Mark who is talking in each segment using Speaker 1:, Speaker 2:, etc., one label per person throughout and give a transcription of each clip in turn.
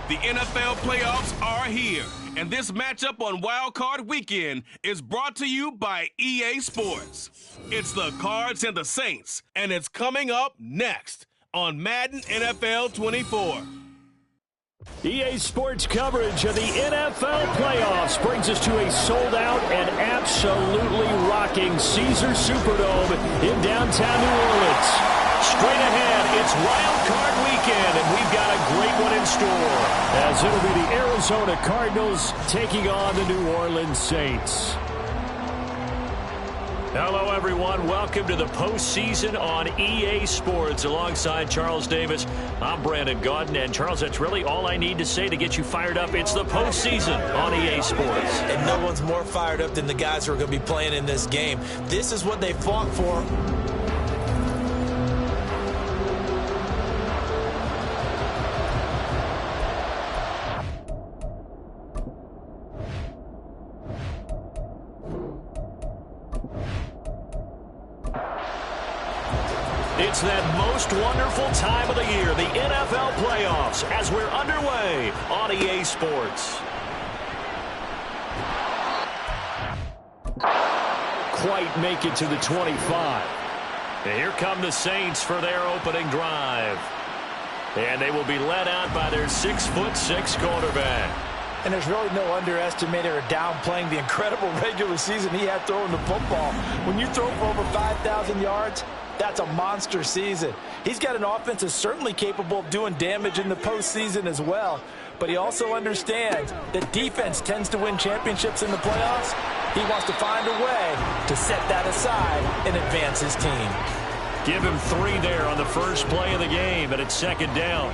Speaker 1: The NFL playoffs are here, and this matchup on Wild Card Weekend is brought to you by EA Sports. It's the Cards and the Saints, and it's coming up next on Madden NFL 24.
Speaker 2: EA Sports coverage of the NFL playoffs brings us to a sold-out and absolutely rocking Caesars Superdome in downtown New Orleans. Straight ahead, it's Wild Card Weekend, and we've got a great one in store, as it'll be the Arizona Cardinals taking on the New Orleans Saints. Hello, everyone. Welcome to the postseason on EA Sports. Alongside Charles Davis, I'm Brandon Gaudin. And, Charles, that's really all I need to say to get you fired up. It's the postseason on EA Sports.
Speaker 3: And no one's more fired up than the guys who are going to be playing in this game. This is what they fought for.
Speaker 2: It's that most wonderful time of the year, the NFL playoffs, as we're underway on EA Sports. Quite make it to the 25. And here come the Saints for their opening drive. And they will be led out by their 6'6" quarterback.
Speaker 3: And there's really no underestimating or downplaying the incredible regular season he had throwing the football. When you throw for over 5,000 yards, that's a monster season. He's got an offense that's certainly capable of doing damage in the postseason as well. But he also understands that defense tends to win championships in the playoffs. He wants to find a way to set that aside and advance his team.
Speaker 2: Give him 3 there on the first play of the game, and it's second down.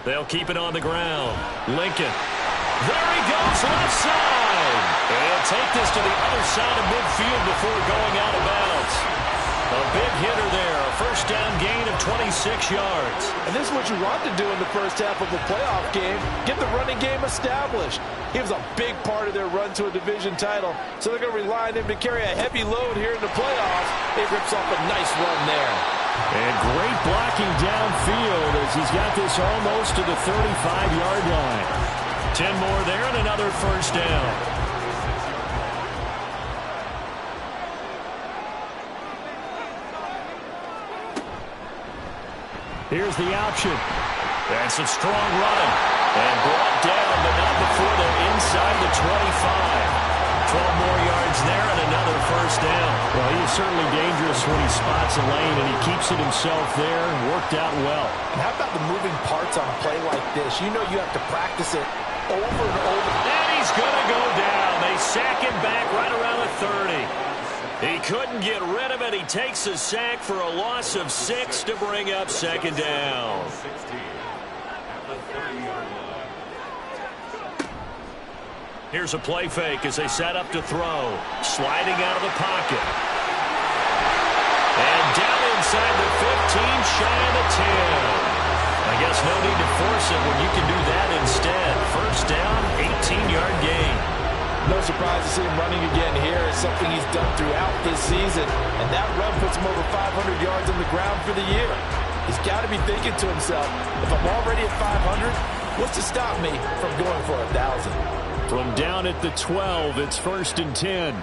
Speaker 2: They'll keep it on the ground. Lincoln. There he goes, left side. And he'll take this to the other side of midfield before going out of bounds. A big hitter there, a first down gain of 26 yards.
Speaker 3: And this is what you want to do in the first half of a playoff game. Get the running game established. He was a big part of their run to a division title, so they're going to rely on him to carry a heavy load here in the playoffs. He rips off a nice run there.
Speaker 2: And great blocking downfield as he's got this almost to the 35-yard line. 10 more there and another first down. Here's the option. And some strong running. And brought down, but not before they're inside the 25. 12 more yards there and another first down. Well, he is certainly dangerous when he spots a lane, and he keeps it himself there. Worked out well.
Speaker 3: And how about the moving parts on a play like this? You know you have to practice it over and over.
Speaker 2: And he's going to go down. They sack him back right around the 30. He couldn't get rid of it. He takes a sack for a loss of 6 to bring up second down. Here's a play fake as they set up to throw. Sliding out of the pocket. And down inside the 15, shy of the 10. I guess no need to force it when you can do that instead. First down, 18-yard gain.
Speaker 3: No surprise to see him running again here. It's something he's done throughout this season. And that run puts him over 500 yards on the ground for the year. He's got to be thinking to himself, if I'm already at 500, what's to stop me from going for 1,000?
Speaker 2: From down at the 12, it's first and 10.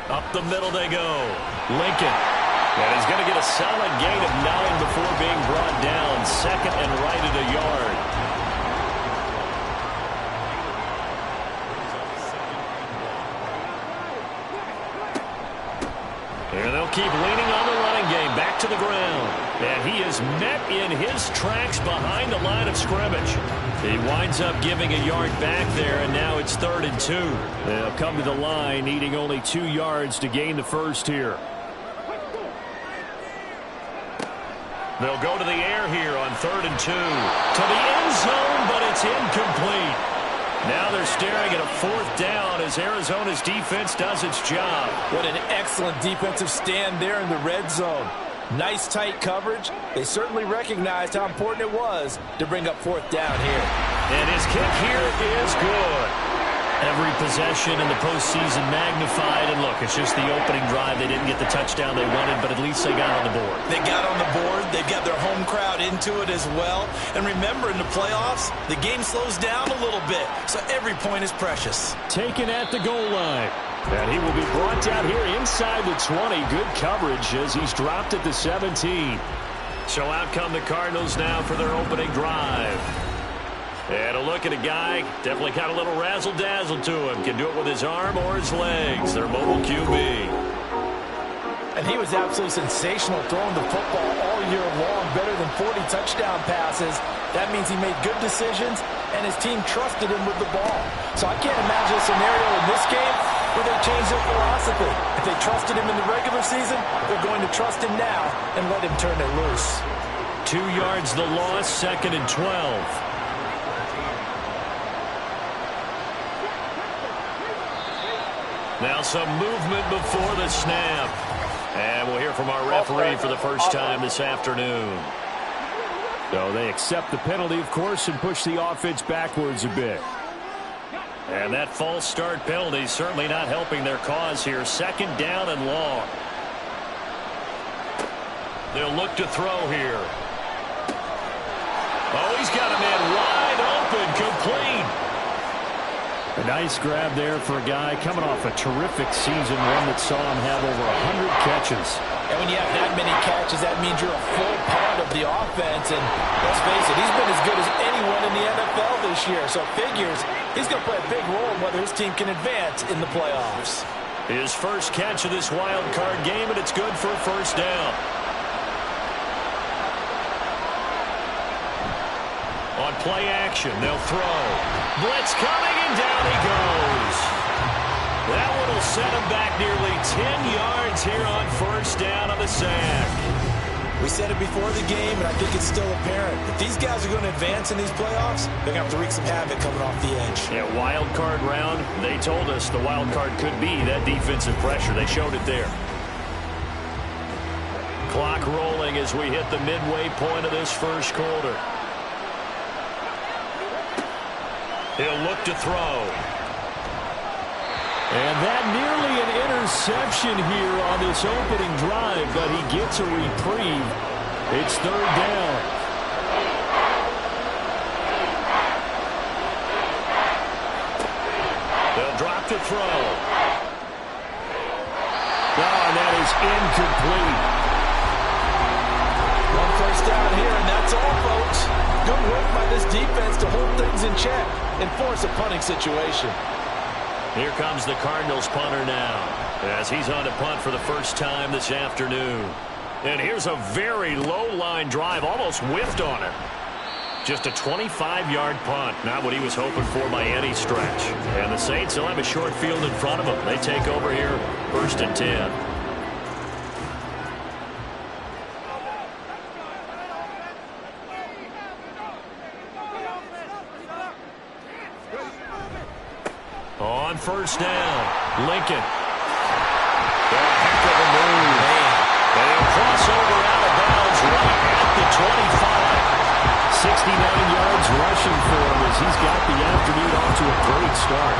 Speaker 2: Up the middle they go. Lincoln. And he's going to get a solid gain of 9 before being brought down. Second and right at a yard. And they'll keep leaning on the running game. Back to the ground. And he is met in his tracks behind the line of scrimmage. He winds up giving a yard back there, and now it's 3rd and 2. They'll come to the line, needing only 2 yards to gain the first here. They'll go to the air here on 3rd and 2. To the end zone, but it's incomplete. Now they're staring at a 4th down as Arizona's defense does its job.
Speaker 3: What an excellent defensive stand there in the red zone. Nice tight coverage. They certainly recognized how important it was to bring up 4th down here.
Speaker 2: And his kick here is good. Every possession in the postseason magnified. And look, it's just the opening drive. They didn't get the touchdown they wanted, but at least they got on the board.
Speaker 3: They got on the board. They've got their home crowd into it as well. And remember, in the playoffs, the game slows down a little bit, so every point is precious.
Speaker 2: Taken at the goal line. And he will be brought down here inside the 20. Good coverage as he's dropped at the 17. So out come the Cardinals now for their opening drive. And a look at a guy, definitely got a little razzle-dazzle to him. Can do it with his arm or his legs. Their mobile QB.
Speaker 3: And he was absolutely sensational throwing the football all year long. Better than 40 touchdown passes. That means he made good decisions, and his team trusted him with the ball. So I can't imagine a scenario in this game where they changed their philosophy. If they trusted him in the regular season, they're going to trust him now and let him turn it loose.
Speaker 2: 2 yards the loss, 2nd and 12. Now some movement before the snap. And we'll hear from our referee for the first time this afternoon. So they accept the penalty, of course, and push the offense backwards a bit. And that false start penalty certainly not helping their cause here. 2nd down and long. They'll look to throw here. Oh, he's got a man wide open, complete. A nice grab there for a guy coming off a terrific season, one that saw him have over 100 catches.
Speaker 3: And when you have that many catches, that means you're a full part of the offense. And let's face it, he's been as good as anyone in the NFL this year. So it figures he's going to play a big role in whether his team can advance in the playoffs.
Speaker 2: His first catch of this wild card game, and it's good for a first down. On play action, they'll throw. Blitz coming, and down he goes. That one will set him back nearly 10 yards here on first down on the sack.
Speaker 3: We said it before the game, and I think it's still apparent. If these guys are going to advance in these playoffs, they're going to have to wreak some havoc coming off the edge.
Speaker 2: Yeah, wild card round, they told us the wild card could be that defensive pressure. They showed it there. Clock rolling as we hit the midway point of this first quarter. He'll look to throw. And that nearly an interception here on this opening drive, but he gets a reprieve. It's 3rd down. They'll drop to throw. Oh, and that is incomplete.
Speaker 3: One first down here, and that's all, folks. Good work by this defense to hold things in check and force a punting situation.
Speaker 2: Here comes the Cardinals punter now as he's on to punt for the first time this afternoon. And here's a very low-line drive, almost whiffed on it. Just a 25-yard punt, not what he was hoping for by any stretch. And the Saints, they'll have a short field in front of them. They take over here, 1st and 10. On first down, Lincoln. A heck of a move. And he'll cross over out of bounds right at the 25. 69 yards rushing for him as he's got the afternoon off to a great start.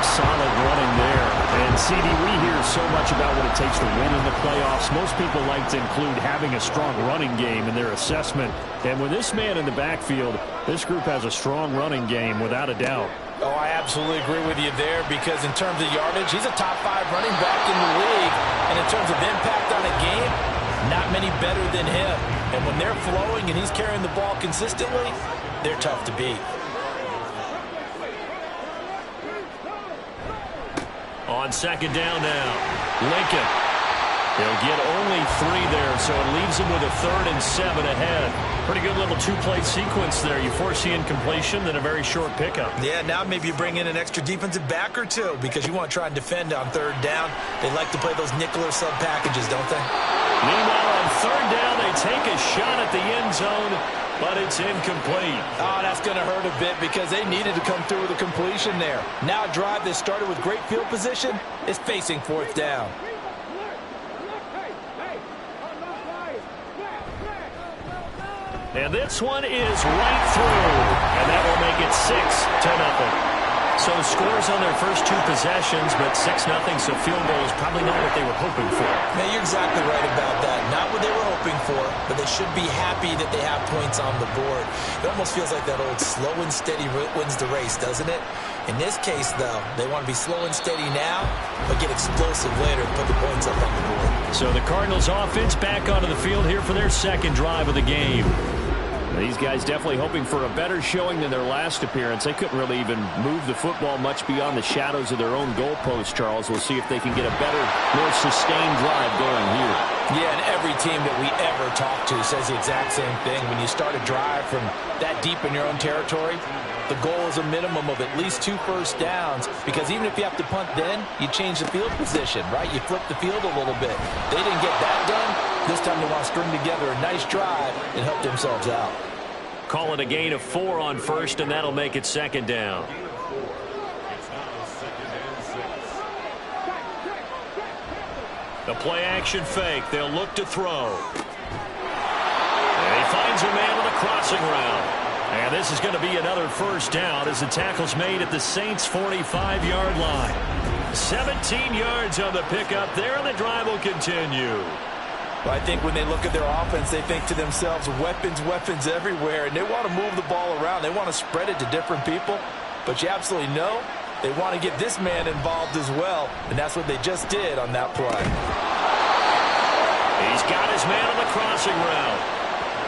Speaker 2: Solid running there. And CD, we hear so much about what it takes to win in the playoffs. Most people like to include having a strong running game in their assessment. And with this man in the backfield, this group has a strong running game without a doubt.
Speaker 3: Oh, I absolutely agree with you there because in terms of yardage, he's a top 5 running back in the league. And in terms of impact on a game, not many better than him. And when they're flowing and he's carrying the ball consistently, they're tough to beat.
Speaker 2: On 2nd down now, Lincoln. He'll get only 3 there, so it leaves him with a 3rd and 7 ahead. Pretty good little 2-play sequence there. You force the incompletion, then a very short pickup.
Speaker 3: Yeah, now maybe you bring in an extra defensive back or 2 because you want to try and defend on 3rd down. They like to play those nickel or sub packages, don't they?
Speaker 2: Meanwhile, on 3rd down, they take a shot at the end zone, but it's incomplete.
Speaker 3: Oh, that's going to hurt a bit because they needed to come through with a completion there. Now a drive that started with great field position is facing 4th down.
Speaker 2: And this one is right through. And that will make it 6-0. So scores on their first 2 possessions, but 6-0, so field goal is probably not what they were hoping for.
Speaker 3: Man, you're exactly right about that. Not what they were hoping for, but they should be happy that they have points on the board. It almost feels like that old slow and steady wins the race, doesn't it? In this case, though, they want to be slow and steady now, but get explosive later and put the points up on the board.
Speaker 2: So the Cardinals offense back onto the field here for their second drive of the game. These guys definitely hoping for a better showing than their last appearance. They couldn't really even move the football much beyond the shadows of their own goalpost, Charles. We'll see if they can get a better, more sustained drive going here.
Speaker 3: Yeah, and every team that we ever talk to says the exact same thing. When you start a drive from that deep in your own territory, the goal is a minimum of at least 2 first downs, because even if you have to punt then, you change the field position, right? You flip the field a little bit. They didn't get that done. This time they want to string together a nice drive and help themselves out.
Speaker 2: Call it a gain of 4 on first, and that'll make it second down. The play-action fake. They'll look to throw. And he finds a man on the crossing route. And this is going to be another first down as the tackle's made at the Saints' 45-yard line. 17 yards on the pickup there, and the drive will continue.
Speaker 3: Well, I think when they look at their offense, they think to themselves, weapons, weapons everywhere, and they want to move the ball around. They want to spread it to different people, but you absolutely know they want to get this man involved as well, and that's what they just did on that play.
Speaker 2: He's got his man on the crossing route.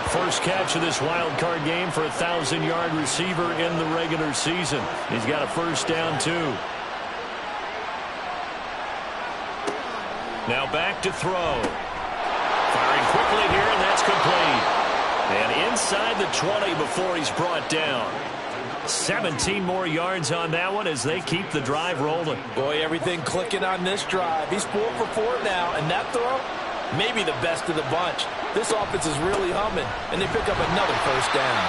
Speaker 2: First catch of this wild card game for a 1,000-yard receiver in the regular season. He's got a first down, too. Now back to throw. Firing quickly here, and that's complete. And inside the 20 before he's brought down. 17 more yards on that one as they keep the drive rolling.
Speaker 3: Boy, everything clicking on this drive. He's 4 for 4 now, and that throw, maybe the best of the bunch. This offense is really humming, and they pick up another first down.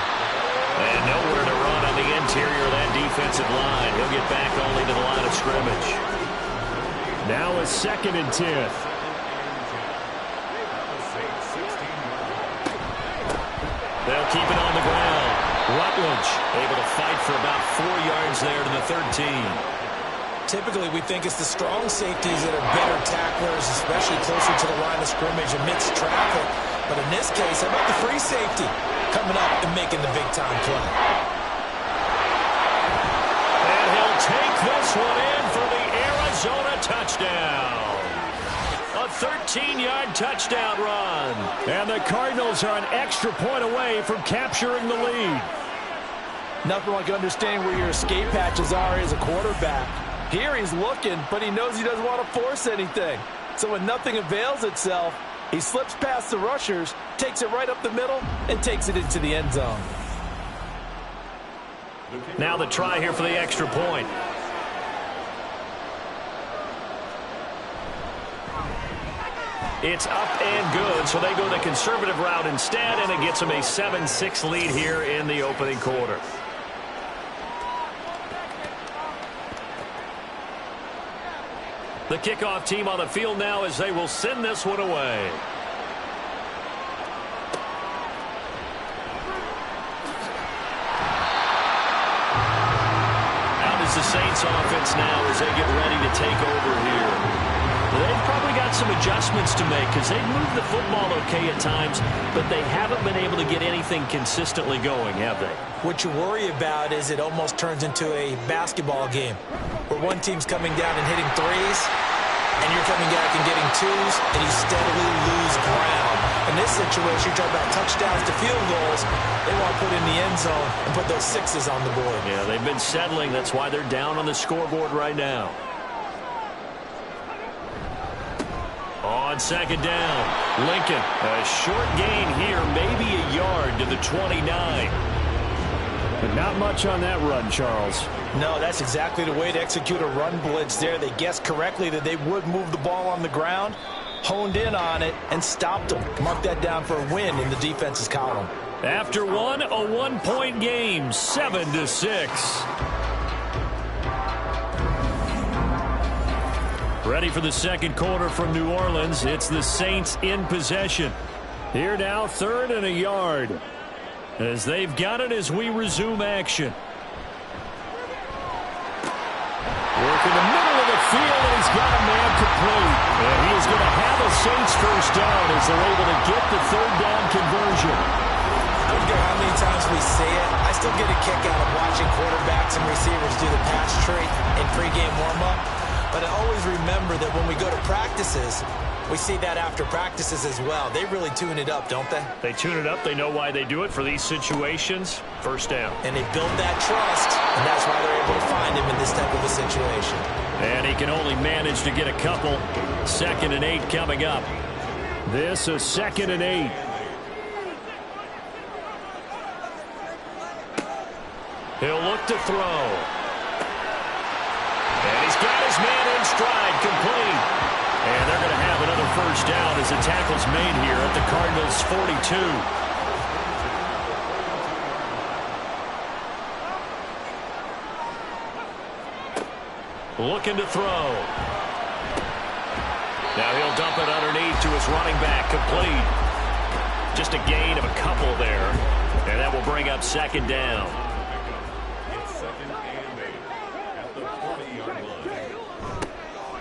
Speaker 2: And nowhere to run on the interior of that defensive line. He'll get back only to the line of scrimmage. Now a 2nd and 10. They'll keep it on the ground. Rutledge able to fight for about 4 yards there to the 13.
Speaker 3: Typically, we think it's the strong safeties that are better tacklers, especially closer to the line of scrimmage amidst traffic. But in this case, how about the free safety coming up and making the big-time play?
Speaker 2: And he'll take this one in for the Arizona touchdown. A 13-yard touchdown run. And the Cardinals are an extra point away from capturing the lead.
Speaker 3: Nothing like understanding where your escape hatches are as a quarterback. Here he's looking, but he knows he doesn't want to force anything. So when nothing avails itself, he slips past the rushers, takes it right up the middle, and takes it into the end zone.
Speaker 2: Now the try here for the extra point. It's up and good, so they go the conservative route instead, and it gets them a 7-6 lead here in the opening quarter. The kickoff team on the field now as they will send this one away. Out is the Saints offense now as they get ready to take over here. They've probably got some adjustments to make because they've moved the football okay at times, but they haven't been able to get anything consistently going, have they?
Speaker 3: What you worry about is it almost turns into a basketball game where one team's coming down and hitting threes, and you're coming back and getting twos, and you steadily lose ground. In this situation, you're talking about touchdowns to field goals. They want to put in the end zone and put those sixes on the board.
Speaker 2: Yeah, they've been settling. That's why they're down on the scoreboard right now. On second down, Lincoln, a short gain here, maybe a yard to the 29. But not much on that run, Charles.
Speaker 3: No, that's exactly the way to execute a run blitz there. They guessed correctly that they would move the ball on the ground, honed in on it, and stopped them. Mark that down for a win in the defense's column.
Speaker 2: After one, a 1-point game, 7-6. Ready for the second quarter from New Orleans. It's the Saints in possession. Here now, 3rd and a yard. As they've got it as we resume action. work in the middle of the field, and he's got a man complete. And he is going to have a Saints first down as they're able to get the third down conversion.
Speaker 3: I don't care how many times we see it. I still get a kick out of watching quarterbacks and receivers do the pass tree in pregame warm-up. But I always remember that when we go to practices, we see that after practices as well. They really tune it up, don't they?
Speaker 2: They tune it up. They know why they do it for these situations. First down.
Speaker 3: And they build that trust, and that's why they're able to find him in this type of a situation.
Speaker 2: And he can only manage to get a couple. 2nd and 8 coming up. This is 2nd and 8. He'll look to throw. And he's got his man in stride, complete. And they're going to have another first down as the tackle's made here at the Cardinals' 42. Looking to throw. Now he'll dump it underneath to his running back, complete. Just a gain of a couple there. And that will bring up 2nd down.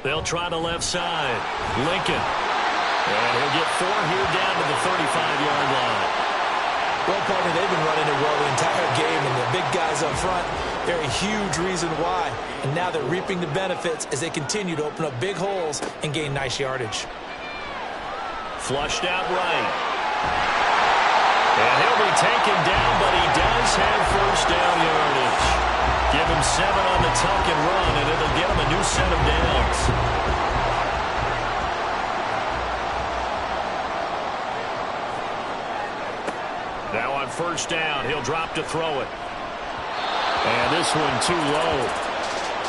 Speaker 2: They'll try the left side. Lincoln. And he'll get 4 here down to the 35-yard line.
Speaker 3: Well, partner, they've been running it well the entire game, and the big guys up front, they're a huge reason why. And now they're reaping the benefits as they continue to open up big holes and gain nice yardage.
Speaker 2: Flushed out right. And he'll be taken down, but he does have first down yardage. Give him 7 on the tuck and run, and it'll get him a new set of downs. Now on first down, he'll drop to throw it. And this one too low.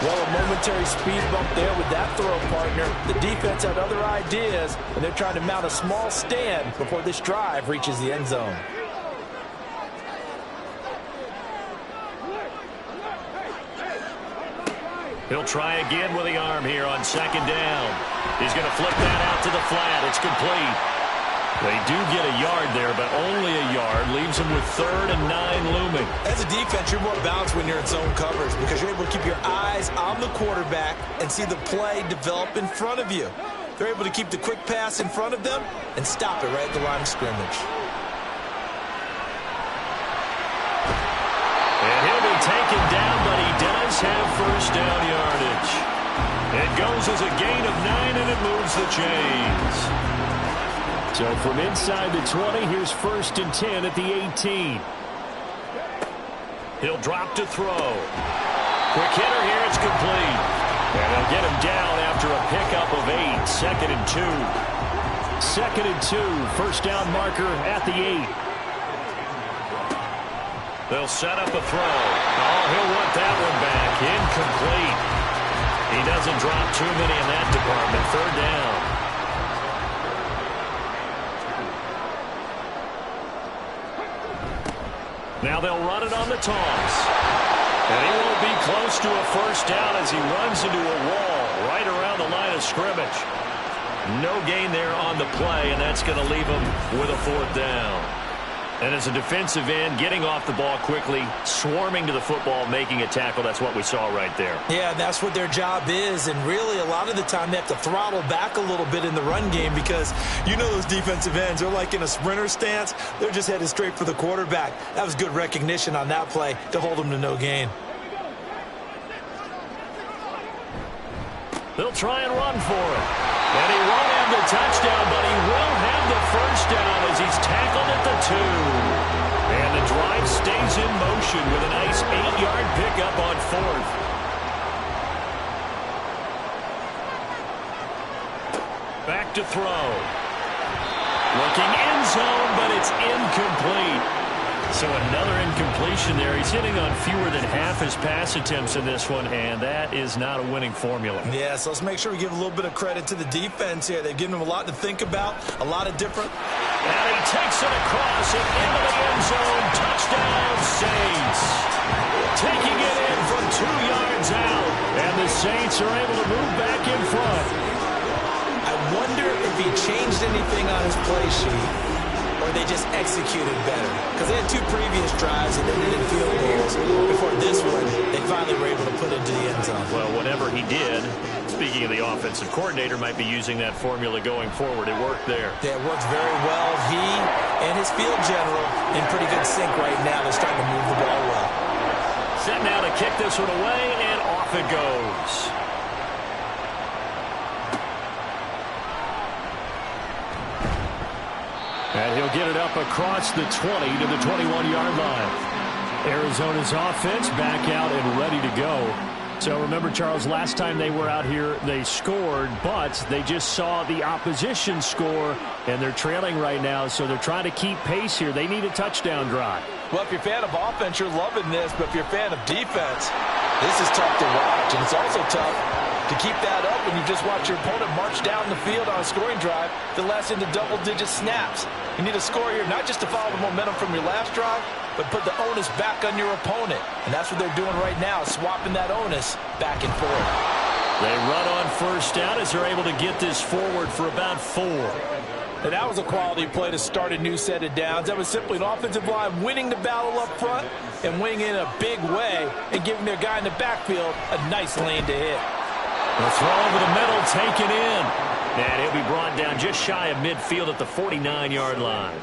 Speaker 3: Well, a momentary speed bump there with that throw, partner. The defense had other ideas, and they're trying to mount a small stand before this drive reaches the end zone.
Speaker 2: He'll try again with the arm here on 2nd down. He's going to flip that out to the flat. It's complete. They do get a yard there, but only a yard. Leaves them with 3rd and 9 looming.
Speaker 3: As a defense, you're more balanced when you're in zone coverage because you're able to keep your eyes on the quarterback and see the play develop in front of you. They're able to keep the quick pass in front of them and stop it right at the line of scrimmage.
Speaker 2: And he'll be taken down, but he does have first down yardage. It goes as a gain of 9, and it moves the chains. So from inside the 20, here's 1st and 10 at the 18. He'll drop to throw. Quick hitter here, it's complete. And they'll get him down after a pickup of 8. 2nd and 2. 2nd and 2, first down marker at the 8. They'll set up a throw. Oh, he'll want that one back. Incomplete. He doesn't drop too many in that department. 3rd down. Now they'll run it on the toss. And he won't be close to a first down as he runs into a wall right around the line of scrimmage. No gain there on the play, and that's going to leave him with a 4th down. And as a defensive end, getting off the ball quickly, swarming to the football, making a tackle, that's what we saw right there.
Speaker 3: Yeah, that's what their job is, and really a lot of the time they have to throttle back a little bit in the run game because you know those defensive ends, they're like in a sprinter stance. They're just headed straight for the quarterback. That was good recognition on that play to hold them to no gain.
Speaker 2: They'll try and run for it. And he won't have the touchdown, but he will have the first down as he's tackled at the 2. And the drive stays in motion with a nice 8-yard pickup on 4th. Back to throw. Looking end zone, but it's incomplete. So another incompletion there. He's hitting on fewer than half his pass attempts in this one, and that is not a winning formula.
Speaker 3: Yeah, so let's make sure we give a little bit of credit to the defense here. They've given him a lot to think about, a lot of different.
Speaker 2: And he takes it across and into the end zone. Touchdown, Saints. Taking it in from 2 yards out, and the Saints are able to move back in front.
Speaker 3: I wonder if he changed anything on his play sheet, or they just executed better. Because they had 2 previous drives and they needed field goals. Before this one, they finally were able to put into the end zone.
Speaker 2: Well, whatever he did, speaking of the offensive coordinator, might be using that formula going forward. It worked there.
Speaker 3: Yeah, it works very well. He and his field general in pretty good sync right now. They're starting to move the ball well.
Speaker 2: Set now to kick this one away, and off it goes. And he'll get it up across the 20 to the 21-yard line. Arizona's offense back out and ready to go. So remember, Charles, last time they were out here, they scored, but they just saw the opposition score, and they're trailing right now, so they're trying to keep pace here. They need a touchdown drive.
Speaker 3: Well, if you're a fan of offense, you're loving this, but if you're a fan of defense, this is tough to watch, and it's also tough to keep that up when you just watch your opponent march down the field on a scoring drive that lasts into double-digit snaps. You need a score here, not just to follow the momentum from your last drive, but put the onus back on your opponent. And that's what they're doing right now, swapping that onus back and forth.
Speaker 2: They run on first down as they're able to get this forward for about 4.
Speaker 3: And that was a quality play to start a new set of downs. That was simply an offensive line winning the battle up front and winning in a big way and giving their guy in the backfield a nice lane to hit.
Speaker 2: The throw over the middle, taken in. And he'll be brought down just shy of midfield at the 49-yard line.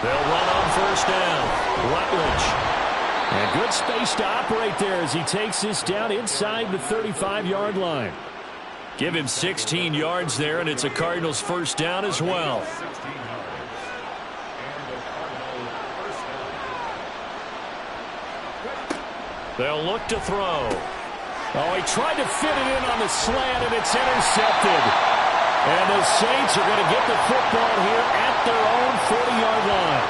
Speaker 2: They'll run on first down. Rutledge. And good space to operate there as he takes this down inside the 35-yard line. Give him 16 yards there, and it's a Cardinals first down as well. They'll look to throw. Oh, he tried to fit it in on the slant, and it's intercepted. And the Saints are going to get the football here at their own 40-yard line.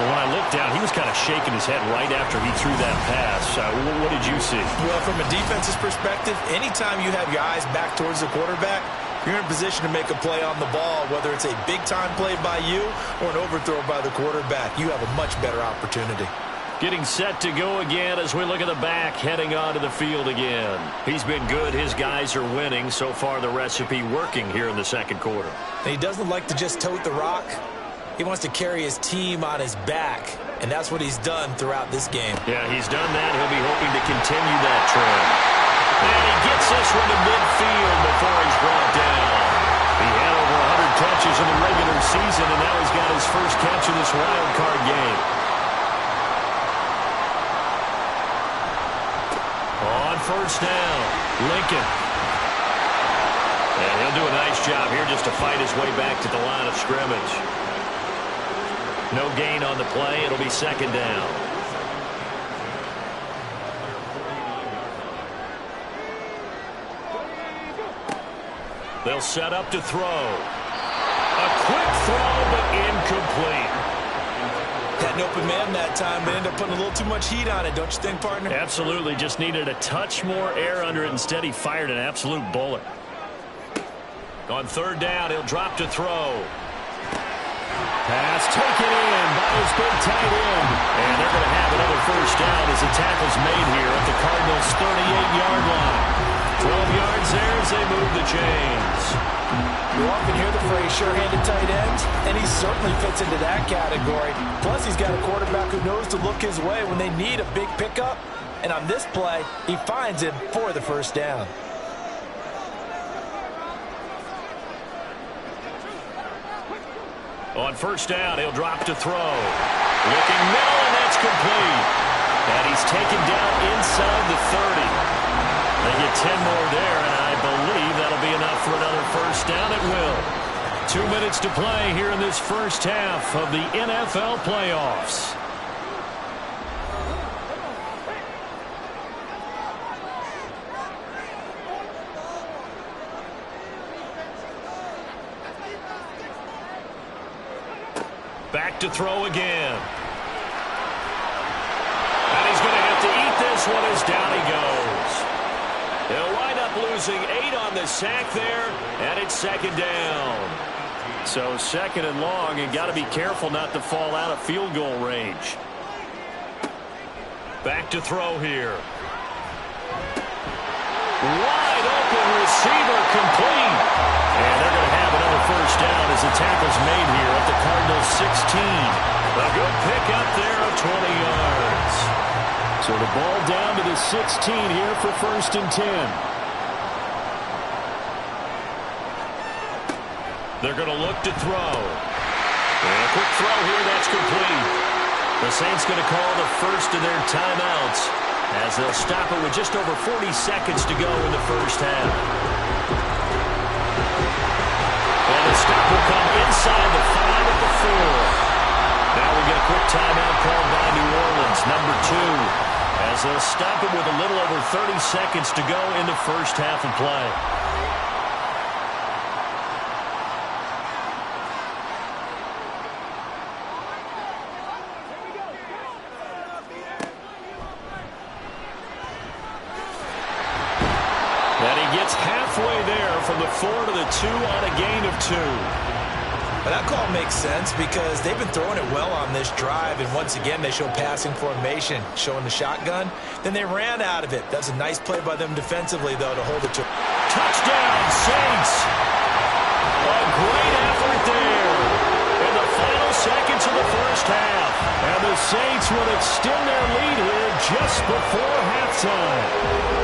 Speaker 2: And when I looked down, he was kind of shaking his head right after he threw that pass. What did you see?
Speaker 3: Well, from a defense's perspective, anytime you have your eyes back towards the quarterback, you're in position to make a play on the ball, whether it's a big-time play by you or an overthrow by the quarterback. You have a much better opportunity.
Speaker 2: Getting set to go again as we look at the back, heading onto the field again. He's been good. His guys are winning. So far, the recipe working here in the second quarter.
Speaker 3: And he doesn't like to just tote the rock. He wants to carry his team on his back, and that's what he's done throughout this game.
Speaker 2: Yeah, he's done that. He'll be hoping to continue that trend. And he gets this one to midfield before he's brought down. He had over 100 catches in the regular season, and now he's got his first catch in this wild card game. On first down, Lincoln. And he'll do a nice job here just to fight his way back to the line of scrimmage. No gain on the play. It'll be second down. They'll set up to throw. A quick throw, but incomplete.
Speaker 3: Had an open man that time, but ended up putting a little too much heat on it, don't you think, partner?
Speaker 2: Absolutely. Just needed a touch more air under it. Instead, he fired an absolute bullet. On third down, he'll drop to throw. Pass taken in by his big tight end. And they're going to have another first down as the tackle's made here at the Cardinals' 38-yard line. 12 yards there as they move the chains.
Speaker 3: You often hear the phrase sure-handed tight ends, and he certainly fits into that category. Plus, he's got a quarterback who knows to look his way when they need a big pickup. And on this play, he finds him for the first down.
Speaker 2: On first down, he'll drop to throw. Looking middle, and that's complete. And he's taken down inside the 30. They get 10 more there, and I believe that'll be enough for another first down. It will. 2 minutes to play here in this first half of the NFL playoffs. Back to throw again. And he's going to have to eat this one as down he goes. He'll wind up losing 8 on the sack there, and it's second down. So second and long, and got to be careful not to fall out of field goal range. Back to throw here. Wide open receiver complete. And they're going to have another first down as the tackle's made here at the Cardinals' 16. A good pick up there of 20 yards. So the ball down to the 16 here for 1st and 10. They're going to look to throw. And a quick throw here, that's complete. The Saints going to call the first of their timeouts as they'll stop it with just over 40 seconds to go in the first half. And the stop will come inside the 5 at the 4. Now we get a quick timeout called by New Orleans, number 2, as they'll stop it with a little over 30 seconds to go in the first half of play. And he gets halfway there from the 4 to the 2 on a gain of 2.
Speaker 3: But that call makes sense because they've been throwing it well on this drive, and once again they show passing formation, showing the shotgun. Then they ran out of it. That's a nice play by them defensively, though, to hold it to.
Speaker 2: Touchdown, Saints! A great effort there in the final seconds of the first half. And the Saints will extend their lead here just before halftime.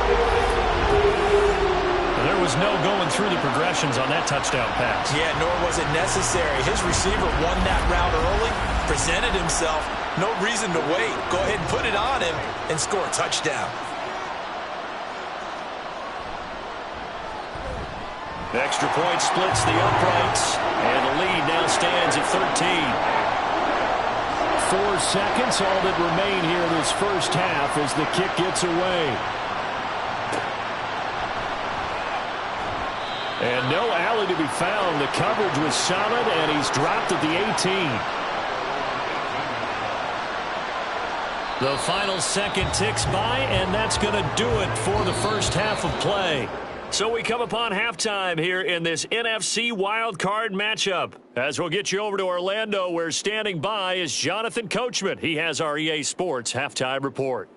Speaker 2: There was no going through the progressions on that touchdown pass.
Speaker 3: Yeah, nor was it necessary. His receiver won that route early, presented himself. No reason to wait. Go ahead and put it on him and score a touchdown.
Speaker 2: Extra point splits the uprights, and the lead now stands at 13. 4 seconds, all that remain here in this first half as the kick gets away. And no alley to be found. The coverage was solid, and he's dropped at the 18. The final second ticks by, and that's going to do it for the first half of play. So we come upon halftime here in this NFC wildcard matchup. As we'll get you over to Orlando, where standing by is Jonathan Coachman. He has our EA Sports halftime report.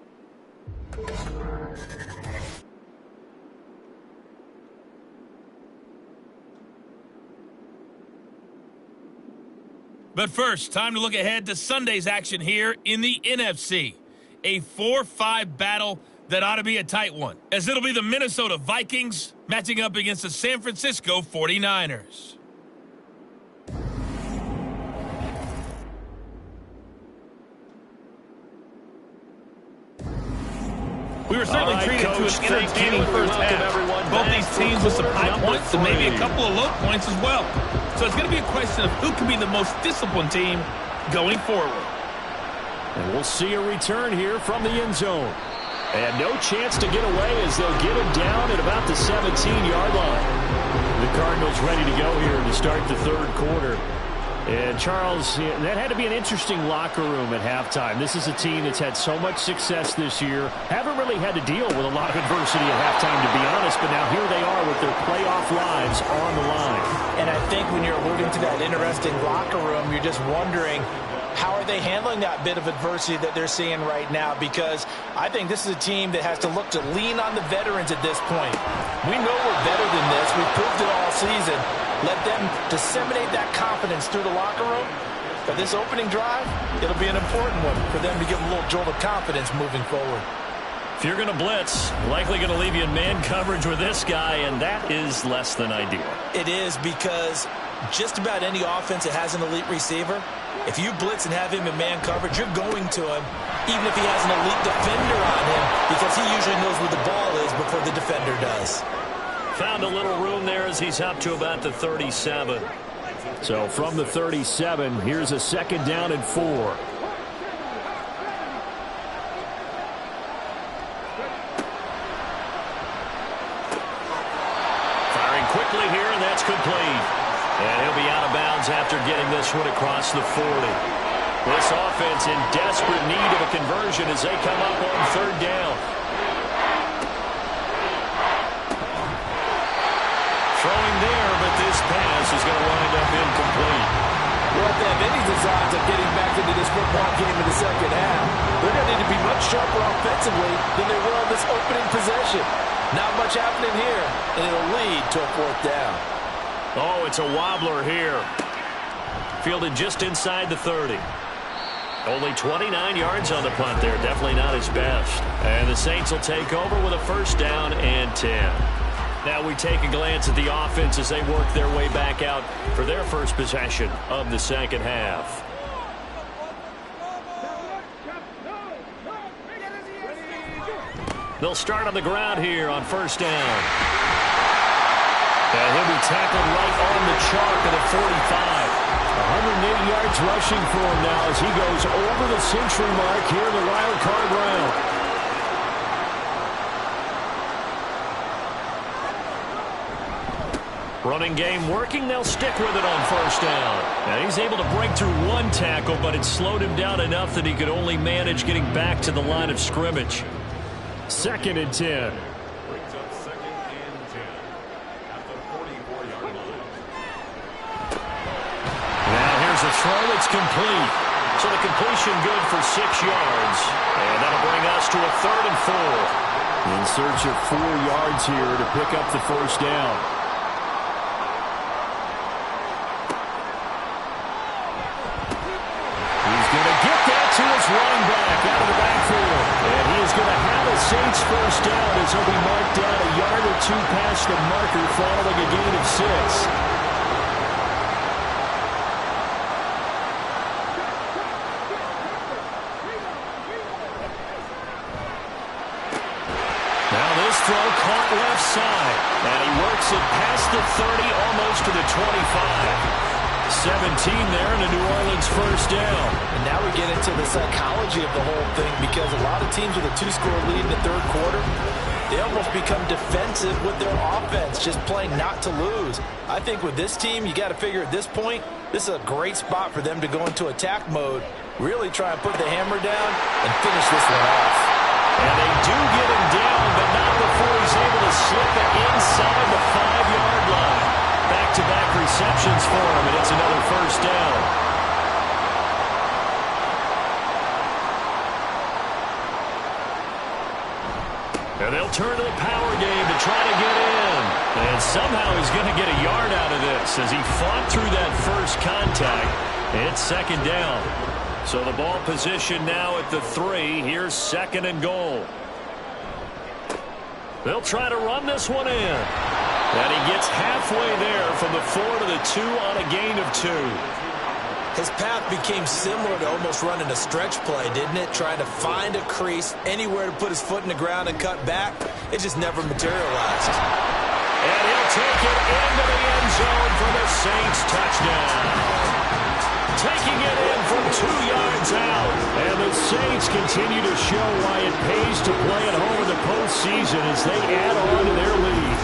Speaker 4: But first, time to look ahead to Sunday's action here in the NFC. A 4-5 battle that ought to be a tight one, as it'll be the Minnesota Vikings matching up against the San Francisco 49ers. We were certainly treated to an entertaining first half. Both these teams with some high points and maybe a couple of low points as well. So it's going to be a question of who can be the most disciplined team going forward.
Speaker 2: And we'll see a return here from the end zone. And no chance to get away as they'll get him down at about the 17-yard line. The Cardinals ready to go here to start the third quarter. And, Charles, that had to be an interesting locker room at halftime. This is a team that's had so much success this year. Haven't really had to deal with a lot of adversity at halftime, to be honest. But now here they are with their playoff lives on the line.
Speaker 3: And I think when you're alluding to that interesting locker room, you're just wondering, how are they handling that bit of adversity that they're seeing right now? Because I think this is a team that has to look to lean on the veterans at this point. We know we're better than this. We've proved it all season. Let them disseminate that confidence through the locker room. But this opening drive, it'll be an important one for them to give them a little jolt of confidence moving forward.
Speaker 2: If you're going to blitz, likely going to leave you in man coverage with this guy, and that is less than ideal.
Speaker 3: It is, because just about any offense that has an elite receiver, if you blitz and have him in man coverage, you're going to him, even if he has an elite defender on him, because he usually knows where the ball is before the defender does.
Speaker 2: Found a little room there as he's up to about the 37. So from the 37, here's a second down and 4. Firing quickly here, and that's complete. And he'll be out of bounds after getting this one across the 40. This offense in desperate need of a conversion as they come up on third down. Throwing there, but this pass is going to wind up incomplete.
Speaker 3: Well, if they have any designs of getting back into this football game in the second half, they're going to need to be much sharper offensively than they were on this opening possession. Not much happening here, and it'll lead to a 4th down.
Speaker 2: Oh, it's a wobbler here. Fielded just inside the 30. Only 29 yards on the punt there. Definitely not his best. And the Saints will take over with a 1st down and 10. Now we take a glance at the offense as they work their way back out for their first possession of the 2nd half. They'll start on the ground here on 1st down. And he'll be tackled right on the chalk at the 45. 108 yards rushing for him now as he goes over the century mark here in the wild card round. Running game working. They'll stick with it on 1st down. And he's able to break through 1 tackle, but it slowed him down enough that he could only manage getting back to the line of scrimmage. 2nd and 10.
Speaker 5: Brings up 2nd and 10 at the 44-yard line.
Speaker 2: Now here's a throw. It's complete. So the completion good for 6 yards. And that'll bring us to a 3rd and 4.
Speaker 6: In search of 4 yards here to pick up the 1st down.
Speaker 2: He's going to get that to his running back out of the backfield. And he is going to have a Saints 1st down as he'll be marked down a yard or 2 past the marker following a gain of 6. Throw caught left side, and he works it past the 30, almost to the 25. 17 there, and a New Orleans 1st down.
Speaker 3: And now we get into the psychology of the whole thing, because a lot of teams with a 2-score lead in the 3rd quarter, they almost become defensive with their offense, just playing not to lose. I think with this team, you got to figure at this point, this is a great spot for them to go into attack mode, really try and put the hammer down and finish this one off.
Speaker 2: And they do get him down, but not before he's able to slip it inside the 5-yard line. Back-to-back receptions for him, and it's another 1st down. And they'll turn to the power game to try to get in. And somehow he's going to get a yard out of this as he fought through that first contact. It's 2nd down. So the ball position now at the 3. Here's 2nd and goal. They'll try to run this one in. And he gets halfway there from the 4 to the 2 on a gain of 2.
Speaker 3: His path became similar to almost running a stretch play, didn't it? Trying to find a crease, anywhere to put his foot in the ground and cut back. It just never materialized.
Speaker 2: And he'll take it into the end zone for the Saints touchdown. Taking it in from 2 yards out. And the Saints continue to show why it pays to play at home in the postseason as they add on to their lead.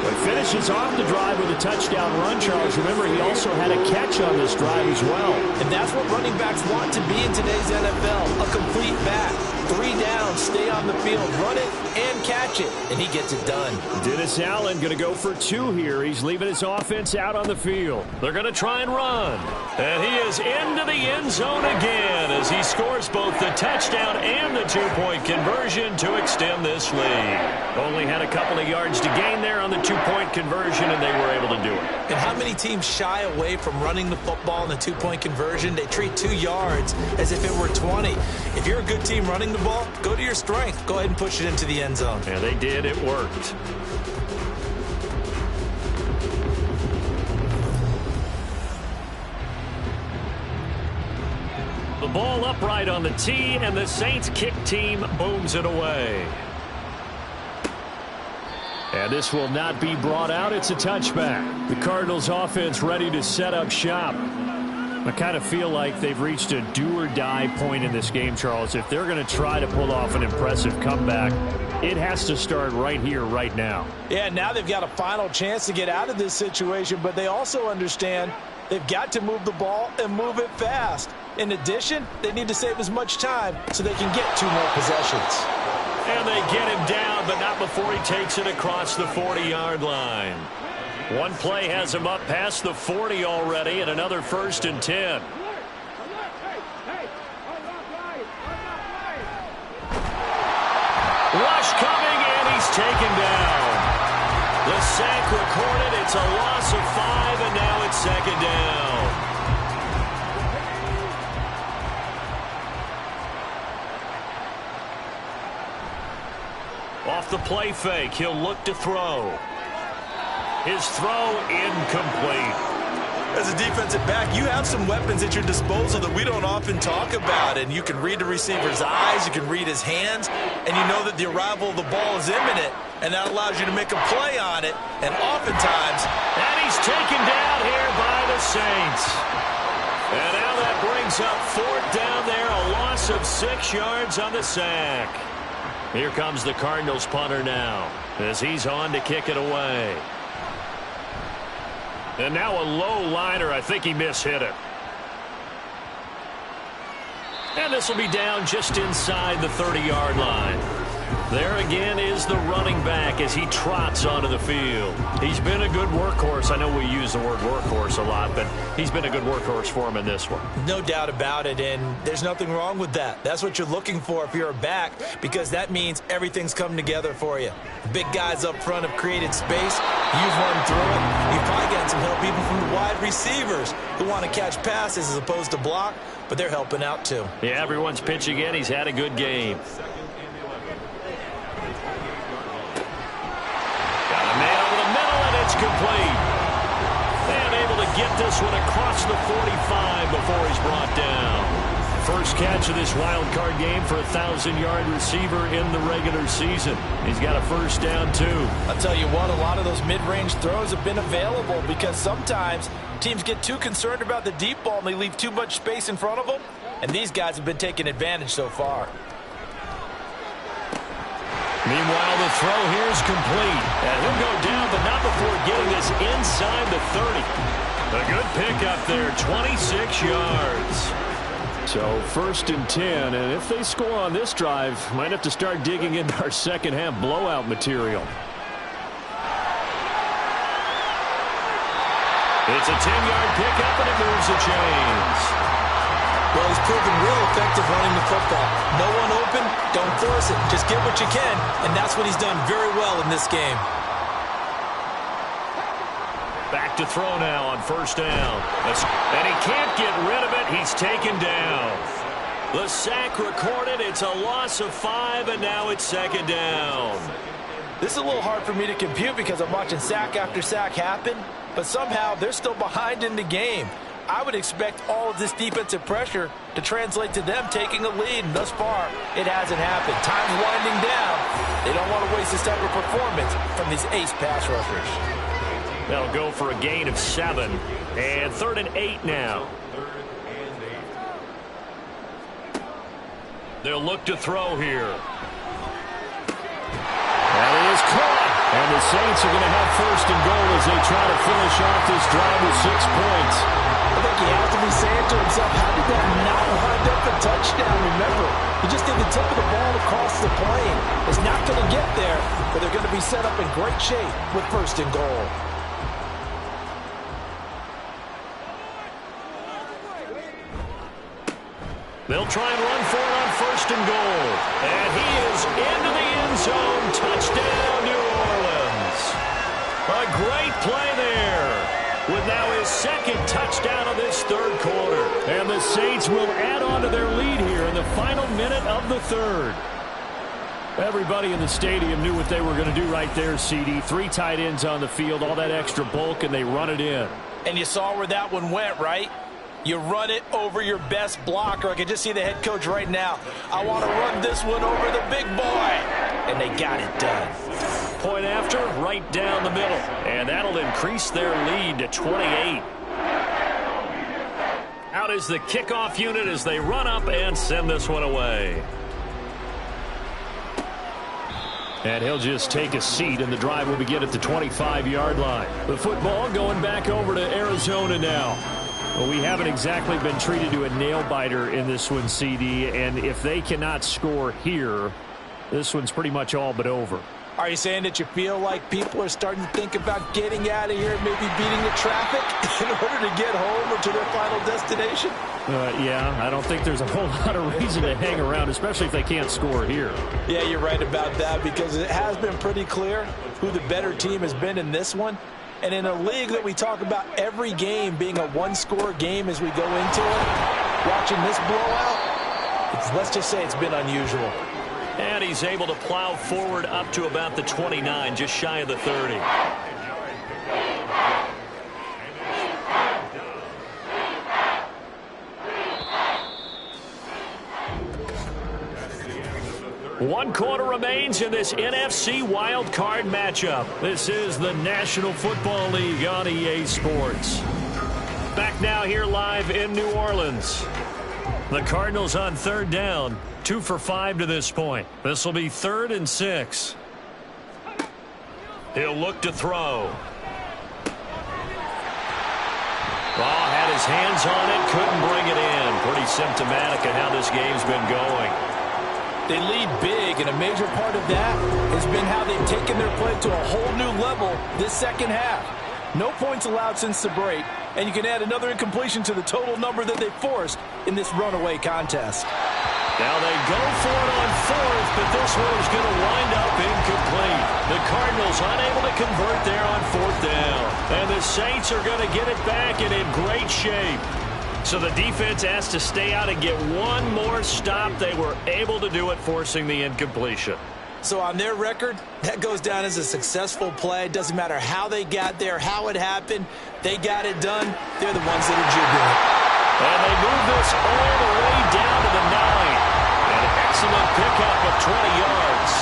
Speaker 2: But finishes off the drive with a touchdown run, Charles. Remember, he also had a catch on this drive as well.
Speaker 3: And that's what running backs want to be in today's NFL, a complete back. 3 downs, stay on the field, run it, and catch it, and he gets it done.
Speaker 2: Dennis Allen going to go for 2 here. He's leaving his offense out on the field. They're going to try and run. And he is into the end zone again as he scores both the touchdown and the 2-point conversion to extend this lead. Only had a couple of yards to gain there on the 2-point conversion, and they were able to do it.
Speaker 3: And how many teams shy away from running the football in the 2-point conversion? They treat 2 yards as if it were 20. If you're a good team running the ball, go to your strength. Go ahead and push it into the end zone.
Speaker 2: Yeah, they did. It worked. The ball upright on the tee, and the Saints kick team booms it away. And this will not be brought out. It's a touchback. The Cardinals offense ready to set up shop. I kind of feel like they've reached a do-or-die point in this game, Charles. If they're going to try to pull off an impressive comeback, it has to start right here, right now.
Speaker 3: Yeah, now they've got a final chance to get out of this situation, but they also understand they've got to move the ball and move it fast. In addition, they need to save as much time so they can get 2 more possessions.
Speaker 2: And they get him down, but not before he takes it across the 40-yard line. One play has him up past the 40 already, and another 1st and 10. Rush coming, and he's taken down. The sack recorded. It's a loss of 5, and now it's second down. Off the play fake, he'll look to throw. His throw incomplete.
Speaker 3: As a defensive back, you have some weapons at your disposal that we don't often talk about. And you can read the receiver's eyes, you can read his hands, and you know that the arrival of the ball is imminent, and that allows you to make a play on it. And oftentimes...
Speaker 2: And he's taken down here by the Saints. And now that brings up fourth down there, a loss of 6 yards on the sack. Here comes the Cardinals punter now, as he's on to kick it away. And now a low liner. I think he mishit it. And this will be down just inside the 30-yard line. There again is the running back as he trots onto the field. He's been a good workhorse. I know we use the word workhorse a lot, but he's been a good workhorse for him in this one.
Speaker 3: No doubt about it, and there's nothing wrong with that. That's what you're looking for if you're a back, because that means everything's come together for you. Big guys up front have created space. You've run through it. You've probably gotten some help even from the wide receivers who want to catch passes as opposed to block, but they're helping out too.
Speaker 2: Yeah, everyone's pitching in. He's had a good game. It's complete. And able to get this one across the 45 before he's brought down. First catch of this wild card game for a 1,000-yard receiver in the regular season. He's got a first down, too.
Speaker 3: I'll tell you what, a lot of those mid-range throws have been available because sometimes teams get too concerned about the deep ball and they leave too much space in front of them. And these guys have been taking advantage so far.
Speaker 2: Meanwhile, the throw here is complete. And he'll go down, but not before getting this inside the 30. A good pickup there, 26 yards.
Speaker 6: So first and 10, and if they score on this drive, might have to start digging into our second half blowout material.
Speaker 2: It's a 10-yard pickup, and it moves the chains.
Speaker 3: Well, he's proven real effective running the football. No one open, don't force it. Just get what you can, and that's what he's done very well in this game.
Speaker 2: Back to throw now on first down. And he can't get rid of it. He's taken down. The sack recorded. It's a loss of 5, and now it's second down.
Speaker 3: This is a little hard for me to compute because I'm watching sack after sack happen, but somehow they're still behind in the game. I would expect all of this defensive pressure to translate to them taking a lead, and thus far, it hasn't happened. Time's winding down. They don't want to waste this type of performance from these ace pass rushers.
Speaker 2: They'll go for a gain of 7, and 3rd and 8 now. They'll look to throw here.
Speaker 6: That is caught. And the Saints are going to have first and goal as they try to finish off this drive with 6 points.
Speaker 3: I think he has to be saying to himself, how did that not wind up a touchdown? Remember, he just did the tip of the ball across the plane. It's not going to get there, but they're going to be set up in great shape with first and goal.
Speaker 2: They'll try and run for it on first and goal. And he is into the end zone. Touchdown, New Orleans. A great play there, with now his second touchdown of this third quarter.
Speaker 6: And the Saints will add on to their lead here in the final minute of the third. Everybody in the stadium knew what they were going to do right there, CD. 3 tight ends on the field, all that extra bulk, and they run it in.
Speaker 3: And you saw where that one went, right? You run it over your best blocker. I can just see the head coach right now. I want to run this one over the big boy. And they got it done.
Speaker 2: Point after, right down the middle. And that'll increase their lead to 28. Out is the kickoff unit as they run up and send this one away.
Speaker 6: And he'll just take a seat, and the drive will begin at the 25-yard line. The football going back over to Arizona now. Well, we haven't exactly been treated to a nail-biter in this one, CD, and if they cannot score here, this one's pretty much all but over.
Speaker 3: Are you saying that you feel like people are starting to think about getting out of here and maybe beating the traffic in order to get home or to their final destination?
Speaker 6: Yeah, I don't think there's a whole lot of reason to hang around, especially if they can't score here.
Speaker 3: Yeah, you're right about that because it has been pretty clear who the better team has been in this one. And in a league that we talk about every game being a one-score game as we go into it, watching this blowout, let's just say it's been unusual.
Speaker 6: And he's able to plow forward up to about the 29, just shy of the 30. One quarter remains in this NFC wildcard matchup. This is the National Football League on EA Sports. Back now here live in New Orleans. The Cardinals on third down, 2 for 5 to this point. This will be 3rd and 6. He'll look to throw. Ball had his hands on it, couldn't bring it in. Pretty symptomatic of how this game's been going.
Speaker 3: They lead big, and a major part of that has been how they've taken their play to a whole new level this second half. No points allowed since the break, and you can add another incompletion to the total number that they forced in this runaway contest.
Speaker 6: Now they go for it on 4th, but this one is going to wind up incomplete. The Cardinals unable to convert there on 4th down. And the Saints are going to get it back and in great shape. So the defense has to stay out and get one more stop. They were able to do it, forcing the incompletion.
Speaker 3: So on their record, that goes down as a successful play. It doesn't matter how they got there, how it happened. They got it done. They're the ones that are jubilant.
Speaker 6: And they move this all the way down to the 9. An excellent pickup of 20 yards.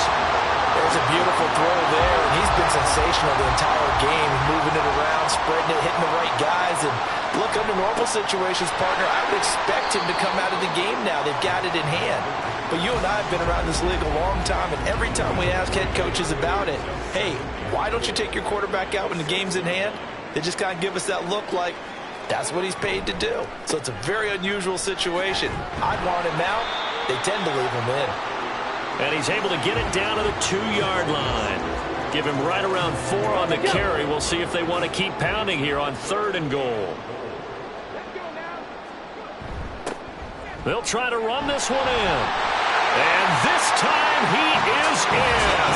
Speaker 3: There's a beautiful throw there, and he's been sensational the entire game, moving it around, spreading it, hitting the right guys. And look, under normal situations, partner, I would expect him to come out of the game now. They've got it in hand. But you and I have been around this league a long time, and every time we ask head coaches about it, hey, why don't you take your quarterback out when the game's in hand? They just kind of give us that look like that's what he's paid to do. So it's a very unusual situation. I'd want him out. They tend to leave him in.
Speaker 6: And he's able to get it down to the 2-yard line. Give him right around 4 on the carry. We'll see if they want to keep pounding here on 3rd and goal. They'll try to run this one in. And this time he is in.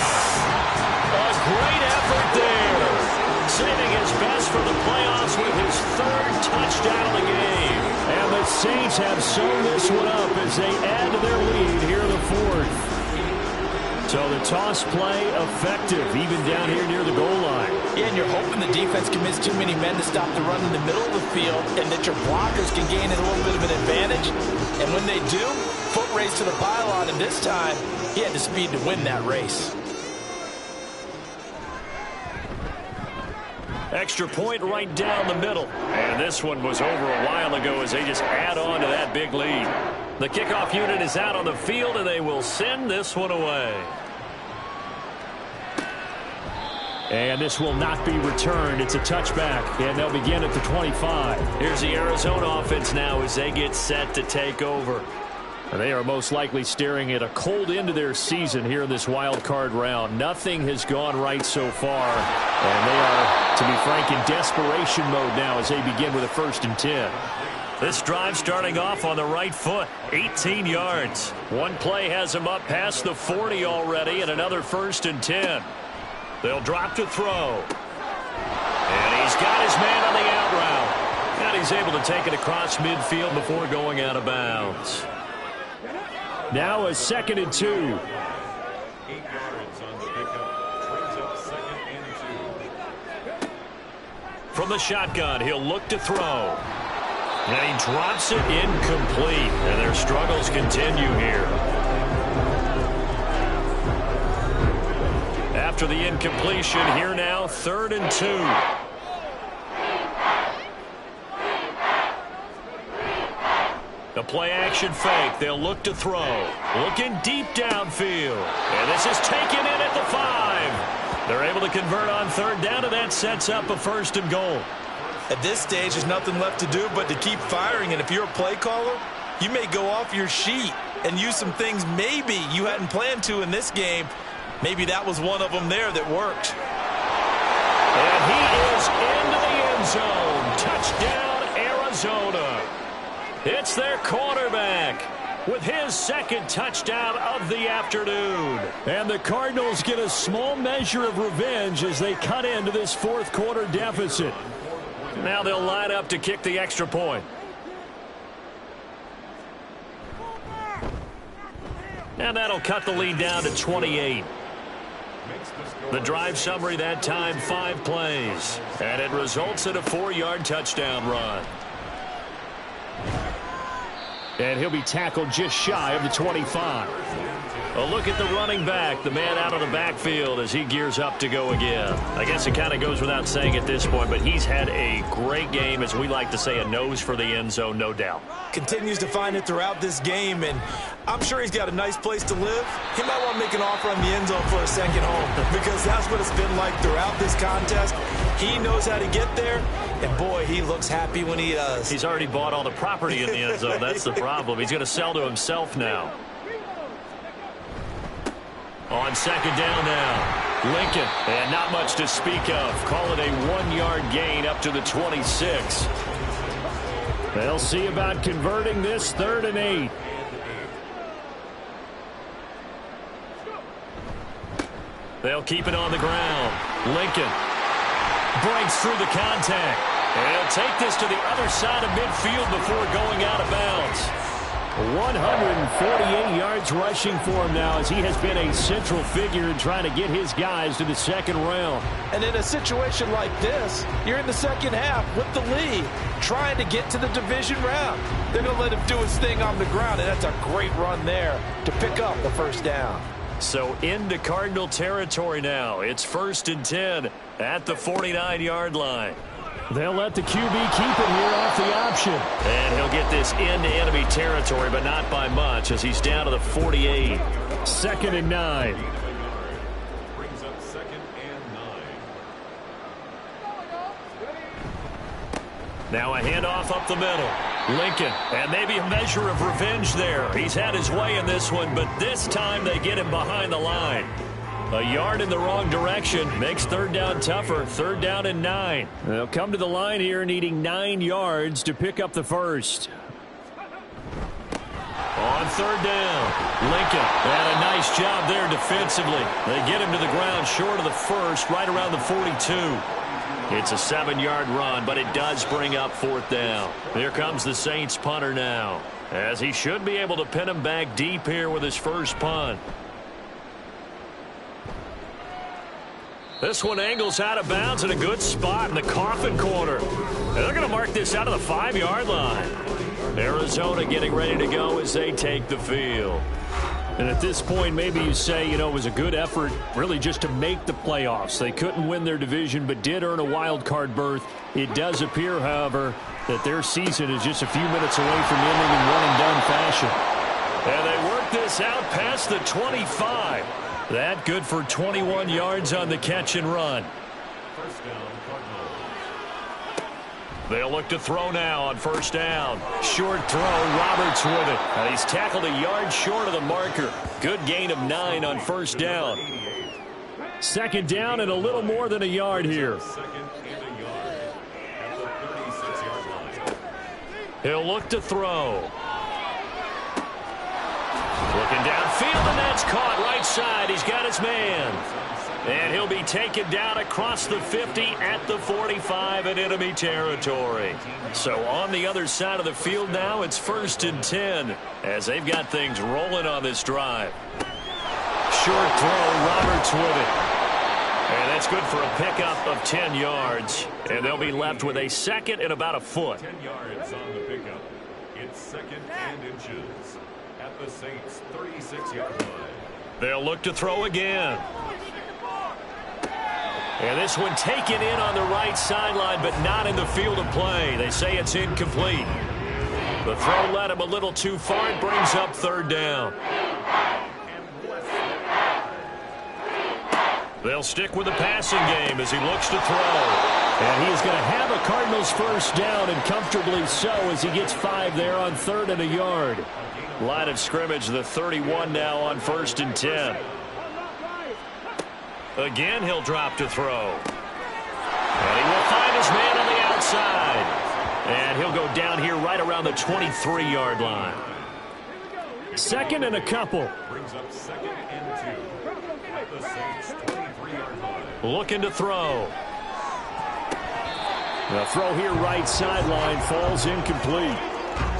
Speaker 6: A great effort there. Saving his best for the playoffs with his 3rd touchdown of the game. And the Saints have sewn this one up as they add to their lead here in the 4th. So the toss play effective, even down here near the goal line.
Speaker 3: Yeah, and you're hoping the defense commits too many men to stop the run in the middle of the field and that your blockers can gain a little bit of an advantage. And when they do, foot race to the pylon, and this time he had the speed to win that race.
Speaker 6: Extra point right down the middle. And this one was over a while ago as they just add on to that big lead. The kickoff unit is out on the field, and they will send this one away. And this will not be returned. It's a touchback, and they'll begin at the 25. Here's the Arizona offense now as they get set to take over. And they are most likely staring at a cold end to their season here in this wild card round. Nothing has gone right so far, and they are, to be frank, in desperation mode now as they begin with a 1st and 10. This drive starting off on the right foot, 18 yards. One play has them up past the 40 already, and another 1st and 10. They'll drop to throw. And he's got his man on the out route. And he's able to take it across midfield before going out of bounds. Now a 2nd and 2.
Speaker 5: 8 yards on the pickup. Brings up 2nd and 2.
Speaker 6: From the shotgun, he'll look to throw. And he drops it incomplete. And their struggles continue here. After the incompletion, here now, 3rd and 2. The play-action fake. They'll look to throw. Looking deep downfield. And this is taken in at the 5. They're able to convert on 3rd down, and that sets up a 1st and goal.
Speaker 3: At this stage, there's nothing left to do but to keep firing. And if you're a play caller, you may go off your sheet and use some things maybe you hadn't planned to in this game. Maybe that was one of them there that worked.
Speaker 6: And he is into the end zone. Touchdown, Arizona. It's their quarterback with his second touchdown of the afternoon. And the Cardinals get a small measure of revenge as they cut into this fourth quarter deficit. Now they'll line up to kick the extra point. And that'll cut the lead down to 28. The drive summary that time, 5 plays. And it results in a 4-yard touchdown run. And he'll be tackled just shy of the 25. A look at the running back, the man out of the backfield as he gears up to go again. I guess it kind of goes without saying at this point, but he's had a great game, as we like to say, a nose for the end zone, no doubt.
Speaker 3: Continues to find it throughout this game, and I'm sure he's got a nice place to live. He might want to make an offer on the end zone for a second home, because that's what it's been like throughout this contest. He knows how to get there, and boy, he looks happy when he does.
Speaker 6: He's already bought all the property in the end zone. That's the problem. He's going to sell to himself now. On second down now, Lincoln, and not much to speak of. Call it a 1-yard gain up to the 26. They'll see about converting this 3rd and 8. They'll keep it on the ground. Lincoln breaks through the contact. And he'll take this to the other side of midfield before going out of bounds. 148 yards rushing for him now, as he has been a central figure in trying to get his guys to the second round.
Speaker 3: And in a situation like this, you're in the second half with the lead, trying to get to the division round. They're going to let him do his thing on the ground, and that's a great run there to pick up the first down.
Speaker 6: So into Cardinal territory now. It's 1st and 10 at the 49-yard line.
Speaker 2: They'll let the QB keep it here off the option.
Speaker 6: And he'll get this into enemy territory, but not by much, as he's down to the 48.
Speaker 2: 2nd and 9.
Speaker 5: Brings up 2nd and 9.
Speaker 6: Now a handoff up the middle. Lincoln, and maybe a measure of revenge there. He's had his way in this one, but this time they get him behind the line. A yard in the wrong direction makes 3rd down tougher. 3rd down and 9.
Speaker 2: They'll come to the line here needing 9 yards to pick up the first.
Speaker 6: On 3rd down, Lincoln had a nice job there defensively. They get him to the ground short of the first, right around the 42. It's a 7-yard run, but it does bring up 4th down. Here comes the Saints punter now, as he should be able to pin him back deep here with his first punt. This one angles out of bounds in a good spot in the coffin corner. And they're going to mark this out of the 5-yard line. Arizona getting ready to go as they take the field.
Speaker 2: And at this point, maybe you say, you know, it was a good effort really just to make the playoffs. They couldn't win their division but did earn a wild card berth. It does appear, however, that their season is just a few minutes away from ending in one-and-done fashion.
Speaker 6: And they work this out past the 25. That good for 21 yards on the catch and run.
Speaker 5: First down, Cardinals.
Speaker 6: They'll look to throw now on 1st down. Short throw, Roberts with it. And he's tackled a yard short of the marker. Good gain of 9 on 1st down.
Speaker 2: 2nd down and a little more than a yard here.
Speaker 5: 2nd and a yard at the 36-yard line.
Speaker 6: He'll look to throw. Looking downfield, and that's caught right side. He's got his man. And he'll be taken down across the 50 at the 45 in enemy territory. So on the other side of the field now, it's 1st and 10 as they've got things rolling on this drive. Short throw, Roberts with it. And that's good for a pickup of 10 yards. And they'll be left with a 2nd and about a foot.
Speaker 5: 10 yards on the pickup. It's 2nd and inches at the Saints' 36-yard line.
Speaker 6: They'll look to throw again. And this one taken in on the right sideline, but not in the field of play. They say it's incomplete. The throw led him a little too far. It brings up 3rd down. They'll stick with the passing game as he looks to throw.
Speaker 2: And he's going to have a Cardinals first down, and comfortably so, as he gets 5 there on 3rd and a yard.
Speaker 6: Line of scrimmage, the 31 now on 1st and 10. Again, he'll drop to throw. And he will find his man on the outside. And he'll go down here right around the 23-yard line. Second and a couple.
Speaker 5: Brings up 2nd and 2 at the Saints' 23-yard line.
Speaker 6: Looking to throw. The throw here right sideline falls incomplete.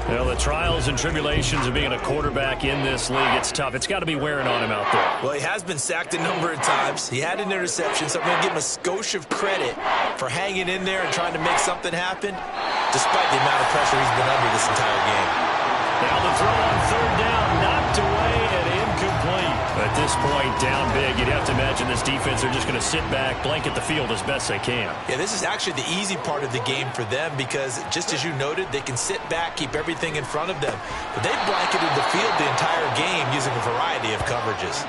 Speaker 6: Well, the trials and tribulations of being a quarterback in this league, it's tough. It's got to be wearing on him out there.
Speaker 3: Well, he has been sacked a number of times. He had an interception, so I'm going to give him a skosh of credit for hanging in there and trying to make something happen, despite the amount of pressure he's been under this entire game.
Speaker 6: Now the throw on third down, knocked away and incomplete. At this point, down big, you'd have to imagine this defense are just going to sit back, blanket the field as best they can.
Speaker 3: Yeah, this is actually the easy part of the game for them because, just as you noted, they can sit back, keep everything in front of them. But they've blanketed the field the entire game using a variety of coverages.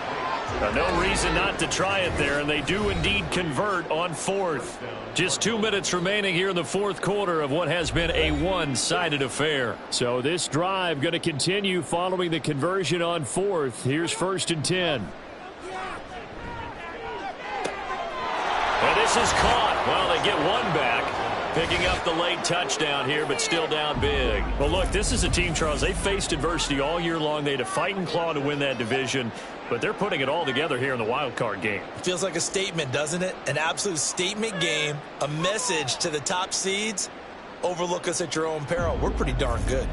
Speaker 6: No reason not to try it there, and they do indeed convert on 4th. Just 2 minutes remaining here in the 4th quarter of what has been a one-sided affair. So this drive going to continue following the conversion on 4th. Here's 1st and 10. And this is caught. Well, they get one back. Picking up the late touchdown here, but still down big. Well, look, this is a team, Charles. They faced adversity all year long. They had to fight and claw to win that division, but they're putting it all together here in the wild card game.
Speaker 3: Feels like a statement, doesn't it? An absolute statement game, a message to the top seeds. Overlook us at your own peril. We're pretty darn good.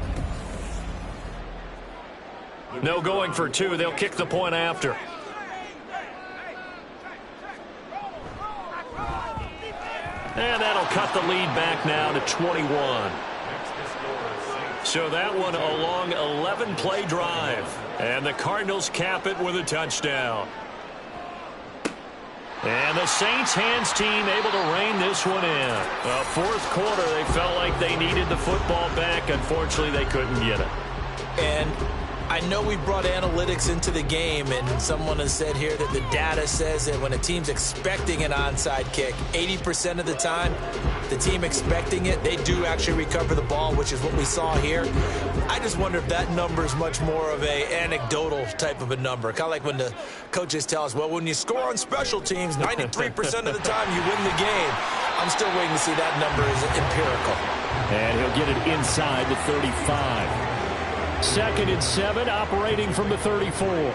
Speaker 6: No going for 2. They'll kick the point after. And that'll cut the lead back now to 21. So that one a long 11-play drive. And the Cardinals cap it with a touchdown. And the Saints hands team able to rein this one in. 4th quarter, they felt like they needed the football back. Unfortunately, they couldn't get it.
Speaker 3: And I know we brought analytics into the game, and someone has said here that the data says that when a team's expecting an onside kick, 80% of the time, the team expecting it, they do actually recover the ball, which is what we saw here. I just wonder if that number is much more of a anecdotal type of a number. Kind of like when the coaches tell us, well, when you score on special teams, 93% of the time you win the game. I'm still waiting to see that number is empirical.
Speaker 6: And he'll get it inside the 35. 2nd and 7, operating from the 34.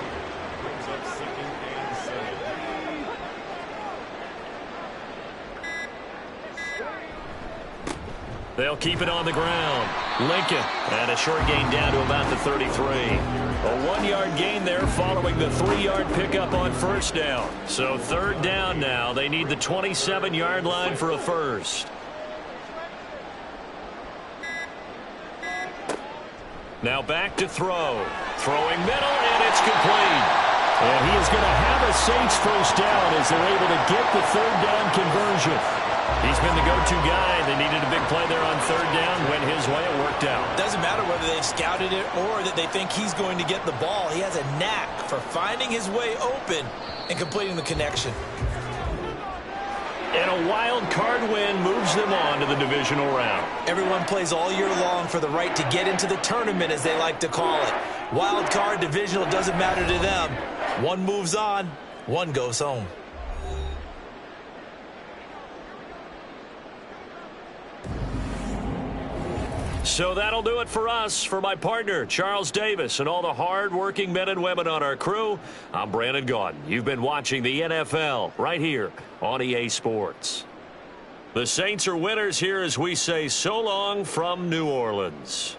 Speaker 6: They'll keep it on the ground. Lincoln, and a short gain down to about the 33. A 1-yard gain there following the 3-yard pickup on 1st down. So 3rd down now. They need the 27-yard line for a first. Now back to throw. Throwing middle, and it's complete. And he is going to have a Saints first down as they're able to get the 3rd down conversion. He's been the go-to guy. They needed a big play there on 3rd down. Went his way. It worked out.
Speaker 3: Doesn't matter whether they've scouted it or that they think he's going to get the ball. He has a knack for finding his way open and completing the connection.
Speaker 6: And a wild card win moves them on to the divisional round.
Speaker 3: Everyone plays all year long for the right to get into the tournament, as they like to call it. Wild card, divisional, doesn't matter to them. One moves on, one goes home.
Speaker 6: So that'll do it for us. For my partner, Charles Davis, and all the hard-working men and women on our crew, I'm Brandon Gaudin. You've been watching the NFL right here on EA Sports. The Saints are winners here as we say so long from New Orleans.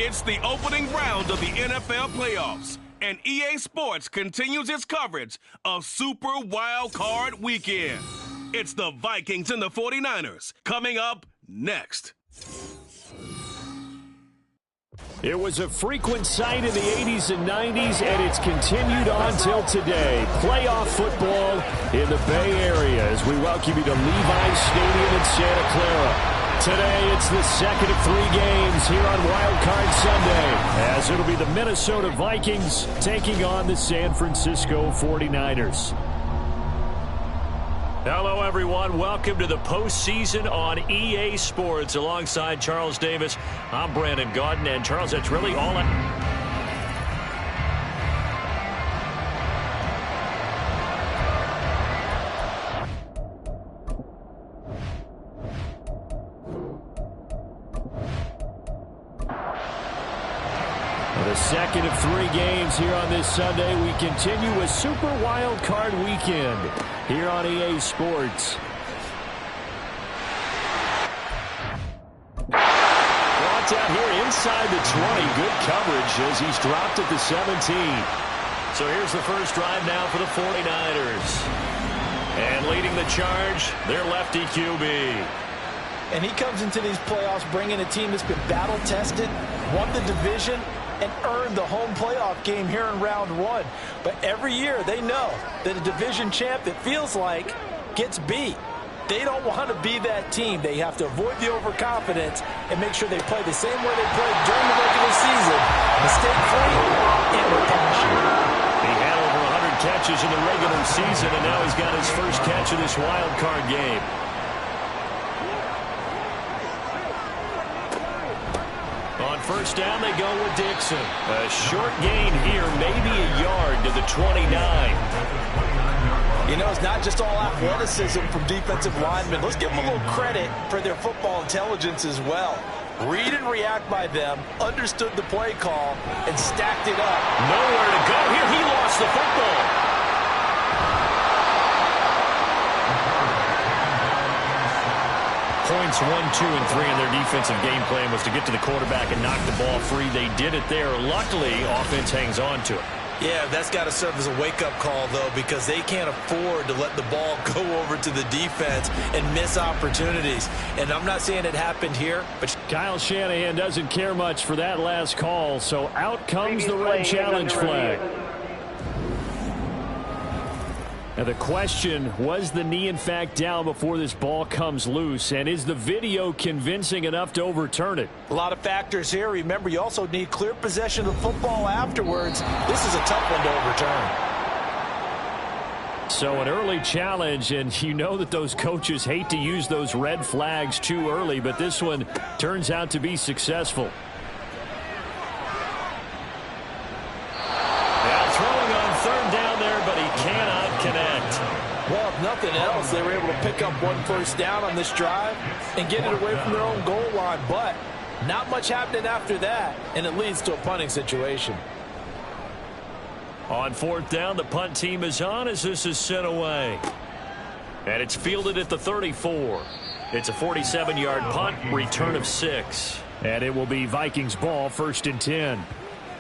Speaker 1: It's the opening round of the NFL playoffs, and EA Sports continues its coverage of Super Wild Card Weekend. It's the Vikings and the 49ers coming up next.
Speaker 6: It was a frequent sight in the 80s and 90s, and it's continued on till today. Playoff football in the Bay Area as we welcome you to Levi's Stadium in Santa Clara. Today, it's the second of 3 games here on Wild Card Sunday, as it'll be the Minnesota Vikings taking on the San Francisco 49ers. Hello, everyone. Welcome to the postseason on EA Sports. Alongside Charles Davis, I'm Brandon Gaudin. And, Charles, that's really all The second of 3 games here on this Sunday. We continue with Super Wild Card Weekend here on EA Sports. Brought out here inside the 20. Good coverage as he's dropped at the 17. So here's the first drive now for the 49ers. And leading the charge, their lefty QB.
Speaker 3: And he comes into these playoffs bringing a team that's been battle-tested, won the division, and earned the home playoff game here in round 1. But every year they know that a division champ, it feels like, gets beat. They don't want to be that team. They have to avoid the overconfidence and make sure they play the same way they played during the regular season, mistake-free and with passion.
Speaker 6: He had over 100 catches in the regular season, and now he's got his first catch of this wild card game. On first down, they go with Dixon. A short gain here, maybe a yard to the 29.
Speaker 3: You know, it's not just all athleticism from defensive linemen. Let's give them a little credit for their football intelligence as well. Read and react by them, understood the play call, and stacked it up.
Speaker 6: Nowhere to go here. He lost the football. Points 1, 2, and 3 in their defensive game plan was to get to the quarterback and knock the ball free. They did it there. Luckily, offense hangs on to it.
Speaker 3: Yeah, that's got to serve as a wake-up call, though, because they can't afford to let the ball go over to the defense and miss opportunities. And I'm not saying it happened here, but
Speaker 6: Kyle Shanahan doesn't care much for that last call, so out comes the red challenge flag. Now the question, was the knee in fact down before this ball comes loose, and is the video convincing enough to overturn it?
Speaker 3: A lot of factors here. Remember, you also need clear possession of the football afterwards. This is a tough one to overturn.
Speaker 6: So an early challenge, and you know that those coaches hate to use those red flags too early, but this one turns out to be successful. Now throwing on third down there, but he cannot connect.
Speaker 3: Well, if nothing else, they were able to pick up 1 first down on this drive and get it away from their own goal line, but not much happening after that, and it leads to a punting situation.
Speaker 6: On fourth down, the punt team is on as this is sent away. And it's fielded at the 34. It's a 47-yard punt, return of 6. And it will be Vikings ball, 1st and 10.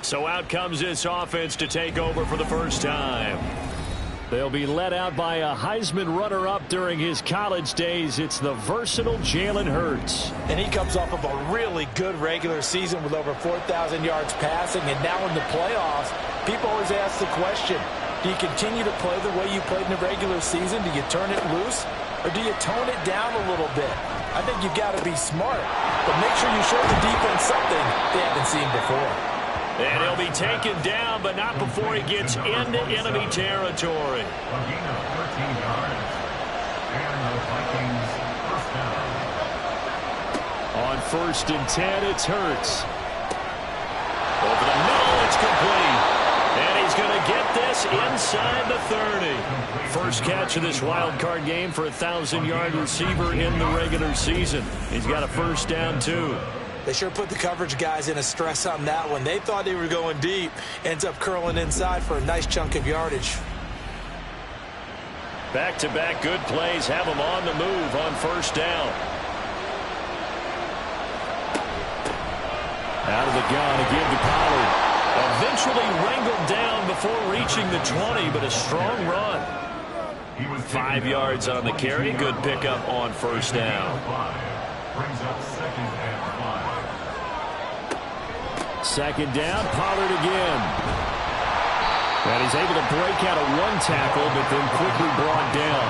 Speaker 6: So out comes this offense to take over for the first time. They'll be led out by a Heisman runner-up during his college days. It's the versatile Jalen Hurts.
Speaker 3: And he comes off of a really good regular season with over 4,000 yards passing. And now in the playoffs, people always ask the question, do you continue to play the way you played in the regular season? Do you turn it loose? Or do you tone it down a little bit? I think you've got to be smart, but make sure you show the defense something they haven't seen before.
Speaker 6: And he'll be taken down, but not before he gets into enemy territory.
Speaker 5: A gain of 13 yards. And the Vikings first down.
Speaker 6: On 1st and 10, it's Hurts. Over the middle, it's complete. And he's going to get this inside the 30. First catch of this wild card game for a 1,000-yard receiver in the regular season. He's got a first down, too.
Speaker 3: They sure put the coverage guys in a stress on that one. They thought they were going deep. Ends up curling inside for a nice chunk of yardage.
Speaker 6: Back-to-back good plays have him on the move on first down. Out of the gun again to Pollard. Eventually wrangled down before reaching the 20, but a strong run. 5 yards on the carry. Good pickup on first down.
Speaker 5: Brings up 2nd and 5.
Speaker 6: Second down, Pollard again. And he's able to break out of 1 tackle, but then quickly brought down.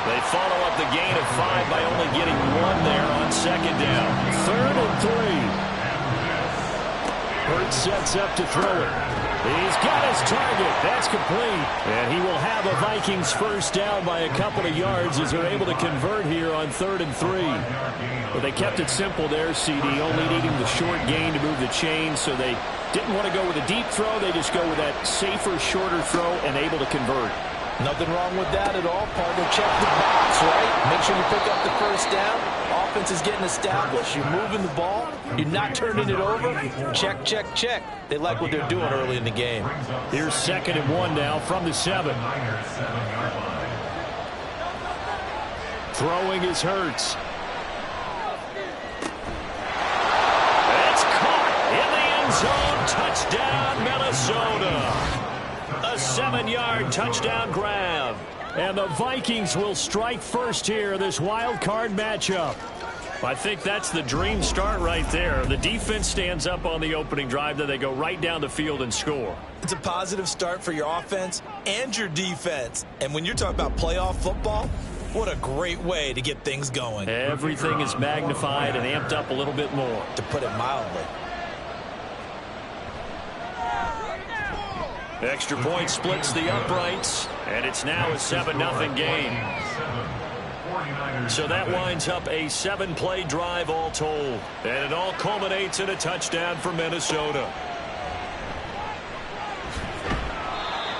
Speaker 6: They follow up the gain of 5 by only getting 1 there on second down. 3rd and 3. Hurts sets up to throw it. He's got his target. That's complete. And he will have a Vikings first down by a couple of yards as they're able to convert here on 3rd and 3. Well, they kept it simple there, CD, only needing the short gain to move the chains, so they didn't want to go with a deep throw. They just go with that safer, shorter throw and able to convert.
Speaker 3: Nothing wrong with that at all, partner. Check the box, right? Make sure you pick up the first down. offense is getting established. You're moving the ball. You're not turning it over. Check, check, check. They like what they're doing early in the game.
Speaker 2: Here's 2nd and 1 now from the 7. Throwing is Hurts. It's caught in the end zone. Touchdown, Minnesota. A 7-yard touchdown grab. And the Vikings will strike first here, this wild card matchup. I think that's the dream start right there. The defense stands up on the opening drive, then they go right down the field and score.
Speaker 3: It's a positive start for your offense and your defense. And when you're talking about playoff football, what a great way to get things going.
Speaker 2: Everything is magnified and amped up a little bit more.
Speaker 3: To put it mildly.
Speaker 2: Extra point splits the uprights, and it's now a 7-0 game. So that winds up a 7-play drive all told. And it all culminates in a touchdown for Minnesota.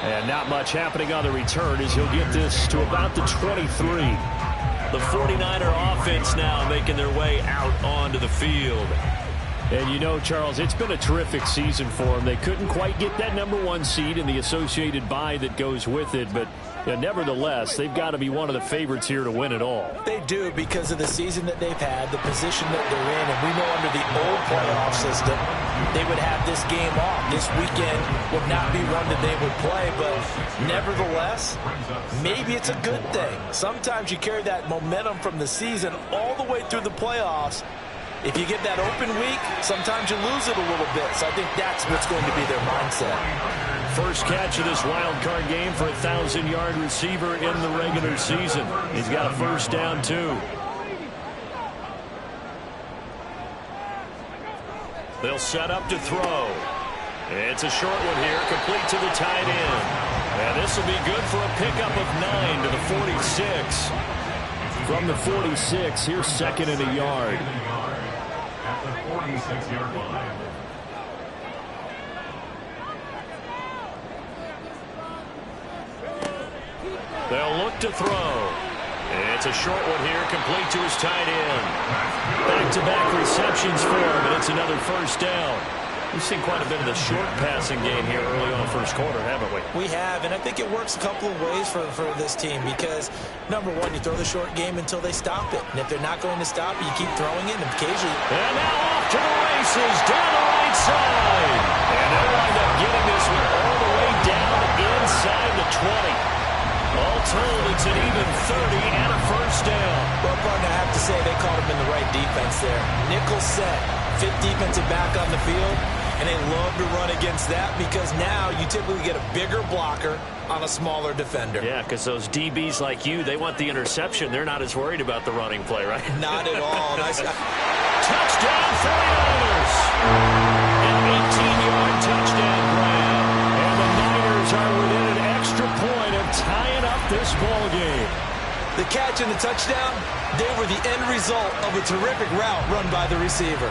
Speaker 2: And not much happening on the return as he'll get this to about the 23. The 49er offense now making their way out onto the field. And you know, Charles, it's been a terrific season for them. They couldn't quite get that #1 seed and the associated bye that goes with it, but nevertheless, they've got to be one of the favorites here to win it all.
Speaker 3: They do, because of the season that they've had, the position that they're in, and we know under the old playoff system, they would have this game off. This weekend would not be one that they would play, but nevertheless, maybe it's a good thing. Sometimes you carry that momentum from the season all the way through the playoffs. If you get that open week, sometimes you lose it a little bit. So I think that's what's going to be their mindset.
Speaker 2: First catch of this wild card game for a 1,000-yard receiver in the regular season. He's got a first down, too. They'll set up to throw. It's a short one here, complete to the tight end. And this will be good for a pickup of 9 to the 46. From the 46, here's 2nd and a yard.
Speaker 5: At the 46-yard line.
Speaker 2: They'll look to throw. It's a short one here, complete to his tight end. Back-to-back receptions for him, and it's another first down. We've seen quite a bit of the short passing game here early on first quarter, haven't we?
Speaker 3: We have, and I think it works a couple of ways for this team because, number one, you throw the short game until they stop it. And if they're not going to stop it, you keep throwing it, and occasionally...
Speaker 2: And now off to the races, down the right side. And they'll wind up getting this one all the way down inside the 20. All told, it's an even 30 and a first down.
Speaker 3: Well, partner, I have to say they caught him in the right defense there. Nickel set, fifth defensive back on the field, and they love to run against that because now you typically get a bigger blocker on a smaller defender.
Speaker 2: Yeah, because those DBs like you, they want the interception. They're not as worried about the running play, right?
Speaker 3: Not at all. Nice.
Speaker 2: Touchdown 49ers! An 18-yard touchdown grab. And the Niners are within an extra point of tying up this ball game.
Speaker 3: The catch and the touchdown, they were the end result of a terrific route run by the receiver.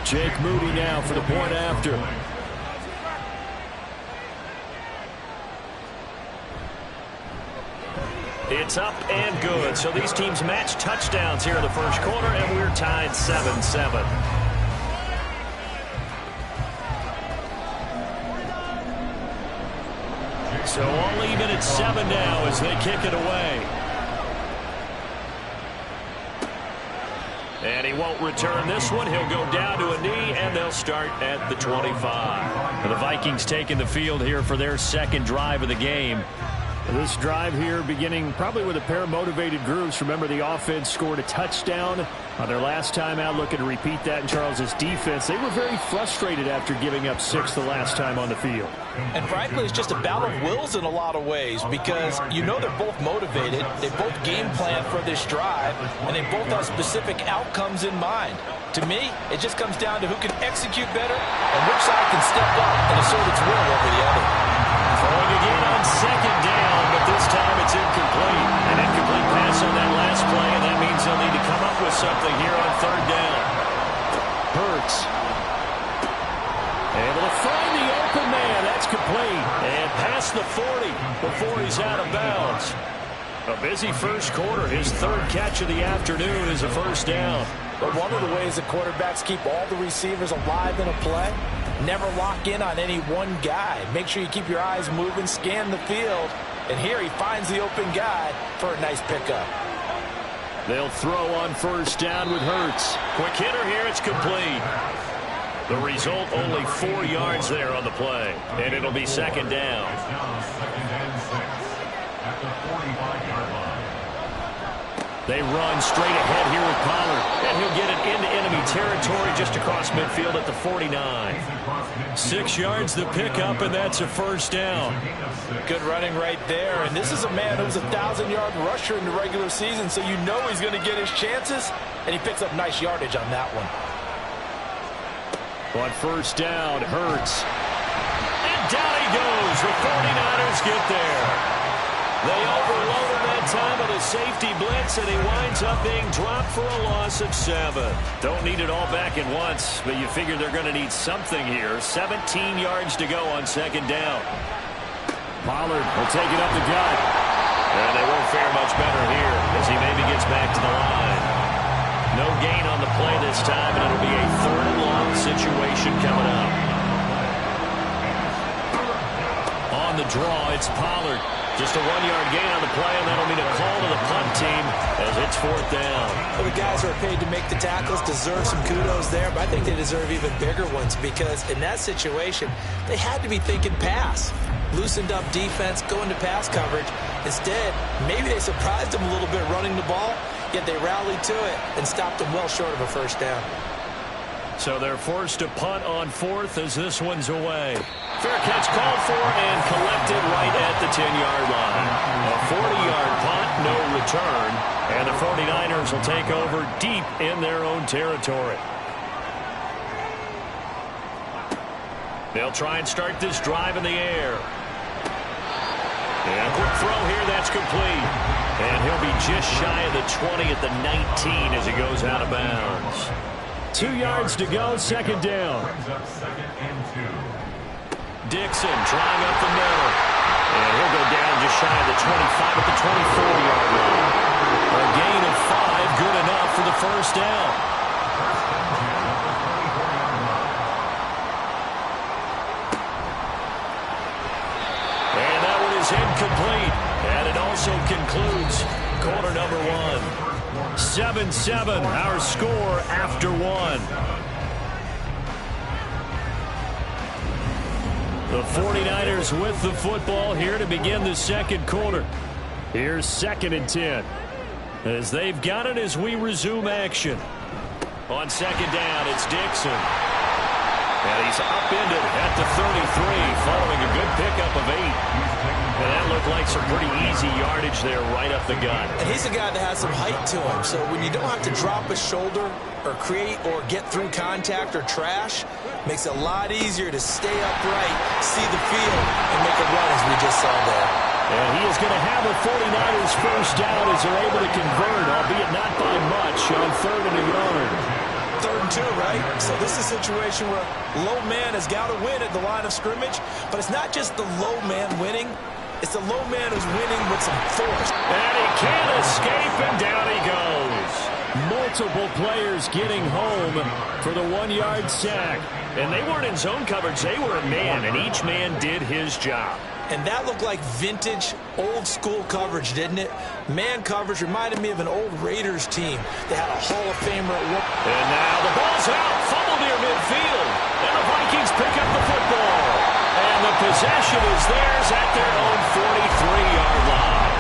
Speaker 2: Jake Moody now for the point after. It's up and good. So these teams match touchdowns here in the first quarter, and we're tied 7-7. So all even at 7 now as they kick it away. And he won't return this one. He'll go down to a knee, and they'll start at the 25. And the Vikings taking the field here for their second drive of the game. This drive here beginning probably with a pair of motivated groups. Remember, the offense scored a touchdown on their last time out, looking to repeat that in Charles's defense. They were very frustrated after giving up 6 the last time on the field.
Speaker 3: And frankly, it's just a battle of wills in a lot of ways because you know they're both motivated. They both game plan for this drive, and they both have specific outcomes in mind. To me, it just comes down to who can execute better and which side can step up and assert its will over the other.
Speaker 2: Throwing again on second down, but this time it's incomplete. An incomplete pass on that last play, and that means they'll need to come up with something here on third down. Hurts. Able to find the open man. That's complete. And past the 40 before he's out of bounds.
Speaker 6: A busy first quarter. His third catch of the afternoon is a first down.
Speaker 3: But one of the ways that quarterbacks keep all the receivers alive in a play, never lock in on any one guy. Make sure you keep your eyes moving, scan the field. And here he finds the open guy for a nice pickup.
Speaker 6: They'll throw on first down with Hurts. Quick hitter here. It's complete. The result, only 4 yards there on the play. And it'll be second down.
Speaker 5: It's now 2nd and 6 at the 45-yard line.
Speaker 6: They run straight ahead here with Pollard. And he'll get it into enemy territory just across midfield at the 49. 6 yards the pickup, and that's a first down.
Speaker 3: Good running right there. And this is a man who's a 1,000-yard rusher in the regular season, so you know he's going to get his chances. And he picks up nice yardage on that one.
Speaker 6: On first down, Hurts. And down he goes. The 49ers get there. They overload him that time with a safety blitz, and he winds up being dropped for a loss of 7. Don't need it all back at once, but you figure they're going to need something here. 17 yards to go on second down. Pollard will take it up the gut. And they won't fare much better here as he maybe gets back to the line. No gain on the play this time, and it'll be a 3rd and long situation coming up. On the draw, it's Pollard. Just a 1-yard gain on the play, and that'll mean a call to the punt team as it's 4th down.
Speaker 3: Well, the guys who are paid to make the tackles deserve some kudos there, but I think they deserve even bigger ones because in that situation, they had to be thinking pass. Loosened up defense, going to pass coverage. Instead, maybe they surprised them a little bit running the ball, yet they rallied to it and stopped them well short of a first down.
Speaker 6: So they're forced to punt on 4th as this one's away. Fair catch called for and collected right at the 10-yard line. A 40-yard punt, no return, and the 49ers will take over deep in their own territory. They'll try and start this drive in the air. And a quick throw here, that's complete. And he'll be just shy of the 20 at the 19 as he goes out of bounds. 2 yards to go, second down.
Speaker 5: Brings up 2nd and 2.
Speaker 6: Dixon trying up the middle. And he'll go down just shy of the 25 at the 24-yard line. A gain of 5, good enough for the first down. And that one is incomplete. And it also concludes quarter number 1. 7-7, our score after 1. The 49ers with the football here to begin the second quarter. Here's 2nd and 10. As they've got it as we resume action. On second down, it's Dixon. And he's upended at the 33 following a good pickup of 8. And that looked like some pretty easy yardage there right up the gut.
Speaker 3: And he's a guy that has some height to him, so when you don't have to drop a shoulder or create or get through contact or trash, makes it a lot easier to stay upright, see the field, and make a run as we just saw there.
Speaker 6: And he is going to have a 49ers first down as they're able to convert, albeit not by much, on 3rd and a yard.
Speaker 3: 3rd and 2, right? So this is a situation where low man has got to win at the line of scrimmage, but it's not just the low man winning. It's the low man who's winning with some force.
Speaker 6: And he can't escape, and down he goes. Multiple players getting home for the 1-yard sack. And they weren't in zone coverage. They were a man, and each man did his job.
Speaker 3: And that looked like vintage, old-school coverage, didn't it? Man coverage reminded me of an old Raiders team. They had a Hall of Famer at work.
Speaker 6: And now the ball's out. Fumble near midfield. And the Vikings pick up the football. And the possession is theirs at their own 43-yard line.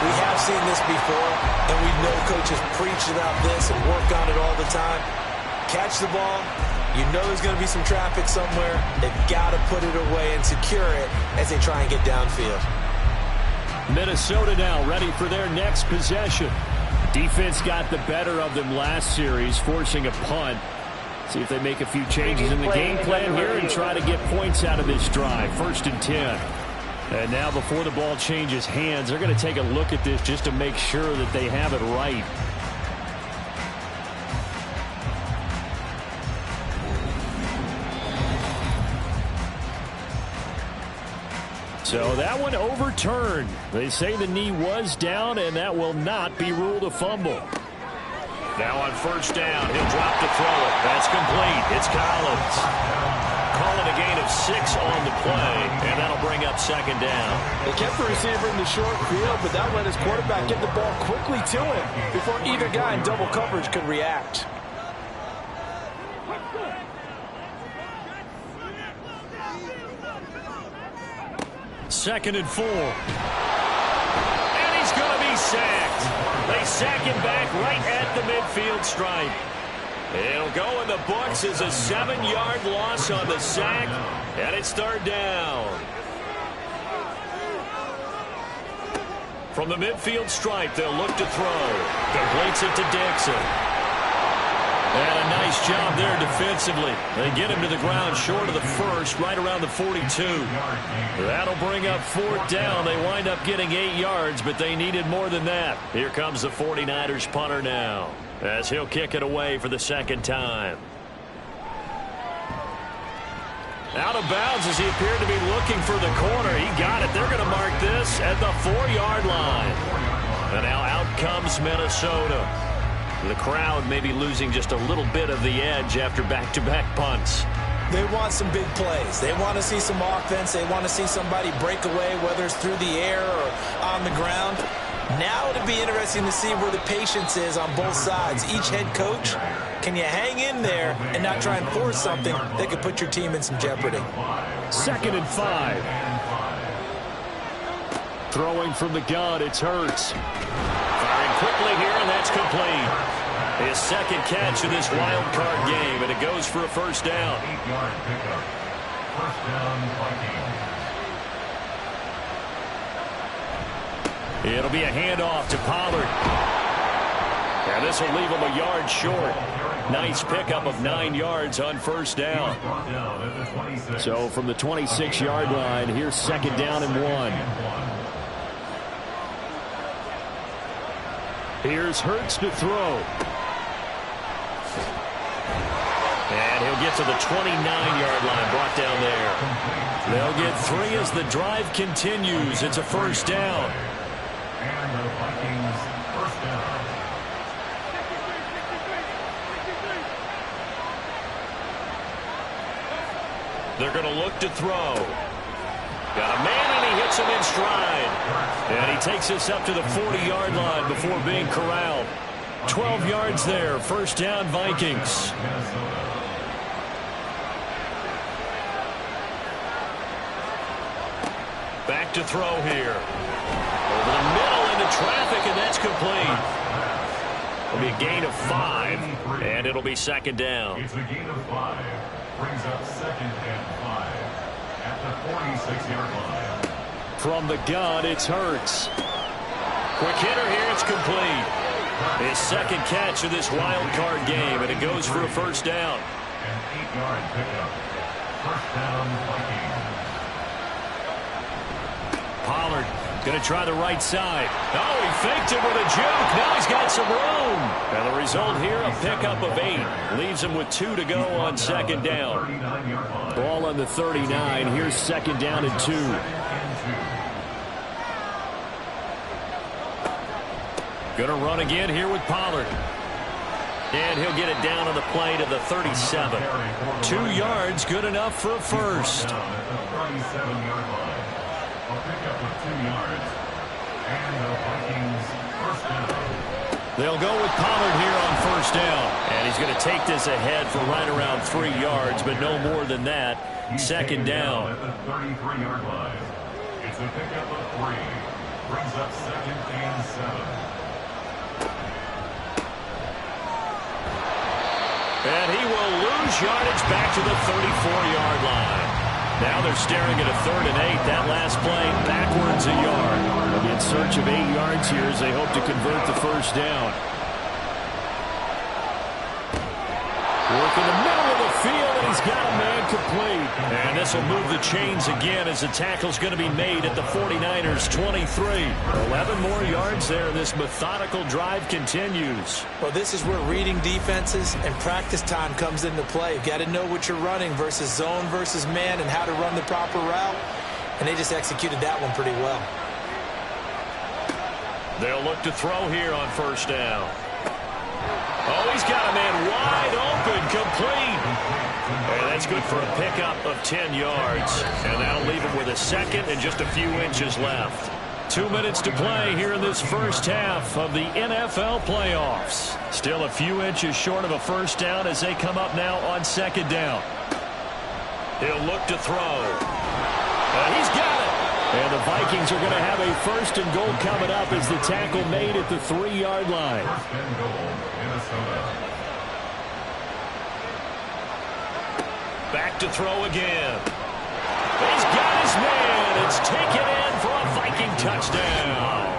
Speaker 3: We have seen this before, and we know coaches preach about this and work on it all the time. Catch the ball. You know there's going to be some traffic somewhere. They've got to put it away and secure it as they try and get downfield.
Speaker 6: Minnesota now ready for their next possession. Defense got the better of them last series, forcing a punt. See if they make a few changes in the game plan here and try to get points out of this drive. 1st and 10. And now before the ball changes hands, they're going to take a look at this just to make sure that they have it right. So that one overturned. They say the knee was down, and that will not be ruled a fumble. Now on first down, he'll drop to throw it. That's complete. It's Collins. Calling a gain of 6 on the play, and that'll bring up second down.
Speaker 3: They kept the receiver in the short field, but that let his quarterback get the ball quickly to him before either guy in double coverage could react.
Speaker 6: Second and 4. And he's going to be sacked. They sack him back right at the midfield stripe. It'll go in the books as a 7-yard loss on the sack, and it's third down. From the midfield stripe, they'll look to throw. Completes it to Dixon. And a nice job there defensively. They get him to the ground short of the first, right around the 42. That'll bring up fourth down. They wind up getting 8 yards, but they needed more than that. Here comes the 49ers punter now, as he'll kick it away for the second time. Out of bounds as he appeared to be looking for the corner. He got it. They're going to mark this at the 4-yard line. And now out comes Minnesota. The crowd may be losing just a little bit of the edge after back-to-back punts.
Speaker 3: They want some big plays. They want to see some offense. They want to see somebody break away, whether it's through the air or on the ground. Now it'll be interesting to see where the patience is on both sides. Each head coach, can you hang in there and not try and force something that could put your team in some jeopardy?
Speaker 6: Second and 5. Throwing from the gun, it's Hurts. Firing quickly here, and that's complete. His second catch of this wild card game, and it goes for a first down.
Speaker 5: 8-yard pickup. First down, Vikings.
Speaker 6: It'll be a handoff to Pollard. And this will leave him a yard short. Nice pickup of 9 yards on first down. So from the 26-yard line, here's second down and 1. Here's Hurts to throw. And he'll get to the 29-yard line, brought down there. They'll get 3 as the drive continues. It's a first down.
Speaker 5: And the Vikings first down.
Speaker 6: They're going to look to throw. Got a man, and he hits him in stride. And he takes us up to the 40-yard line before being corralled. 12 yards there. First down, Vikings. Back to throw here. Over the middle into traffic, and that's complete. It'll be a gain of 5, and it'll be second down.
Speaker 5: It's a gain of 5. Brings up second and 5 at the 46-yard line.
Speaker 6: From the gun, it's Hurts. Quick hitter here, it's complete. His second catch of this wild card game, and it goes for a first down.
Speaker 5: An 8-yard pickup. First down, Vikings.
Speaker 6: Pollard going to try the right side. Oh, he faked it with a juke. Now he's got some room. And the result here, a pickup of 8. Leaves him with 2 to go on second down. Ball on the 39. Here's second down and 2. Going to run again here with Pollard. And he'll get it down on the play to the 37. 2 yards, good enough for a first.
Speaker 5: A pickup of 2 yards. And the Vikings first down.
Speaker 6: They'll go with Pollard here on first down. And he's going to take this ahead for right around 3 yards, but no more than that. Second down.
Speaker 5: At the 33-yard line. It's a pickup of 3. Brings up second and 7.
Speaker 6: And he will lose yardage back to the 34-yard line. Now they're staring at a 3rd and 8. That last play backwards a yard. They'll be in search of 8 yards here as they hope to convert the first down. Work in the middle of the field, and he's got a man complete. And this will move the chains again as the tackle's going to be made at the 49ers' 23. 11 more yards there. This methodical drive continues.
Speaker 3: Well, this is where reading defenses and practice time comes into play. You've got to know what you're running versus zone versus man and how to run the proper route. and they just executed that one pretty well.
Speaker 6: They'll look to throw here on first down. Oh, he's got a man wide open, complete. And that's good for a pickup of 10 yards. And that'll leave him with a second and just a few inches left. 2 minutes to play here in this first half of the NFL playoffs. Still a few inches short of a first down as they come up now on second down. He'll look to throw. He's got it. And the Vikings are going to have a first and goal coming up as the tackle made at the 3-yard line.
Speaker 5: First and goal, Minnesota.
Speaker 6: Back to throw again. He's got his man. It's taken in for a Viking touchdown.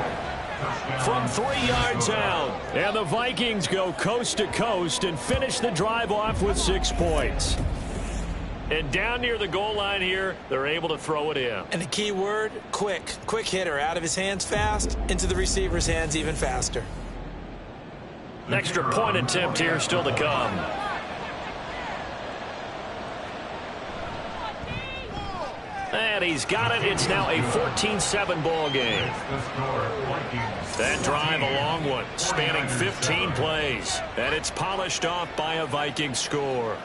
Speaker 6: From 3 yards out. And the Vikings go coast to coast and finish the drive off with 6 points. And down near the goal line here, they're able to throw it in.
Speaker 3: And the key word, quick. Quick hitter. Out of his hands fast, into the receiver's hands even faster.
Speaker 6: An extra point attempt here still to come. And he's got it. It's now a 14-7 ball game. That drive a long one, spanning 15 plays. And it's polished off by a Viking score.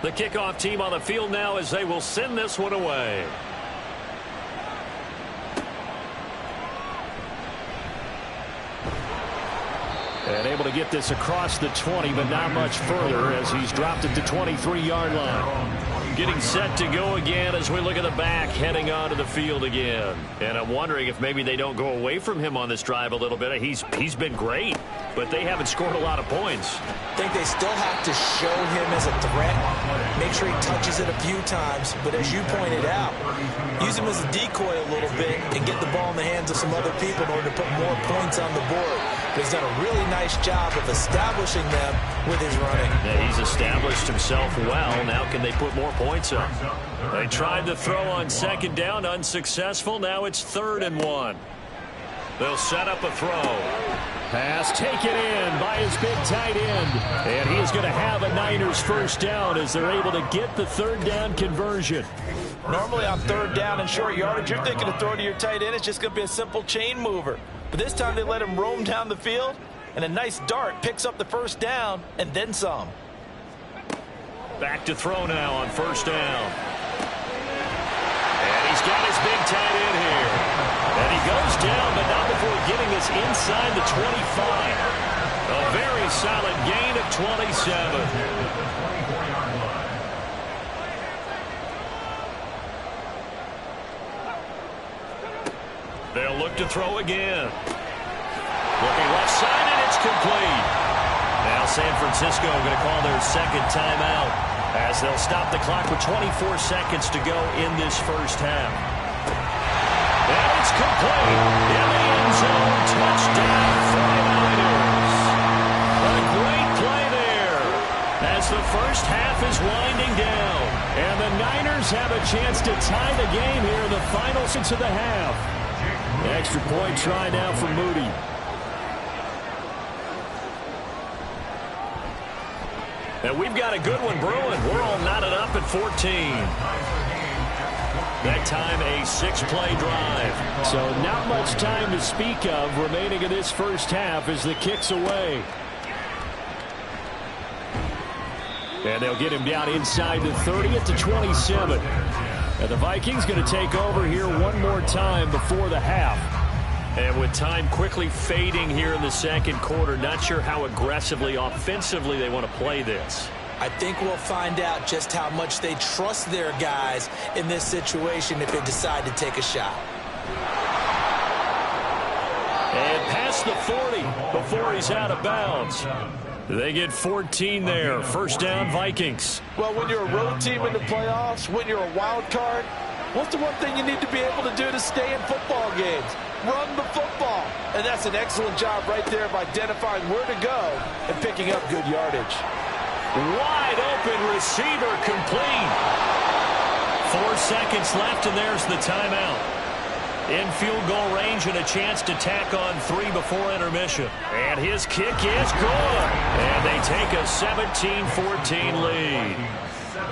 Speaker 6: The kickoff team on the field now as they will send this one away. And able to get this across the 20, but not much further as he's dropped it to 23-yard line. Getting set to go again as we look at the back heading onto the field again. And I'm wondering if maybe they don't go away from him on this drive a little bit. He's been great, but they haven't scored a lot of points.
Speaker 3: I think they still have to show him as a threat. Make sure he touches it a few times. But as you pointed out, use him as a decoy a little bit and get the ball in the hands of some other people in order to put more points on the board. But he's done a really nice job of establishing them with his running.
Speaker 6: Yeah, he's established himself well. Now can they put more points up? They tried to throw on second down, unsuccessful. Now it's 3rd and 1. They'll set up a throw. Pass taken in by his big tight end. And he is going to have a Niners first down as they're able to get the 3rd down conversion.
Speaker 3: Normally on 3rd down and short yardage, you're thinking to throw to your tight end. It's just going to be a simple chain mover. But this time they let him roam down the field, and a nice dart picks up the first down and then some.
Speaker 6: Back to throw now on first down. And he's got his big tight end here. And he goes down, but not before getting us inside the 25. A very solid gain of 27. They'll look to throw again. Looking left side, and it's complete. Now San Francisco going to call their second timeout as they'll stop the clock with 24 seconds to go in this first half. And it's complete. In the end zone, touchdown 49ers. A great play there as the first half is winding down. And the Niners have a chance to tie the game here in the final 6 of the half. Extra point try now for Moody. And we've got a good one brewing. We're all knotted up at 14. That time a 6-play drive.
Speaker 2: So not much time to speak of remaining in this first half as the kick's away. And they'll get him down inside the 30 at the 27. And the Vikings going to take over here one more time before the half.
Speaker 6: And with time quickly fading here in the second quarter, not sure how aggressively, offensively they want to play this.
Speaker 3: I think we'll find out just how much they trust their guys in this situation if they decide to take a shot.
Speaker 6: And past the 40 before he's out of bounds. They get 14 there. First down, Vikings.
Speaker 3: Well, when you're a road team in the playoffs, when you're a wild card, what's the one thing you need to be able to do to stay in football games? Run the football. And that's an excellent job right there of identifying where to go and picking up good yardage.
Speaker 6: Wide open receiver complete. 4 seconds left, and there's the timeout. In field goal range and a chance to tack on 3 before intermission. And his kick is good. And they take a 17-14 lead.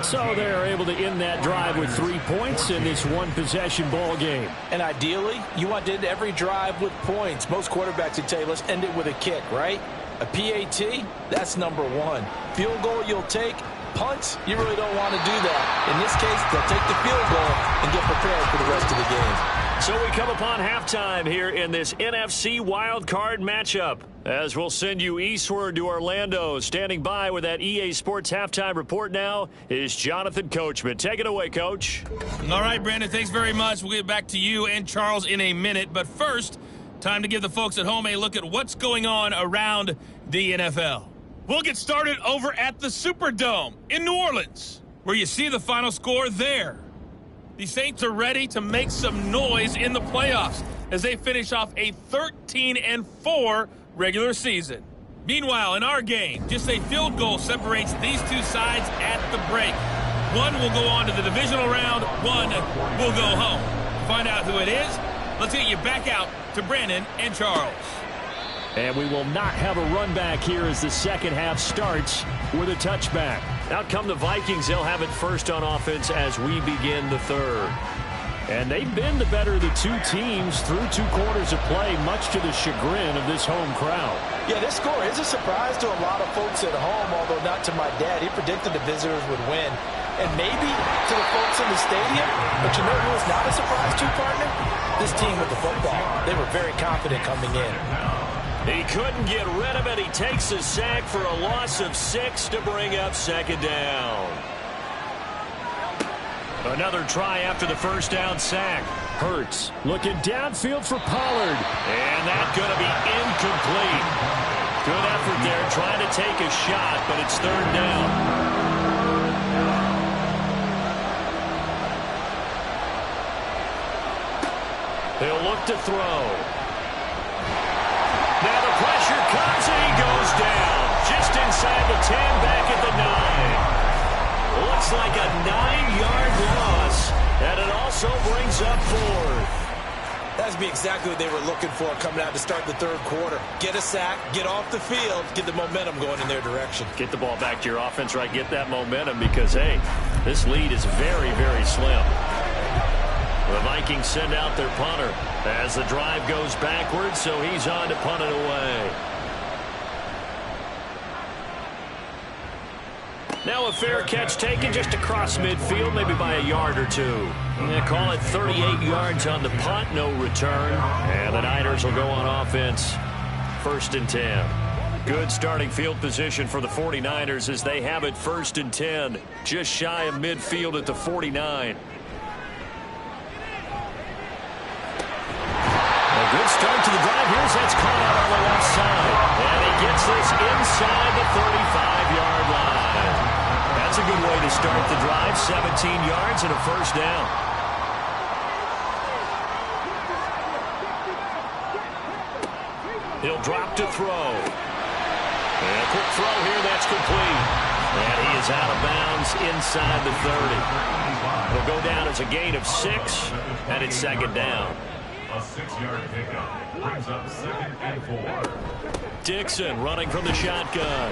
Speaker 6: So they're able to end that drive with 3 points in this one-possession ball game.
Speaker 3: And ideally, you want to end every drive with points. Most quarterbacks would tell you, let's end it with a kick, right? A PAT, that's number one. Field goal you'll take. Punts, you really don't want to do that. In this case, they'll take the field goal and get prepared for the rest of the game.
Speaker 6: So we come upon halftime here in this NFC wildcard matchup. As we'll send you eastward to Orlando. Standing by with that EA Sports halftime report now is Jonathan Coachman. Take it away, Coach.
Speaker 4: All right, Brandon, thanks very much. We'll get back to you and Charles in a minute. But first, time to give the folks at home a look at what's going on around the NFL. We'll get started over at the Superdome in New Orleans, where you see the final score there. The Saints are ready to make some noise in the playoffs as they finish off a 13-4 regular season. Meanwhile, in our game, just a field goal separates these two sides at the break. One will go on to the divisional round, one will go home. To find out who it is, let's get you back out to Brandon and Charles.
Speaker 6: And we will not have a run back here as the second half starts with a touchback. Out come the Vikings. They'll have it first on offense as we begin the third. And they've been the better of the two teams through 2 quarters of play, much to the chagrin of this home crowd.
Speaker 3: Yeah, this score is a surprise to a lot of folks at home, although not to my dad. He predicted the visitors would win. And maybe to the folks in the stadium, but you know who was not a surprise to, partner? This team with the football. They were very confident coming in.
Speaker 6: He couldn't get rid of it. He takes a sack for a loss of 6 to bring up second down. Another try after the first down sack. Hurts looking downfield for Pollard. And that's going to be incomplete. Good effort there trying to take a shot, but it's third down. They'll look to throw. Now the pressure comes and he goes down. Just inside the 10, back at the 9. Looks like a 9-yard loss. And it also brings up 4th.
Speaker 3: That's be exactly what they were looking for coming out to start the third quarter. Get a sack, get off the field, get the momentum going in their direction.
Speaker 6: Get the ball back to your offense, right? Get that momentum because, hey, this lead is very, very slim. The Vikings send out their punter as the drive goes backwards, so he's on to punt it away. Now a fair catch taken just across midfield, maybe by a yard or 2. They call it 38 yards on the punt, no return. And the Niners will go on offense, 1st and 10. Good starting field position for the 49ers as they have it 1st and 10, just shy of midfield at the 49. Good start to the drive. Here's that's caught out on the left side. And he gets this inside the 35-yard line. That's a good way to start the drive. 17 yards and a first down. He'll drop to throw. And a quick throw here. That's complete. And he is out of bounds inside the 30. It'll go down as a gain of 6, and it's second down.
Speaker 5: A 6-yard pickup brings up 2nd and 4.
Speaker 6: Dixon running from the shotgun.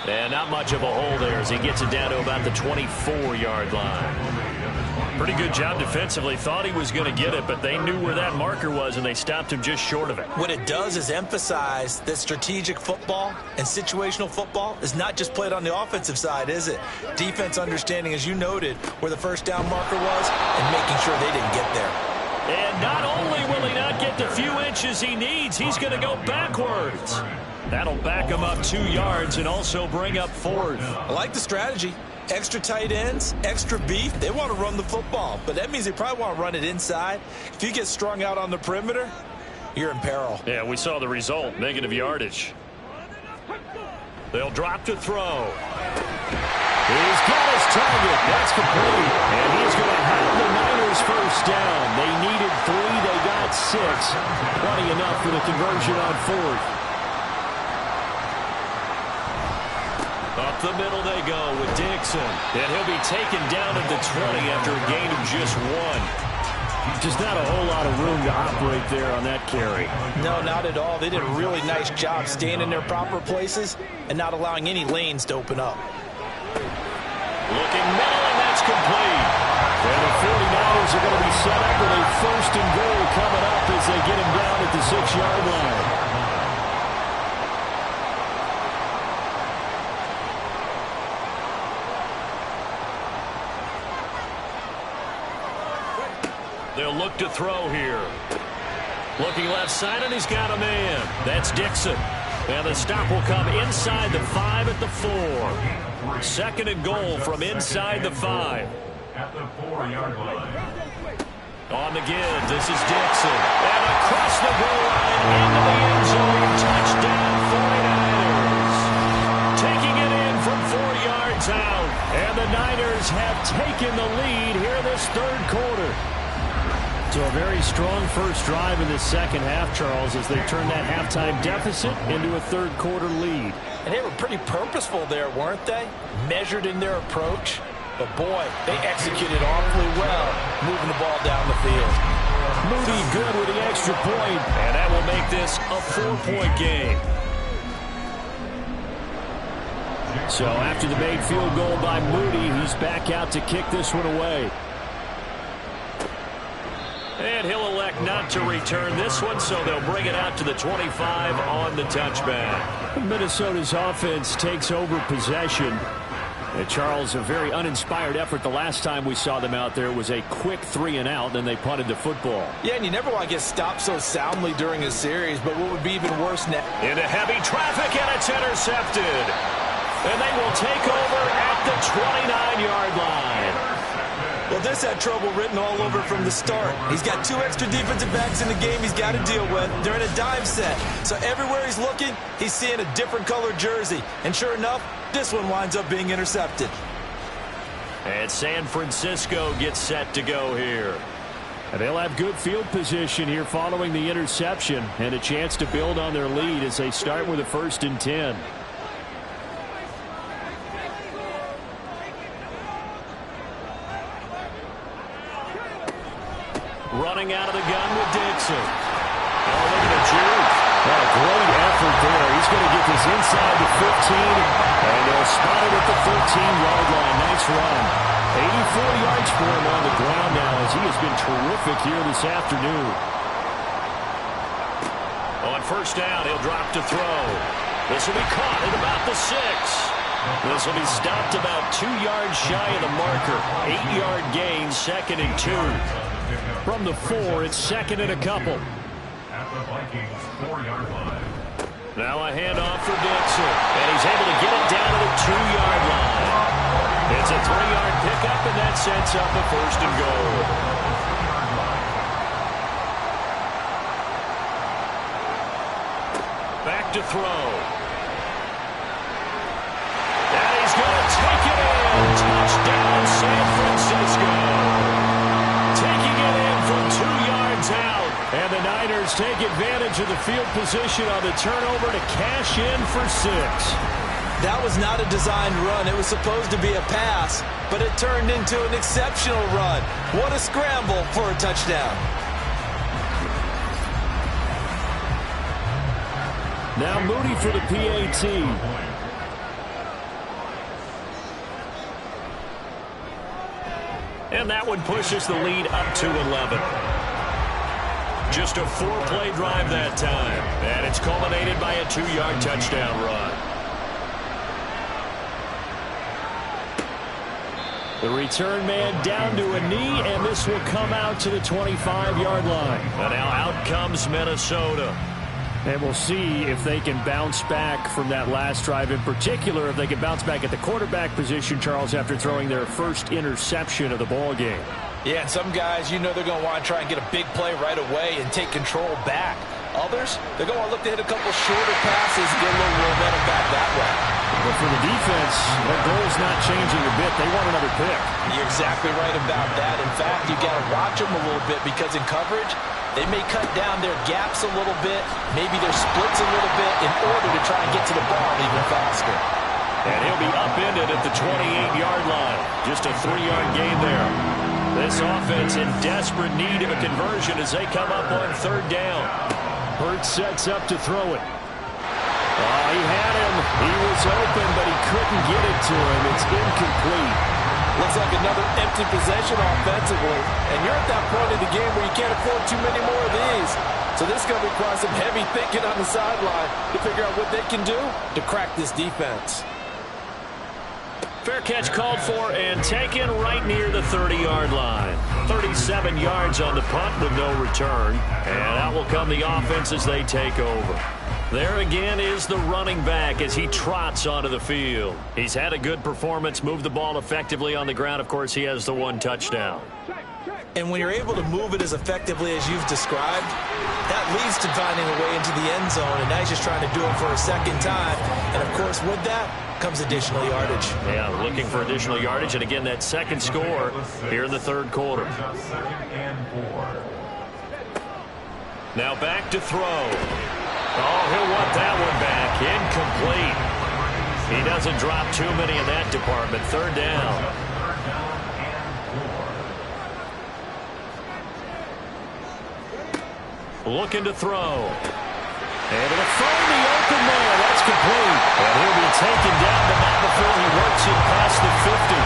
Speaker 6: And not much of a hole there as he gets it down to about the 24-yard line. Pretty good job defensively. Thought he was going to get it, but they knew where that marker was, and they stopped him just short of it.
Speaker 3: What it does is emphasize that strategic football and situational football is not just played on the offensive side, is it? Defense understanding, as you noted, where the first down marker was and making sure they didn't get there.
Speaker 6: And not only will he not get the few inches he needs, he's going to go backwards. That'll back him up 2 yards and also bring up 4th.
Speaker 3: I like the strategy. Extra tight ends, extra beef. They want to run the football, but that means they probably want to run it inside. If you get strung out on the perimeter, you're in peril.
Speaker 6: Yeah, we saw the result, negative yardage. They'll drop to throw. He's got his target. That's complete. And he's going to have the Niners first down. They needed 3. They got 6. Plenty enough for the conversion on 4th. Up the middle they go with Dixon. And he'll be taken down at the 20 after a gain of just 1. Just not a whole lot of room to operate there on that carry.
Speaker 3: No, not at all. They did a really nice job staying in their proper places and not allowing any lanes to open up.
Speaker 6: Looking middle, and that's complete. And the 49ers are going to be set up with a first and goal coming up as they get him down at the 6-yard line. They'll look to throw here. Looking left side, and he's got a man. That's Dixon. And the stop will come inside the 5 at the 4. Second and goal from inside the 5.
Speaker 5: At the 4-yard line.
Speaker 6: On the give, this is Dixon. And across the goal line into the end zone. Touchdown 49ers. Taking it in from 4 yards out. And the Niners have taken the lead here this third quarter. So a very strong first drive in the second half, Charles, as they turn that halftime deficit into a third quarter lead.
Speaker 3: And they were pretty purposeful there, weren't they? Measured in their approach. But boy, they executed awfully well, moving the ball down the field.
Speaker 6: Moody good with the extra point, and that will make this a 4-point game. So after the made field goal by Moody, he's back out to kick this one away. And he'll elect not to return this one, so they'll bring it out to the 25 on the touchback. Minnesota's offense takes over possession. And Charles, a very uninspired effort the last time we saw them out there was a quick 3-and-out, and they punted the football.
Speaker 3: Yeah, and you never want to get stopped so soundly during a series, but what would be even worse now?
Speaker 6: Into heavy traffic, and it's intercepted. And they will take over at the 29-yard line.
Speaker 3: Well, this had trouble written all over from the start. He's got 2 extra defensive backs in the game he's got to deal with. They're in a dive set. So everywhere he's looking, he's seeing a different color jersey. And sure enough, this one winds up being intercepted.
Speaker 6: And San Francisco gets set to go here. And they'll have good field position here following the interception and a chance to build on their lead as they start with a 1st and 10. Running out of the gun with Dixon. Oh, look at the juke. What a great effort there. He's going to get this inside the 15, and they'll spot it at the 13-yard line. Nice run. 84 yards for him on the ground now as he has been terrific here this afternoon. On first down, he'll drop to throw. This will be caught at about the 6. This will be stopped about 2 yards shy of the marker. 8-yard gain, 2nd and 2. From the 4, it's 2nd and a couple.
Speaker 5: At the Vikings 4-yard line.
Speaker 6: Now a handoff for Dixon. And he's able to get it down to the 2-yard line. It's a 3-yard pickup, and that sets up a 1st and goal. Back to throw. And he's going to take it in. Touchdown, San Francisco. Taking it in from 2 yards out. And the Niners take advantage of the field position on the turnover to cash in for 6.
Speaker 3: That was not a designed run. It was supposed to be a pass, but it turned into an exceptional run. What a scramble for a touchdown.
Speaker 6: Now Moody for the PAT. And that one pushes the lead up to 11. Just a 4-play drive that time. And it's culminated by a 2-yard touchdown run. The return man down to a knee, and this will come out to the 25-yard line. And now out comes Minnesota. And we'll see if they can bounce back from that last drive. In particular, if they can bounce back at the quarterback position, Charles, after throwing their first interception of the ball game.
Speaker 3: Yeah, and some guys, you know they're going to want to try and get a big play right away and take control back. Others, they're going to want to look to hit a couple shorter passes and get a little momentum back that way.
Speaker 6: But for the defense, their goal is not changing a bit. They want another pick.
Speaker 3: You're exactly right about that. In fact, you got to watch them a little bit because in coverage, they may cut down their gaps a little bit, maybe their splits a little bit in order to try and get to the ball even faster.
Speaker 6: And he'll be upended at the 28-yard line. Just a 3-yard gain there. This offense in desperate need of a conversion as they come up on 3rd down. Hurts sets up to throw it. Oh, he had him. He was open, but he couldn't get it to him. It's incomplete.
Speaker 3: Looks like another empty possession offensively. And you're at that point in the game where you can't afford too many more of these. So this is going to require some heavy thinking on the sideline to figure out what they can do to crack this defense.
Speaker 6: Fair catch called for and taken right near the 30-yard line. 37 yards on the punt with no return. And out will come the offense as they take over. There again is the running back as he trots onto the field. He's had a good performance, moved the ball effectively on the ground. Of course, he has the one touchdown.
Speaker 3: And when you're able to move it as effectively as you've described, that leads to finding a way into the end zone, and now he's just trying to do it for a second time. And, of course, with that comes additional yardage.
Speaker 6: Yeah, looking for additional yardage, and again, that second score here in the third quarter. Now back to throw. Oh, he'll want that one back. Incomplete. He doesn't drop too many in that department. Third down. Looking to throw. Able to find the open man. That's complete. And he'll be taken down, but not before he works it past the 50.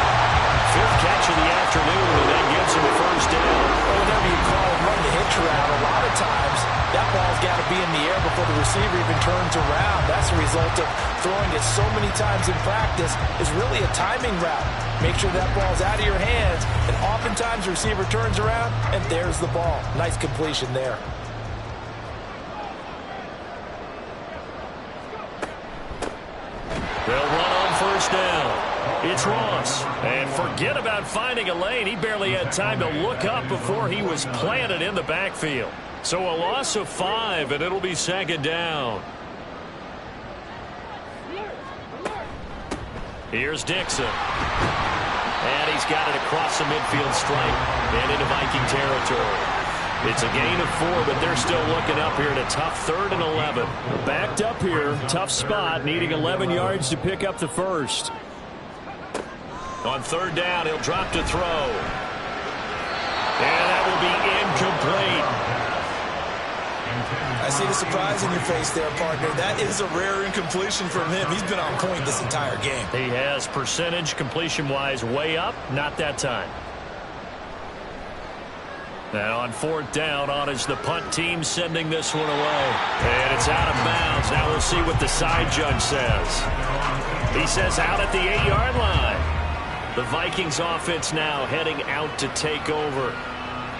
Speaker 6: Fifth catch of the afternoon, and that gives him a first down.
Speaker 3: Whenever you call and run the hitch route, a lot of times that ball's got to be in the air before the receiver even turns around. That's a result of throwing it so many times in practice. Is really a timing route. Make sure that ball's out of your hands, and oftentimes the receiver turns around, and there's the ball. Nice completion there.
Speaker 6: They'll run on first down. It's Ross. And forget about finding a lane. He barely had time to look up before he was planted in the backfield. So a loss of 5, and it'll be second down. Here's Dixon. And he's got it across the midfield stripe and into Viking territory. It's a gain of 4, but they're still looking up here at a tough 3rd and 11.
Speaker 2: Backed up here, tough spot, needing 11 yards to pick up the first.
Speaker 6: On third down, he'll drop to throw. And that will be incomplete.
Speaker 3: I see the surprise in your face there, partner. That is a rare incompletion from him. He's been on point this entire game.
Speaker 6: He has percentage completion-wise way up, not that time. And on fourth down, on is the punt team sending this one away. And it's out of bounds. Now we'll see what the side judge says. He says out at the 8-yard line. The Vikings offense now heading out to take over.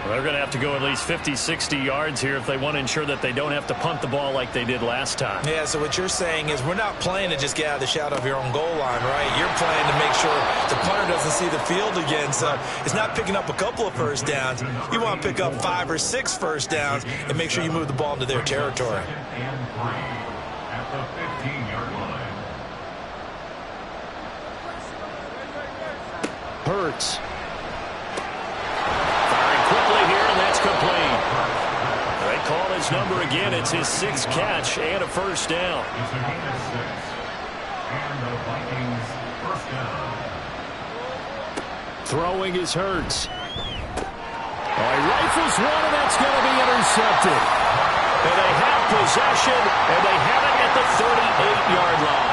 Speaker 2: Well, they're going to have to go at least 50, 60 yards here if they want to ensure that they don't have to punt the ball like they did last time.
Speaker 3: Yeah, so what you're saying is we're not playing to just get out of the shadow of your own goal line, right? You're playing to make sure the punter doesn't see the field again. So it's not picking up a couple of first downs. You want to pick up 5 or 6 first downs and make sure you move the ball into their territory.
Speaker 5: At the 15-yard line.
Speaker 6: Hurts. Firing quickly here, and that's complete. They call his number again. It's his 6th catch and a first down.
Speaker 5: It's a gain of 6. And the Vikings first down.
Speaker 2: Throwing is Hurts. Oh, he rifles one, and that's going to be intercepted.
Speaker 6: And they have possession, and they have it at the 38-yard line.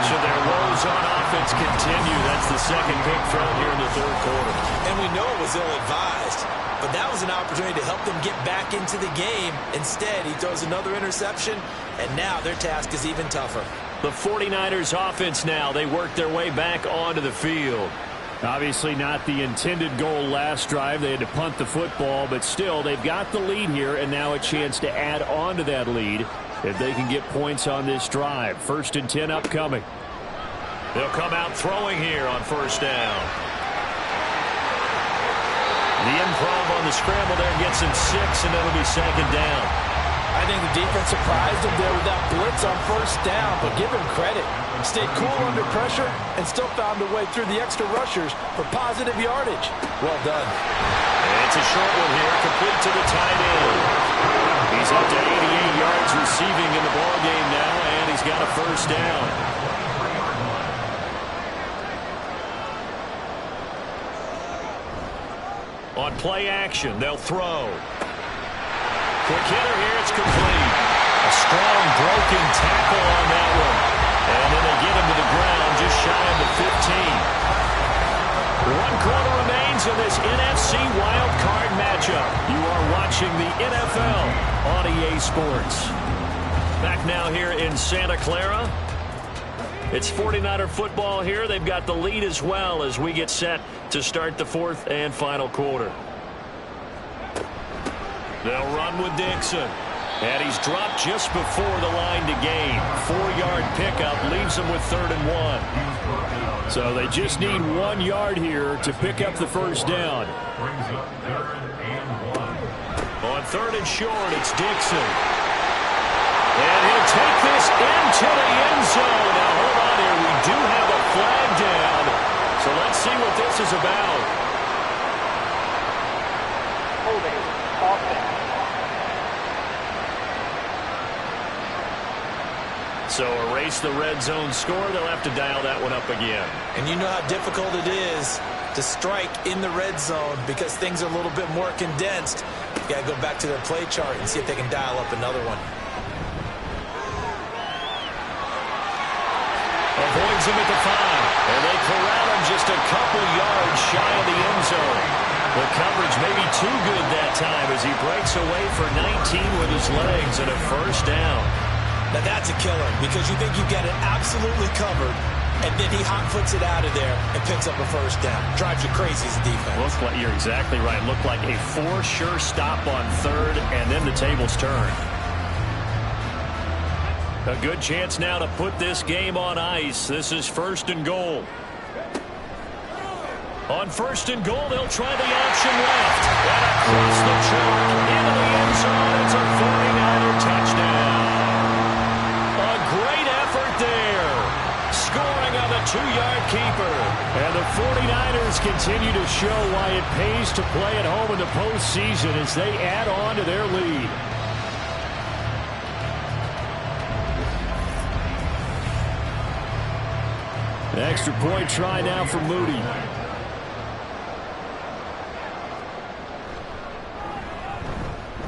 Speaker 6: So their woes on offense continue. That's the second pick thrown here in the third quarter.
Speaker 3: And we know it was ill-advised, but that was an opportunity to help them get back into the game. Instead, he throws another interception, and now their task is even tougher.
Speaker 6: The 49ers offense now, they work their way back onto the field.
Speaker 2: Obviously not the intended goal last drive. They had to punt the football, but still, they've got the lead here, and now a chance to add on to that lead if they can get points on this drive. 1st and 10 upcoming.
Speaker 6: They'll come out throwing here on first down. The improv on the scramble there gets him 6, and it'll be second down.
Speaker 3: I think the defense surprised him there with that blitz on first down, but give him credit. Stayed cool under pressure and still found a way through the extra rushers for positive yardage. Well done.
Speaker 6: And it's a short one here, complete to the tight end. He's up to 88 yards receiving in the ballgame now, and he's got a first down. On play action, they'll throw. Quick hitter here, it's complete. A strong broken tackle on that one. And then they get him to the ground just shy of the 15.
Speaker 2: NFL on EA Sports. Back now here in Santa Clara. It's 49er football here. They've got the lead as well as we get set to start the fourth and final quarter. They'll run with Dixon. And he's dropped just before the line to gain. 4-yard pickup leaves him with 3rd and 1.
Speaker 6: So they just need 1 yard here to pick up the first down.
Speaker 2: On 3rd and short, it's Dixon. And he'll take this into the end zone. Now, hold on here. We do have a flag down. So let's see what this is about.
Speaker 7: Holding offense.
Speaker 2: So erase the red zone score. They'll have to dial that one up again.
Speaker 3: And you know how difficult it is to strike in the red zone because things are a little bit more condensed. You got to go back to their play chart and see if they can dial up another one.
Speaker 2: Avoids him at the 5. And they corral him just a couple yards shy of the end zone. The coverage may be too good that time as he breaks away for 19 with his legs and a first down.
Speaker 3: Now that's a killer because you think you've got it absolutely covered, and then he hot-foots it out of there and picks up a first down. Drives you crazy as a defense.
Speaker 2: Looks like you're exactly right. Looked like a for-sure stop on 3rd, and then the tables turn. A good chance now to put this game on ice. This is 1st and goal. On 1st and goal, they'll try the option left. And across the chalk into the end zone. It's a 49er touchdown. A great effort there. Scoring on the 2-yard keeper. And the 49ers continue to show why it pays to play at home in the postseason as they add on to their lead.
Speaker 6: An extra point try now for Moody.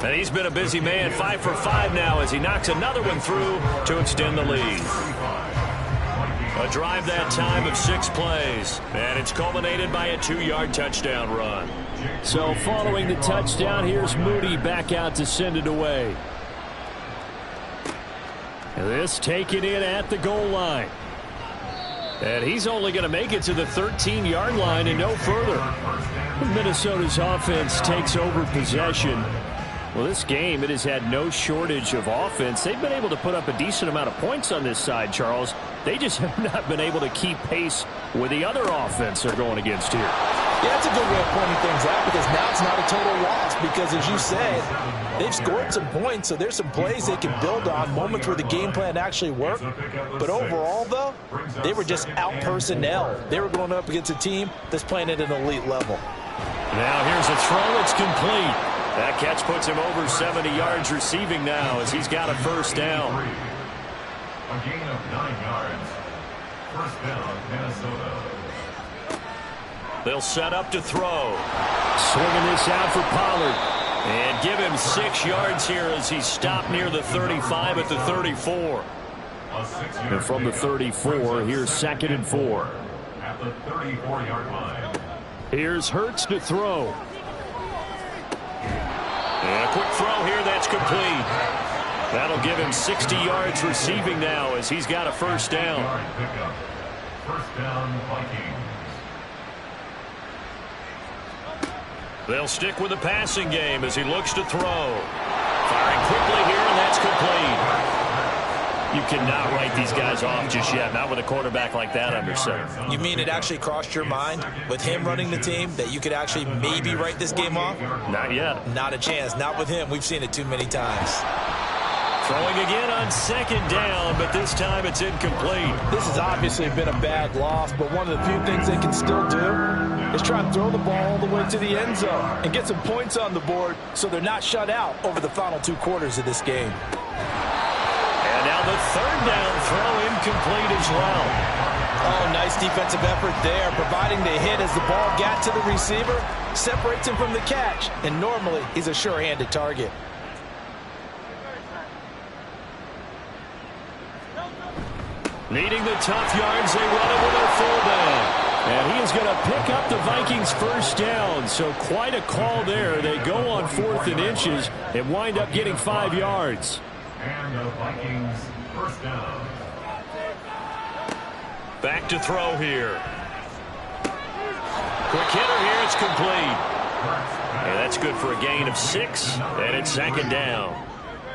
Speaker 2: And he's been a busy man, 5 for 5 now as he knocks another one through to extend the lead. A drive that time of 6 plays, and it's culminated by a 2-yard touchdown run.
Speaker 6: So following the touchdown, here's Moody back out to send it away. And this taken in at the goal line. And he's only going to make it to the 13-yard line and no further. Minnesota's offense takes over possession. Well, this game, it has had no shortage of offense. They've been able to put up a decent amount of points on this side, Charles. They just have not been able to keep pace with the other offense they're going against here.
Speaker 3: Yeah, that's a good way of pointing things out because now it's not a total loss because, as you said, they've scored some points, so there's some plays they can build on, moments where the game plan actually worked. But overall, though, they were just out-personnel. They were going up against a team that's playing at an elite level.
Speaker 2: Now here's a throw. It's complete. That catch puts him over 70 yards receiving now as he's got a first down.
Speaker 5: A gain of 9 yards. First down, Minnesota.
Speaker 2: They'll set up to throw.
Speaker 6: Swinging this out for Pollard.
Speaker 2: And give him 6 yards here as he's stopped near the 35 at the 34.
Speaker 6: And from the 34, here's 2nd and 4.
Speaker 5: At the 34-yard line.
Speaker 6: Here's Hurts to throw.
Speaker 2: And a quick throw here, that's complete. That'll give him 60 yards receiving now as he's got a first down.
Speaker 5: First down, Vikings.
Speaker 2: They'll stick with the passing game as he looks to throw. Firing quickly here, and that's complete. You cannot write these guys off just yet, not with a quarterback like that under center.
Speaker 3: You mean it actually crossed your mind with him running the team that you could actually maybe write this game off?
Speaker 2: Not yet.
Speaker 3: Not a chance. Not with him. We've seen it too many times.
Speaker 2: Throwing again on 2nd down, but this time it's incomplete.
Speaker 3: This has obviously been a bad loss, but one of the few things they can still do is try and throw the ball all the way to the end zone and get some points on the board so they're not shut out over the final 2 quarters of this game.
Speaker 2: And now the 3rd down throw incomplete as well.
Speaker 3: Oh, nice defensive effort there, providing the hit as the ball got to the receiver, separates him from the catch, and normally he's a sure-handed target.
Speaker 2: Needing the tough yards, they run it with a fullback.
Speaker 6: And he is going to pick up the Vikings first down. So quite a call there. They go on 4th and inches and wind up getting 5 yards.
Speaker 5: And the Vikings first down.
Speaker 6: Back to throw here. Quick hitter here. It's complete. And that's good for a gain of 6. And it's 2nd down.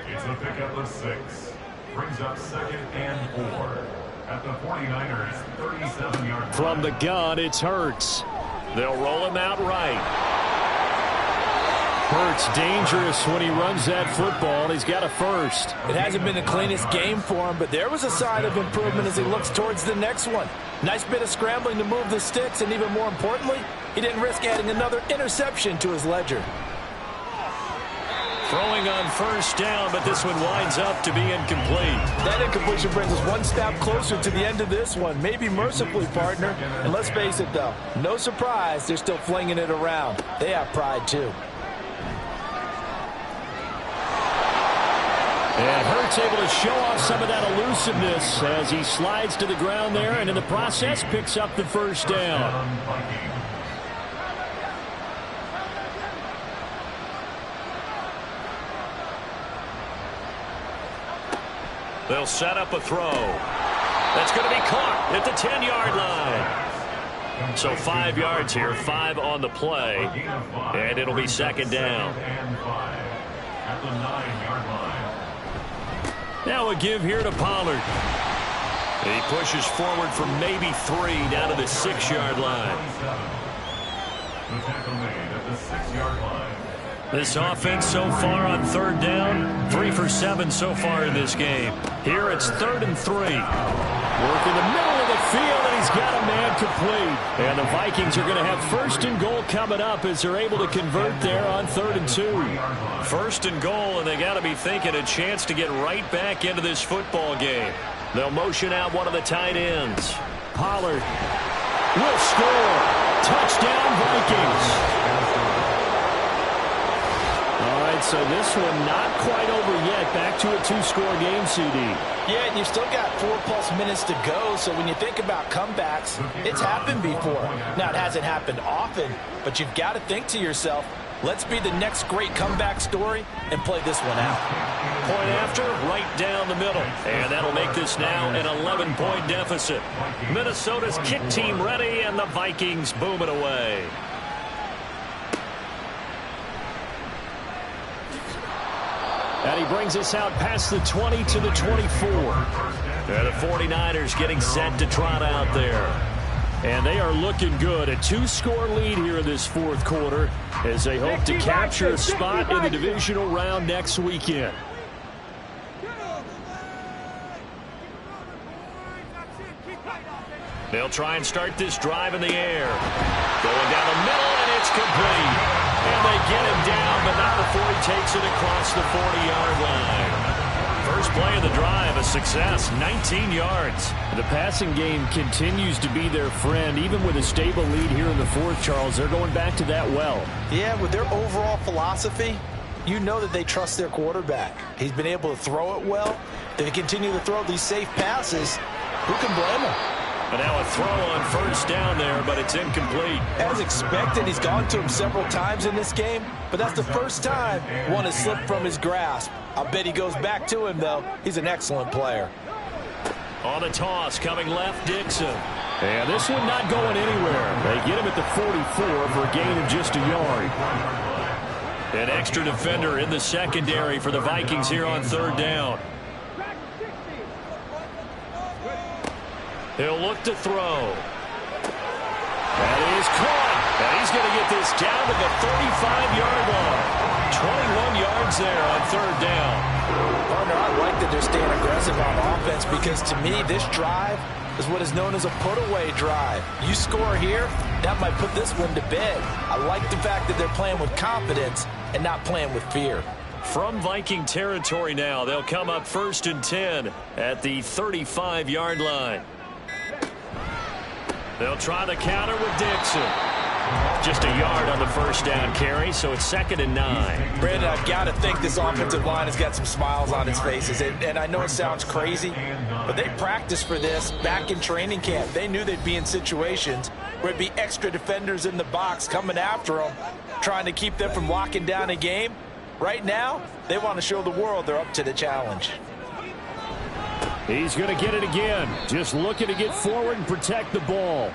Speaker 5: It's a pickup of 6. Brings up 2nd and 4. At the 49ers, 37-yard line.
Speaker 6: From the gun, it's Hurts. They'll roll him out right. Hurts dangerous when he runs that football. He's got a first.
Speaker 3: It hasn't been the cleanest game for him, but there was a sign of improvement as he looks towards the next one. Nice bit of scrambling to move the sticks, and even more importantly, he didn't risk adding another interception to his ledger.
Speaker 6: Throwing on first down, but this one winds up to be incomplete.
Speaker 3: That incompletion brings us one step closer to the end of this one. Maybe mercifully, partner. And let's face it, though, no surprise, they're still flinging it around. They have pride, too.
Speaker 6: And Hurts able to show off some of that elusiveness as he slides to the ground there, and in the process picks up the first down. They'll set up a throw. That's going to be caught at the 10-yard line. So 5 yards here, 5 on the play, and it'll be 2nd down.
Speaker 5: At the 9-yard line.
Speaker 6: Now a give here to Pollard. He pushes forward for maybe 3 down to the 6-yard line.
Speaker 5: The tackle made at the 6-yard line.
Speaker 6: This offense so far on 3rd down, 3 for 7 so far in this game. Here it's 3rd and 3. Work in the middle of the field, and he's got a man complete. And the Vikings are going to have 1st and goal coming up as they're able to convert there on 3rd and 2. 1st and goal, and they got to be thinking a chance to get right back into this football game. They'll motion out one of the tight ends. Pollard will score. Touchdown, Vikings. So this one not quite over yet. Back to a 2-score game, CD.
Speaker 3: Yeah, and you've still got 4+ minutes to go, so when you think about comebacks, it's happened before. Now, it hasn't happened often, but you've got to think to yourself, let's be the next great comeback story and play this one out.
Speaker 6: Point after, right down the middle. And that'll make this now an 11-point deficit. Minnesota's kick team ready, and the Vikings boom it away. And he brings us out past the 20 to the 24. And the 49ers getting set to trot out there. And they are looking good. A 2-score lead here in this 4th quarter as they hope to capture a spot in the divisional round next weekend. They'll try and start this drive in the air. Going down the middle, and it's complete. And they get him down, but not before he takes it across the 40-yard line. First play of the drive, a success, 19 yards. The passing game continues to be their friend. Even with a stable lead here in the 4th, Charles, they're going back to that well.
Speaker 3: Yeah, with their overall philosophy, you know that they trust their quarterback. He's been able to throw it well. They continue to throw these safe passes. Who can blame him?
Speaker 6: And now a throw on first down there, but it's incomplete.
Speaker 3: As expected, he's gone to him several times in this game, but that's the first time one has slipped from his grasp. I'll bet he goes back to him, though. He's an excellent player.
Speaker 6: On the toss, coming left, Dixon. And this one not going anywhere. They get him at the 44 for a gain of just a yard. An extra defender in the secondary for the Vikings here on 3rd down. He'll look to throw. That is caught. And he's going to get this down to the 35-yard line. 21 yards there on 3rd down.
Speaker 3: Partner, I like that they're staying aggressive on offense because to me, this drive is what is known as a put-away drive. You score here, that might put this one to bed. I like the fact that they're playing with confidence and not playing with fear.
Speaker 6: From Viking territory now, they'll come up 1st and 10 at the 35-yard line. They'll try the counter with Dixon. Just a yard on the first down carry, so it's 2nd and 9.
Speaker 3: Brandon, I've got to think this offensive line has got some smiles on its faces. And I know it sounds crazy, but they practiced for this back in training camp. They knew they'd be in situations where it'd be extra defenders in the box coming after them, trying to keep them from locking down a game. Right now, they want to show the world they're up to the challenge.
Speaker 6: He's going to get it again. Just looking to get forward and protect the ball.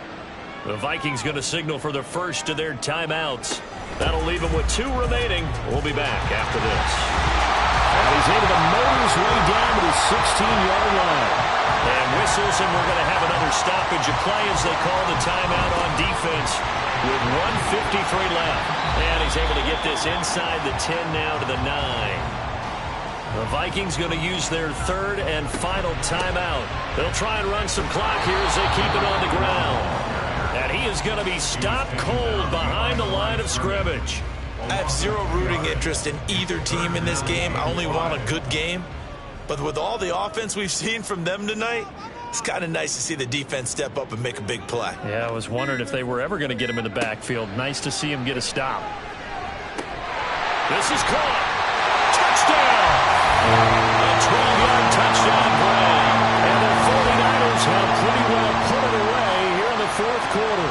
Speaker 6: The Vikings going to signal for the first of their timeouts. That'll leave them with 2 remaining. We'll be back after this. And he's able to motor his way down to the 16-yard line. And whistles, and we're going to have another stoppage of play as they call the timeout on defense with 1:53 left. And he's able to get this inside the 10 now to the 9. The Vikings going to use their 3rd and final timeout. They'll try and run some clock here as they keep it on the ground. And he is going to be stopped cold behind the line of scrimmage.
Speaker 3: I have zero rooting interest in either team in this game. I only want a good game. But with all the offense we've seen from them tonight, it's kind of nice to see the defense step up and make a big play.
Speaker 6: Yeah, I was wondering if they were ever going to get him in the backfield. Nice to see him get a stop. This is caught. Touchdown! A 12-yard touchdown play. And the 49ers have pretty well put it away here in the 4th quarter.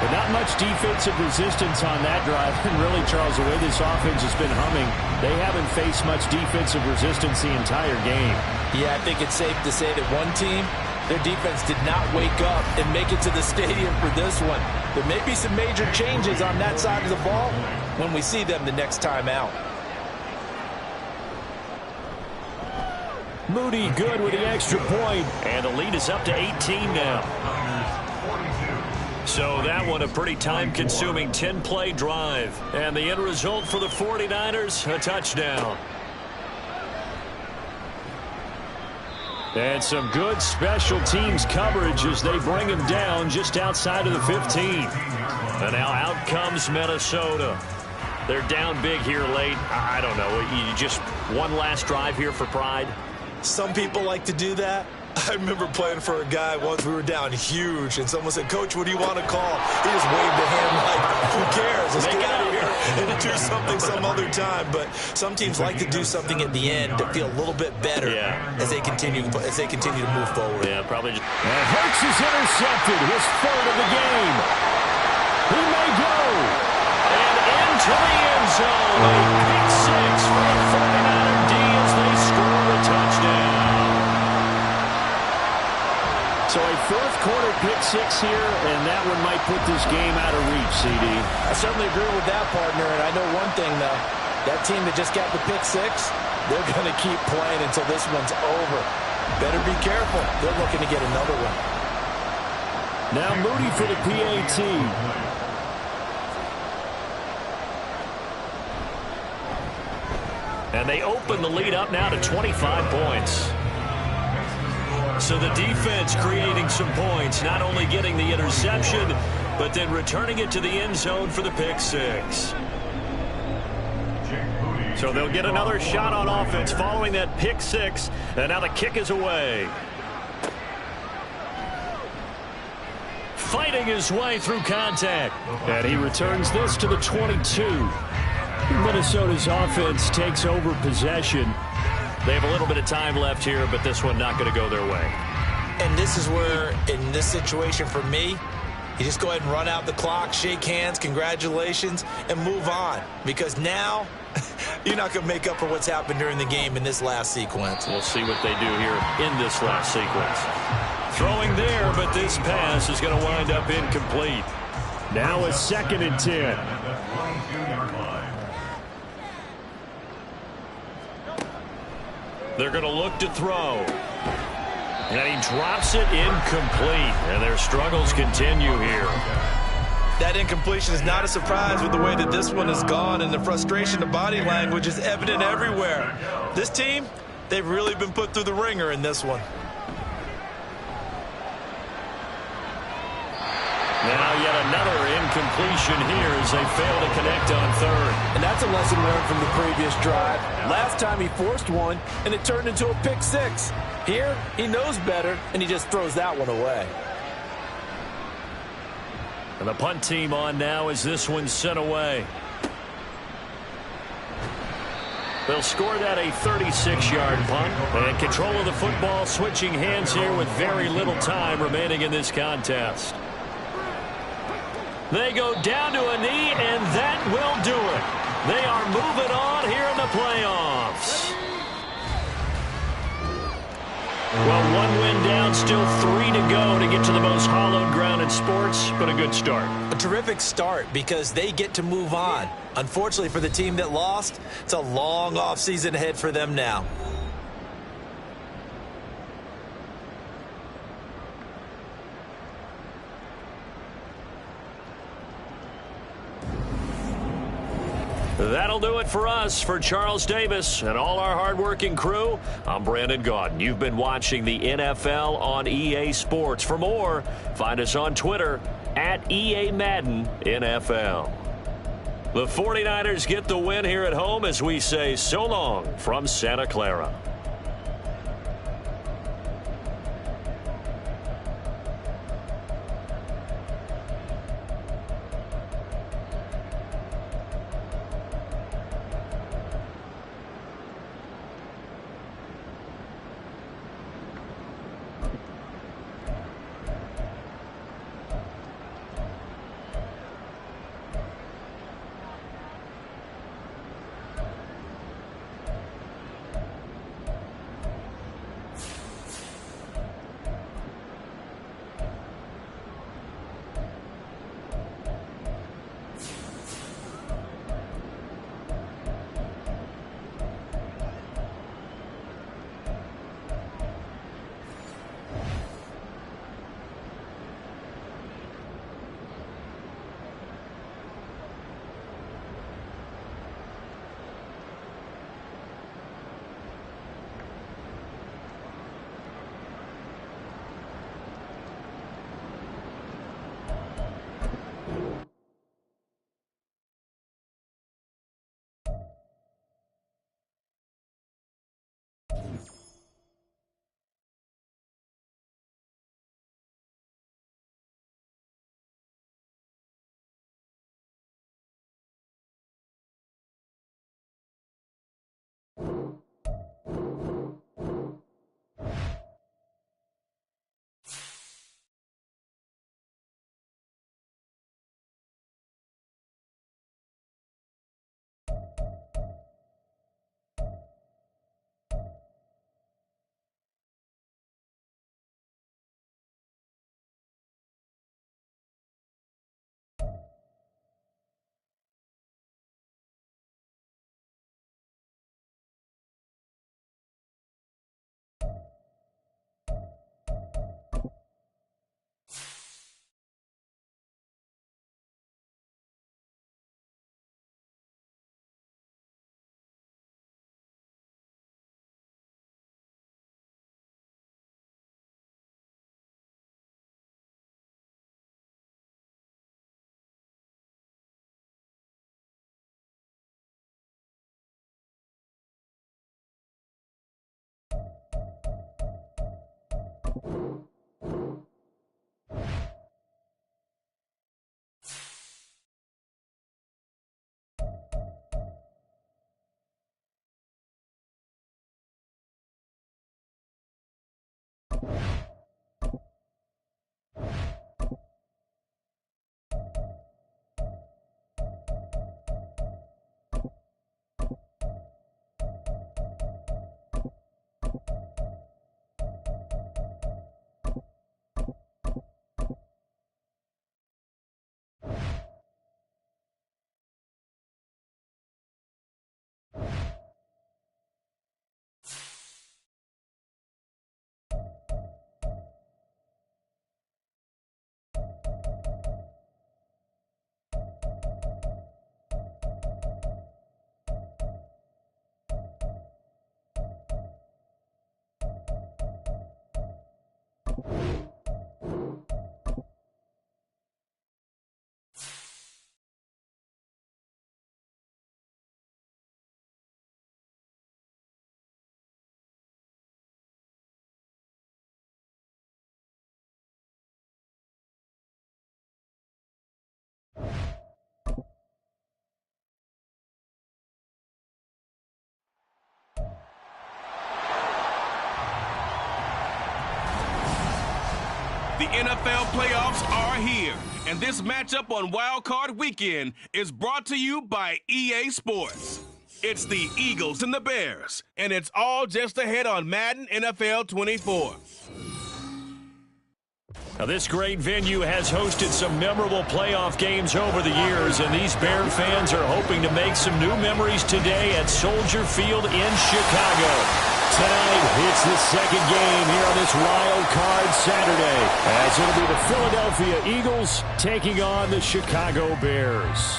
Speaker 6: But not much defensive resistance on that drive. And really, Charles, the way this offense has been humming, they haven't faced much defensive resistance the entire game.
Speaker 3: Yeah, I think it's safe to say that one team, their defense did not wake up and make it to the stadium for this one. There may be some major changes on that side of the ball when we see them the next time out.
Speaker 6: Moody good with the extra point. And the lead is up to 18 now. So that one a pretty time-consuming 10-play drive. And the end result for the 49ers, a touchdown. And some good special teams coverage as they bring him down just outside of the 15. And now out comes Minnesota. They're down big here late. I don't know. You just one last drive here for pride?
Speaker 3: Some people like to do that. I remember playing for a guy once. We were down huge, and someone said, "Coach, what do you want to call?" He just waved a hand like, "Who cares? Let's get out of here and do something some other time." But some teams like to do something at the end to feel a little bit better as they continue to move forward.
Speaker 6: Yeah, probably. And Hurts is intercepted. His 3rd of the game. He may go. And into the end zone. A pick 6 for the 49er D as they score a touchdown. So a 4th quarter pick 6 here, and that one might put this game out of reach, CD.
Speaker 3: I certainly agree with that, partner, and I know one thing, though. That team that just got the pick 6, they're going to keep playing until this one's over. Better be careful. They're looking to get another one.
Speaker 6: Now Moody for the PAT. And they open the lead up now to 25 points. So the defense creating some points, not only getting the interception, but then returning it to the end zone for the pick 6. So they'll get another shot on offense following that pick 6, and now the kick is away. Fighting his way through contact, and he returns this to the 22. Minnesota's offense takes over possession. They have a little bit of time left here, but this one not going to go their way.
Speaker 3: And this is where, in this situation for me, you just go ahead and run out the clock, shake hands, congratulations, and move on. Because now, you're not going to make up for what's happened during the game in this last sequence.
Speaker 6: We'll see what they do here in this last sequence. Throwing there, but this pass is going to wind up incomplete. Now a 2nd and 10. They're going to look to throw. And he drops it incomplete. And their struggles continue here.
Speaker 3: That incompletion is not a surprise with the way that this one has gone, and the frustration, the body language is evident everywhere. This team, they've really been put through the ringer in this one.
Speaker 6: Now yet another incompletion here as they fail to connect on 3rd.
Speaker 3: And that's a lesson learned from the previous drive. Last time he forced one, and it turned into a pick 6. Here, he knows better, and he just throws that one away.
Speaker 6: And the punt team on now as this one's sent away. They'll score that a 36-yard punt. And control of the football switching hands here with very little time remaining in this contest. They go down to a knee, and that will do it. They are moving on here in the playoffs. Well, one win down, still 3 to go to get to the most hallowed ground in sports, but a good start.
Speaker 3: A terrific start because they get to move on. Unfortunately for the team that lost, it's a long offseason ahead for them now.
Speaker 6: That'll do it for us. For Charles Davis and all our hardworking crew, I'm Brandon Gaudin. You've been watching the NFL on EA Sports. For more, find us on Twitter at EA Madden NFL. The 49ers get the win here at home as we say so long from Santa Clara.
Speaker 1: The NFL playoffs are here, and this matchup on Wild Card Weekend is brought to you by EA Sports. It's the Eagles and the Bears, and it's all just ahead on Madden NFL 24.
Speaker 6: Now, this great venue has hosted some memorable playoff games over the years, and these Bear fans are hoping to make some new memories today at Soldier Field in Chicago. Tonight, it's the second game here on this Wild Card Saturday, as it'll be the Philadelphia Eagles taking on the Chicago Bears.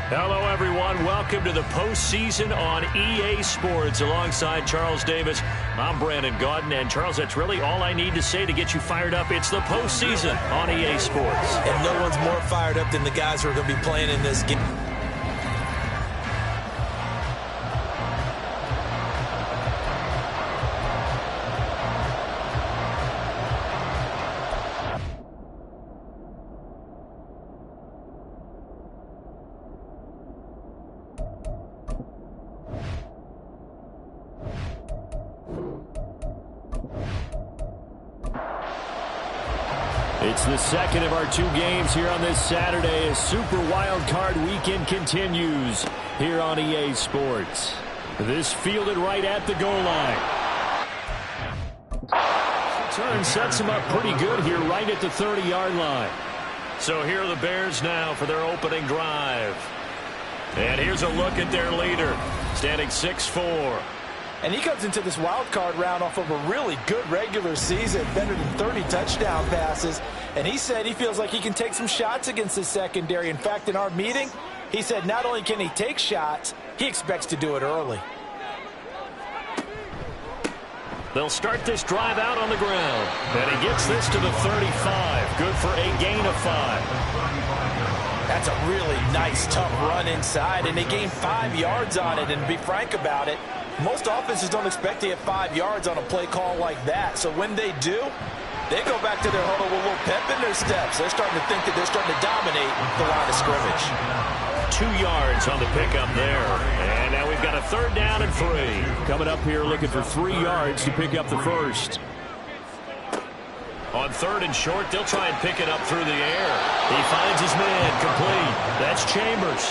Speaker 6: Hello, everyone. Welcome to the postseason on EA Sports. Alongside Charles Davis, I'm Brandon Gaudin. And, Charles, that's really all I need to say to get you fired up. It's the postseason on EA Sports.
Speaker 3: And no one's more fired up than the guys who are going to be playing in this game.
Speaker 6: It's the second of our two games here on this Saturday as Super Wild Card Weekend continues here on EA Sports. This fielded right at the goal line. Turn sets him up pretty good here right at the 30-yard line. So here are the Bears now for their opening drive. And here's a look at their leader, standing 6'4".
Speaker 3: And he comes into this wild card round off of a really good regular season, better than 30 touchdown passes. And he said he feels like he can take some shots against his secondary. In fact, in our meeting, he said not only can he take shots, he expects to do it early.
Speaker 6: They'll start this drive out on the ground. And he gets this to the 35. Good for a gain of 5.
Speaker 3: That's a really nice, tough run inside, and they gained 5 yards on it. And to be frank about it, most offenses don't expect to get 5 yards on a play call like that. So when they do, they go back to their huddle with a little pep in their steps. They're starting to think that they're starting to dominate the line of scrimmage.
Speaker 6: 2 yards on the pickup there. And now we've got a 3rd down and 3. Coming up here looking for 3 yards to pick up the first. On 3rd and short, they'll try and pick it up through the air. He finds his man complete. That's Chambers.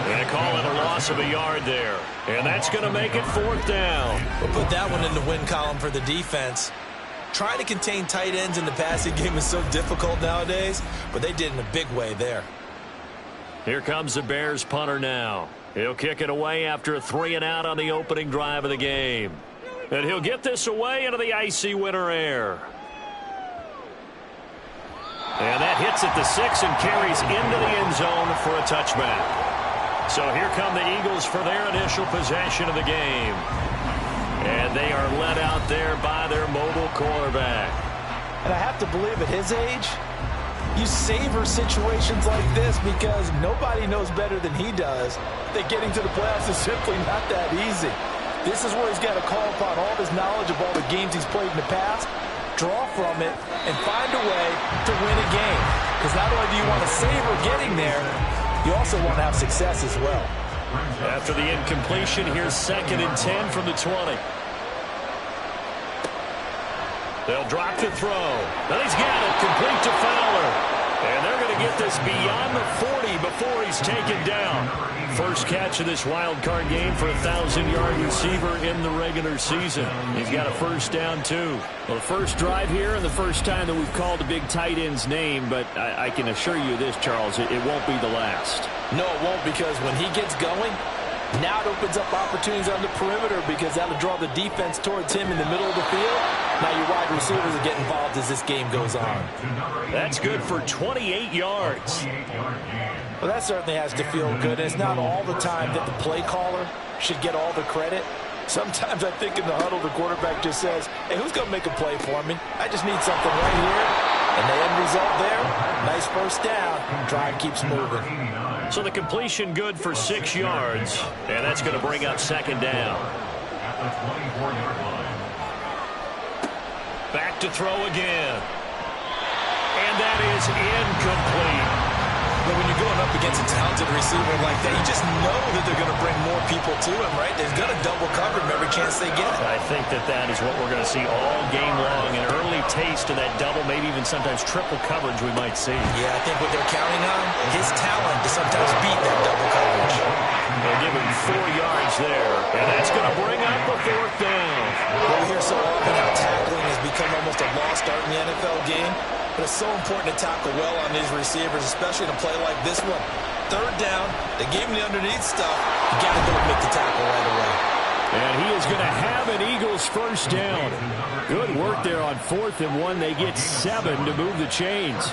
Speaker 6: They call it a loss of a yard there. And that's going to make it 4th down.
Speaker 3: We'll put that one in the win column for the defense. Trying to contain tight ends in the passing game is so difficult nowadays, but they did in a big way there.
Speaker 6: Here comes the Bears punter now. He'll kick it away after a 3-and-out on the opening drive of the game. And he'll get this away into the icy winter air. And that hits at the 6 and carries into the end zone for a touchback. So here come the Eagles for their initial possession of the game. And they are led out there by their mobile quarterback.
Speaker 3: And I have to believe at his age, you savor situations like this because nobody knows better than he does that getting to the playoffs is simply not that easy. This is where he's got to call upon all his knowledge of all the games he's played in the past, draw from it, and find a way to win a game. Because not only do you want to savor getting there, you also want to have success as well.
Speaker 6: After the incompletion, here's 2nd and 10 from the 20. They'll drop to throw. And he's got it complete to Fowler. And they're going to get this beyond the 40 before he's taken down. First catch of this wild card game for a 1,000-yard receiver in the regular season. He's got a 1st down, too. Well, the first drive here and the first time that we've called a big tight end's name, but I can assure you this, Charles, it won't be the last.
Speaker 3: No, it won't, because when he gets going, now it opens up opportunities on the perimeter because that'll draw the defense towards him in the middle of the field. Now your wide receivers will get involved as this game goes on.
Speaker 6: That's good for 28 yards.
Speaker 3: Well, that certainly has to feel good. It's not all the time that the play caller should get all the credit. Sometimes I think in the huddle, the quarterback just says, hey, who's going to make a play for me? I just need something right here. And the end result there, nice 1st down. Drive keeps moving.
Speaker 6: So the completion good for 6 yards, and that's going to bring up 2nd down.
Speaker 5: At the 24-yard line.
Speaker 6: Back to throw again. And that is incomplete.
Speaker 3: But when you're going up against a talented receiver like that, you just know that they're going to bring more people to him, right? They're going to double cover him every chance they get.
Speaker 6: I think that is what we're going to see all game long. An early taste rest of that double, maybe even sometimes triple coverage we might see.
Speaker 3: Yeah, I think what they're counting on, his talent to sometimes beat that double coverage.
Speaker 6: They'll give him 4 yards there, and that's going to bring up a 4th down.
Speaker 3: Well, we hear so often how tackling has become almost a lost art in the NFL game, but it's so important to tackle well on these receivers, especially in a play like this one. 3rd down, they gave him the underneath stuff. You got to go and make the tackle right away.
Speaker 6: And he is going to have an Eagles 1st down. Good work there on 4th and 1. They get 7 to move the chains.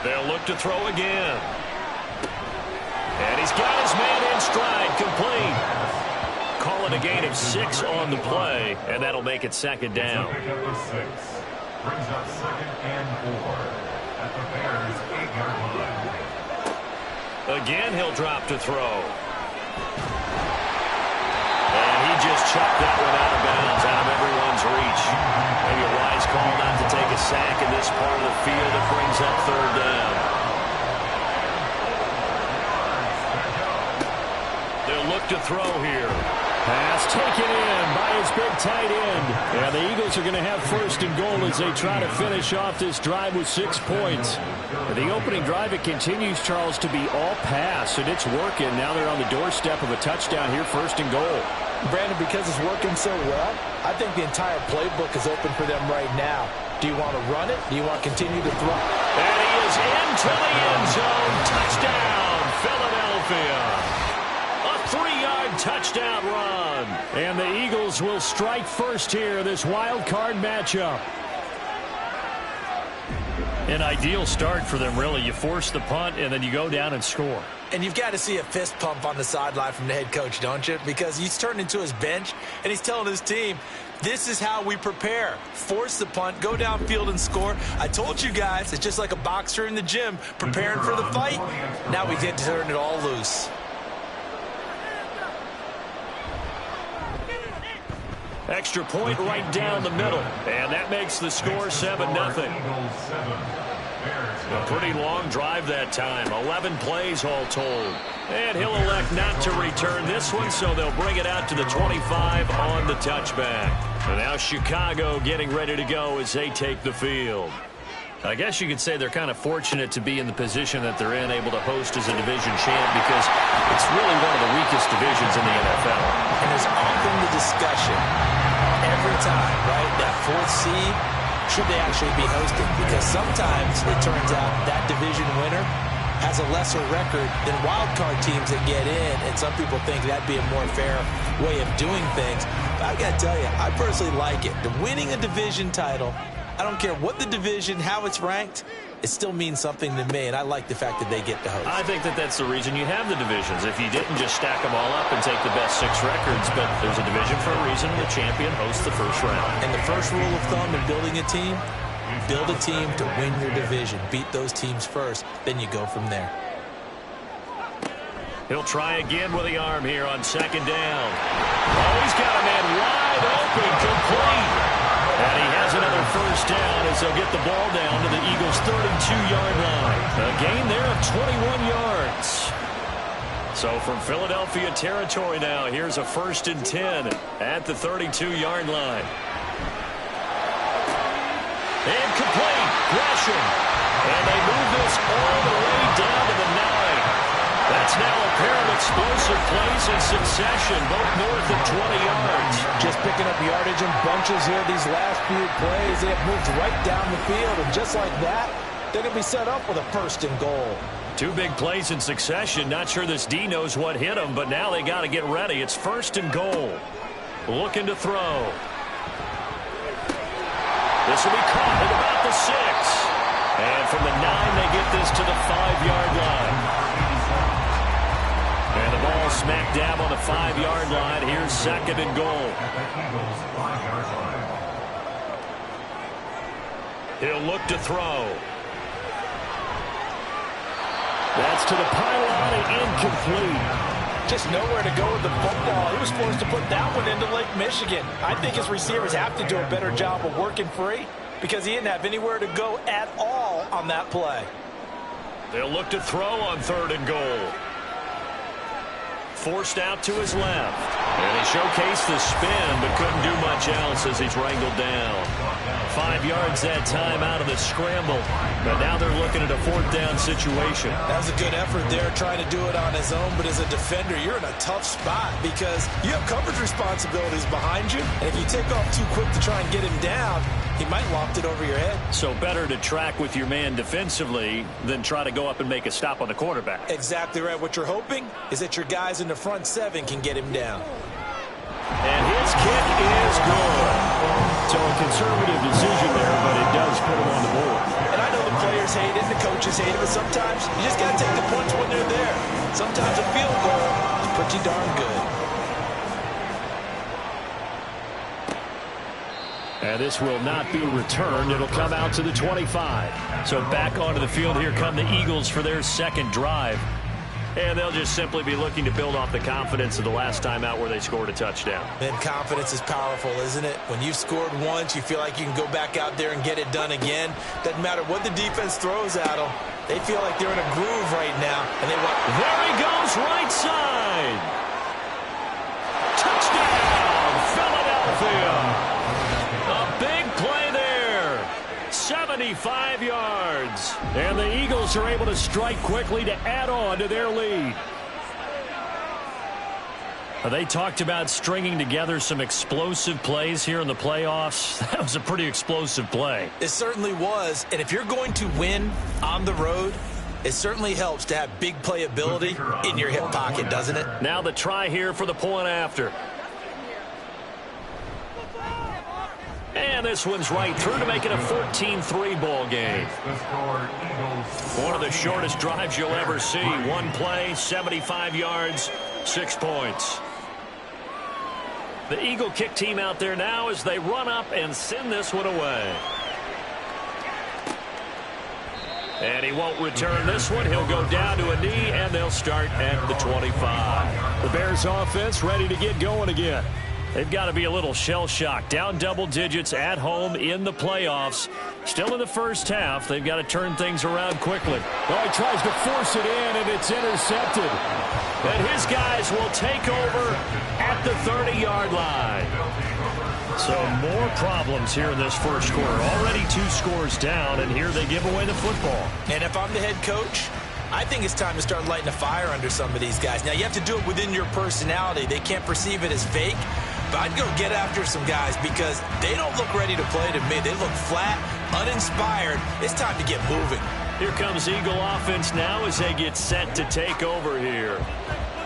Speaker 6: They'll look to throw again. And he's got his man in stride, complete. Call it a gain of 6 on the play, and that'll make it 2nd down.
Speaker 5: Brings up 2nd and 4 at the Bears' 8-yard line.
Speaker 6: Again, he'll drop to throw. And he just chucked that one out of bounds, out of everyone's reach. Maybe a wise call not to take a sack in this part of the field. It brings up 3rd down. They'll look to throw here. Pass taken in by his big tight end. And the Eagles are going to have 1st and goal as they try to finish off this drive with 6 points. The opening drive, it continues, Charles, to be all pass, and it's working. Now they're on the doorstep of a touchdown here, 1st and goal.
Speaker 3: Brandon, because it's working so well, I think the entire playbook is open for them right now. Do you want to run it? Do you want to continue to throw?
Speaker 6: And he is into the end zone. Touchdown, Philadelphia. A 3-yard touchdown run. And the Eagles will strike first here, this wild card matchup. An ideal start for them, really. You force the punt, and then you go down and score.
Speaker 3: And you've got to see a fist pump on the sideline from the head coach, don't you? Because he's turned into his bench, and he's telling his team, this is how we prepare. Force the punt, go downfield and score. I told you guys, it's just like a boxer in the gym preparing for the fight. Now we get to turn it all loose.
Speaker 6: Extra point right down the middle. And that makes the score 7-0. A pretty long drive that time. 11 plays all told. And he'll elect not to return this one, so they'll bring it out to the 25 on the touchback. And now Chicago getting ready to go as they take the field. I guess you could say they're kind of fortunate to be in the position that they're in, able to host as a division champ, because it's really one of the weakest divisions in the NFL.
Speaker 3: And there's often the discussion every time, right, that 4th seed, should they actually be hosting? Because sometimes it turns out that division winner has a lesser record than wild card teams that get in, and some people think that'd be a more fair way of doing things. But I've got to tell you, I personally like it. The winning a division title, I don't care what the division, how it's ranked, it still means something to me, and I like the fact that they get to host.
Speaker 6: I think that that's the reason you have the divisions. If you didn't just stack them all up and take the best 6 records, but there's a division for a reason, and the champion hosts the first round.
Speaker 3: And the first rule of thumb in building a team, build a team to win your division. Beat those teams first, then you go from there.
Speaker 6: He'll try again with the arm here on 2nd down. Oh, he's got a man wide open, complete. And he has another 1st down as they'll get the ball down to the Eagles' 32-yard line. A gain there of 21 yards. So from Philadelphia territory now, here's a 1st and 10 at the 32-yard line. And complete. Gresham. And they move this all the way down to the 9. That's now a pair of explosive plays in succession, both north of 20 yards.
Speaker 3: Just picking up yardage in bunches here these last few plays. They have moved right down the field, and just like that, they're going to be set up with a 1st and goal.
Speaker 6: 2 big plays in succession. Not sure this D knows what hit him, but now they got to get ready. It's 1st and goal. Looking to throw. This will be caught at about the 6. And from the 9, they get this to the 5-yard line. And the ball smack dab on the 5-yard line. Here's 2nd and goal. He'll look to throw. That's to the pylon and incomplete.
Speaker 3: Just nowhere to go with the football. He was forced to put that one into Lake Michigan. I think his receivers have to do a better job of working free because he didn't have anywhere to go at all on that play.
Speaker 6: They'll look to throw on 3rd and goal. Forced out to his left. And he showcased the spin, but couldn't do much else as he's wrangled down. 5 yards that time out of the scramble. But now they're looking at a 4th down situation.
Speaker 3: That was a good effort there, trying to do it on his own. But as a defender, you're in a tough spot because you have coverage responsibilities behind you. And if you take off too quick to try and get him down, he might loft it over your head.
Speaker 6: So better to track with your man defensively than try to go up and make a stop on the quarterback.
Speaker 3: Exactly right. What you're hoping is that your guys in the front 7 can get him down.
Speaker 6: And his kick is good. So a conservative decision there, but it does put him on the board.
Speaker 3: And I know the players hate it, the coaches hate it, but sometimes you just got to take the points when they're there. Sometimes a field goal is pretty darn good.
Speaker 6: And this will not be returned. It'll come out to the 25. So back onto the field, here come the Eagles for their 2nd drive. And they'll just simply be looking to build off the confidence of the last time out where they scored a touchdown.
Speaker 3: And confidence is powerful, isn't it? When you've scored once, you feel like you can go back out there and get it done again. Doesn't matter what the defense throws at them. They feel like they're in a groove right now. And they want.
Speaker 6: There he goes, right side. Touchdown, Philadelphia. A big play there. 75 yards. And the Eagles are able to strike quickly to add on to their lead. They talked about stringing together some explosive plays here in the playoffs. That was a pretty explosive play.
Speaker 3: It certainly was. And if you're going to win on the road, it certainly helps to have big playability in your hip pocket, doesn't it?
Speaker 6: Now the try here for the point after. And this one's right through to make it a 14-3 ball game. One of the shortest drives you'll ever see. One play, 75 yards, 6 points. The Eagle kick team out there now as they run up and send this one away. And he won't return this one. He'll go down to a knee, and they'll start at the 25. The Bears offense ready to get going again. They've got to be a little shell-shocked. Down double digits at home in the playoffs. Still in the first half. They've got to turn things around quickly.
Speaker 2: Oh, he tries to force it in, and it's intercepted.
Speaker 6: And his guys will take over at the 30-yard line. So more problems here in this first quarter. Already 2 scores down, and here they give away the football.
Speaker 3: And if I'm the head coach, I think it's time to start lighting a fire under some of these guys. Now, you have to do it within your personality. They can't perceive it as fake. But I'd go get after some guys because they don't look ready to play to me. They look flat, uninspired. It's time to get moving.
Speaker 6: Here comes Eagle offense now as they get set to take over here.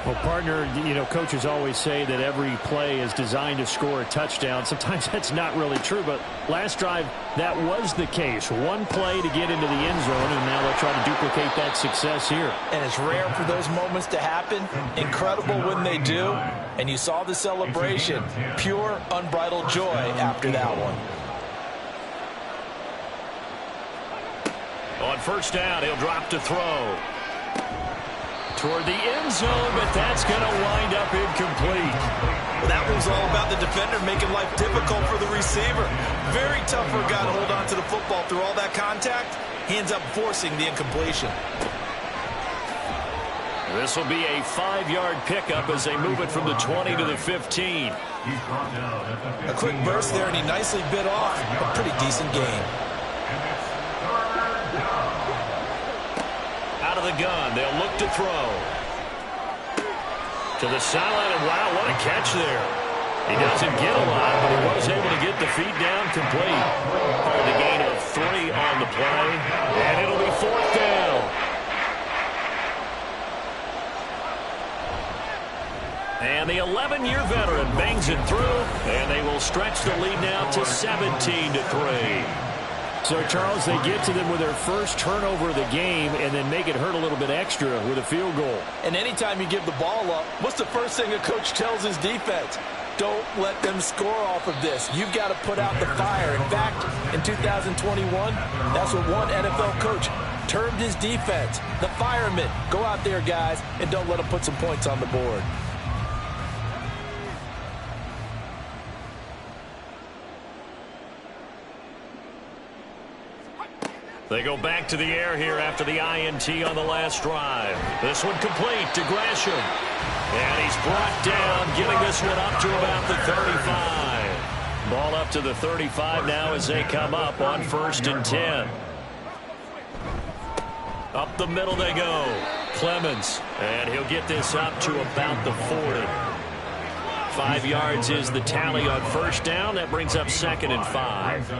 Speaker 2: Well, partner, you know, coaches always say that every play is designed to score a touchdown. Sometimes that's not really true, but last drive, that was the case. One play to get into the end zone, and now they'll try to duplicate that success here.
Speaker 3: And it's rare for those moments to happen. Incredible when they do. And you saw the celebration. Pure, unbridled joy after that one.
Speaker 6: On first down, he'll drop to throw. Toward the end zone, but that's going to wind up incomplete.
Speaker 3: Well, that was all about the defender making life difficult for the receiver. Very tough for a guy to hold on to the football through all that contact. He ends up forcing the incompletion.
Speaker 6: This will be a 5-yard pickup as they move it from the 20 to the 15.
Speaker 3: A quick burst there, and he nicely bit off a pretty decent gain.
Speaker 6: Out of the gun, they'll look to throw. To the sideline, and wow, what a catch there. He doesn't get a lot, but he was able to get the feet down complete. For the gain of 3 on the play, and it'll be 4th down. And the 11-year veteran bangs it through, and they will stretch the lead now to 17-3.
Speaker 2: So, Charles, they get to them with their first turnover of the game and then make it hurt a little bit extra with a field goal.
Speaker 3: And anytime you give the ball up, what's the first thing a coach tells his defense? Don't let them score off of this. You've got to put out the fire. In fact, in 2021, that's what one NFL coach termed his defense. The firemen. Go out there, guys, and don't let them put some points on the board.
Speaker 6: They go back to the air here after the INT on the last drive. This one complete to Gresham. And he's brought down, getting this one up to about the 35. Ball up to the 35 now as they come up on 1st and 10. Up the middle they go. Clemens, and he'll get this up to about the 40. 5 yards is the tally on 1st down. That brings up 2nd and 5.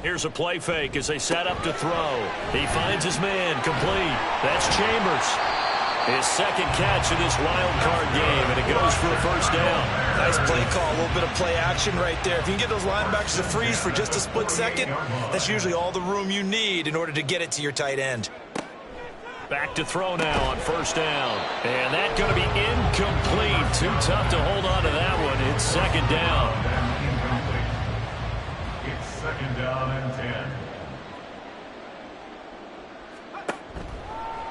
Speaker 6: Here's a play fake as they set up to throw. He finds his man, complete. That's Chambers. His 2nd catch in this wild card game, and it goes for a 1st down.
Speaker 3: Nice play call, a little bit of play action right there. If you can get those linebackers to freeze for just a split second, that's usually all the room you need in order to get it to your tight end.
Speaker 6: Back to throw now on 1st down. And that's going to be incomplete. Too tough to hold on to that one. It's 2nd down.
Speaker 5: It's 2nd down and 10.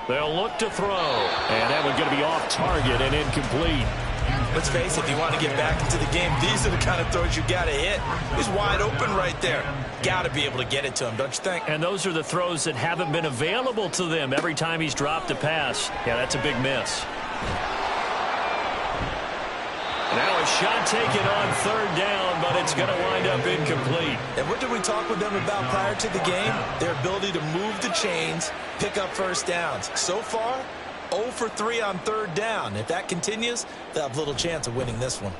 Speaker 6: They'll look to throw. And that one's going to be off target and incomplete.
Speaker 3: Let's face it, if you want to get back into the game, these are the kind of throws you got to hit. He's wide open right there. Got to be able to get it to him, don't you think?
Speaker 6: And those are the throws that haven't been available to them every time he's dropped a pass. Yeah, that's a big miss. Now a shot taken on 3rd down, but it's going to wind up incomplete.
Speaker 3: And what did we talk with them about prior to the game? Their ability to move the chains, pick up 1st downs. So far, 0 for 3 on 3rd down. If that continues, they'll have little chance of winning this one.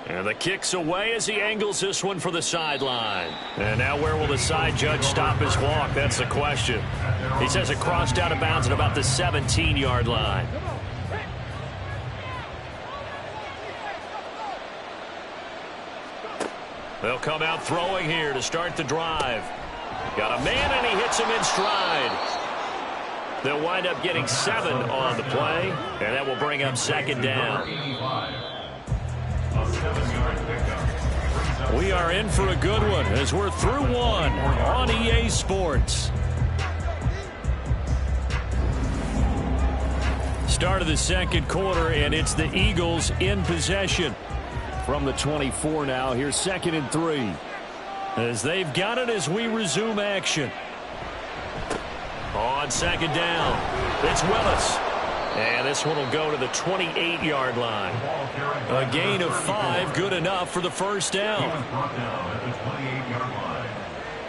Speaker 6: And the kick's away as he angles this one for the sideline. And now where will the side judge stop his walk? That's the question. He says it crossed out of bounds at about the 17-yard line. They'll come out throwing here to start the drive. Got a man, and he hits him in stride. They'll wind up getting 7 on the play, and that will bring up 2nd down. We are in for a good one as we're through one on EA Sports. Start of the 2nd quarter, and it's the Eagles in possession. From the 24 now, here's 2nd and 3. As they've got it as we resume action. On 2nd down, it's Willis. And this one will go to the 28-yard line. A gain of 5, good enough for the 1st down.
Speaker 5: He was brought down at the 28-yard line.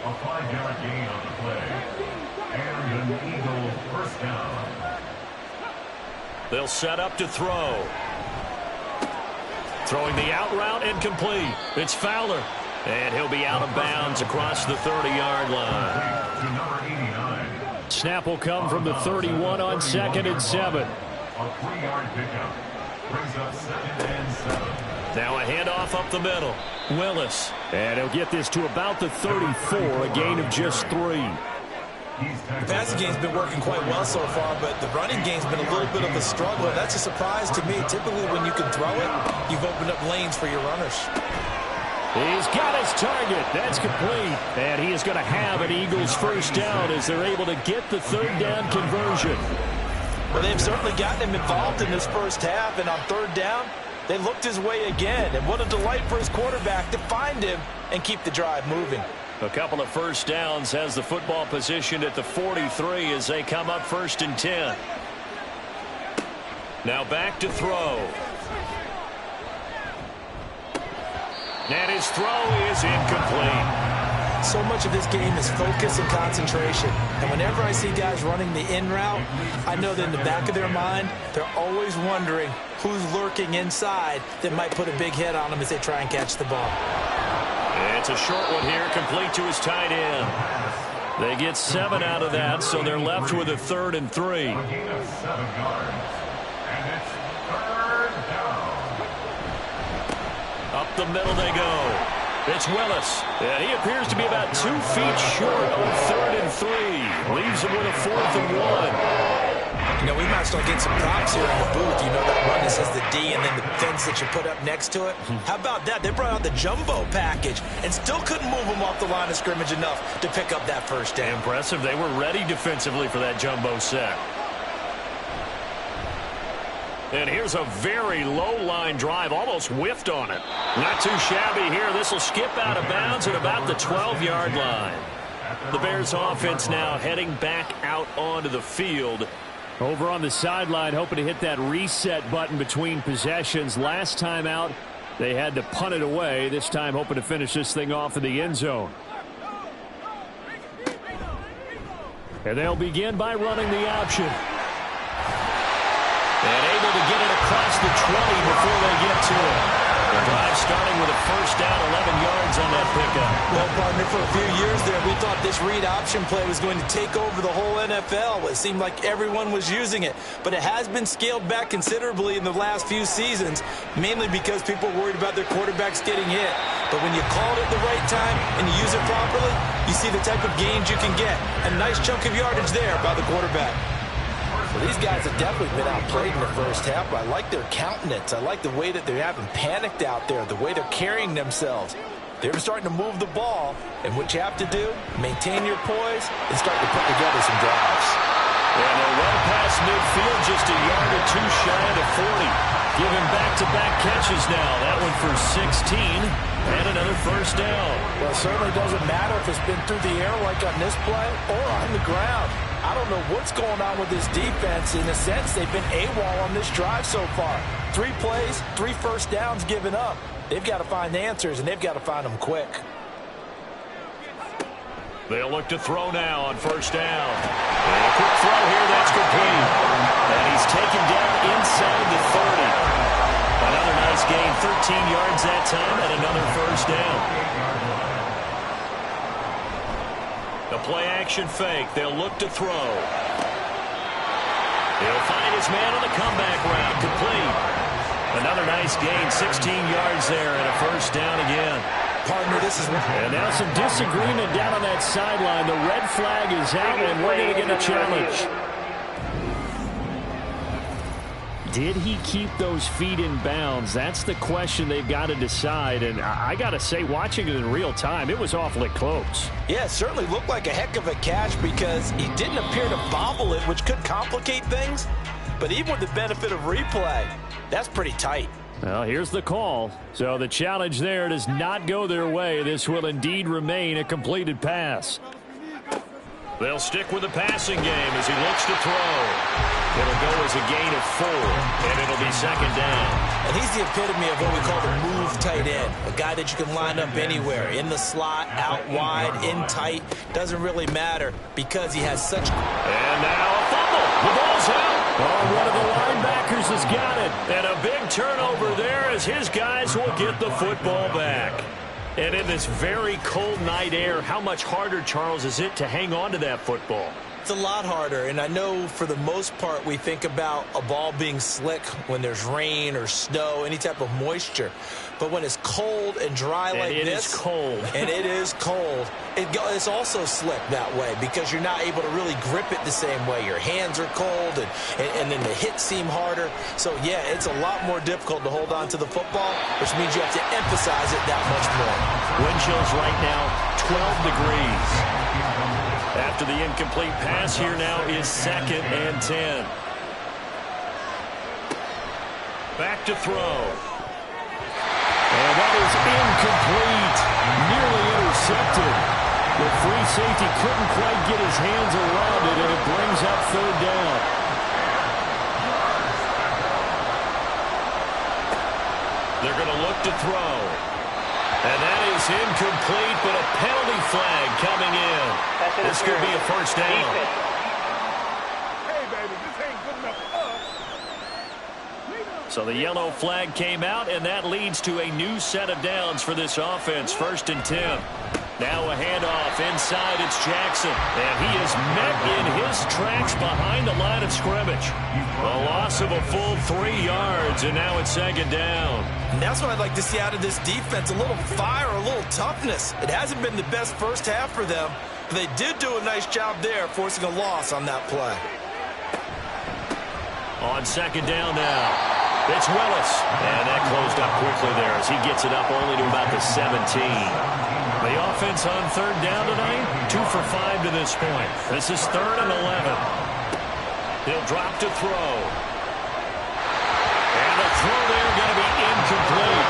Speaker 5: A 5-yard gain on the play. And an Eagles 1st down.
Speaker 6: They'll set up to throw. Throwing the out route, incomplete. It's Fowler. And he'll be out of bounds across the 30-yard line.
Speaker 5: To number 89.
Speaker 6: Snap will come from the 31 on 2nd and 7.
Speaker 5: A 3-yard pickup. Brings up 2nd and 7.
Speaker 6: Now a handoff up the middle. Willis. And he'll get this to about the 34, a gain of just 3.
Speaker 3: The passing game's been working quite well so far, but the running game's been a little bit of a struggle. That's a surprise to me. Typically, when you can throw it, you've opened up lanes for your runners.
Speaker 6: He's got his target. That's complete. And he is going to have an Eagles 1st down as they're able to get the 3rd down conversion.
Speaker 3: Well, they've certainly gotten him involved in this 1st half, and on 3rd down, they looked his way again. And what a delight for his quarterback to find him and keep the drive moving.
Speaker 6: A couple of 1st downs, has the football positioned at the 43 as they come up 1st and 10. Now back to throw. And his throw is incomplete.
Speaker 3: So much of this game is focus and concentration. And whenever I see guys running the in route, I know that in the back of their mind, they're always wondering who's lurking inside that might put a big hit on them as they try and catch the ball.
Speaker 6: It's a short one here, complete to his tight end. They get 7 out of that, so they're left with a 3rd and 3.
Speaker 5: A gain of 7 yards. And it's 3rd down.
Speaker 6: Up the middle they go. It's Willis. And he appears to be about 2 feet short on 3rd and 3. Leaves him with a 4th and 1.
Speaker 3: You know, we might start getting some props here in the booth. You know that run that says the D and then the fence that you put up next to it? How about that? They brought out the jumbo package and still couldn't move them off the line of scrimmage enough to pick up that 1st down.
Speaker 6: Impressive. They were ready defensively for that jumbo set. And here's a very low line drive, almost whiffed on it. Not too shabby here. This will skip out of bounds at about the 12-yard line. The Bears offense now heading back out onto the field. Over on the sideline, hoping to hit that reset button between possessions. Last time out, they had to punt it away. This time, hoping to finish this thing off in the end zone. And they'll begin by running the option. And able to get it across the 20 before they get to it. The drive starting with a first down, 11 yards on that pickup.
Speaker 3: Well, partner, for a few years there, we thought this read option play was going to take over the whole NFL. It seemed like everyone was using it. But it has been scaled back considerably in the last few seasons, mainly because people are worried about their quarterbacks getting hit. But when you call it at the right time and you use it properly, you see the type of gains you can get. A nice chunk of yardage there by the quarterback. Well, these guys have definitely been outplayed in the first half, but I like their countenance. I like the way that they haven't panicked out there, the way they're carrying themselves. They're starting to move the ball, and what you have to do, maintain your poise and start to put together some drives.
Speaker 6: And they'll run past midfield, just a yard or two shy of the 40. Giving back-to-back catches now. That one for 16 and another first down.
Speaker 3: Well, it certainly doesn't matter if it's been through the air like on this play or on the ground. I don't know what's going on with this defense. In a sense, they've been AWOL on this drive so far. 3 plays, 3 first downs given up. They've got to find answers, and they've got to find them quick.
Speaker 6: They'll look to throw now on first down. And a quick throw here, that's complete. And he's taken down inside the 30. Another nice gain, 13 yards that time, and another first down. The play-action fake. They'll look to throw. He'll find his man on the comeback route. Complete. Another nice gain, 16 yards there, and a first down again.
Speaker 3: Partner, this is...
Speaker 6: And now some disagreement down on that sideline. The red flag is out, and we're going to get a challenge. Did he keep those feet in bounds? That's the question they've got to decide. And I got to say, watching it in real time, it was awfully close.
Speaker 3: Yeah, it certainly looked like a heck of a catch because he didn't appear to bobble it, which could complicate things. But even with the benefit of replay, that's pretty tight.
Speaker 6: Well, here's the call. So the challenge there does not go their way. This will indeed remain a completed pass. They'll stick with the passing game as he looks to throw. It'll go as a gain of 4, and it'll be second down.
Speaker 3: And he's the epitome of what we call the move tight end. A guy that you can line up anywhere. In the slot, out wide, in tight. Doesn't really matter because he has such...
Speaker 6: And now a fumble. The ball's out. Oh, one of the linebackers has got it. And a big turnover there as his guys will get the football back. And in this very cold night air, how much harder, Charles, is it to hang on to that football?
Speaker 3: It's a lot harder, and I know for the most part we think about a ball being slick when there's rain or snow, any type of moisture. But when it's cold and dry like this,
Speaker 6: it is cold.
Speaker 3: And it is cold, it's also slick that way because you're not able to really grip it the same way. Your hands are cold, and then the hits seem harder. So, yeah, it's a lot more difficult to hold on to the football, which means you have to emphasize it that much more.
Speaker 6: Wind chills right now, 12 degrees. After the incomplete pass, here now is 2nd and 10. Back to throw. And that is incomplete. Nearly intercepted. The free safety couldn't quite get his hands around it, and it brings up 3rd down. They're going to look to throw. And that is incomplete, but a penalty flag coming in. This could be a first down.
Speaker 8: Hey, baby, this ain't good enough for us.
Speaker 6: So the yellow flag came out, and that leads to a new set of downs for this offense. 1st and 10. Now a handoff inside. It's Jackson. And he is met in his tracks behind the line of scrimmage. A loss of a full 3 yards, and now it's 2nd down.
Speaker 3: And that's what I'd like to see out of this defense, a little fire, a little toughness. It hasn't been the best first half for them, but they did do a nice job there, forcing a loss on that play.
Speaker 6: On 2nd down now, it's Willis. And that closed up quickly there as he gets it up only to about the 17. The offense on 3rd down tonight, 2 for 5 to this point. This is 3rd and 11. He'll drop to throw. And the throw there going to be incomplete.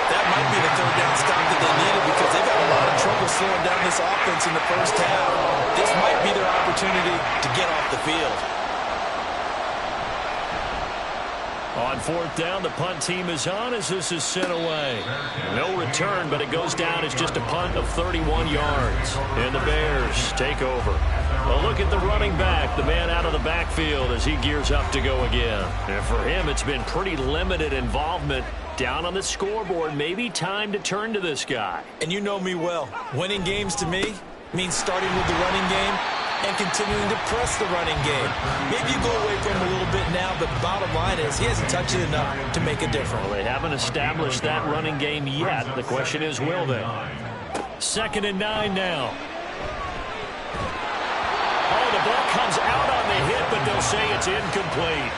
Speaker 3: That might be the 3rd down stop that they needed because they've had a lot of trouble slowing down this offense in the first half. This might be their opportunity to get off the field.
Speaker 6: On fourth down, the punt team is on as this is sent away. No return, but it goes down as just a punt of 31 yards. And the Bears take over. A look at the running back, the man out of the backfield as he gears up to go again. And for him, it's been pretty limited involvement. Down on the scoreboard, maybe time to turn to this guy.
Speaker 3: And you know me well. Winning games to me means starting with the running game and continuing to press the running game. Maybe you go away from him a little bit now, but bottom line is he hasn't touched it enough to make a difference.
Speaker 6: Well, they haven't established that running game yet. The question is, will they? 2nd and 9 now. Oh, the ball comes out on the hit, but they'll say it's incomplete.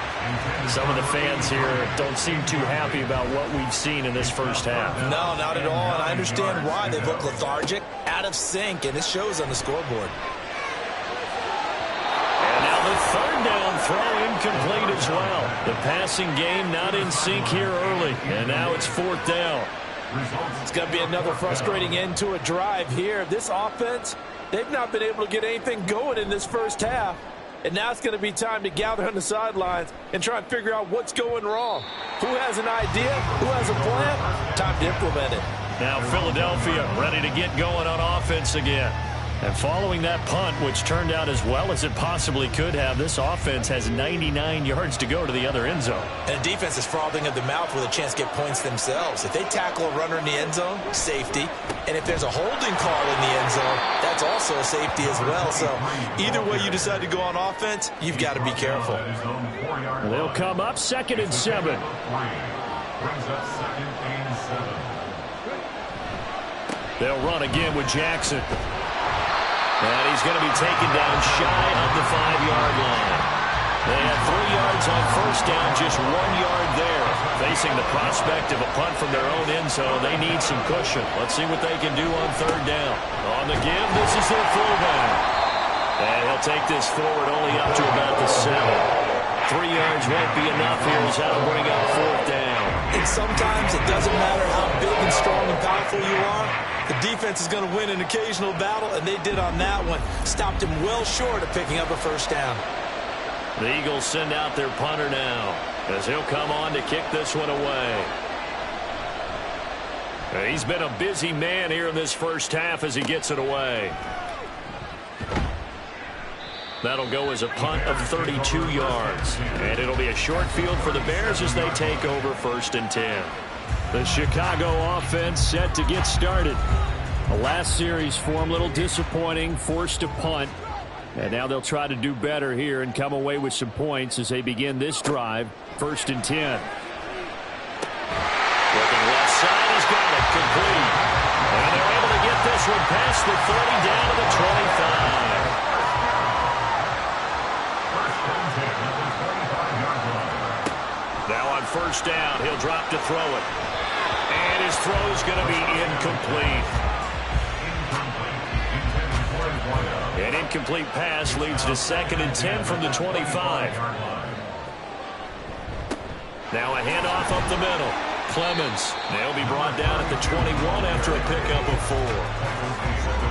Speaker 6: Some of the fans here don't seem too happy about what we've seen in this first half.
Speaker 3: No, not at all, and I understand why. They look lethargic, out of sync, and it shows on the scoreboard.
Speaker 6: And now the 3rd down throw incomplete as well. The passing game not in sync here early, and now it's 4th down.
Speaker 3: It's going to be another frustrating end to a drive here. This offense, they've not been able to get anything going in this first half. And now it's going to be time to gather on the sidelines and try and figure out what's going wrong. Who has an idea? Who has a plan? Time to implement it.
Speaker 6: Now Philadelphia ready to get going on offense again. And following that punt, which turned out as well as it possibly could have, this offense has 99 yards to go to the other end zone.
Speaker 3: And the defense is frothing at the mouth with a chance to get points themselves. If they tackle a runner in the end zone, safety. And if there's a holding call in the end zone, that's also a safety as well. So either way you decide to go on offense, you've got to be careful.
Speaker 6: They'll come up 2nd and 7.
Speaker 5: Brings up 2nd and 7.
Speaker 6: They'll run again with Jackson. And he's going to be taken down shy of the 5-yard line. They had 3 yards on first down, just 1 yard there. Facing the prospect of a punt from their own end zone, they need some cushion. Let's see what they can do on 3rd down. On the give, this is their fullback. And he'll take this forward only up to about the 7. 3 yards won't be enough here as that'll bring up 4th down.
Speaker 3: And sometimes it doesn't matter how big and strong and powerful you are. The defense is going to win an occasional battle, and they did on that one. Stopped him well short of picking up a first down.
Speaker 6: The Eagles send out their punter now as he'll come on to kick this one away. He's been a busy man here in this first half as he gets it away. That'll go as a punt of 32 yards. And it'll be a short field for the Bears as they take over 1st and 10. The Chicago offense set to get started. The last series for them, a little disappointing, forced to punt. And now they'll try to do better here and come away with some points as they begin this drive, 1st and 10. Looking left side, he's got it, complete. And they're able to get this one past the 30 down to the 25. Now on 1st down, he'll drop to throw it. And his throw's going to be incomplete. An incomplete pass leads to 2nd and 10 from the 25. Now a handoff up the middle. Clemens. They'll be brought down at the 21 after a pickup of 4.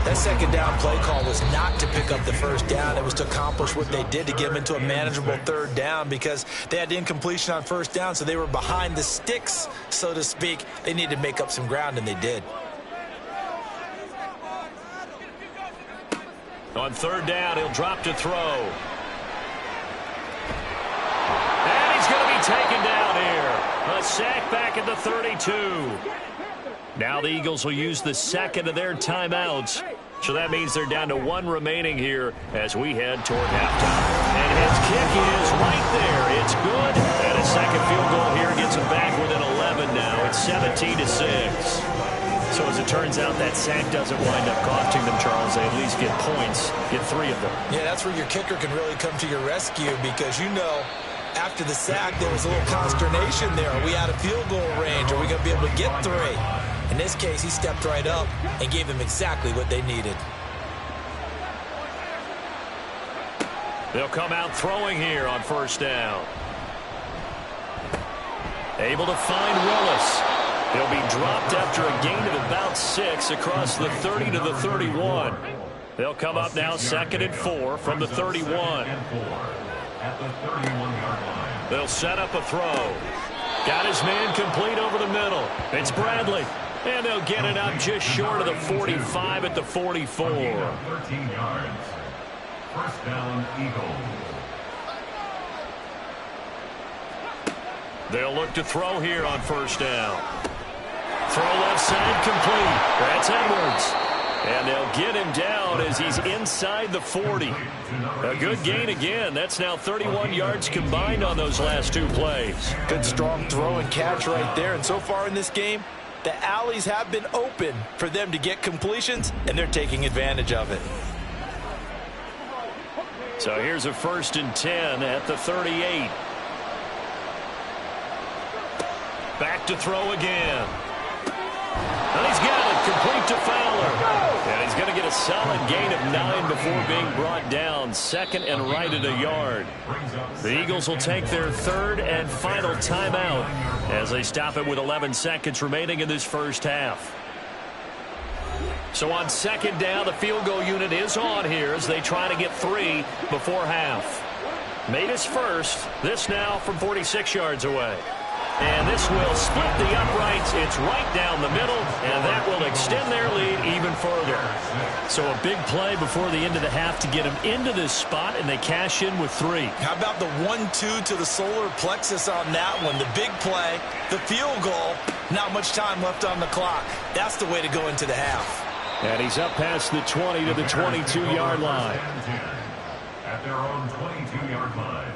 Speaker 3: That 2nd down play call was not to pick up the first down. It was to accomplish what they did to get them into a manageable 3rd down because they had incompletion on 1st down, so they were behind the sticks, so to speak. They needed to make up some ground, and they did.
Speaker 6: On 3rd down, he'll drop to throw. And he's going to be taken down here. A sack back at the 32. Now the Eagles will use the 2nd of their timeouts. So that means they're down to 1 remaining here as we head toward halftime. And his kick is right there. It's good. And a second field goal here gets them back within 11 now. It's 17-6. So as it turns out, that sack doesn't wind up costing them, Charles. They at least get points, get 3 of them. Yeah,
Speaker 3: that's where your kicker can really come to your rescue because, you know, after the sack, there was a little consternation there. Are we out of field goal range? Are we going to be able to get 3? In this case, he stepped right up and gave them exactly what they needed.
Speaker 6: They'll come out throwing here on 1st down. Able to find Willis. He'll be dropped after a gain of about 6 across the 30 to the 31. They'll come up now 2nd and 4 from the 31.
Speaker 5: At the 31-yard line.
Speaker 6: They'll set up a throw. Got his man complete over the middle. It's Bradley. And they'll get it up just short of the 45 at the 44.
Speaker 5: 13 yards. First down, Eagles.
Speaker 6: They'll look to throw here on first down. Throw left side complete. That's Edwards. And they'll get him down as he's inside the 40. A good gain again. That's now 31 yards combined on those last two plays.
Speaker 3: Good strong throw and catch right there. And so far in this game, the alleys have been open for them to get completions, and they're taking advantage of it.
Speaker 6: So here's a 1st and 10 at the 38. Back to throw again. And he's got it complete to Fowler. And he's going to get a solid gain of 9 before being brought down. Second and right at a yard. The Eagles will take their 3rd and final timeout as they stop it with 11 seconds remaining in this first half. So on 2nd down, the field goal unit is on here as they try to get 3 before half. Made his first. This now from 46 yards away. And this will split the uprights. It's right down the middle, and that will extend their lead even further. So a big play before the end of the half to get them into this spot, and they cash in with 3.
Speaker 3: How about the 1-2 to the solar plexus on that one? The big play, the field goal, not much time left on the clock. That's the way to go into the half.
Speaker 6: And he's up past the 20 to the 22-yard line.
Speaker 5: At their own 22-yard line.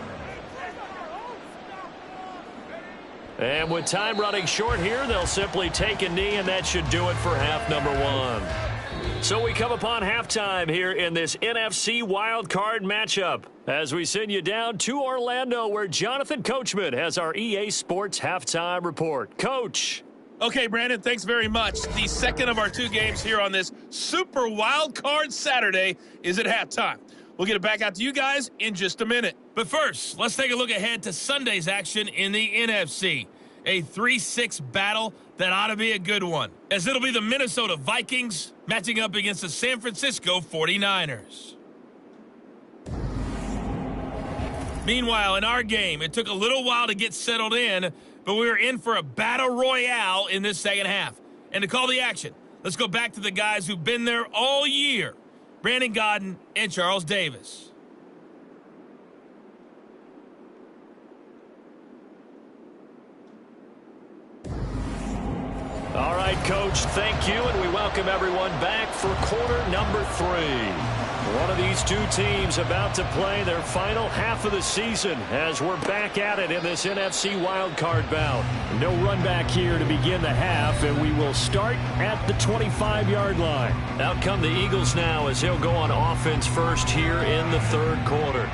Speaker 6: And with time running short here, they'll simply take a knee, and that should do it for half number 1. So we come upon halftime here in this NFC wildcard matchup as we send you down to Orlando, where Jonathan Coachman has our EA Sports halftime report. Coach.
Speaker 4: Okay, Brandon, thanks very much. The second of our 2 games here on this Super Wildcard Saturday is at halftime. We'll get it back out to you guys in just a minute. But first, let's take a look ahead to Sunday's action in the NFC. A 3-6 battle that ought to be a good one, as it'll be the Minnesota Vikings matching up against the San Francisco 49ers. Meanwhile, in our game, it took a little while to get settled in, but we were in for a battle royale in this second half. And to call the action, let's go back to the guys who've been there all year. Brandon Godden and Charles Davis.
Speaker 6: All right, Coach, thank you, and we welcome everyone back for quarter number 3. One of these 2 teams about to play their final half of the season as we're back at it in this NFC wildcard bout. No run back here to begin the half, and we will start at the 25-yard line. Out come the Eagles now as they'll go on offense first here in the 3rd quarter.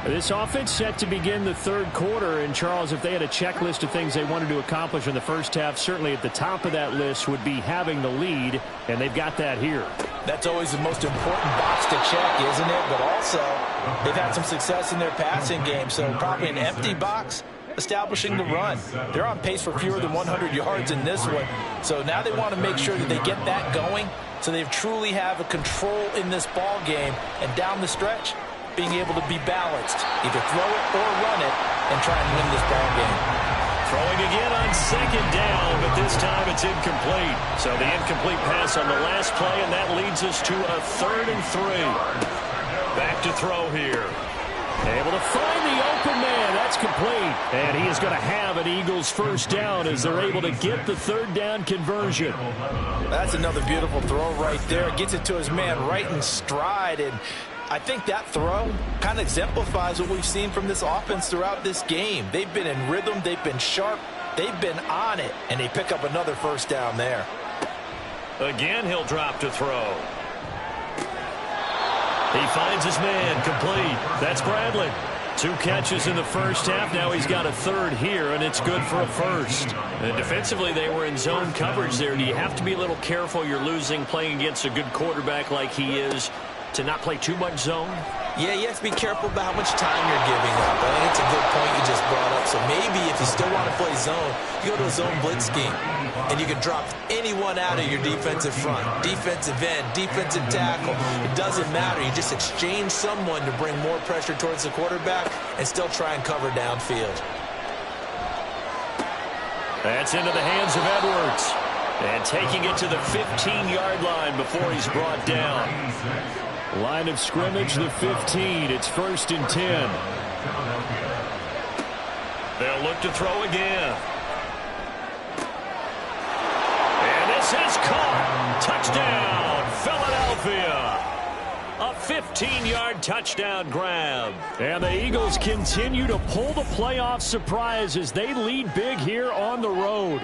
Speaker 6: This offense set to begin the 3rd quarter, and Charles, if they had a checklist of things they wanted to accomplish in the first half, certainly at the top of that list would be having the lead, and they've got that here. That's always the most important box to check, isn't it? But also, they've had some success in their passing game, so probably an empty box establishing the run. They're on pace for fewer than 100 yards in this one, so now they want to make sure that they get that going so they truly have a control in this ball game, and down the stretch, being able to be balanced, either throw it or run it, and try and win this ball game. Throwing again on 2nd down, but this time it's incomplete. So the incomplete pass on the last play, and that leads us to a 3rd and 3. Back to throw here. Able to find the open man. That's complete. And he is going to have an Eagles first down as they're able to get the 3rd down conversion. That's another beautiful throw right there. Gets it to his man right in stride, and I think that throw kind of exemplifies what we've seen from this offense throughout this game. They've been in rhythm, they've been sharp, they've been on it, and they pick up another first down there. Again, he'll drop to throw. He finds his man, complete. That's Bradley. 2 catches in the first half. Now he's got a 3rd here, and it's good for a first. And defensively, they were in zone coverage there. Do you have to be a little careful? You're losing playing against a good quarterback like he is, to not play too much zone? Yeah, you have to be careful about how much time you're giving up. I think it's a good point you just brought up. So maybe if you still want to play zone, you go to a zone blitz scheme, and you can drop anyone out of your defensive front, defensive end, defensive tackle. It doesn't matter. You just exchange someone to bring more pressure towards the quarterback and still try and cover downfield. That's into the hands of Edwards. And taking it to the 15-yard line before he's brought down.
Speaker 2: Line of scrimmage, the 15. It's 1st and 10.
Speaker 6: They'll look to throw again. And this is caught. Touchdown, Philadelphia. A 15-yard touchdown grab.
Speaker 2: And the Eagles continue to pull the playoff surprise as they lead big here on the road.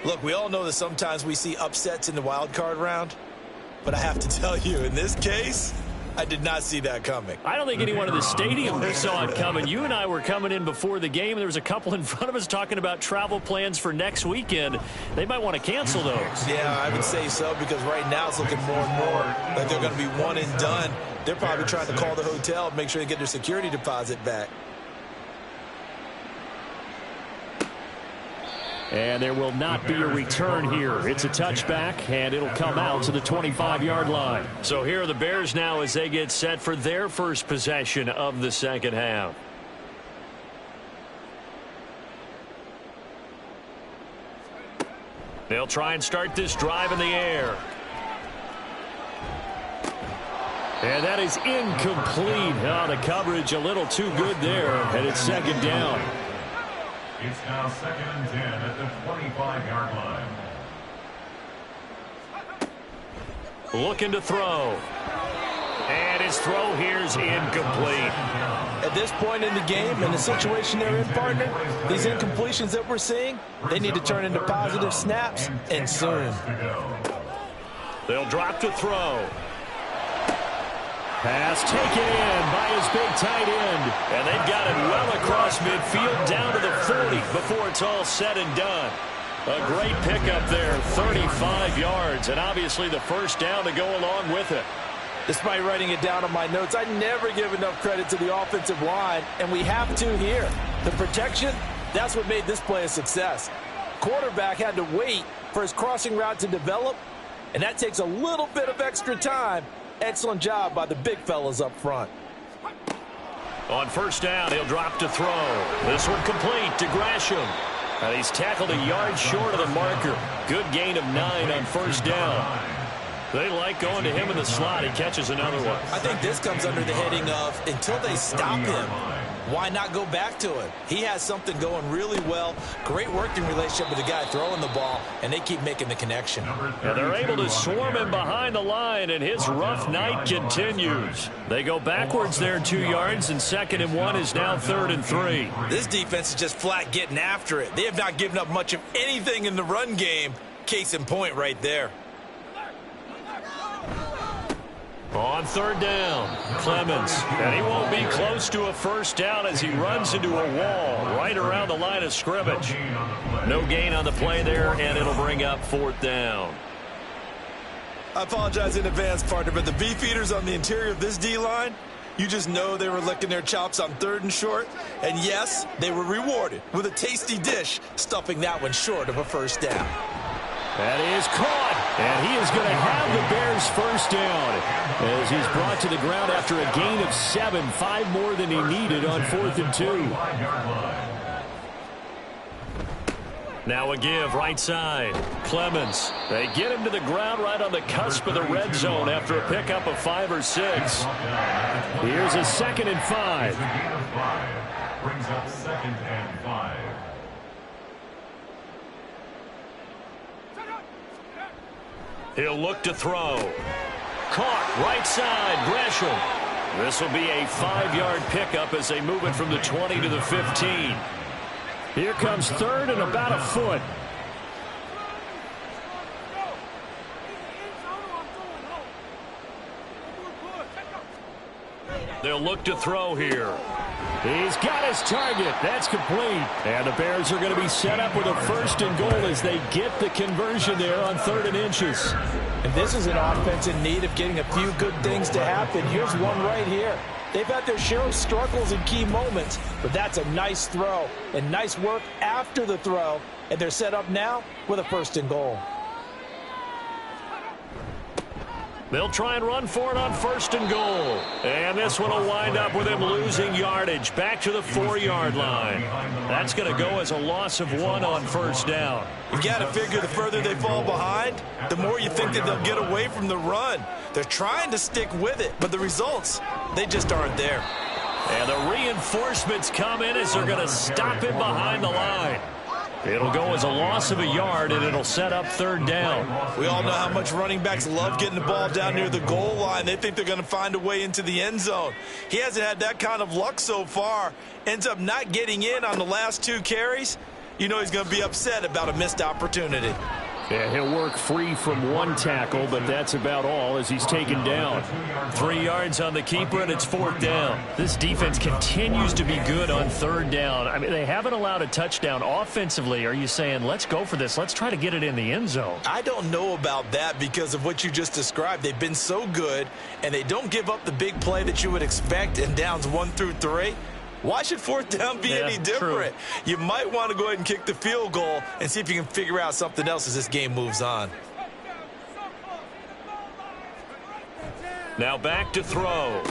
Speaker 3: Look, we all know that sometimes we see upsets in the wild card round, but I have to tell you, in this case, I did not see that coming.
Speaker 2: I don't think anyone in the stadium saw it coming. You and I were coming in before the game, and there was a couple in front of us talking about travel plans for next weekend. They might want to cancel those.
Speaker 3: Yeah, I would say so, because right now it's looking more and more like they're going to be one and done. They're probably trying to call the hotel and make sure they get their security deposit back.
Speaker 2: And there will not be a return here. It's a touchback, and it'll come out to the 25-yard line.
Speaker 6: So here are the Bears now as they get set for their first possession of the second half. They'll try and start this drive in the air.
Speaker 2: And that is incomplete. Oh, the coverage a little too good there, and it's second down.
Speaker 5: It's now 2nd and 10 at the 25-yard line.
Speaker 6: Looking to throw. And his throw here's incomplete.
Speaker 3: At this point in the game, in the situation they're in, partner, these incompletions that we're seeing, they need to turn into positive snaps, and soon.
Speaker 6: They'll drop to throw.
Speaker 2: Pass taken in by his big tight end.
Speaker 6: And they've got it well across midfield down to the 40 before it's all said and done. A great pickup there, 35 yards, and obviously the first down to go along with it.
Speaker 3: Despite writing it down on my notes, I never give enough credit to the offensive line, and we have to here. The protection, that's what made this play a success. Quarterback had to wait for his crossing route to develop, and that takes a little bit of extra time. Excellent job by the big fellas up front.
Speaker 6: On first down, he'll drop to throw. This one complete to Gresham. And he's tackled a yard short of the marker. Good gain of 9 on first down. They like going to him in the slot. He catches another one.
Speaker 3: I think this comes under the heading of until they stop him, why not go back to it? He has something going really well. Great working relationship with the guy throwing the ball, and they keep making the connection.
Speaker 6: And they're able to swarm him behind the line, and his rough night continues. They go backwards there 2 yards, and 2nd and 1 is now 3rd and 3.
Speaker 3: This defense is just flat getting after it. They have not given up much of anything in the run game. Case in point right there.
Speaker 6: On third down, Clemens, and he won't be close to a first down as he runs into a wall right around the line of scrimmage. No gain on the play there, and it'll bring up 4th down.
Speaker 3: I apologize in advance, partner, but the beefeaters on the interior of this D-line, you just know they were licking their chops on 3rd and short, and yes, they were rewarded with a tasty dish, stuffing that one short of a first down.
Speaker 2: That is caught, and he is going to have the Bears first down as he's brought to the ground after a gain of 7, 5 more than he needed on 4th and 2.
Speaker 6: Now a give right side. Clemens. They get him to the ground right on the cusp of the red zone after a pickup of 5 or 6.
Speaker 2: Here's a 2nd and 5.
Speaker 5: Brings up 2nd and 5.
Speaker 6: He'll look to throw. Caught right side, Gresham. This will be a 5-yard pickup as they move it from the 20 to the 15.
Speaker 2: Here comes 3rd and about a foot.
Speaker 6: They'll look to throw here.
Speaker 2: He's got his target. That's complete. And the Bears are going to be set up with a 1st and goal as they get the conversion there on 3rd and inches.
Speaker 3: And this is an offense in need of getting a few good things to happen. Here's one right here. They've had their share of struggles in key moments, but that's a nice throw and nice work after the throw. And they're set up now with a 1st and goal.
Speaker 6: They'll try and run for it on 1st and goal. And this one will wind up with him losing yardage back to the 4-yard line. That's going to go as a loss of 1 on 1st down.
Speaker 3: You got to figure the further they fall behind, the more you think that they'll get away from the run. They're trying to stick with it, but the results, they just aren't there.
Speaker 6: And the reinforcements come in as they're going to stop him behind the line. It'll go as a loss of a yard, and it'll set up 3rd down.
Speaker 3: We all know how much running backs love getting the ball down near the goal line. They think they're going to find a way into the end zone. He hasn't had that kind of luck so far. Ends up not getting in on the last 2 carries. You know he's going to be upset about a missed opportunity.
Speaker 6: Yeah, he'll work free from 1 tackle, but that's about all as he's taken down. 3 yards on the keeper, and it's 4th down. This defense continues to be good on 3rd down. I mean, they haven't allowed a touchdown offensively. Are you saying, let's go for this? Let's try to get it in the end zone.
Speaker 3: I don't know about that because of what you just described. They've been so good, and they don't give up the big play that you would expect in downs 1 through 3. Why should 4th down be any different? True. You might want to go ahead and kick the field goal and see if you can figure out something else as this game moves on.
Speaker 6: Now back to throw.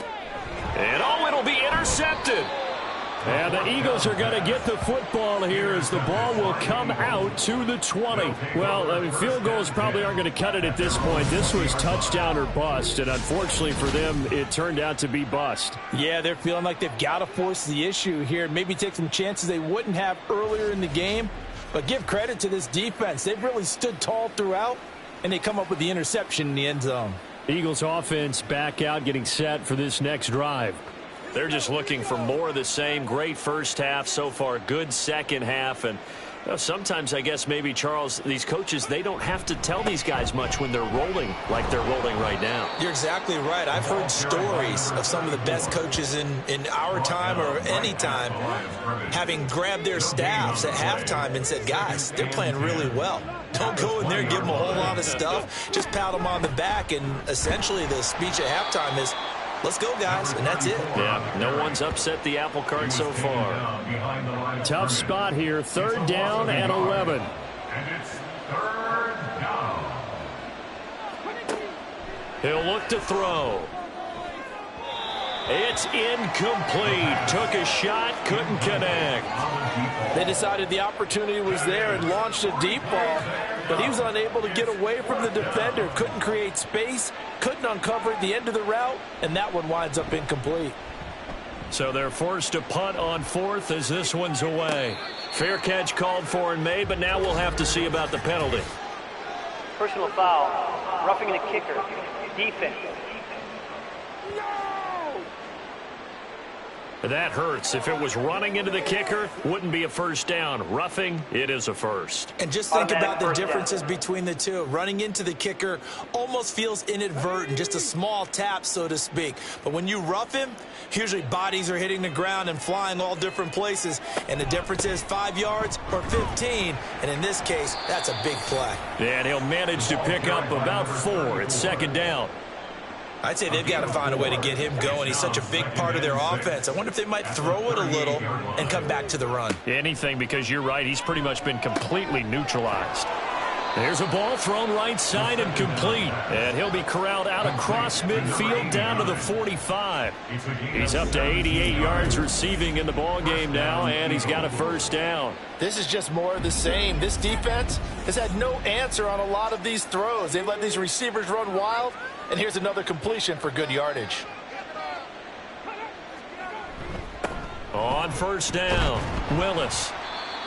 Speaker 6: And, it'll be intercepted. And the Eagles are going to get the football here as the ball will come out to the 20. Well, I mean, field goals probably aren't going to cut it at this point. This was touchdown or bust, and unfortunately for them, it turned out to be bust.
Speaker 3: Yeah, they're feeling like they've got to force the issue here, maybe take some chances they wouldn't have earlier in the game. But give credit to this defense. They've really stood tall throughout, and they come up with the interception in the end zone.
Speaker 6: Eagles offense back out, getting set for this next drive. They're just looking for more of the same. Great first half so far. Good second half. And sometimes, I guess, maybe, Charles, these coaches, they don't have to tell these guys much when they're rolling like they're rolling right now.
Speaker 3: You're exactly right. I've heard stories of some of the best coaches in our time or any time having grabbed their staffs at halftime and said, guys, they're playing really well. Don't go in there and give them a whole lot of stuff. Just pat them on the back. And essentially the speech at halftime is, let's go, guys, and that's it.
Speaker 6: Yeah, no one's upset the apple cart so far. Tough spot here, 3rd down and 11.
Speaker 5: And it's 3rd down.
Speaker 6: He'll look to throw. It's incomplete. Took a shot, couldn't connect.
Speaker 3: They decided the opportunity was there and launched a deep ball, but he was unable to get away from the defender. Couldn't create space, couldn't uncover at the end of the route, and that one winds up incomplete.
Speaker 6: So they're forced to punt on 4th as this one's away. Fair catch called for and made, but now we'll have to see about the penalty.
Speaker 7: Personal foul, roughing the kicker, defense.
Speaker 6: That hurts. If it was running into the kicker, wouldn't be a 1st down. Roughing, it is a 1st.
Speaker 3: And just think about the differences between the two. Running into the kicker almost feels inadvertent, just a small tap, so to speak. But when you rough him, usually bodies are hitting the ground and flying all different places. And the difference is 5 yards or 15. And in this case, that's a big play.
Speaker 6: And he'll manage to pick up about 4. It's 2nd down.
Speaker 3: I'd say they've got to find a way to get him going. He's such a big part of their offense. I wonder if they might throw it a little and come back to the run.
Speaker 6: Anything, because you're right. He's pretty much been completely neutralized. There's a ball thrown right side and complete. And he'll be corralled out across midfield down to the 45. He's up to 88 yards receiving in the ball game now, and he's got a 1st down.
Speaker 3: This is just more of the same. This defense has had no answer on a lot of these throws. They've let these receivers run wild, and here's another completion for good yardage.
Speaker 6: On 1st down, Willis.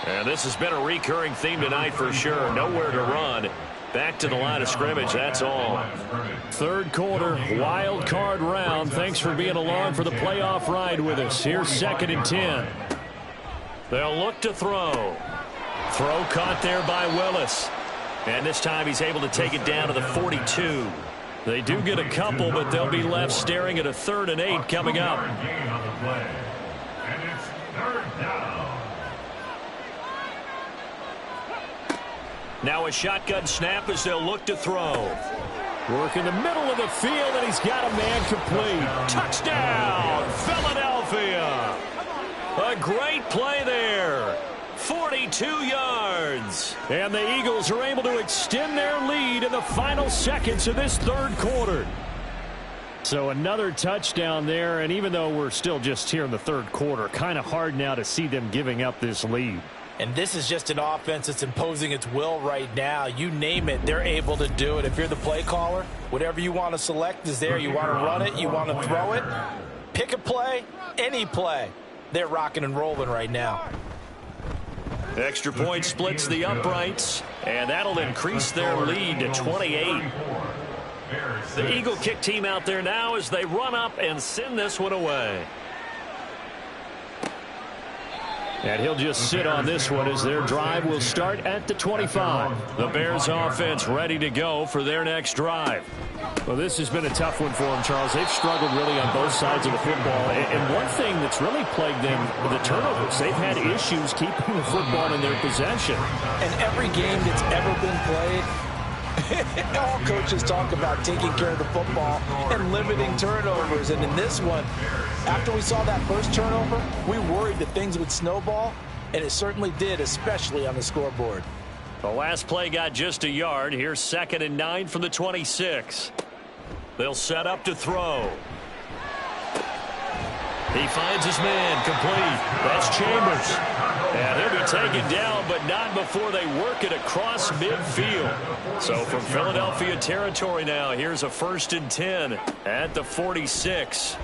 Speaker 6: And this has been a recurring theme tonight for sure. Nowhere to run. Back to the line of scrimmage, that's all. 3rd quarter, wild card round. Thanks for being along for the playoff ride with us. Here's 2nd and 10. They'll look to throw. Throw caught there by Willis. And this time he's able to take it down to the 42. They do get a couple, but they'll be left staring at a 3rd and 8 coming up.
Speaker 5: And it's 3rd down.
Speaker 6: Now a shotgun snap as they'll look to throw. Work in the middle of the field, and he's got a man complete. Touchdown, Philadelphia. A great play there. 42 yards. And the Eagles are able to extend their lead in the final seconds of this 3rd quarter. So another touchdown there, and even though we're still just here in the third quarter, kind of hard now to see them giving up this lead.
Speaker 3: And this is just an offense that's imposing its will right now. You name it, they're able to do it. If you're the play caller, whatever you want to select is there. You want to run it, you want to throw it. Pick a play, any play. They're rocking and rolling right now.
Speaker 6: Extra point splits the uprights, and that'll increase their lead to 28. The Eagle kick team out there now as they run up and send this one away. And he'll just sit on this one as their drive will start at the 25. The Bears offense ready to go for their next drive. Well, this has been a tough one for them, Charles. They've struggled really on both sides of the football. And one thing that's really plagued them, the turnovers. They've had issues keeping the football in their possession.
Speaker 3: And every game that's ever been played, all coaches talk about taking care of the football and limiting turnovers. And in this one, after we saw that first turnover, we worried that things would snowball, and it certainly did, especially on the scoreboard.
Speaker 6: The last play got just a yard. Here's 2nd and 9 from the 26. They'll set up to throw. He finds his man, complete. That's Chambers. And he'll be taken down, but not before they work it across midfield. So from Philadelphia territory now, here's a 1st and 10 at the 46.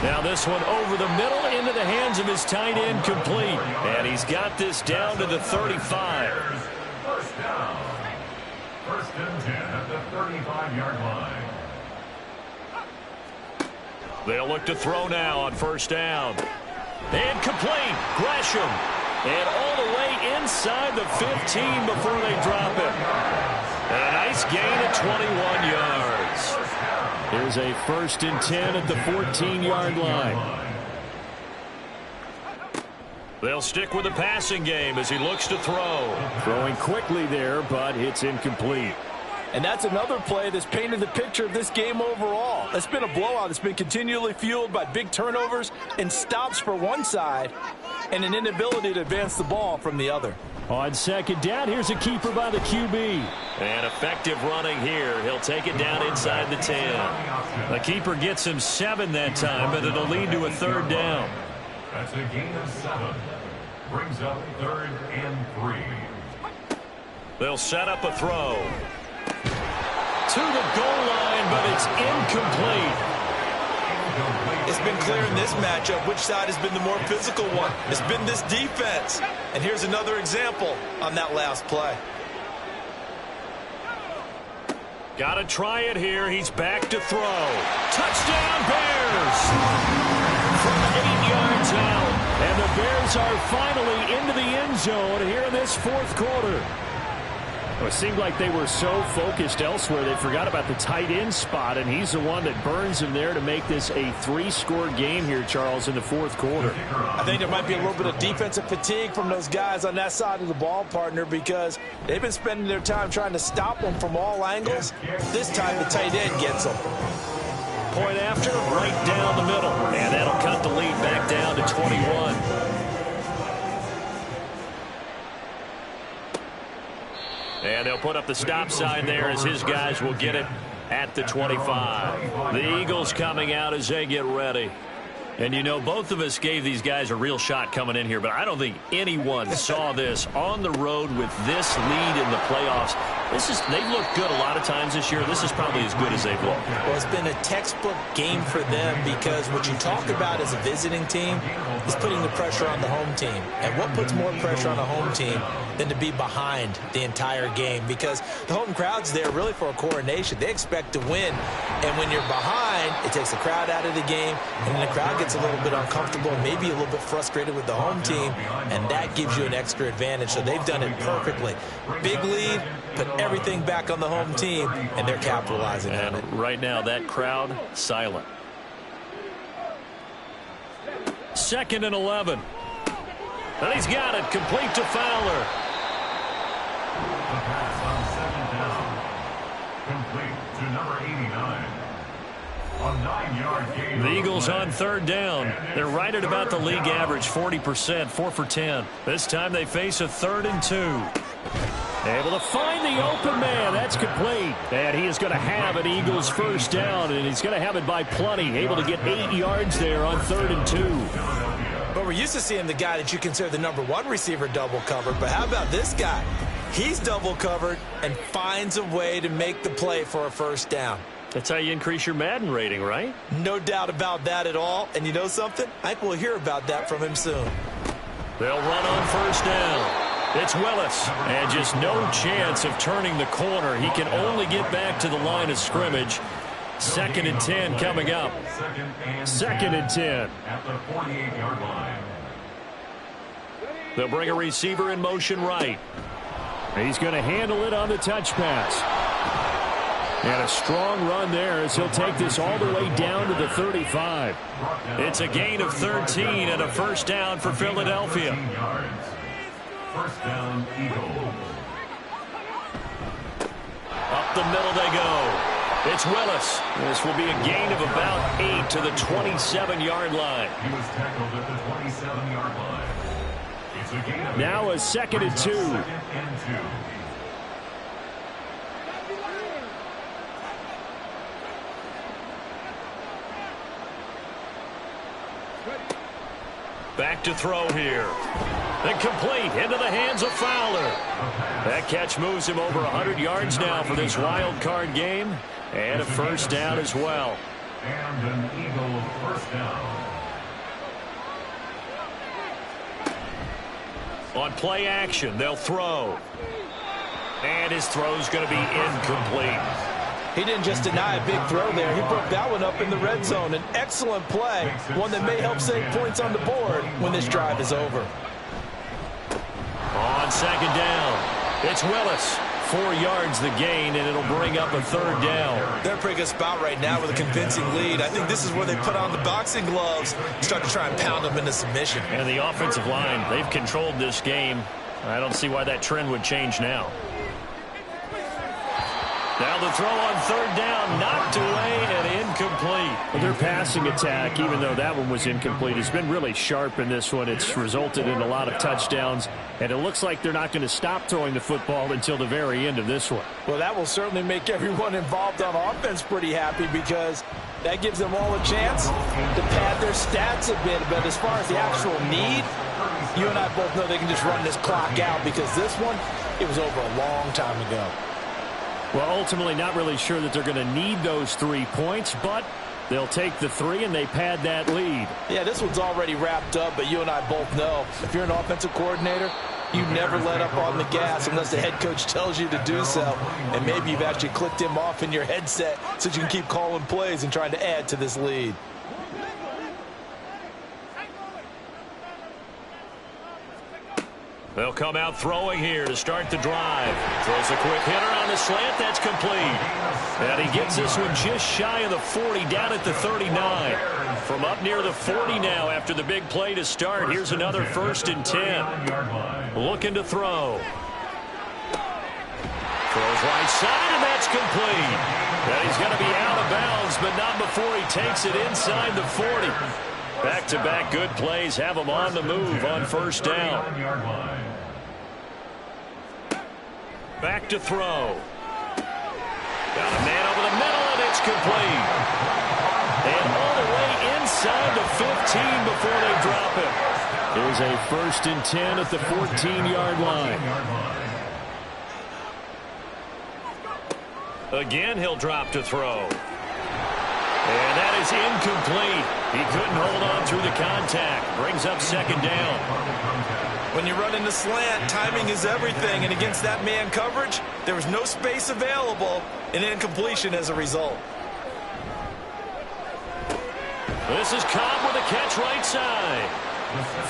Speaker 6: Now this one over the middle into the hands of his tight end, complete. And he's got this down to the 35.
Speaker 5: First down. 1st and 10 at the 35-yard line.
Speaker 6: They'll look to throw now on 1st down. And complete. Gresham. And all the way inside the 15 before they drop it. And a nice gain of 21 yards. Here's a 1st and 10 at the 14-yard line. They'll stick with the passing game as he looks to throw. Throwing quickly there, but it's incomplete.
Speaker 3: And that's another play that's painted the picture of this game overall. It's been a blowout. It's been continually fueled by big turnovers and stops for one side and an inability to advance the ball from the other.
Speaker 6: On 2nd down, here's a keeper by the QB. And effective running here. He'll take it down inside the 10. The keeper gets him 7 that time, but it'll lead to a 3rd down.
Speaker 5: That's a gain of 7. Brings up 3rd and 3.
Speaker 6: They'll set up a throw. To the goal line, but it's incomplete.
Speaker 3: It's been clear in this matchup which side has been the more physical one. It's been this defense. And here's another example on that last play.
Speaker 6: Got to try it here. He's back to throw. Touchdown, Bears! From 8 yards out. And the Bears are finally into the end zone here in this 4th quarter. Well, it seemed like they were so focused elsewhere they forgot about the tight end spot, and he's the one that burns him there to make this a 3-score game here, Charles, in the 4th quarter.
Speaker 3: I think there might be a little bit of defensive fatigue from those guys on that side of the ball, partner, because they've been spending their time trying to stop them from all angles. This time the tight end gets them.
Speaker 6: Point after, right down the middle, and that'll cut the lead back down to 21. And they'll put up the stop sign there as his guys will get it at the 25. The Eagles coming out as they get ready. And, you know, both of us gave these guys a real shot coming in here, but I don't think anyone saw this on the road with this lead in the playoffs. They've looked good a lot of times this year. This is probably as good as they've looked.
Speaker 3: Well, it's been a textbook game for them because what you talk about as a visiting team is putting the pressure on the home team. And what puts more pressure on a home team than to be behind the entire game? Because the home crowd's there really for a coronation. They expect to win. And when you're behind, it takes the crowd out of the game, and then the crowd gets a little bit uncomfortable, maybe a little bit frustrated with the home team, and that gives you an extra advantage. So they've done it perfectly. Big lead, put everything back on the home team, and they're capitalizing on it.
Speaker 6: Right now, that crowd, silent. 2nd and 11. And he's got it, complete to Fowler.
Speaker 5: The pass on 2nd down. Complete to number 89. A 9-yard gain.
Speaker 6: The Eagles on 3rd down. They're right at about the league average, 40%, 4 for 10. This time they face a 3rd and 2. Able to find the open man. That's complete. And he is going to have an Eagles first down, and he's going to have it by plenty. Able to get 8 yards there on 3rd and 2.
Speaker 3: But we're used to seeing the guy that you consider the #1 receiver double covered. But how about this guy? He's double covered and finds a way to make the play for a first down.
Speaker 6: That's how you increase your Madden rating, right?
Speaker 3: No doubt about that at all. And you know something? I think we'll hear about that from him soon.
Speaker 6: They'll run on first down. It's Willis, and just no chance of turning the corner. He can only get back to the line of scrimmage. 2nd and 10 coming up. 2nd and 10.
Speaker 5: At the 48-yard line.
Speaker 6: They'll bring a receiver in motion right. He's going to handle it on the touch pass. And a strong run there as he'll take this all the way down to the 35. It's a gain of 13 and a first down for Philadelphia.
Speaker 5: First down, Eagles.
Speaker 6: Up the middle they go. It's Willis. This will be a gain of about 8 to the 27-yard line.
Speaker 5: He was tackled at the 27-yard line. It's a gain of
Speaker 6: Now a 2nd and 2.
Speaker 5: 2nd and 2.
Speaker 6: Back to throw here. And complete into the hands of Fowler. That catch moves him over 100 yards now for this wild card game. And a first down as well.
Speaker 5: And an Eagle first down.
Speaker 6: On play action, they'll throw. And his throw's going to be incomplete.
Speaker 3: He didn't just deny a big throw there. He broke that one up in the red zone. An excellent play, one that may help save points on the board when this drive is over.
Speaker 6: On 2nd down, it's Willis. 4 yards the gain, and it'll bring up a 3rd down.
Speaker 3: They're in a pretty good spot right now with a convincing lead. I think this is where they put on the boxing gloves and start to try and pound them into submission.
Speaker 6: And the offensive line, they've controlled this game. I don't see why that trend would change now. Now the throw on 3rd down, knocked away and incomplete. Well, their passing attack, even though that one was incomplete, has been really sharp in this one. It's resulted in a lot of touchdowns, and it looks like they're not going to stop throwing the football until the very end of this one.
Speaker 3: Well, that will certainly make everyone involved on offense pretty happy because that gives them all a chance to pad their stats a bit. But as far as the actual need, you and I both know they can just run this clock out because this one, it was over a long time ago.
Speaker 6: Well, ultimately not really sure that they're going to need those 3 points, but they'll take the 3 and they pad that lead.
Speaker 3: Yeah, this one's already wrapped up, but you and I both know if you're an offensive coordinator, you never let up on the gas unless the head coach tells you to do so. And maybe you've actually clicked him off in your headset so you can keep calling plays and trying to add to this lead.
Speaker 6: They'll come out throwing here to start the drive. Throws a quick hitter on the slant. That's complete. And he gets this one just shy of the 40, down at the 39. From up near the 40 now after the big play to start. Here's another 1st and 10. Looking to throw. Throws right side, and that's complete. And he's going to be out of bounds, but not before he takes it inside the 40. Back-to-back good plays have him on the move on 1st down. Back to throw. Got a man over the middle, and it's complete. And all the way inside the 15 before they drop him. There's a 1st and 10 at the 14-yard line. Again, he'll drop to throw. And that is incomplete. He couldn't hold on through the contact. Brings up 2nd down.
Speaker 3: When you run in the slant, timing is everything. And against that man coverage, there was no space available, and incompletion as a result.
Speaker 6: This is Cobb with a catch right side.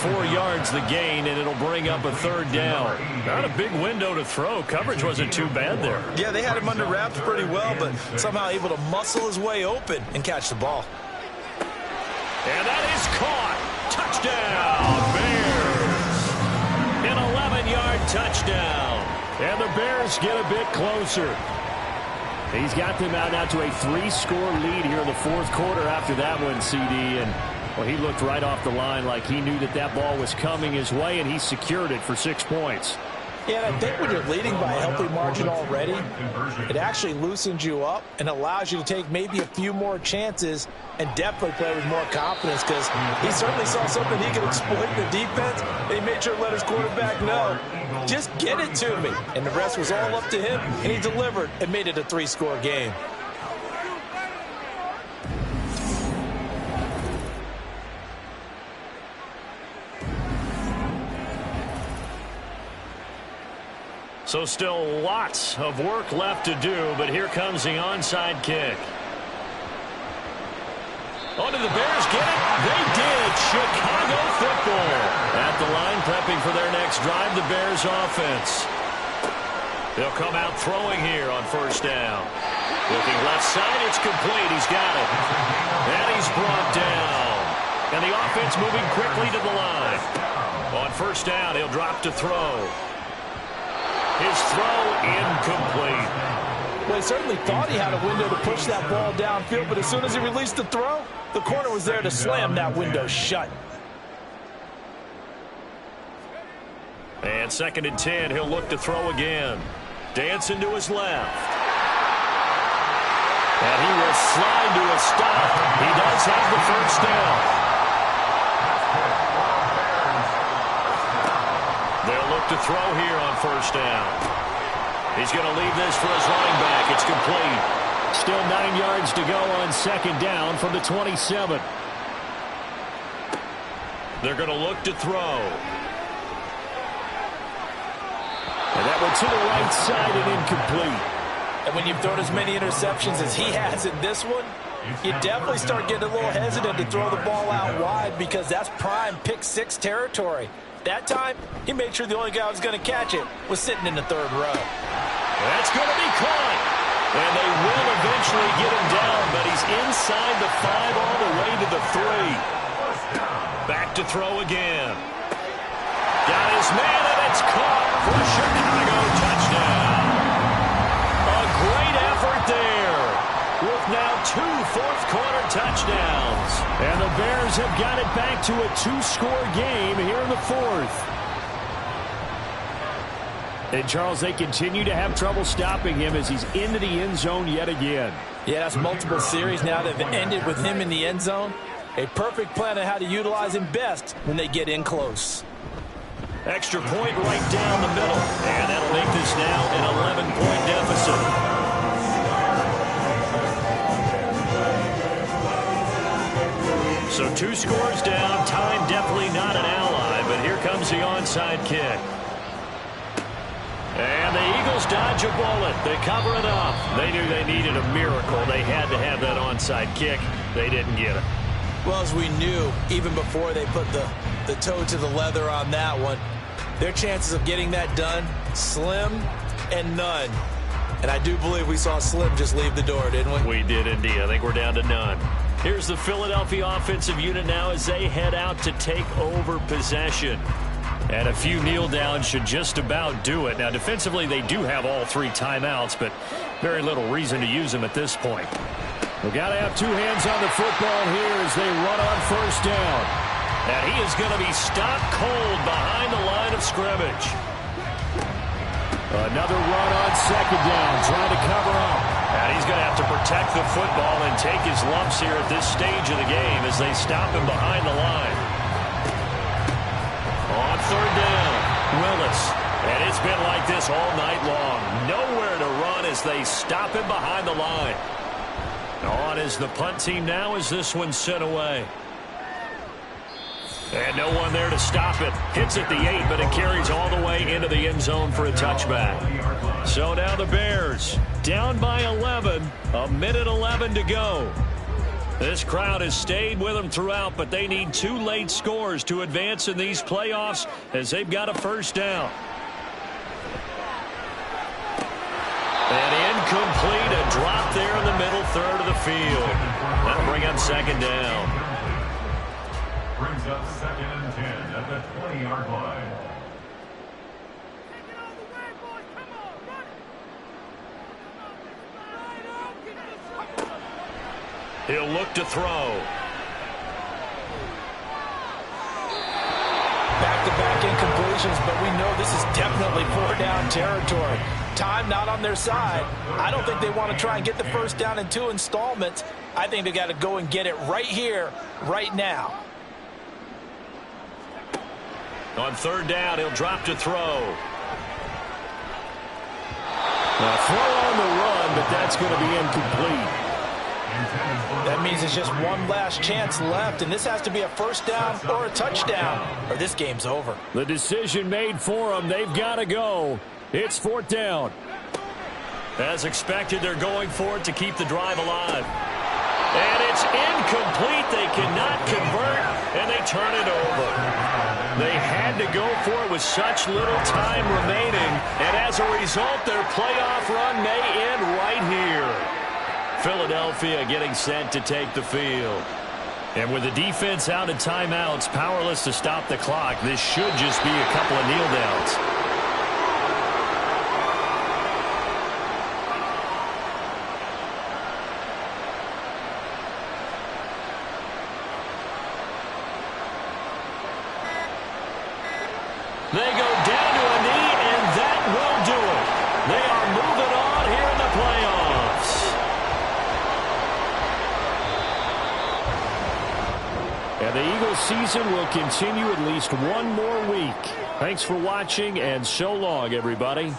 Speaker 6: 4 yards the gain, and it'll bring up a 3rd down. Not a big window to throw. Coverage wasn't too bad there.
Speaker 3: Yeah, they had him under wraps pretty well, but somehow able to muscle his way open and catch the ball.
Speaker 6: And that is caught. Touchdown, Bears. An 11-yard touchdown. And the Bears get a bit closer. He's got them out now to a 3-score lead here in the 4th quarter after that one, CD. And well, he looked right off the line like he knew that that ball was coming his way, and he secured it for 6 points.
Speaker 3: Yeah, and I think when you're leading by a healthy margin already, it actually loosens you up and allows you to take maybe a few more chances and definitely play with more confidence, because he certainly saw something he could exploit in the defense, and he made sure to let his quarterback know, just get it to me. And the rest was all up to him, and he delivered and made it a 3-score game.
Speaker 6: So still lots of work left to do, but here comes the onside kick. Oh, did the Bears get it? They did. Chicago football. At the line, prepping for their next drive, the Bears offense. They'll come out throwing here on first down. Looking left side, it's complete. He's got it. And he's brought down. And the offense moving quickly to the line. On first down, he'll drop to throw. His throw incomplete.
Speaker 3: Well, he certainly thought he had a window to push that ball downfield, but as soon as he released the throw, the corner was there to slam that window shut.
Speaker 6: And 2nd and 10, he'll look to throw again. Dancing to his left. And he will slide to a stop. He does have the first down. They'll look to throw here on first down. He's going to leave this for his running back. It's complete.
Speaker 2: Still 9 yards to go on 2nd down from the 27.
Speaker 6: They're going to look to throw.
Speaker 2: And that one to the right side and incomplete.
Speaker 3: And when you've thrown as many interceptions as he has in this one, you definitely start getting a little hesitant to throw the ball out wide, because that's prime pick 6 territory. That time, he made sure the only guy who was going to catch it was sitting in the 3rd row.
Speaker 6: That's going to be caught. And they will eventually get him down, but he's inside the 5 all the way to the 3. Back to throw again. Got his man, and it's caught for a Chicago touchdown. A great effort there, with now 2 fourth-quarter touchdowns.
Speaker 2: And the Bears have got it back to a 2-score game here in the 4th. And, Charles, they continue to have trouble stopping him as he's into the end zone yet again.
Speaker 3: Yeah, that's multiple series now that have ended with him in the end zone. A perfect plan on how to utilize him best when they get in close.
Speaker 6: Extra point right down the middle. And that'll make this now an 11-point deficit. So 2 scores down. Time definitely not an ally, but here comes the onside kick. And the Eagles dodge a bullet. They cover it up. They knew they needed a miracle. They had to have that onside kick. They didn't get it.
Speaker 3: Well, as we knew, even before they put the toe to the leather on that one, their chances of getting that done, slim and none. And I do believe we saw Slim just leave the door, didn't we?
Speaker 6: We did indeed. I think we're down to none. Here's the Philadelphia offensive unit now as they head out to take over possession. And a few kneel downs should just about do it. Now, defensively, they do have all 3 timeouts, but very little reason to use them at this point.
Speaker 2: We've got to have 2 hands on the football here as they run on first down.
Speaker 6: And he is going to be stopped cold behind the line of scrimmage.
Speaker 2: Another run on 2nd down, trying to cover up.
Speaker 6: And he's going to have to protect the football and take his lumps here at this stage of the game as they stop him behind the line. On 3rd down, Willis. And it's been like this all night long. Nowhere to run as they stop him behind the line. On is the punt team now as this one's sent away. And no one there to stop it. Hits at the 8, but it carries all the way into the end zone for a touchback. So now the Bears down by 11. 1:11 to go. This crowd has stayed with them throughout, but they need 2 late scores to advance in these playoffs as they've got a first down. And incomplete, a drop there in the middle 3rd of the field. That'll bring up 2nd down.
Speaker 5: Brings up 2nd and 10 at the 20-yard line.
Speaker 6: He'll look to throw.
Speaker 3: Back-to-back incompletions, but we know this is definitely 4th territory. Time not on their side. I don't think they want to try and get the first down in 2 installments. I think they got to go and get it right here, right now.
Speaker 6: On 3rd down, he'll drop to throw. A throw on the run, but that's going to be incomplete.
Speaker 3: That means there's just one last chance left, and this has to be a first down or a touchdown, or this game's over.
Speaker 6: The decision made for them. They've got to go. It's 4th down. As expected, they're going for it to keep the drive alive. And it's incomplete. They cannot convert, and they turn it over. They had to go for it with such little time remaining, and as a result, their playoff run may end right here. Philadelphia getting set to take the field. And with the defense out of timeouts, powerless to stop the clock, this should just be a couple of kneel downs. They go down to a knee, and that will do it. They are moving on here in the playoffs. And the Eagles season will continue at least one more week. Thanks for watching, and so long, everybody.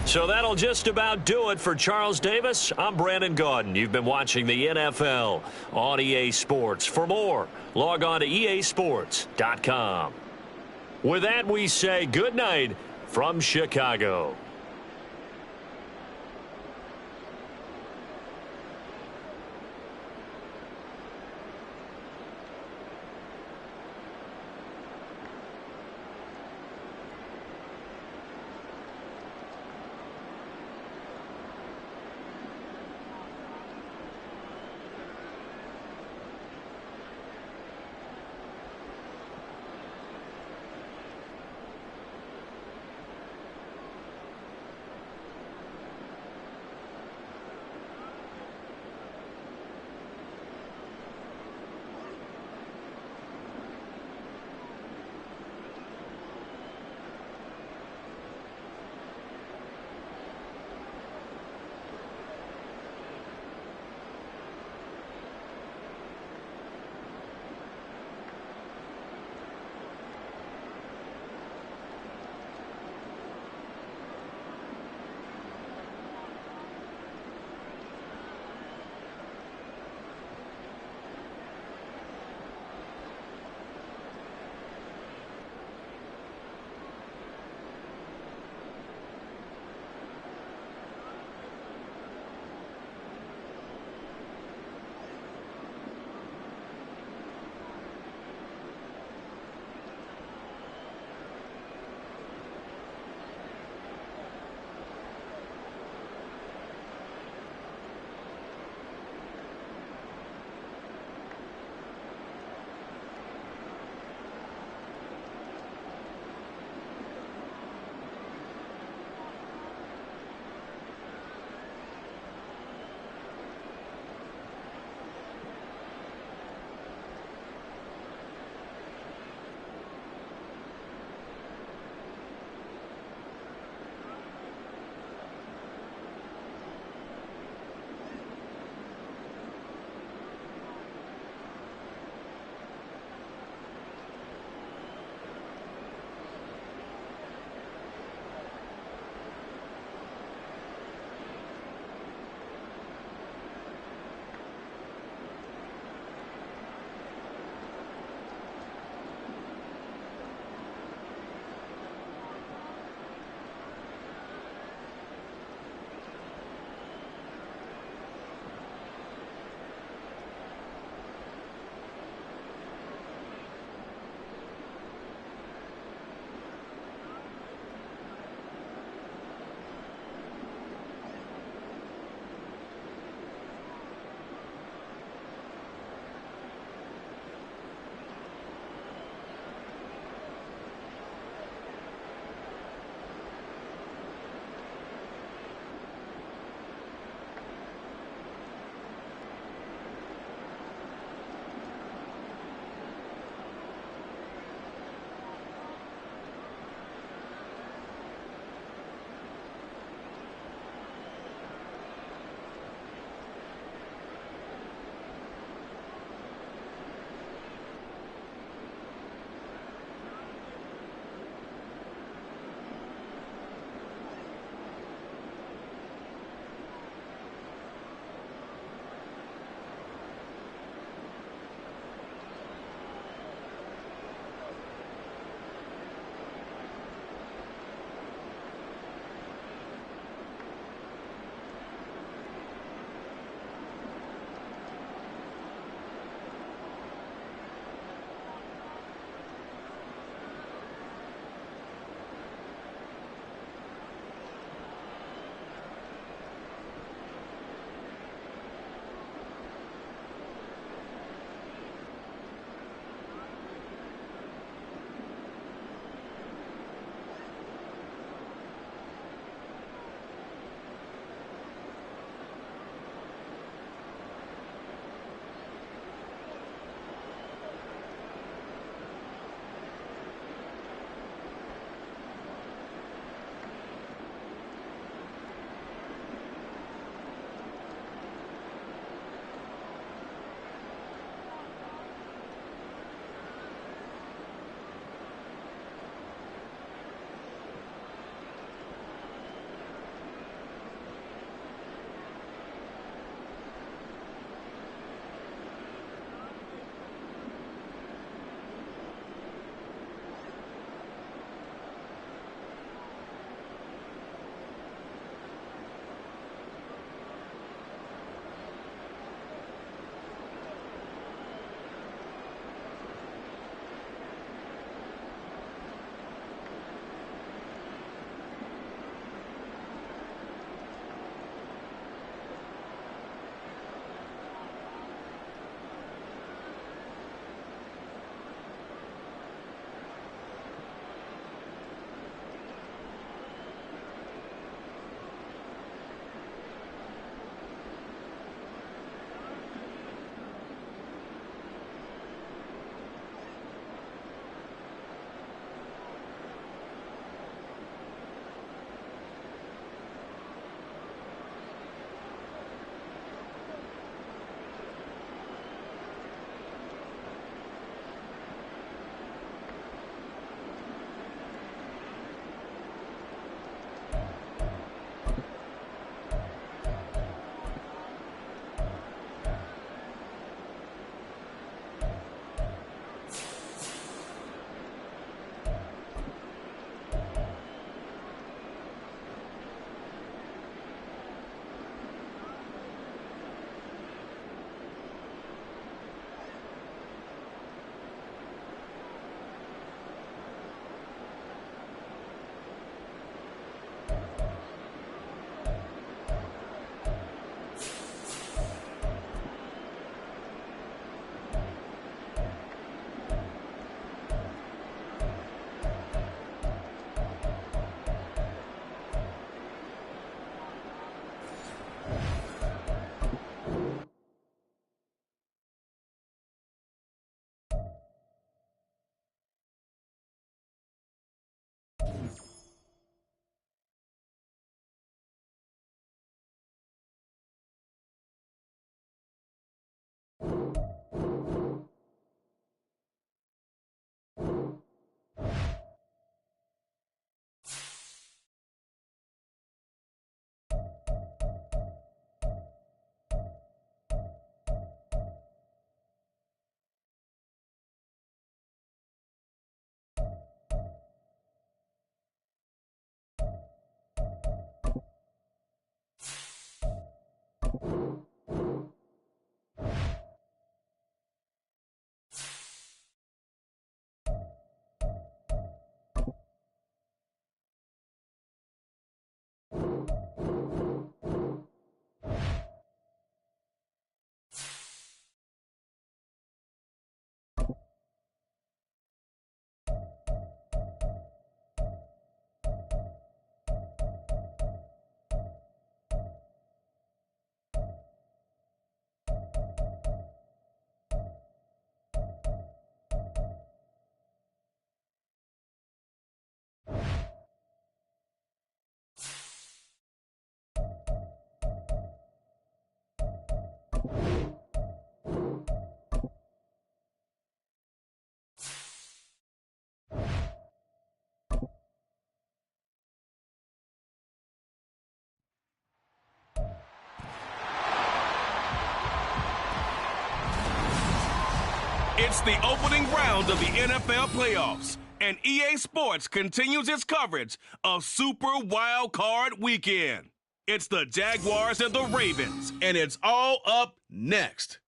Speaker 6: So that'll just about do it for Charles Davis. I'm Brandon Gaudin. You've been watching the NFL on EA Sports. For more, log on to easports.com. With that, we say good night from Chicago.
Speaker 1: It's the opening round of the NFL playoffs, and EA Sports continues its coverage of Super Wild Card Weekend. It's the Jaguars and the Ravens, and it's all up next.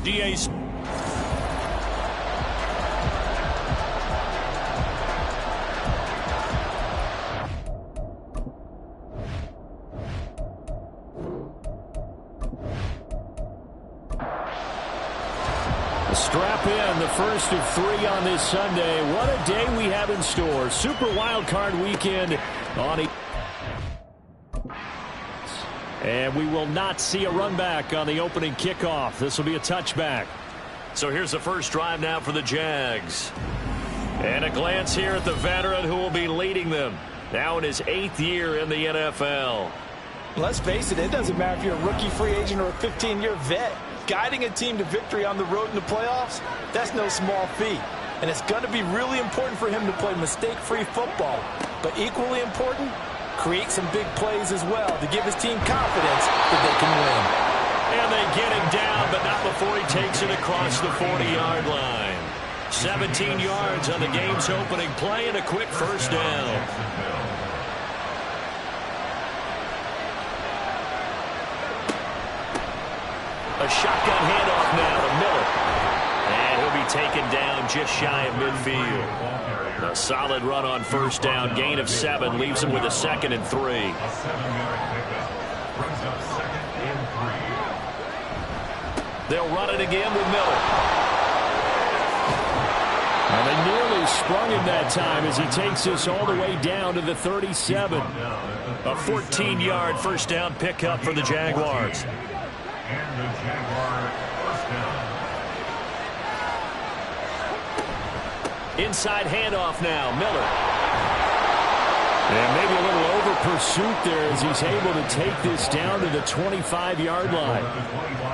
Speaker 2: DA's. Strap in, the first of 3 on this Sunday. What a day we have in store. Super Wild Card Weekend on and we will not see a run back on the opening kickoff. This will be a touchback. So here's the first drive now for the Jags. And a glance here at the veteran who will be leading them. Now in his 8th year in the NFL.
Speaker 3: Let's face it, it doesn't matter if you're a rookie free agent or a 15-year vet. Guiding a team to victory on the road in the playoffs, that's no small feat. And it's going to be really important for him to play mistake-free football. But equally important, create some big plays as well to give his team confidence that they can win.
Speaker 2: And they get him down, but not before he takes it across the 40-yard line. 17 yards on the game's opening play and a quick first down. A shotgun handoff now to Miller. And he'll be taken down just shy of midfield. A solid run on first down. Gain of 7 leaves him with a 2nd and 3.
Speaker 5: A 7-yard pickup brings up 2nd and 3.
Speaker 2: They'll run it again with Miller. And they nearly sprung him that time as he takes us all the way down to the 37. A 14-yard first down pickup for the Jaguars.
Speaker 5: And the Jaguar first down.
Speaker 2: Inside handoff now, Miller. And maybe a little over pursuit there as he's able to take this down to the 25-yard line.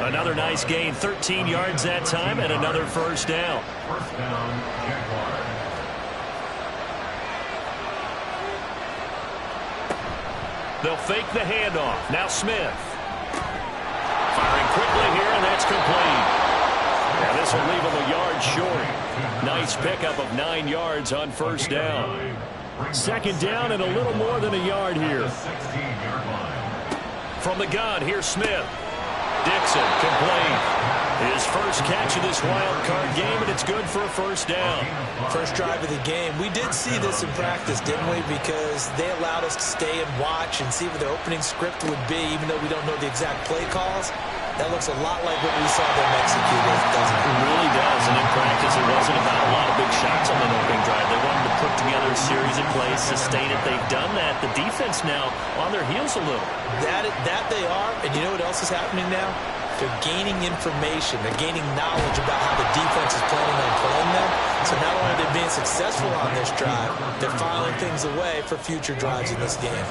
Speaker 2: Another nice gain, 13 yards that time, and another first down.
Speaker 5: First down, Jaguar.
Speaker 2: They'll fake the handoff. Now Smith. Firing quickly here, and that's complete. And this will leave him a yard short. Nice pickup of 9 yards on first down. Second down and a little more than a yard here. From the gun, here's Smith. Dixon, complete. His first catch of this wild card game, and it's good for a first down.
Speaker 3: First drive of the game. We did see this in practice, didn't we? Because they allowed us to stay and watch and see what the opening script would be, even though we don't know the exact play calls. That looks a lot like what we saw them execute, doesn't it?
Speaker 2: It really does, and in practice it wasn't about a lot of big shots on the opening drive. They wanted to put together a series of plays, sustain it. They've done that. The defense now on their heels a little.
Speaker 3: That they are, and you know what else is happening now? They're gaining information. They're gaining knowledge about how the defense is planning on playing them. So not only are they being successful on this drive, they're filing things away for future drives in this game.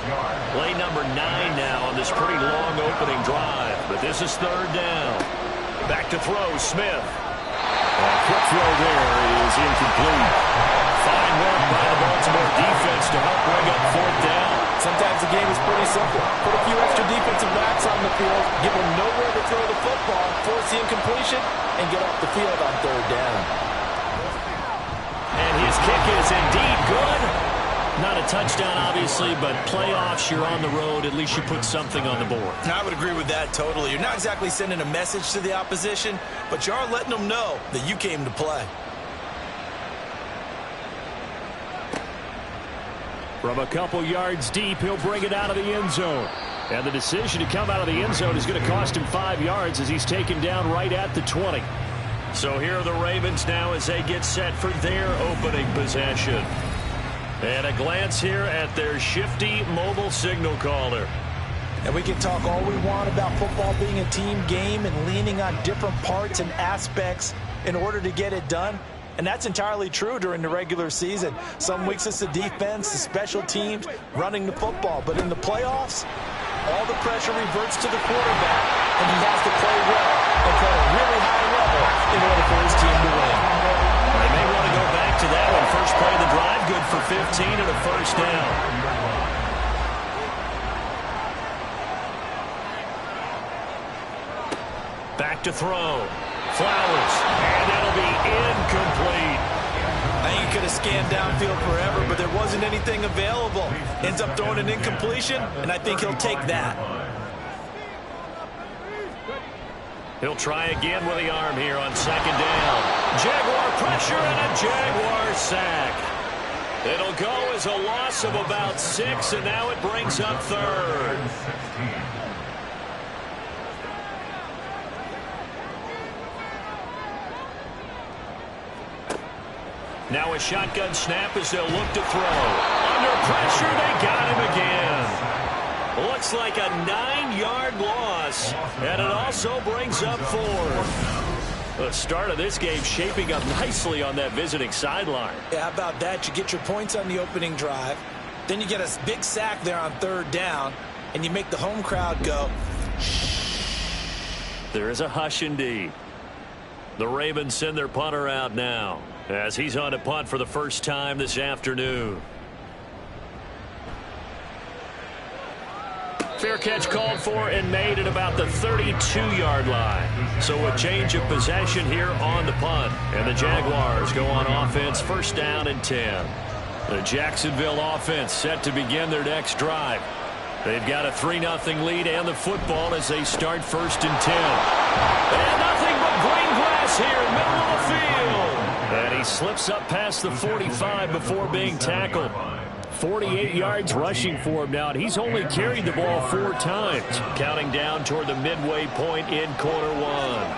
Speaker 2: Play number 9 now on this pretty long opening drive. But this is third down. Back to throw, Smith. A quick throw there is incomplete. Fine work by the Baltimore defense to help bring up fourth down.
Speaker 3: Sometimes the game is pretty simple. Put a few extra defensive backs on the field, give them nowhere to throw the football, force the incompletion, and get off the field on third down.
Speaker 2: And his kick is indeed good. Not a touchdown, obviously, but playoffs, you're on the road. At least you put something on the board.
Speaker 3: I would agree with that totally. You're not exactly sending a message to the opposition, but you are letting them know that you came to play.
Speaker 2: From a couple yards deep, he'll bring it out of the end zone. And the decision to come out of the end zone is going to cost him 5 yards as he's taken down right at the 20. So here are the Ravens now as they get set for their opening possession. And a glance here at their shifty mobile signal caller.
Speaker 3: And we can talk all we want about football being a team game and leaning on different parts and aspects in order to get it done. And that's entirely true during the regular season. Some weeks it's the defense, the special teams, running the football. But in the playoffs, all the pressure reverts to the quarterback, and he has to play well and play at a really high level in order for his team to win.
Speaker 2: They may want to go back to that one. First play of the drive, good for 15 and a first down.
Speaker 6: Back to throw. Flowers. And that'll be incomplete.
Speaker 3: I think he could have scanned downfield forever, but there wasn't anything available. Ends up throwing an incompletion, and I think he'll take that.
Speaker 6: He'll try again with the arm here on second down. Jaguar pressure and a Jaguar sack. It'll go as a loss of about 6, and now it brings up third. Now a shotgun snap as they'll look to throw. Under pressure, they got him again. Looks like a 9-yard loss, and it also brings up 4. The start of this game shaping up nicely on that visiting sideline.
Speaker 3: Yeah, how about that? You get your points on the opening drive, then you get a big sack there on third down, and you make the home crowd go, shh.
Speaker 6: There is a hush indeed. The Ravens send their punter out now, as he's on to punt for the first time this afternoon. Fair catch called for and made at about the 32-yard line. So a change of possession here on the punt. And the Jaguars go on offense, first down and 10. The Jacksonville offense set to begin their next drive. They've got a 3-0 lead and the football as they start first and 10. And nothing but green grass here, middle of the field. And he slips up past the 45 before being tackled. 48 yards rushing for him now, and he's only carried the ball 4 times. Counting down toward the midway point in quarter 1.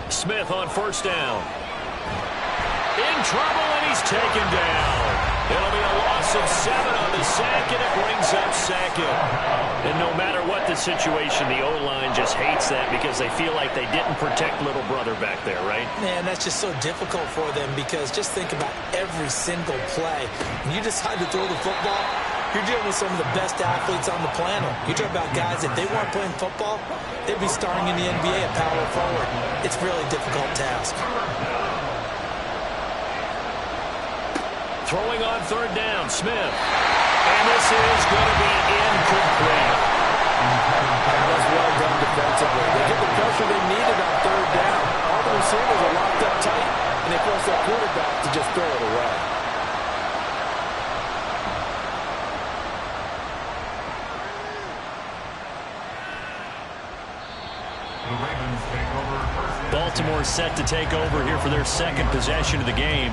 Speaker 6: Smith on first down. In trouble, and he's taken down. It'll be a loss of 7 on the sack, and it brings up second. And no matter what the situation, the O-line just hates that because they feel like they didn't protect little brother back there, right?
Speaker 3: Man, that's just so difficult for them because just think about every single play. When you decide to throw the football, you're dealing with some of the best athletes on the planet. You talk about guys, if they weren't playing football, they'd be starting in the NBA at power forward. It's a really difficult task.
Speaker 6: Throwing on third down, Smith. And this is going to be incomplete.
Speaker 3: That was well done defensively. They get the pressure they needed on third down. All the receivers are locked up tight, and they force their quarterback to just throw it away.
Speaker 5: The Ravens take over first.
Speaker 6: Baltimore set to take over here for their second possession of the game.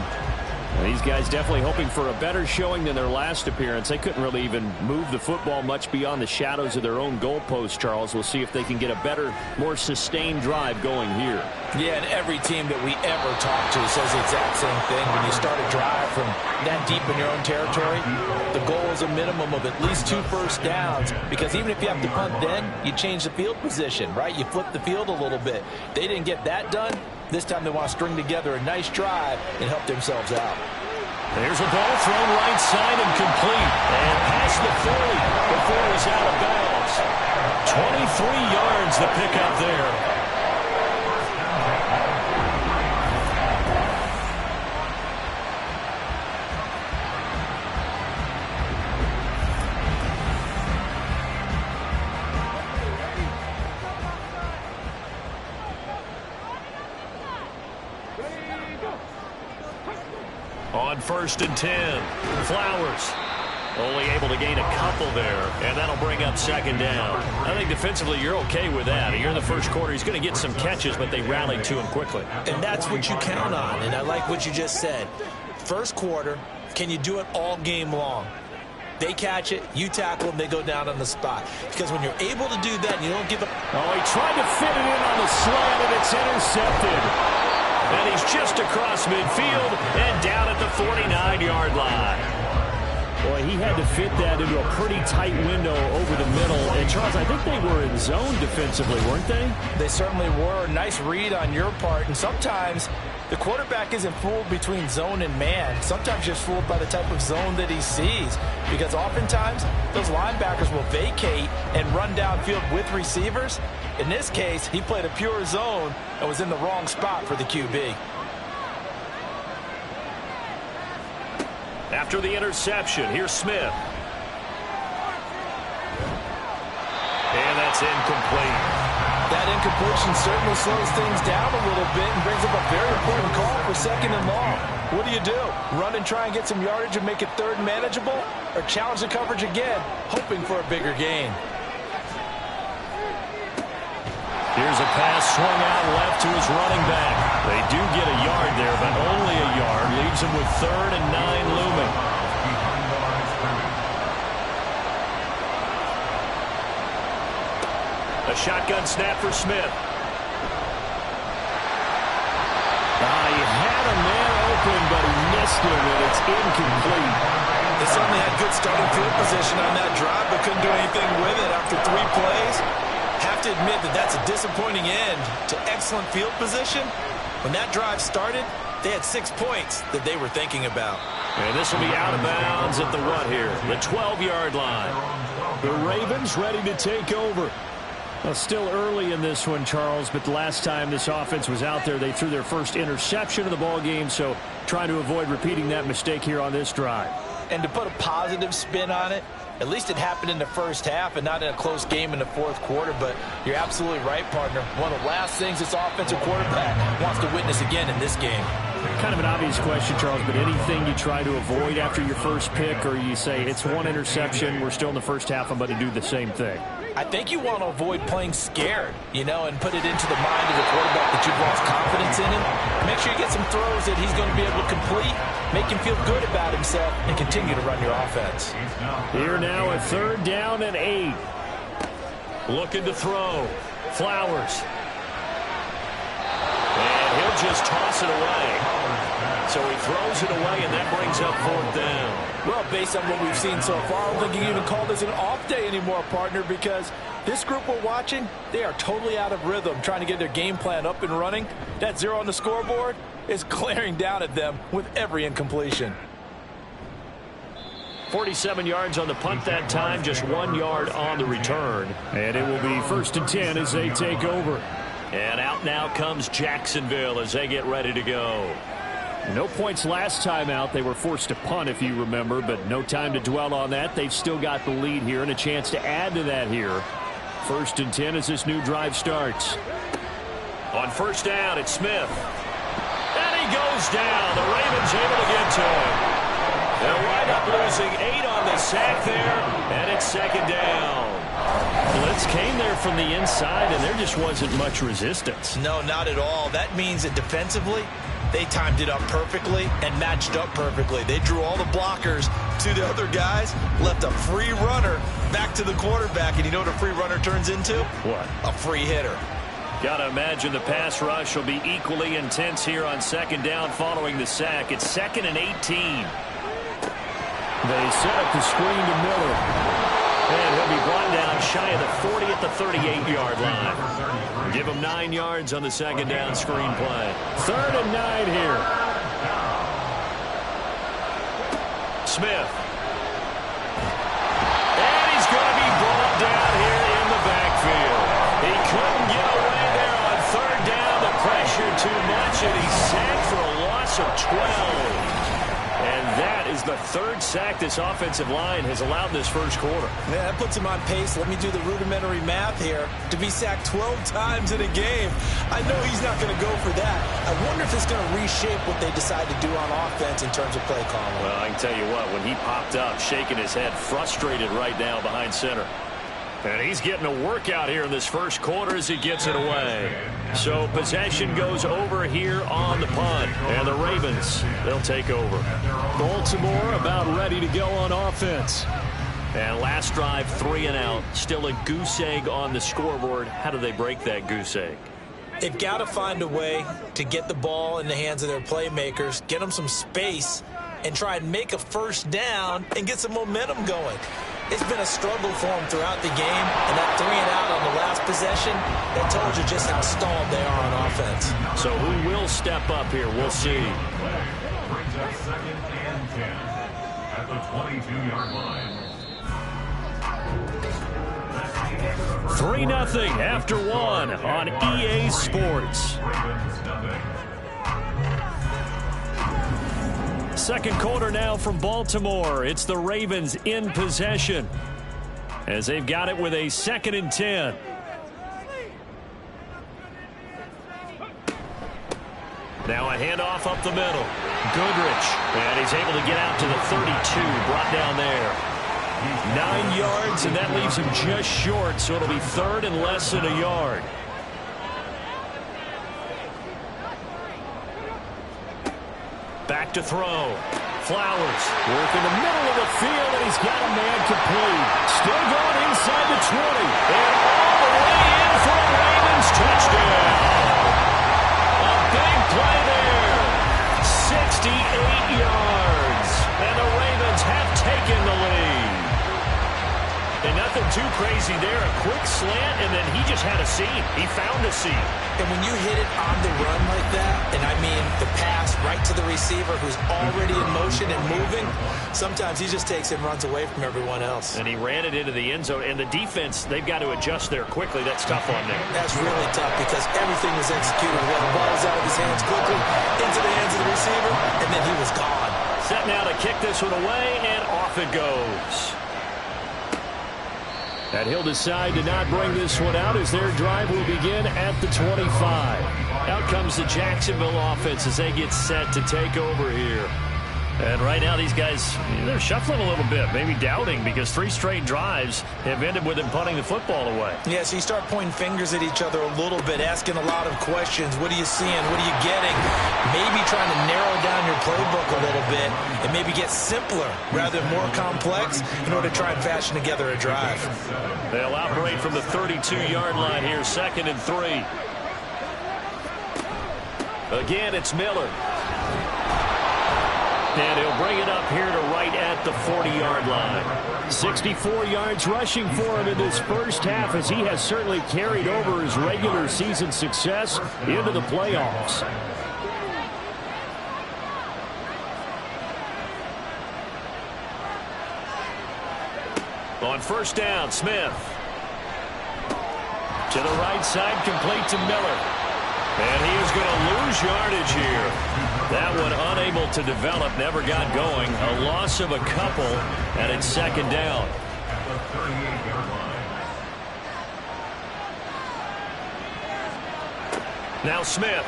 Speaker 6: These guys definitely hoping for a better showing than their last appearance. They couldn't really even move the football much beyond the shadows of their own goalpost, Charles. We'll see if they can get a better, more sustained drive going here.
Speaker 3: Yeah, and every team that we ever talk to says the exact same thing. When you start a drive from that deep in your own territory, the goal is a minimum of at least 2 first downs, because even if you have to punt then, you change the field position, right? You flip the field a little bit. They didn't get that done. This time they want to string together a nice drive and help themselves out.
Speaker 6: There's a ball thrown right side and complete. And past the 40 before he's out of bounds. 23 yards the pickup there. On first and 10, Flowers only able to gain a couple there, and that'll bring up second down. I think defensively you're okay with that. You're in the first quarter. He's going to get some catches, but they rallied to him quickly.
Speaker 3: And that's what you count on, and I like what you just said. First quarter, can you do it all game long? They catch it, you tackle them, they go down on the spot. Because when you're able to do that and you don't give up.
Speaker 6: Oh, he tried to fit it in on the slant, and it's intercepted. And he's just across midfield and down at the 49-yard line.
Speaker 2: Boy, he had to fit that into a pretty tight window over the middle. And, Charles, I think they were in zone defensively, weren't they?
Speaker 3: They certainly were. Nice read on your part. And sometimes the quarterback isn't fooled between zone and man. Sometimes you're fooled by the type of zone that he sees. Because oftentimes, those linebackers will vacate and run downfield with receivers. In this case, he played a pure zone and was in the wrong spot for the QB.
Speaker 6: After the interception, here's Smith. It's incomplete.
Speaker 3: That incompletion certainly slows things down a little bit and brings up a very important call for 2nd and long. What do? Run and try and get some yardage and make it 3rd manageable? Or challenge the coverage again, hoping for a bigger gain?
Speaker 6: Here's a pass swung out left to his running back. They do get a yard there, but only a yard. Leaves him with 3rd and 9 looming. A shotgun snap for Smith. He had a man open, but he missed him, and it's incomplete.
Speaker 3: They certainly had good starting field position on that drive, but couldn't do anything with it after 3 plays. Have to admit that that's a disappointing end to excellent field position. When that drive started, they had 6 points that they were thinking about.
Speaker 6: And this will be out of bounds at the what here? The 12-yard line.
Speaker 2: The Ravens ready to take over. Well, still early in this one, Charles, but the last time this offense was out there, they threw their first interception of the ball game, so trying to avoid repeating that mistake here on this drive.
Speaker 3: And to put a positive spin on it, at least it happened in the first half and not in a close game in the 4th quarter, but you're absolutely right, partner. One of the last things this offensive quarterback wants to witness again in this game.
Speaker 2: Kind of an obvious question, Charles, but anything you try to avoid after your first pick, or you say it's 1 interception, we're still in the first half, I'm going to do the same thing?
Speaker 3: I think you want to avoid playing scared, and put it into the mind of the quarterback that you've lost confidence in him. Make sure you get some throws that he's going to be able to complete, make him feel good about himself, and continue to run your offense.
Speaker 2: Here now, a 3rd down and 8.
Speaker 6: Looking to throw. Flowers. And he'll just toss it away. So he throws it away, and that brings up 4th down.
Speaker 3: Well, based on what we've seen so far, I don't think you can even call this an off day anymore, partner, because this group we're watching, they are totally out of rhythm trying to get their game plan up and running. That 0 on the scoreboard is glaring down at them with every incompletion.
Speaker 6: 47 yards on the punt that time, just 1 yard on the return.
Speaker 2: And it will be 1st and 10 as they take over.
Speaker 6: And out now comes Jacksonville as they get ready to go.
Speaker 2: No points last time out. They were forced to punt, if you remember, but no time to dwell on that. They've still got the lead here and a chance to add to that here. 1st and 10 as this new drive starts.
Speaker 6: On 1st down, it's Smith. And he goes down. The Ravens able to get to him. They'll wind up losing 8 on the sack there, and it's 2nd down.
Speaker 2: Blitz came there from the inside, and there just wasn't much resistance.
Speaker 3: No, not at all. That means that defensively, they timed it up perfectly and matched up perfectly. They drew all the blockers to the other guys, left a free runner back to the quarterback, and you know what a free runner turns into?
Speaker 2: What?
Speaker 3: A free hitter.
Speaker 6: Gotta imagine the pass rush will be equally intense here on 2nd down following the sack. It's 2nd and 18.
Speaker 2: They set up the screen to Miller.
Speaker 6: And he'll be brought down shy of the 40 at the 38-yard line. Give him 9 yards on the 2nd down screen play.
Speaker 2: 3rd and 9 here.
Speaker 6: Smith. And he's going to be brought down here in the backfield. He couldn't get away there on 3rd down. The pressure too much, and he's sacked for a loss of 12. And that is the 3rd sack this offensive line has allowed this 1st quarter.
Speaker 3: Yeah, that puts him on pace. Let me do the rudimentary math here. To be sacked 12 times in a game, I know he's not going to go for that. I wonder if it's going to reshape what they decide to do on offense in terms of play calling.
Speaker 6: Well, I can tell you what, when he popped up, shaking his head, frustrated right now behind center. And he's getting a workout here in this 1st quarter as he gets it away. So possession goes over here on the punt. And the Ravens, they'll take over.
Speaker 2: Baltimore about ready to go on offense.
Speaker 6: And last drive, 3 and out. Still a goose egg on the scoreboard. How do they break that goose egg?
Speaker 3: They've got to find a way to get the ball in the hands of their playmakers, get them some space, and try and make a 1st down and get some momentum going. It's been a struggle for them throughout the game, and that 3 and out on the last possession, that told you just how stalled they are on offense.
Speaker 6: So who will step up here? We'll see.
Speaker 5: Brings up 2nd and 10 at the 22-yard line.
Speaker 2: 3-0 after 1 on EA Sports. 2nd quarter now from Baltimore. It's the Ravens in possession as they've got it with a 2nd and 10.
Speaker 6: Now a handoff up the middle. Goodrich. And he's able to get out to the 32. Brought down there. 9 yards, and that leaves him just short, so it'll be third and less than a yard. Back to throw. Flowers work in the middle of the field, and he's got a man complete. Still going inside the 20. And all the way in for a Ravens touchdown. A big play there. 68 yards. And the Ravens have taken the lead. And nothing too crazy there. A quick slant, and then he just had a seam. He found a seam.
Speaker 3: And when you hit it on the run like that, and I mean the pass right to the receiver who's already in motion and moving, sometimes he just takes it and runs away from everyone else.
Speaker 6: And he ran it into the end zone. And the defense, they've got to adjust there quickly. That's tough on them.
Speaker 3: That's really tough because everything was executed well. The ball was out of his hands quickly, into the hands of the receiver, and then he was gone.
Speaker 6: Set now to kick this one away, and off it goes. And he'll decide to not bring this one out as their drive will begin at the 25. Out comes the Jacksonville offense as they get set to take over here. And right now these guys, they're shuffling a little bit, maybe doubting, because 3 straight drives have ended with them punting the football away.
Speaker 3: Yeah, so you start pointing fingers at each other a little bit, asking a lot of questions. What are you seeing? What are you getting? Maybe trying to narrow down your playbook a little bit and maybe get simpler rather than more complex in order to try and fashion together a drive.
Speaker 6: They'll operate from the 32-yard line here, 2nd and 3. Again, it's Miller. And he'll bring it up here to right at the 40-yard line. 64 yards rushing for him in this first half as he has certainly carried over his regular season success into the playoffs. On first down, Smith. To the right side, complete to Miller. And he is going to lose yardage here. That one unable to develop, never got going. A loss of a couple, and it's 2nd down. Now Smith.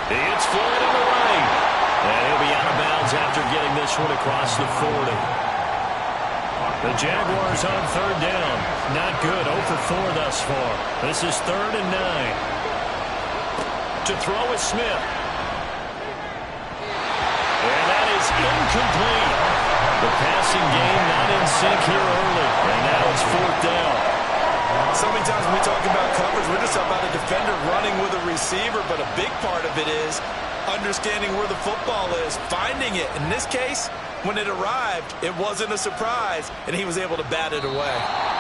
Speaker 6: It's flying to the right. And he'll be out of bounds after getting this one across the 40. The Jaguars on 3rd down. Not good. 0 for 4 thus far. This is 3rd and 9. To throw is Smith. And that is incomplete. The passing game not in sync here early. And now it's 4th down.
Speaker 3: So many times when we talk about coverage, we're just about a defender running with a receiver, but a big part of it is understanding where the football is, finding it. In this case, when it arrived, it wasn't a surprise, and he was able to bat it away.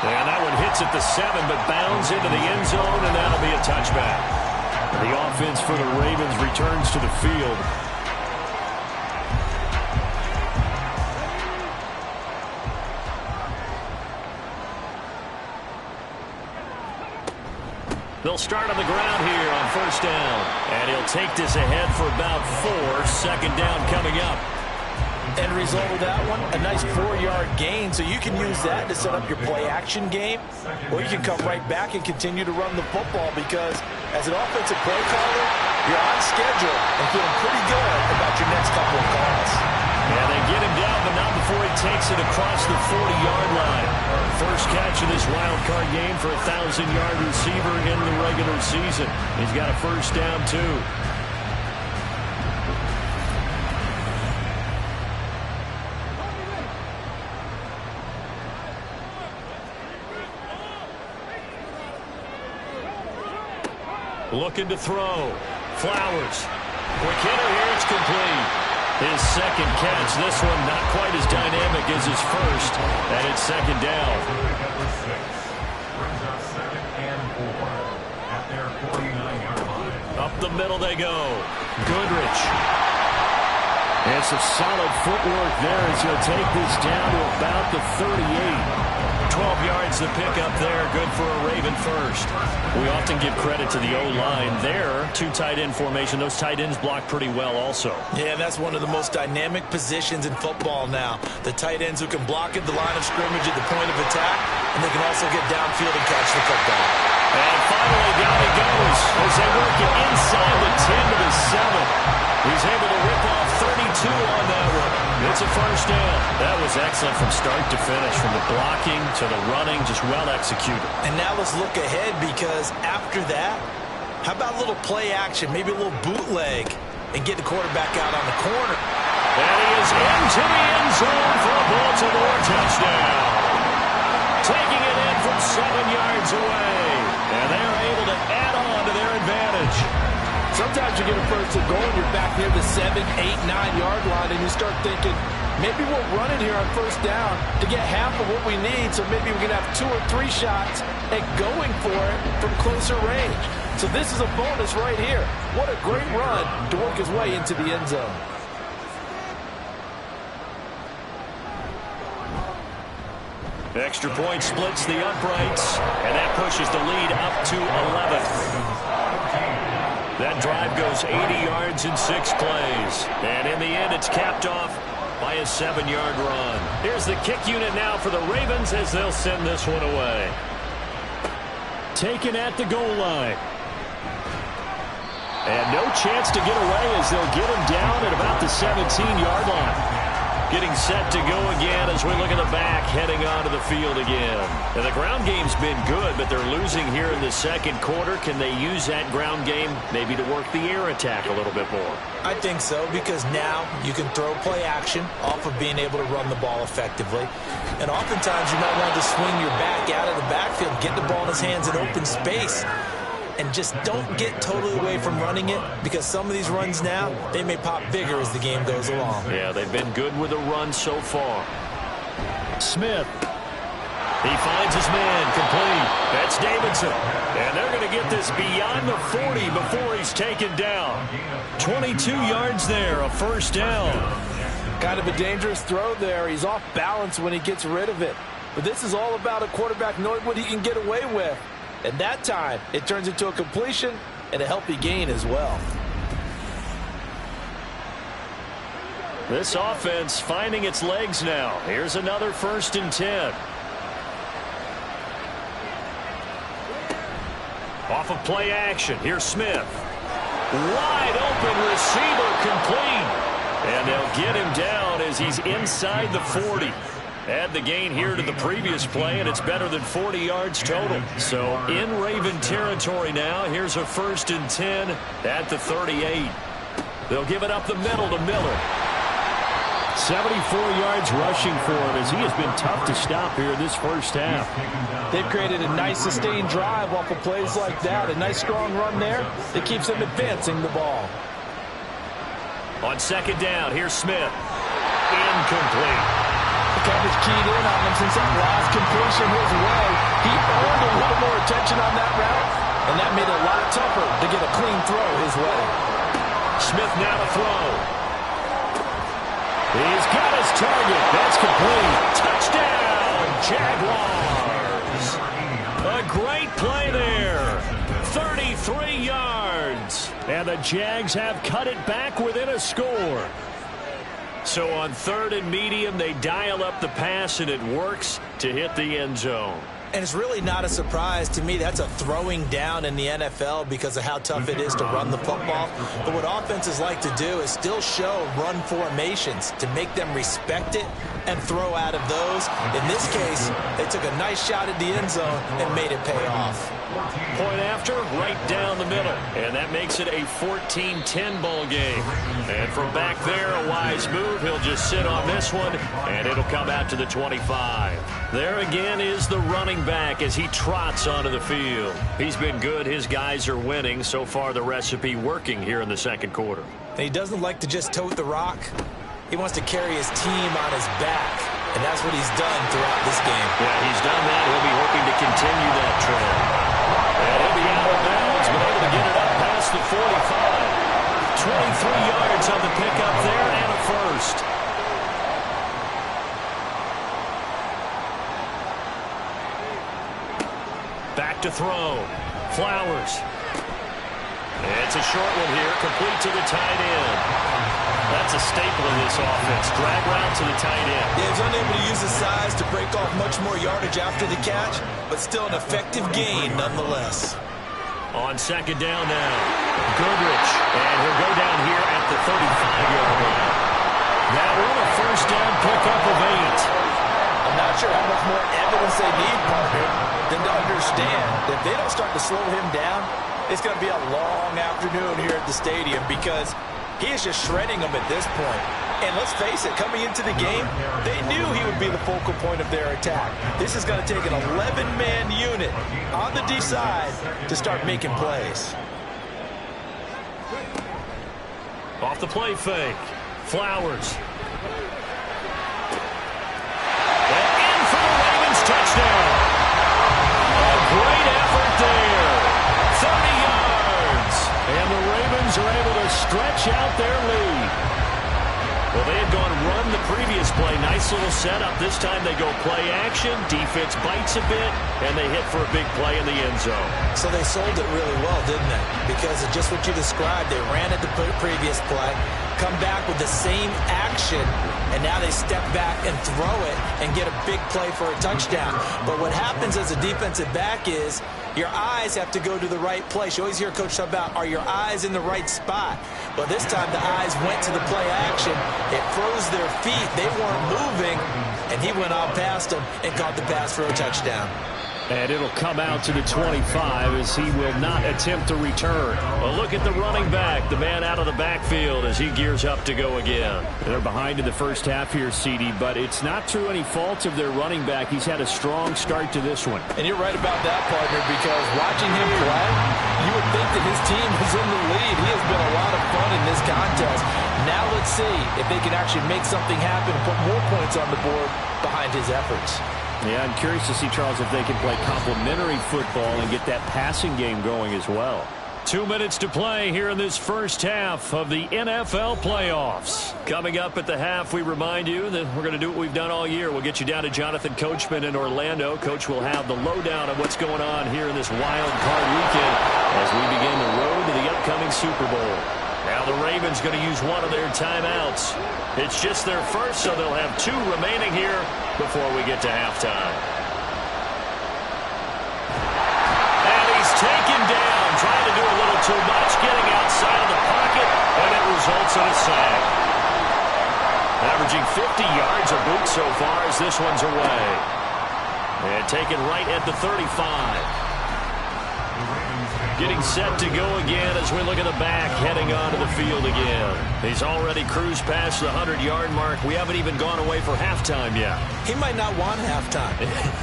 Speaker 6: And that one hits at the 7, but bounds into the end zone, and that'll be a touchback. The offense for the Ravens returns to the field. They'll start on the ground here on first down. And he'll take this ahead for about 4. 2nd down coming up.
Speaker 3: End result of that one, a nice 4-yard gain, so you can use that to set up your play-action game, or you can come right back and continue to run the football because as an offensive play caller, you're on schedule and feeling pretty good about your next couple of calls.
Speaker 6: Yeah, they get him down, but not before he takes it across the 40-yard line. First catch of this wild card game for a 1,000-yard receiver in the regular season. He's got a first down, too. Looking to throw. Flowers. Quick hitter here. It's complete. His 2nd catch. This one not quite as dynamic as his first. And it's 2nd down.
Speaker 5: Brings up 2nd and 4 at their 49-yard line.
Speaker 6: Up the middle they go. Goodrich. And some solid footwork there as he'll take this down to about the 38. 12 yards to pick up there. Good for a Raven first. We often give credit to the O-line there. 2 tight end formation. Those tight ends block pretty well also.
Speaker 3: Yeah, that's one of the most dynamic positions in football now. The tight ends who can block at the line of scrimmage at the point of attack, and they can also get downfield and catch the football.
Speaker 6: And finally, down he goes as they work it inside the 10 to the 7. He's able to rip off 32 on that one. It's a first down. That was excellent from start to finish, from the blocking to the running, just well executed.
Speaker 3: And now let's look ahead, because after that, how about a little play action, maybe a little bootleg, and get the quarterback out on the corner.
Speaker 6: And he is into the end zone for a Baltimore touchdown. Taking it in from 7 yards away. And they are able to add on to their advantage.
Speaker 3: Sometimes you get a first and goal and you're back near the 7, 8, 9-yard line, and you start thinking, maybe we'll run it here on first down to get half of what we need, so maybe we can have 2 or 3 shots at going for it from closer range. So this is a bonus right here. What a great run to work his way into the end zone.
Speaker 6: Extra point splits the uprights, and that pushes the lead up to 11. That drive goes 80 yards in 6 plays. And in the end, it's capped off by a 7-yard run. Here's the kick unit now for the Ravens as they'll send this one away. Taken at the goal line. And no chance to get away as they'll get him down at about the 17-yard line. Getting set to go again as we look at the back, heading onto the field again. And the ground game's been good, but they're losing here in the second quarter. Can they use that ground game maybe to work the air attack a little bit more?
Speaker 3: I think so, because now you can throw play action off of being able to run the ball effectively. And oftentimes you might want to swing your back out of the backfield, get the ball in his hands in open space. And just don't get totally away from running it, because some of these runs now, they may pop bigger as the game goes along.
Speaker 6: Yeah, they've been good with the run so far. Smith. He finds his man complete. That's Davidson. And they're going to get this beyond the 40 before he's taken down. 22 yards there, a first down.
Speaker 3: Kind of a dangerous throw there. He's off balance when he gets rid of it. But this is all about a quarterback knowing what he can get away with. And that time, it turns into a completion and a healthy gain as well.
Speaker 6: This offense finding its legs now. Here's another 1st and 10. Off of play action. Here's Smith. Wide open receiver complete. And they'll get him down as he's inside the 40. Add the gain here to the previous play, and it's better than 40 yards total. So in Raven territory now. Here's a 1st and 10 at the 38. They'll give it up the middle to Miller. 74 yards rushing for him as he has been tough to stop here this first half.
Speaker 3: They've created a nice sustained drive off of plays like that. A nice strong run there that keeps them advancing the ball.
Speaker 6: On 2nd down, here's Smith. Incomplete.
Speaker 3: Coverage keyed in on him since that last completion his way. He earned a little more attention on that route, and that made it a lot tougher to get a clean throw his way.
Speaker 6: Smith now to throw. He's got his target. That's complete. Touchdown, Jaguars. A great play there. 33 yards. And the Jags have cut it back within a score. So on 3rd and medium, they dial up the pass, and it works to hit the end zone.
Speaker 3: And it's really not a surprise to me. That's a throwing down in the NFL because of how tough it is to run the football. But what offenses like to do is still show run formations to make them respect it and throw out of those. In this case, they took a nice shot at the end zone and made it pay off.
Speaker 6: Point after, right down the middle. And that makes it a 14-10 ball game. And from back there, a wise move. He'll just sit on this one, and it'll come out to the 25. There again is the running back as he trots onto the field. He's been good. His guys are winning. So far, the recipe working here in the second quarter.
Speaker 3: And he doesn't like to just tote the rock. He wants to carry his team on his back. And that's what he's done throughout this game.
Speaker 6: Yeah, he's done that. He'll be hoping to continue that trend. And he'll be out of bounds, but able to get it up past the 45. 23 yards on the pickup there, and a first. Back to throw. Flowers. It's a short one here, complete to the tight end. That's a staple of this offense. Drag route to the tight end.
Speaker 3: Yeah, he's unable to use his size to break off much more yardage after the catch, but still an effective gain nonetheless.
Speaker 6: On second down now, Goodrich, and he'll go down here at the 35-yard line. That one a first down pickup of 8.
Speaker 3: I'm not sure how much more evidence they need, partner, than to understand that if they don't start to slow him down, it's going to be a long afternoon here at the stadium because he is just shredding them at this point. And let's face it, coming into the game, they knew he would be the focal point of their attack. This is going to take an 11-man unit on the D side to start making plays.
Speaker 6: Off the play fake. Flowers. And in for the Ravens touchdown. A great effort there. 30 yards. And the Ravens are able to stretch out their lead. Well, they had gone run the previous play. Nice little setup. This time they go play action. Defense bites a bit, and they hit for a big play in the end zone.
Speaker 3: So they sold it really well, didn't they? Because of just what you described. They ran at the previous play, come back with the same action, and now they step back and throw it and get a big play for a touchdown. But what happens as a defensive back is your eyes have to go to the right place. You always hear Coach talk about, are your eyes in the right spot? Well, this time the eyes went to the play action. It froze their feet. They weren't moving, and he went on past them and caught the pass for a touchdown.
Speaker 6: And it'll come out to the 25 as he will not attempt to return. A look at the running back, the man out of the backfield as he gears up to go again. They're behind in the first half here, CD, but it's not through any fault of their running back. He's had a strong start to this one.
Speaker 3: And you're right about that, partner, because watching him play, you would think that his team is in the lead. He has been a lot of fun in this contest. Now let's see if they can actually make something happen and put more points on the board behind his efforts.
Speaker 6: Yeah, I'm curious to see, Charles, if they can play complementary football and get that passing game going as well. 2 minutes to play here in this first half of the NFL playoffs. Coming up at the half, we remind you that we're going to do what we've done all year. We'll get you down to Jonathan Coachman in Orlando. Coach will have the lowdown of what's going on here in this wild card weekend as we begin the road to the upcoming Super Bowl. Now the Ravens going to use one of their timeouts. It's just their first, so they'll have 2 remaining here before we get to halftime. And he's taken down, trying to do a little too much, getting outside of the pocket, and it results in a sack. Averaging 50 yards a boot so far as this one's away. And taken right at the 35. Getting set to go again as we look at the back, heading onto the field again. He's already cruised past the 100-yard mark. We haven't even gone away for halftime yet.
Speaker 3: He might not want halftime.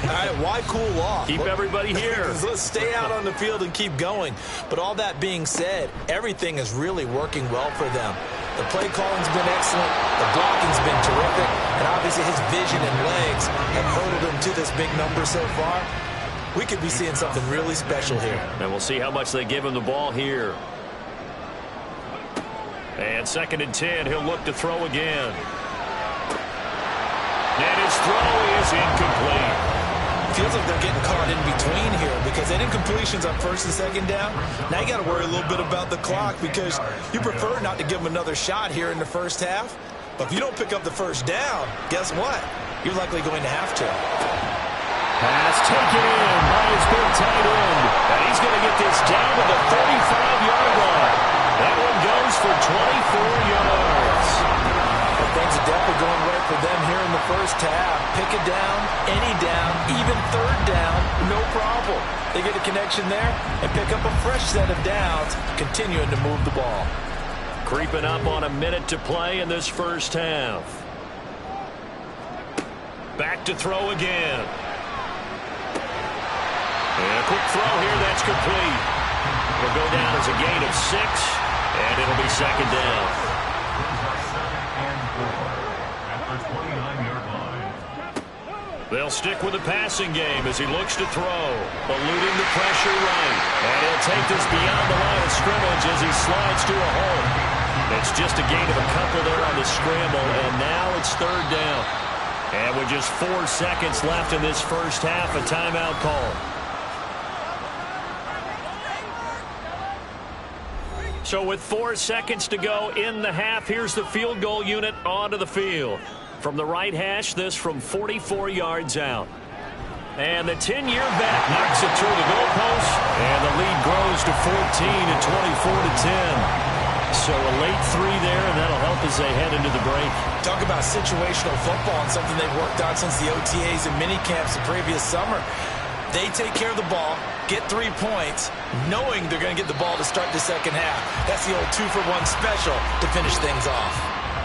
Speaker 3: All right, why cool off?
Speaker 6: Keep everybody here.
Speaker 3: Let's stay out on the field and keep going. But all that being said, everything is really working well for them. The play calling's been excellent. The blocking's been terrific. And obviously his vision and legs have herded him to this big number so far. We could be seeing something really special here.
Speaker 6: And we'll see how much they give him the ball here. And 2nd and 10, he'll look to throw again. And his throw is incomplete.
Speaker 3: Feels like they're getting caught in between here because that incompletion's on 1st and 2nd down. Now you got to worry a little bit about the clock because you prefer not to give them another shot here in the first half. But if you don't pick up the first down, guess what? You're likely going to have to.
Speaker 6: Pass taken in by his big tight end. And he's going to get this down to the 35-yard line. That one goes for 24 yards.
Speaker 3: Well, things are definitely going right for them here in the first half. Pick it down, any down, even 3rd down, no problem. They get a connection there and pick up a fresh set of downs, continuing to move the ball.
Speaker 6: Creeping up on a minute to play in this first half. Back to throw again. And a quick throw here, that's complete. It'll go down as a gain of 6, and it'll be 2nd down.
Speaker 5: At the 29-yard line.
Speaker 6: They'll stick with the passing game as he looks to throw, eluding the pressure right. And he'll take this beyond the line of scrimmage as he slides to a hole. It's just a gain of a couple there on the scramble, and now it's 3rd down. And with just 4 seconds left in this first half, a timeout call. So with 4 seconds to go in the half, here's the field goal unit onto the field. From the right hash, this from 44 yards out. And the 10-year vet knocks it through the goalpost, and the lead grows to 14 at 24-10. So a late 3 there, and that'll help as they head into the break.
Speaker 3: Talk about situational football and something they've worked on since the OTAs and mini camps the previous summer. They take care of the ball, get 3 points, knowing they're going to get the ball to start the second half. That's the old 2-for-1 special to finish things off.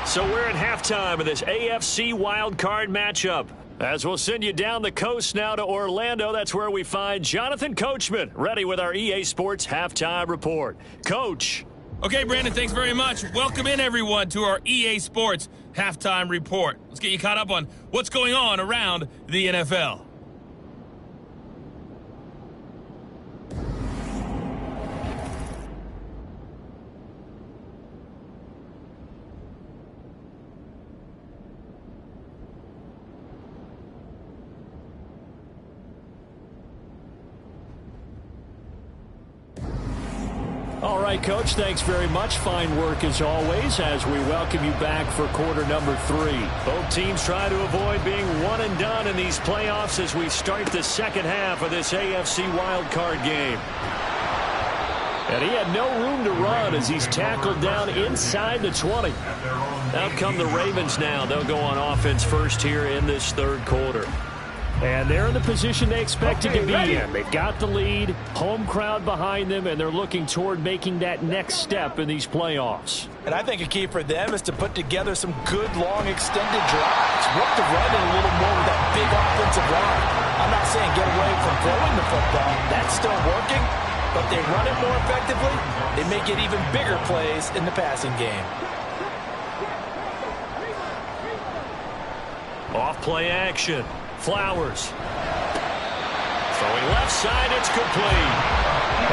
Speaker 6: So we're at halftime of this AFC wildcard matchup. As we'll send you down the coast now to Orlando, that's where we find Jonathan Coachman, ready with our EA Sports Halftime Report. Coach.
Speaker 4: Okay, Brandon, thanks very much. Welcome in, everyone, to our EA Sports Halftime Report. Let's get you caught up on what's going on around the NFL.
Speaker 6: All right, Coach, thanks very much. Fine work as always as we welcome you back for quarter number 3. Both teams try to avoid being one and done in these playoffs as we start the second half of this AFC wildcard game. And he had no room to run as he's tackled down inside the 20. Out come the Ravens now. They'll go on offense first here in this third quarter. And they're in the position they expected to be in. They've got the lead, home crowd behind them, and they're looking toward making that next step in these playoffs.
Speaker 3: And I think a key for them is to put together some good, long, extended drives. Work the run in a little more with that big offensive line. I'm not saying get away from throwing the football. That's still working, but they run it more effectively. They may get even bigger plays in the passing game.
Speaker 6: Off play action. Flowers. Throwing left side, it's complete.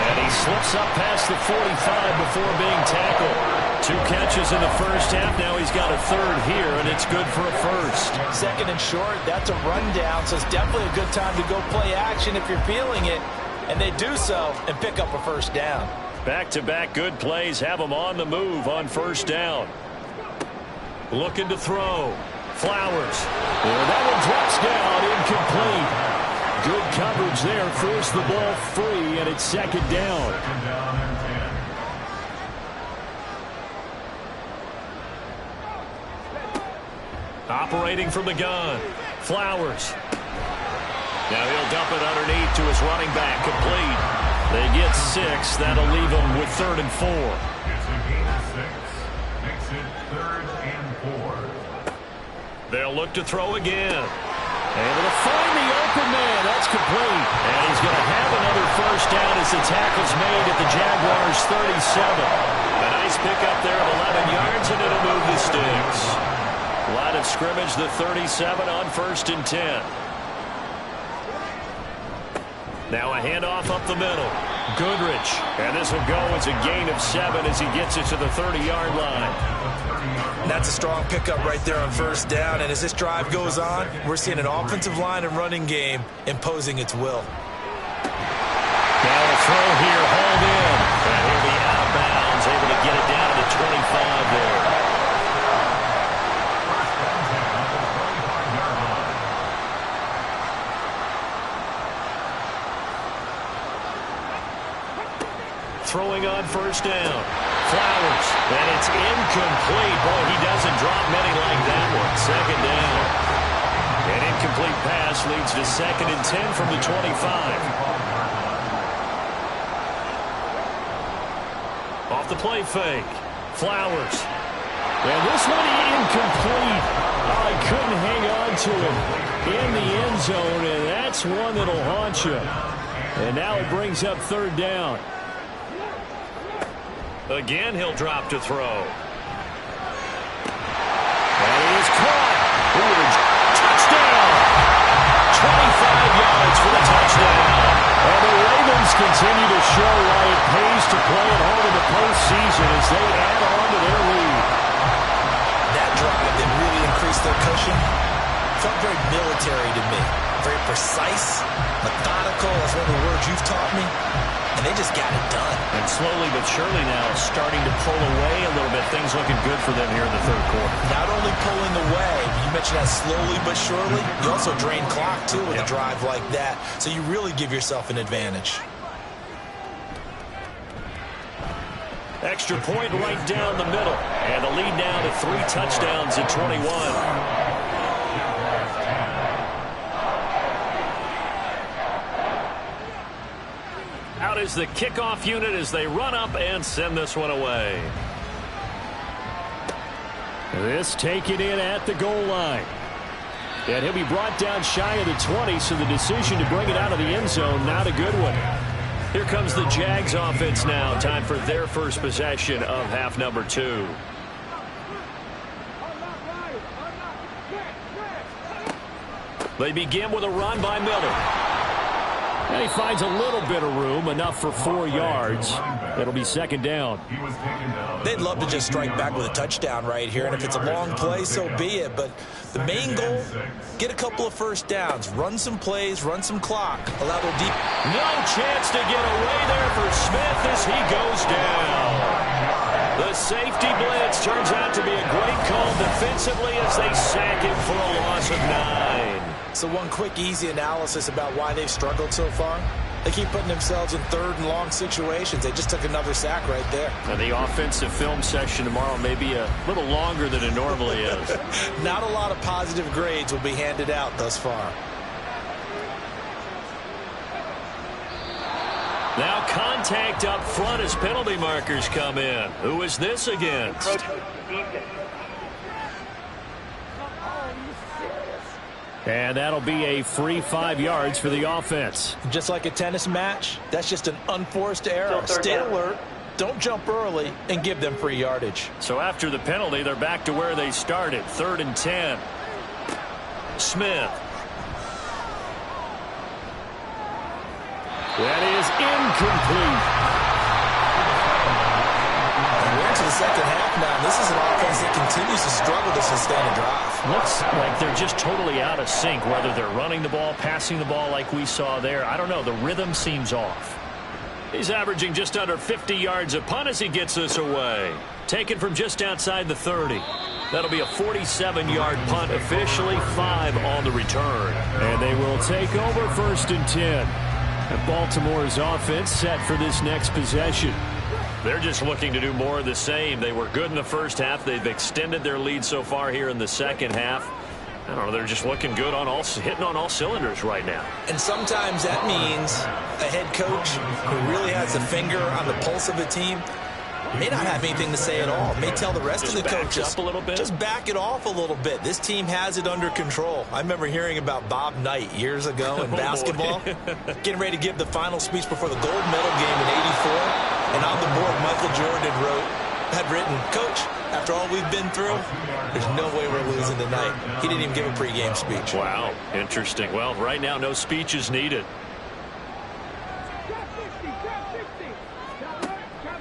Speaker 6: And he slips up past the 45 before being tackled. 2 catches in the first half. Now he's got a third here, and it's good for a first.
Speaker 3: Second and short, that's a rundown, so it's definitely a good time to go play action if you're feeling it. And they do so and pick up a first down.
Speaker 6: Back-to-back good plays have them on the move on first down. Looking to throw. Flowers. And that one drops down, incomplete. Good coverage there, forced the ball free, and it's second down. Operating from the gun. Flowers. Now he'll dump it underneath to his running back, complete. They get 6. That'll leave them with 3rd and 4.
Speaker 5: It's a gain of 6. Makes it 3rd and 4.
Speaker 6: They'll look to throw again. Able to find the open man. That's complete. And he's going to have another first down as the tackle's made at the Jaguars' 37. A nice pickup there of 11 yards, and it'll move the sticks. Line of scrimmage, the 37 on 1st and 10. Now a handoff up the middle. Goodrich. And this will go as a gain of 7 as he gets it to the 30-yard line.
Speaker 3: That's a strong pickup right there on first down. And as this drive goes on, we're seeing an offensive line and running game imposing its will.
Speaker 6: Now a throw here, hauled in. And he'll be out of bounds, able to get it down to the 25 there. Throwing on first down. Flowers. And it's incomplete. Boy, he doesn't drop many like that one. Second down. An incomplete pass leads to 2nd and 10 from the 25. Off the play fake. Flowers. And this one incomplete. Oh, he couldn't hang on to it in the end zone, and that's one that'll haunt you. And now it brings up 3rd down. Again, he'll drop to throw. And he is caught. Ooh, touchdown! 25 yards for the touchdown. And the Ravens continue to show why it pays to play at home in the postseason as they add on to their lead.
Speaker 3: That drive that really increased their cushion felt very military to me. Very precise, methodical. That's one of the words you've taught me. and they just got it done.
Speaker 6: And slowly but surely now starting to pull away a little bit. Things looking good for them here in the third quarter.
Speaker 3: Not only pulling away, you mentioned that slowly but surely, you also drain clock too with a drive like that. So you really give yourself an advantage.
Speaker 6: Extra point right down the middle. And the lead now to 3 touchdowns at 21. Out is the kickoff unit as they run up and send this one away. This taken in at the goal line. And he'll be brought down shy of the 20, so the decision to bring it out of the end zone, not a good one. Here comes the Jags offense now. Time for their first possession of half number 2. They begin with a run by Miller. And he finds a little bit of room, enough for 4 yards. It'll be second down.
Speaker 3: They'd love to just strike back with a touchdown right here, and if it's a long play, so be it. But the main goal, get a couple of first downs, run some plays, run some clock, allow their deep.
Speaker 6: No chance to get away there for Smith as he goes down. The safety blitz turns out to be a great call defensively as they sack him for a loss of 9.
Speaker 3: So one quick, easy analysis about why they've struggled so far. They keep putting themselves in third and long situations. They just took another sack right there.
Speaker 6: And the offensive film session tomorrow may be a little longer than it normally is.
Speaker 3: Not a lot of positive grades will be handed out thus far.
Speaker 6: Now contact up front as penalty markers come in. Who is this against? And that'll be a free 5 yards for the offense.
Speaker 3: Just like a tennis match, that's just an unforced error. Stay alert, don't jump early, and give them free yardage.
Speaker 6: So after the penalty, they're back to where they started, 3rd and 10. Smith. That is incomplete.
Speaker 3: We're into the second half now. This is an offense that continues to struggle to sustain a drive.
Speaker 6: Looks like they're just totally out of sync, whether they're running the ball, passing the ball like we saw there. I don't know. The rhythm seems off. He's averaging just under 50 yards a punt as he gets this away. Taken from just outside the 30. That'll be a 47-yard punt, officially 5 on the return.
Speaker 2: And they will take over 1st and 10. And Baltimore's offense set for this next possession.
Speaker 6: They're just looking to do more of the same. They were good in the first half. They've extended their lead so far here in the second half. I don't know, they're just looking good on hitting on all cylinders right now.
Speaker 3: And sometimes that means a head coach who really has a finger on the pulse of the team may not have anything to say at all. May tell the rest of the coaches
Speaker 6: up a little bit.
Speaker 3: Just back it off a little bit. This team has it under control. I remember hearing about Bob Knight years ago in basketball, getting ready to give the final speech before the gold medal game in '84. And on the board, Michael Jordan had written, "Coach, after all we've been through, there's no way we're losing tonight." He didn't even give a pregame speech.
Speaker 6: Wow, interesting. Well, right now, no speech is needed.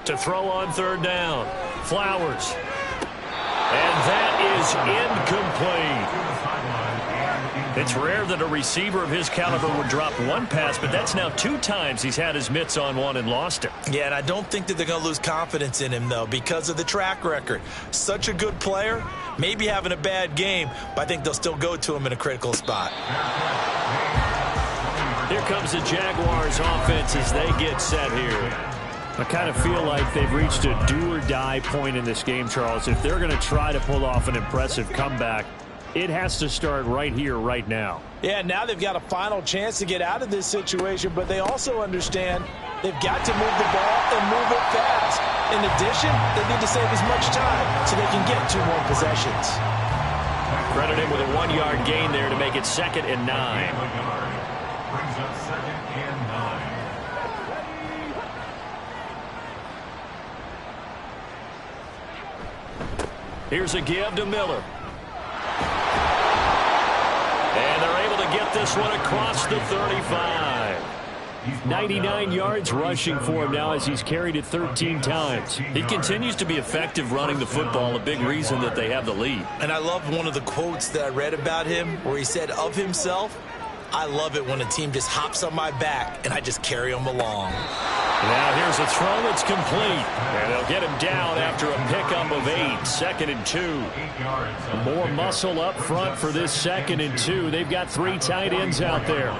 Speaker 6: To throw on 3rd down. Flowers. And that is incomplete. It's rare that a receiver of his caliber would drop one pass, but that's now 2 times he's had his mitts on one and lost it.
Speaker 3: Yeah, and I don't think that they're going to lose confidence in him, though, because of the track record. Such a good player, maybe having a bad game, but I think they'll still go to him in a critical spot.
Speaker 6: Here comes the Jaguars offense as they get set here.
Speaker 2: I kind of feel like they've reached a do-or-die point in this game, Charles. If they're going to try to pull off an impressive comeback, it has to start right here, right now.
Speaker 3: Yeah, now they've got a final chance to get out of this situation, but they also understand they've got to move the ball and move it fast. In addition, they need to save as much time so they can get 2 more possessions.
Speaker 6: Credit him with a 1-yard gain there to make it 2nd and 9.
Speaker 5: Brings up 2nd and 9.
Speaker 6: Here's a give to Miller. And they're able to get this one across the 35.
Speaker 2: 99 yards rushing for him now as he's carried it 13 times.
Speaker 6: He continues to be effective running the football, a big reason that they have the lead.
Speaker 3: And I love one of the quotes that I read about him where he said of himself, I love it when a team just hops on my back and I just carry them along.
Speaker 6: Now here's a throw that's complete. And they'll get him down after a pickup of 8. 2nd and 2. More muscle up front for this 2nd and 2. They've got 3 tight ends out there.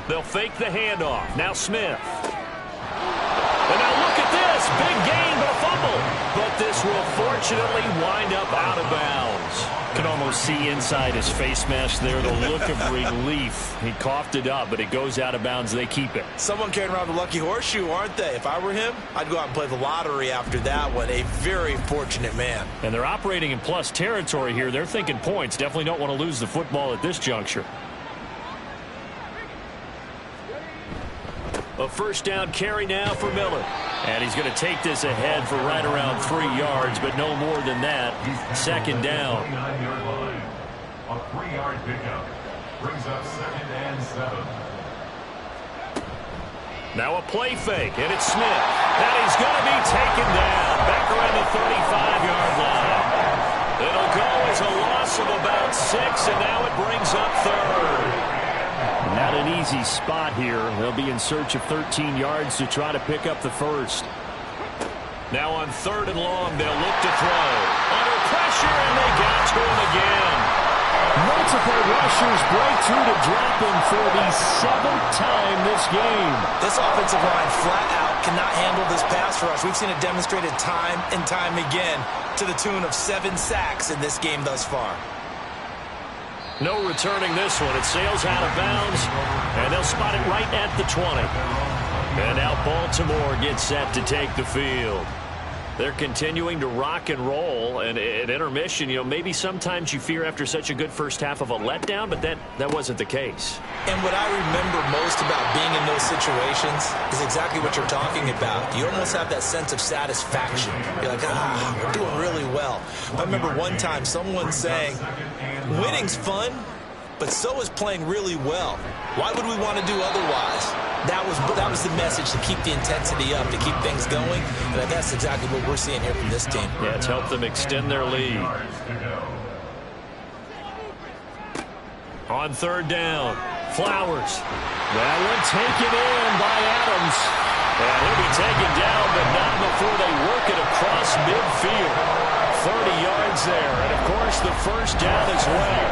Speaker 6: They'll fake the handoff. Now Smith. And now look at this. Big gain, but a fumble. But this will fortunately wind up out of bounds. Can almost see inside his face mask there the look of relief. He coughed it up, but it goes out of bounds. They keep it.
Speaker 3: Someone carrying around the lucky horseshoe, aren't they? If I were him, I'd go out and play the lottery after that one. A very fortunate man. And
Speaker 6: they're operating in plus territory here. They're thinking points. Definitely don't want to lose the football at this juncture. A first down carry now for Miller. And he's going to take this ahead for right around 3 yards, but no more than that. 2nd down.
Speaker 5: A 3-yard pickup brings up 2nd and 7.
Speaker 6: Now a play fake, and it's Smith. And he's going to be taken down back around the 35-yard line. It'll go as a loss of about 6, and now it brings up 3rd.
Speaker 2: Not an easy spot here. They'll be in search of 13 yards to try to pick up the first.
Speaker 6: Now on 3rd and long, they'll look to throw. Under pressure, and they got to him again.
Speaker 2: Multiple rushers break through to drop him for the 7th time this game.
Speaker 3: This offensive line flat out cannot handle this pass rush. We've seen it demonstrated time and time again to the tune of 7 sacks in this game thus far.
Speaker 6: No returning this one. It sails out of bounds, and they'll spot it right at the 20. And now Baltimore gets set to take the field. They're continuing to rock and roll, and at intermission, maybe sometimes you fear after such a good first half of a letdown, but that wasn't the case.
Speaker 3: And what I remember most about being in those situations is exactly what you're talking about. You almost have that sense of satisfaction. You're like, we're doing really well. I remember one time someone saying, winning's fun, but so is playing really well. Why would we want to do otherwise? That was the message, to keep the intensity up, to keep things going, and that's exactly what we're seeing here from this team.
Speaker 6: Yeah, it's helped them extend their lead. On 3rd down, Flowers.
Speaker 2: That one taken in by Adams.
Speaker 6: And he'll be taken down, but not before they work it across midfield. 30 yards there, and of course the first down as well.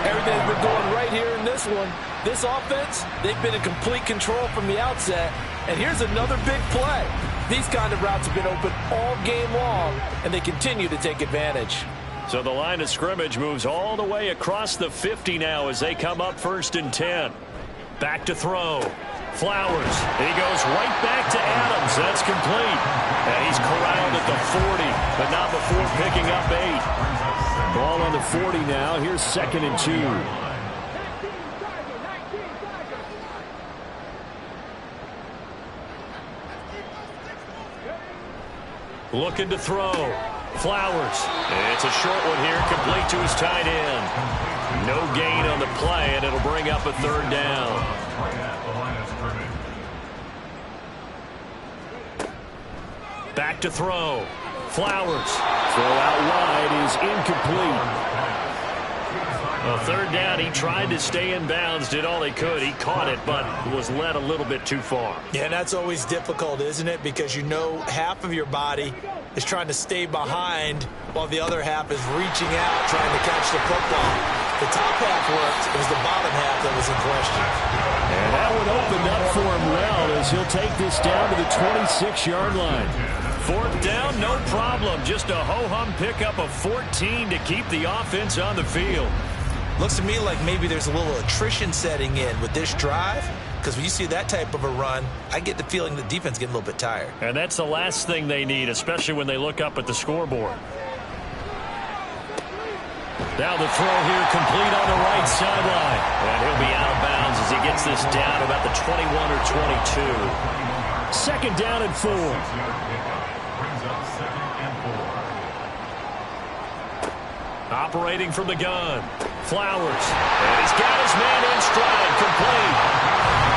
Speaker 3: Everything's been going right here in this one. This offense, they've been in complete control from the outset. And here's another big play. These kind of routes have been open all game long, and they continue to take advantage.
Speaker 6: So the line of scrimmage moves all the way across the 50 now as they come up 1st and 10. Back to throw. Flowers. He goes right back to Adams. That's complete. And he's corralled at the 40, but not before picking up 8.
Speaker 2: Ball on the 40 now. Here's 2nd and 2.
Speaker 6: Looking to throw. Flowers. It's a short one here, complete to his tight end. No gain on the play, and it'll bring up a 3rd down. Back to throw. Flowers.
Speaker 2: Throw out wide is incomplete.
Speaker 6: Well, 3rd down, he tried to stay in bounds, did all he could. He caught it, but was led a little bit too far.
Speaker 3: Yeah, and that's always difficult, isn't it? Because half of your body is trying to stay behind while the other half is reaching out, trying to catch the football. The top half worked. It was the bottom half that was in question.
Speaker 2: And that one opened up for him well as he'll take this down to the 26-yard line.
Speaker 6: 4th down, no problem. Just a ho-hum pickup of 14 to keep the offense on the field.
Speaker 3: Looks to me like maybe there's a little attrition setting in with this drive, because when you see that type of a run, I get the feeling the defense getting a little bit tired.
Speaker 6: And that's the last thing they need, especially when they look up at the scoreboard. Now the throw here complete on the right sideline. And he'll be out of bounds as he gets this down about the 21 or 22.
Speaker 2: 2nd down and 4.
Speaker 6: Operating from the gun. Flowers. And he's got his man in stride. Complete.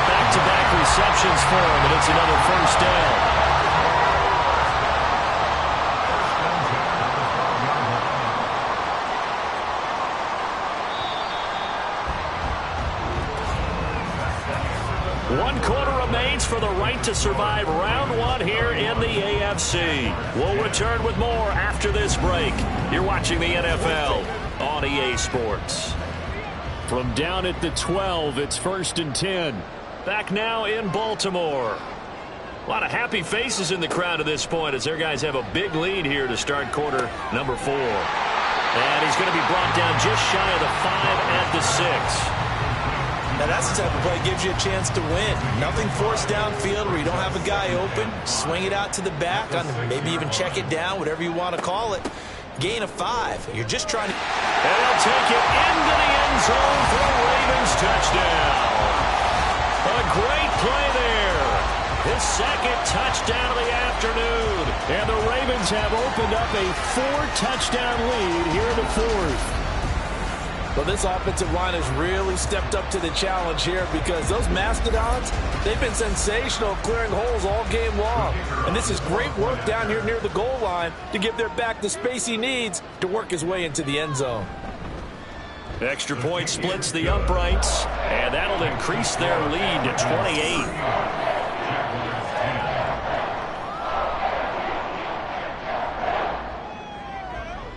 Speaker 6: Back-to-back receptions for him, and it's another 1st down. 1 quarter remains for the right to survive round 1 here in the AFC. We'll return with more after this break. You're watching the NFL on EA Sports.
Speaker 2: From down at the 12, it's 1st and 10.
Speaker 6: Back now in Baltimore. A lot of happy faces in the crowd at this point as their guys have a big lead here to start quarter number 4. And he's going to be brought down just shy of the 5 at the 6.
Speaker 3: Now that's the type of play that gives you a chance to win. Nothing forced downfield where you don't have a guy open. Swing it out to the back, maybe even check it down, whatever you want to call it. Gain of 5. You're just trying to...
Speaker 6: And they'll take it into the end zone for a Ravens touchdown. A great play there. His 2nd touchdown of the afternoon.
Speaker 2: And the Ravens have opened up a 4-touchdown lead here in the 4th.
Speaker 3: Well, this offensive line has really stepped up to the challenge here because those Mastodons, they've been sensational clearing holes all game long. And this is great work down here near the goal line to give their back the space he needs to work his way into the end zone.
Speaker 6: Extra point splits the uprights, and that'll increase their lead to 28.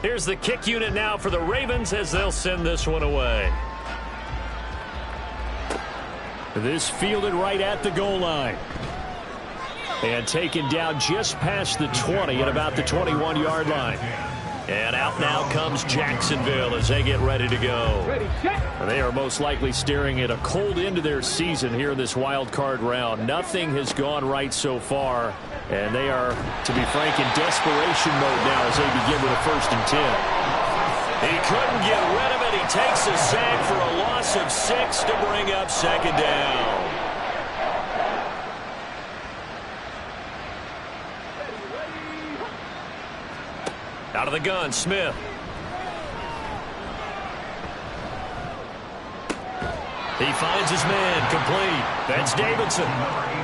Speaker 6: Here's the kick unit now for the Ravens as they'll send this one away.
Speaker 2: This fielded right at the goal line. And taken down just past the 20 at about the 21-yard line.
Speaker 6: And out now comes Jacksonville as they get ready to go.
Speaker 2: They are most likely staring at a cold end to their season here in this wild card round. Nothing has gone right so far. And they are, to be frank, in desperation mode now as they begin with a 1st and 10.
Speaker 6: He couldn't get rid of it. He takes a sack for a loss of 6 to bring up 2nd down. Out of the gun, Smith. He finds his man, complete. That's Davidson.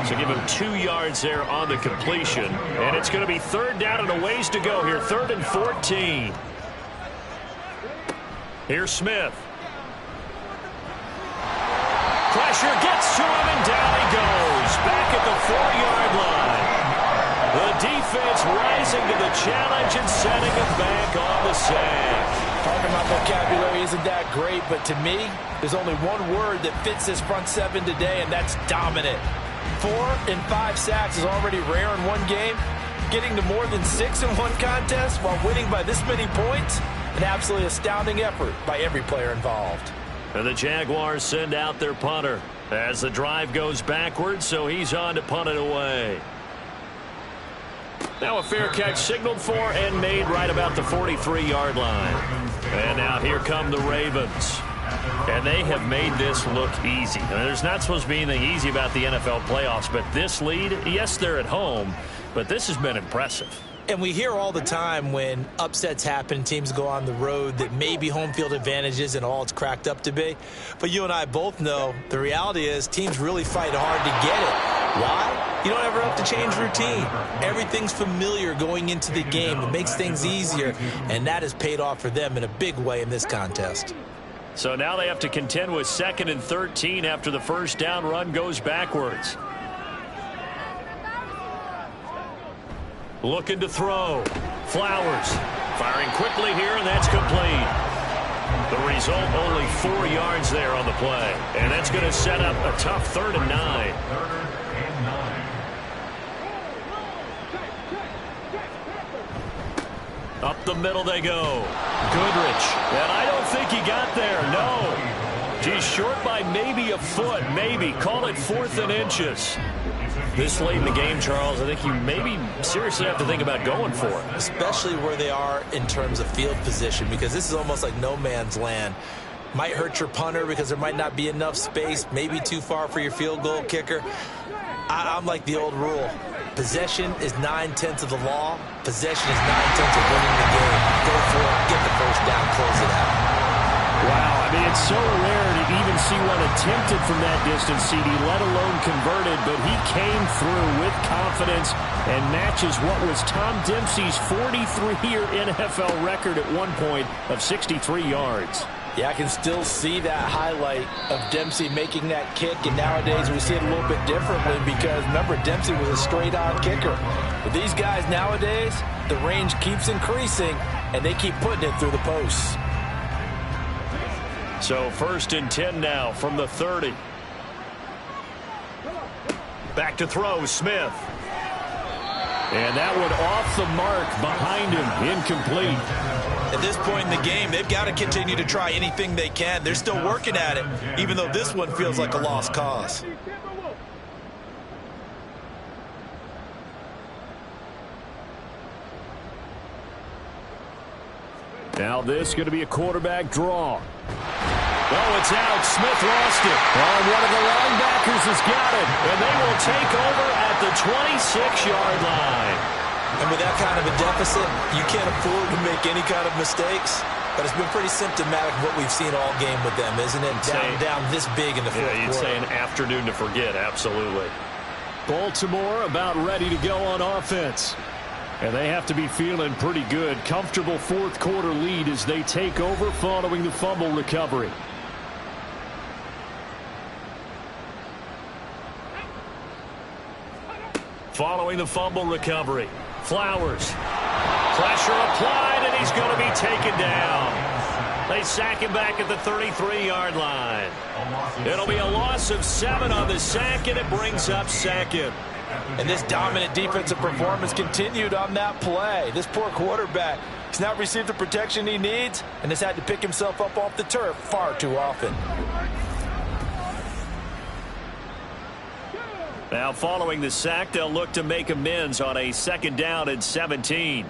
Speaker 6: So give him 2 yards there on the completion. And it's going to be 3rd down and a ways to go here. 3rd and 14. Here's Smith. Pressure gets to him and down he goes. Back at the 4-yard line. The defense rising to the challenge and setting him back on the sack.
Speaker 3: Talking about vocabulary isn't that great, but to me, there's only one word that fits this front 7 today, and that's dominant. 4 and 5 sacks is already rare in one game. Getting to more than 6 in one contest while winning by this many points, an absolutely astounding effort by every player involved.
Speaker 6: And the Jaguars send out their punter as the drive goes backwards, so he's on to punt it away. Now a fair catch signaled for and made right about the 43-yard line. And now here come the Ravens. And they have made this look easy. I mean, there's not supposed to be anything easy about the NFL playoffs, but this lead, yes, they're at home, but this has been impressive.
Speaker 3: And we hear all the time when upsets happen, teams go on the road, that maybe home field advantage isn't all it's cracked up to be. But you and I both know the reality is teams really fight hard to get it. Why? You don't ever have to change routine. Everything's familiar going into the game. It makes things easier, and that has paid off for them in a big way in this contest.
Speaker 6: So now they have to contend with 2nd and 13 after the 1st down run goes backwards. Looking to throw. Flowers firing quickly here, and that's complete. The result, only 4 yards there on the play. And that's going to set up a tough 3rd and 9. Up the middle they go. Goodrich. And I don't think he got there. No. He's short by maybe a foot. Maybe. Call it 4th and inches. This late in the game, Charles, I think you maybe seriously have to think about going for it.
Speaker 3: Especially where they are in terms of field position, because this is almost like no man's land. Might hurt your punter because there might not be enough space, maybe too far for your field goal kicker. I'm like the old rule. Possession is 9/10 of the law. Possession is 9/10 of winning the game. Go for it, get the 1st down, close it out.
Speaker 2: Wow, I mean, it's so rare to even see one attempted from that distance, CD, let alone converted, but he came through with confidence and matches what was Tom Dempsey's 43-year NFL record at one point of 63 yards.
Speaker 3: Yeah, I can still see that highlight of Dempsey making that kick, and nowadays we see it a little bit differently because, remember, Dempsey was a straight-on kicker. But these guys nowadays, the range keeps increasing, and they keep putting it through the posts.
Speaker 6: So 1st and 10 now from the 30. Back to throw, Smith. And that one off the mark behind him, incomplete.
Speaker 3: At this point in the game, they've got to continue to try anything they can. They're still working at it, even though this one feels like a lost cause.
Speaker 6: Now this is going to be a quarterback draw. Oh, it's out. Smith lost it. Oh, one of the linebackers has got it. And they will take over at the 26-yard line.
Speaker 3: And with that kind of a deficit, you can't afford to make any kind of mistakes. But it's been pretty symptomatic of what we've seen all game with them, isn't it? Down this big in the fourth quarter.
Speaker 6: You'd say an afternoon to forget, absolutely. Baltimore about ready to go on offense. And they have to be feeling pretty good. Comfortable fourth quarter lead as they take over following the fumble recovery. Following the fumble recovery, Flowers. Pressure applied, and he's going to be taken down. They sack him back at the 33-yard line. It'll be a loss of 7 on the sack, and it brings up 2nd.
Speaker 3: And this dominant defensive performance continued on that play. This poor quarterback has not received the protection he needs and has had to pick himself up off the turf far too often.
Speaker 6: Now following the sack, they'll look to make amends on a 2nd down and 17.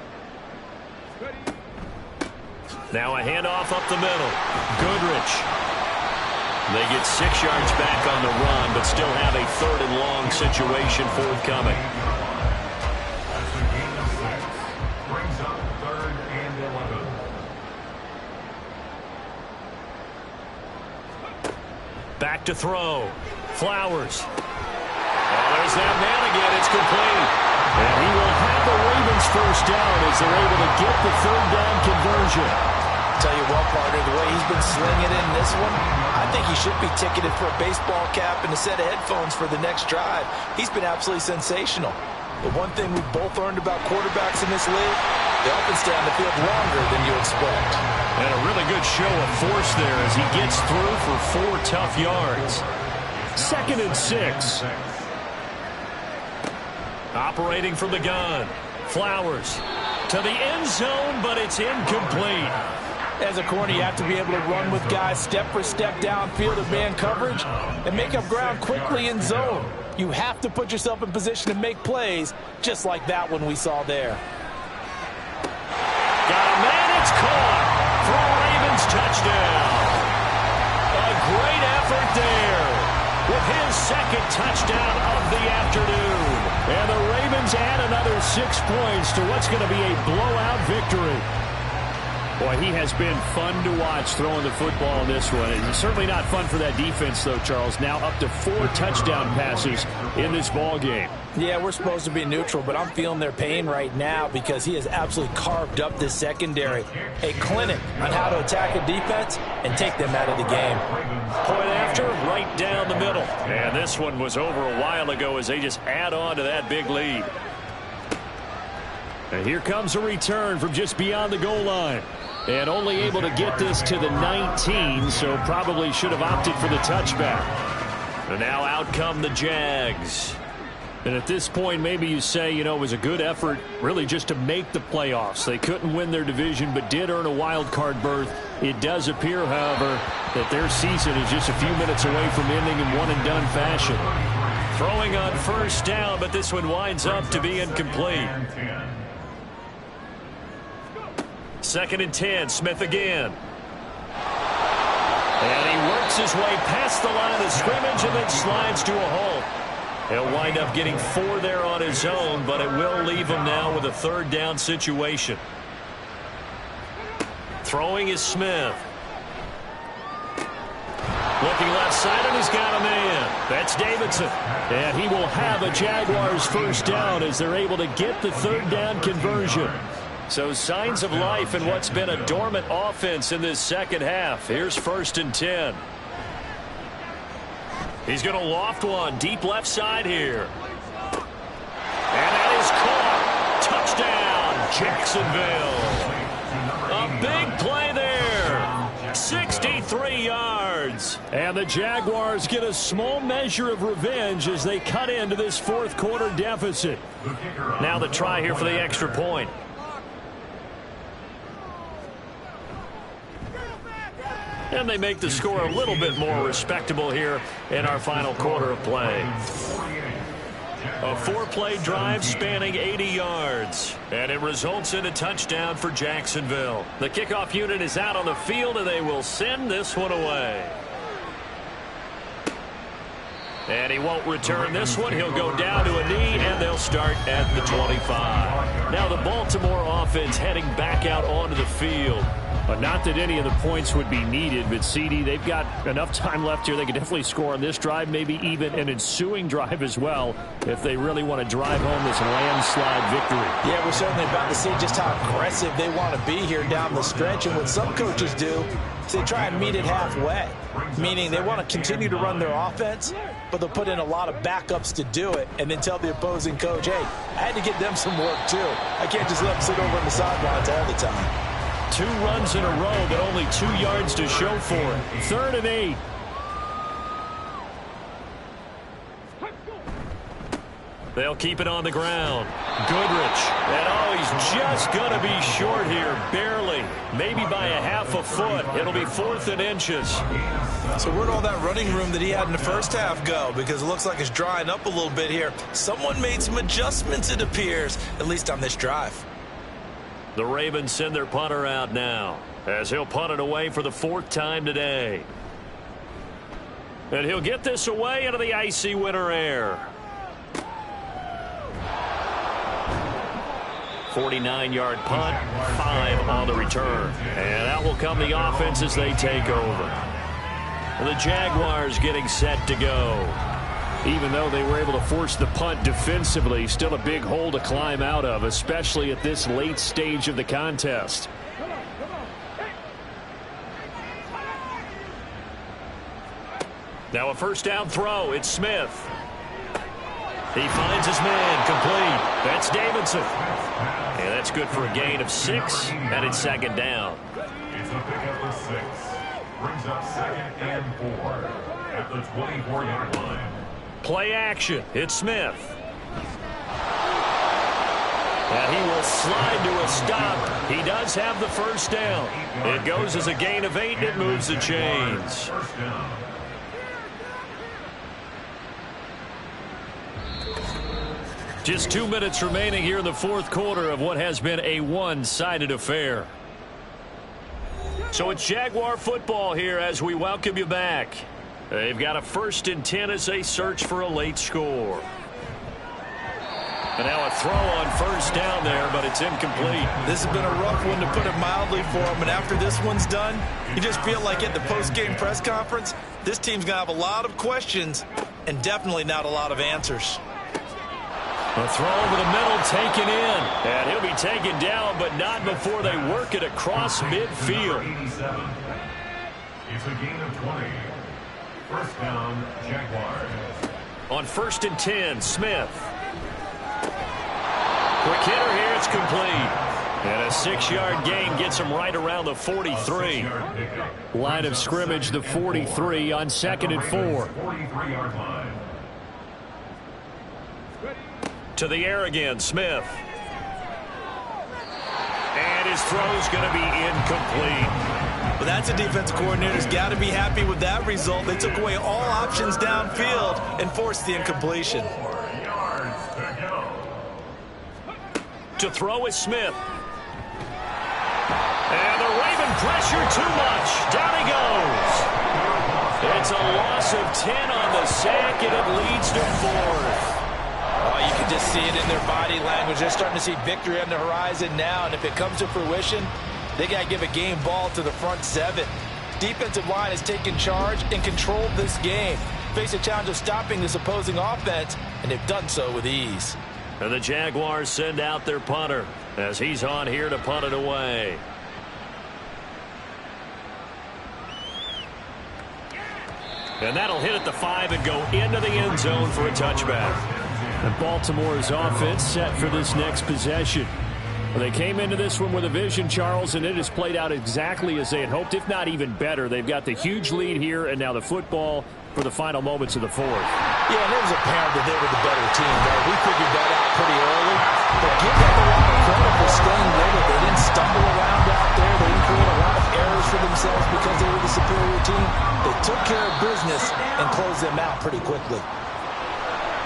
Speaker 6: Now a handoff up the middle. Goodrich. They get 6 yards back on the run, but still have a 3rd and long situation forthcoming.
Speaker 5: Brings up 3rd and 11.
Speaker 6: Back to throw. Flowers. Oh, there's that man again. It's complete. And he will have the Ravens 1st down as they're able to get the 3rd down conversion.
Speaker 3: Tell you what, partner, the way he's been slinging in this one, I think he should be ticketed for a baseball cap and a set of headphones for the next drive. He's been absolutely sensational. The one thing we've both learned about quarterbacks in this league, they often stay on the field longer than you expect.
Speaker 6: And a really good show of force there as he gets through for 4 tough yards. 2nd and 6. Operating from the gun. Flowers to the end zone, but it's incomplete.
Speaker 3: As a corner, you have to be able to run with guys step for step downfield of man coverage and make up ground quickly in zone. You have to put yourself in position to make plays, just like that one we saw there.
Speaker 6: Got a man, it's caught for a Ravens touchdown. A great effort there with his 2nd touchdown of the afternoon. And the Ravens add another 6 points to what's going to be a blowout victory. Boy, he has been fun to watch throwing the football in this one. And certainly not fun for that defense, though, Charles. Now up to 4 touchdown passes in this ball game.
Speaker 3: Yeah, we're supposed to be neutral, but I'm feeling their pain right now because he has absolutely carved up this secondary. A clinic on how to attack a defense and take them out of the game.
Speaker 6: Point after, right down the middle. And this one was over a while ago as they just add on to that big lead. And here comes a return from just beyond the goal line. And only able to get this to the 19, so probably should have opted for the touchback. And now out come the Jags. And at this point, maybe you say, you know, it was a good effort really just to make the playoffs. They couldn't win their division, but did earn a wild card berth. It does appear, however, that their season is just a few minutes away from ending in one-and-done fashion. Throwing on 1st down, but this one winds up to be incomplete. 2nd and 10, Smith again. And he works his way past the line of scrimmage and then slides to a halt. He'll wind up getting 4 there on his own, but it will leave him now with a 3rd down situation. Throwing is Smith. Looking left side, and he's got a man. That's Davidson. And he will have a Jaguars 1st down as they're able to get the 3rd down conversion. So signs of life in what's been a dormant offense in this second half. Here's 1st and 10. He's going to loft one deep left side here. And that is caught. Touchdown, Jacksonville. A big play there. 63 yards. And the Jaguars get a small measure of revenge as they cut into this fourth quarter deficit. Now the try here for the extra point. And they make the score a little bit more respectable here in our final quarter of play. A 4-play drive spanning 80 yards. And it results in a touchdown for Jacksonville. The kickoff unit is out on the field, and they will send this one away. And he won't return this one. He'll go down to a knee, and they'll start at the 25. Now the Baltimore offense heading back out onto the field.
Speaker 2: Not that any of the points would be needed, but CD, they've got enough time left here. They can definitely score on this drive, maybe even an ensuing drive as well, if they really want to drive home this landslide victory.
Speaker 3: Yeah, we're certainly about to see just how aggressive they want to be here down the stretch. And what some coaches do is they try and meet it halfway, meaning they want to continue to run their offense, but they'll put in a lot of backups to do it and then tell the opposing coach, hey, I had to get them some work too. I can't just let them sit over on the sidelines all the time.
Speaker 2: 2 runs in a row, but only 2 yards to show for it. 3rd and 8.
Speaker 6: They'll keep it on the ground. Goodrich. And he's just going to be short here, barely. Maybe by a half a foot. It'll be 4th and inches.
Speaker 3: So where'd all that running room that he had in the first half go? Because it looks like it's drying up a little bit here. Someone made some adjustments, it appears, at least on this drive.
Speaker 6: The Ravens send their punter out now, as he'll punt it away for the 4th time today. And he'll get this away into the icy winter air. 49-yard punt, 5 on the return. And out will come the offense as they take over. And the Jaguars getting set to go.
Speaker 2: Even though they were able to force the punt defensively, still a big hole to climb out of, especially at this late stage of the contest.
Speaker 6: Now a first down throw. It's Smith. He finds his man, complete. That's Davidson. And that's good for a gain of 6, and it's 2nd down.
Speaker 5: It's a pickup of 6. Brings up 2nd and 4 at the 24-yard line.
Speaker 6: Play action. It's Smith. And he will slide to a stop. He does have the first down. It goes as a gain of 8, and it moves the chains. Just 2 minutes remaining here in the fourth quarter of what has been a one-sided affair. So it's Jaguar football here as we welcome you back. They've got a 1st and 10 as they search for a late score. And now a throw on first down there, but it's incomplete.
Speaker 3: This has been a rough one, to put it mildly, for them. And after this one's done, you just feel like at the post-game press conference, this team's going to have a lot of questions and definitely not a lot of answers.
Speaker 6: A throw over the middle, taken in. And he'll be taken down, but not before they work it across midfield.
Speaker 5: It's a gain of 20. First down, Jaguars.
Speaker 6: On 1st and 10, Smith. Quick hitter here, it's complete. And a 6-yard gain gets him right around the 43.
Speaker 2: Line of scrimmage, the 43 on 2nd and 4.
Speaker 5: 43-yard line.
Speaker 6: To the air again, Smith. And his throw's going to be incomplete.
Speaker 3: But that's a defense coordinator's got to be happy with that result. They took away all options downfield and forced the incompletion.
Speaker 5: 4 yards to go.
Speaker 6: To throw is Smith. And the Raven pressure too much. Down he goes. It's a loss of 10 on the sack, and it leads to 4th.
Speaker 3: Oh, you can just see it in their body language. They're starting to see victory on the horizon now, and if it comes to fruition, they got to give a game ball to the front 7. Defensive line has taken charge and controlled this game. Face a challenge of stopping this opposing offense, and they've done so with ease.
Speaker 6: And the Jaguars send out their punter. as he's on here to punt it away. And that'll hit at the 5 and go into the end zone for a touchback. And Baltimore's offense set for this next possession. Well, they came into this one with a vision, Charles, and it has played out exactly as they had hoped, if not even better. They've got the huge lead here, and now the football for the final moments of the fourth.
Speaker 3: Yeah, and it was apparent that they were the better team, though. We figured that out pretty early. But give them a lot of credit for staying with it. They didn't stumble around out there. They didn't create a lot of errors for themselves because they were the superior team. They took care of business and closed them out pretty quickly.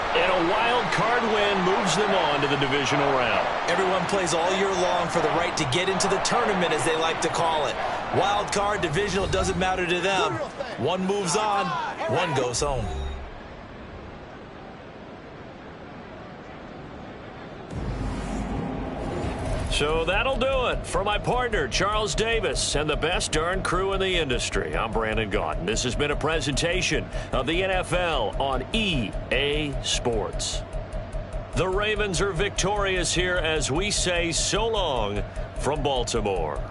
Speaker 6: And a wild card win moves them on to the divisional round.
Speaker 3: Everyone plays all year long for the right to get into the tournament, as they like to call it. Wild card, divisional, doesn't matter to them. One moves on, one goes home.
Speaker 6: So that'll do it for my partner, Charles Davis, and the best darn crew in the industry. I'm Brandon Gaudin. This has been a presentation of the NFL on EA Sports. The Ravens are victorious here as we say so long from Baltimore.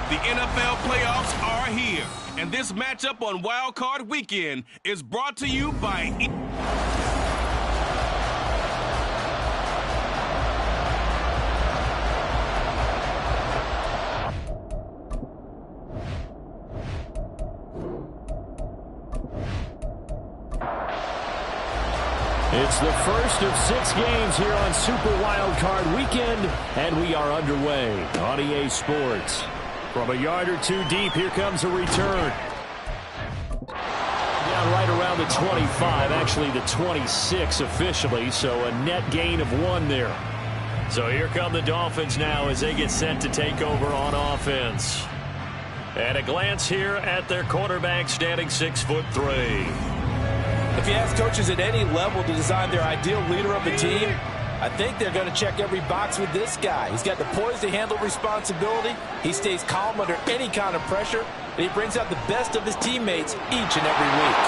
Speaker 1: The NFL playoffs are here, and this matchup on Wild Card Weekend is brought to you by
Speaker 6: It's the first of 6 games here on Super Wild Card Weekend, and we are underway on EA Sports. From a yard or two deep, here comes a return. Down right around the 25, actually the 26 officially, so a net gain of 1 there. So here come the Dolphins now as they get set to take over on offense. And a glance here at their quarterback standing 6'3".
Speaker 3: If you ask coaches at any level to design their ideal leader of the team, I think they're going to check every box with this guy. He's got the poise to handle responsibility. He stays calm under any kind of pressure, and he brings out the best of his teammates each and every week.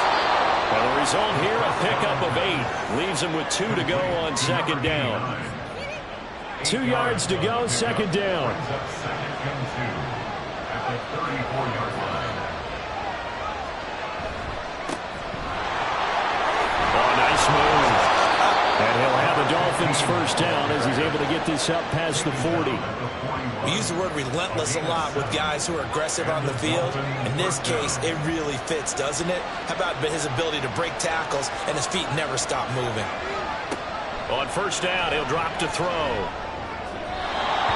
Speaker 6: Well, the result here, a pickup of 8. Leaves him with 2 to go on second down. 2 yards to go, second down.
Speaker 5: Second and 2 at the 34-yard line.
Speaker 6: Oh, nice move. And he'll have the Dolphins first down as he's able to get this up past the 40.
Speaker 3: We use the word relentless a lot with guys who are aggressive on the field. In this case, it really fits, doesn't it? How about his ability to break tackles and his feet never stop moving?
Speaker 6: On first down, he'll drop to throw.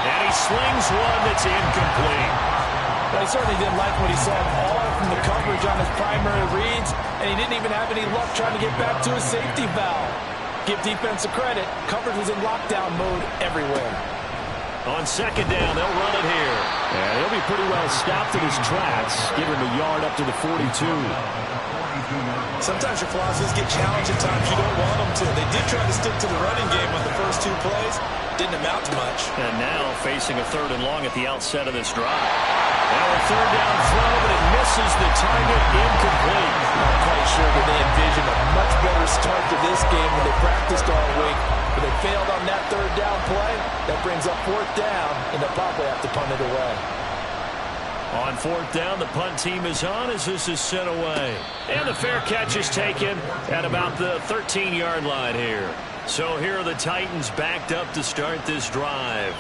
Speaker 6: And he slings one that's incomplete.
Speaker 3: Well, he certainly didn't like what he saw all from the coverage on his primary reads, and he didn't even have any luck trying to get back to his safety valve. Give defense a credit. Coverage was in lockdown mode everywhere.
Speaker 6: On second down, they'll run it here. And he'll be pretty well stopped in his tracks. Give him a yard up to the 42.
Speaker 3: Sometimes your philosophies get challenged at times you don't want them to. They did try to stick to the running game on the first 2 plays. Didn't amount to much.
Speaker 6: And now facing a 3rd and long at the outset of this drive. Now a 3rd down throw, but it misses the target, incomplete.
Speaker 3: I'm quite sure that they envisioned a much better start to this game when they practiced all week. But they failed on that 3rd down play. That brings up 4th down, and they'll probably have to punt it away.
Speaker 6: On 4th down, the punt team is on as this is sent away. And the fair catch is taken at about the 13-yard line here. So here are the Titans backed up to start this drive.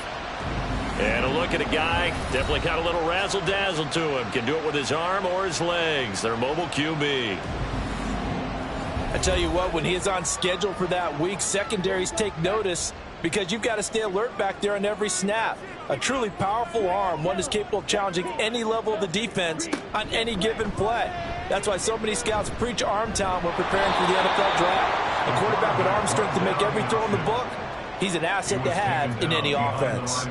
Speaker 6: And a look at a guy, definitely got a little razzle-dazzle to him. Can do it with his arm or his legs. Their mobile QB.
Speaker 3: I tell you what, when he is on schedule for that week, secondaries take notice because you've got to stay alert back there on every snap. A truly powerful arm, one is capable of challenging any level of the defense on any given play. That's why so many scouts preach arm talent when preparing for the NFL draft. A quarterback with arm strength to make every throw in the book, he's an asset to have in any offense.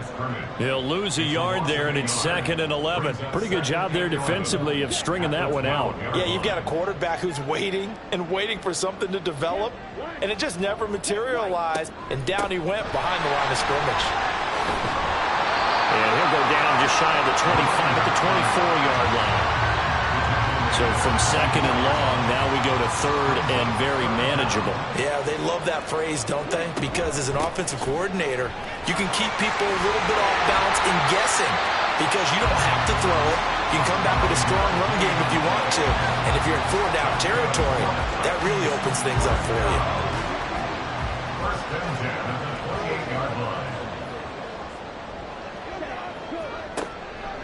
Speaker 6: He'll lose a yard there, and it's 2nd and 11. Pretty good job there defensively of stringing that one out.
Speaker 3: Yeah, you've got a quarterback who's waiting and waiting for something to develop, and it just never materialized, and down he went behind the line of scrimmage.
Speaker 6: And he'll go down just shy of the 25 at the 24-yard line. So from 2nd and long, now we go to 3rd and very manageable.
Speaker 3: Yeah, they love that phrase, don't they? Because as an offensive coordinator, you can keep people a little bit off balance and guessing because you don't have to throw it. You can come back with a strong run game if you want to. And if you're in 4-down territory, that really opens things up for you.
Speaker 5: First and 10 at the 28-yard line.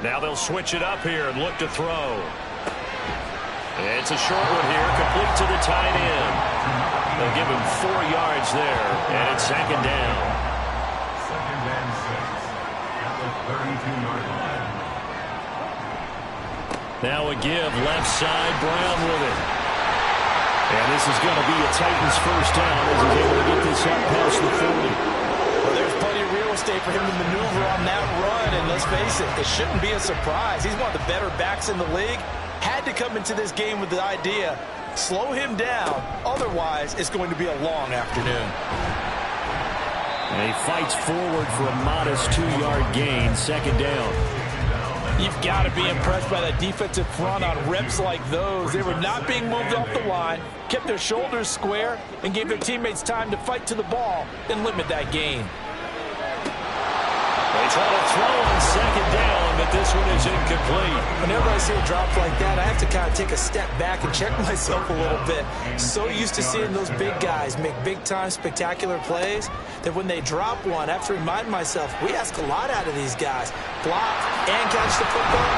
Speaker 6: Now they'll switch it up here and look to throw. It's a short one here, complete to the tight end. They'll give him 4 yards there, and it's 2nd down.
Speaker 5: 2nd and 6 at the 32-yard line.
Speaker 6: Now a give, left side, Brown with it. And this is going to be a Titans first down as he's able to get this up past the 40.
Speaker 3: Well, there's plenty of real estate for him to maneuver on that run, and let's face it, it shouldn't be a surprise. He's one of the better backs in the league. Had to come into this game with the idea, slow him down, otherwise it's going to be a long afternoon.
Speaker 6: And he fights forward for a modest 2-yard gain, 2nd down.
Speaker 3: You've got to be impressed by that defensive front on reps like those. They were not being moved off the line, kept their shoulders square, and gave their teammates time to fight to the ball and limit that gain.
Speaker 6: They try to throw on 2nd down, but this one is incomplete.
Speaker 3: Whenever I see a drop like that, I have to kind of take a step back and check myself a little bit. So used to seeing those big guys make big-time spectacular plays that when they drop one, I have to remind myself, we ask a lot out of these guys. Block and catch the football,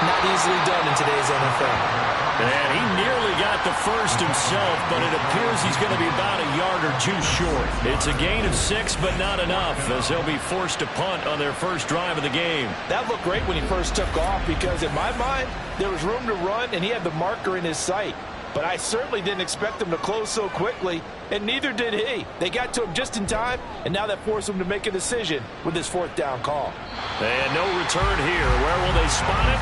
Speaker 3: not easily done in today's NFL.
Speaker 6: And he nearly got the first himself, but it appears he's going to be about a yard or 2 short. It's a gain of 6, but not enough, as he'll be forced to punt on their first drive of the game.
Speaker 3: That looked great when he first took off because, in my mind, there was room to run, and he had the marker in his sight. But I certainly didn't expect him to close so quickly, and neither did he. They got to him just in time, and now that forced him to make a decision with this 4th down call.
Speaker 6: And no return here. Where will they spot it?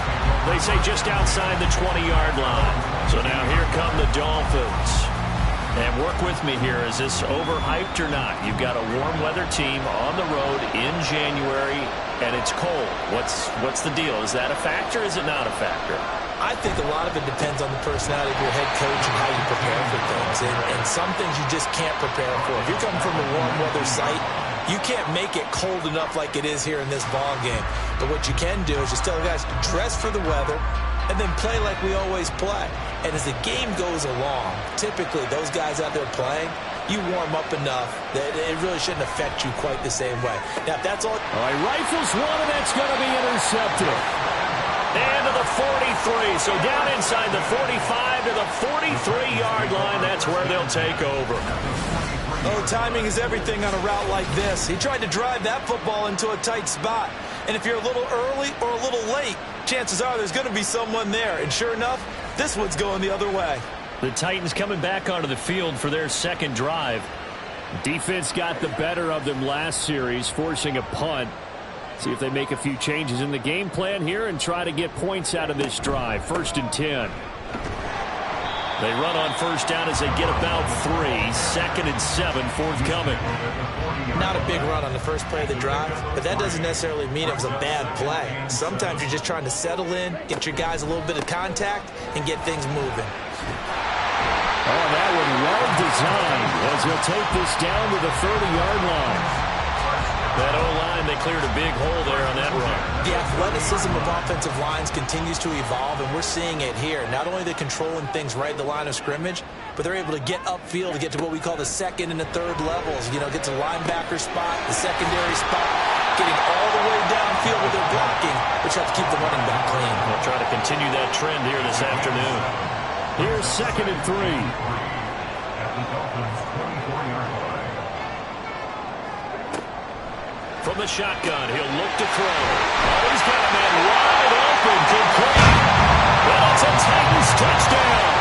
Speaker 6: They say just outside the 20-yard line. So now here come the Dolphins. And work with me here. Is this overhyped or not? You've got a warm weather team on the road in January, and it's cold. What's the deal? Is that a factor? Is it not a factor?
Speaker 3: I think a lot of it depends on the personality of your head coach and how you prepare for things. And some things you just can't prepare for. If you're coming from a warm weather site, you can't make it cold enough like it is here in this ball game. But what you can do is just tell the guys to dress for the weather and then play like we always play. And as the game goes along, typically those guys out there playing, you warm up enough that it really shouldn't affect you quite the same way. Now, if that's all
Speaker 6: right, rifles one, and that's going to be intercepted. And to the 43, so down inside the 45 to the 43-yard line. That's where they'll take over.
Speaker 3: Oh, timing is everything on a route like this. He tried to drive that football into a tight spot. And if you're a little early or a little late, chances are there's going to be someone there. And sure enough, this one's going the other way.
Speaker 6: The Titans coming back onto the field for their 2nd drive. Defense got the better of them last series, forcing a punt. See if they make a few changes in the game plan here and try to get points out of this drive. 1st and 10. They run on first down as they get about 3. 2nd and 7 forthcoming.
Speaker 3: Not a big run on the first play of the drive, but that doesn't necessarily mean it was a bad play. Sometimes you're just trying to settle in, get your guys a little bit of contact, and get things moving.
Speaker 6: Oh, that one well designed as he'll take this down to the 30-yard line. That O-line, they cleared a big hole there on that run.
Speaker 3: The athleticism of offensive lines continues to evolve, and we're seeing it here. Not only they're controlling things right at the line of scrimmage, but they're able to get upfield to get to what we call the second and the third levels. You know, get to the linebacker spot, the secondary spot, getting all the way downfield with their blocking, which helps keep the running back clean.
Speaker 6: They'll try to continue that trend here this afternoon. Here's 2nd and 3. From the shotgun, he'll look to throw. Oh, he's got a man wide open, complete. Well, it's a Titans touchdown.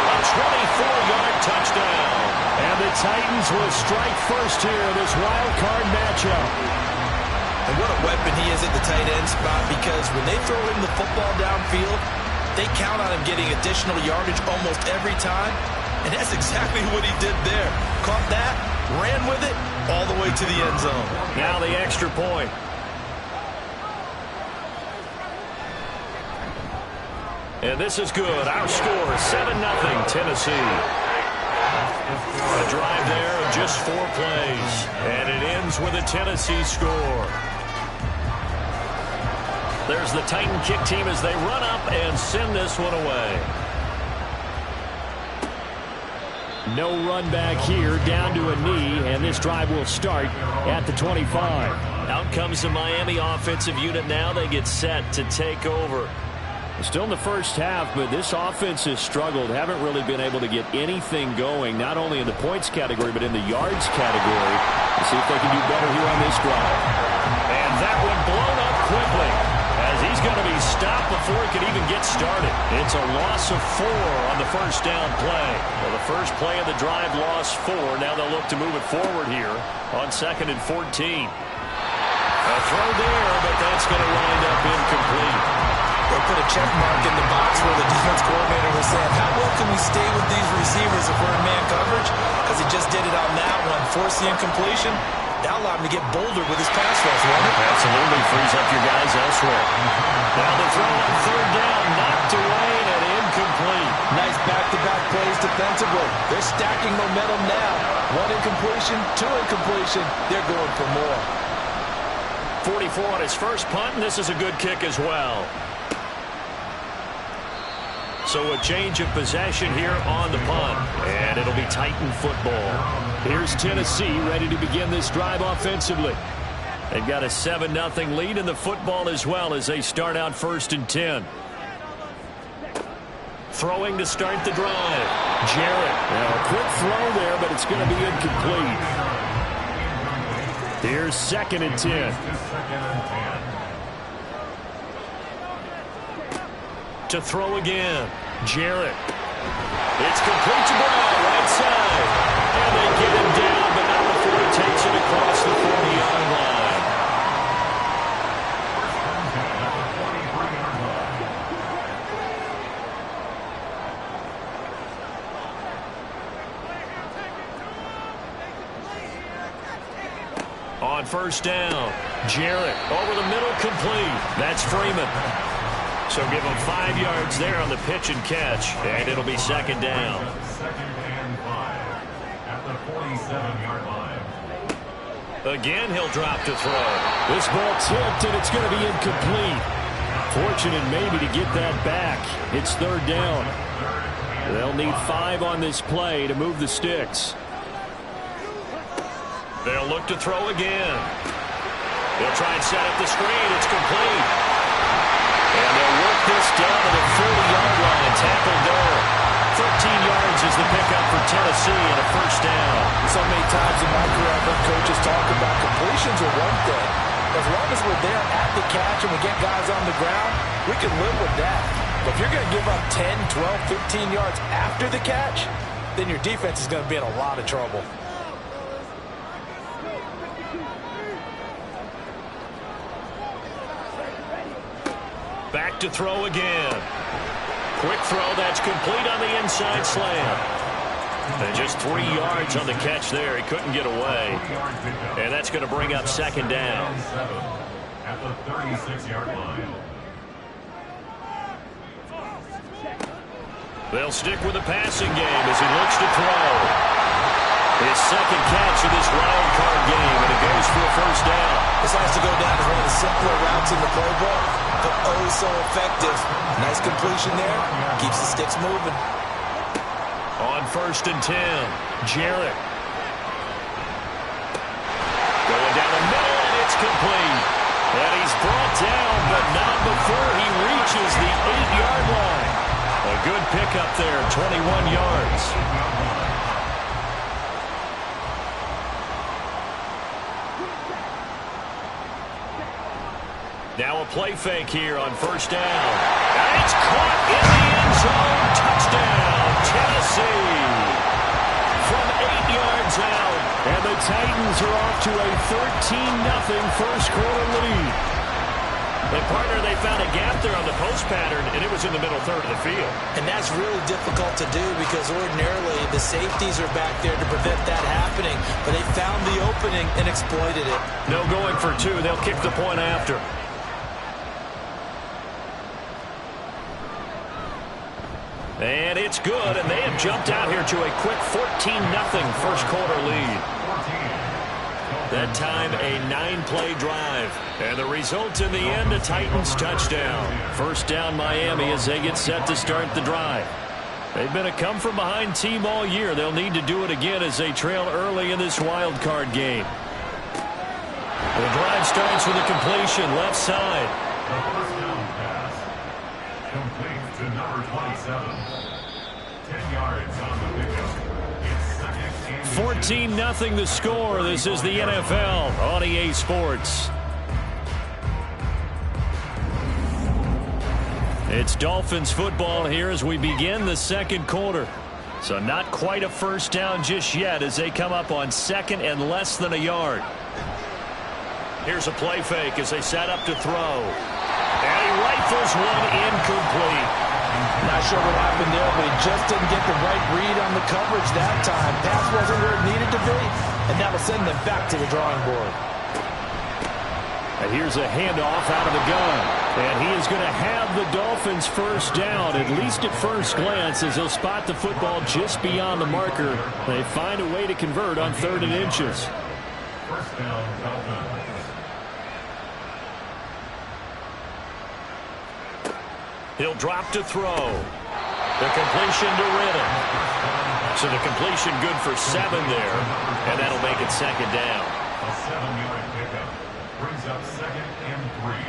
Speaker 6: A 24-yard touchdown. And the Titans will strike first here in this wild card matchup.
Speaker 3: And what a weapon he is at the tight end spot, because when they throw him the football downfield, they count on him getting additional yardage almost every time. And that's exactly what he did there. Caught that, ran with it, all the way to the end zone.
Speaker 6: Now the extra point. And this is good. Our score, 7-0 Tennessee. A drive there of just 4 plays. And it ends with a Tennessee score. There's the Titan kick team as they run up and send this one away. No run back here, down to a knee, and this drive will start at the 25. Out comes the Miami offensive unit now. They get set to take over. Still in the first half, but this offense has struggled. Haven't really been able to get anything going, not only in the points category, but in the yards category. Let's see if they can do better here on this drive. And that one blown up quickly, as he's going to be stopped before he can even get started. It's a loss of 4 on the first down play. Well, the first play of the drive lost 4. Now they'll look to move it forward here on 2nd and 14. A throw there, but that's going to wind up incomplete.
Speaker 3: They put a check mark in the box where the defense coordinator was saying, how well can we stay with these receivers if we're in man coverage? Because he just did it on that one, forced the incompletion. That allowed him to get bolder with his pass rush, won't it?
Speaker 6: Absolutely frees up your guys elsewhere. Now the throw on 3rd down, knocked away and incomplete.
Speaker 3: Nice back-to-back plays defensively. They're stacking momentum now. 1 incompletion, 2 incompletion. They're going for more.
Speaker 6: 44 on his first punt, and this is a good kick as well. So a change of possession here on the punt, and it'll be Titan football. Here's Tennessee ready to begin this drive offensively. They've got a 7-0 lead in the football as well as they start out 1st and 10. Throwing to start the drive. Jarrett. Now a quick throw there, but it's going to be incomplete. Here's 2nd and 10. To throw again. Jarrett. It's complete to Brown, right side. And they get him down, but not before he takes it across the 40-yard line. On 1st down, Jarrett over the middle, complete. That's Freeman. So give him 5 yards there on the pitch and catch, and it'll be 2nd down.
Speaker 5: 2nd and 5 at the 47-yard line.
Speaker 6: Again, he'll drop to throw. This ball tipped, and it's going to be incomplete. Fortunate maybe to get that back. It's 3rd down. They'll need 5 on this play to move the sticks. They'll look to throw again. They'll try and set up the screen. It's complete. And they'll work this down to the 40-yard line. Tackled there. 13 yards is the pickup for Tennessee and a 1st down.
Speaker 3: So many times in my career I've heard coaches talk about completions are one thing. As long as we're there at the catch and we get guys on the ground, we can live with that. But if you're going to give up 10, 12, 15 yards after the catch, then your defense is going to be in a lot of trouble.
Speaker 6: Back to throw again. Quick throw, that's complete on the inside slant. And just 3 yards on the catch there. He couldn't get away. And that's going to bring up second down.
Speaker 5: At the 36-yard line.
Speaker 6: They'll stick with the passing game as he looks to throw. His second catch of this wild card game, and it goes for a first down.
Speaker 3: This has to go down as one of the simpler routes in the playbook, but oh so effective. Nice completion there. Keeps the sticks moving.
Speaker 6: On 1st and 10, Jarrett. Going down the middle, and it's complete. And he's brought down, but not before he reaches the 8-yard line. A good pickup there, 21 yards. Now a play fake here on 1st down. And it's caught in the end zone. Touchdown, Tennessee. From 8 yards out. And the Titans are off to a 13-0 first quarter lead. And partner, they found a gap there on the post pattern, and it was in the middle third of the field.
Speaker 3: And that's really difficult to do because ordinarily the safeties are back there to prevent that happening. But they found the opening and exploited it.
Speaker 6: No going for 2. They'll kick the point after. And it's good, and they have jumped out here to a quick 14-0 first quarter lead. That time, a 9-play drive. And the result in the end, a Titans touchdown. First down, Miami, as they get set to start the drive. They've been a come-from-behind team all year. They'll need to do it again as they trail early in this wild card game. The drive starts with a completion, left side.
Speaker 5: The first down pass. Complete to number 27. 10 yards on the pickup. It's 2nd and
Speaker 6: 14-0 the score. This is the NFL on EA Sports. It's Dolphins football here as we begin the second quarter. So not quite a first down just yet as they come up on 2nd and less than a yard. Here's a play fake as they set up to throw. And he rifles one incomplete.
Speaker 3: Not sure what happened there, but he just didn't get the right read on the coverage that time. Pass wasn't where it needed to be, and that will send them back to the drawing board.
Speaker 6: And here's a handoff out of the gun. And he is going to have the Dolphins first down, at least at first glance, as he'll spot the football just beyond the marker. They find a way to convert on 3rd and inches.
Speaker 5: First down, Dolphins.
Speaker 6: He'll drop to throw. The completion to Ridden. So the completion good for 7 there. And that'll make it 2nd down.
Speaker 5: A 7-yard pickup brings up 2nd and 3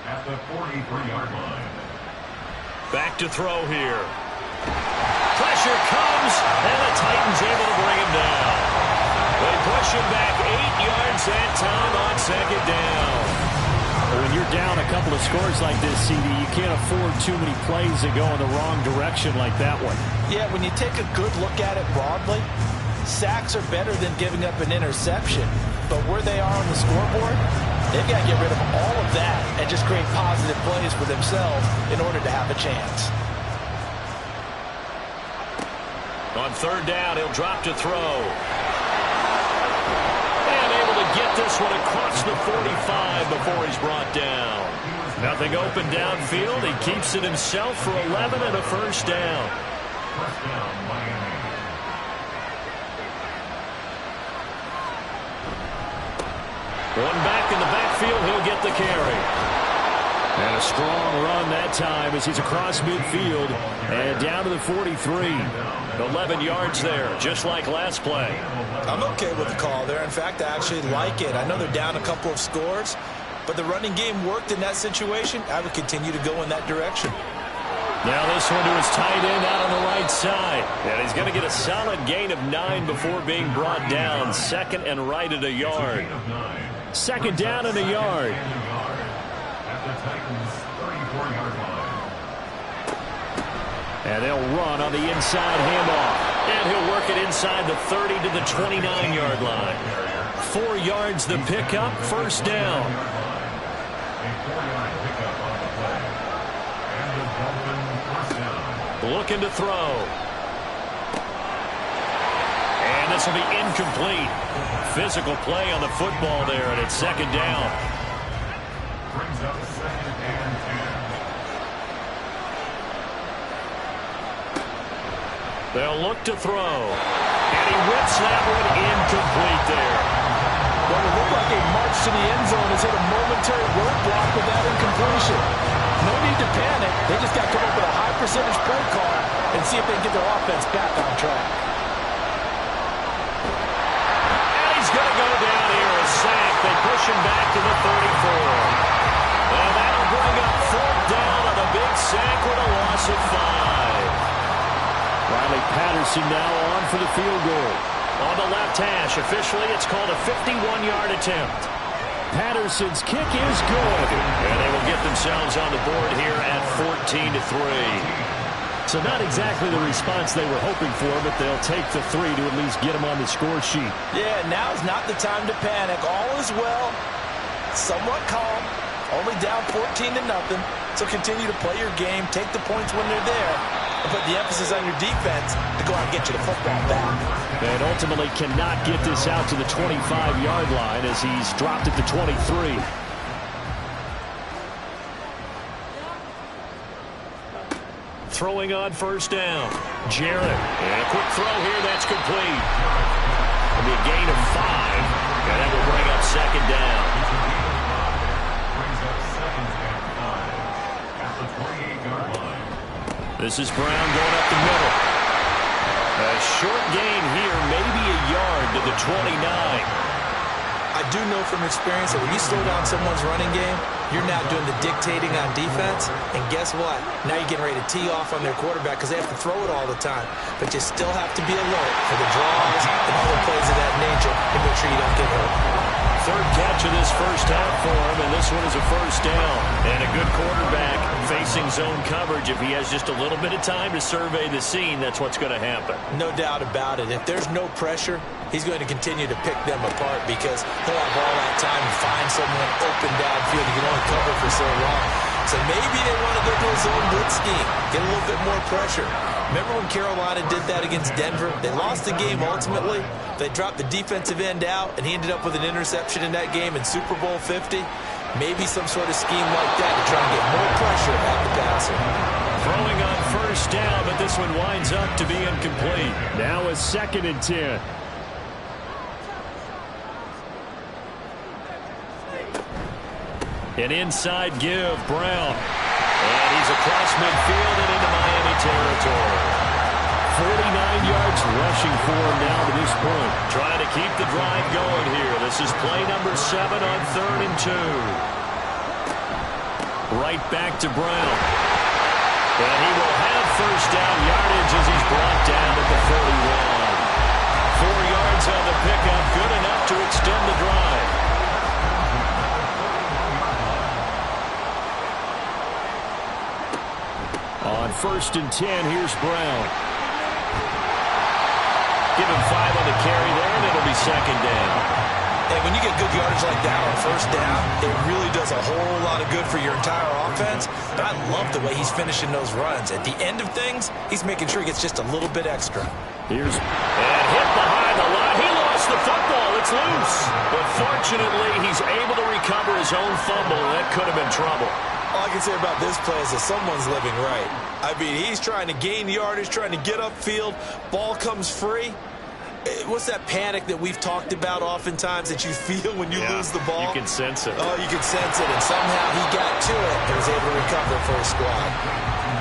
Speaker 5: at the 43-yard line.
Speaker 6: Back to throw here. Pressure comes, and the Titans able to bring him down. They push him back 8 yards that time on 2nd down.
Speaker 2: When you're down a couple of scores like this, CD, you can't afford too many plays that go in the wrong direction like that one.
Speaker 3: Yeah, when you take a good look at it broadly, sacks are better than giving up an interception. But where they are on the scoreboard, they've got to get rid of all of that and just create positive plays for themselves in order to have a chance.
Speaker 6: On 3rd down, he'll drop to throw. And able to get this one across the 45 before he's brought down. Nothing open downfield. He keeps it himself for 11 and a first down.
Speaker 5: First down, Miami.
Speaker 6: One back in the backfield, he'll get the carry. And a strong run that time as he's across midfield and down to the 43. 11 yards there, just like last play.
Speaker 3: I'm okay with the call there. In fact, I actually like it. I know they're down a couple of scores, but the running game worked in that situation. I would continue to go in that direction.
Speaker 6: Now this one to his tight end out on the right side. And he's going to get a solid gain of 9 before being brought down. 2nd and right at a yard. 2nd down and a yard.
Speaker 5: At the Titans' 34-yard line.
Speaker 6: And they'll run on the inside handoff. And he'll work it inside the 30 to the 29-yard line. 4 yards the pickup, first down.
Speaker 5: A 4-yard pickup on the play. And the Dolphins first down.
Speaker 6: Looking to throw. And this will be incomplete. Physical play on the football there, and it's second down.
Speaker 5: Brings up 2nd and 10.
Speaker 6: They'll look to throw. And he whips that one incomplete there.
Speaker 3: What would look like a march to the end zone has hit a momentary roadblock with that incompletion. No need to panic. They just got to come up with a high percentage play call and see if they can get their offense back on track.
Speaker 6: And he's going to go down here, a sack. They push him back to the 34. And that'll bring up 4th down on a big sack with a loss of 5.
Speaker 2: Riley Patterson now on for the field goal.
Speaker 6: On the left hash, officially it's called a 51-yard attempt.
Speaker 2: Patterson's kick is good.
Speaker 6: And they will get themselves on the board here at 14-3.
Speaker 2: So not exactly the response they were hoping for, but they'll take the 3 to at least get them on the score sheet.
Speaker 3: Yeah, now is not the time to panic. All is well. Somewhat calm. Only down 14-0. So continue to play your game. Take the points when they're there. And put the emphasis on your defense to go out and get you the football back.
Speaker 2: And ultimately cannot get this out to the 25-yard line as he's dropped it to 23.
Speaker 6: Throwing on 1st down. Jarrett. And a quick throw here. That's complete. It'll be a gain of 5. And that will bring up 2nd down.
Speaker 5: Brings up 2nd and 5 at the 28-yard line.
Speaker 6: This is Brown going up the middle. A short gain here, maybe a yard to the 29.
Speaker 3: I do know from experience that when you slow down someone's running game, you're now doing the dictating on defense. And guess what? Now you're getting ready to tee off on their quarterback because they have to throw it all the time. But you still have to be alert for the draws and other plays of that nature and make sure you don't get hurt.
Speaker 6: 3rd catch of this 1st half for him, and this one is a 1st down. And a good quarterback facing zone coverage. If he has just a little bit of time to survey the scene, that's what's going to happen.
Speaker 3: No doubt about it. If there's no pressure, he's going to continue to pick them apart because he'll have all that time to find someone open downfield. He can only cover for so long. So maybe they want to go to a zone blitz scheme, get a little bit more pressure. Remember when Carolina did that against Denver? They lost the game ultimately. They dropped the defensive end out, and he ended up with an interception in that game in Super Bowl 50. Maybe some sort of scheme like that to try and get more pressure at the passer.
Speaker 6: Throwing on 1st down, but this one winds up to be incomplete.
Speaker 2: Now a 2nd and 10.
Speaker 6: An inside give, Brown. And he's across midfield and into Miami territory.
Speaker 2: 49 yards rushing for him now to this point.
Speaker 6: Trying to keep the drive going here. This is play number 7 on 3rd and 2. Right back to Brown. And he will have 1st down yardage as he's brought down at the 41. 4 yards on the pickup, good enough to extend the drive.
Speaker 2: On 1st and 10, here's Brown.
Speaker 6: Give him 5 on the carry there, and it'll be 2nd down.
Speaker 3: And when you get good yardage like that on 1st down, it really does a whole lot of good for your entire offense. But I love the way he's finishing those runs. At the end of things, he's making sure he gets just a little bit extra.
Speaker 6: And hit behind the line. He lost the football. It's loose. But fortunately, he's able to recover his own fumble. That could have been trouble.
Speaker 3: All I can say about this play is that someone's living right. I mean, he's trying to gain yardage, trying to get upfield. Ball comes free. What's that panic that we've talked about oftentimes that you feel when you lose the ball?
Speaker 6: You can sense it.
Speaker 3: Oh, you can sense it. And somehow he got to it and was able to recover for his squad.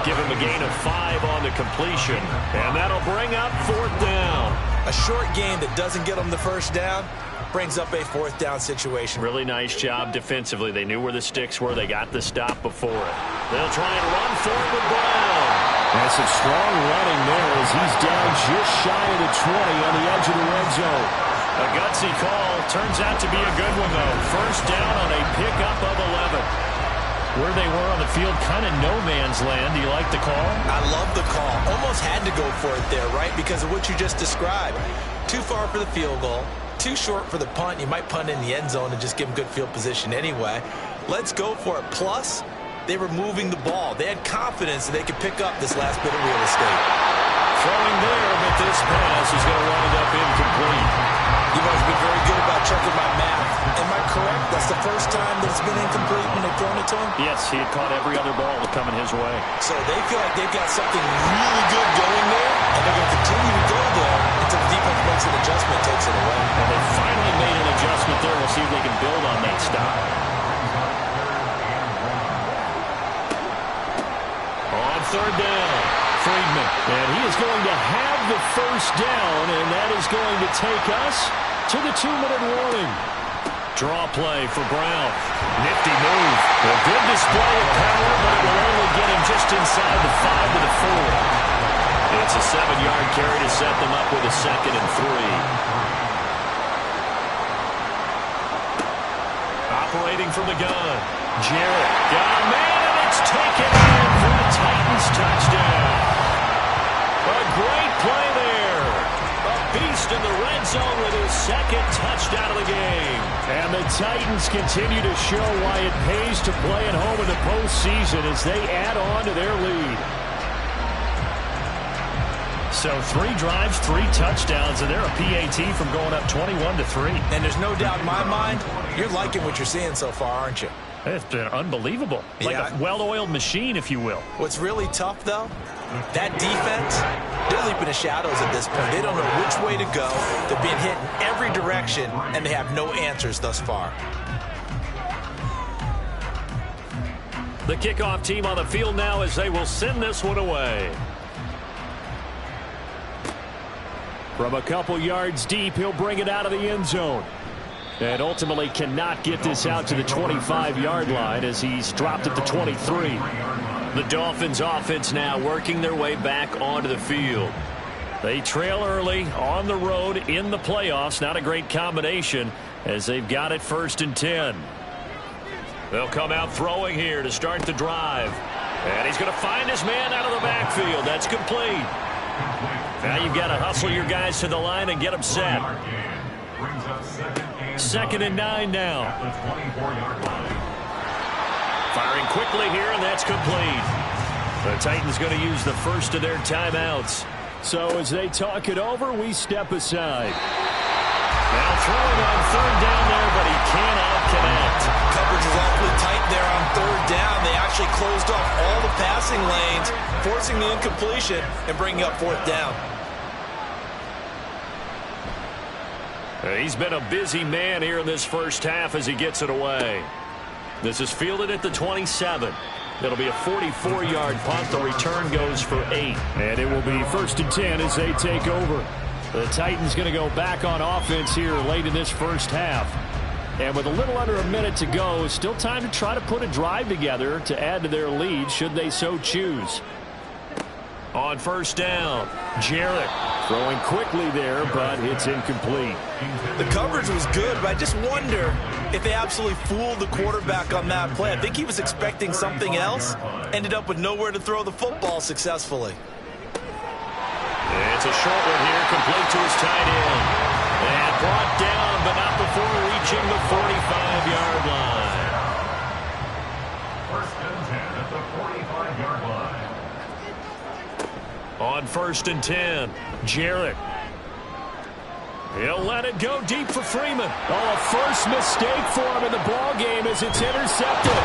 Speaker 6: Give him a gain of 5 on the completion. And that'll bring up 4th down.
Speaker 3: A short game that doesn't get him the 1st down brings up a 4th down situation.
Speaker 6: Really nice job defensively. They knew where the sticks were. They got the stop before it. They'll try and run for it with Brown.
Speaker 2: And some strong running there as he's down just shy of the 20 on the edge of the red zone.
Speaker 6: A gutsy call. Turns out to be a good one, though. 1st down on a pickup of 11. Where they were on the field, kind of no man's land. Do you like the call?
Speaker 3: I love the call. Almost had to go for it there, right? Because of what you just described. Too far for the field goal. Too short for the punt. You might punt in the end zone and just give him good field position anyway. Let's go for it. Plus, they were moving the ball. They had confidence that they could pick up this last bit of real estate.
Speaker 6: Throwing there, but this pass is going to wind up incomplete.
Speaker 3: You've always been very good about checking my math. Am I correct? That's the first time that it's been incomplete when they've thrown it to him?
Speaker 6: Yes, he had caught every other ball coming his way.
Speaker 3: So they feel like they've got something really good going there, and they're going to continue to go there until the defense makes an adjustment, takes it away.
Speaker 6: And they finally made an adjustment there. We'll see if they can build on that stop. On third down, Friedman. And he is going to have the first down, and that is going to take us to the 2-minute warning. Draw play for Brown. Nifty move. A good display of power, but it will only get him just inside the 5 to the 4. It's a 7-yard carry to set them up with a 2nd and 3. Operating from the gun. Jarrett got a man, and it's taken in for the Titans touchdown. A great play there. A beast in the red zone with his 2nd touchdown of the game. And the Titans continue to show why it pays to play at home in the postseason as they add on to their lead. So 3 drives, 3 touchdowns, and they're a PAT from going up 21-3.
Speaker 3: And there's no doubt in my mind, you're liking what you're seeing so far, aren't you?
Speaker 6: It's been unbelievable. Like a well-oiled machine, if you will.
Speaker 3: What's really tough, though, that defense, they're leaping the shadows at this point. They don't know which way to go. They're being hit in every direction, and they have no answers thus far.
Speaker 6: The kickoff team on the field now as they will send this one away. From a couple yards deep, he'll bring it out of the end zone. And ultimately cannot get this out to the 25-yard line as he's dropped at the 23. The Dolphins offense now working their way back onto the field. They trail early on the road in the playoffs. Not a great combination as they've got it 1st and 10. They'll come out throwing here to start the drive. And he's going to find his man out of the backfield. That's complete. Now you've got to hustle your guys to the line and get them set. 2nd and 9 now. Firing quickly here, and that's complete. The Titans going to use the first of their timeouts. So as they talk it over, we step aside. Now throwing on 3rd down there, but he cannot connect.
Speaker 3: Coverage is awfully tight there on 3rd down. They actually closed off all the passing lanes, forcing the incompletion and bringing up 4th down.
Speaker 6: He's been a busy man here in this first half as he gets it away. This is fielded at the 27. It'll be a 44-yard punt. The return goes for 8. And it will be 1st and 10 as they take over. The Titans going to go back on offense here late in this first half. And with a little under a minute to go, still time to try to put a drive together to add to their lead should they so choose. On 1st down, Jarrett throwing quickly there, but it's incomplete.
Speaker 3: The coverage was good, but I just wonder if they absolutely fooled the quarterback on that play. I think he was expecting something else, ended up with nowhere to throw the football successfully.
Speaker 6: It's a short one here, complete to his tight end. And brought down, but not before reaching the 45-yard line.
Speaker 5: 1st and 10 at the 45-yard line.
Speaker 6: On 1st and 10, Jarrett. He'll let it go deep for Freeman. Oh, a first mistake for him in the ballgame as it's intercepted.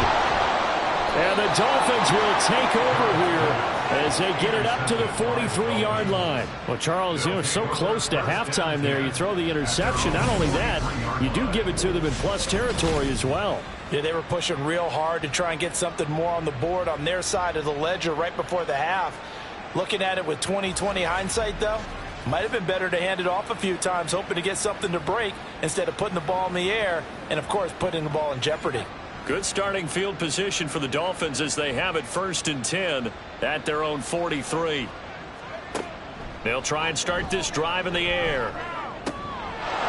Speaker 6: And the Dolphins will take over here as they get it up to the 43-yard line. Well, Charles, you know, so close to halftime there. You throw the interception. Not only that, you do give it to them in plus territory as well.
Speaker 3: Yeah, they were pushing real hard to try and get something more on the board on their side of the ledger right before the half. Looking at it with 20/20 hindsight, though, might have been better to hand it off a few times, hoping to get something to break instead of putting the ball in the air and, of course, putting the ball in jeopardy.
Speaker 6: Good starting field position for the Dolphins as they have it 1st and 10 at their own 43. They'll try and start this drive in the air.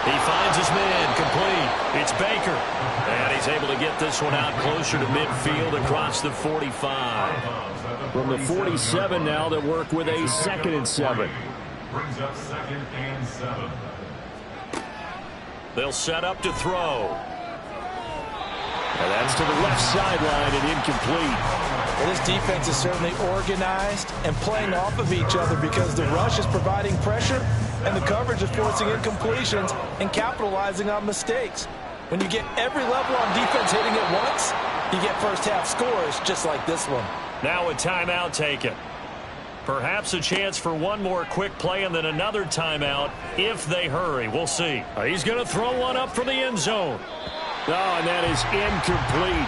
Speaker 6: He finds his man, complete. It's Baker. And he's able to get this one out closer to midfield across the 45. From the 47 now, they'll work with a 2nd and 7.
Speaker 5: Brings up 2nd and 7.
Speaker 6: They'll set up to throw. And that's to the left sideline and incomplete.
Speaker 3: Well, this defense is certainly organized and playing off of each other because the rush is providing pressure and the coverage is forcing incompletions and capitalizing on mistakes. When you get every level on defense hitting it once, you get first half scores just like this one.
Speaker 6: Now a timeout taken. Perhaps a chance for one more quick play and then another timeout if they hurry. We'll see. He's going to throw one up for the end zone. Oh, and that is incomplete.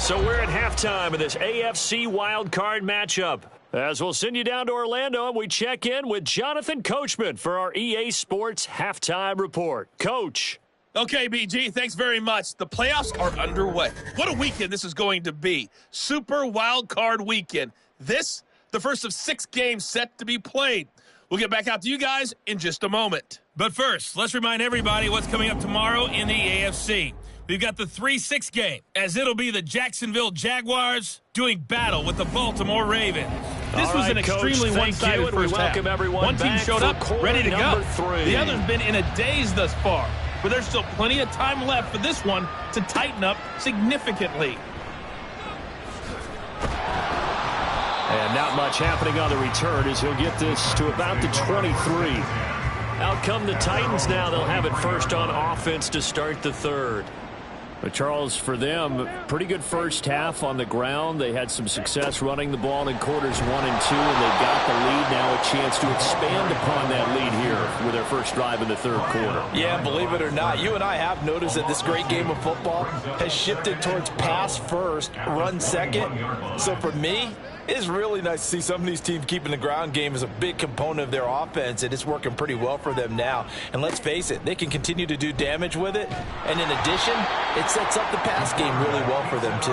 Speaker 6: So we're at halftime of this AFC wildcard matchup. As we'll send you down to Orlando, and we check in with Jonathan Coachman for our EA Sports Halftime Report. Coach.
Speaker 4: Okay, BG, thanks very much. The playoffs are underway. What a weekend this is going to be. Super Wild Card Weekend. This, the first of 6 games set to be played. We'll get back out to you guys in just a moment. But first, let's remind everybody what's coming up tomorrow in the AFC. We've got the 3-6 game, as it'll be the Jacksonville Jaguars doing battle with the Baltimore Ravens. This was an extremely one-sided first half. One team showed up, ready to go. The other's been in a daze thus far. But there's still plenty of time left for this one to tighten up significantly.
Speaker 6: And not much happening on the return as he'll get this to about the 23. Out come the Titans now. They'll have it first on offense to start the third. But Charles, for them, pretty good first half on the ground. They had some success running the ball in quarters 1 and 2, and they got the lead. Now a chance to expand upon that lead here with their first drive in the third quarter.
Speaker 3: Yeah, believe it or not, you and I have noticed that this great game of football has shifted towards pass first, run second. So for me, it's really nice to see some of these teams keeping the ground game as a big component of their offense, and it's working pretty well for them now. And let's face it, they can continue to do damage with it. And in addition, it sets up the pass game really well for them, too.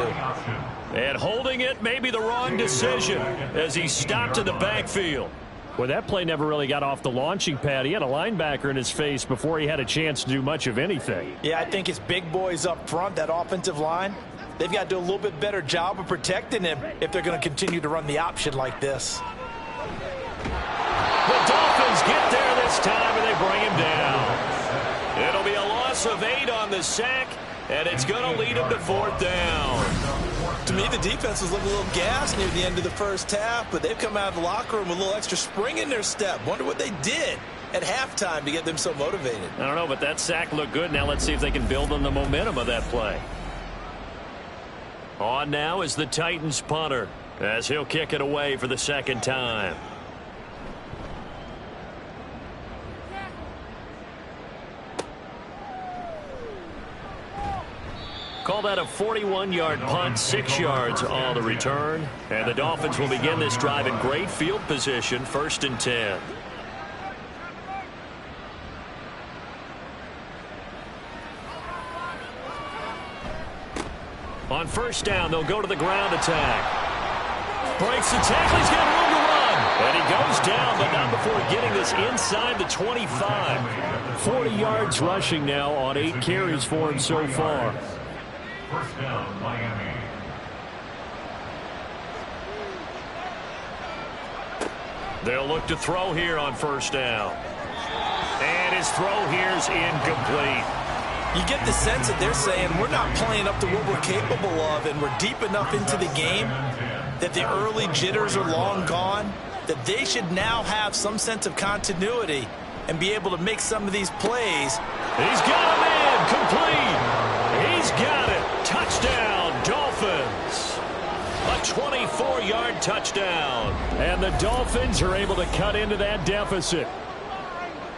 Speaker 6: And holding it may be the wrong decision as he stopped in the backfield. Well, that play never really got off the launching pad. He had a linebacker in his face before he had a chance to do much of anything.
Speaker 3: Yeah, I think it's big boys up front, that offensive line. They've got to do a little bit better job of protecting him if they're going to continue to run the option like this.
Speaker 6: The Dolphins get there this time, and they bring him down. It'll be a loss of 8 on the sack, and it's going to lead him to 4th down.
Speaker 3: To me, the defense was looking a little gassed near the end of the first half, but they've come out of the locker room with a little extra spring in their step. Wonder what they did at halftime to get them so motivated.
Speaker 6: I don't know, but that sack looked good. Now let's see if they can build on the momentum of that play. On now is the Titans punter as he'll kick it away for the second time. Call that a 41-yard punt, 6 yards on the return. And the Dolphins will begin this drive in great field position, 1st and 10. On first down, they'll go to the ground attack. Breaks the tackle. He's got room to run. And he goes down, but not before getting this inside the 25. 40 yards rushing now on 8 carries for him so far.
Speaker 5: First down, Miami.
Speaker 6: They'll look to throw here on first down. And his throw here's incomplete.
Speaker 3: You get the sense that they're saying we're not playing up to what we're capable of, and we're deep enough into the game that the early jitters are long gone, that they should now have some sense of continuity and be able to make some of these plays.
Speaker 6: He's got a man complete. He's got it. Touchdown, Dolphins. A 24-yard touchdown. And the Dolphins are able to cut into that deficit.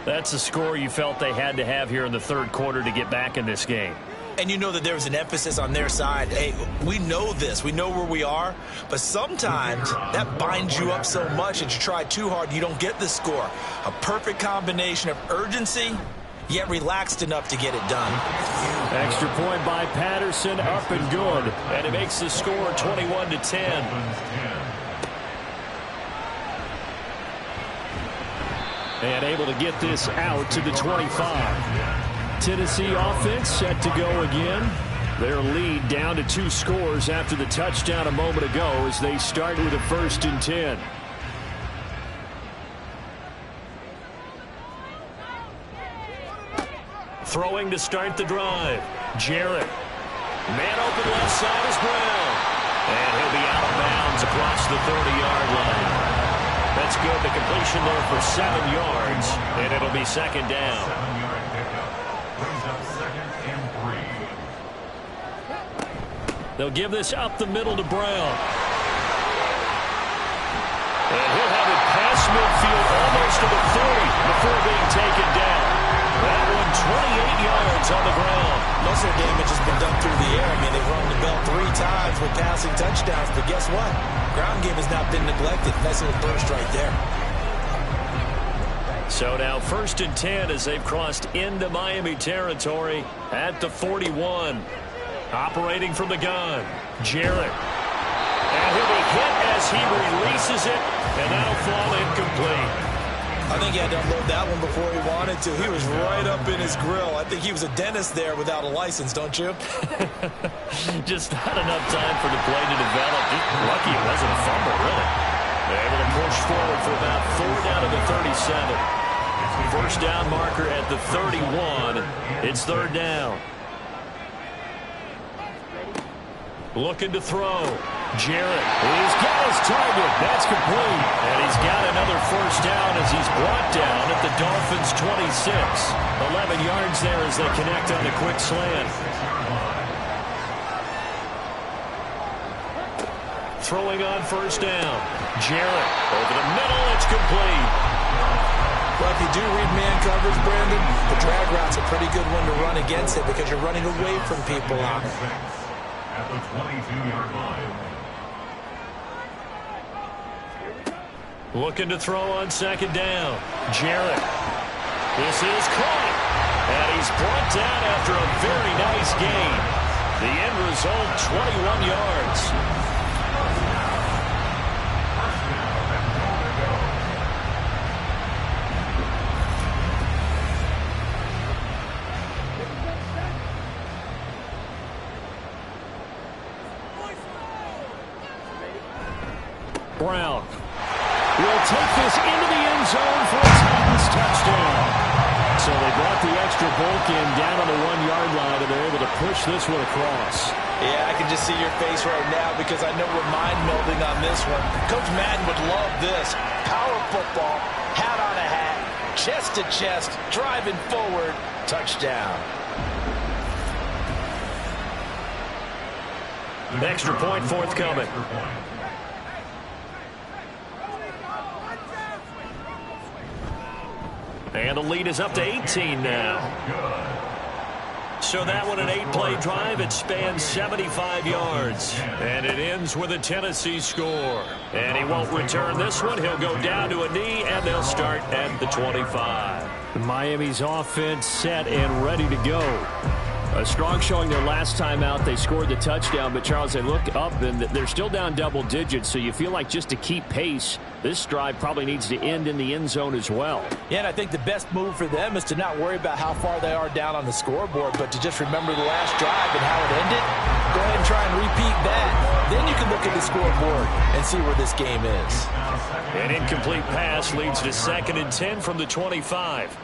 Speaker 6: That's a score you felt they had to have here in the third quarter to get back in this game.
Speaker 3: And you know that there was an emphasis on their side. Hey, we know this. We know where we are. But sometimes that binds you up so much that you try too hard, you don't get the score. A perfect combination of urgency, yet relaxed enough to get it done.
Speaker 6: Extra point by Patterson, up and good. And it makes the score 21-10. And able to get this out to the 25. Tennessee offense set to go again. Their lead down to 2 scores after the touchdown a moment ago as they start with a 1st and 10. Throwing to start the drive. Jarrett Man open left side is Brown. And he'll be out of bounds across the 30-yard line. That's good. The completion there for 7 yards, and it'll be second down.
Speaker 5: 7-yard pickup. Brings up 2nd and 3.
Speaker 6: They'll give this up the middle to Brown. And he'll have it past midfield almost to the 40 before being taken down. That one 28 yards on the ground.
Speaker 3: Most of the damage has been done through the air. I mean, they've rung the bell 3 times with passing touchdowns, but guess what? Ground game has not been neglected. Nice little burst right there.
Speaker 6: So now 1st and 10 as they've crossed into Miami territory at the 41. Operating from the gun, Jarrett. And he'll be hit as he releases it, and that'll fall incomplete.
Speaker 3: I think he had to unload that one before he wanted to. He was right up in his grill. I think he was a dentist there without a license, don't you?
Speaker 6: Just not enough time for the play to develop. Just lucky it wasn't a fumble, really. They're able to push forward for about 4 down to the 37. First down marker at the 31. It's 3rd down. Looking to throw. Jarrett. He's got his target. That's complete. And he's got another first down as he's brought down at the Dolphins' 26. 11 yards there as they connect on the quick slant. Throwing on first down. Jarrett over the middle. It's complete.
Speaker 3: Well, if you do read man coverage, Brandon, the drag route's a pretty good one to run against it because you're running away from people on it.
Speaker 5: At the 22-yard line.
Speaker 6: Looking to throw on 2nd down. Jarrett. This is caught. And he's brought down after a very nice gain. The end result, 21 yards. Brown will take this into the end zone for a Titans touchdown. So they brought the extra bulk in down on the 1-yard line, and they're able to push this one across.
Speaker 3: Yeah, I can just see your face right now because I know we're mind-melding on this one. Coach Madden would love this. Power football, hat on a hat, chest to chest, driving forward, touchdown.
Speaker 6: Extra point forthcoming. And the lead is up to 18 now. So that one, an 8-play drive. It spans 75 yards. And it ends with a Tennessee score. And he won't return this one. He'll go down to a knee, and they'll start at the 25. Miami's offense set and ready to go. A strong showing their last time out. They scored the touchdown, but Charles, they look up and they're still down double digits, so you feel like just to keep pace, this drive probably needs to end in the end zone as well.
Speaker 3: Yeah, and I think the best move for them is to not worry about how far they are down on the scoreboard, but to just remember the last drive and how it ended. Go ahead and try and repeat that. Then you can look at the scoreboard and see where this game is.
Speaker 6: An incomplete pass leads to 2nd and 10 from the 25.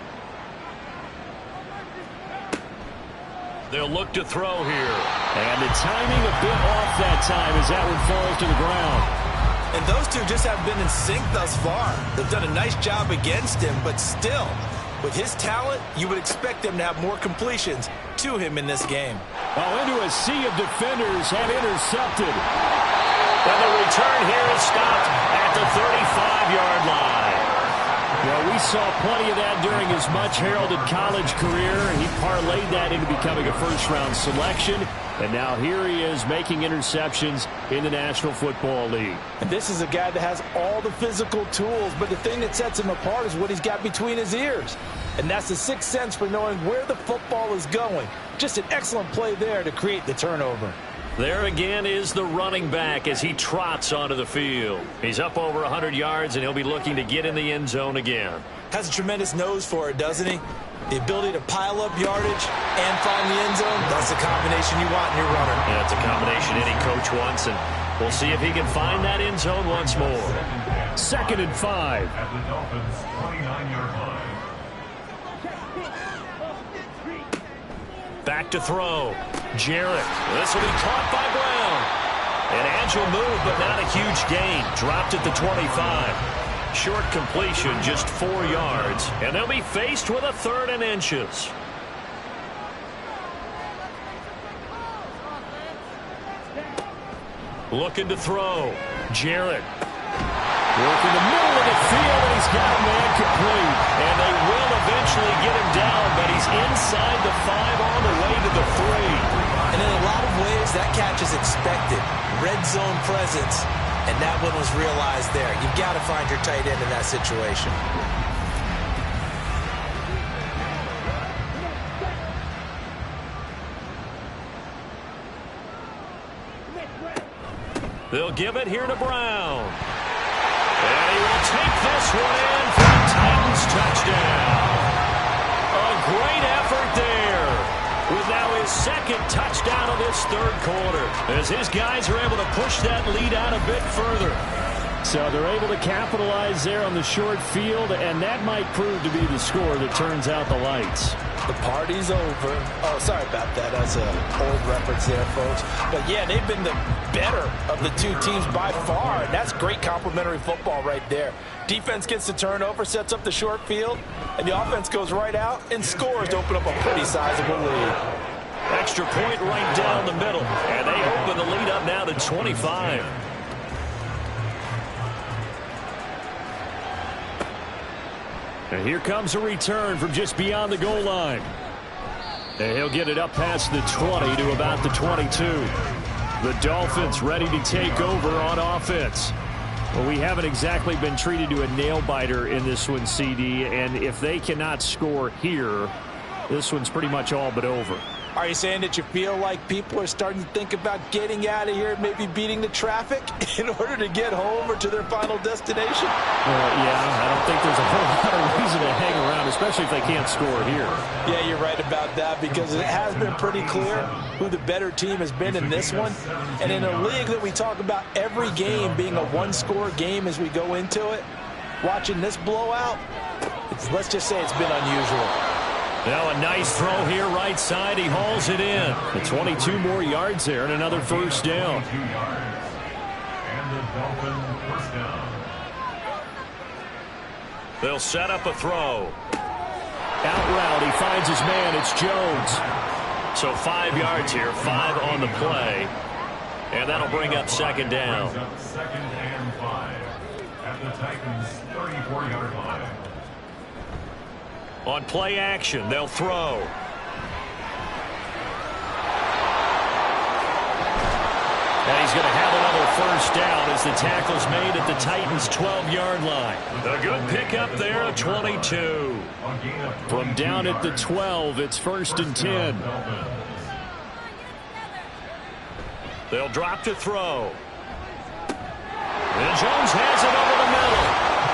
Speaker 6: They'll look to throw here. And the timing a bit off that time as that one falls to the ground.
Speaker 3: And those two just haven't been in sync thus far. They've done a nice job against him, but still, with his talent, you would expect them to have more completions to him in this game.
Speaker 6: Well, into a sea of defenders and intercepted. And the return here is stopped at the 35-yard line. Well, we saw plenty of that during his much-heralded college career. He parlayed that into becoming a first-round selection. And now here he is making interceptions in the National Football League.
Speaker 3: And this is a guy that has all the physical tools, but the thing that sets him apart is what he's got between his ears. And that's the sixth sense for knowing where the football is going. Just an excellent play there to create the turnover.
Speaker 6: There again is the running back as he trots onto the field. He's up over 100 yards, and he'll be looking to get in the end zone again.
Speaker 3: Has a tremendous nose for it, doesn't he? The ability to pile up yardage and find the end zone, that's the combination you want in your runner.
Speaker 6: Yeah, it's a combination any coach wants, and we'll see if he can find that end zone once more. 2nd and 5.
Speaker 5: At the Dolphins' 29-yard line.
Speaker 6: Back to throw. Jarrett. This will be caught by Brown. An agile move, but not a huge gain. Dropped at the 25. Short completion, just 4 yards. And they'll be faced with a 3rd and inches. Looking to throw. Jarrett. Working the middle of the field, and he's got a man complete. And they will eventually get him down, but he's inside the 5 on the way to the 3.
Speaker 3: And in a lot of ways, that catch is expected. Red zone presence, and that one was realized there. You've got to find your tight end in that situation.
Speaker 6: They'll give it here to Brown. And he will take this one in for the Titans touchdown. A great effort there, with now his 2nd touchdown of this 3rd quarter, as his guys are able to push that lead out a bit further.
Speaker 2: So they're able to capitalize there on the short field, and that might prove to be the score that turns out the lights.
Speaker 3: The party's over. Oh, sorry about that. That's an old reference there, folks. But, yeah, they've been the better of the 2 teams by far, and that's great complimentary football right there. Defense gets the turnover, sets up the short field, and the offense goes right out and scores to open up a pretty sizable lead.
Speaker 6: Extra point right down the middle, and they open the lead up now to 25.
Speaker 2: And here comes a return from just beyond the goal line. And he'll get it up past the 20 to about the 22. The Dolphins ready to take over on offense. Well, we haven't exactly been treated to a nail-biter in this one, CD. And if they cannot score here, this one's pretty much all but over.
Speaker 3: Are you saying that you feel like people are starting to think about getting out of here, maybe beating the traffic in order to get home or to their final destination?
Speaker 2: Yeah, I don't think there's a whole lot of reason to hang around, especially if they can't score here.
Speaker 3: Yeah, you're right about that, because it has been pretty clear who the better team has been in this one. And in a league that we talk about every game being a one-score game as we go into it, watching this blowout, let's just say it's been unusual.
Speaker 6: Now a nice throw here right side. He hauls it in.
Speaker 2: The 22 more yards there and another first down.
Speaker 5: And the Dolphin first down.
Speaker 6: They'll set up a throw.
Speaker 2: Out route, he finds his man. It's Jones.
Speaker 6: So 5 yards here, 5 on the play. And that'll bring up 2nd down.
Speaker 5: Brings up 2nd and 5 at the Titans' 34-yard line.
Speaker 6: On play action, they'll throw. And he's going to have another first down as the tackle's made at the Titans' 12-yard line. A good pickup there, 22.
Speaker 2: From down at the 12, it's 1st and 10.
Speaker 6: They'll drop to throw. And Jones has it over the middle.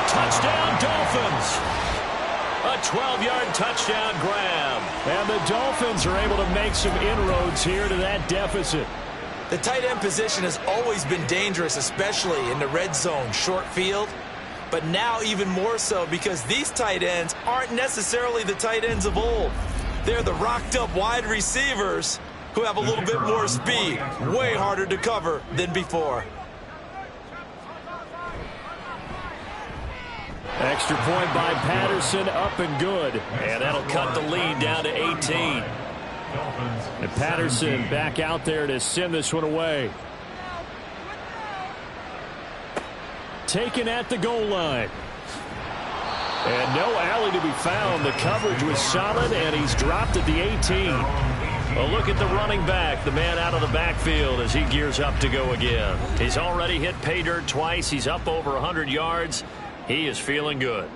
Speaker 6: Touchdown, Dolphins. A 12-yard touchdown grab.
Speaker 2: And the Dolphins are able to make some inroads here to that deficit.
Speaker 3: The tight end position has always been dangerous, especially in the red zone, short field. But now even more so, because these tight ends aren't necessarily the tight ends of old. They're the rocked-up wide receivers who have a little bit more speed, way harder to cover than before.
Speaker 2: Extra point by Patterson, up and good.
Speaker 6: And that'll cut the lead down to 18.
Speaker 2: And Patterson back out there to send this one away. Taken at the goal line. And no alley to be found. The coverage was solid, and he's dropped at the 18.
Speaker 6: A look at the running back, the man out of the backfield as he gears up to go again. He's already hit pay dirt twice. He's up over 100 yards. He is feeling good.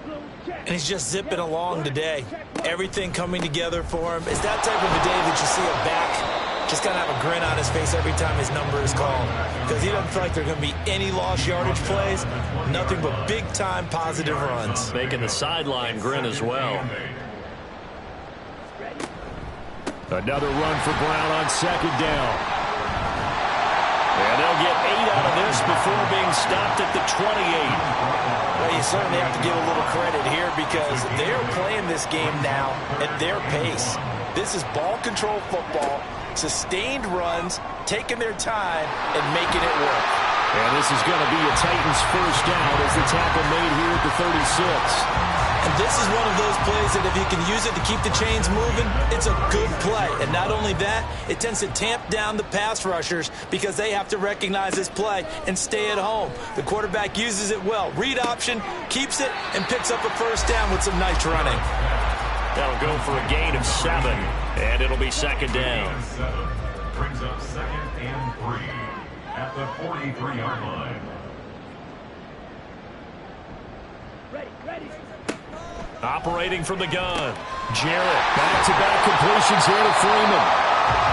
Speaker 3: And he's just zipping along today. Everything coming together for him. It's that type of a day that you see a back just kind of have a grin on his face every time his number is called. Because he doesn't feel like there are going to be any lost yardage plays. Nothing but big-time positive runs.
Speaker 6: Making the sideline grin as well.
Speaker 2: Another run for Brown on 2nd down.
Speaker 6: And they'll get 8 out of this before being stopped at the 28.
Speaker 3: Well, you certainly have to give a little credit here because they're playing this game now at their pace. This is ball control football. sustained runs, taking their time, and making it work.
Speaker 6: And this is going to be a Titans first down as the tackle made here at the 36.
Speaker 3: And this is one of those plays that if you can use it to keep the chains moving, it's a good play. And not only that, it tends to tamp down the pass rushers because they have to recognize this play and stay at home. The quarterback uses it well. Read option, keeps it, and picks up a first down with some nice running.
Speaker 6: That'll go for a gain of 7, and it'll be second down.
Speaker 5: Brings up 2nd and 3 at the 43-yard line.
Speaker 6: Operating from the gun. Jarrett, back-to-back completions here to Freeman.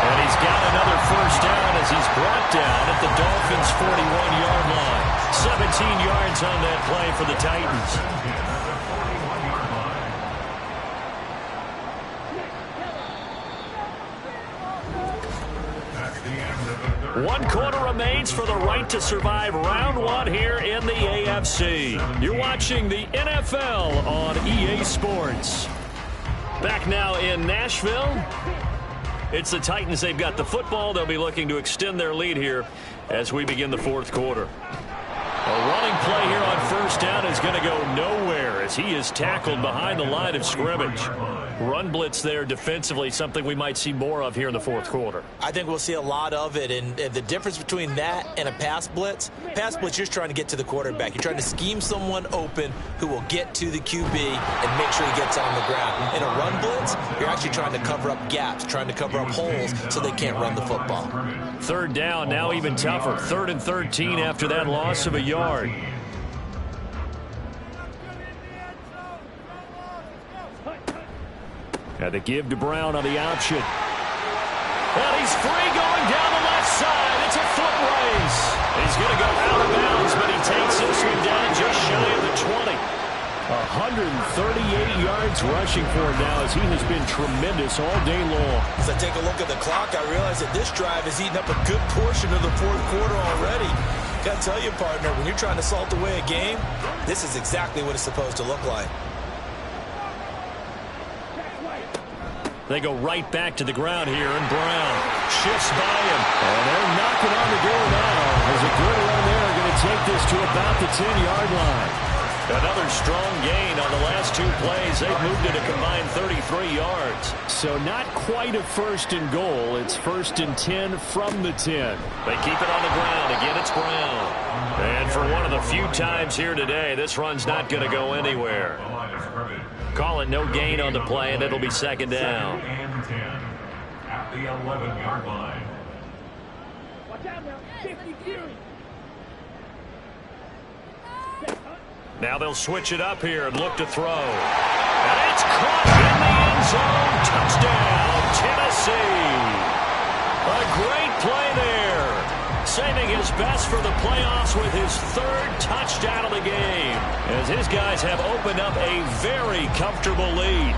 Speaker 6: And he's got another first down as he's brought down at the Dolphins' 41-yard line. 17 yards on that play for the Titans. One quarter remains for the right to survive round 1 here in the AFC. You're watching the NFL on EA Sports. Back now in Nashville. It's the Titans. They've got the football. They'll be looking to extend their lead here as we begin the fourth quarter. A running play here on first down is going to go nowhere as he is tackled behind the line of scrimmage. Run blitz there defensively, something we might see more of here in the fourth quarter.
Speaker 3: I think we'll see a lot of it, and the difference between that and a pass blitz, you're just trying to get to the quarterback. You're trying to scheme someone open who will get to the QB and make sure he gets on the ground. In a run blitz, you're actually trying to cover up gaps, trying to cover up holes so they can't run the football.
Speaker 6: Third down, now even tougher. 3rd and 13 after that loss of a yard. And the give to Brown on the option. And he's free going down the left side. It's a foot race. He's going to go out of bounds, but he takes this one down just shy of the 20. 138 yards rushing for him now as he has been tremendous all day long.
Speaker 3: As I take a look at the clock, I realize that this drive has eaten up a good portion of the fourth quarter already. Got to tell you, partner, when you're trying to salt away a game, this is exactly what it's supposed to look like.
Speaker 6: They go right back to the ground here, and Brown shifts by him. And they're knocking on the door now. There's a good run there, going to take this to about the 10-yard line. Another strong gain on the last 2 plays. They've moved it a combined 33 yards.
Speaker 2: So not quite a 1st and goal. It's 1st and 10 from the 10.
Speaker 6: They keep it on the ground. Again, it's Brown. And for one of the few times here today, this run's not going to go anywhere. Call it no gain on the play, and it'll be second down.
Speaker 5: 2nd and 10 at the 11-yard line.
Speaker 6: Now they'll switch it up here and look to throw. And it's caught in the end zone. Touchdown, Tennessee. A great play there. Saving his best for the playoffs with his 3rd touchdown of the game, as his guys have opened up a very comfortable lead.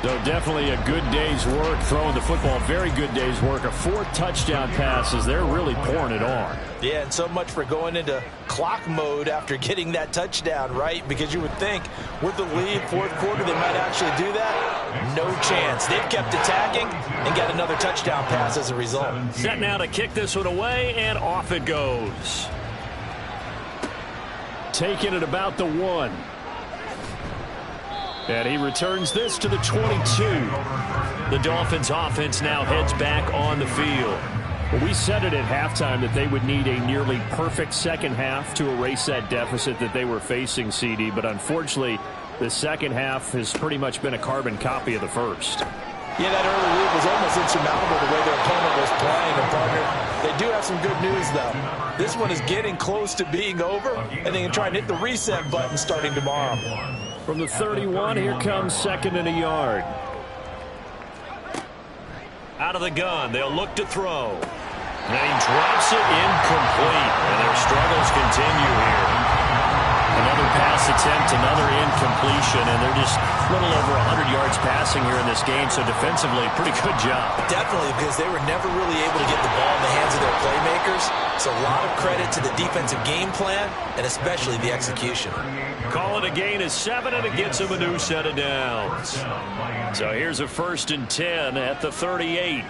Speaker 2: So definitely a good day's work throwing the football. Very good day's work. A 4th touchdown pass as they're really pouring it on.
Speaker 3: Yeah, and so much for going into clock mode after getting that touchdown, right? Because you would think with the lead, fourth quarter, they might actually do that. No chance. They've kept attacking and got another touchdown pass as a result.
Speaker 6: Set now to kick this one away, and off it goes.
Speaker 2: Taking it about the 1. And he returns this to the 22.
Speaker 6: The Dolphins offense now heads back on the field.
Speaker 2: Well, we said it at halftime that they would need a nearly perfect second half to erase that deficit that they were facing, CD. But unfortunately, the second half has pretty much been a carbon copy of the first.
Speaker 3: Yeah, that early lead was almost insurmountable the way their opponent was playing. And, partner, they do have some good news, though. This one is getting close to being over, and they can try and hit the reset button starting tomorrow.
Speaker 2: From the 31, here comes 2nd and a yard.
Speaker 6: Out of the gun, they'll look to throw. And he drops it incomplete, and their struggles continue here. Another pass attempt, another incompletion, and they're just a little over 100 yards passing here in this game, so defensively, pretty good job.
Speaker 3: Definitely, because they were never really able to get the ball in the hands of their playmakers. So a lot of credit to the defensive game plan, and especially the execution.
Speaker 6: Call it a gain of 7, and it gets them a new set of downs. So here's a 1st and 10 at the 38.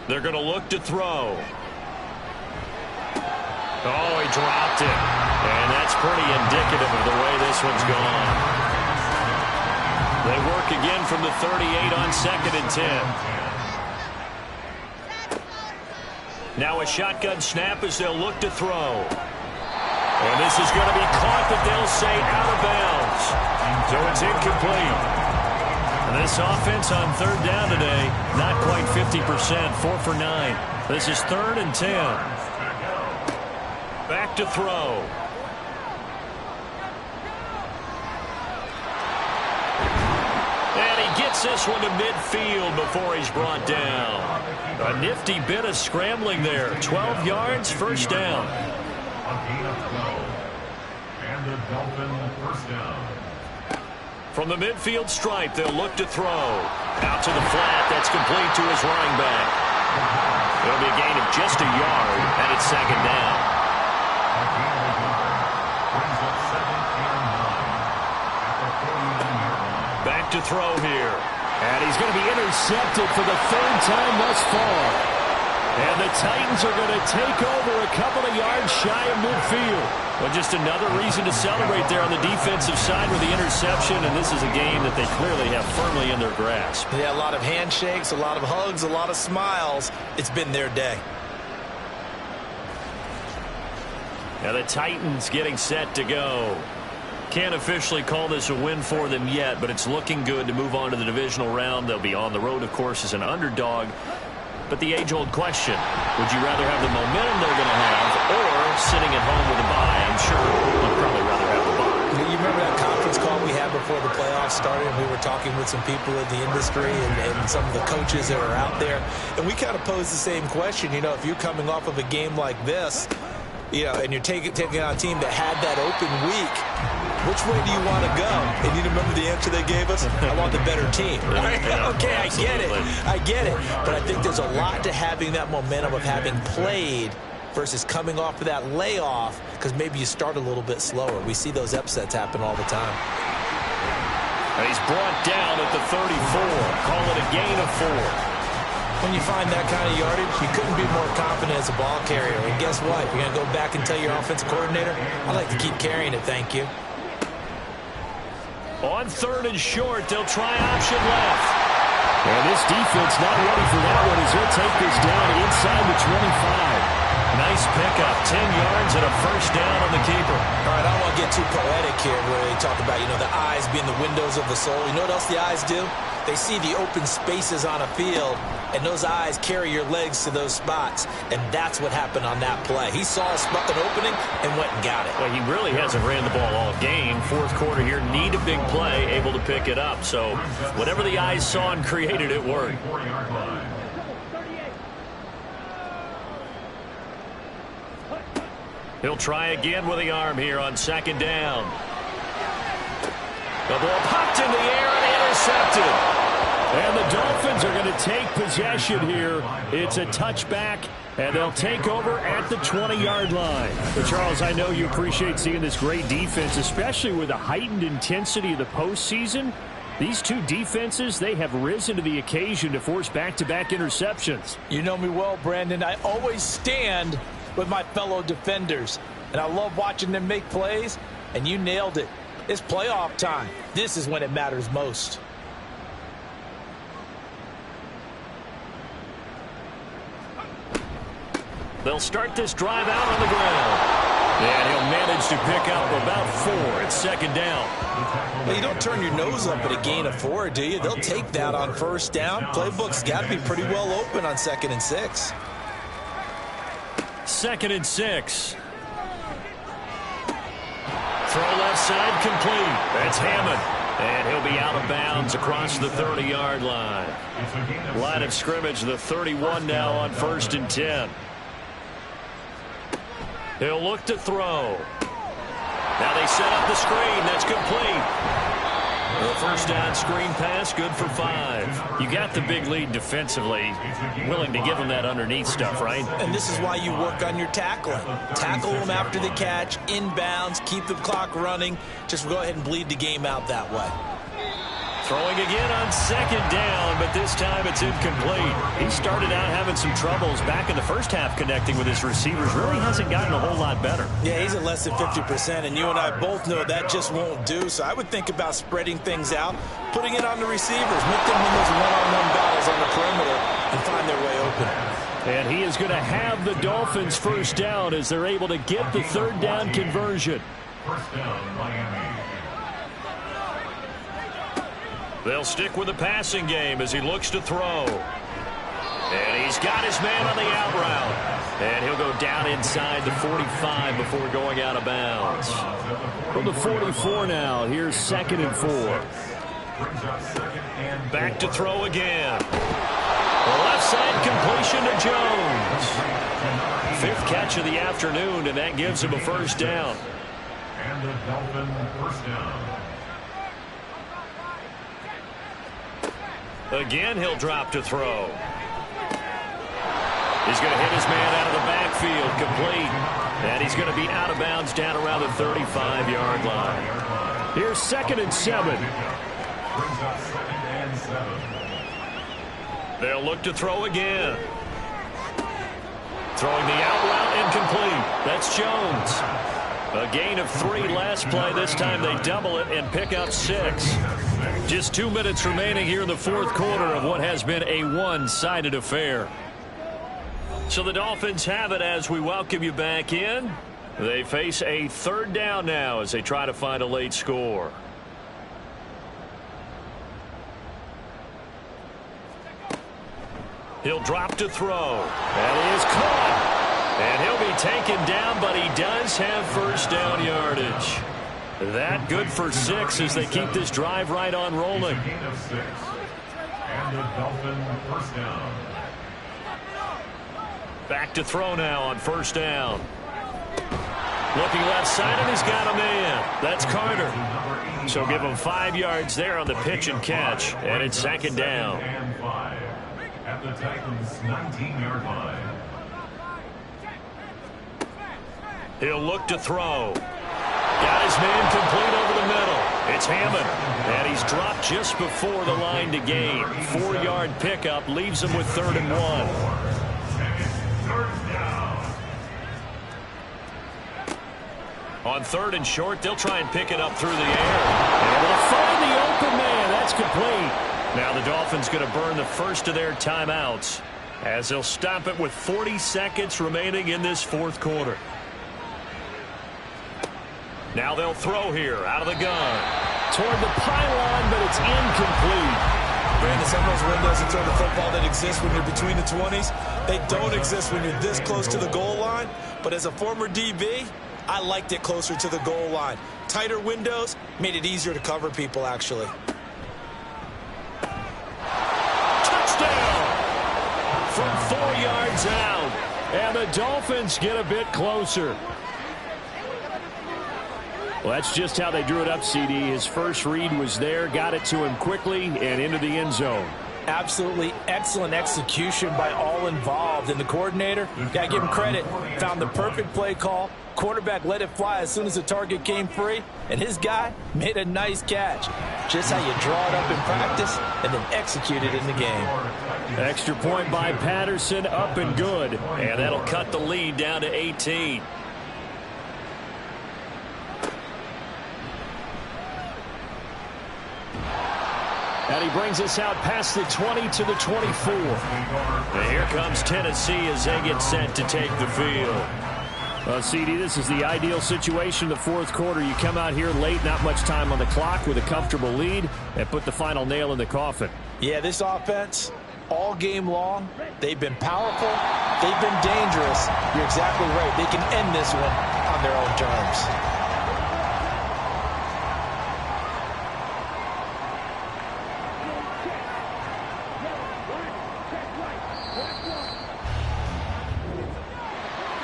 Speaker 6: They're going to look to throw. Oh, he dropped it. And that's pretty indicative of the way this one's gone. They work again from the 38 on 2nd and 10. Now a shotgun snap as they'll look to throw. And this is going to be caught, but they'll say out of bounds. So it's incomplete. And this offense on 3rd down today, not quite 50%, 4 for 9. This is 3rd and 10. Back to throw. And he gets this one to midfield before he's brought down. A nifty bit of scrambling there. 12 yards, 1st down.
Speaker 5: And the Dolphin 1st down.
Speaker 6: From the midfield stripe, they'll look to throw. Out to the flat. That's complete to his running back. It'll be a gain of just a yard, and it's 2nd down. Back to throw here.
Speaker 2: And he's going to be intercepted for the 3rd time thus far. And the Titans are going to take over a couple of yards shy of midfield.
Speaker 6: Well, just another reason to celebrate there on the defensive side with the interception, and this is a game that they clearly have firmly in their grasp.
Speaker 3: Yeah, a lot of handshakes, a lot of hugs, a lot of smiles. It's been their day.
Speaker 6: Now the Titans getting set to go. Can't officially call this a win for them yet, but it's looking good to move on to the divisional round. They'll be on the road, of course, as an underdog. But the age-old question, would you rather have the momentum they're going to have or sitting at home with a bye? I'm sure you'd probably rather have the bye.
Speaker 3: You remember that conference call we had before the playoffs started, and we were talking with some people in the industry and some of the coaches that are out there, and we kind of posed the same question. You know, if you're coming off of a game like this, you know, and you're taking on a team that had that open week, which way do you want to go? And you remember the answer they gave us? I want the better team. Okay, I get it. I get it. But I think there's a lot to having that momentum of having played versus coming off of that layoff, because maybe you start a little bit slower. We see those upsets happen all the time.
Speaker 6: And he's brought down at the 34. Call it a gain of 4.
Speaker 3: When you find that kind of yardage, you couldn't be more confident as a ball carrier. And guess what? You're going to go back and tell your offensive coordinator, I'd like to keep carrying it, thank you.
Speaker 6: On 3rd and short, they'll try option left.
Speaker 2: And this defense not ready for that one as he'll take this down inside the 25.
Speaker 6: Nice pickup, 10 yards and a 1st down on the keeper.
Speaker 3: All right, I don't want to get too poetic here where they talk about, you know, the eyes being the windows of the soul. You know what else the eyes do? They see the open spaces on a field, and those eyes carry your legs to those spots, and that's what happened on that play. He saw a spot, an opening, and went and got it.
Speaker 6: Well, he really hasn't ran the ball all game. 4th quarter here, need a big play, able to pick it up. So whatever the eyes saw and created, it worked. He'll try again with the arm here on 2nd down. The ball popped in the air and intercepted.
Speaker 2: And the Dolphins are going to take possession here. It's a touchback, and they'll take over at the 20-yard line. But Charles, I know you appreciate seeing this great defense, especially with the heightened intensity of the postseason. These two defenses, they have risen to the occasion to force back-to-back interceptions.
Speaker 3: You know me well, Brandon. I always stand with my fellow defenders, and I love watching them make plays, and you nailed it. It's playoff time. This is when it matters most.
Speaker 6: They'll start this drive out on the ground. And he'll manage to pick up about 4. It's 2nd down.
Speaker 3: Well, you don't turn your nose up at a gain of 4, do you? They'll take that on 1st down. Playbook's got to be pretty well open on 2nd and 6.
Speaker 6: 2nd and 6. Throw left side complete. That's Hammond. And he'll be out of bounds across the 30-yard line. Line of scrimmage, the 31 now on 1st and 10. He'll look to throw. Now they set up the screen. That's complete. The 1st down screen pass, good for 5. You got the big lead defensively. Willing to give them that underneath stuff, right?
Speaker 3: And this is why you work on your tackling. Tackle them after the catch, inbounds, keep the clock running. Just go ahead and bleed the game out that way.
Speaker 6: Throwing again on 2nd down, but this time it's incomplete. He started out having some troubles back in the first half connecting with his receivers. Really hasn't gotten a whole lot better.
Speaker 3: Yeah, he's at less than 50%, and you and I both know that just won't do. So I would think about spreading things out, putting it on the receivers, make them win those one-on-one battles on the perimeter, and find their way open.
Speaker 6: And he is going to have the Dolphins first down as they're able to get the third down conversion.
Speaker 5: First down, Miami.
Speaker 6: They'll stick with the passing game as he looks to throw. And he's got his man on the out route. And he'll go down inside the 45 before going out of bounds. From the 44 now, here's 2nd and 4. Back to throw again. The left side completion to Jones. 5th catch of the afternoon, and that gives him a first down.
Speaker 5: And the Dolphin first down.
Speaker 6: Again, he'll drop to throw. He's going to hit his man out of the backfield, complete. And he's going to be out of bounds down around the 35-yard line. Here's 2nd and 7.
Speaker 5: Brings up 2nd and 7.
Speaker 6: They'll look to throw again. Throwing the out route incomplete. That's Jones. A gain of 3 last play. This time they double it and pick up 6. Just 2 minutes remaining here in the 4th quarter of what has been a one-sided affair. So the Dolphins have it as we welcome you back in. They face a third down now as they try to find a late score. He'll drop to throw. That is caught. And he'll be taken down, but he does have first down yardage. That good for 6 as they keep this drive right on rolling.
Speaker 5: Gain of 6. And the Dolphin first down.
Speaker 6: Back to throw now on first down. Looking left side, and he's got a man. That's Carter. So give him 5 yards there on the pitch and catch, and it's 2nd down.
Speaker 5: And 5 at the Titans' 19-yard line.
Speaker 6: He'll look to throw. Got his man complete over the middle. It's Hammond, and he's dropped just before the line to gain. 4-yard pickup leaves him with 3rd and 1. On 3rd and short, they'll try and pick it up through the air. Able to find the open man. That's complete. Now the Dolphins going to burn the first of their timeouts as they'll stop it with 40 seconds remaining in this 4th quarter. Now they'll throw here out of the gun. Toward the pylon, but it's incomplete.
Speaker 3: Brandon, some of those windows in terms of football that exist when you're between the 20s, they don't exist when you're this close to the goal line. But as a former DB, I liked it closer to the goal line. Tighter windows made it easier to cover people, actually.
Speaker 6: Touchdown! From 4 yards out. And the Dolphins get a bit closer. Well, that's just how they drew it up, CD. His first read was there, got it to him quickly, and into the end zone.
Speaker 3: Absolutely excellent execution by all involved. And the coordinator, got to give him credit, found the perfect play call. Quarterback let it fly as soon as the target came free, and his guy made a nice catch. Just how you draw it up in practice and then execute it in the game.
Speaker 6: Extra point by Patterson, up and good. And that'll cut the lead down to 18. And he brings us out past the 20 to the 24. And here comes Tennessee as they get set to take the field. Well, CD, this is the ideal situation, the 4th quarter. You come out here late, not much time on the clock with a comfortable lead, and put the final nail in the coffin.
Speaker 3: Yeah, this offense, all game long, they've been powerful, they've been dangerous. You're exactly right. They can end this one on their own terms.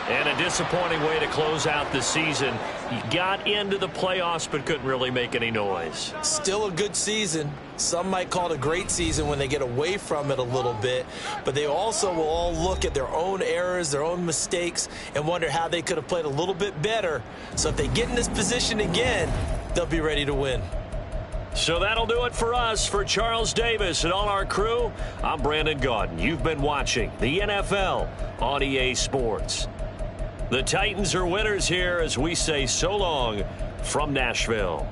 Speaker 6: And a disappointing way to close out the season. He got into the playoffs but couldn't really make any noise.
Speaker 3: Still a good season. Some might call it a great season when they get away from it a little bit. But they also will all look at their own errors, their own mistakes, and wonder how they could have played a little bit better. So if they get in this position again, they'll be ready to win.
Speaker 6: So that'll do it for us. For Charles Davis and all our crew, I'm Brandon Gaudin. You've been watching the NFL on EA Sports. The Titans are winners here as we say so long from Nashville.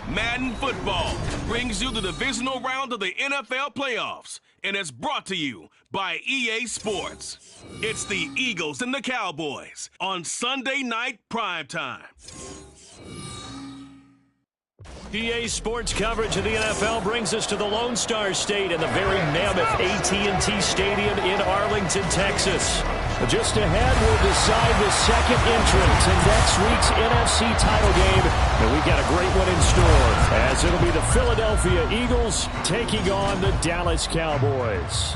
Speaker 1: Madden Football brings you the divisional round of the NFL playoffs, and it's brought to you by EA Sports. It's the Eagles and the Cowboys on Sunday night primetime.
Speaker 2: EA Sports coverage of the NFL brings us to the Lone Star State and the very mammoth AT&T Stadium in Arlington, Texas. Just ahead, we'll decide the second entrant to next week's NFC title game. And we've got a great one in store, as it'll be the Philadelphia Eagles taking on the Dallas Cowboys.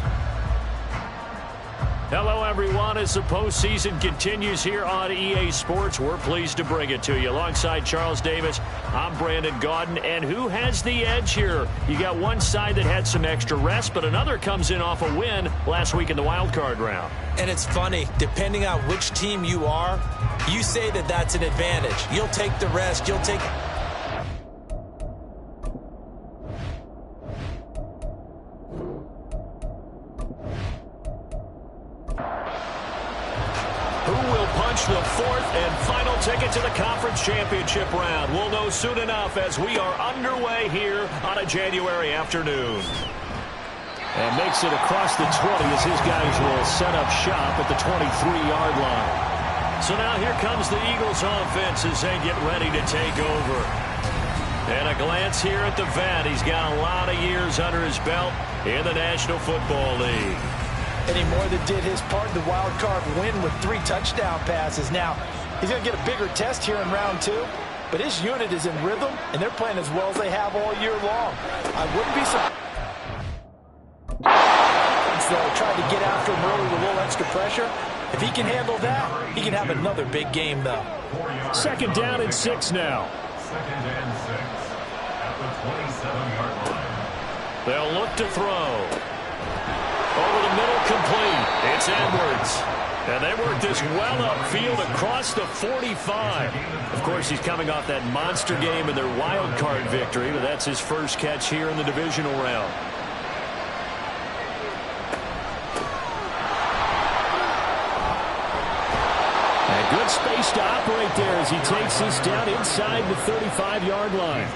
Speaker 2: Hello, everyone. As the postseason continues here on EA Sports, we're pleased to bring it to you. Alongside Charles Davis, I'm Brandon Gaudin. And who has the edge here? You got one side that had some extra rest, but another comes in off a win last week in the wild card round.
Speaker 3: And it's funny, depending on which team you are, you say that that's an advantage. You'll take the rest. You'll take...
Speaker 2: The fourth and final ticket to the conference championship round. We'll know soon enough as we are underway here on a January afternoon. And makes it across the 20 as his guys will set up shop at the 23-yard line. So now here comes the Eagles offense as they get ready to take over. And a glance here at the vet. He's got a lot of years under his belt in the National Football League.
Speaker 3: And he more than did his part in the wild card win with 3 touchdown passes. Now, He's going to get a bigger test here in round 2. But his unit is in rhythm, and they're playing as well as they have all year long. I wouldn't be surprised. Though, tried to get after him early with a little extra pressure. If he can handle that, he can have another big game, though.
Speaker 2: 2nd down and 6 now.
Speaker 5: 2nd and 6 at the 27-yard line.
Speaker 6: They'll look to throw. Over the middle, complete. It's Edwards. And they work this well upfield across the 45. Of course, he's coming off that monster game in their wild card victory, but that's his first catch here in the divisional round. A good space to operate there as he takes this down inside the 35-yard line.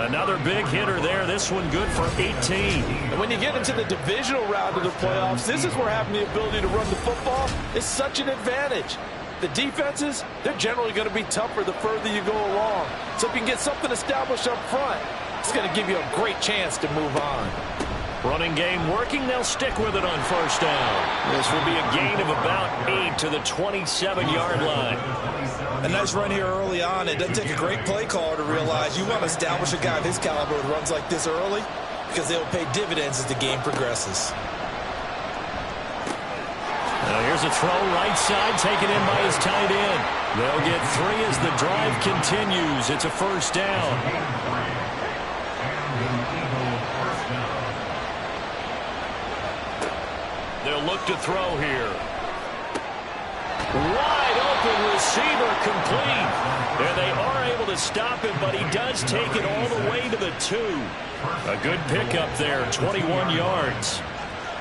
Speaker 6: Another big hitter there. This one good for 18.
Speaker 3: And when you get into the divisional round of the playoffs, this is where having the ability to run the football is such an advantage. The defenses, they're generally going to be tougher the further you go along. So if you can get something established up front, it's going to give you a great chance to move on.
Speaker 6: Running game working. They'll stick with it on 1st down. This will be a gain of about 8 to the 27-yard line.
Speaker 9: A nice run here early on. It doesn't take a great play caller to realize you want to establish a guy of his caliber who runs like this early because they'll pay dividends as the game progresses.
Speaker 6: Now here's a throw right side taken in by his tight end. They'll get 3 as the drive continues. It's a 1st down. They'll look to throw here. Wide open receiver complete. And they are able to stop him, but he does take it all the way to the 2. A good pickup there, 21 yards.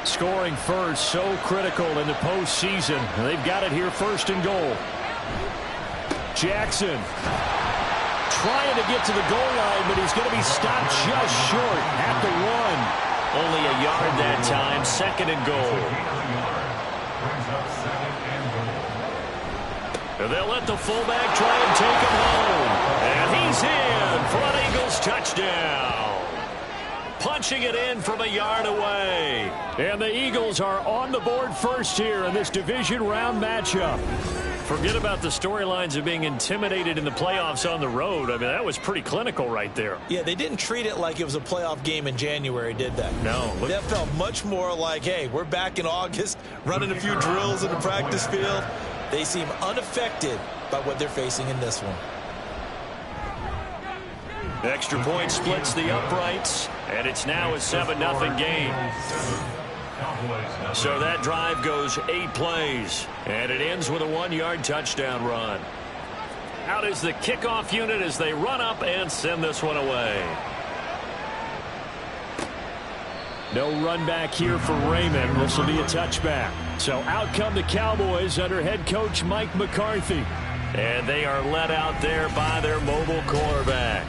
Speaker 6: Scoring first, so critical in the postseason. They've got it here 1st and goal. Jackson trying to get to the goal line, but he's going to be stopped just short at the 1. Only a yard that time, 2nd and goal. And they'll let the fullback try and take him home. And he's in for an Eagles touchdown. Punching it in from a yard away. And the Eagles are on the board first here in this division round matchup. Forget about the storylines of being intimidated in the playoffs on the road. I mean, that was pretty clinical right there.
Speaker 9: Yeah, they didn't treat it like it was a playoff game in January, did they?
Speaker 6: No.
Speaker 9: That felt much more like, hey, we're back in August, running a few drills in the practice field. They seem unaffected by what they're facing in this one.
Speaker 6: Extra point splits the uprights, and it's now a 7-0 game. So that drive goes 8 plays, and it ends with a 1-yard touchdown run. Out is the kickoff unit as they run up and send this one away.
Speaker 2: No run back here for Raymond. This will be a touchback. So out come the Cowboys under head coach Mike McCarthy.
Speaker 6: And they are let out there by their mobile quarterback.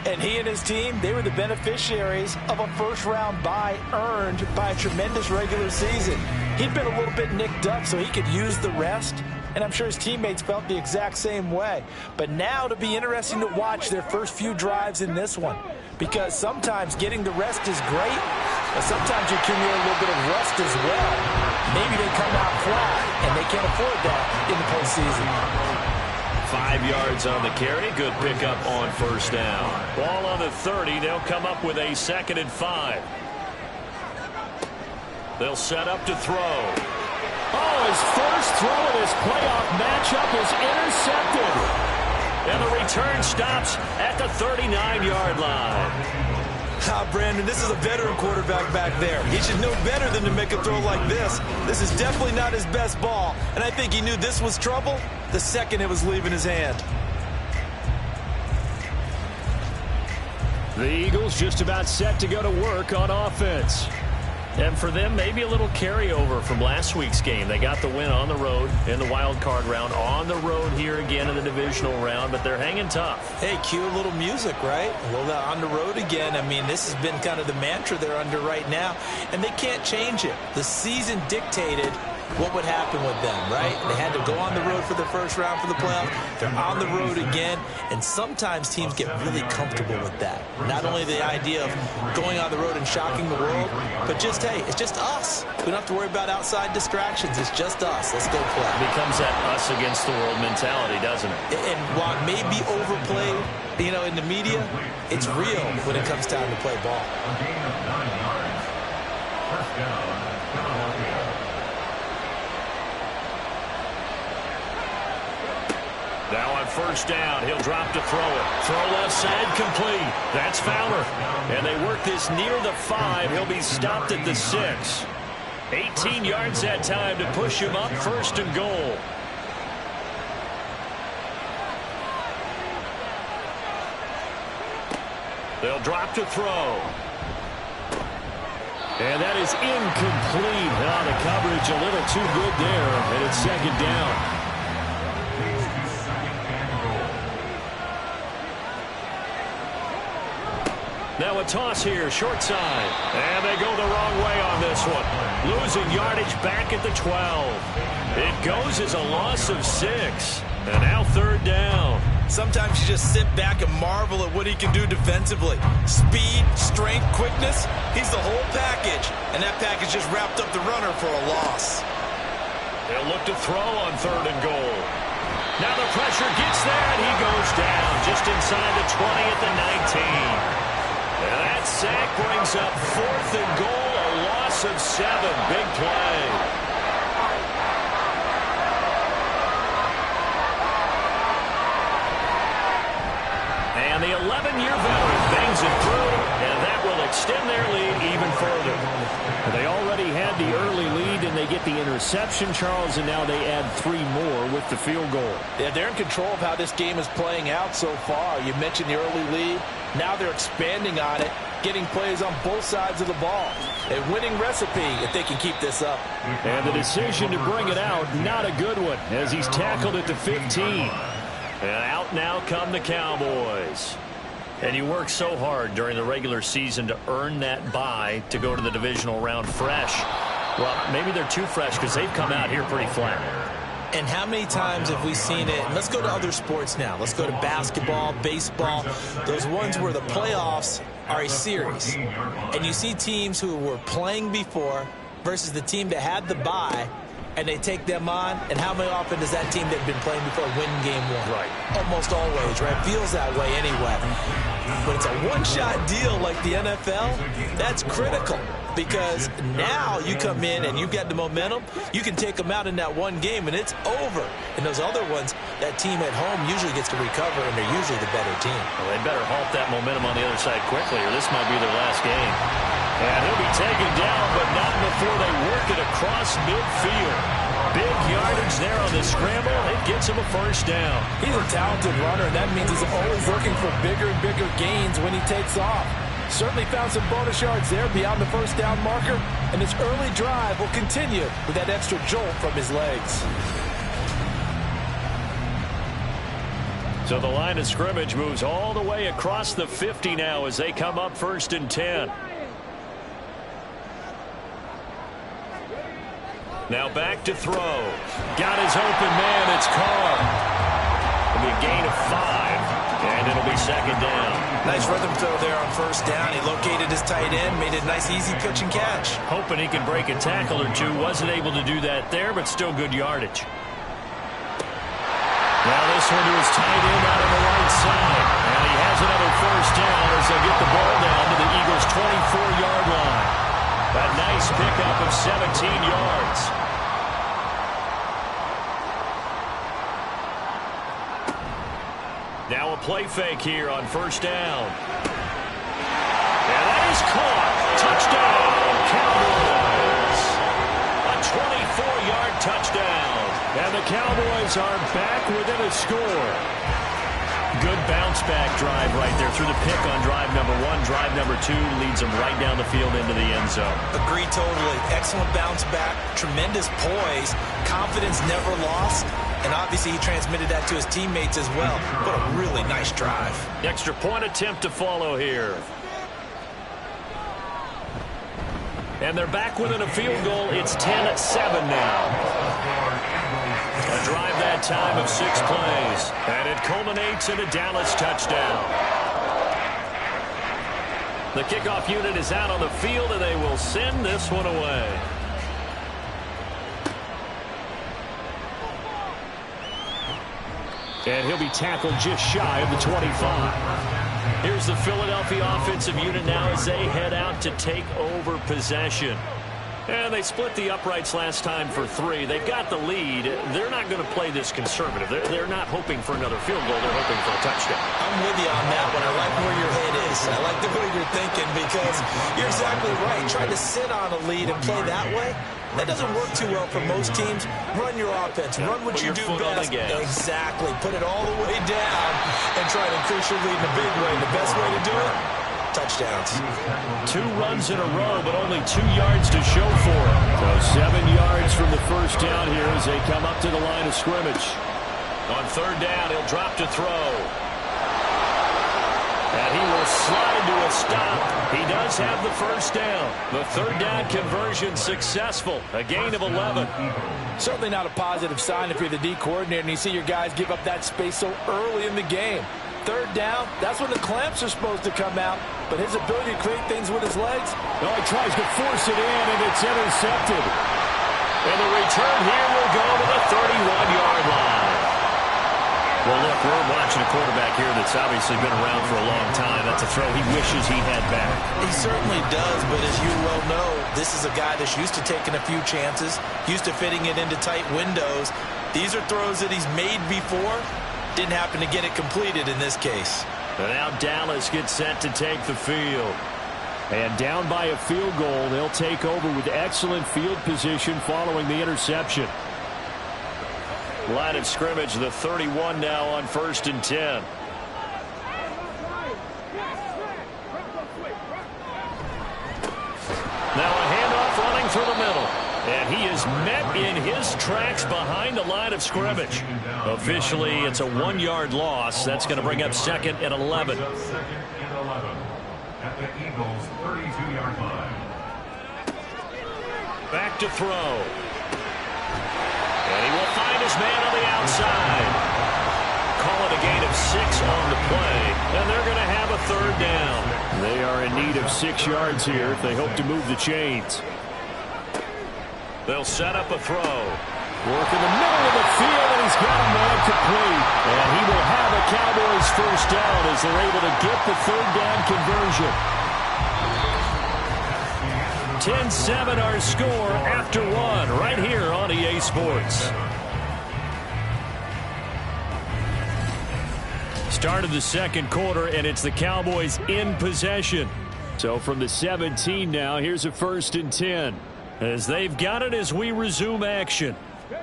Speaker 3: And he and his team, they were the beneficiaries of a first-round bye earned by a tremendous regular season. He'd been a little bit nicked up, so he could use the rest. And I'm sure his teammates felt the exact same way. But now to be interesting to watch their first few drives in this one. Because sometimes getting the rest is great, but sometimes you accumulate a little bit of rust as well. Maybe they come out flat, and they can't afford that in the postseason.
Speaker 6: 5 yards on the carry. Good pickup on 1st down. Ball on the 30. They'll come up with a 2nd and 5. They'll set up to throw.
Speaker 2: Oh, his first throw of this playoff matchup is intercepted.
Speaker 6: And the return stops at the 39-yard line.
Speaker 9: Brandon, this is a veteran quarterback back there. He should know better than to make a throw like this. This is definitely not his best ball, and I think he knew this was trouble the second it was leaving his hand.
Speaker 2: The Eagles just about set to go to work on offense.
Speaker 6: And for them, maybe a little carryover from last week's game. They got the win on the road in the wild card round, on the road here again in the divisional round, but they're hanging tough.
Speaker 9: Hey, cue a little music, right? Well, on the road again. I mean, this has been kind of the mantra they're under right now, and they can't change it. The season dictated what would happen with them, right? They had to go on the road for the first round for the playoffs. They're on the road again, and sometimes teams get really comfortable with that. Not only the idea of going on the road and shocking the world, but just, hey, it's just us. We don't have to worry about outside distractions. It's just us. Let's go play.
Speaker 6: It becomes that us against the world mentality, doesn't it?
Speaker 9: And while it may be overplayed, you know, in the media, it's real when it comes time to play ball.
Speaker 5: A gain of 9 yards. First down, Philadelphia.
Speaker 2: Now on first down, he'll drop to throw it. Throw left side, complete. That's Fowler. And they work this near the 5. He'll be stopped at the 6. 18 yards that time to push him up, first and goal. They'll drop to throw. And that is incomplete. Oh, the coverage a little too good there, and it's second down. Now a toss here, short side. And they go the wrong way on this one. Losing yardage back at the 12. It goes as a loss of 6. And now third down.
Speaker 9: Sometimes you just sit back and marvel at what he can do defensively. Speed, strength, quickness, he's the whole package. And that package just wrapped up the runner for a loss.
Speaker 2: They'll look to throw on third and goal. Now the pressure gets there, and he goes down just inside the 20 at the 19. And that sack brings up fourth and goal, a loss of 7. Big play. And the 11-year veteran bangs it through, and that will extend their lead even further.
Speaker 6: They already had the early lead, and they get the interception, Charles, and now they add 3 more with the field goal.
Speaker 3: Yeah, they're in control of how this game is playing out so far. You mentioned the early lead. Now they're expanding on it, getting plays on both sides of the ball. A winning recipe if they can keep this up.
Speaker 6: And the decision to bring it out, not a good one, as he's tackled at the 15.
Speaker 2: And out now come the Cowboys. And you work so hard during the regular season to earn that bye to go to the divisional round fresh. Well, maybe they're too fresh because they've come out here pretty flat.
Speaker 9: And how many times have we seen it? And let's go to other sports now. Let's go to basketball, baseball, those ones where the playoffs are a series. And you see teams who were playing before versus the team that had the bye, and they take them on, and how many often does that team that's been playing before win game 1?
Speaker 2: Right.
Speaker 9: Almost always, right? Feels that way anyway. But it's a one-shot deal like the NFL. That's critical because now you come in and you get the momentum. You can take them out in that one game, and it's over. And those other ones, that team at home usually gets to recover, and they're usually the better team.
Speaker 2: Well, they better halt that momentum on the other side quickly, or this might be their last game. And he'll be taken down, but not before they work it across midfield. Big yardage there on the scramble. It gets him a first down.
Speaker 3: He's a talented runner, and that means he's always looking for bigger and bigger gains when he takes off. Certainly found some bonus yards there beyond the first down marker, and his early drive will continue with that extra jolt from his legs.
Speaker 2: So the line of scrimmage moves all the way across the 50 now as they come up first and 10. Now back to throw. Got his open man. It's Carr. It'll be a gain of 5, and it'll be second down.
Speaker 9: Nice rhythm throw there on first down. He located his tight end, made it a nice, easy pitch and catch.
Speaker 2: Hoping he could break a tackle or two. Wasn't able to do that there, but still good yardage. Now this one to his tight end out on the right side. And he has another first down as they get the ball down to the Eagles' 24-yard line. A nice pickup of 17 yards. Now a play fake here on first down. And that is caught. Touchdown, Cowboys. A 24-yard touchdown. And the Cowboys are back within a score. Good bounce-back drive right there through the pick on drive number 1. Drive number 2 leads them right down the field into the end zone.
Speaker 9: Agree totally. Excellent bounce-back, tremendous poise, confidence never lost, and obviously he transmitted that to his teammates as well. What a really nice drive.
Speaker 2: Extra point attempt to follow here.
Speaker 6: And they're back within a field goal. It's 10-7 now. A drive that time of 6 plays. And it culminates in a Dallas touchdown. The kickoff unit is out on the field, and they will send this one away. And he'll be tackled just shy of the 25. Here's the Philadelphia offensive unit now as they head out to take over possession. And they split the uprights last time for 3. They've got the lead. They're not going to play this conservative. They're not hoping for another field goal. They're hoping for a touchdown.
Speaker 9: I'm with you on that one. I like where your head is. I like the way you're thinking because you're exactly right. Trying to sit on a lead and play that way, that doesn't work too well for most teams. Run your offense. Run what you do best. Exactly. Put it all the way down and try to increase your lead in a big way. The best way to do it, touchdowns.
Speaker 6: 2 runs in a row, but only 2 yards to show for it. So 7 yards from the first down here as they come up to the line of scrimmage. On 3rd down, he'll drop to throw. And he will slide to a stop. He does have the first down. The 3rd down conversion successful. A gain of 11.
Speaker 3: Certainly not a positive sign if you're the D coordinator and you see your guys give up that space so early in the game. 3rd down, that's when the clamps are supposed to come out. But his ability to create things with his legs,
Speaker 6: he tries to force it in, and it's intercepted. And the return here will go to the 31-yard line. Well, look, we're watching a quarterback here that's obviously been around for a long time. That's a throw he wishes he had back.
Speaker 9: He certainly does, but as you well know, this is a guy that's used to taking a few chances, used to fitting it into tight windows. These are throws that he's made before. Didn't happen to get it completed in this case.
Speaker 6: And now Dallas gets set to take the field. And down by a field goal, they'll take over with excellent field position following the interception. Line of scrimmage, the 31 now on 1st and 10. Now a handoff running through the middle. And he is met in his tracks behind the line of scrimmage. Officially, it's a 1-yard loss. That's going to bring up 2nd and 11.
Speaker 5: 2nd and 11 at the Eagles' 32-yard line.
Speaker 6: Back to throw. And he will find his man on the outside. Call it a gain of 6 on the play. And they're going to have a 3rd down. They are in need of 6 yards here if they hope to move the chains. They'll set up a throw. Work in the middle of the field, and he's got a man complete. And he will have a Cowboys first down as they're able to get the 3rd down conversion. 10-7 our score after 1 right here on EA Sports. Start of the 2nd quarter, and it's the Cowboys in possession. So from the 17 now, here's a 1st and 10. As they've got it as we resume action. On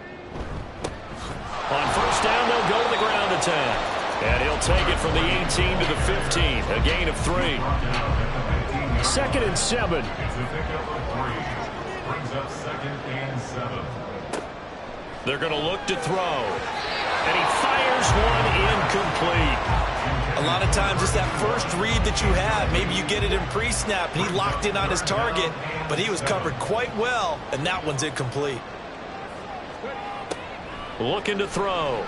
Speaker 6: 1st down, they'll go to the ground attack. And he'll take it from the 18 to the 15. A gain of 3. 2nd and 7.
Speaker 5: It's a pickup of 3. Brings up 2nd and 7.
Speaker 6: They're going to look to throw. And he fires one incomplete.
Speaker 9: A lot of times it's that first read that you have. Maybe you get it in pre-snap, and he locked in on his target, but he was covered quite well, and that one's incomplete.
Speaker 6: Looking to throw.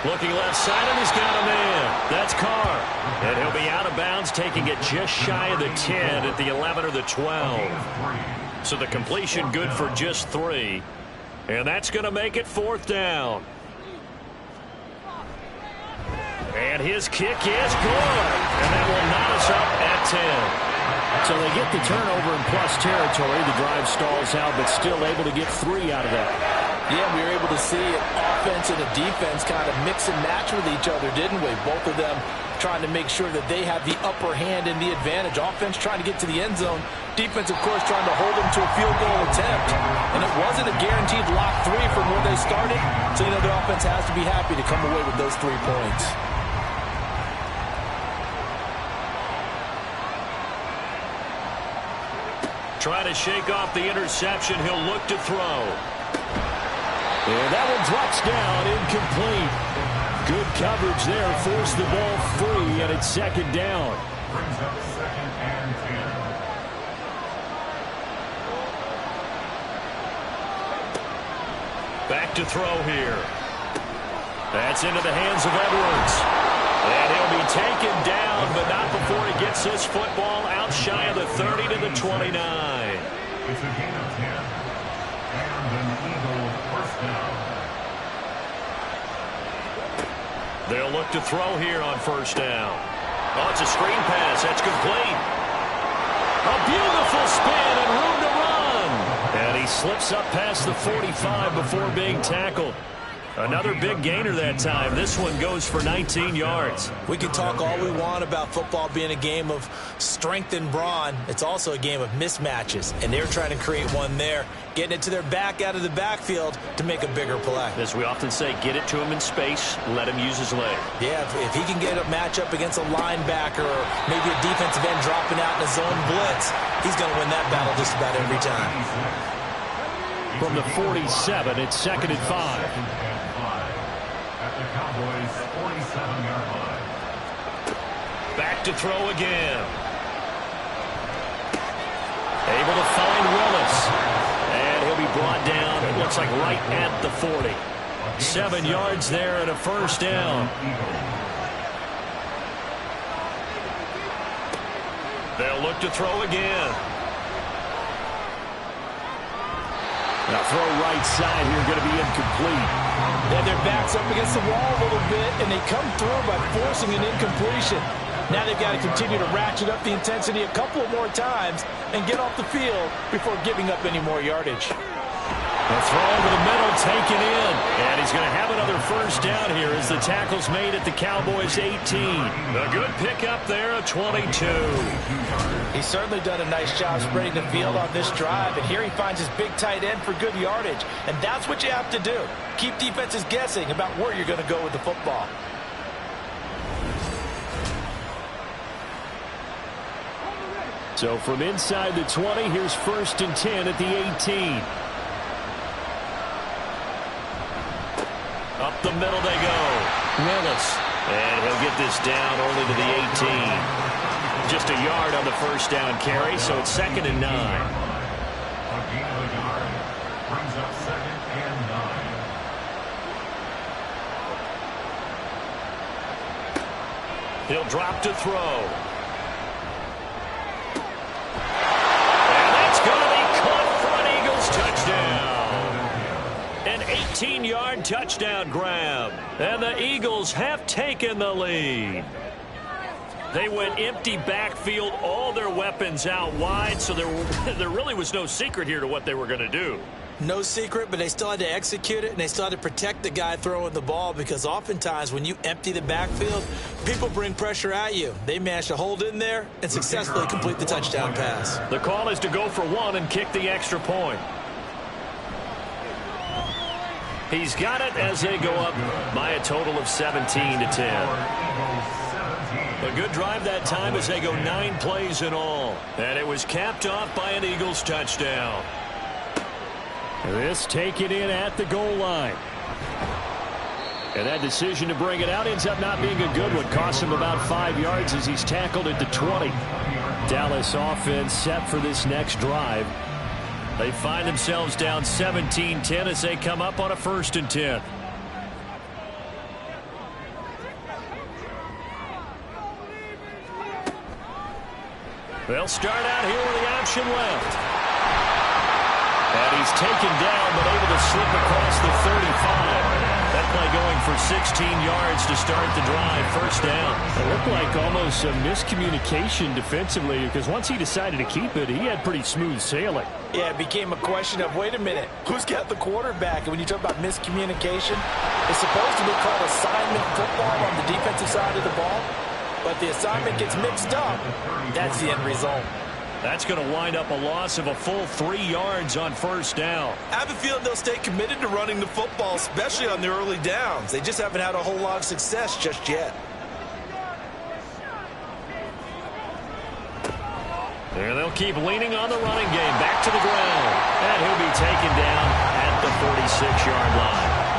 Speaker 6: Looking left side, and he's got a man. That's Carr. And he'll be out of bounds, taking it just shy of the 10 at the 11 or the 12. So the completion good for just 3. And that's going to make it 4th down. And his kick is good. And that will knot us up at 10. So they get the turnover in plus territory. The drive stalls out, but still able to get 3 out of that.
Speaker 3: Yeah, we were able to see an offense and a defense kind of mix and match with each other, didn't we? Both of them trying to make sure that they have the upper hand and the advantage. Offense trying to get to the end zone. Defense, of course, trying to hold them to a field goal attempt. And it wasn't a guaranteed lock 3 from where they started. So, the offense has to be happy to come away with those 3 points.
Speaker 6: Trying to shake off the interception. He'll look to throw. And that one drops down, incomplete. Good coverage there. Forced the ball free, and it's 2nd down.
Speaker 5: Brings up 2nd and 10.
Speaker 6: Back to throw here. That's into the hands of Edwards. And he'll be taken down, but not before he gets this football out shy of the 30 to the 29.
Speaker 5: It's a gain of 10. And an Eagle first down.
Speaker 6: They'll look to throw here on first down. Oh, it's a screen pass. That's complete. A beautiful spin and room to run. And he slips up past the 45 before being tackled. Another big gainer that time. This one goes for 19 yards.
Speaker 9: We can talk all we want about football being a game of strength and brawn. It's also a game of mismatches, and they're trying to create one there, getting it to their back out of the backfield to make a bigger play.
Speaker 6: As we often say, get it to him in space, let him use his leg.
Speaker 9: Yeah, if he can get a matchup against a linebacker or maybe a defensive end dropping out in a zone blitz, he's going to win that battle just about every time.
Speaker 6: From the 47, it's 2nd and 5.
Speaker 5: At the Cowboys' 47-yard line.
Speaker 6: Back to throw again. Able to find Willis. And he'll be brought down, it looks like right at the 40. 7 yards there and a first down. They'll look to throw again. Now throw right side here, going to be incomplete.
Speaker 3: Yeah, their back's up against the wall a little bit, and they come through by forcing an incompletion. Now they've got to continue to ratchet up the intensity a couple of more times and get off the field before giving up any more yardage.
Speaker 6: The throw over the middle taken in. And he's going to have another first down here as the tackle's made at the Cowboys' 18. A good pickup there, a 22.
Speaker 3: He's certainly done a nice job spreading the field on this drive, and here he finds his big tight end for good yardage. And that's what you have to do. Keep defenses guessing about where you're going to go with the football.
Speaker 6: So from inside the 20, here's 1st and 10 at the 18. Up the middle they go. Willis. And he'll get this down only to the 18. Just a yard on the first down carry, so it's 2nd and 9.
Speaker 5: A gain of a yard brings up 2nd and 9.
Speaker 6: He'll drop to throw. An 18-yard touchdown grab. And the Eagles have taken the lead. They went empty backfield, all their weapons out wide, so there really was no secret here to what they were going to do.
Speaker 9: No secret, but they still had to execute it, and they still had to protect the guy throwing the ball, because oftentimes when you empty the backfield, people bring pressure at you. They managed to hold in there and successfully complete the touchdown pass.
Speaker 6: The call is to go for one and kick the extra point. He's got it as they go up by a total of 17 to 10. A good drive that time as they go 9 plays in all. And it was capped off by an Eagles touchdown. This taken in at the goal line. And that decision to bring it out ends up not being a good one. Costs him about 5 yards as he's tackled at the 20. Dallas offense set for this next drive. They find themselves down 17-10 as they come up on a 1st and 10. They'll start out here with the option left. And he's taken down but able to slip across the 35. That play going for 16 yards to start the drive. First down.
Speaker 2: It looked like almost a miscommunication defensively, because once he decided to keep it, he had pretty smooth sailing.
Speaker 3: Yeah, it became a question of, wait a minute, who's got the quarterback? And when you talk about miscommunication, it's supposed to be called assignment football on the defensive side of the ball. But the assignment gets mixed up. That's the end result.
Speaker 6: That's going to wind up a loss of a full 3 yards on first down.
Speaker 9: I have a feeling they'll stay committed to running the football, especially on the early downs. They just haven't had a whole lot of success just yet.
Speaker 6: And they'll keep leaning on the running game. Back to the ground. And he'll be taken down at the 46-yard line.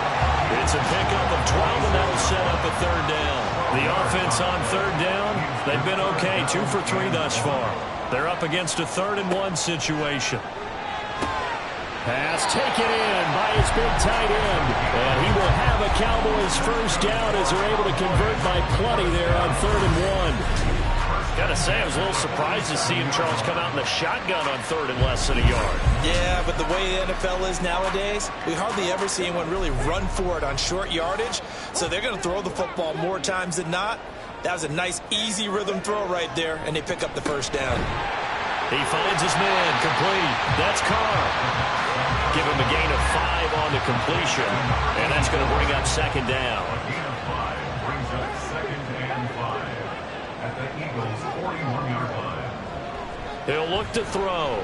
Speaker 6: It's a pickup of 12, and that'll set up a 3rd down. The offense on 3rd down, they've been okay. 2 for 3 thus far. They're up against a 3rd and 1 situation.
Speaker 2: Pass taken in by his big tight end. And he will have a Cowboys first down as they're able to convert by plenty there on 3rd and 1.
Speaker 6: Got to say, I was a little surprised to see him, Charles, come out in the shotgun on 3rd and less than a yard.
Speaker 9: Yeah, but the way the NFL is nowadays, we hardly ever see anyone really run for it on short yardage. So they're going to throw the football more times than not. That was a nice, easy rhythm throw right there, and they pick up the first down.
Speaker 6: He finds his man, complete. That's Carr. Give him a gain of 5 on the completion, and that's going to bring up 2nd down.
Speaker 5: A gain of 5 brings up 2nd and 5 at the Eagles' 41-yard line.
Speaker 6: He'll look to throw.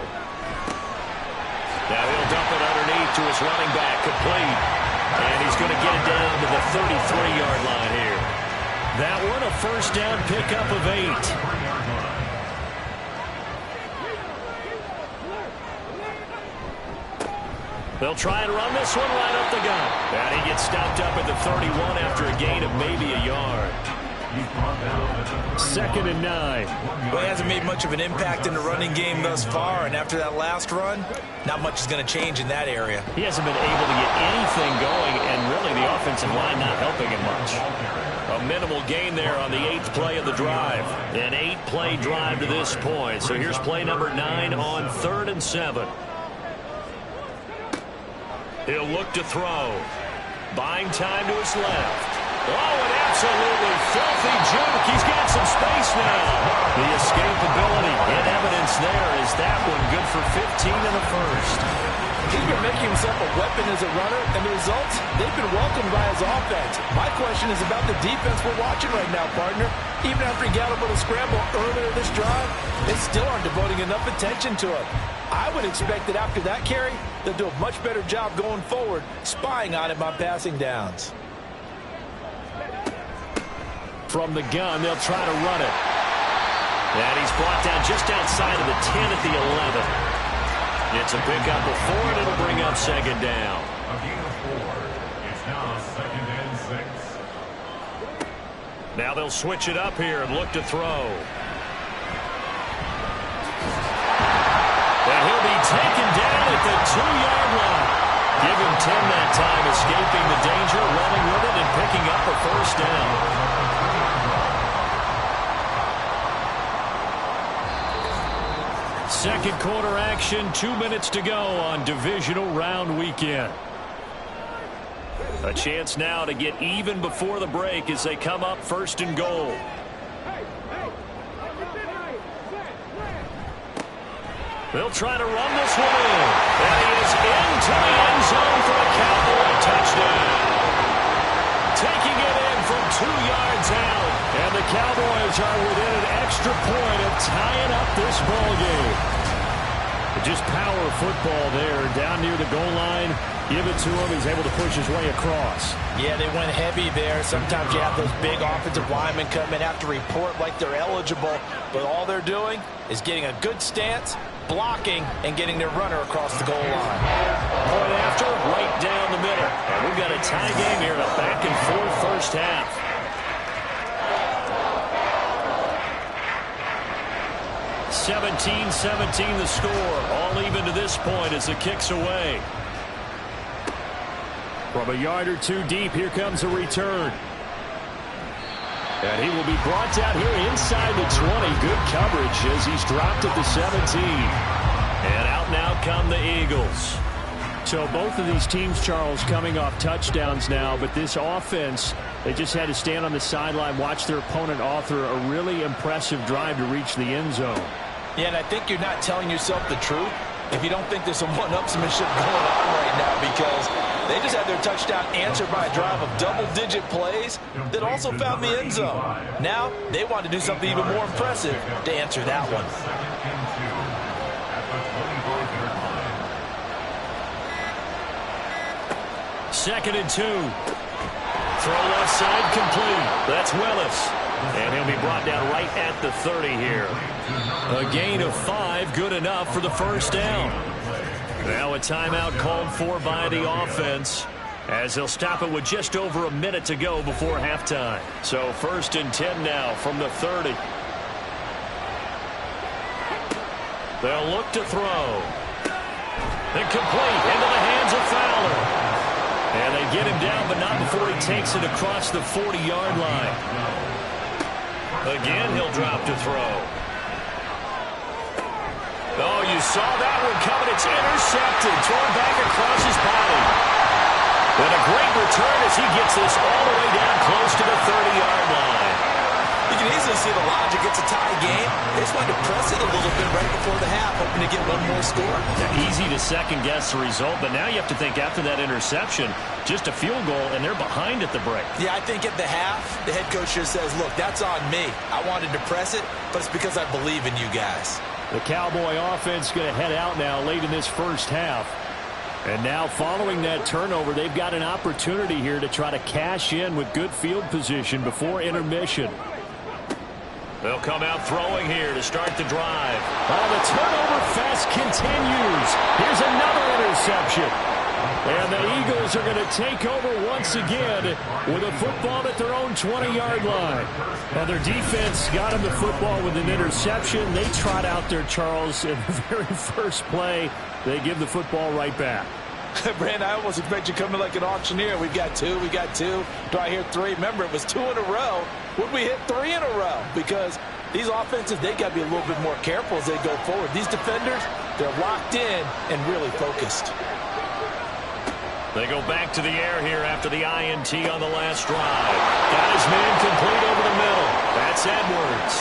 Speaker 6: Now he'll dump it underneath to his running back, complete. And he's going to get it down to the 33-yard line here.
Speaker 2: That one a first down pickup of 8.
Speaker 6: They'll try and run this one right up the gut. And he gets stopped up at the 31 after a gain of maybe a yard.
Speaker 2: 2nd and 9.
Speaker 9: Well, he hasn't made much of an impact in the running game thus far, and after that last run, not much is going to change in that area.
Speaker 6: He hasn't been able to get anything going, and really the offensive line not helping him much. A minimal gain there on the 8th play of the drive. An 8-play drive to this point. So here's play number 9 on 3rd and 7. He'll look to throw. Buying time to his left. Oh, an absolutely filthy juke. He's got some space now. The escapability and evidence there is that one good for 15 in the first.
Speaker 3: He's been making himself a weapon as a runner, and the results, they've been welcomed by his offense. My question is about the defense we're watching right now, partner. Even after he got a little scramble earlier this drive, they still aren't devoting enough attention to him. I would expect that after that carry, they'll do a much better job going forward, spying on him on passing downs.
Speaker 2: From the gun, they'll try to run it.
Speaker 6: And he's brought down just outside of the 10 at the 11. It's a pickup of 4, and it'll bring up 2nd down.
Speaker 5: A gain of 4. It's now 2nd and 6.
Speaker 6: Now they'll switch it up here and look to throw. And he'll be taken down at the 2-yard line. Give him 10 that time, escaping the danger, running with it, and picking up a first down.
Speaker 2: Second quarter action, 2 minutes to go on divisional round weekend.
Speaker 6: A chance now to get even before the break as they come up 1st and goal. They'll try to run this one in. And he is into the end zone for a Cowboy touchdown. Taking it in from 2 yards out. And the Cowboys are within an extra point of tying up this ball game.
Speaker 2: Just power football there, down near the goal line. Give it to him. He's able to push his way across.
Speaker 3: Yeah, they went heavy there. Sometimes you have those big offensive linemen come in, have to report like they're eligible. But all they're doing is getting a good stance, blocking, and getting their runner across the goal line.
Speaker 6: Point after, right down the middle. And we've got a tie game here in a back-and-forth first half. 17-17 the score. All even to this point as the kick's away.
Speaker 2: From a yard or 2 deep, here comes a return. And he will be brought down here inside the 20. Good coverage as he's dropped at the 17.
Speaker 6: And out now come the Eagles.
Speaker 2: So both of these teams, Charles, coming off touchdowns now, but this offense, they just had to stand on the sideline, watch their opponent author a really impressive drive to reach the end zone.
Speaker 3: Yeah, and I think you're not telling yourself the truth if you don't think there's some one-upsmanship going on right now, because they just had their touchdown answered by a drive of double-digit plays that also found the end zone. Now they want to do something even more impressive to answer that one.
Speaker 6: 2nd and 2. Throw left side complete. That's Willis. And he'll be brought down right at the 30 here.
Speaker 2: A gain of 5, good enough for the first down.
Speaker 6: Now a timeout called for by the offense, as they'll stop it with just over a minute to go before halftime. So 1st and 10 now from the 30. They'll look to throw. Incomplete into the hands of Fowler. And they get him down, but not before he takes it across the 40-yard line. Again, he'll drop to throw. Oh, you saw that one coming. It's intercepted. Thrown back across his body. And a great return as he gets this all the way down close to the 30-yard line.
Speaker 9: You can easily see the logic. It's a tie game. They just wanted to press it a little bit right before the half, hoping to get one more score.
Speaker 6: Yeah, easy to second-guess the result, but now you have to think after that interception, just a field goal, and they're behind at the break.
Speaker 9: Yeah, I think at the half, the head coach just says, look, that's on me. I wanted to press it, but it's because I believe in you guys.
Speaker 6: The Cowboy offense going to head out now late in this first half. And now following that turnover, they've got an opportunity here to try to cash in with good field position before intermission. They'll come out throwing here to start the drive. Oh, the turnover fest continues. Here's another interception. And the Eagles are going to take over once again with a football at their own 20-yard line. Now, their defense got them the football with an interception. They trot out there, Charles, in the very first play. They give the football right back.
Speaker 3: Brandon, I almost expect you coming like an auctioneer. We got two. Do I hear three? Remember, it was 2 in a row. Would we hit 3 in a row? Because these offenses, they got to be a little bit more careful as they go forward. These defenders, they're locked in and really focused.
Speaker 6: They go back to the air here after the INT on the last drive. Got his man complete over the middle. That's Edwards.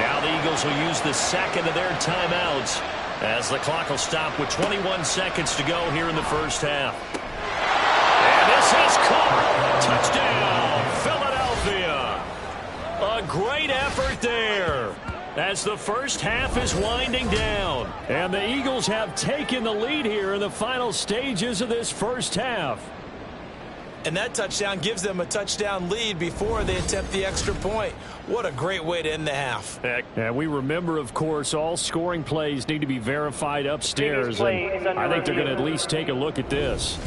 Speaker 6: Now the Eagles will use the second of their timeouts as the clock will stop with 21 seconds to go here in the first half. And this is caught. Touchdown, Philadelphia. A great effort there as the first half is winding down. And the Eagles have taken the lead here in the final stages of this first half.
Speaker 9: And that touchdown gives them a touchdown lead before they attempt the extra point. What a great way to end the half.
Speaker 6: And we remember, of course, all scoring plays need to be verified upstairs. And I think they're going to at least take a look at this.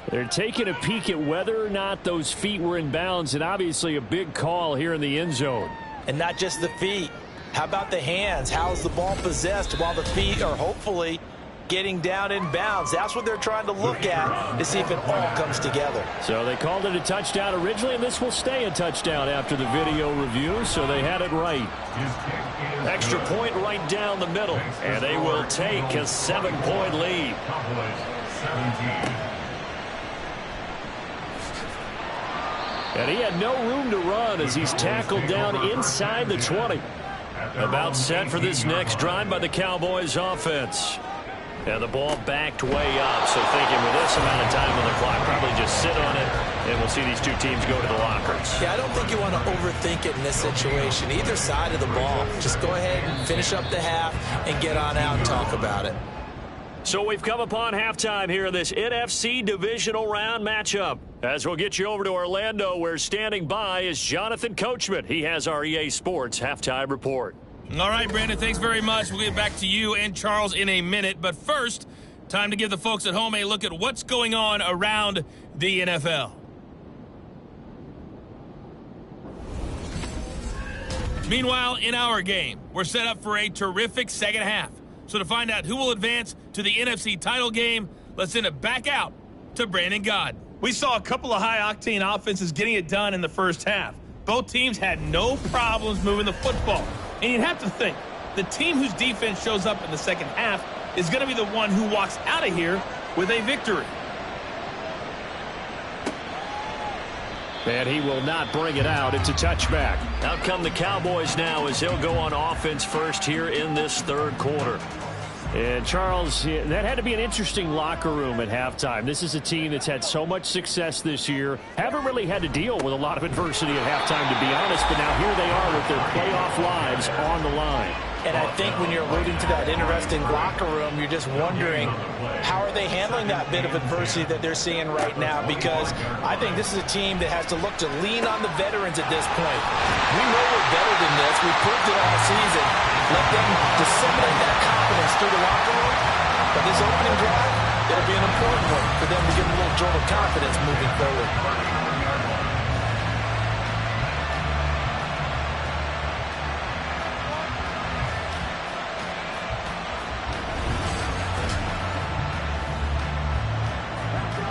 Speaker 6: They're taking a peek at whether or not those feet were in bounds, and obviously a big call here in the end zone.
Speaker 9: And not just the feet. How about the hands? How's the ball possessed while the feet are hopefully getting down in bounds? That's what they're trying to look at to see if it all comes together.
Speaker 6: So they called it a touchdown originally, and this will stay a touchdown after the video review, so they had it right. Extra point right down the middle, and they will take a 7-point lead. And he had no room to run as he's tackled down inside the 20. About set for this next drive by the Cowboys offense. And the ball backed way up, so thinking with this amount of time on the clock, probably just sit on it, and we'll see these two teams go to the lockers.
Speaker 9: Yeah, I don't think you want to overthink it in this situation. Either side of the ball. Just go ahead and finish up the half and get on out and talk about it.
Speaker 6: So we've come upon halftime here in this NFC divisional round matchup. As we'll get you over to Orlando, where standing by is Jonathan Coachman. He has our EA Sports halftime report.
Speaker 4: All right, Brandon, thanks very much. We'll get back to you and Charles in a minute. But first, time to give the folks at home a look at what's going on around the NFL. Meanwhile, in our game, we're set up for a terrific second half. So to find out who will advance to the NFC title game, let's send it back out to Brandon God.
Speaker 10: We saw a couple of high-octane offenses getting it done in the first half. Both teams had no problems moving the football. And you'd have to think, the team whose defense shows up in the second half is going to be the one who walks out of here with a victory.
Speaker 6: And he will not bring it out. It's a touchback. Out come the Cowboys now as they'll go on offense first here in this third quarter. And, Charles, that had to be an interesting locker room at halftime. This is a team that's had so much success this year. Haven't really had to deal with a lot of adversity at halftime, to be honest. But now here they are with their playoff lives on the line.
Speaker 3: And I think when you're alluding to that interesting locker room, you're just wondering, how are they handling that bit of adversity that they're seeing right now? Because I think this is a team that has to look to lean on the veterans at this point. We know we're better than this. We proved it all season. Let them disseminate that confidence through the locker room. But this opening drive, it'll be an important one for them to get a little jolt of confidence moving forward.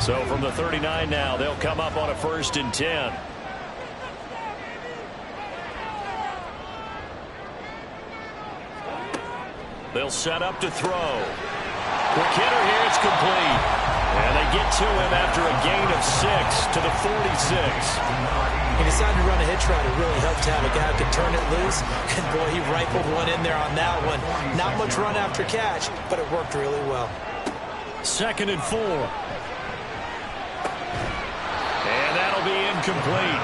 Speaker 6: So from the 39 now, they'll come up on a 1st and 10. They'll set up to throw. Quick hitter here, it's complete. And they get to him after a gain of 6 to the 46.
Speaker 9: He decided to run a hitch route. It really helped to have a guy who could turn it loose. And, boy, he rifled one in there on that one. Not much run after catch, but it worked really well.
Speaker 6: 2nd and 4. And that'll be incomplete.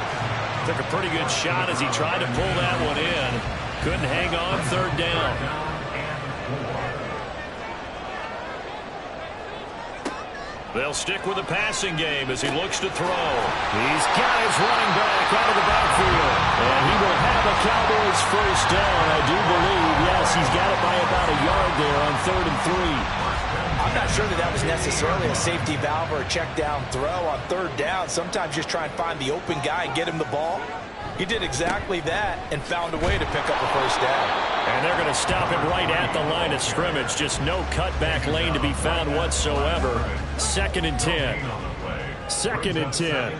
Speaker 6: Took a pretty good shot as he tried to pull that one in. Couldn't hang on. 3rd down. They'll stick with the passing game as he looks to throw. He's got his running back out of the backfield. And he will have a Cowboys 1st down, I do believe. Yes, he's got it by about a yard there on 3rd and 3.
Speaker 3: I'm not sure that was necessarily a safety valve or a check down throw on 3rd down. Sometimes just try and find the open guy and get him the ball. He did exactly that and found a way to pick up a 1st down.
Speaker 6: And they're going to stop him right at the line of scrimmage. Just no cutback lane to be found whatsoever. 2nd and 10. 2nd and 10.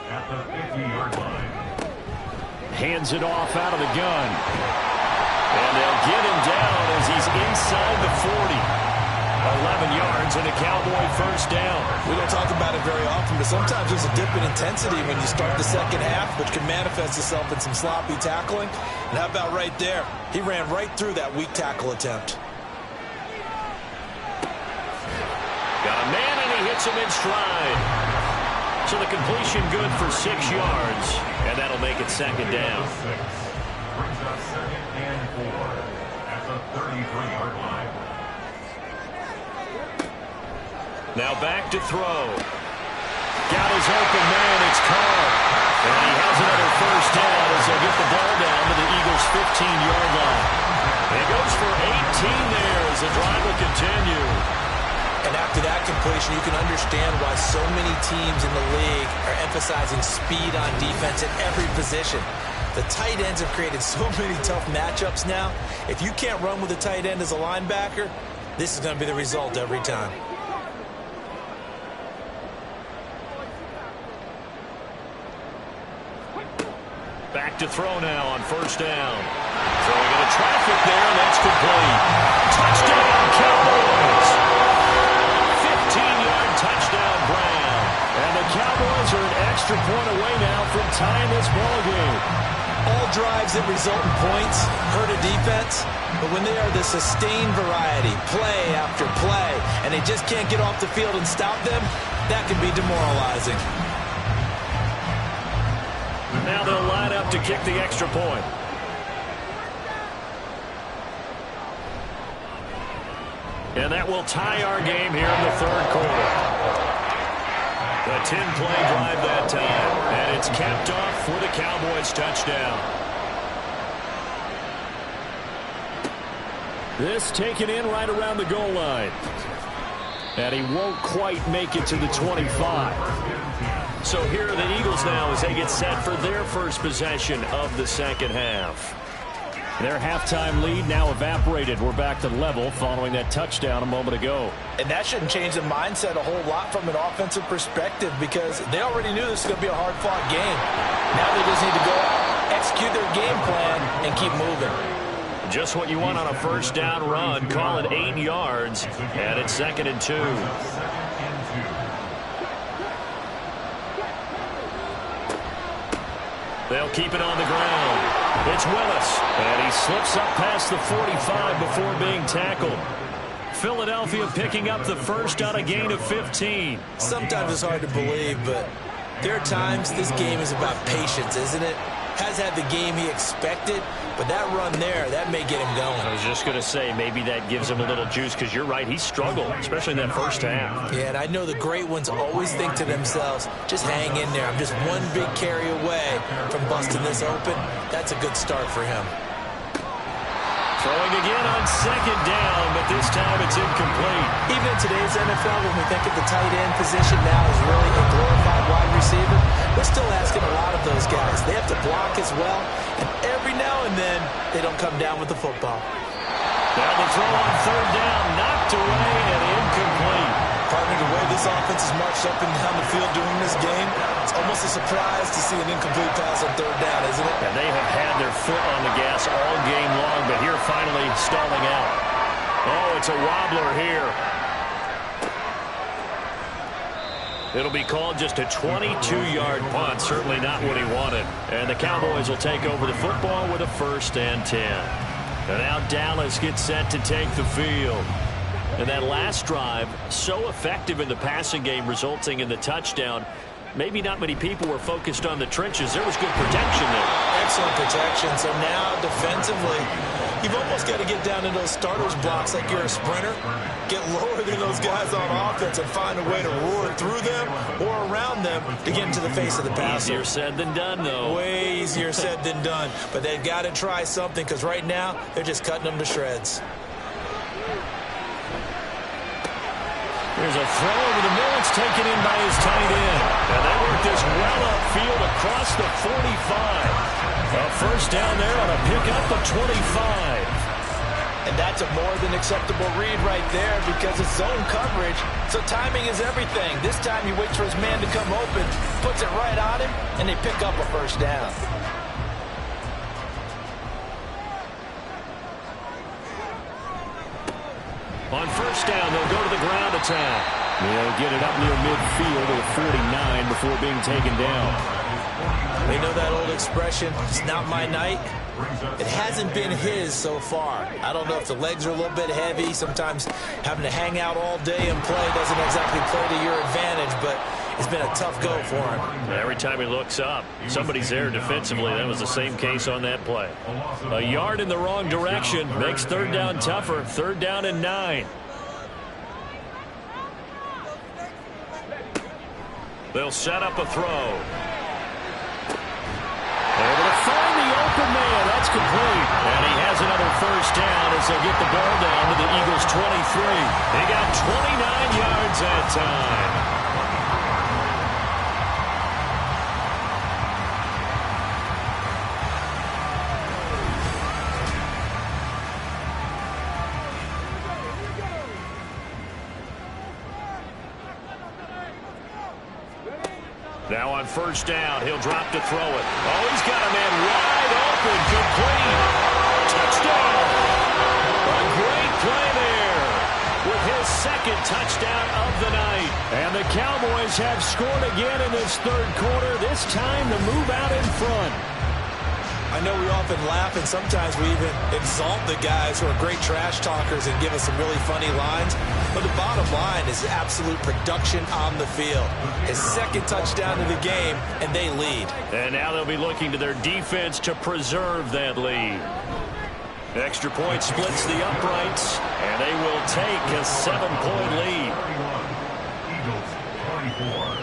Speaker 5: At the 50-yard line.
Speaker 6: Hands it off out of the gun. And they'll get him down as he's inside the 40. 11 yards and a Cowboy 1st down.
Speaker 9: We don't talk about it very often, but sometimes there's a dip in intensity when you start the 2nd half, which can manifest itself in some sloppy tackling. And how about right there? He ran right through that weak tackle attempt.
Speaker 6: Got a man and he hits him in stride. So the completion good for 6 yards, and that'll make it 2nd down.
Speaker 5: Brings up 2nd and 4 at the 33-yard line.
Speaker 6: Now back to throw. Got his open man, it's Carr. And he has another 1st down as they'll get the ball down to the Eagles' 15-yard line. It goes for 18 there as the drive will continue.
Speaker 9: And after that completion, you can understand why so many teams in the league are emphasizing speed on defense at every position. The tight ends have created so many tough matchups now. If you can't run with a tight end as a linebacker, this is going to be the result every time.
Speaker 6: Back to throw now on 1st down. Throwing into traffic there, and that's complete. Touchdown, Cowboys! 15-yard touchdown, Brown. And the Cowboys are an extra point away now from tying this ballgame.
Speaker 9: All drives that result in points hurt a defense, but when they are the sustained variety, play after play, and they just can't get off the field and stop them, that can be demoralizing.
Speaker 6: Now they'll line up to kick the extra point. And that will tie our game here in the 3rd quarter. A 10-play drive that time. And it's capped off with a Cowboys touchdown. This taken in right around the goal line. And he won't quite make it to the 25. So here are the Eagles now as they get set for their 1st possession of the 2nd half. Their halftime lead now evaporated. We're back to level following that touchdown a moment ago.
Speaker 3: And that shouldn't change the mindset a whole lot from an offensive perspective because they already knew this was going to be a hard-fought game. Now they just need to go out, execute their game plan, and keep moving.
Speaker 6: Just what you want on a 1st down run. Call it 8 yards, and it's 2nd and 2. They'll keep it on the ground. It's Willis, and he slips up past the 45 before being tackled. Philadelphia picking up the 1st on a gain of 15.
Speaker 9: Sometimes it's hard to believe, but there are times this game is about patience, isn't it? Has had the game he expected, but that run there, that may get him going.
Speaker 6: I was just going to say, maybe that gives him a little juice, because you're right, he struggled, especially in that 1st half.
Speaker 9: Yeah, and I know the great ones always think to themselves, just hang in there. I'm just one big carry away from busting this open. That's a good start for him.
Speaker 6: Throwing again on 2nd down, but this time it's incomplete.
Speaker 9: Even in today's NFL, when we think of the tight end position now as really a glorified wide receiver, we're still asking a lot of those guys. They have to block as well, and every now and then, they don't come down with the football.
Speaker 6: Now the throw on 3rd down, knocked away and incomplete.
Speaker 9: Partner
Speaker 3: the way this offense has marched up and down the field during this game, it's almost a surprise to see an incomplete pass on third down, isn't it?
Speaker 6: And they have had their foot on the gas all game long, but here finally stalling out. Oh, it's a wobbler here. It'll be called just a 22-yard punt. Certainly not what he wanted. And the Cowboys will take over the football with a 1st and 10. And now Dallas gets set to take the field. And that last drive, so effective in the passing game, resulting in the touchdown. Maybe not many people were focused on the trenches. There was good protection there.
Speaker 3: Excellent protection. So now defensively, you've almost got to get down in those starters blocks like you're a sprinter. Get lower than those guys on offense and find a way to roar through them or around them to get into the face of the passer.
Speaker 6: Easier said than done, though.
Speaker 3: Way easier said than done. But they've got to try something because right now they're just cutting them to shreds.
Speaker 6: There's a throw over the middle. It's taken in by his tight end. And they work this well upfield across the 45. A 1st down there on a pickup of 25.
Speaker 3: And that's a more than acceptable read right there because it's zone coverage, so timing is everything. This time he waits for his man to come open, puts it right on him, and they pick up a 1st down.
Speaker 6: On 1st down, they'll go to the ground attack. They'll get it up near midfield to the 49 before being taken down.
Speaker 3: They know that old expression, it's not my night. It hasn't been his so far. I don't know if the legs are a little bit heavy. Sometimes having to hang out all day and play doesn't exactly play to your advantage, but it's been a tough go for him.
Speaker 6: Every time he looks up, somebody's there defensively. That was the same case on that play. A yard in the wrong direction makes 3rd down tougher. 3rd down and 9. They'll set up a throw. Able to find the open man. That's complete. And he has another 1st down as they'll get the ball down to the Eagles' 23. They got 29 yards that time. Now on 1st down, he'll drop to throw it. Oh, he's got a man wide open, complete. Touchdown. A great play there with his 2nd touchdown of the night. And the Cowboys have scored again in this 3rd quarter, this time to move out in front.
Speaker 3: I know we often laugh and sometimes we even exalt the guys who are great trash talkers and give us some really funny lines. But the bottom line is absolute production on the field. His 2nd touchdown of the game, and they lead. And
Speaker 6: now they'll be looking to their defense to preserve that lead. Extra point splits the uprights, and they will take a 7-point lead.
Speaker 5: Eagles 24.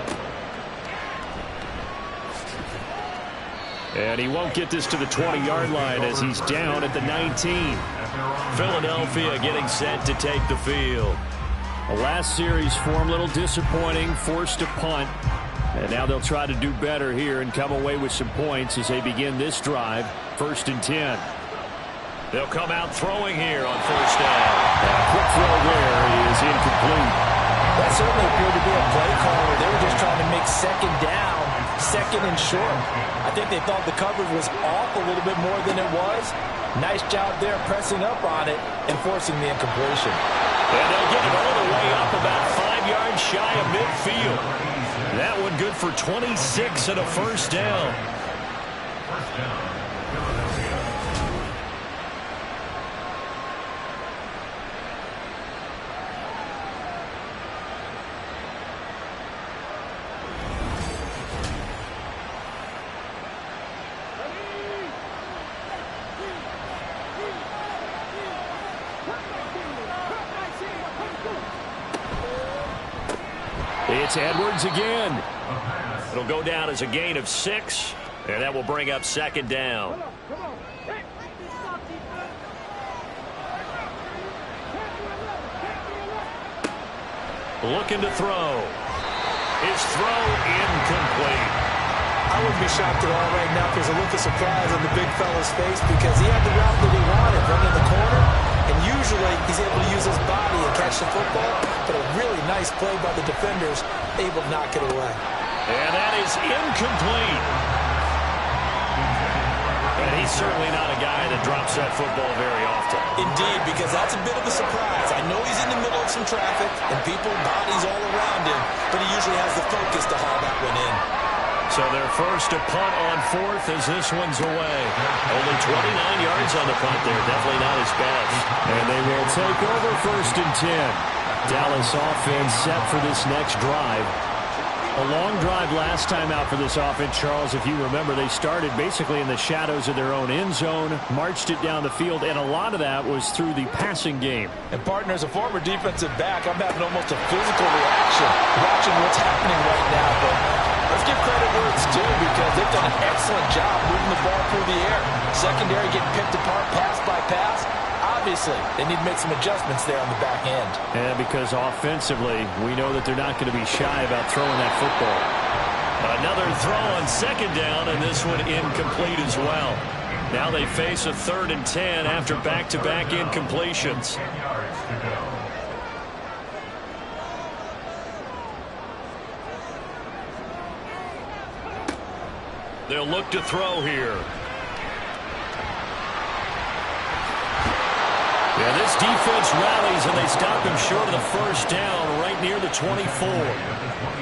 Speaker 6: And he won't get this to the 20-yard line as he's down at the 19. Philadelphia getting set to take the field. The last series for him, a little disappointing, forced to punt. And now they'll try to do better here and come away with some points as they begin this drive. 1st and 10. They'll come out throwing here on 1st down. And a quick throw there is incomplete.
Speaker 3: That certainly appeared to be a play call where they were just trying to make 2nd down, 2nd and short. I think they thought the coverage was off a little bit more than it was. Nice job there pressing up on it and forcing the incompletion.
Speaker 6: And they'll get it all the way up about 5 yards shy of midfield. That one good for 26 and a 1st down.
Speaker 5: 1st down, Philadelphia.
Speaker 6: It's Edwards again. It'll go down as a gain of 6, and that will bring up 2nd down. Looking to throw. His throw incomplete.
Speaker 3: I wouldn't be shocked at all right now if there's a look of surprise on the big fella's face because he had the route that he wanted, running the corner, And usually he's able to use his body and catch the football, but a really nice play by the defenders, able to knock it away.
Speaker 6: And that is incomplete. And he's certainly not a guy that drops that football very often.
Speaker 3: Indeed, because that's a bit of a surprise. I know he's in the middle of some traffic and people, bodies all around him, but he usually has the focus to haul that one in.
Speaker 6: So their first to punt on fourth as this one's away. Only 29 yards on the punt there. Definitely not his best.
Speaker 2: And they will take over 1st and 10. Dallas offense set for this next drive. A long drive last time out for this offense, Charles. If you remember, they started basically in the shadows of their own end zone, marched it down the field, and a lot of that was through the passing game.
Speaker 3: And, partner, as a former defensive back, I'm having almost a physical reaction watching what's happening right now. But let's give credit where it's due because they've done an excellent job moving the ball through the air. Secondary getting picked apart pass by pass. Obviously, they need to make some adjustments there on the back end.
Speaker 6: And because offensively, we know that they're not going to be shy about throwing that football. Another throw on 2nd down, and this one incomplete as well. Now they face a 3rd and 10 after back-to-back incompletions. They'll look to throw here. Yeah, this defense rallies, and they stop him short of the 1st down right near the 24.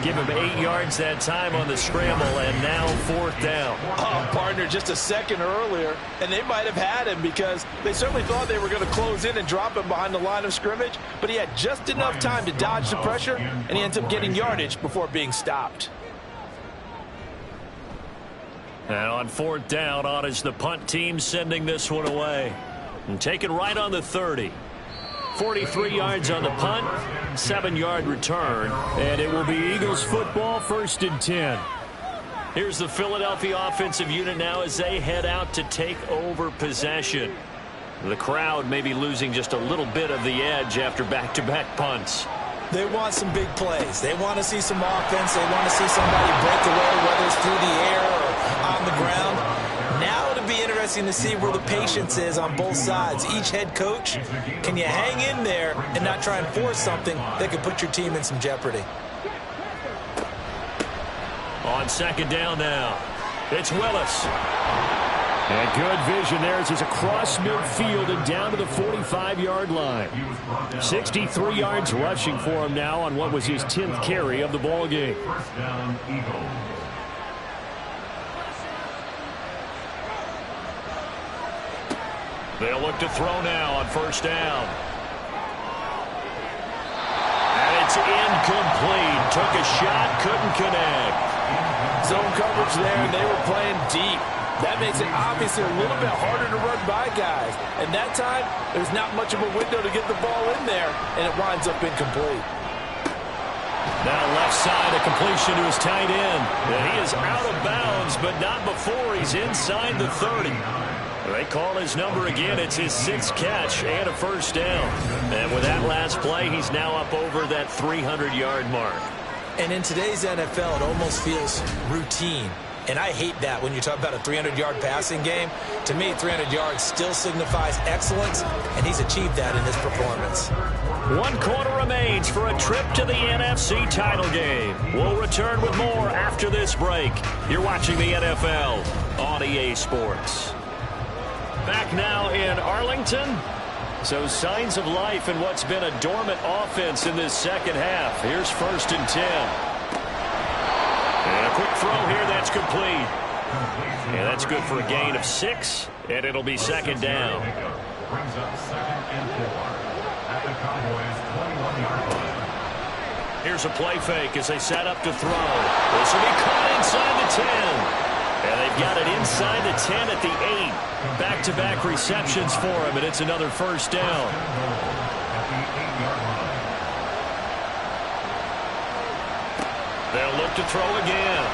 Speaker 6: Give him 8 yards that time on the scramble, and now 4th down.
Speaker 3: Oh, partner, just a second earlier, and they might have had him because they certainly thought they were going to close in and drop him behind the line of scrimmage, but he had just enough time to dodge the pressure, and he ends up getting yardage before being stopped.
Speaker 6: And on 4th down, on is the punt team sending this one away. And taken right on the 30. 43 yards on the punt, 7-yard return, and it will be Eagles football 1st and 10. Here's the Philadelphia offensive unit now as they head out to take over possession. The crowd may be losing just a little bit of the edge after back-to-back punts.
Speaker 3: They want some big plays. They want to see some offense. They want to see somebody break away, whether it's through the air or on the ground. Now it'll be interesting to see where the patience is on both sides. Each head coach, can you hang in there and not try and force something that could put your team in some jeopardy?
Speaker 6: On 2nd down now, it's Willis.
Speaker 2: And good vision there as he's across midfield and down to the 45-yard line. 63 yards rushing for him now on what was his 10th carry of the ball game.
Speaker 5: 1st down, Eagles.
Speaker 6: They'll look to throw now on 1st down. And it's incomplete. Took a shot, couldn't connect.
Speaker 3: Zone coverage there, and they were playing deep. That makes it obviously a little bit harder to run by guys. And that time, there's not much of a window to get the ball in there, and it winds up incomplete.
Speaker 6: Now left side, a completion to his tight end. And he is out of bounds, but not before he's inside the 30. They call his number again. It's his 6th catch and a 1st down. And with that last play, he's now up over that 300-yard mark.
Speaker 3: And in today's NFL, it almost feels routine. And I hate that when you talk about a 300-yard passing game. To me, 300 yards still signifies excellence, and he's achieved that in his performance.
Speaker 6: 1 quarter remains for a trip to the NFC title game. We'll return with more after this break. You're watching the NFL on EA Sports. Back now in Arlington. So signs of life in what's been a dormant offense in this 2nd half. Here's 1st and 10. And a quick throw here, that's complete. And that's good for a gain of 6, and it'll be 2nd down.
Speaker 5: Brings up 2nd and 4 at the Cowboys' 21-yard line.
Speaker 6: Here's a play fake as they set up to throw. This will be caught inside the 10. And they've got it inside the 10 at the 8. Back-to-back receptions for him, and it's another 1st down. They'll look to throw again.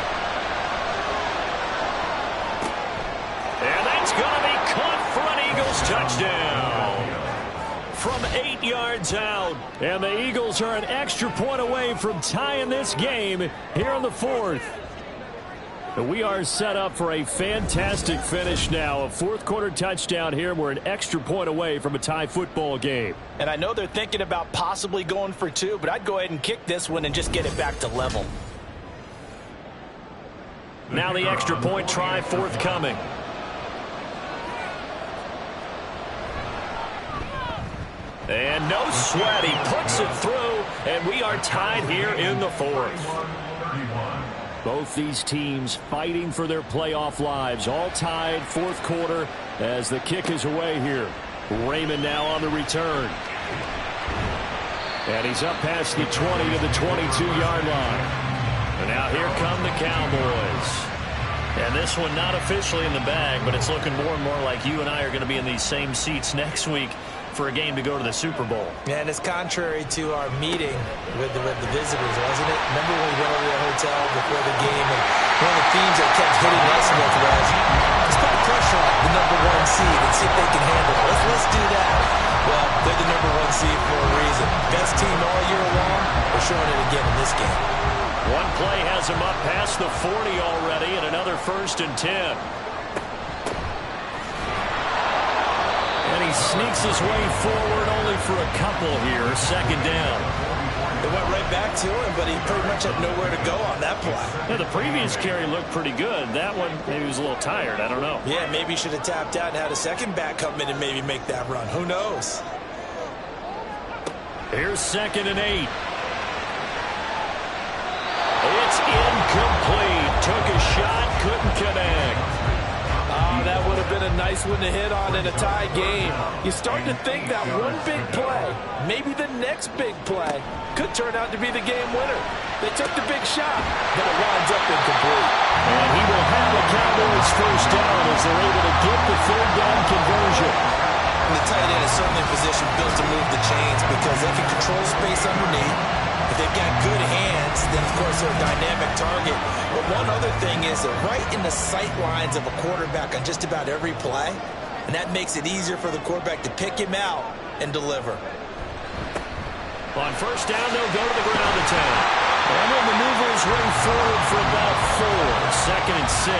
Speaker 6: And that's going to be caught for an Eagles touchdown. From 8 yards out. And the Eagles are an extra point away from tying this game here in the 4th. We are set up for a fantastic finish now. A fourth-quarter touchdown here. We're an extra point away from a tie football game.
Speaker 3: And I know they're thinking about possibly going for two, but I'd go ahead and kick this one and just get it back to level.
Speaker 6: Now the extra point try forthcoming. And no sweat. He puts it through, and we are tied here in the fourth. Both these teams fighting for their playoff lives. All tied, fourth quarter, as the kick is away here. Raymond now on the return. And he's up past the 20 to the 22-yard line. And now here come the Cowboys. And this one not officially in the bag, but it's looking more and more like you and I are going to be in these same seats next week for a game to go to the Super Bowl.
Speaker 9: And it's contrary to our meeting with the visitors, wasn't it? Remember when we went over to the hotel before the game, and one of the themes that kept hitting us with was, let's put pressure on the #1 seed and see if they can handle it. Let's do that. Well, they're the #1 seed for a reason. Best team all year long. They're showing it again in this game.
Speaker 6: One play has him up past the 40 already, and another 1st and 10. And he sneaks his way forward only for a couple here. 2nd down.
Speaker 9: They went right back to him, but he pretty much had nowhere to go on that play.
Speaker 6: Yeah, the previous carry looked pretty good. That one, maybe he was a little tired. I don't know.
Speaker 9: Yeah, maybe he should have tapped out and had a second back come in and maybe make that run. Who knows?
Speaker 6: Here's 2nd and 8. It's incomplete. Took a shot, couldn't connect.
Speaker 3: That would have been a nice one to hit on in a tie game. You start to think that one big play, maybe the next big play, could turn out to be the game winner. They took the big shot, but it winds up incomplete.
Speaker 6: And he will have the Cowboys 1st down as they're able to get the 3rd down conversion.
Speaker 9: And the tight end is certainly in position built to move the chains because they can control space underneath. If they've got good hands, then, of course, they're a dynamic target. But one other thing is they're right in the sight lines of a quarterback on just about every play, and that makes it easier for the quarterback to pick him out and deliver.
Speaker 6: On 1st down, they'll go to the ground attack. And we'll maneuver his way forward for about 4. 2nd and 6.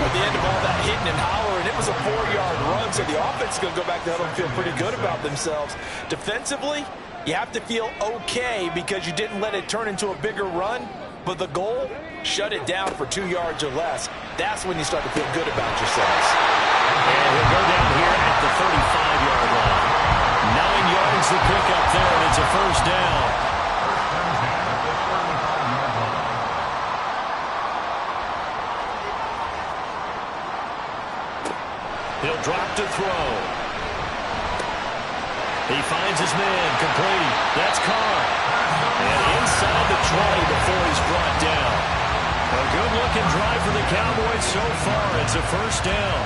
Speaker 3: At the end of all that hitting and hollering, it was a 4-yard run, so the offense is going to go back to huddle and feel pretty good about themselves. Defensively, you have to feel okay because you didn't let it turn into a bigger run, but the goal, shut it down for 2 yards or less. That's when you start to feel good about yourselves.
Speaker 6: And he'll go down here at the 35-yard line. 9 yards to pick up there, and it's a 1st down. He'll drop to throw. He finds his man, complete. That's Carr. And inside the 20 before he's brought down. A good-looking drive for the Cowboys so far. It's a 1st down.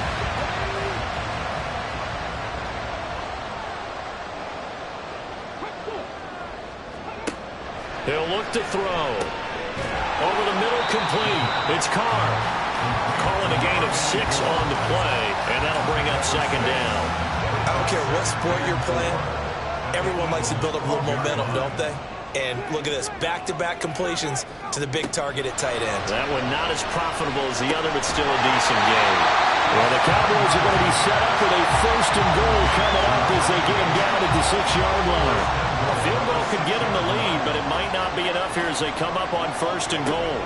Speaker 6: He'll look to throw. Over the middle, complete. It's Carr. Calling a gain of 6 on the play, and that'll bring up 2nd down.
Speaker 9: I don't care what sport you're playing. Everyone likes to build up a little momentum, don't they? And look at this, back-to-back completions to the big target at tight end.
Speaker 6: That one not as profitable as the other, but still a decent game. Well, the Cowboys are going to be set up with a 1st and goal coming up as they get him down at the 6-yard line. A field goal could get him the lead, but it might not be enough here as they come up on 1st and goal.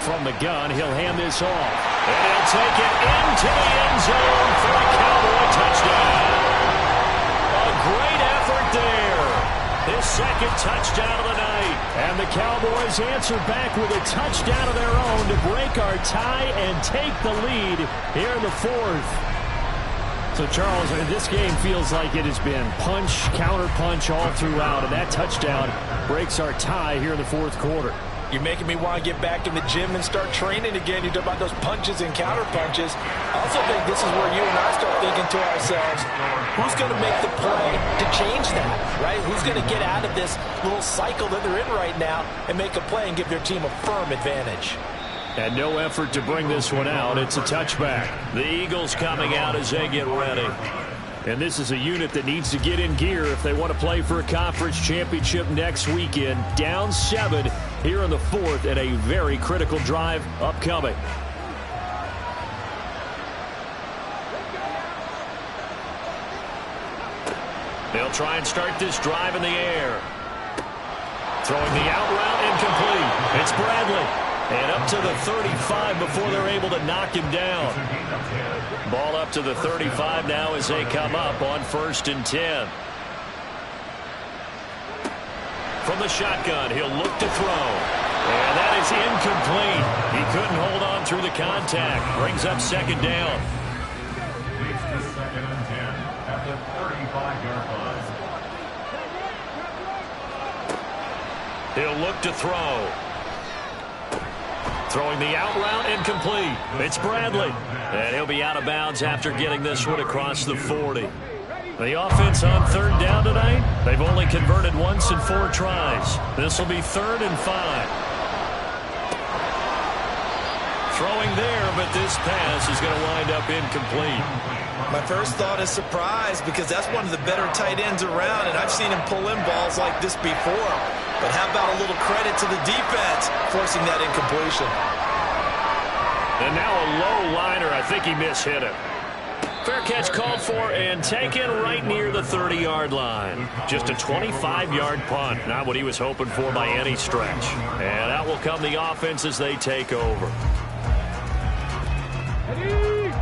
Speaker 6: From the gun, he'll hand this off. And he'll take it into the end zone for a Cowboy touchdown. A great effort there. His 2nd touchdown of the night. And the Cowboys answer back with a touchdown of their own to break our tie and take the lead here in the 4th. So, Charles, this game feels like it has been punch, counter-punch all throughout, and that touchdown breaks our tie here in the 4th quarter.
Speaker 3: You're making me want to get back in the gym and start training again. You talk about those punches and counter punches. I also think this is where you and I start thinking to ourselves, who's going to make the play to change that, right? Who's going to get out of this little cycle that they're in right now and make a play and give their team a firm advantage?
Speaker 6: And no effort to bring this one out. It's a touchback. The Eagles coming out as they get ready. And this is a unit that needs to get in gear if they want to play for a conference championship next weekend. Down 7 here in the fourth and a very critical drive upcoming. They'll try and start this drive in the air. Throwing the out route incomplete. It's Bradley. And up to the 35 before they're able to knock him down. Ball up to the 35 now as they come up on 1st and 10. From the shotgun, he'll look to throw. And that is incomplete. He couldn't hold on through the contact. Brings up 2nd down.
Speaker 5: Leads to 2nd and 10 at the 35-yard line.
Speaker 6: He'll look to throw. Throwing the out route incomplete. It's Bradley. And he'll be out of bounds after getting this one across the 40. The offense on 3rd down tonight, they've only converted once in 4 tries. This will be 3rd and 5. Throwing there, but this pass is going to wind up incomplete.
Speaker 9: My first thought is surprise because that's one of the better tight ends around, and I've seen him pull in balls like this before. But how about a little credit to the defense forcing that incompletion?
Speaker 6: And now a low liner. I think he mishit it. Fair catch called for and taken right near the 30-yard line. Just a 25-yard punt. Not what he was hoping for by any stretch. And out will come the offense as they take over.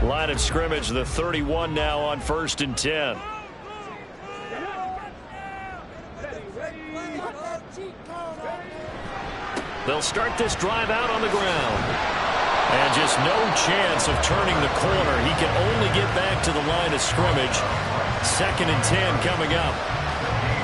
Speaker 6: Line of scrimmage, the 31 now on 1st and 10. They'll start this drive out on the ground. And just no chance of turning the corner. He can only get back to the line of scrimmage. 2nd and 10 coming up.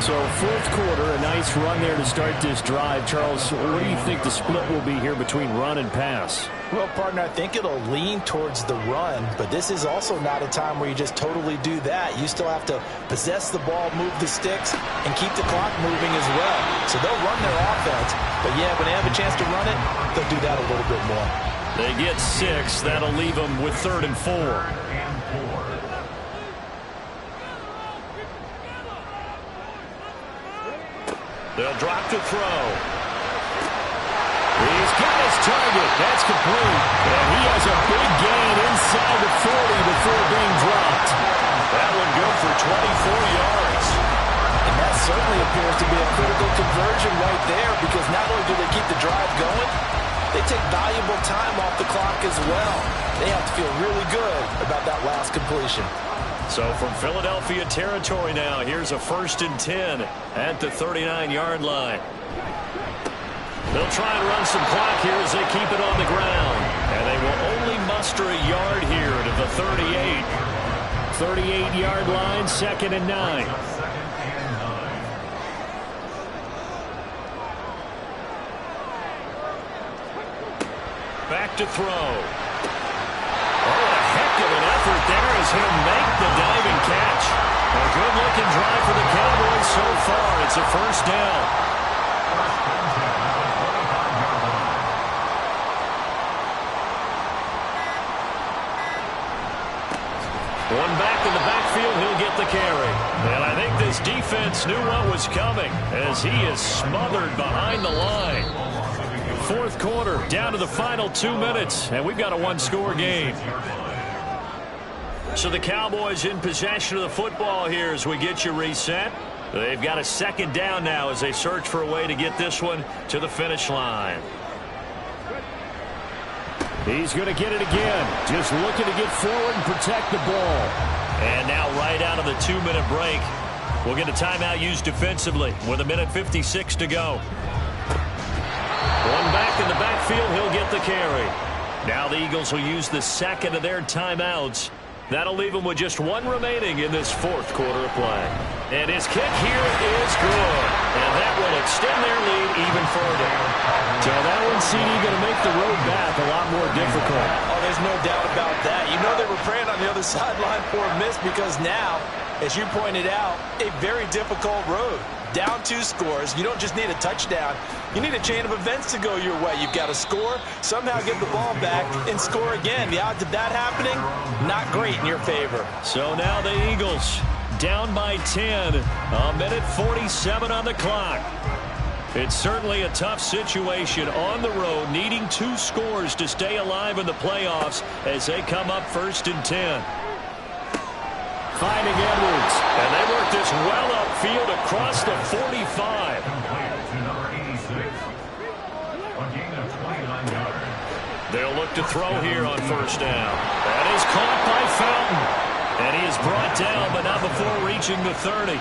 Speaker 2: So 4th quarter, a nice run there to start this drive. Charles, what do you think the split will be here between run and pass?
Speaker 3: Well, partner, I think it'll lean towards the run, but this is also not a time where you just totally do that. You still have to possess the ball, move the sticks, and keep the clock moving as well. So they'll run their offense, but yeah, when they have a chance to run it, they'll do that a little bit more.
Speaker 6: They get 6. That'll leave them with 3rd and 4. They'll drop to throw. He's got his target. That's complete. And he has a big gain inside the 40 before being dropped. That one good for 24 yards.
Speaker 3: And that certainly appears to be a critical conversion right there because not only do they keep the drive going, they take valuable time off the clock as well. They have to feel really good about that last completion.
Speaker 6: So from Philadelphia territory now, here's a 1st and 10 at the 39-yard line. They'll try and run some clock here as they keep it on the ground. And they will only muster a yard here to the 38. 38-yard line, 2nd and 9. Back to throw. Oh, a heck of an effort there as he'll make the diving catch. A good-looking drive for the Cowboys so far. It's a 1st down. One back in the backfield, he'll get the carry. And I think this defense knew what was coming as he is smothered behind the line. 4th quarter, down to the final 2 minutes, and we've got a 1-score game. So the Cowboys in possession of the football here as we get you reset. They've got a 2nd down now as they search for a way to get this one to the finish line.
Speaker 2: He's going to get it again. Just looking to get forward and protect the ball.
Speaker 6: And now right out of the 2-minute break, we'll get a timeout used defensively with 1:56 to go. One back in the backfield, he'll get the carry. Now the Eagles will use the 2nd of their timeouts. That'll leave them with just 1 remaining in this 4th quarter of play. And his kick here is good. And that will extend their lead even further.
Speaker 2: So that one, CD, going to make the road back a lot more difficult.
Speaker 3: Oh, there's no doubt about that. You know they were praying on the other sideline for a miss because now, as you pointed out, a very difficult road. Down 2 scores. You don't just need a touchdown. You need a chain of events to go your way. You've got to score, somehow get the ball back, and score again. The odds of that happening, not great in your favor.
Speaker 6: So now the Eagles down by 10. 1:47 on the clock. It's certainly a tough situation on the road, needing 2 scores to stay alive in the playoffs as they come up 1st and 10. Finding Edwards, and they work this well upfield across the 45. They'll look to throw here on 1st down. That is caught by Fountain, and he is brought down, but not before reaching the 30.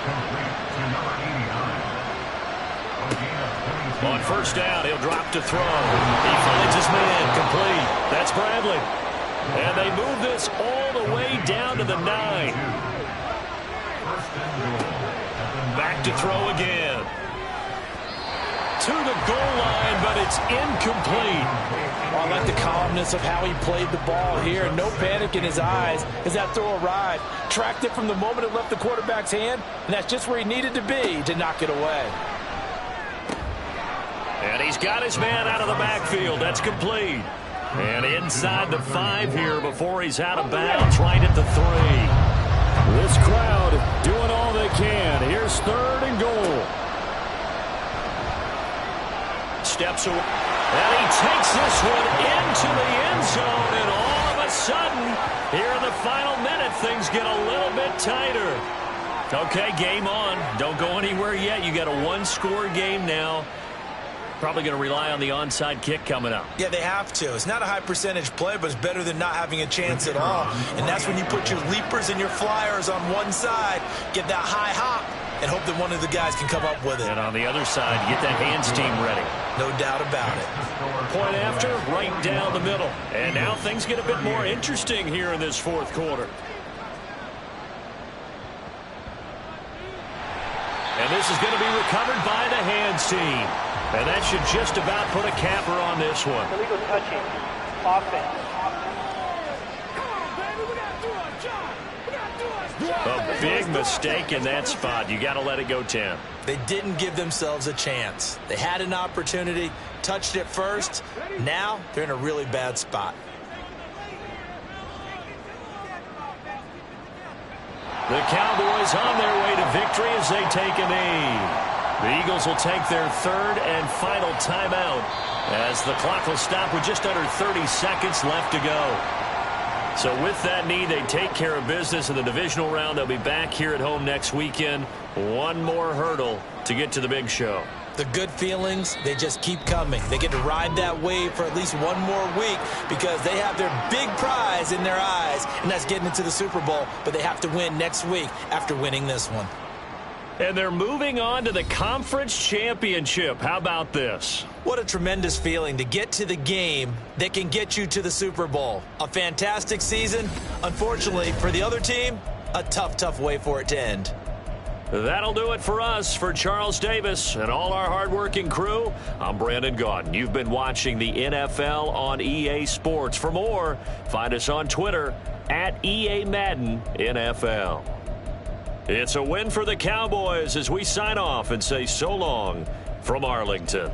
Speaker 6: On 1st down, he'll drop to throw. He finds his man, complete. That's Bradley. And they move this all the way down to the 9. Back to throw again. To the goal line, but it's incomplete.
Speaker 3: Well, I like the calmness of how he played the ball here. No panic in his eyes as that throw arrived. Tracked it from the moment it left the quarterback's hand, and that's just where he needed to be to knock it away.
Speaker 6: And he's got his man out of the backfield. That's complete. And inside the 5 here before he's out of bounds, right at the 3.
Speaker 2: This crowd doing all they can. Here's 3rd and goal.
Speaker 6: Steps away. And he takes this one into the end zone. And all of a sudden, here in the final minute, things get a little bit tighter. Okay, game on. Don't go anywhere yet. You got a 1-score game now. Probably going to rely on the onside kick coming up.
Speaker 9: Yeah, they have to. It's not a high percentage play, but it's better than not having a chance at all. And that's when you put your leapers and your flyers on one side, get that high hop, and hope that one of the guys can come up with it.
Speaker 6: And on the other side, get that hands team ready.
Speaker 9: No doubt about it.
Speaker 6: Point after, right down the middle. And now things get a bit more interesting here in this 4th quarter. And this is going to be recovered by the hands team. And that should just about put a capper on this one.
Speaker 7: Illegal touching. Offense.
Speaker 6: A big mistake in that spot. You got to let it go 10.
Speaker 9: They didn't give themselves a chance. They had an opportunity, touched it first. Now they're in a really bad spot.
Speaker 6: The Cowboys on their way to victory as they take a knee. The Eagles will take their 3rd and final timeout as the clock will stop with just under 30 seconds left to go. So with that knee, they take care of business in the divisional round. They'll be back here at home next weekend. One more hurdle to get to the big show.
Speaker 9: The good feelings, they just keep coming. They get to ride that wave for at least one more week because they have their big prize in their eyes, and that's getting into the Super Bowl. But they have to win next week after winning this one.
Speaker 6: And they're moving on to the conference championship. How about this?
Speaker 9: What a tremendous feeling to get to the game that can get you to the Super Bowl. A fantastic season. Unfortunately, for the other team, a tough, tough way for it to end.
Speaker 6: That'll do it for us. For Charles Davis and all our hardworking crew, I'm Brandon Gaudin. You've been watching the NFL on EA Sports. For more, find us on Twitter at EA Madden NFL. It's a win for the Cowboys as we sign off and say so long from Arlington.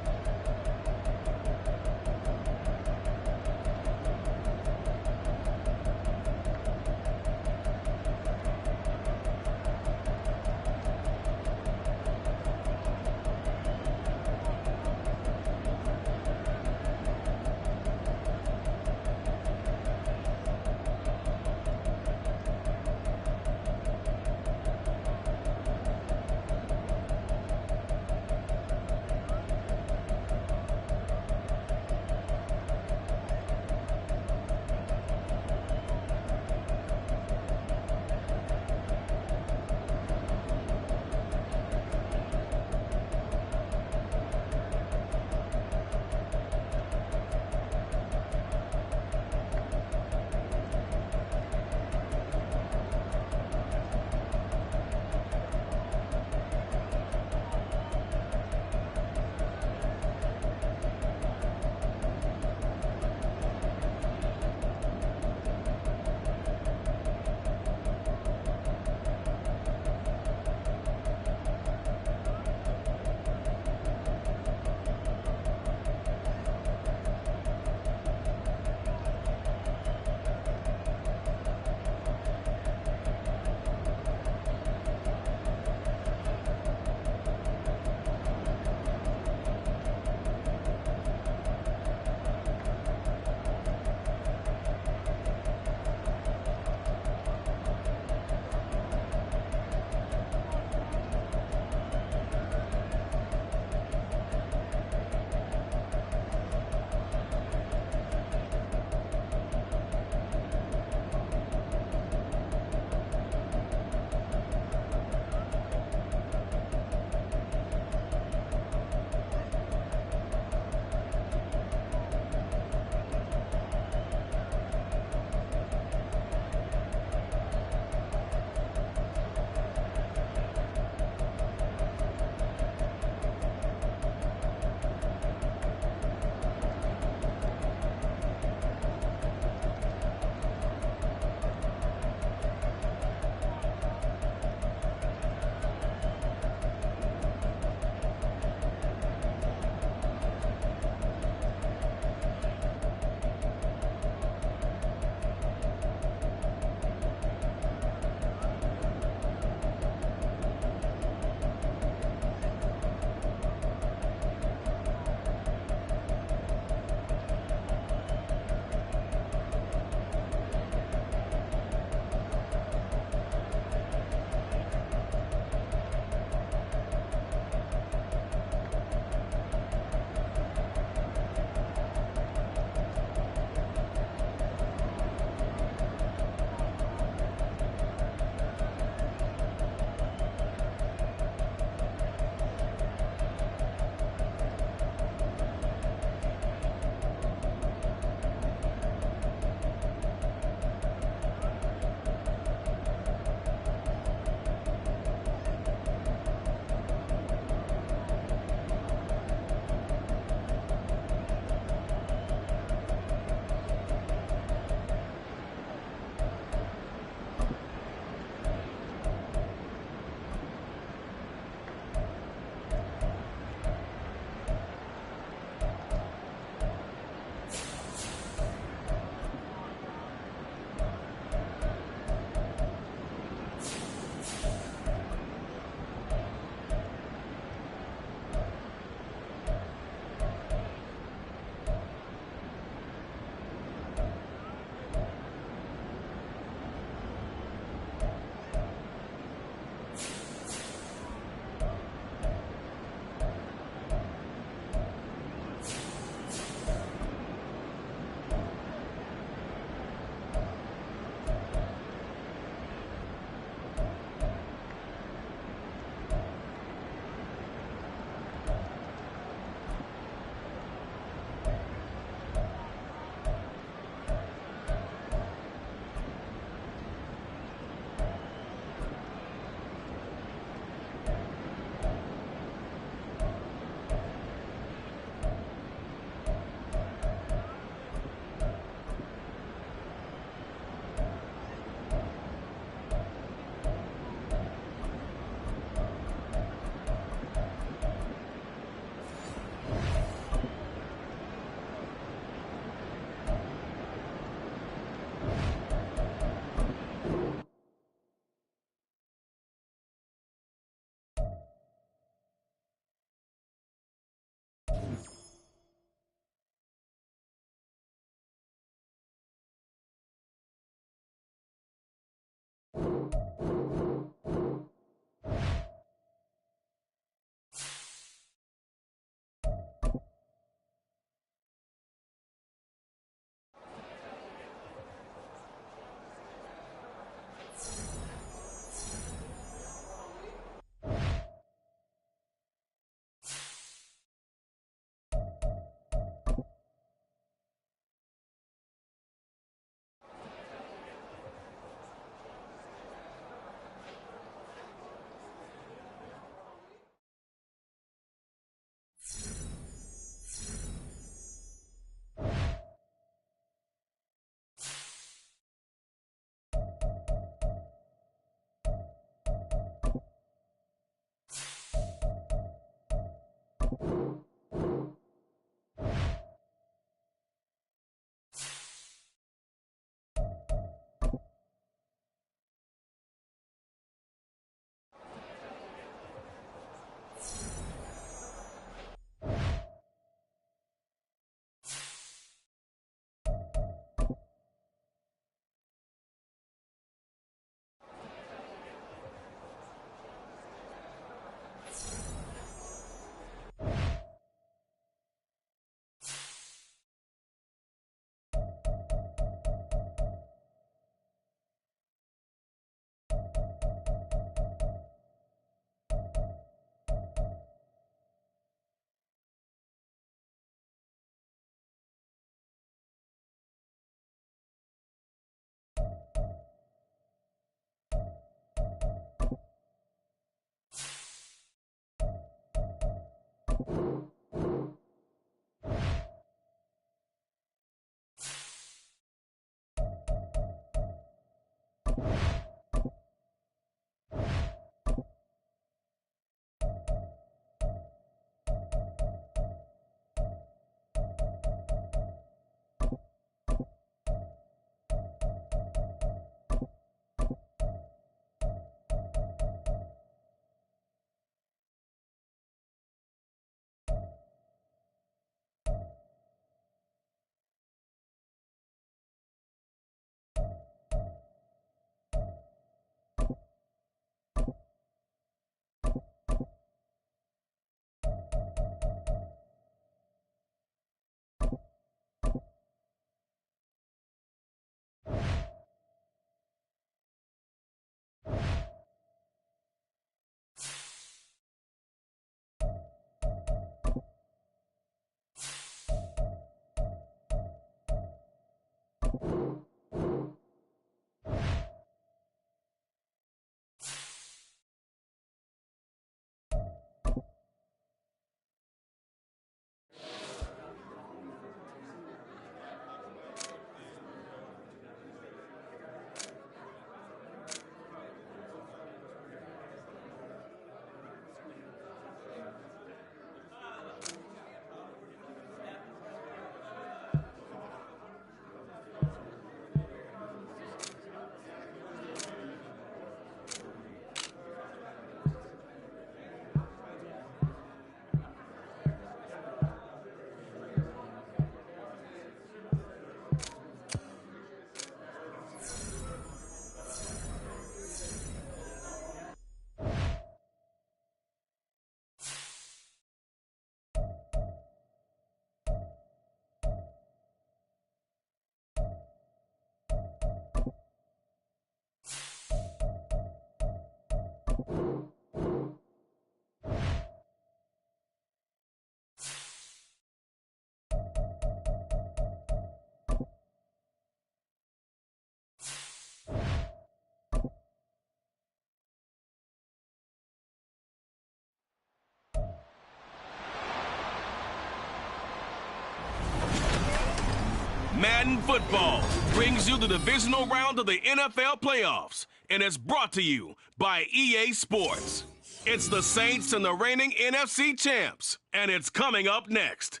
Speaker 1: Madden Football brings you the divisional round of the NFL playoffs, and it's brought to you by EA Sports. It's the Saints and the reigning NFC champs, and it's coming up next.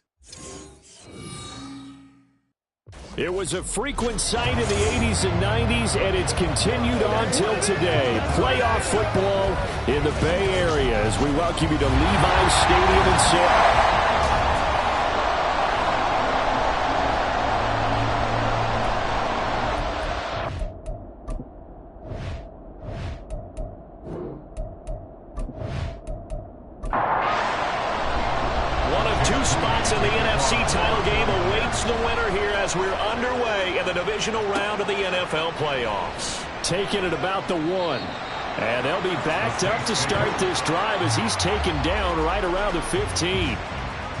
Speaker 6: It was a frequent sight in the 80s and 90s, and it's continued on till today. Playoff football in the Bay Area as we welcome you to Levi's Stadium in San.
Speaker 2: In the NFC title game awaits the winner here as we're underway in the divisional round of the NFL playoffs.
Speaker 6: Taking it about the 1. And they'll be backed up to start this drive as he's taken down right around the 15.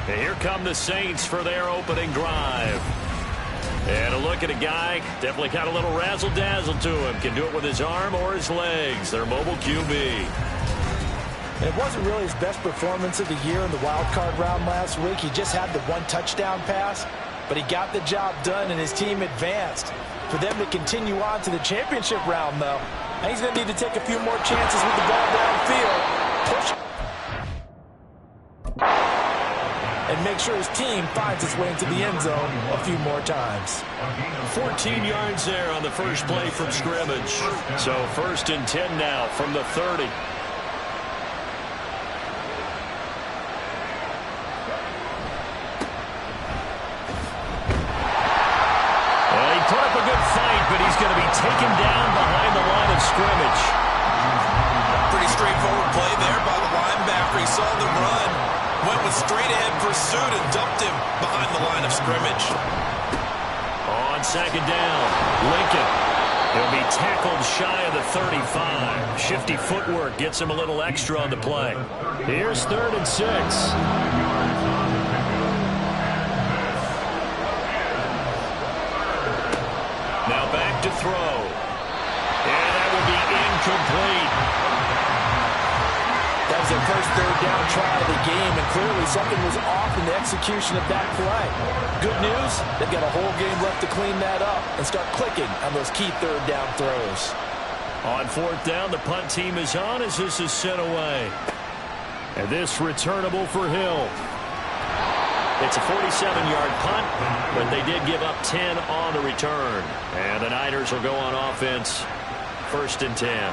Speaker 2: And here come the Saints for their opening drive. And a look at a guy, definitely got a little razzle-dazzle to him. Can do it with his arm or his legs. Their mobile QB.
Speaker 3: And it wasn't really his best performance of the year in the wild card round last week. He just had the 1 touchdown pass, but he got the job done and his team advanced. For them to continue on to the championship round, though, he's going to need to take a few more chances with the ball downfield. Push. And make sure his team finds its way into the end zone a few more times.
Speaker 2: 14 yards there on the first play from scrimmage. So 1st and 10 now from the 30. But he's going to be taken down behind the line of scrimmage.
Speaker 9: Pretty straightforward play there by the linebacker. He saw the run, went with straight-ahead pursuit, and dumped him behind the line of scrimmage.
Speaker 2: On 2nd down, Lincoln. He'll be tackled shy of the 35. Shifty footwork gets him a little extra on the play.
Speaker 6: Here's 3rd and 6.
Speaker 2: Now back to throw. And that will be incomplete.
Speaker 3: That was their first 3rd down try of the game, and clearly something was off in the execution of that play. Good news, they've got a whole game left to clean that up and start clicking on those key 3rd down throws.
Speaker 2: On 4th down, the punt team is on as this is sent away.
Speaker 6: And this returnable for Hill.
Speaker 2: It's a 47-yard punt, but they did give up 10 on the return. And the Niners will go on offense, 1st and 10.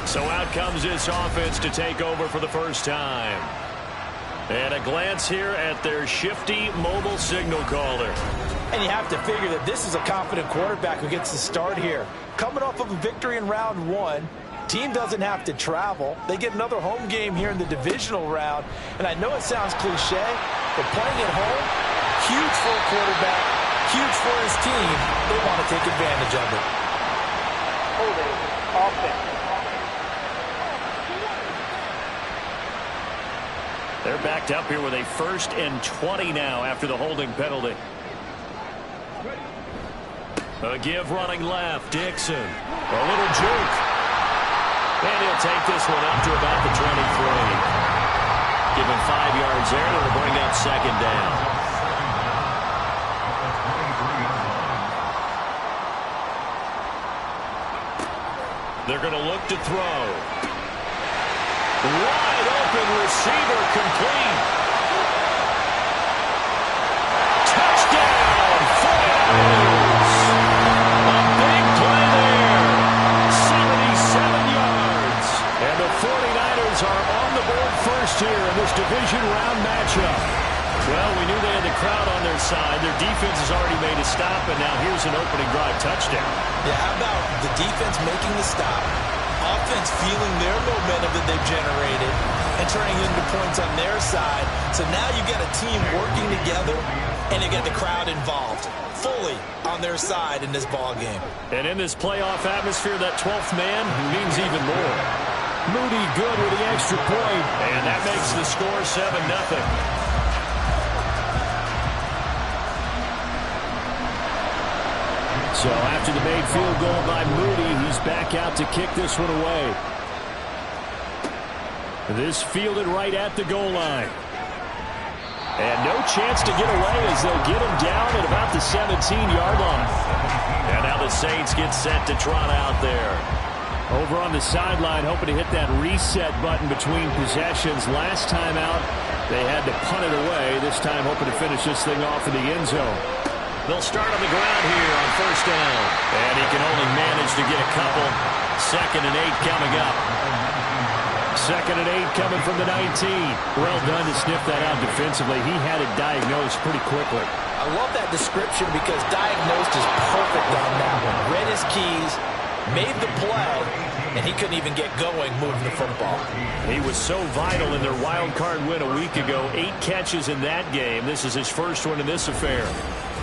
Speaker 2: So out comes this offense to take over for the first time. And a glance here at their shifty mobile signal caller.
Speaker 3: And you have to figure that this is a confident quarterback who gets the start here. Coming off of a victory in round 1. Team doesn't have to travel. They get another home game here in the divisional round. And I know it sounds cliche, but playing at home, huge for a quarterback, huge for his team. They want to take advantage of it.
Speaker 7: Holding offense.
Speaker 2: They're backed up here with a 1st and 20 now after the holding penalty. A give running left, Dixon. A little juke. And he'll take this one up to about the 23. Give him 5 yards there, and it'll bring up 2nd down. They're going to look to throw. Wide open receiver complete. Touchdown, 49ers. A big play there. 77 yards. And the 49ers are on the board first here in this division round matchup. Well, we knew they had the crowd on their side. Their defense has already made a stop, and now here's an opening drive touchdown.
Speaker 9: Yeah, how about the defense making the stop, offense feeling their momentum that they've generated, and turning into points on their side. So now you got a team working together, and you got the crowd involved, fully on their side in this ball game.
Speaker 2: And in this playoff atmosphere, that 12th man means even more.
Speaker 6: Moody good with the extra point.
Speaker 2: And that makes the score 7-0.
Speaker 6: So after the made field goal by Moody, he's back out to kick this one away. This fielded right at the goal line. And no chance to get away as they'll get him down at about the 17-yard line. And now the Saints get set to trot out there. Over on the sideline, hoping to hit that reset button between possessions. Last time out, they had to punt it away. This time, hoping to finish this thing off in the end zone. They'll start on the ground here on first down. And he can only manage to get a couple. 2nd and 8 coming up. 2nd and 8 coming from the 19. Well done to sniff that out defensively. He had it diagnosed pretty quickly.
Speaker 3: I love that description because diagnosed is perfect on that one. Read his keys, made the play, and he couldn't even get going moving the football.
Speaker 6: He was so vital in their wild card win a week ago. 8 catches in that game. This is his first one in this affair.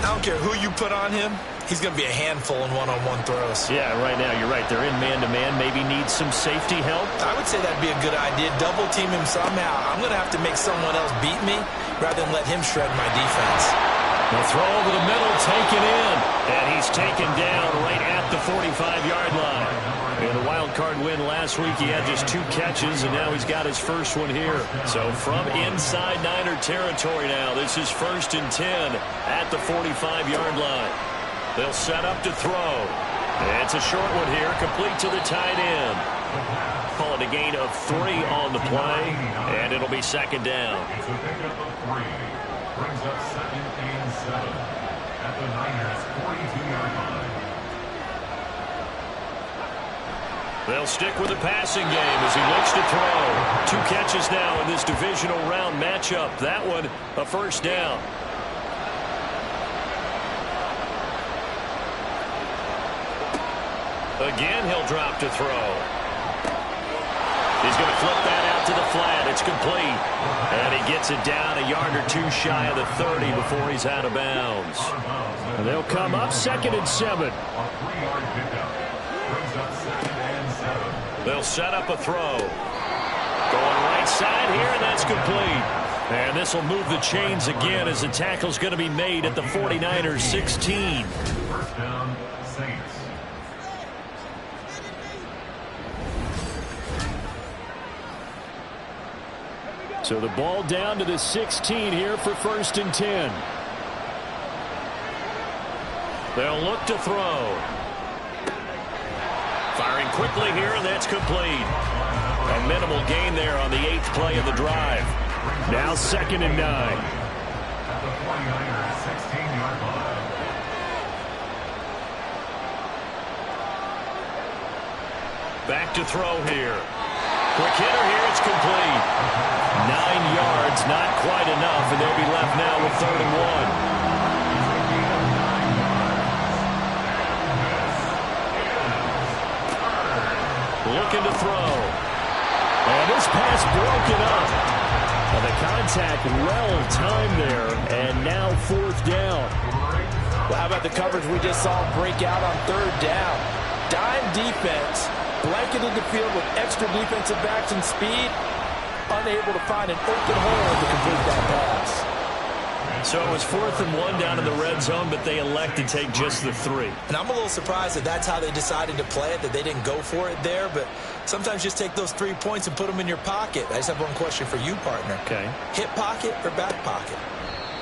Speaker 3: I don't care who you put on him. He's going to be a handful in one-on-one throws.
Speaker 6: Yeah, right now, you're right. They're in man-to-man. Maybe needs some safety help.
Speaker 3: I would say that'd be a good idea. Double team him somehow. I'm going to have to make someone else beat me rather than let him shred my defense.
Speaker 6: The throw over the middle, taken in. And he's taken down right at the 45-yard line. In the wild card win last week, he had just 2 catches, and now he's got his first one here. So from inside Niner territory now, this is 1st and 10 at the 45-yard line. They'll set up to throw. It's a short one here, complete to the tight end. Call it a gain of 3 on the play, and it'll be 2nd down.
Speaker 5: It's a pickup of 3. Brings up 2nd and 7 at the Niners' 42-yard line.
Speaker 6: They'll stick with the passing game as he looks to throw. 2 catches now in this divisional round matchup. That one, a first down. Again, he'll drop to throw. He's going to flip that out to the flat. It's complete. And he gets it down a yard or 2 shy of the 30 before he's out of bounds. And they'll come up 2nd and 7.
Speaker 5: A 3-yard pickup. Brings up 2nd and 7.
Speaker 6: They'll set up a throw. Going right side here, and that's complete. And this will move the chains again as the tackle's going to be made at the 49ers 16.
Speaker 5: First down, Saints.
Speaker 6: So the ball down to the 16 here for 1st and 10. They'll look to throw. Firing quickly here, and that's complete. A minimal gain there on the 8th play of the drive. Now 2nd and 9.
Speaker 5: At the 49ers 16-yard line.
Speaker 6: Back to throw here. Quick hitter here, it's complete. 9 yards, not quite enough, and they'll be left now with 3rd and 1. Looking to throw. And this pass broken up. And the contact well timed there, and now 4th down.
Speaker 3: Well, how about the coverage we just saw break out on 3rd down? Dime defense, blanketed the field with extra defensive backs and speed, unable to find an open hole to complete that pass.
Speaker 6: So it was 4th and 1 down in the red zone, but they elect to take just the 3.
Speaker 3: And I'm a little surprised that that's how they decided to play it, that they didn't go for it there. But sometimes just take those 3 points and put them in your pocket. I just have one question for you, partner.
Speaker 6: Okay.
Speaker 3: Hip pocket or back pocket?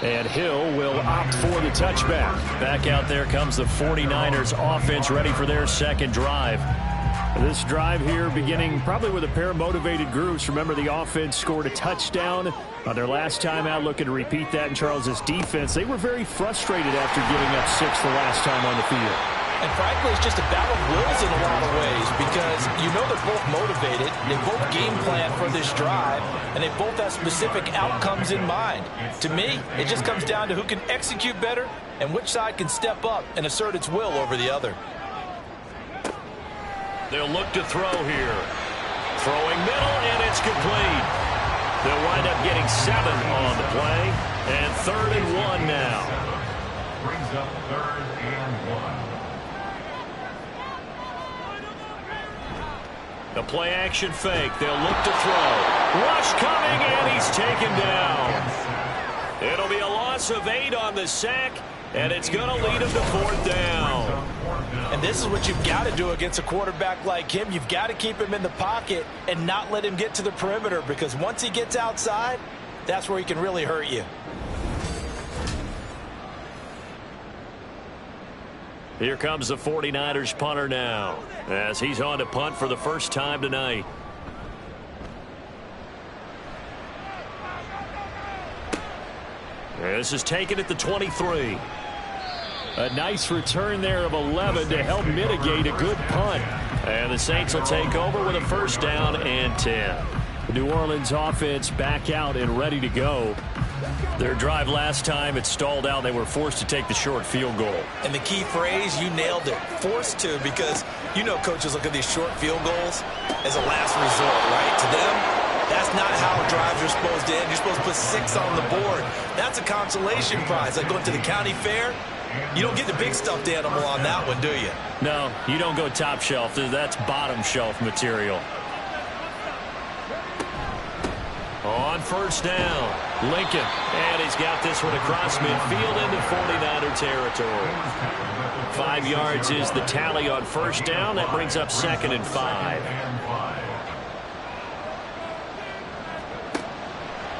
Speaker 6: And Hill will opt for the touchback. Back out there comes the 49ers offense ready for their 2nd drive. This drive here beginning probably with a pair of motivated groups. Remember, the offense scored a touchdown on their last time out, looking to repeat that in Charles's defense. They were very frustrated after giving up 6 the last time on the field.
Speaker 3: And frankly, it's just a battle of wills in a lot of ways because you know they're both motivated, they both game plan for this drive, and they both have specific outcomes in mind. To me, it just comes down to who can execute better and which side can step up and assert its will over the other.
Speaker 6: They'll look to throw here. Throwing middle, and it's complete. They'll wind up getting 7 on the play, and 3rd and 1 now.
Speaker 5: Brings up 3rd and 1.
Speaker 6: The play action fake. They'll look to throw. Rush coming, and he's taken down. It'll be a loss of 8 on the sack, and it's going to lead him to 4th down.
Speaker 3: And this is what you've got to do against a quarterback like him. You've got to keep him in the pocket and not let him get to the perimeter, because once he gets outside, that's where he can really hurt you.
Speaker 6: Here comes the 49ers punter now, as he's on to punt for the first time tonight. This is taken at the 23. A nice return there of 11 to help mitigate a good punt. And the Saints will take over with a first down and 10. The New Orleans offense back out and ready to go. Their drive last time, it stalled out. They were forced to take the short field goal.
Speaker 9: And the key phrase, you nailed it. Forced to, because you know coaches look at these short field goals as a last resort, right? To them, that's not how drives are supposed to end. You're supposed to put 6 on the board. That's a consolation prize. Like going to the county fair, you don't get the big stuffed animal on that one, do you?
Speaker 6: No, you don't go top shelf. That's bottom shelf material. On first down, Lincoln. And he's got this one across midfield into 49er territory. 5 yards is the tally on first down. That brings up 2nd and 5.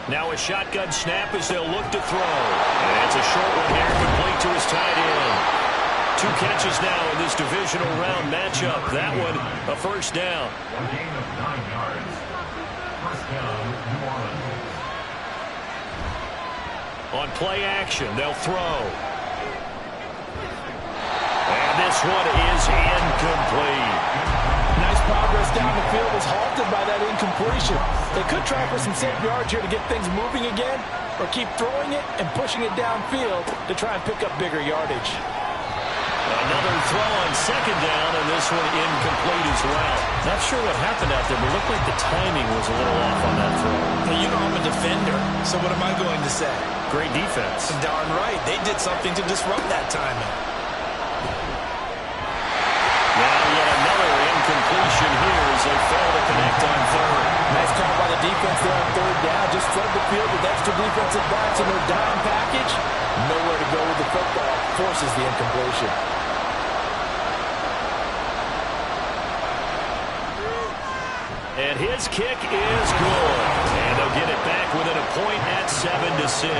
Speaker 6: Now a shotgun snap as they'll look to throw. And it's a short one here, complete to his tight end. 2 catches now in this divisional round matchup. That one, a first down.
Speaker 5: A gain of 9 yards. First down, New Orleans.
Speaker 6: On play action, they'll throw. And this one is incomplete.
Speaker 3: Nice progress down the field was halted by that incompletion. They could try for some safe yards here to get things moving again, or keep throwing it and pushing it downfield to try and pick up bigger yardage.
Speaker 6: Another throw on second down, and this one incomplete as well. Not sure what happened out there, but it looked like the timing was a little off on that throw.
Speaker 9: Well, you know I'm a defender, so what am I going to say?
Speaker 6: Great defense.
Speaker 9: Darn right. They did something to disrupt that timing.
Speaker 6: Now yet another incompletion here as they fail to connect on third.
Speaker 3: Nice call by the defense there on third down. Just flood the field with extra defensive backs in their dime package. Nowhere to go with the football. Forces the incompletion.
Speaker 6: And his kick is good. And they'll get it back within a point at 7-6.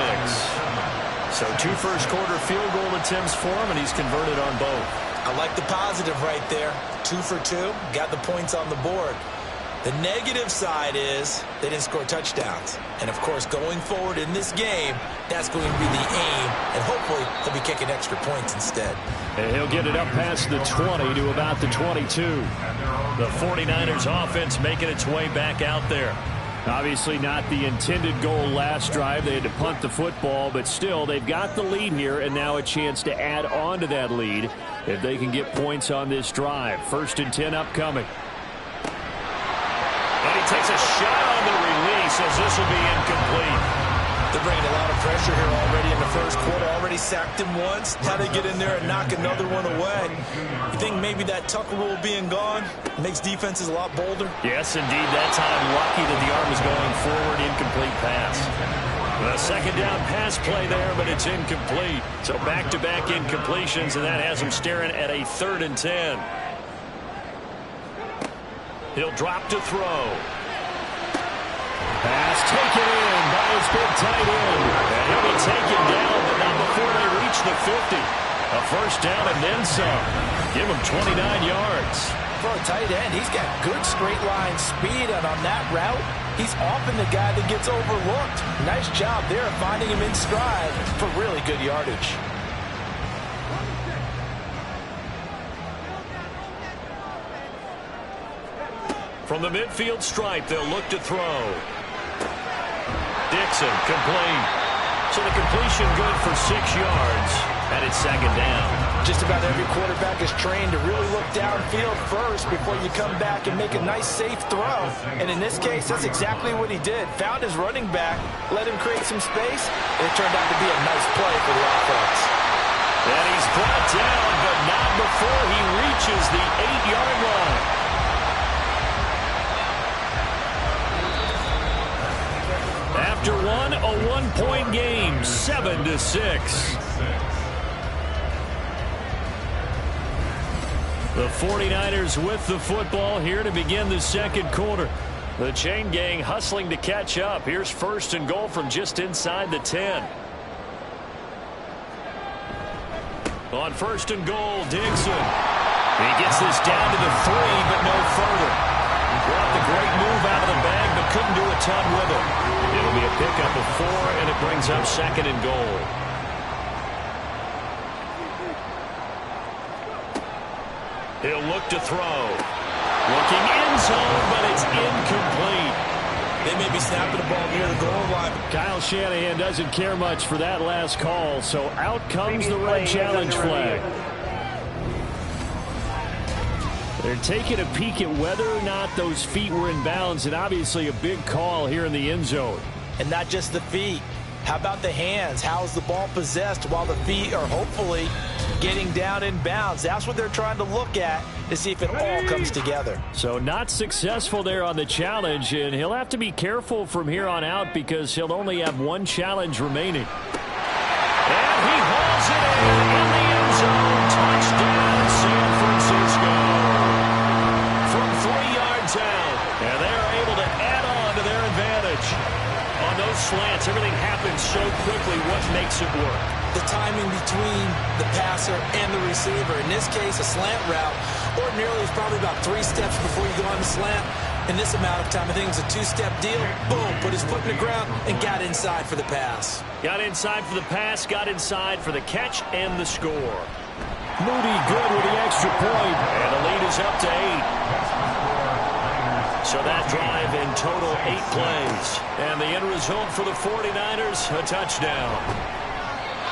Speaker 6: So 2 first-quarter field goal attempts for him, and he's converted on both.
Speaker 9: I like the positive right there. 2 for 2. Got the points on the board. The negative side is they didn't score touchdowns. And, of course, going forward in this game, that's going to be the aim. And hopefully he'll be kicking extra points instead.
Speaker 6: And he'll get it up past the 20 to about the 22. The 49ers offense making its way back out there. Obviously not the intended goal last drive. They had to punt the football, but still they've got the lead here and now a chance to add on to that lead if they can get points on this drive. 1st and 10 upcoming. And he takes a shot on the release as this will be incomplete.
Speaker 9: They're bringing a lot of pressure here already in the first quarter. Already sacked him once. How they get in there and knock another one away. You think maybe that Tucker rule being gone makes defenses a lot bolder?
Speaker 6: Yes, indeed. That time, lucky that the arm was going forward. Incomplete pass. A second down pass play there, but it's incomplete. So back-to-back incompletions, and that has him staring at a 3rd and 10. He'll drop to throw. Pass taken in by his big tight end. And he'll be taken down, but not before they reach the 50. A first down and then some. Give him 29 yards.
Speaker 3: For a tight end, he's got good straight line speed, and on that route, he's often the guy that gets overlooked. Nice job there of finding him in stride for really good yardage.
Speaker 6: From the midfield stripe, they'll look to throw. Dixon, complete. So the completion good for 6 yards, and it's 2nd down.
Speaker 3: Just about every quarterback is trained to really look downfield first before you come back and make a nice, safe throw. And in this case, that's exactly what he did. Found his running back, let him create some space, and it turned out to be a nice play for the offense.
Speaker 6: And he's brought down, but not before he reaches the 8-yard line. After one, a 1-point game, 7-6. The 49ers with the football here to begin the second quarter. The chain gang hustling to catch up. Here's 1st and goal from just inside the 10. On first and goal, Dixon. He gets this down to the 3, but no further. Brought the great move out of the bag, but couldn't do a ton with it. It'll be a pickup of 4, and it brings up second and goal. He'll look to throw. Looking end zone, but it's incomplete.
Speaker 9: They may be snapping the ball near the goal line.
Speaker 6: Kyle Shanahan doesn't care much for that last call, so out comes the red challenge flag. They're taking a peek at whether or not those feet were in bounds, and obviously a big call here in the end zone.
Speaker 3: And not just the feet. How about the hands? How is the ball possessed while the feet are hopefully getting down in bounds? That's what they're trying to look at to see if it all comes together.
Speaker 6: So not successful there on the challenge, and he'll have to be careful from here on out because he'll only have one challenge remaining. And he hauls it in the end zone. Touchdown, San Francisco. From 3 yards out, and they're able to add on to their advantage. On those slants, everything happens so quickly. What makes it work?
Speaker 9: The timing between the passer and the receiver. In this case, a slant route ordinarily is probably about 3 steps before you go on the slant. In this amount of time, I think it's a 2-step deal. Boom, put his foot in the ground and got inside for the pass.
Speaker 6: Got inside for the pass, got inside for the catch and the score. Moody good with the extra point, and the lead is up to 8. So that drive in total 8 plays. And the end result for the 49ers, a touchdown.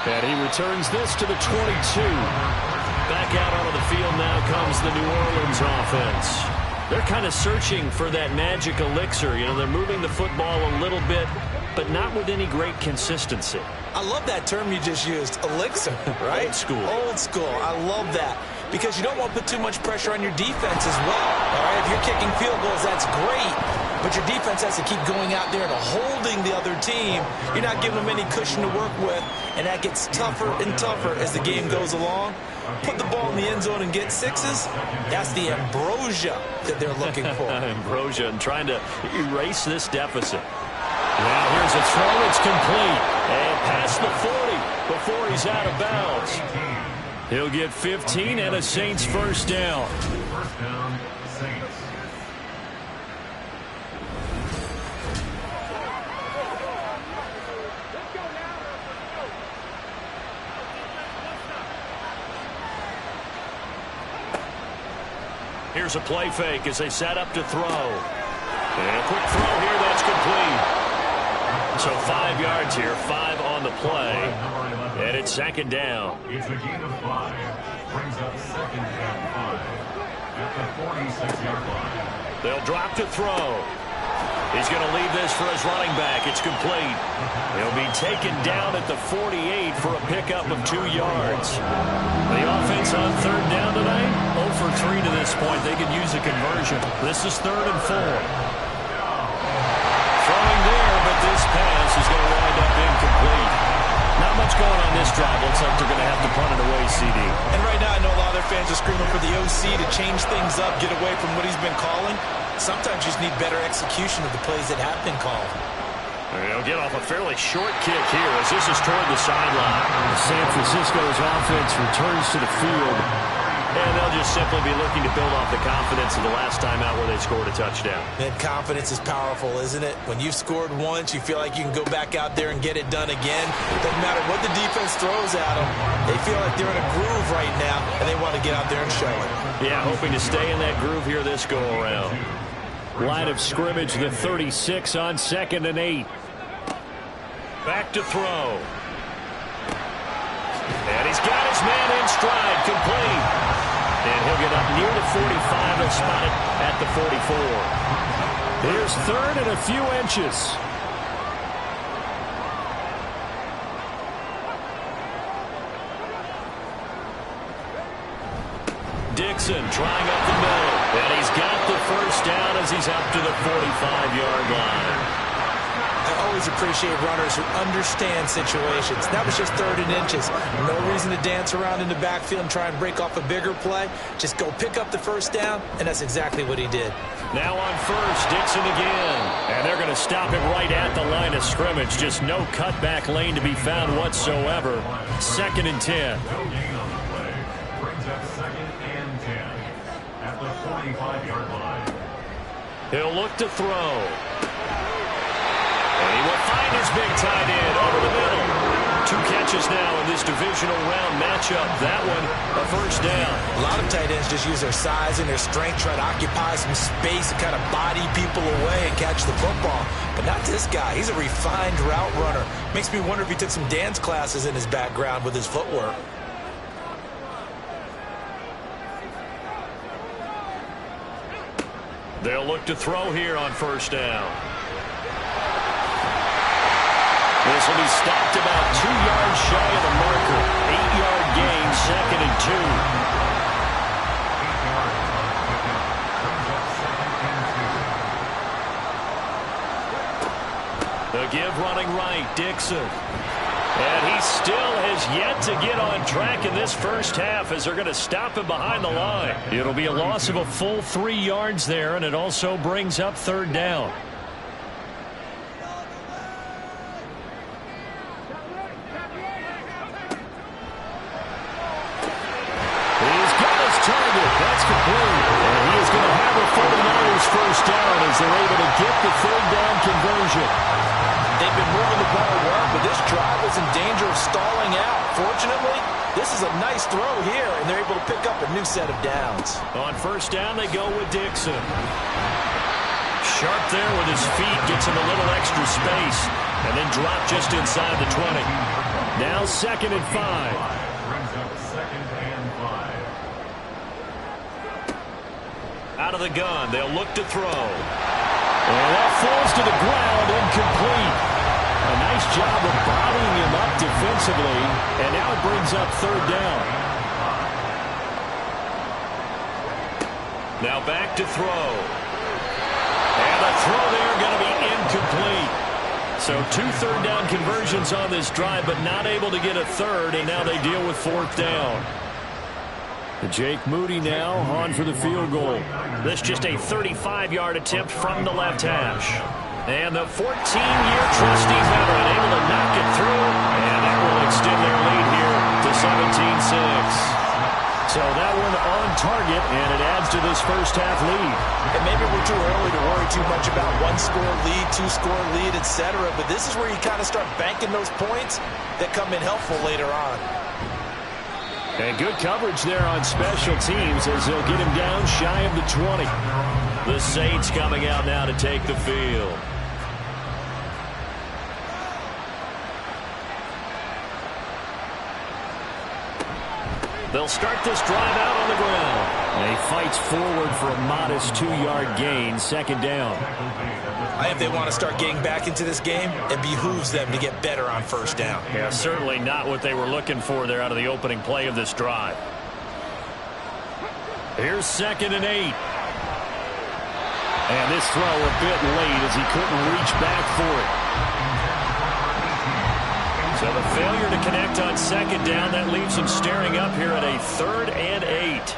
Speaker 6: And he returns this to the 22. Back out onto the field now comes the New Orleans offense. They're kind of searching for that magic elixir. You know, they're moving the football a little bit, but not with any great consistency.
Speaker 9: I love that term you just used, elixir, right?
Speaker 6: Old school.
Speaker 9: Old school. I love that. Because you don't want to put too much pressure on your defense as well. All right, if you're kicking field goals, that's great. But your defense has to keep going out there and holding the other team. You're not giving them any cushion to work with, and that gets tougher and tougher as the game goes along. Put the ball in the end zone and get 6s. That's the ambrosia that they're looking for.
Speaker 6: Ambrosia and trying to erase this deficit. Now here's a throw. It's complete. And past the 40 before he's out of bounds. He'll get 15 and a Saints first down.
Speaker 5: First down, Saints.
Speaker 6: Here's a play fake as they set up to throw. And a quick throw here, that's complete. So 5 yards here, 5 on the play. And it's second down.
Speaker 5: It's a gain of 5. Brings up second and 5 at the 46-yard line.
Speaker 6: They'll drop to throw. He's going to leave this for his running back. It's complete. He'll be taken down at the 48 for a pickup of 2 yards. The offense on third down tonight, 0 for 3 to this point. They could use a conversion. This is 3rd and 4. Throwing there, but this pass is going to wind up incomplete. Not much going on this drive. Looks like they're going to have to punt it away, CD.
Speaker 3: And right now, I know a lot of their fans are screaming for the OC to change things up, get away from what he's been calling. Sometimes you just need better execution of the plays that have been called.
Speaker 6: They'll get off a fairly short kick here as this is toward the sideline. San Francisco's offense returns to the field. And they'll just simply be looking to build off the confidence of the last time out where they scored a touchdown.
Speaker 9: And confidence is powerful, isn't it? When you've scored once, you feel like you can go back out there and get it done again. Doesn't matter what the defense throws at them. They feel like they're in a groove right now, and they want to get out there and show it.
Speaker 6: Yeah, hoping to stay in that groove here this go-around. Line of scrimmage, the 36 on 2nd and 8. Back to throw. And he's got his man in stride, complete. And he'll get up near the 45. He'll spot it at the 44. Here's 3rd and a few inches. Dixon trying up the middle. And he's got the first down as he's up to the 45-yard line.
Speaker 9: I always appreciate runners who understand situations. That was just 3rd and inches. No reason to dance around in the backfield and try and break off a bigger play. Just go pick up the first down, and that's exactly what he did.
Speaker 6: Now on first, Dixon again. And they're going to stop it right at the line of scrimmage. Just no cutback lane to be found whatsoever. 2nd and 10.
Speaker 5: up 2nd and 10 at the 45-yard line.
Speaker 6: He'll look to throw. And he will find his big tight end over the middle. 2 catches now in this divisional round matchup. That one, a first down.
Speaker 3: A lot of tight ends just use their size and their strength, try to occupy some space and kind of body people away and catch the football. But not this guy. He's a refined route runner. Makes me wonder if he took some dance classes in his background with his footwork.
Speaker 6: They'll look to throw here on first down. This will be stopped about 2 yards shy of the marker. 8-yard gain, 2nd and 2. The give running right, Dixon. And he still has yet to get on track in this first half as they're going to stop him behind the line. It'll be a loss of a full 3 yards there, and it also brings up 3rd down. That's complete. And he is going to have a 49ers first down as they're able to get the 3rd down conversion.
Speaker 3: They've been moving the ball well, but this drive was in danger of stalling out. Fortunately, this is a nice throw here, and they're able to pick up a new set of downs.
Speaker 6: On first down, they go with Dixon. Sharp there with his feet, gets him a little extra space, and then drop just inside the 20. Now 2nd and 5.
Speaker 5: Brings up 2nd and 5.
Speaker 6: Out of the gun, they'll look to throw. And that falls to the ground, incomplete. A nice job of bodying him up defensively, and now it brings up 3rd down. Now back to throw. And the throw there going to be incomplete. So 2 3rd down conversions on this drive, but not able to get a 3rd, and now they deal with 4th down. Jake Moody now on for the field goal. This just a 35-yard attempt from the left hash. And the 14-year trusty veteran able to knock it through, and that will extend their lead here to 17-6. So that one on target, and it adds to this first half lead.
Speaker 3: And maybe we're too early to worry too much about 1-score lead, 2-score lead, etc. But this is where you kind of start banking those points that come in helpful later on.
Speaker 6: And good coverage there on special teams as they'll get him down shy of the 20. The Saints coming out now to take the field. They'll start this drive out on the ground. And he fights forward for a modest 2-yard gain, 2nd down.
Speaker 3: I think they want to start getting back into this game. It behooves them to get better on first down.
Speaker 6: Yeah, certainly not what they were looking for there out of the opening play of this drive. Here's 2nd and 8. And this throw a bit late as he couldn't reach back for it. So the failure to connect on 2nd down, that leaves him staring up here at a 3rd and 8.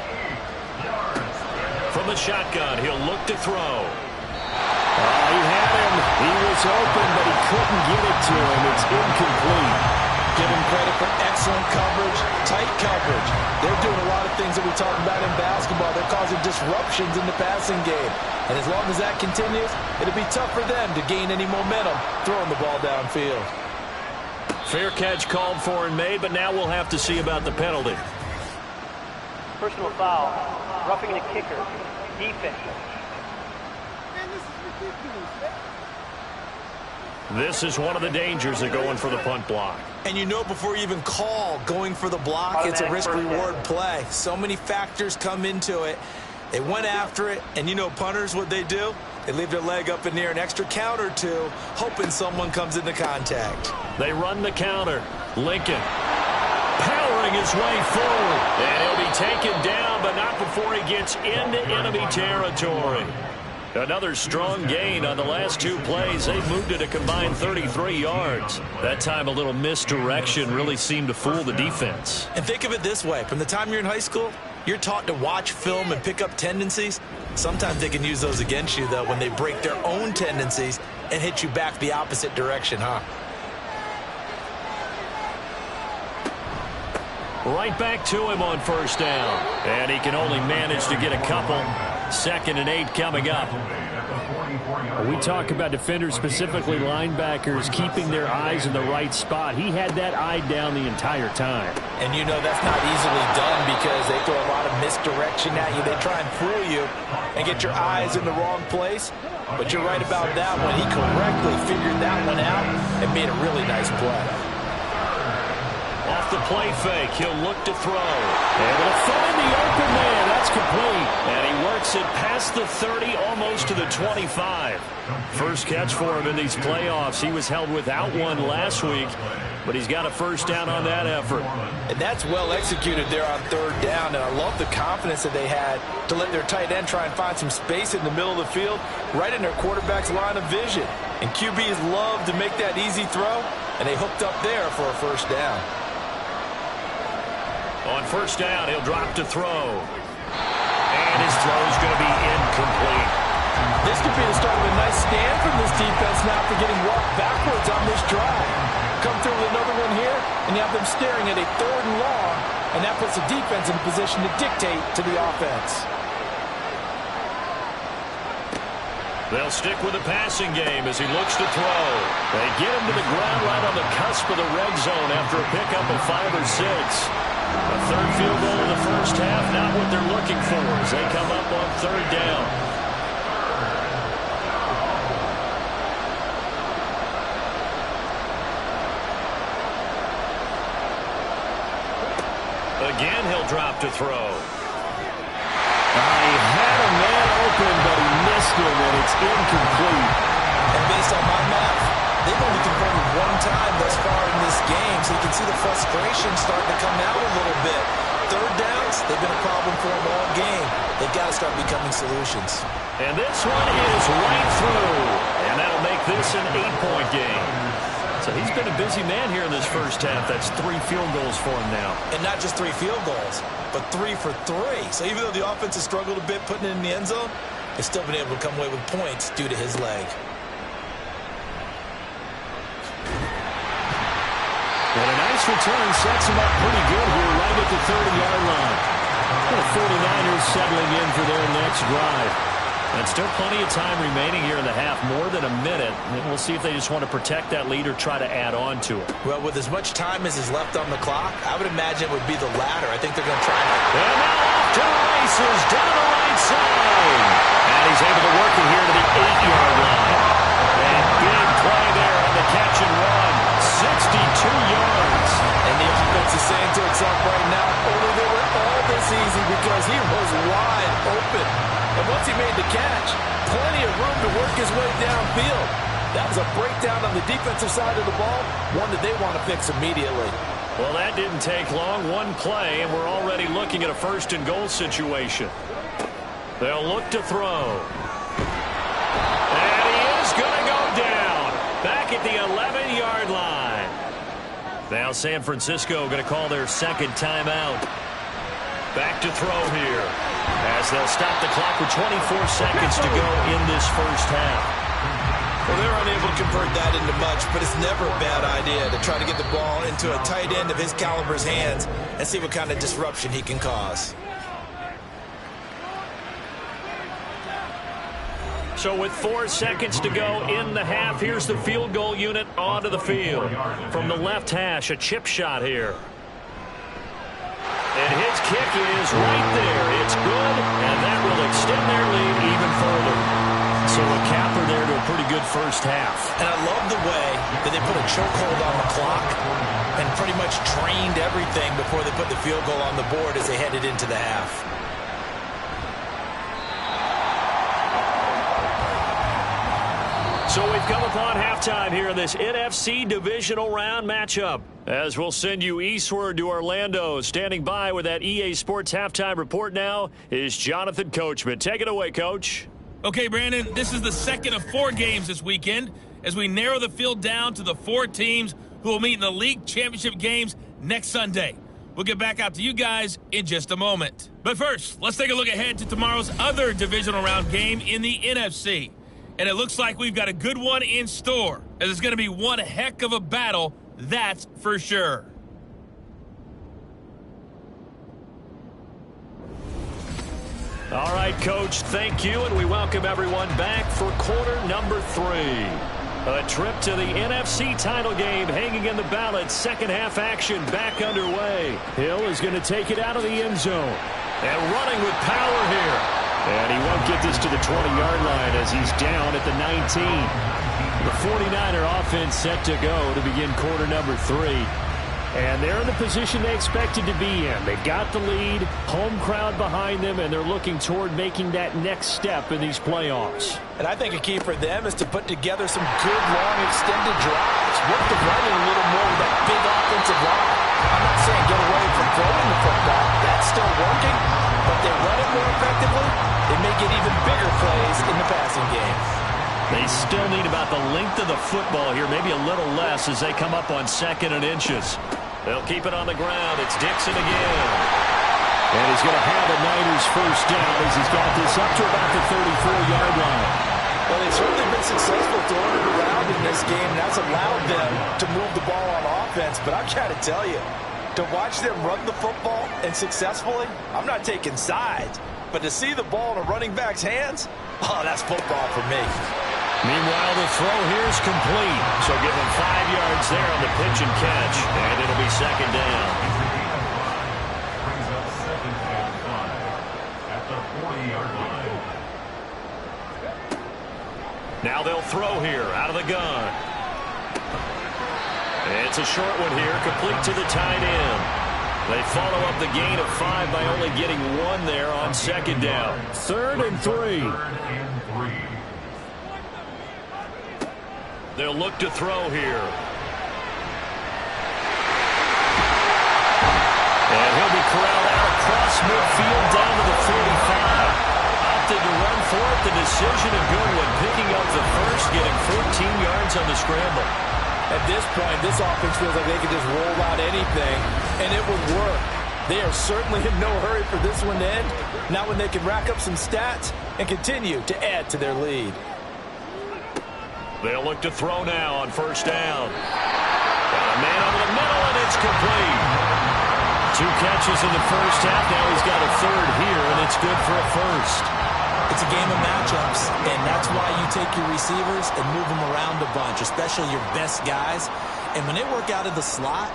Speaker 6: From the shotgun, he'll look to throw. He had him. He was open, but he couldn't get it to him. It's incomplete.
Speaker 3: Give him credit for excellent coverage, tight coverage. They're doing a lot of things that we talk about in basketball. They're causing disruptions in the passing game. And as long as that continues, it'll be tough for them to gain any momentum throwing the ball downfield.
Speaker 6: Fair catch called for and made, but now we'll have to see about the penalty.
Speaker 7: Personal foul. Roughing the kicker. Defense.
Speaker 6: This is one of the dangers of going for the punt block.
Speaker 3: And you know before you even call going for the block, it's a risk-reward play. So many factors come into it. They went after it, and you know punters, what they do? They leave their leg up in the air an extra count or two, hoping someone comes into contact.
Speaker 6: They run the counter. Lincoln powering his way forward. And he'll be taken down, but not before he gets into enemy territory. Another strong gain on the last 2 plays. They've moved it a combined 33 yards. That time a little misdirection really seemed to fool the defense.
Speaker 3: And think of it this way. From the time you're in high school, you're taught to watch film and pick up tendencies. Sometimes they can use those against you, though, when they break their own tendencies and hit you back the opposite direction, huh?
Speaker 6: Right back to him on first down. And he can only manage to get a couple. 2nd and 8 coming up. We talk about defenders, specifically linebackers, keeping their eyes in the right spot. He had that eye down the entire time.
Speaker 3: And you know that's not easily done because they throw a lot of misdirection at you. They try and fool you and get your eyes in the wrong place. But you're right about that one. He correctly figured that one out and made a really nice play.
Speaker 6: Off the play fake, he'll look to throw. Able to find the open man. That's complete. And he works it past the 30, almost to the 25. First catch for him in these playoffs. He was held without one last week, but he's got a first down on that effort.
Speaker 3: And that's well executed there on 3rd down. And I love the confidence that they had to let their tight end try and find some space in the middle of the field, right in their quarterback's line of vision. And QBs love to make that easy throw, and they hooked up there for a first down.
Speaker 6: On first down, he'll drop to throw. And his throw's going to be incomplete.
Speaker 3: This could be the start of a nice stand from this defense now for getting walked backwards on this drive. Come through with another one here, and you have them staring at a 3rd and long, and that puts the defense in a position to dictate to the offense.
Speaker 6: They'll stick with the passing game as he looks to throw. They get him to the ground right on the cusp of the red zone after a pickup of 5 or 6. A 3rd field goal in the first half, not what they're looking for as they come up on 3rd down. Again, he'll drop to throw.
Speaker 3: He had a man open, but he missed him, and it's incomplete. And based on my math, they've only converted 1 time thus far in this game, so you can see the frustration starting to come out a little bit. 3rd downs, they've been a problem for them all game. They've got to start becoming solutions.
Speaker 6: And this one is right through, and that'll make this an 8-point game. So he's been a busy man here in this first half. That's 3 field goals for him now.
Speaker 3: And not just 3 field goals, but 3 for 3. So even though the offense has struggled a bit putting it in the end zone, they've still been able to come away with points due to his leg.
Speaker 6: And a nice return sets him up pretty good here right at the 30-yard line. The 49ers settling in for their next drive. And still plenty of time remaining here in the half, more than a minute. And we'll see if they just want to protect that lead or try to add on to it.
Speaker 3: Well, with as much time as is left on the clock, I would imagine it would be the latter. I think they're going to try.
Speaker 6: And now off to the races, down the right side. And he's able to work it here to the 8-yard line. And big play there on the catch and run. 62 yards.
Speaker 3: And the offense is saying to itself right now, only they were all this easy because he was wide open. And once he made the catch, plenty of room to work his way downfield. That was a breakdown on the defensive side of the ball, one that they want to fix immediately.
Speaker 6: Well, that didn't take long. 1 play, and we're already looking at a 1st and goal situation. They'll look to throw. And he is going to go down. Back at the 11-yard line. Now San Francisco going to call their 2nd timeout. Back to throw here as they'll stop the clock with 24 seconds to go in this first half.
Speaker 3: Well, they're unable to convert that into much, but it's never a bad idea to try to get the ball into a tight end of his caliber's hands and see what kind of disruption he can cause.
Speaker 6: So with 4 seconds to go in the half, here's the field goal unit onto the field. From the left hash, a chip shot here. And his kick is right there. It's good, and that will extend their lead even further. So a capper there to a pretty good first half.
Speaker 3: And I love the way that they put a chokehold on the clock and pretty much trained everything before they put the field goal on the board as they headed into the half.
Speaker 6: So we've come upon halftime here in this NFC divisional round matchup. As we'll send you eastward to Orlando. Standing by with that EA Sports halftime report now is Jonathan Coachman. Take it away, Coach.
Speaker 4: Okay, Brandon, this is the 2nd of 4 games this weekend as we narrow the field down to the 4 teams who will meet in the league championship games next Sunday. We'll get back out to you guys in just a moment. But first, let's take a look ahead to tomorrow's other divisional round game in the NFC. And it looks like we've got a good one in store, as it's going to be one heck of a battle, that's for sure.
Speaker 6: All right, Coach, thank you, and we welcome everyone back for quarter number 3. A trip to the NFC title game hanging in the balance. Second half action back underway. Hill is going to take it out of the end zone. And running with power here. And he won't get this to the 20-yard line as he's down at the 19. The 49er offense set to go to begin quarter number 3. And they're in the position they expected to be in. They've got the lead, home crowd behind them, and they're looking toward making that next step in these playoffs.
Speaker 3: And I think a key for them is to put together some good, long, extended drives. Work the running a little more with that big offensive line. I'm not saying get away from throwing the football. That's still working. But they run it more effectively, they may get even bigger plays in the passing game.
Speaker 6: They still need about the length of the football here, maybe a little less as they come up on 2nd and inches. They'll keep it on the ground. It's Dixon again. And he's going to have a Niners first down as he's got this up to about the 34-yard line.
Speaker 3: Well, they've certainly been successful throwing it around in this game. That's allowed them to move the ball on offense. But I'm trying to tell you, to watch them run the football and successfully, I'm not taking sides. But to see the ball in a running back's hands, oh, that's football for me.
Speaker 6: Meanwhile, the throw here is complete. So give him 5 yards there on the pitch and catch. And it'll be 2nd down.
Speaker 5: Brings up 2nd and 5 at the 40-yard line.
Speaker 6: Now they'll throw here out of the gun. It's a short one here, complete to the tight end. They follow up the gain of 5 by only getting 1 there on 2nd down. 3rd and 3. They'll look to throw here. And he'll be corralled out across midfield down to the 45. Opted to run for it. The decision a good one. Picking up the first, getting 14 yards on the scramble.
Speaker 3: At this point, this offense feels like they could just roll out anything, and it would work. They are certainly in no hurry for this one to end. Now when they can rack up some stats and continue to add to their lead.
Speaker 6: They'll look to throw now on 1st down. Got a man over the middle, and it's complete. 2 catches in the first half. Now he's got a 3rd here, and it's good for a first.
Speaker 9: It's a game of matchups, and that's why you take your receivers and move them around a bunch, especially your best guys. And when they work out of the slot,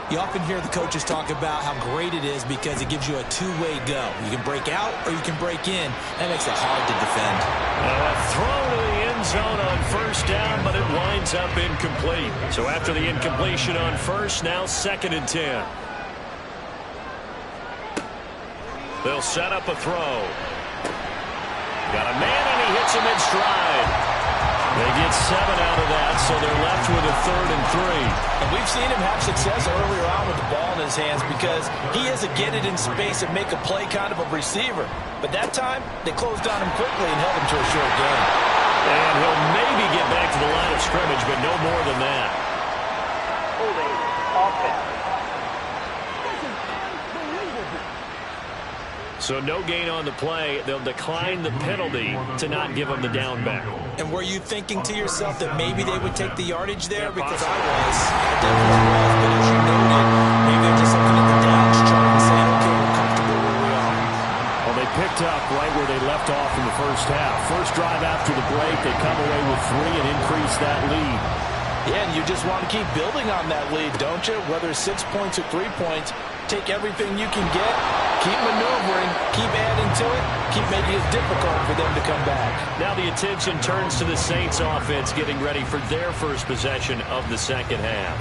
Speaker 9: you often hear the coaches talk about how great it is because it gives you a two-way go. You can break out or you can break in. That makes it hard to defend.
Speaker 6: A throw to the end zone on 1st down, but it winds up incomplete. So after the incompletion on 1st, now 2nd and 10. They'll set up a throw. Got a man, and he hits him in stride. They get 7 out of that, so they're left with a 3rd and 3.
Speaker 3: And we've seen him have success earlier on with the ball in his hands because he is a get it in space and make a play kind of a receiver. But that time, they closed on him quickly and held him to a short gain.
Speaker 6: And he'll maybe get back to the line of scrimmage, but no more than that.
Speaker 7: Holding offense.
Speaker 6: So no gain on the play. They'll decline the penalty to not give him the down back.
Speaker 9: And were you thinking to yourself that maybe they would take the yardage there? Because I was. I definitely was. But as you noted, maybe they're just looking at the downs chart and saying, okay, we're comfortable where we are.
Speaker 6: Well, they picked up right where they left off in the first half. First drive after the break, they come away with 3 and increase that lead.
Speaker 3: Yeah, and you just want to keep building on that lead, don't you? Whether it's 6 points or 3 points, take everything you can get, keep maneuvering, keep adding to it, keep making it difficult for them to come back.
Speaker 6: Now the attention turns to the Saints offense getting ready for their first possession of the second half.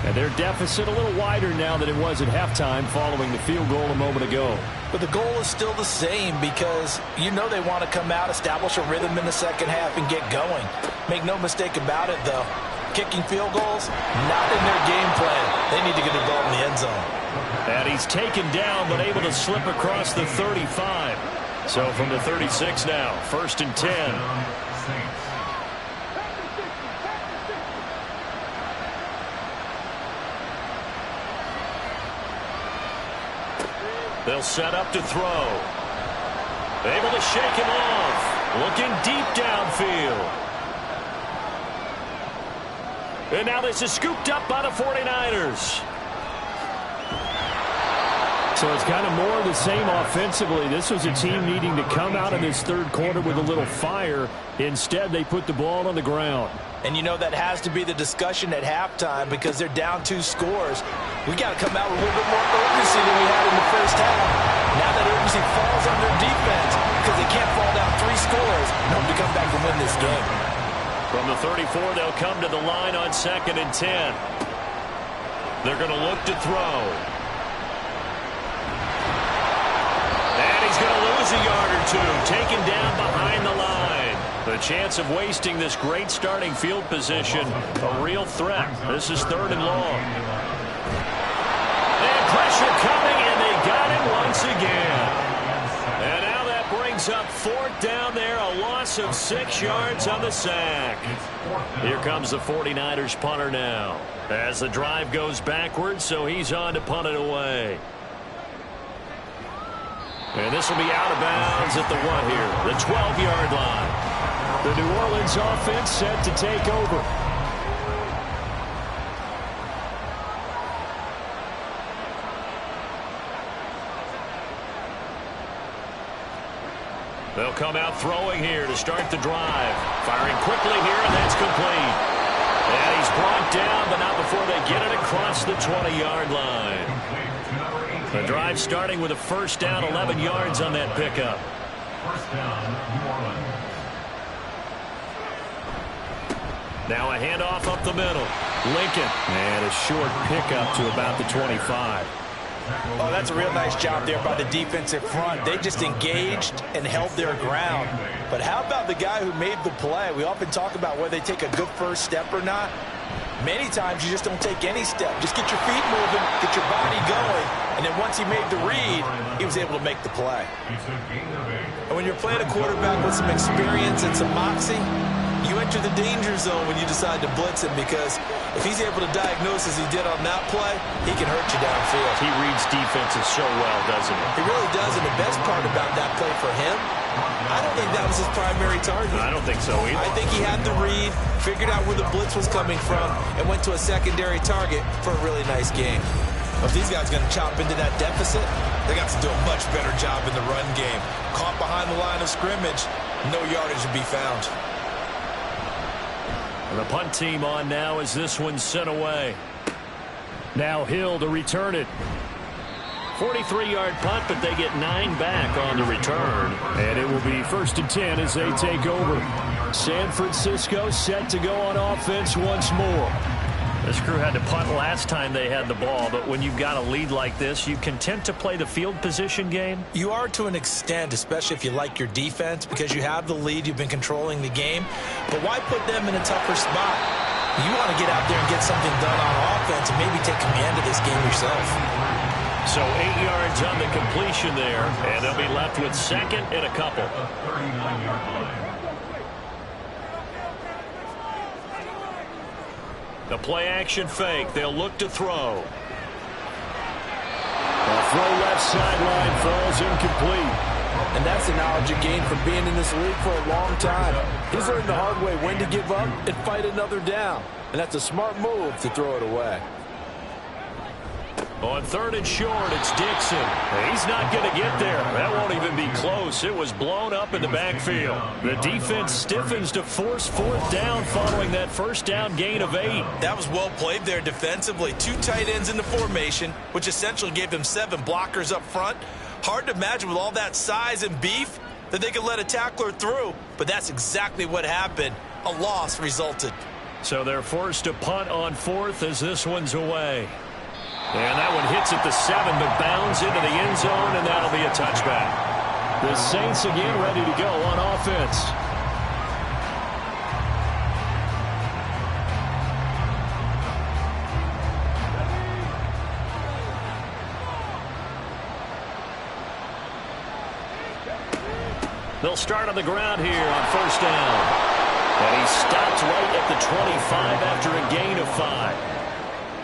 Speaker 6: And their deficit a little wider now than it was at halftime following the field goal a moment ago.
Speaker 3: But the goal is still the same because you know they want to come out, establish a rhythm in the second half, and get going. Make no mistake about it, though. Kicking field goals, not in their game plan. They need to get the ball in the end zone.
Speaker 6: And he's taken down, but able to slip across the 35. So from the 36 now, 1st and 10. They'll set up to throw. Able to shake him off. Looking deep downfield. And now this is scooped up by the 49ers. So it's kind of more of the same offensively. This was a team needing to come out in this third quarter with a little fire. Instead, they put the ball on the ground.
Speaker 3: And you know that has to be the discussion at halftime because they're down 2 scores. We got to come out with a little bit more urgency than we had in the first half. Now that urgency falls on their defense because they can't fall down 3 scores and hope to come back and win this game.
Speaker 6: From the 34, they'll come to the line on 2nd and 10. They're going to look to throw. And he's going to lose a yard or 2, taken down behind the line. The chance of wasting this great starting field position, a real threat. This is 3rd and long. And pressure coming, and they got him once again. And now that brings up 4th down there, a loss of 6 yards on the sack. Here comes the 49ers punter now. As the drive goes backwards, so he's on to punt it away. And this will be out of bounds at the 1 here, the 12-yard line. The New Orleans offense set to take over. They'll come out throwing here to start the drive. Firing quickly here, and that's complete. And he's brought down, but not before they get it across the 20-yard line. The drive starting with a 1st down, 11 yards on that pickup.
Speaker 5: 1st down, New Orleans.
Speaker 6: Now a handoff up the middle. Lincoln. And a short pickup to about the 25.
Speaker 3: Oh, that's a real nice job there by the defensive front. They just engaged and held their ground. But how about the guy who made the play? We often talk about whether they take a good first step or not. Many times you just don't take any step. Just get your feet moving, get your body going, and then once he made the read, he was able to make the play. And when you're playing a quarterback with some experience and some moxie, you enter the danger zone when you decide to blitz him because if he's able to diagnose as he did on that play, he can hurt you downfield.
Speaker 6: He reads defenses so well, doesn't he?
Speaker 3: He really does, and the best part about that play for him, I don't think that was his primary target.
Speaker 6: I don't think so either.
Speaker 3: I think he had the read, figured out where the blitz was coming from, and went to a secondary target for a really nice game. If these guys are going to chop into that deficit, they got to do a much better job in the run game. Caught behind the line of scrimmage, no yardage to be found.
Speaker 6: And the punt team on now as this one's sent away. Now Hill to return it. 43-yard punt, but they get 9 back on the return. And it will be 1st and 10 as they take over. San Francisco set to go on offense once more. This crew had to punt last time they had the ball, but when you've got a lead like this, you content to play the field position game?
Speaker 3: You are to an extent, especially if you like your defense, because you have the lead, you've been controlling the game. But why put them in a tougher spot? You want to get out there and get something done on offense and maybe take command of this game yourself.
Speaker 6: So 8 yards on the completion there, and they'll be left with 2nd and a couple.
Speaker 5: 39-yard line.
Speaker 6: The play-action fake. They'll look to throw.
Speaker 2: The throw left sideline falls incomplete.
Speaker 3: And that's the knowledge you gain from being in this league for a long time. He's learned the hard way when to give up and fight another down. And that's a smart move to throw it away.
Speaker 6: On 3rd and short, it's Dixon. He's not going to get there. That won't even be close. It was blown up in the backfield. The defense stiffens to force 4th down following that 1st down gain of 8.
Speaker 3: That was well played there defensively. 2 tight ends in the formation, which essentially gave them 7 blockers up front. Hard to imagine with all that size and beef that they could let a tackler through, but that's exactly what happened. A loss resulted.
Speaker 6: So they're forced to punt on 4th as this one's away. And that one hits at the 7, but bounds into the end zone, and that'll be a touchback.
Speaker 2: The Saints again ready to go on offense.
Speaker 6: They'll start on the ground here on 1st down. And he stops right at the 25 after a gain of 5.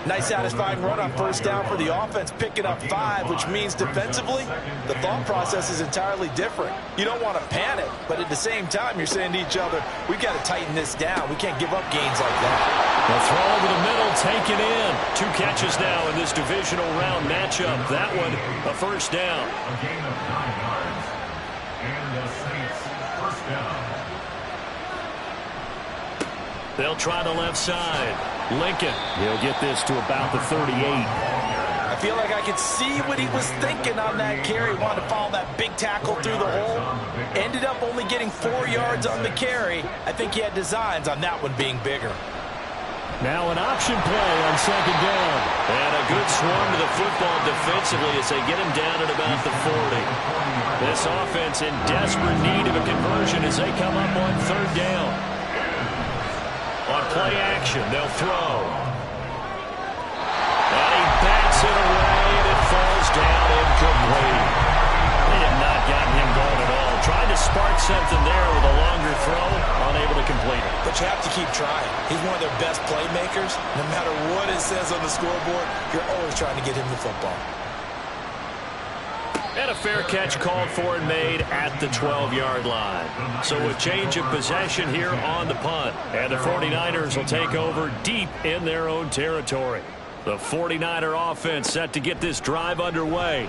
Speaker 3: Nice satisfying run on first down for the offense, picking up 5, which means defensively, the thought process is entirely different. You don't want to panic, but at the same time, you're saying to each other, we've got to tighten this down. We can't give up gains like that.
Speaker 6: The throw over the middle, taken in. 2 catches now in this divisional round matchup. That one, a first down.
Speaker 5: A gain of 9 yards. And the Saints first down.
Speaker 6: They'll try the left side. Lincoln, he'll get this to about the 38.
Speaker 3: I feel like I could see what he was thinking on that carry. Wanted to follow that big tackle through the hole. Ended up only getting 4 yards on the carry. I think he had designs on that one being bigger.
Speaker 6: Now an option play on second down. And a good swarm to the football defensively as they get him down at about the 40. This offense in desperate need of a conversion as they come up on third down. On play action, they'll throw. And he bats it away, and it falls down incomplete. They have not gotten him going at all. Trying to spark something there with a longer throw, unable to complete it.
Speaker 3: But you have to keep trying. He's one of their best playmakers. No matter what it says on the scoreboard, you're always trying to get him the football.
Speaker 6: And a fair catch called for and made at the 12-yard line. So a change of possession here on the punt. And the 49ers will take over deep in their own territory. The 49er offense set to get this drive underway.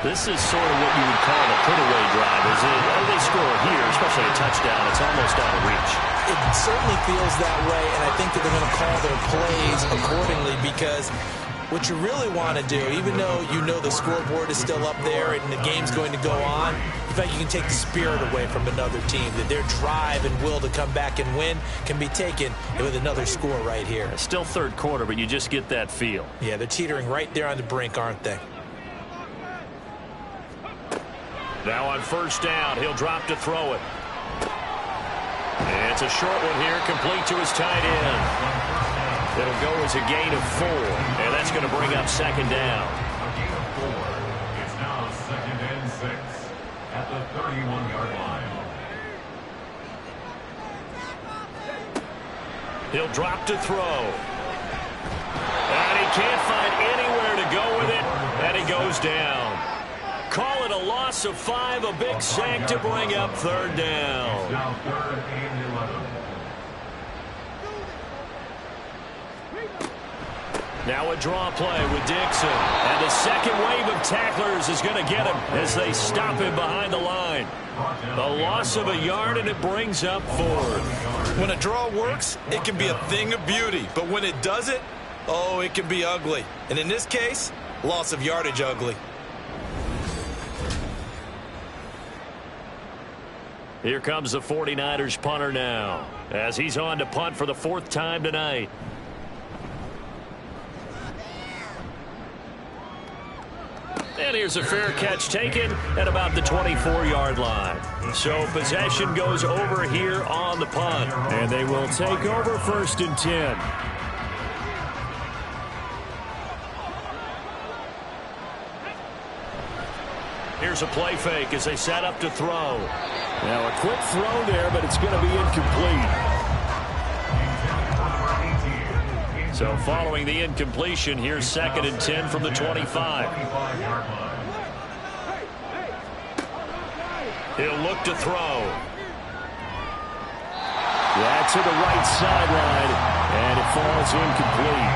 Speaker 6: This is sort of what you would call a put-away drive. As they score here, especially a touchdown, it's almost out of reach.
Speaker 9: It certainly feels that way, and I think that they're going to call their plays accordingly because what you really want to do, even though you know the scoreboard is still up there and the game's going to go on, in fact, you can take the spirit away from another team, that their drive and will to come back and win can be taken with another score right here.
Speaker 6: It's still third quarter, but you just get that feel.
Speaker 9: Yeah, they're teetering right there on the brink, aren't they?
Speaker 6: Now on first down, he'll drop to throw it. And it's a short one here, complete to his tight end. It'll go as a gain of 4, and that's going to bring up second down.
Speaker 5: A gain of 4. It's now 2nd and 6 at the 31-yard line.
Speaker 6: He'll drop to throw. And he can't find anywhere to go with it, and he goes down. Call it a loss of 5, a big sack to bring up third down.
Speaker 5: It's now 3rd and 11.
Speaker 6: Now a draw play with Dixon. And the second wave of tacklers is going to get him as they stop him behind the line. The loss of a yard, and it brings up 4th.
Speaker 3: When a draw works, it can be a thing of beauty. But when it doesn't, oh, it can be ugly. And in this case, loss of yardage ugly.
Speaker 6: Here comes the 49ers punter now as he's on to punt for the 4th time tonight. And here's a fair catch taken at about the 24-yard line. So possession goes over here on the punt. And they will take over 1st and 10. Here's a play fake as they set up to throw. Now a quick throw there, but it's going to be incomplete. So following the incompletion, here's 2nd and 10 from the 25. He'll look to throw. Yeah, to the right sideline, and it falls incomplete.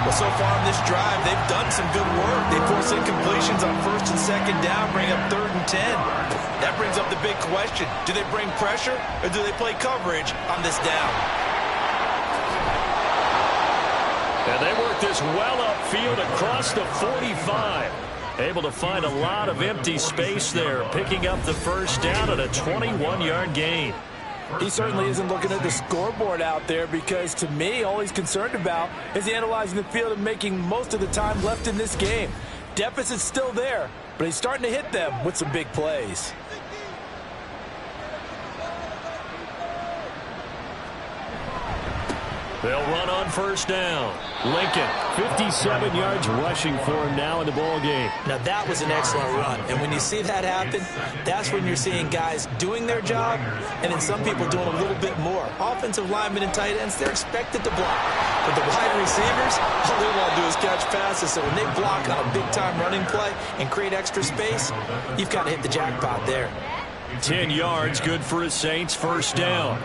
Speaker 3: Well, so far in this drive, they've done some good work. They force incompletions on 1st and 2nd down, bring up 3rd and 10. That brings up the big question. Do they bring pressure, or do they play coverage on this down?
Speaker 6: And they work this well upfield across the 45. Able to find a lot of empty space there, picking up the first down at a 21-yard gain.
Speaker 3: He certainly isn't looking at the scoreboard out there because, to me, all he's concerned about is analyzing the field and making most of the time left in this game. Deficit's still there, but he's starting to hit them with some big plays.
Speaker 6: They'll run on first down. Lincoln, 57 yards rushing for him now in the ball game.
Speaker 9: Now, that was an excellent run. And when you see that happen, that's when you're seeing guys doing their job and then some people doing a little bit more. Offensive linemen and tight ends, they're expected to block. But the wide receivers, all they want to do is catch passes. So when they block on a big-time running play and create extra space, you've got to hit the jackpot there.
Speaker 6: 10 yards, good for his Saints, first down.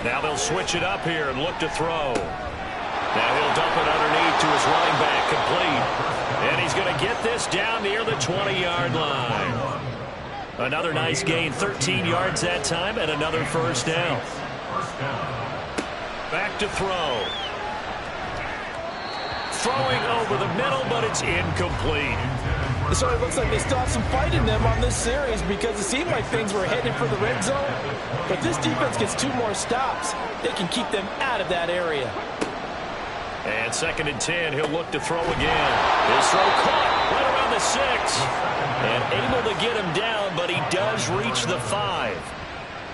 Speaker 6: Now they'll switch it up here and look to throw. Now he'll dump it underneath to his running back, complete. And he's going to get this down near the 20-yard line. Another nice gain, 13 yards that time, and another first down. Back to throw. Throwing over the middle, but it's incomplete.
Speaker 3: So it looks like they still have some fight in them on this series because it seemed like things were headed for the red zone. But this defense gets 2 more stops. They can keep them out of that area.
Speaker 6: And 2nd and 10, he'll look to throw again. His throw caught right around the 6. And able to get him down, but he does reach the 5.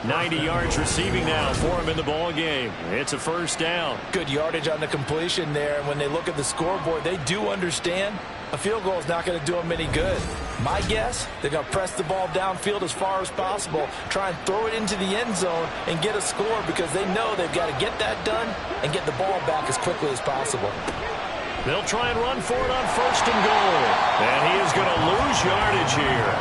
Speaker 6: 90 yards receiving now for him in the ball game. It's a first down.
Speaker 3: Good yardage on the completion there. And when they look at the scoreboard, they do understand a field goal is not going to do them any good. My guess, they're going to press the ball downfield as far as possible, try and throw it into the end zone and get a score because they know they've got to get that done and get the ball back as quickly as possible.
Speaker 6: They'll try and run for it on 1st and goal. And he is going to lose yardage here.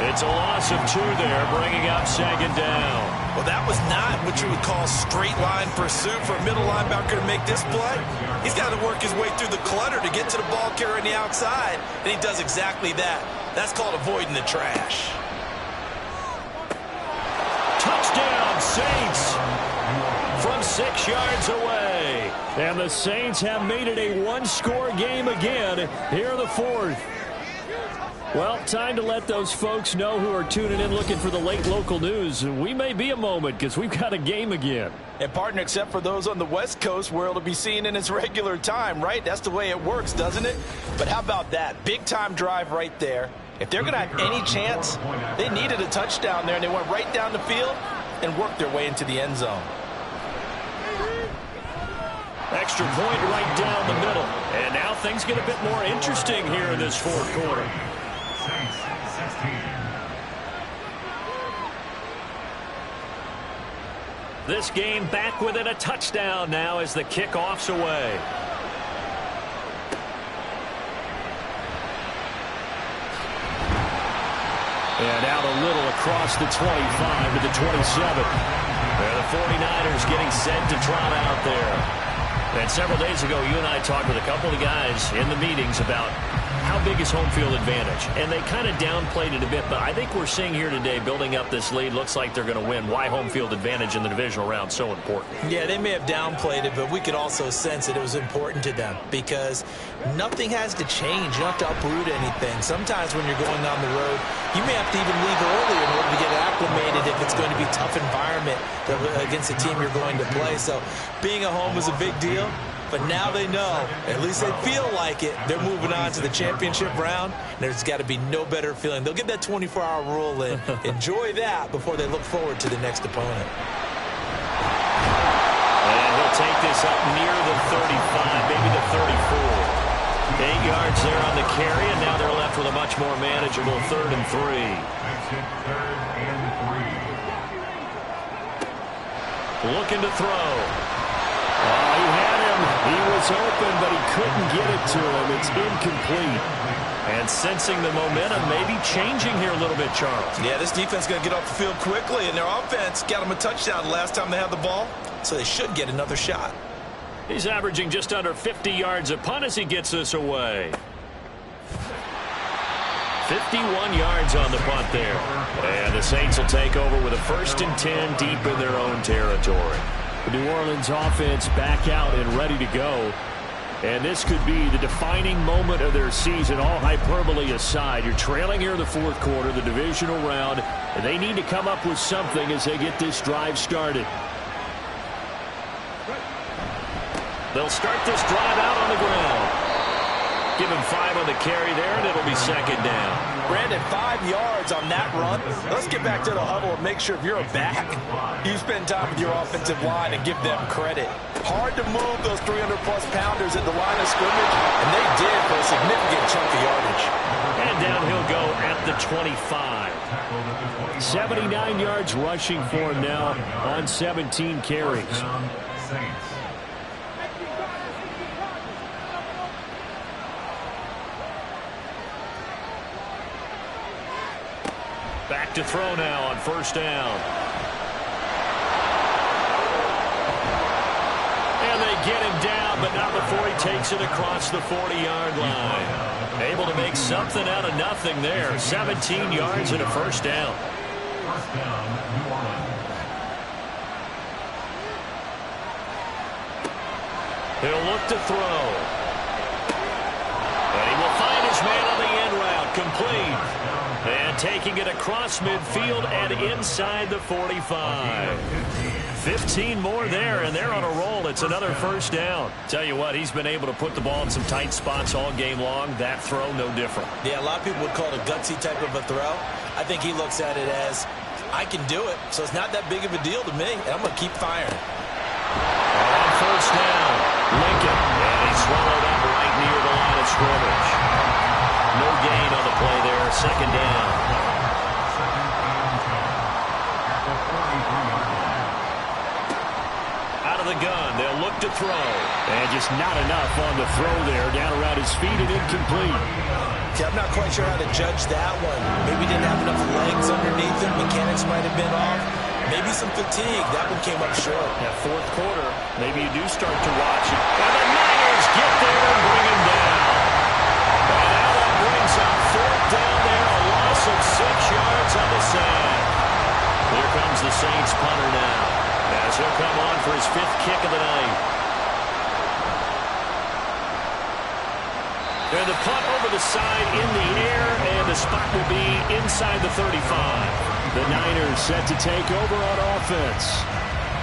Speaker 6: It's a loss of 2 there, bringing up 2nd down.
Speaker 9: Well, that was not what you would call straight line pursuit for a middle linebacker to make this play. He's got to work his way through the clutter to get to the ball carrier on the outside, and he does exactly that. That's called avoiding the trash.
Speaker 6: Touchdown, Saints, from 6 yards away. And the Saints have made it a 1-score game again here in the 4th. Well, time to let those folks know who are tuning in looking for the late local news. We may be a moment because we've got a game again.
Speaker 3: And, partner, except for those on the West Coast where it'll be seen in its regular time, right? That's the way it works, doesn't it? But how about that? Big-time drive right there. If they're going to have any chance, they needed a touchdown there, and they went right down the field and worked their way into the end zone.
Speaker 6: Extra point right down the middle. And now things get a bit more interesting here in this 4th quarter. This game back within a touchdown now as the kickoff's away. And out a little across the 25 to the 27. And the 49ers getting set to trot out there. And several days ago, you and I talked with a couple of guys in the meetings about how big is home field advantage. And they kind of downplayed it a bit, but I think we're seeing here today, building up this lead, looks like they're going to win. Why home field advantage in the divisional round so important?
Speaker 9: Yeah, they may have downplayed it, but we could also sense that it was important to them because nothing has to change. You don't have to uproot anything. Sometimes when you're going on the road, you may have to even leave early in order to get acclimated if it's going to be a tough environment against the team you're going to play. So being at home is a big deal. But now they know, at least they feel like it, they're moving on to the championship round. There's got to be no better feeling. They'll get that 24-hour rule in. Enjoy that before they look forward to the next opponent.
Speaker 6: And he'll take this up near the 35, maybe the 34. 8 yards there on the carry, and now they're left with a much more manageable 3rd and 3. Looking to throw. Oh, he had him. He was open, but he couldn't get it to him. It's incomplete. And sensing the momentum maybe changing here a little bit, Charles.
Speaker 9: Yeah, this defense is going to get off the field quickly, and their offense got them a touchdown the last time they had the ball, so they should get another shot.
Speaker 6: He's averaging just under 50 yards a punt as he gets this away. 51 yards on the punt there. And the Saints will take over with a 1st and 10 deep in their own territory. The New Orleans offense back out and ready to go. And this could be the defining moment of their season, all hyperbole aside. You're trailing here in the 4th quarter, the divisional round, and they need to come up with something as they get this drive started. They'll start this drive out on the ground. Give him 5 on the carry there, and it'll be second down.
Speaker 3: Brandon, 5 yards on that run. Let's get back to the huddle and make sure if you're a back, you spend time with your offensive line and give them credit. Hard to move those 300-plus pounders at the line of scrimmage, and they did for a significant chunk of yardage.
Speaker 6: And down he'll go at the 25. 79 yards rushing for him now on 17 carries. Back to throw now on first down. And they get him down, but not before he takes it across the 40-yard line. Able to make something out of nothing there. 17 yards and a first down.
Speaker 5: First down, New Orleans.
Speaker 6: He'll look to throw. And he will find his man on the end route. Complete. And taking it across midfield and inside the 45. 15 more there, and they're on a roll. It's another first down. Tell you what, he's been able to put the ball in some tight spots all game long. That throw, no different.
Speaker 9: Yeah, a lot of people would call it a gutsy type of a throw. I think he looks at it as, I can do it, so it's not that big of a deal to me, and I'm going to keep firing.
Speaker 6: On first down, Lincoln. And he's swallowed up right near the line of scrimmage. No gain on the play there. Second down. Out of the gun. They'll look to throw. And just not enough on the throw there. Down around his feet and incomplete.
Speaker 9: See, I'm not quite sure how to judge that one. Maybe didn't have enough legs underneath him. Mechanics might have been off. Maybe some fatigue. That one came up short.
Speaker 6: That fourth quarter, maybe you do start to watch it. And the Niners get there and bring him down. And now that brings up fourth down there, a loss of 6 yards on the sack. Here comes the Saints punter now, as he'll come on for his 5th kick of the night. And the punt over the side in the air, and the spot will be inside the 35. The Niners set to take over on offense.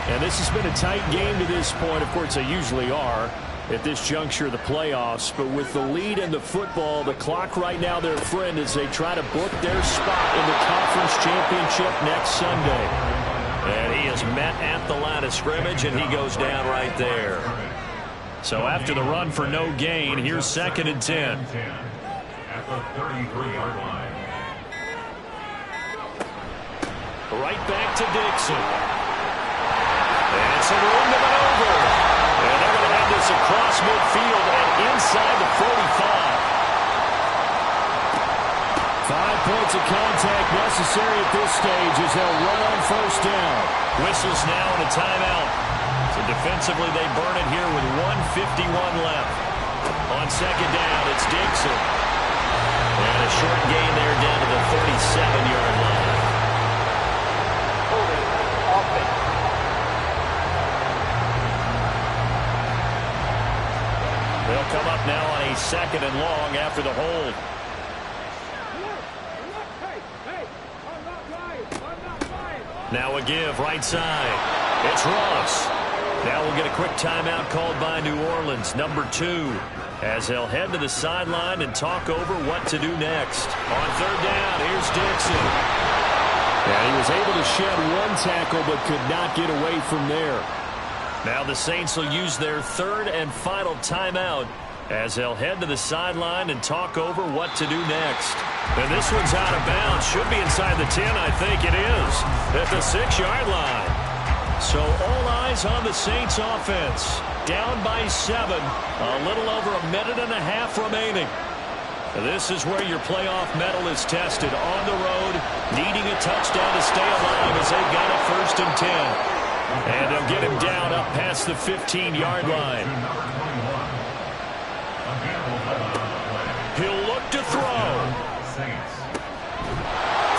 Speaker 6: And this has been a tight game to this point. Of course, they usually are at this juncture of the playoffs. But with the lead in the football, the clock right now their friend as they try to book their spot in the conference championship next Sunday. And he is met at the line of scrimmage, and he goes down right there. So after the run for no gain, here's 2nd and 10.
Speaker 5: At the 33-yard line.
Speaker 6: Right back to Dixon. And some room to maneuver. And they're going to have this across midfield and inside the 45. 5 points of contact necessary at this stage as they'll run on first down. Whistles now and a timeout. So defensively they burn it here with 1:51 left. On second down, it's Dixon. And a short gain there down to the 37-yard line. They'll come up now on a 2nd and long after the hold. Now a give right side. It's Ross. Now we'll get a quick timeout called by New Orleans, number 2, as they'll head to the sideline and talk over what to do next. On third down, here's Dixon. And he was able to shed 1 tackle but could not get away from there. Now the Saints will use their 3rd and final timeout as they'll head to the sideline and talk over what to do next. And this one's out of bounds. Should be inside the 10, I think it is, at the 6-yard line. So all eyes on the Saints offense. Down by 7, a little over a minute and a half remaining. This is where your playoff medal is tested on the road, needing a touchdown to stay alive as they've got it 1st and 10. And they'll get him down up past the 15-yard line. He'll look to throw.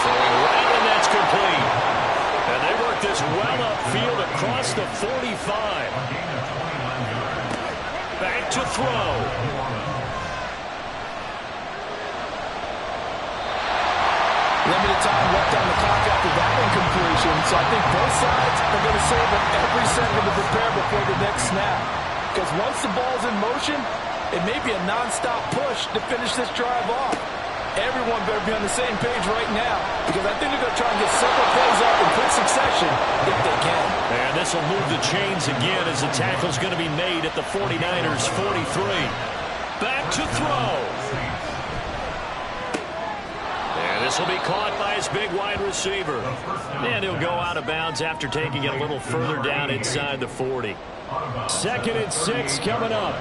Speaker 6: Throwing right, and that's complete. And they work this well upfield across the 45. Back to throw.
Speaker 3: Limited time left on the clock after that incompletion, so I think both sides are going to save every second to prepare before the next snap. Because once the ball's in motion, It may be a nonstop push to finish this drive off. Everyone better be on the same page right now because I think they're going to try and get several plays up in quick succession if they can.
Speaker 6: And this will move the chains again as the tackle's going to be made at the 49ers 43. Back to throw. And this will be caught by his big wide receiver. And he'll go out of bounds after taking it a little further down inside the 40. 2nd and 6 coming up.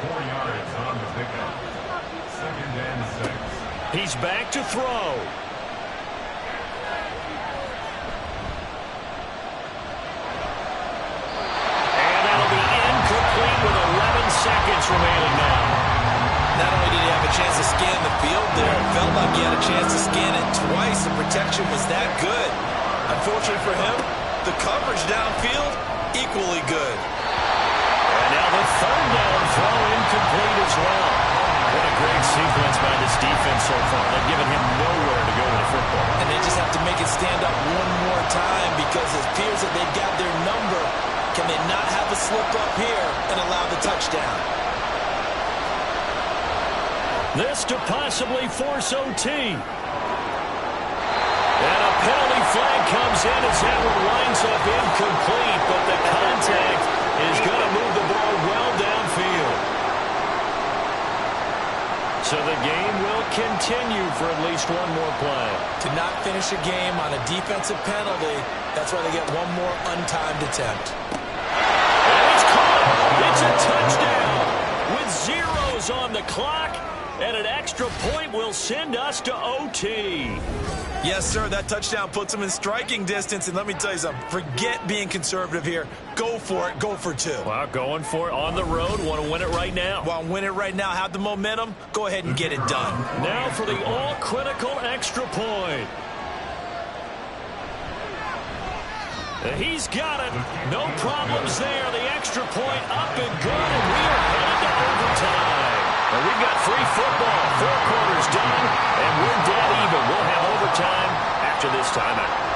Speaker 5: 4 yards on the pickup. 2nd and 6.
Speaker 6: He's back to throw. And that'll be incomplete with 11 seconds remaining now.
Speaker 9: Not only did he have a chance to scan the field there, it felt like he had a chance to scan it twice. The protection was that good. Unfortunately for him, the coverage downfield, equally good.
Speaker 6: And now the 3rd down throw incomplete as well. What a great sequence by this defense so far. They've given him nowhere to go with the football.
Speaker 9: And they just have to make it stand up one more time because it appears that they've got their number. Can they not have a slip up here and allow the touchdown?
Speaker 6: This to possibly force OT. And a penalty flag comes in as that one winds up incomplete, but the contact is going to move the ball well downfield. So the game will continue for at least one more play.
Speaker 9: To not finish a game on a defensive penalty, that's why they get one more untimed attempt.
Speaker 6: And it's caught. It's a touchdown with zeros on the clock, and an extra point will send us to OT.
Speaker 9: Yes, sir, that touchdown puts them in striking distance, and let me tell you something, forget being conservative here. Go for it, go for 2.
Speaker 6: Well, going for it on the road, want to win it right now.
Speaker 9: Want to win it right now, have the momentum, go ahead and get it done.
Speaker 6: Now for the all-critical extra point. He's got it. No problems there. The extra point up and good, and we are headed to overtime. And we've got free football. 4 quarters done, and we're dead even. We'll have overtime after this timeout.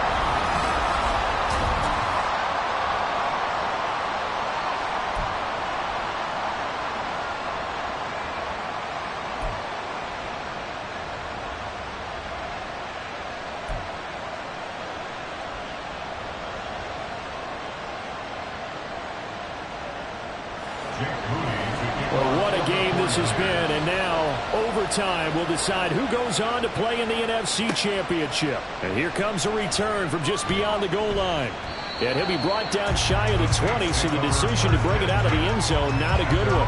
Speaker 6: Well, what a game this has been, and now overtime will decide who goes on to play in the NFC Championship. And here comes a return from just beyond the goal line. And he'll be brought down shy of the 20, so the decision to bring it out of the end zone, not a good one.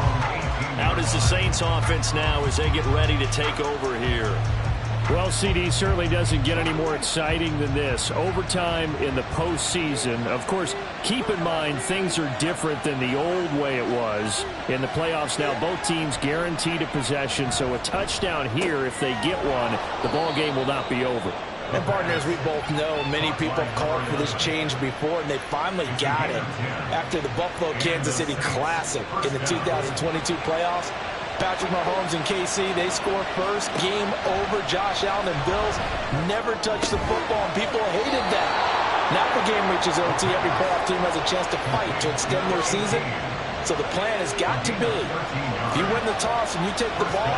Speaker 6: Out is the Saints offense now as they get ready to take over here. Well, CD, certainly doesn't get any more exciting than this. Overtime in the postseason. Of course, keep in mind things are different than the old way it was. In the playoffs now, both teams guaranteed a possession, so a touchdown here, if they get one, the ball game will not be over.
Speaker 3: And partners, we both know many people have called for this change before, and they finally got it after the Buffalo-Kansas City Classic in the 2022 playoffs. Patrick Mahomes and KC, they score first. Game over. Josh Allen and Bills never touched the football, and people hated that. Now the game reaches OT. Every playoff team has a chance to fight to extend their season. So the plan has got to be, if you win the toss and you take the ball,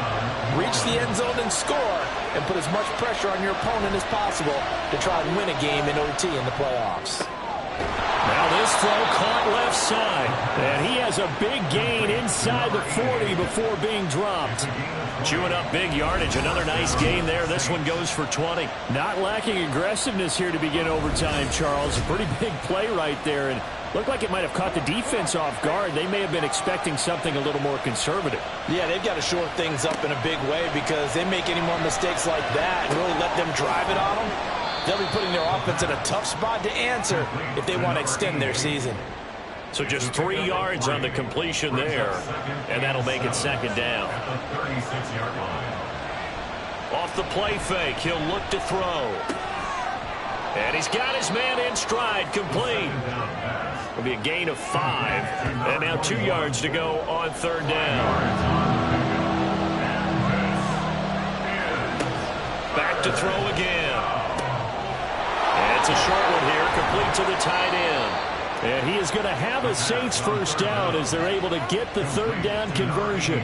Speaker 3: reach the end zone and score, and put as much pressure on your opponent as possible to try and win a game in OT in the playoffs.
Speaker 6: Now this throw caught left side. And he has a big gain inside the 40 before being dropped. Chewing up big yardage. Another nice gain there. This one goes for 20. Not lacking aggressiveness here to begin overtime, Charles. A pretty big play right there. And looked like it might have caught the defense off guard. They may have been expecting something a little more conservative.
Speaker 3: Yeah, they've got to shore things up in a big way because they make any more mistakes like that and really let them drive it on them. They'll be putting their offense in a tough spot to answer if they want to extend their season.
Speaker 6: So just 3 yards on the completion there, and that'll make it second down. Off the play fake, he'll look to throw. And he's got his man in stride, complete. It'll be a gain of 5, and now 2 yards to go on third down. Back to throw again. And it's a short one here, complete to the tight end. And he is going to have a Saints first down as they're able to get the third down conversion.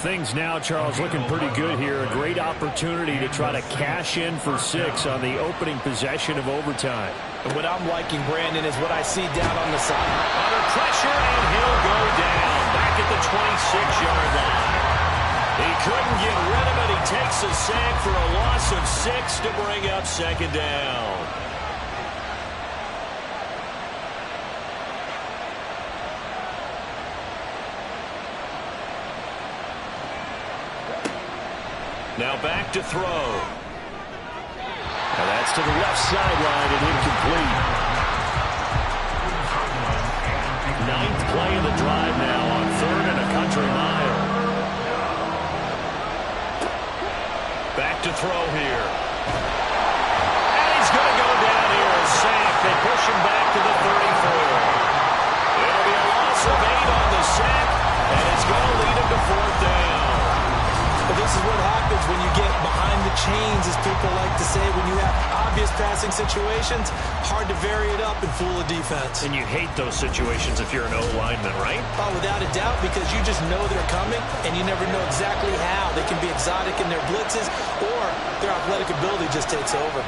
Speaker 6: Things now, Charles, looking pretty good here. A great opportunity to try to cash in for 6 on the opening possession of overtime.
Speaker 3: And what I'm liking, Brandon, is what I see down on the side.
Speaker 6: Under pressure, and he'll go down back at the 26-yard line. He couldn't get rid of it. He takes a sack for a loss of 6 to bring up second down. Now back to throw. Now that's to the left sideline and incomplete. 9th play of the drive now on 3rd and a country mile. Back to throw here. And he's going to go down here. A sack. They push him back to the 34. It'll be a loss of 8 on the sack, and it's going to lead him to 4th down.
Speaker 3: But this is what happens when you get behind the chains, as people like to say. When you have obvious passing situations, hard to vary it up and fool a defense.
Speaker 6: And you hate those situations if you're an O-lineman, right?
Speaker 3: Oh, without a doubt, because you just know they're coming, and you never know exactly how. They can be exotic in their blitzes, or their athletic ability just takes over.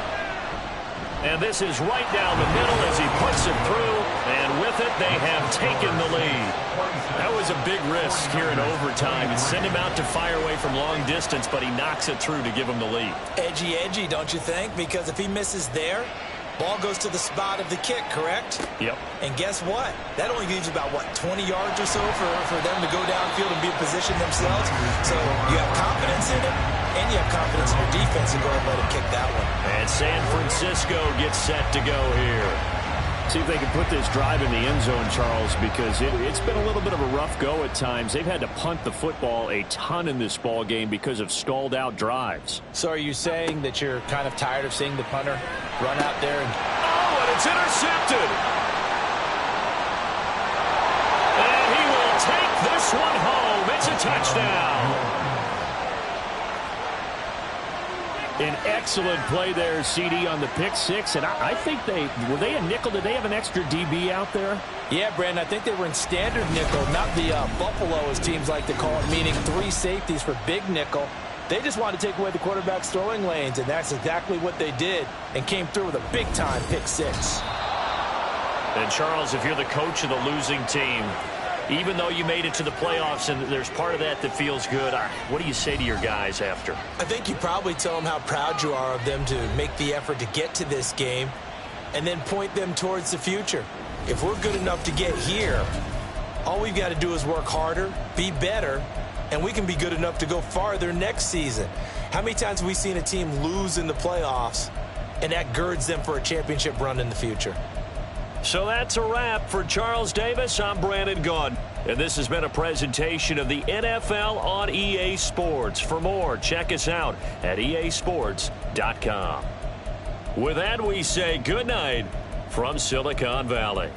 Speaker 6: And this is right down the middle as he puts it through, and with it, they have taken the lead. That was a big risk here in overtime. It sent him out to fire away from long distance, but he knocks it through to give him the lead.
Speaker 3: Edgy, don't you think? Because if he misses there, ball goes to the spot of the kick, correct?
Speaker 6: Yep.
Speaker 3: And guess what? That only leaves about, 20 yards or so for them to go downfield and be in position themselves. So you have confidence in it, and you have confidence in your defense to go and let him kick that one.
Speaker 6: And San Francisco gets set to go here. See if they can put this drive in the end zone, Charles, because it's been a little bit of a rough go at times. They've had to punt the football a ton in this ball game because of stalled-out drives.
Speaker 3: So are you saying that you're kind of tired of seeing the punter run out there and...
Speaker 6: Oh, and it's intercepted! And he will take this one home. It's a touchdown. An excellent play there, CD, on the pick 6. And I think were they a nickel? Did they have an extra DB out there?
Speaker 3: Yeah, Brandon, I think they were in standard nickel, not the Buffalo, as teams like to call it, meaning 3 safeties for big nickel. They just wanted to take away the quarterback's throwing lanes, and that's exactly what they did, and came through with a big-time pick 6.
Speaker 6: And, Charles, if you're the coach of the losing team, even though you made it to the playoffs and there's part of that feels good, what do you say to your guys after?
Speaker 3: I think you probably tell them how proud you are of them to make the effort to get to this game and then point them towards the future. If we're good enough to get here, all we've got to do is work harder, be better, and we can be good enough to go farther next season. How many times have we seen a team lose in the playoffs, and that girds them for a championship run in the future?
Speaker 6: So that's a wrap for Charles Davis. I'm Brandon Gaudin. And this has been a presentation of the NFL on EA Sports. For more, check us out at easports.com. With that, we say good night from Silicon Valley.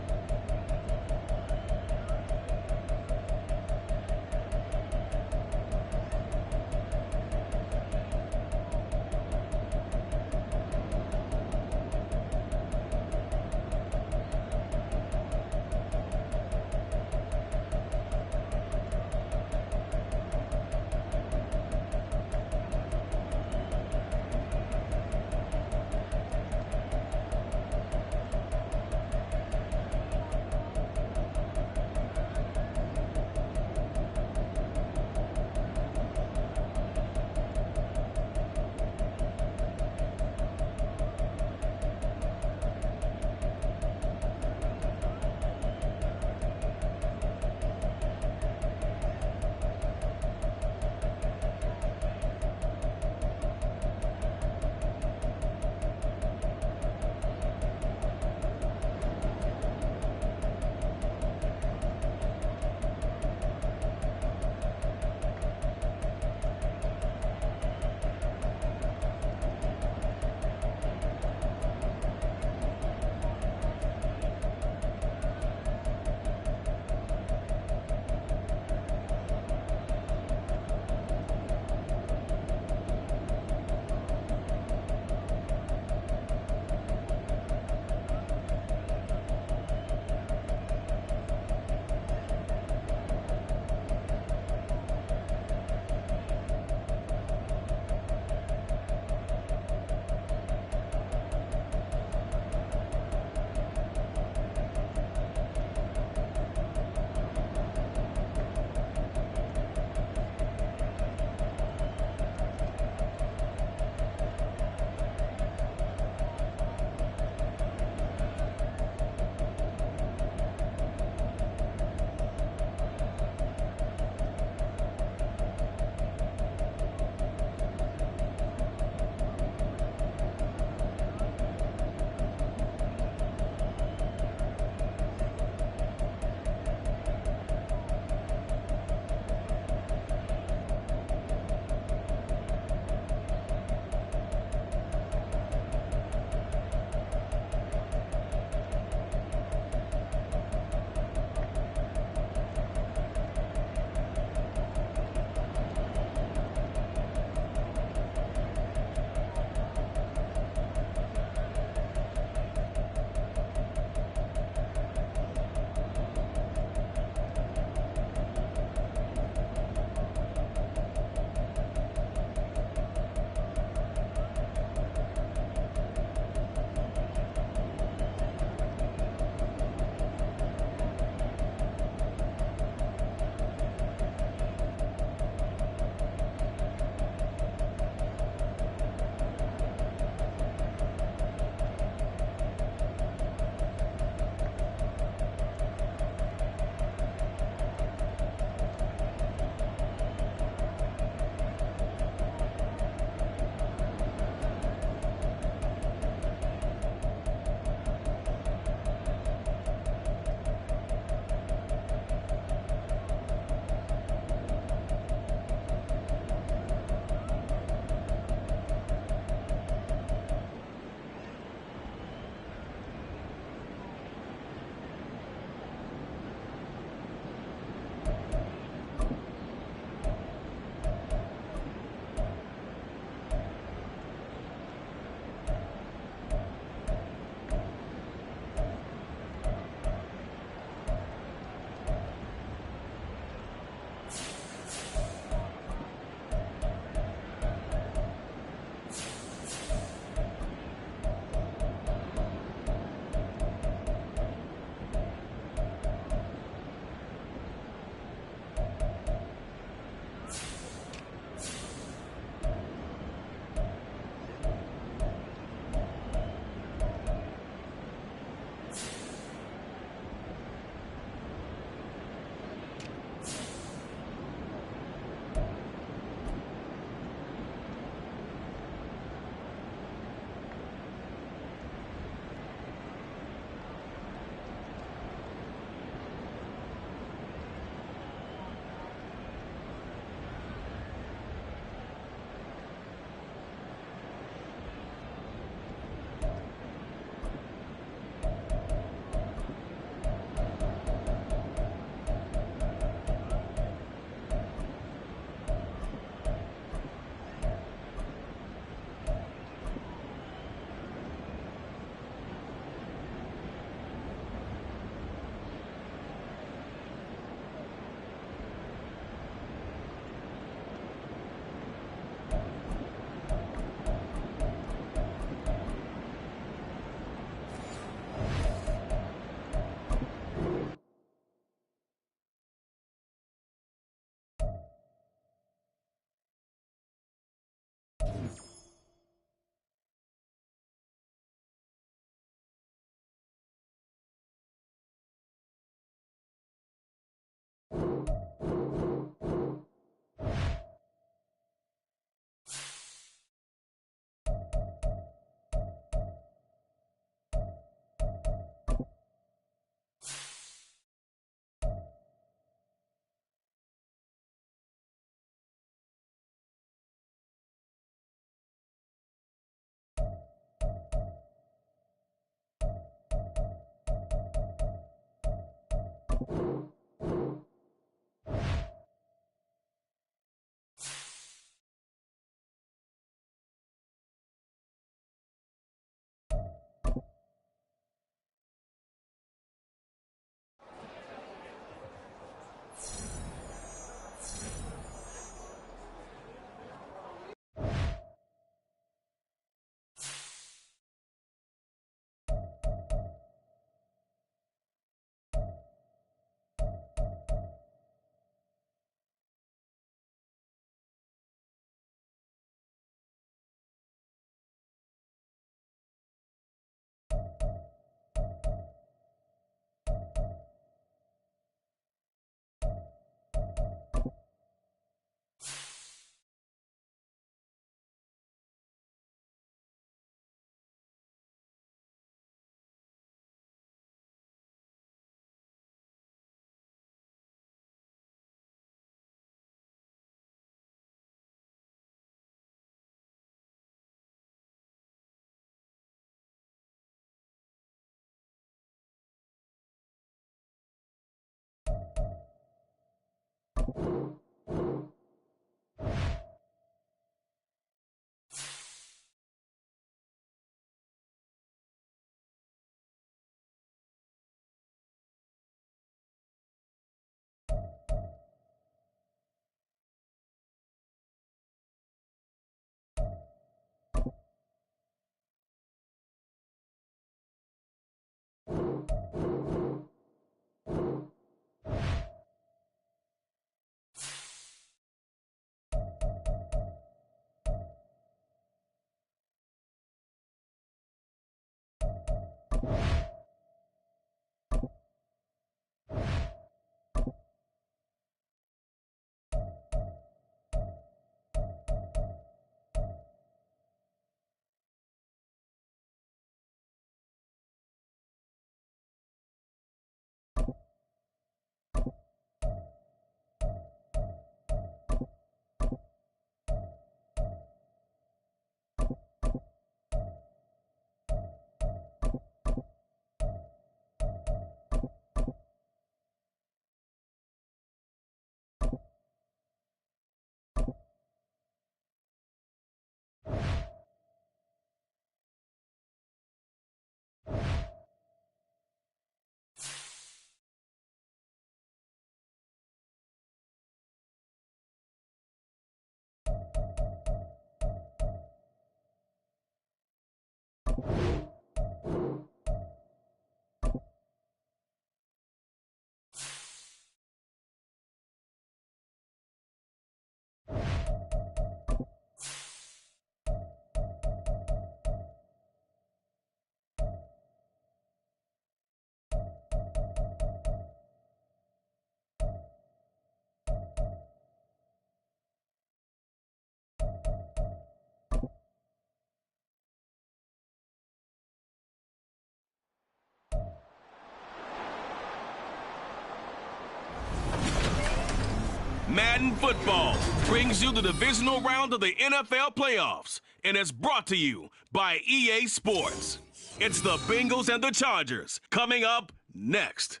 Speaker 1: Madden football brings you the divisional round of the NFL playoffs, and it's brought to you by EA Sports. It's the Bengals and the Chargers coming up next.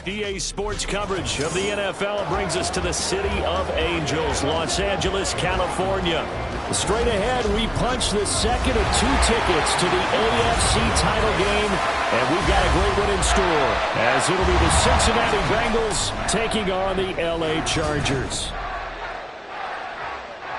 Speaker 2: EA Sports coverage of the NFL brings us to the City of Angels, Los Angeles, California. Straight ahead, we punch the second of two tickets to the AFC title game, and we've got a great one in store, as it'll be the Cincinnati Bengals taking on the LA Chargers.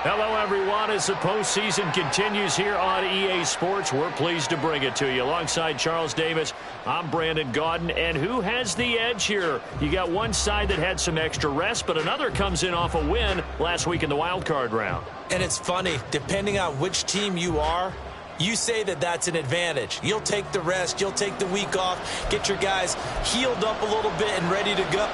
Speaker 2: Hello, everyone. As the postseason continues here on EA Sports, we're pleased to bring it to you. Alongside Charles Davis, I'm Brandon Gaudin. And who has the edge here? You got one side that had some extra rest, but another comes in off a win last week in the wild card round.
Speaker 9: And it's funny, depending on which team you are, you say that that's an advantage. You'll take the rest, you'll take the week off, get your guys healed up a little bit and ready to go.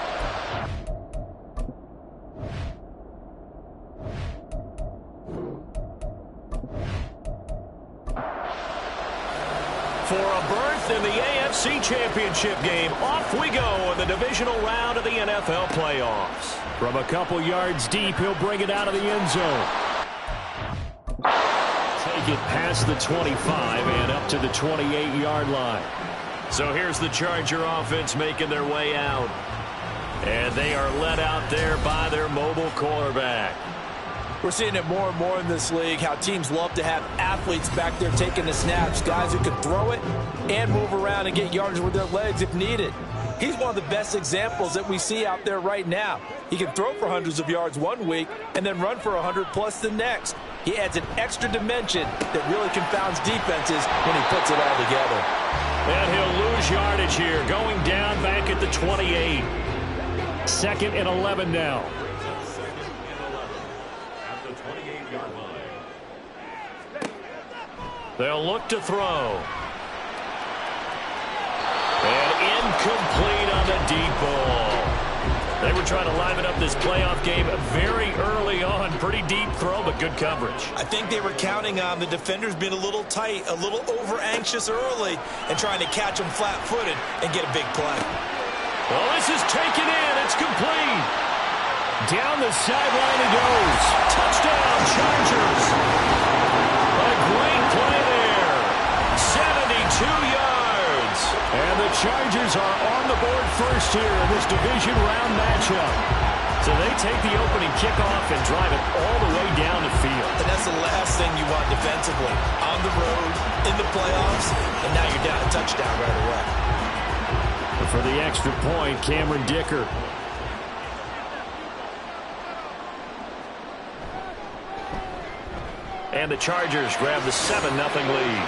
Speaker 2: For a berth in the AFC Championship game, off we go in the divisional round of the NFL playoffs. From a couple yards deep, he'll bring it out of the end zone. Take it past the 25 and up to the 28-yard line.
Speaker 6: So here's the Charger offense making their way out. And they are led out there by their mobile quarterback.
Speaker 3: We're seeing it more and more in this league, how teams love to have athletes back there taking the snaps, guys who can throw it and move around and get yardage with their legs if needed. He's one of the best examples that we see out there right now. He can throw for hundreds of yards one week and then run for 100+ the next. He adds an extra dimension that really confounds defenses when he puts it all together.
Speaker 6: And he'll lose yardage here, going down back at the 28. 2nd and 11 now. They'll look to throw. And incomplete on the deep ball. They were trying to liven up this playoff game very early on. Pretty deep throw, but good coverage.
Speaker 9: I think they were counting on the defenders being a little tight, a little over-anxious early, and trying to catch them flat-footed and get a big play.
Speaker 6: Well, this is taken in. It's complete. Down the sideline it goes. Touchdown, Chargers. A great play there. 72 yards. And the Chargers are on the board first here in this division round matchup. So they take the opening kickoff and drive it all the way down the field.
Speaker 9: And that's the last thing you want defensively. On the road, in the playoffs, and now you're down a touchdown right away.
Speaker 6: And for the extra point, Cameron Dicker. And the Chargers grab the 7-0 lead.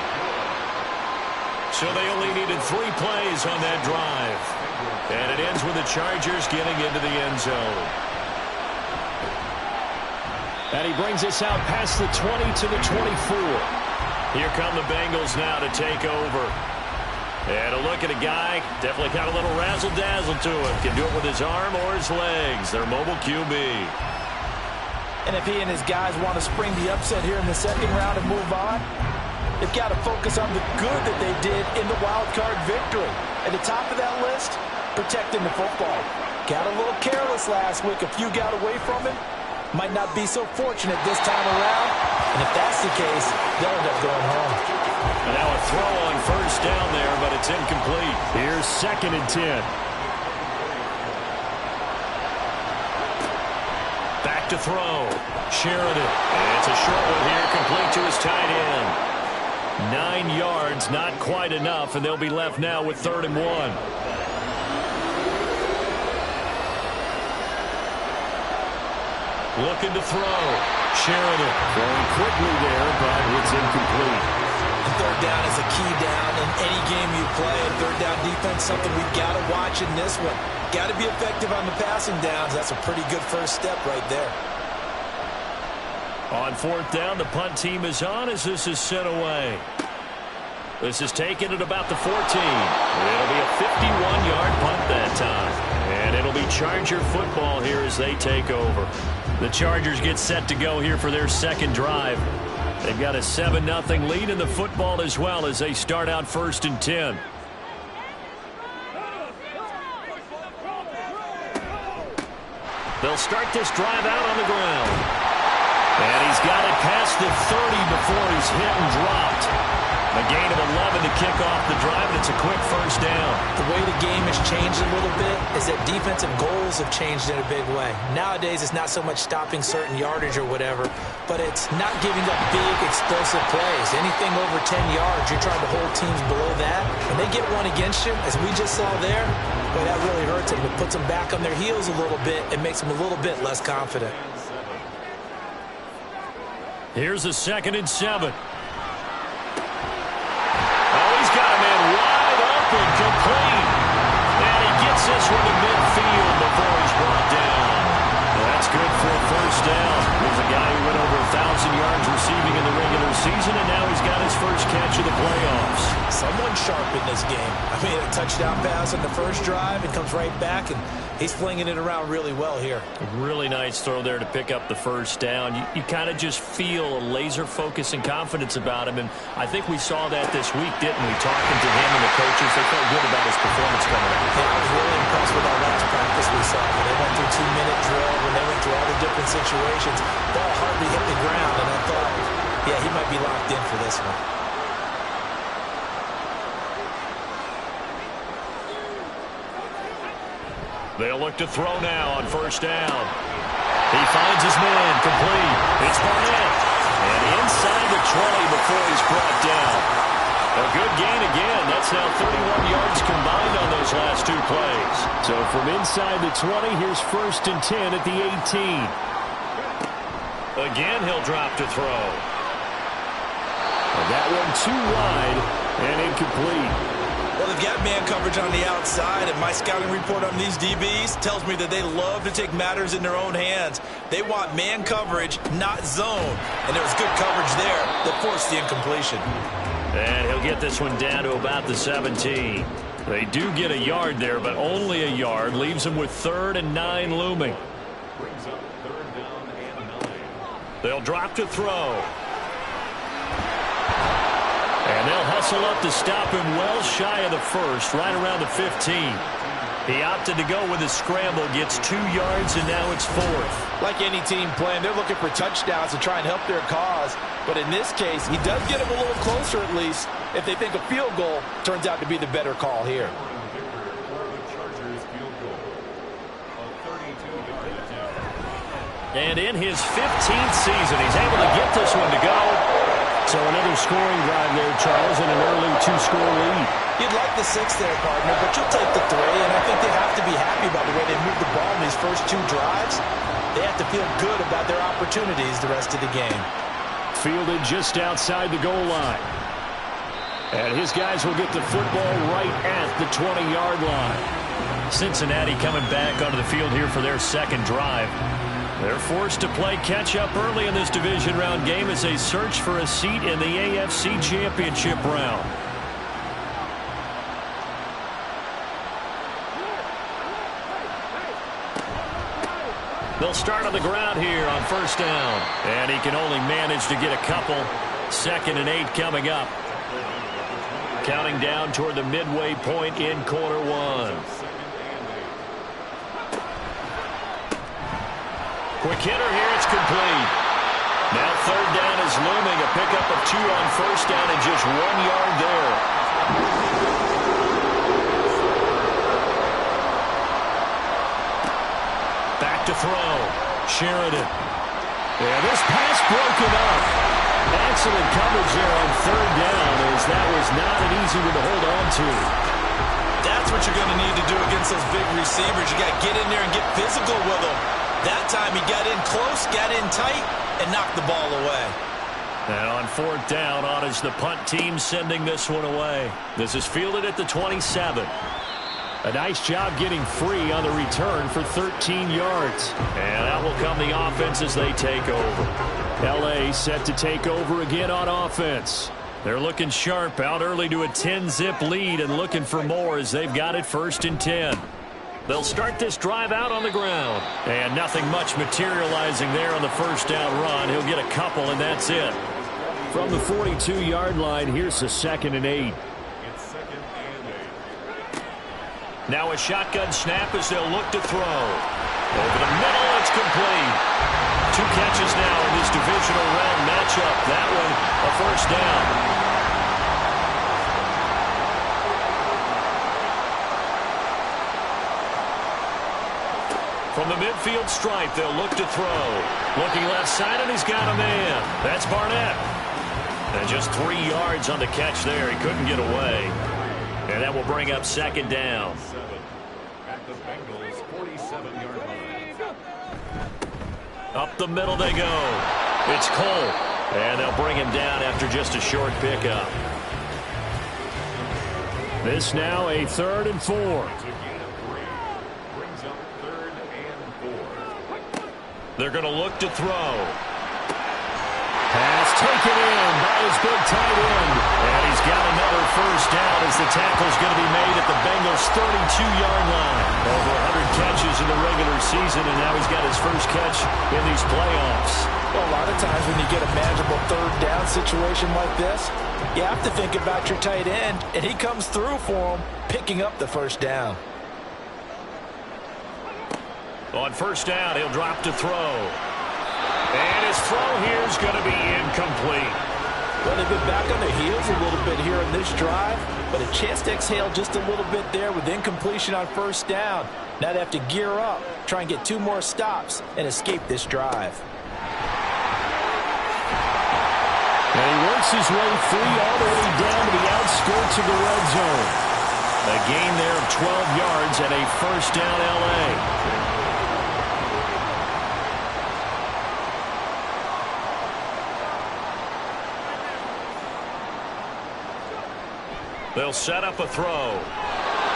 Speaker 6: So they only needed 3 plays on that drive. And it ends with the Chargers getting into the end zone. And he brings us out past the 20 to the 24. Here come the Bengals now to take over. And a look at a guy, definitely got a little razzle-dazzle to him. Can do it with his arm or his legs. Their mobile QB.
Speaker 3: And if he and his guys want to spring the upset here in the second round and move on, they've got to focus on the good that they did in the wild card victory. At the top of that list, protecting the football. Got a little careless last week. A few got away from him. Might not be so fortunate this time around. And if that's the case, they'll end up going home.
Speaker 6: And now a throw on first down there, but it's incomplete. Here's 2nd and 10. Back to throw. Sheridan. And it's a short one here, complete to his tight end. 9 yards, not quite enough, and they'll be left now with 3rd and 1. Looking to throw. Sheridan going quickly there, but it's incomplete.
Speaker 9: And 3rd down is a key down in any game you play. And 3rd down defense, something we've got to watch in this one. Got to be effective on the passing downs. That's a pretty good first step right there.
Speaker 6: On 4th down, the punt team is on as this is sent away. This is taken at about the 14. It'll be a 51-yard punt that time. And it'll be Charger football here as they take over. The Chargers get set to go here for their 2nd drive. They've got a 7-0 lead in the football as well as they start out 1st and 10. They'll start this drive out on the ground. And he's got it past the 30 before he's hit and dropped. A gain of 11 to kick off the drive, and it's a quick first down.
Speaker 9: The way the game has changed a little bit is that defensive goals have changed in a big way. Nowadays, it's not so much stopping certain yardage or whatever, but it's not giving up big, explosive plays. Anything over 10 yards, you're trying to hold teams below that. When they get one against you, as we just saw there, boy, that really hurts them. It puts them back on their heels a little bit and makes them a little bit less confident.
Speaker 6: Here's a 2nd and 7. Got him in wide open, complete. And he gets this one to midfield before he's brought down. Well, that's good for a first down. There's a guy who went over 1,000 yards receiving in the regular season, and now he's got his first catch of the playoffs.
Speaker 9: Someone sharp in this game. I mean, a touchdown pass on the first drive and comes right back, and he's flinging it around really well here.
Speaker 6: A really nice throw there to pick up the first down. You kind of just feel a laser focus and confidence about him, and I think we saw that this week, didn't we? Talking to him and the coaches, they felt good about his performance coming up.
Speaker 9: Yeah, I was really impressed with our last practice we saw. When they went through 2-minute drill, when they went through all the different situations, ball hardly hit the ground, and I thought, yeah, he might be locked in for this one.
Speaker 6: They'll look to throw now on first down. He finds his man, complete. It's Barnett. And inside the 20 before he's brought down. A good gain again. That's now 31 yards combined on those last two plays.
Speaker 2: So from inside the 20, here's 1st and 10 at the 18.
Speaker 6: Again, he'll drop to throw.
Speaker 2: And that one too wide and incomplete.
Speaker 3: Well, they've got man coverage on the outside, and my scouting report on these DBs tells me that they love to take matters in their own hands. They want man coverage, not zone. And there was good coverage there that forced the incompletion.
Speaker 6: And he'll get this one down to about the 17. They do get a yard there, but only a yard. Leaves them with 3rd and 9 looming.
Speaker 5: Brings up 3rd down and 9.
Speaker 6: They'll drop to throw. And they'll hustle up to stop him well shy of the 1st, right around the 15. He opted to go with his scramble, gets 2 yards, and now it's 4th.
Speaker 3: Like any team playing, they're looking for touchdowns to try and help their cause. But in this case, he does get them a little closer at least if they think a field goal turns out to be the better call here.
Speaker 6: And in his 15th season, he's able to get this one to go.
Speaker 2: So another scoring drive there, Charles, and an early 2-score lead.
Speaker 3: You'd like the 6 there, partner, but you'll take the 3, and I think they have to be happy about the way they moved the ball in these first 2 drives. They have to feel good about their opportunities the rest of the game.
Speaker 2: Fielded just outside the goal line. And his guys will get the football right at the 20-yard line.
Speaker 6: Cincinnati coming back onto the field here for their 2nd drive. They're forced to play catch-up early in this division round game as they search for a seat in the AFC Championship round. They'll start on the ground here on first down. And he can only manage to get a couple. 2nd and 8 coming up. Counting down toward the midway point in quarter 1. Quick hitter here, it's complete. Now 3rd down is looming. A pickup of 2 on first down and just 1 yard there. Back to throw. Sheridan. And this pass broken up. Excellent coverage there on 3rd down as that was not an easy one to hold on to.
Speaker 3: That's what you're going to need to do against those big receivers. You got to get in there and get physical with them. That time he got in close, got in tight, and knocked the ball away.
Speaker 6: And on 4th down, on is the punt team sending this one away. This is fielded at the 27.
Speaker 2: A nice job getting free on the return for 13 yards.
Speaker 6: And out will come the offense as they take over.
Speaker 2: L.A. set to take over again on offense.
Speaker 6: They're looking sharp, out early to a 10-zip lead and looking for more as they've got it 1st and 10. They'll start this drive out on the ground. And nothing much materializing there on the first down run. He'll get a couple, and that's it.
Speaker 2: From the 42-yard line, here's the 2nd and 8.
Speaker 5: It's 2nd and 8.
Speaker 6: Now a shotgun snap as they'll look to throw. Over the middle, it's complete. 2 catches now in this divisional round matchup. That one, a first down. From the midfield stripe, they'll look to throw. Looking left side, and he's got a man. That's Barnett. And just 3 yards on the catch there. He couldn't get away. And that will bring up 2nd down.
Speaker 5: At the Bengals' 47-yard line.
Speaker 6: Up the middle they go. It's Cole. And they'll bring him down after just a short pickup.
Speaker 2: This now a 3rd and 4.
Speaker 6: They're going to look to throw.
Speaker 2: Pass taken in by his big tight end.
Speaker 6: And he's got another first down as the tackle's going to be made at the Bengals' 32-yard line. Over 100 catches in the regular season, and now he's got his first catch in these playoffs.
Speaker 3: Well, a lot of times when you get a manageable 3rd down situation like this, you have to think about your tight end, and he comes through for him, picking up the first down.
Speaker 6: On first down, he'll drop to throw. And his throw here is going to be incomplete.
Speaker 3: Well, they've been back on their heels a little bit here in this drive, but a chance to exhale just a little bit there with incompletion on first down. Now they have to gear up, try and get 2 more stops, and escape this drive.
Speaker 6: And he works his way free all the way down to the outskirts of the red zone. A gain there of 12 yards and a first down L.A. They'll set up a throw.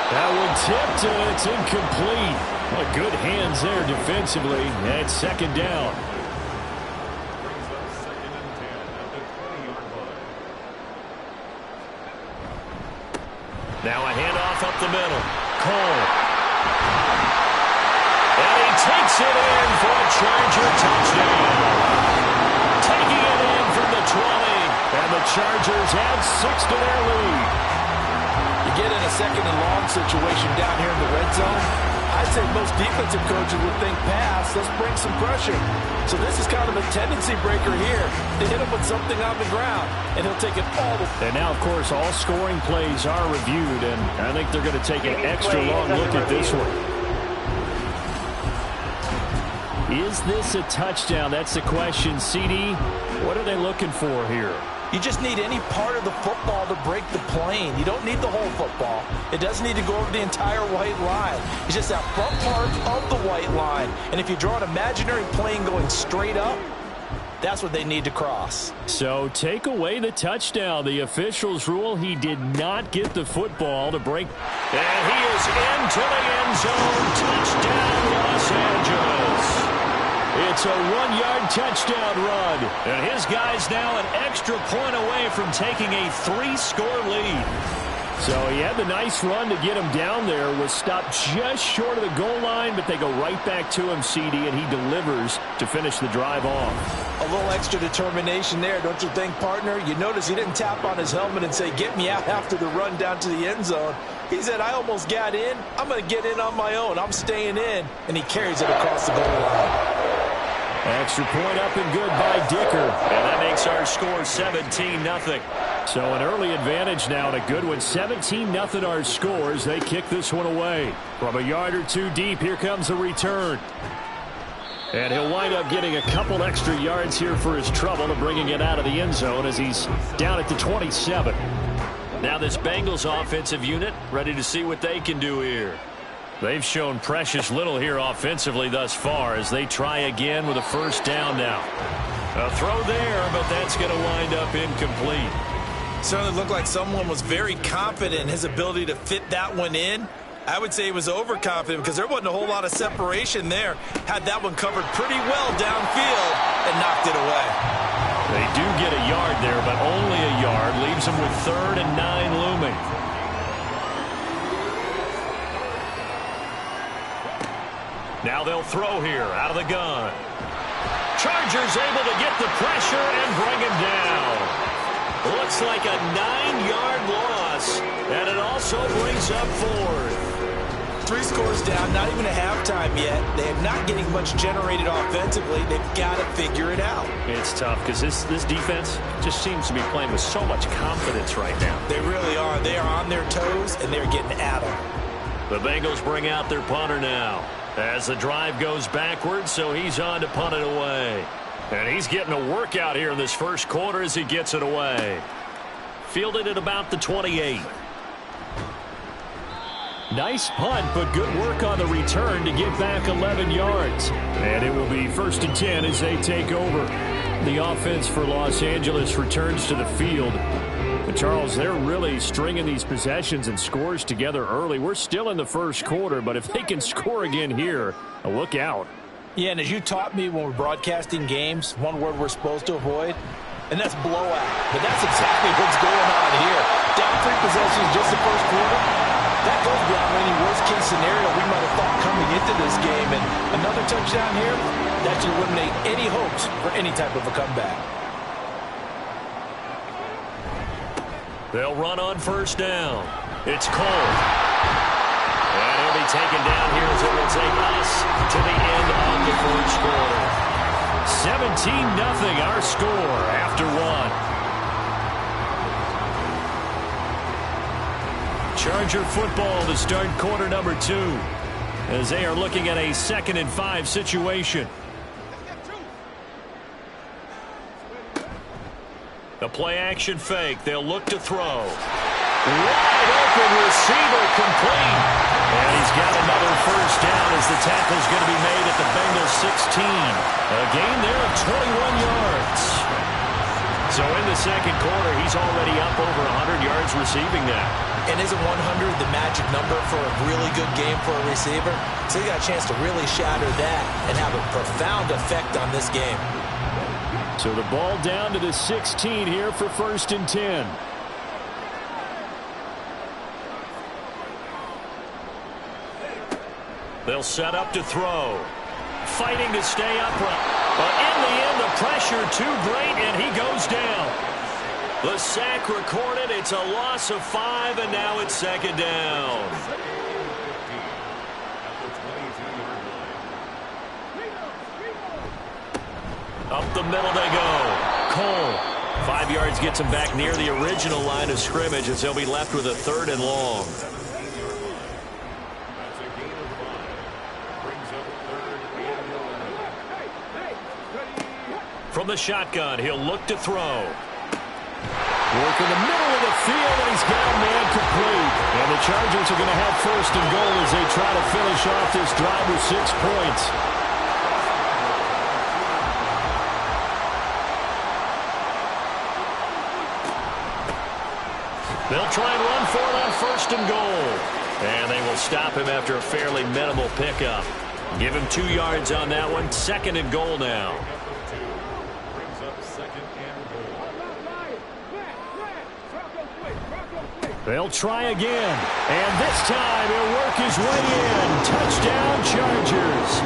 Speaker 6: That one tipped, and it's incomplete. Well, good hands there defensively. And second down. Now a handoff up the middle. Cole. And he takes it in for a Charger touchdown. Taking it in from the 20. And the Chargers add 6 to their lead.
Speaker 3: You get in a second and long situation down here in the red zone, I'd say most defensive coaches would think pass, let's bring some pressure. So this is kind of a tendency breaker here to hit him with something on the ground, and he'll take it all.
Speaker 6: And now, of course, all scoring plays are reviewed, and I think they're going to take an extra long look at this one. Is this a touchdown? That's the question. CD, what are they looking for here?
Speaker 3: You just need any part of the football to break the plane. You don't need the whole football. It doesn't need to go over the entire white line. It's just that front part of the white line. And if you draw an imaginary plane going straight up, that's what they need to cross.
Speaker 6: So take away the touchdown. The officials rule he did not get the football to break. And he is into the end zone. Touchdown, Los Angeles. It's a 1-yard touchdown run. And his guy's now an extra point away from taking a 3-score lead. So he had the nice run to get him down there. Was stopped just short of the goal line, but they go right back to him, CD, and he delivers to finish the drive off.
Speaker 3: A little extra determination there, don't you think, partner? You notice he didn't tap on his helmet and say, get me out after the run down to the end zone. He said, I almost got in. I'm going to get in on my own. I'm staying in. And he carries it across the goal line.
Speaker 6: Extra point up and good by Dicker. And that makes our score 17-0. So an early advantage now and a good one. 17-0 our scores. They kick this one away. From a yard or two deep, here comes a return. And he'll wind up getting a couple extra yards here for his trouble and bringing it out of the end zone as he's down at the 27. Now this Bengals offensive unit ready to see what they can do here. They've shown precious little here offensively thus far as they try again with a first down now. A throw there, but that's going to wind up incomplete.
Speaker 3: Certainly looked like someone was very confident in his ability to fit that one in. I would say he was overconfident because there wasn't a whole lot of separation there. Had that one covered pretty well downfield and knocked it away.
Speaker 6: They do get a yard there, but only a yard. Leaves them with 3rd and 9 looming. Now they'll throw here out of the gun. Chargers able to get the pressure and bring him down. Looks like a 9-yard loss, and it also brings up 4th.
Speaker 3: 3 scores down, not even a halftime yet. They are not getting much generated offensively. They've got to figure it out.
Speaker 6: It's tough because this defense just seems to be playing with so much confidence right now.
Speaker 3: They really are. They are on their toes, and they're getting at them.
Speaker 6: The Bengals bring out their punter now as the drive goes backwards, so he's on to punt it away. And he's getting a workout here in this first quarter as he gets it away. Fielded at about the 28. Nice punt, but good work on the return to get back 11 yards. And it will be 1st and 10 as they take over. The offense for Los Angeles returns to the field. But Charles, they're really stringing these possessions and scores together early. We're still in the first quarter, but if they can score again here, look out.
Speaker 3: Yeah, and as you taught me when we're broadcasting games, one word we're supposed to avoid, and that's blowout. But that's exactly what's going on here. Down 3 possessions just the first quarter. That goes beyond any worst-case scenario we might have thought coming into this game. And another touchdown here, that should eliminate any hopes for any type of a comeback.
Speaker 6: They'll run on first down. It's Cole. And he'll be taken down here as it will take us to the end of the first quarter. 17-0 our score after 1. Charger football to start quarter number 2. as they are looking at a 2nd and 5 situation. The play-action fake. They'll look to throw. Wide open receiver complete. And he's got another first down as the tackle's going to be made at the Bengals 16. A gain there of 21 yards. So in the second quarter, he's already up over 100 yards receiving that.
Speaker 9: And isn't 100 the magic number for a really good game for a receiver? So he got a chance to really shatter that and have a profound effect on this game.
Speaker 6: So the ball down to the 16 here for 1st and 10. They'll set up to throw. Fighting to stay upright. But in the end, the pressure too great, and he goes down. The sack recorded. It's a loss of 5, and now it's 2nd down. Up the middle they go. Cole. 5 yards gets him back near the original line of scrimmage as they'll be left with a 3rd and long. From the shotgun, he'll look to throw. Work in the middle of the field, and he's got a man complete. And the Chargers are going to have 1st and goal as they try to finish off this drive with 6 points. They'll try and run for it on 1st and goal. And they will stop him after a fairly minimal pickup. Give him 2 yards on that one. 2nd and goal now. They'll try again, and this time he'll work his way in. Touchdown, Chargers.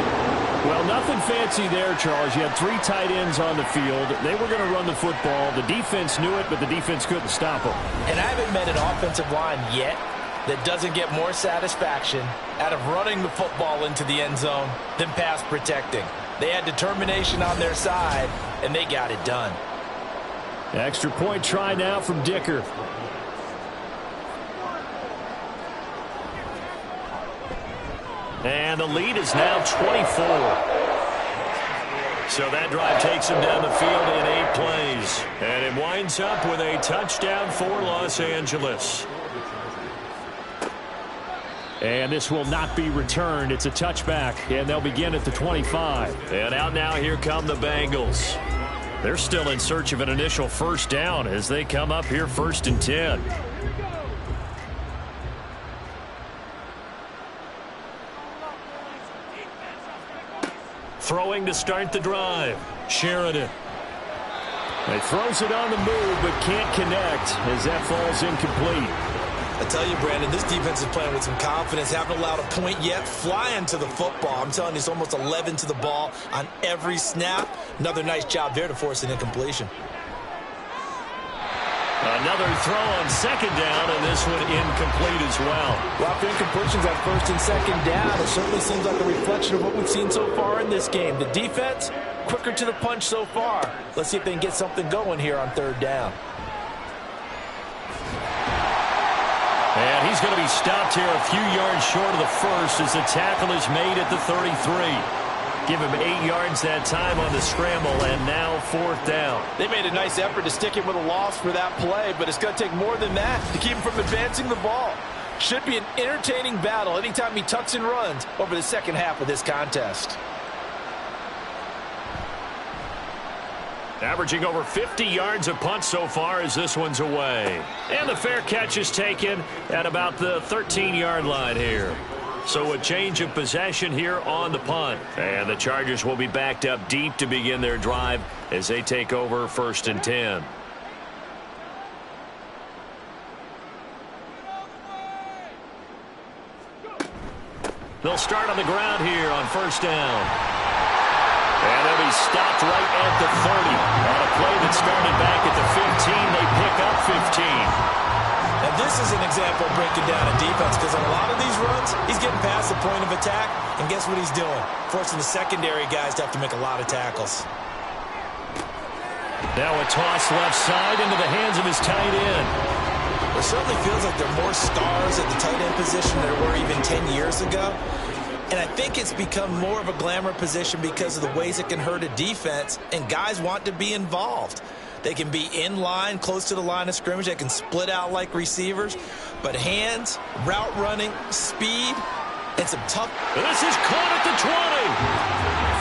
Speaker 6: Well, nothing fancy there, Charles. You had 3 tight ends on the field. They were going to run the football. The defense knew it, but the defense couldn't stop them.
Speaker 3: And I haven't met an offensive line yet that doesn't get more satisfaction out of running the football into the end zone than pass protecting. They had determination on their side, and they got it done.
Speaker 6: Extra point try now from Dicker. And the lead is now 24. So that drive takes him down the field in 8 plays. And it winds up with a touchdown for Los Angeles. And this will not be returned. It's a touchback, and they'll begin at the 25. And out now, here come the Bengals. They're still in search of an initial first down as they come up here 1st and 10. Throwing to start the drive. Sheridan. He throws it on the move but can't connect as that falls incomplete.
Speaker 9: I tell you, Brandon, this defense is playing with some confidence. Haven't allowed a point yet. Flying to the football. I'm telling you, it's almost 11 to the ball on every snap. Another nice job there to force an incompletion.
Speaker 6: Another throw on 2nd down, and this one incomplete as well.
Speaker 3: Well, for incompletions at 1st and 2nd down, it certainly seems like a reflection of what we've seen so far in this game. The defense, quicker to the punch so far. Let's see if they can get something going here on 3rd down.
Speaker 6: And he's going to be stopped here a few yards short of the first as the tackle is made at the 33. Give him 8 yards that time on the scramble, and now 4th down.
Speaker 3: They made a nice effort to stick him with a loss for that play, but it's going to take more than that to keep him from advancing the ball. Should be an entertaining battle anytime he tucks and runs over the second half of this contest.
Speaker 6: Averaging over 50 yards a punt so far as this one's away. And the fair catch is taken at about the 13-yard line here. So a change of possession here on the punt. And the Chargers will be backed up deep to begin their drive as they take over 1st and 10. They'll start on the ground here on 1st down. And they'll be stopped right at the 30. On a play that started back at the 15, they pick up 15.
Speaker 9: Now, this is an example of breaking down a defense because on a lot of these runs, he's getting past the point of attack, and guess what he's doing? Forcing the secondary guys to have to make a lot of tackles.
Speaker 6: Now a toss left side into the hands of his tight end.
Speaker 9: It certainly feels like there are more stars at the tight end position than there were even 10 years ago. And I think it's become more of a glamour position because of the ways it can hurt a defense, and guys want to be involved. They can be in line, close to the line of scrimmage. They can split out like receivers. But hands, route running, speed, and some tough.
Speaker 6: This is caught at the 20.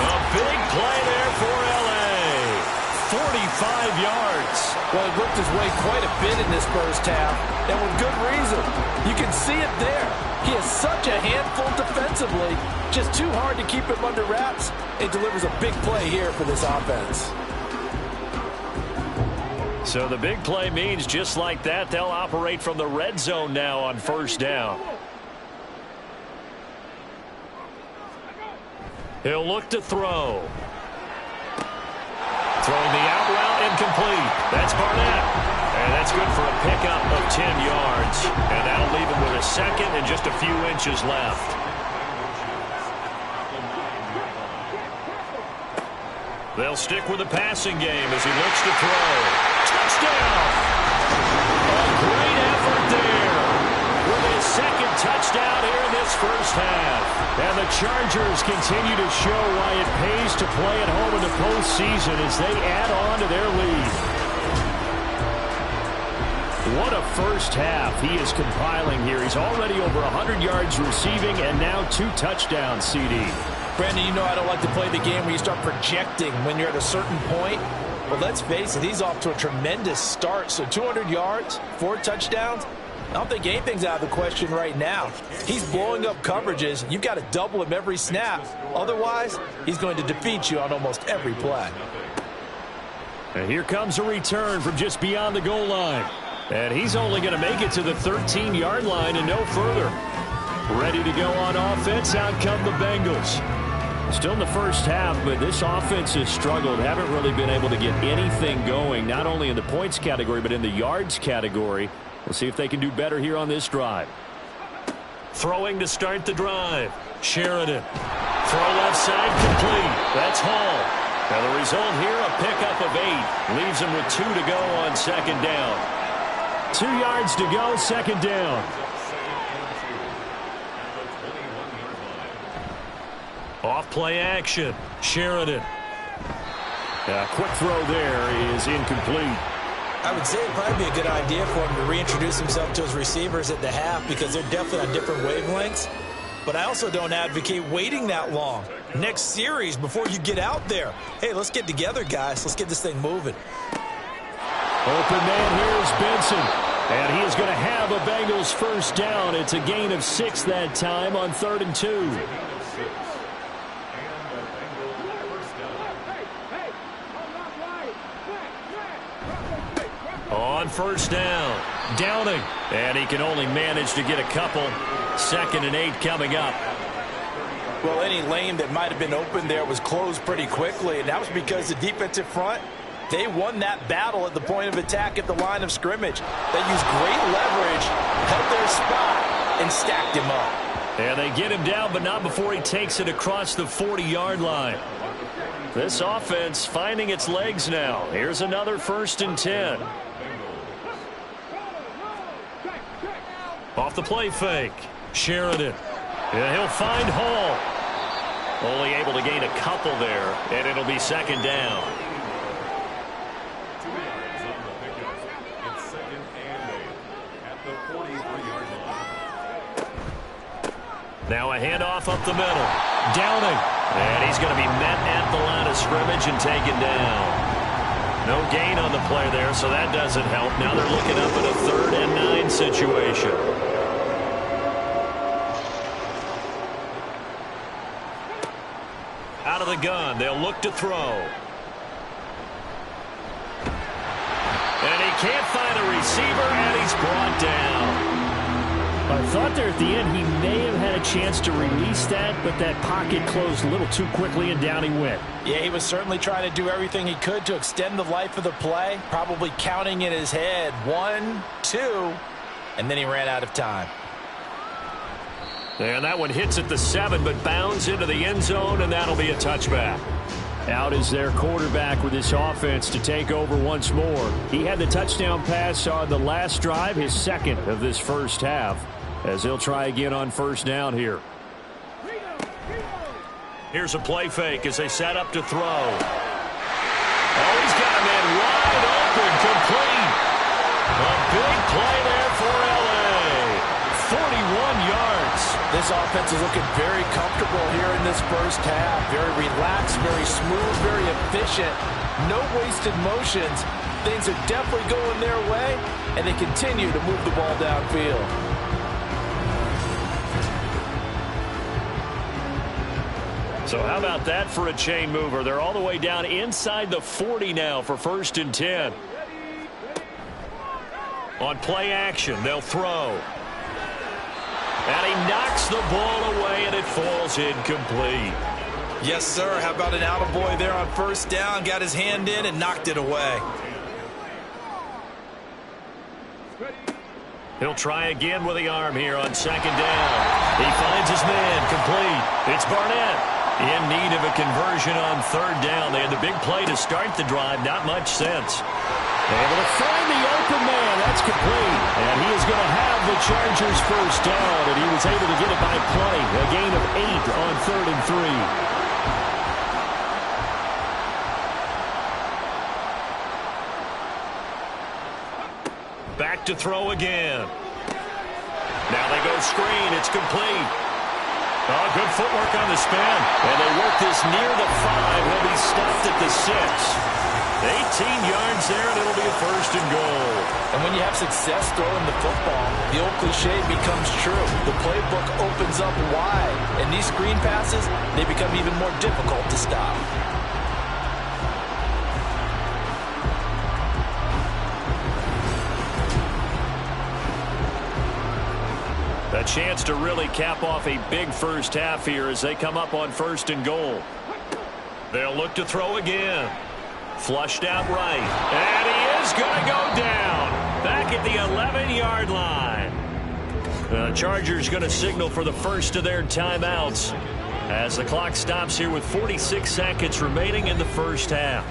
Speaker 6: A big play there for L.A. 45 yards.
Speaker 3: Well, he worked his way quite a bit in this first half, and with good reason. You can see it there. He is such a handful defensively, just too hard to keep him under wraps. It delivers a big play here for this offense.
Speaker 6: So the big play means just like that, they'll operate from the red zone now on first down. He'll look to throw. Throwing the out route, incomplete. That's Barnett. And that's good for a pickup of 10 yards. And that'll leave him with a second and just a few inches left. They'll stick with the passing game as he looks to throw. Touchdown! A great effort there with his second touchdown here in this first half. And the Chargers continue to show why it pays to play at home in the postseason as they add on to their lead. What a first half he is compiling here. He's already over 100 yards receiving and now 2 touchdowns, CD.
Speaker 3: Brandon, you know I don't like to play the game where you start projecting when you're at a certain point. But let's face it, he's off to a tremendous start. So 200 yards, 4 touchdowns. I don't think anything's out of the question right now. He's blowing up coverages. You've got to double him every snap. Otherwise, he's going to defeat you on almost every play.
Speaker 6: And here comes a return from just beyond the goal line. And he's only going to make it to the 13-yard line and no further. Ready to go on offense. Out come the Bengals. Still in the first half, but this offense has struggled. Haven't really been able to get anything going, not only in the points category, but in the yards category. We'll see if they can do better here on this drive. Throwing to start the drive. Sheridan. Throw left side complete. That's Hall. Now the result here, a pickup of 8. Leaves him with 2 to go on second down. 2 yards to go, second down. Off play action. Sheridan. A quick throw there is incomplete.
Speaker 9: I would say it'd probably be a good idea for him to reintroduce himself to his receivers at the half because they're definitely on different wavelengths. But I also don't advocate waiting that long. Next series before you get out there. Hey, let's get together, guys. Let's get this thing moving.
Speaker 6: Open man here is Benson. And he is going to have a Bengals first down. It's a gain of 6 that time on 3rd and 2. On first down, Downing, and he can only manage to get a couple. 2nd and 8 coming up.
Speaker 3: Well, any lane that might have been open there was closed pretty quickly, and that was because the defensive front, they won that battle at the point of attack at the line of scrimmage. They used great leverage, held their spot, and stacked him up.
Speaker 6: And they get him down, but not before he takes it across the 40-yard line. This offense finding its legs now. Here's another 1st and 10. Off the play fake. Sheridan. Yeah, he'll find Hall. Only able to gain a couple there, and it'll be 2nd down. Now a handoff up the middle. Downing. And he's going to be met at the line of scrimmage and taken down. No gain on the play there, so that doesn't help. Now they're looking up at a 3rd and 9 situation. Out of the gun, they'll look to throw. And he can't find a receiver, and he's brought down. I thought there at the end he may have had a chance to release that, but that pocket closed a little too quickly, and down he went.
Speaker 3: Yeah, he was certainly trying to do everything he could to extend the life of the play, probably counting in his head 1, 2, and then he ran out of time.
Speaker 6: And that one hits at the 7, but bounds into the end zone, and that'll be a touchback. Out is their quarterback with this offense to take over once more. He had the touchdown pass on the last drive, his 2nd of this first half, as he'll try again on first down here. Here's a play fake as they set up to throw. Oh, he's got a man wide open, complete. A big play there for L.A. 41 yards.
Speaker 3: This offense is looking very comfortable here in this first half. Very relaxed, very smooth, very efficient. No wasted motions. Things are definitely going their way, and they continue to move the ball downfield.
Speaker 6: So how about that for a chain mover? They're all the way down inside the 40 now for 1st and 10. On play action, they'll throw. And he knocks the ball away, and it falls incomplete.
Speaker 9: Yes, sir. How about an attaboy there on 1st down? Got his hand in and knocked it away.
Speaker 6: He'll try again with the arm here on 2nd down. He finds his man, complete. It's Barnett. In need of a conversion on 3rd down. They had the big play to start the drive. Not much sense. Able to find the open man. That's complete. And he is going to have the Chargers 1st down. And he was able to get it by play. A gain of 8 on 3rd and 3. Back to throw again. Now they go screen. It's complete. Oh, good footwork on the spin. And they work this near the 5. He'll be stopped at the 6. 18 yards there, and it'll be a 1st and goal.
Speaker 3: And when you have success throwing the football, the old cliche becomes true. The playbook opens up wide. And these screen passes, they become even more difficult to stop.
Speaker 6: A chance to really cap off a big first half here as they come up on 1st and goal. They'll look to throw again. Flushed out right. And he is going to go down. Back at the 11-yard line. The Chargers going to signal for the first of their timeouts as the clock stops here with 46 seconds remaining in the first half.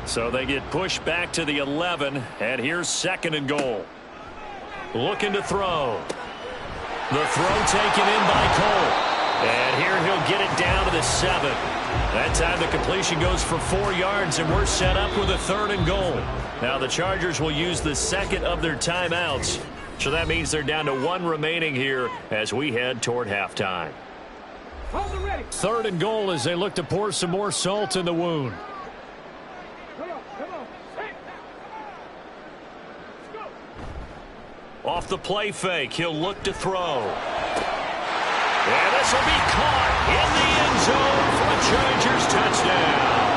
Speaker 6: So they get pushed back to the 11, and here's 2nd and goal. Looking to throw. The throw taken in by Cole. And here he'll get it down to the 7. That time the completion goes for 4 yards, and we're set up with a 3rd and goal. Now the Chargers will use the 2nd of their timeouts. So that means they're down to 1 remaining here as we head toward halftime.
Speaker 2: 3rd and goal as they look to pour some more salt in the wound.
Speaker 6: Off the play fake, he'll look to throw. And this will be caught in the end zone for a Chargers touchdown.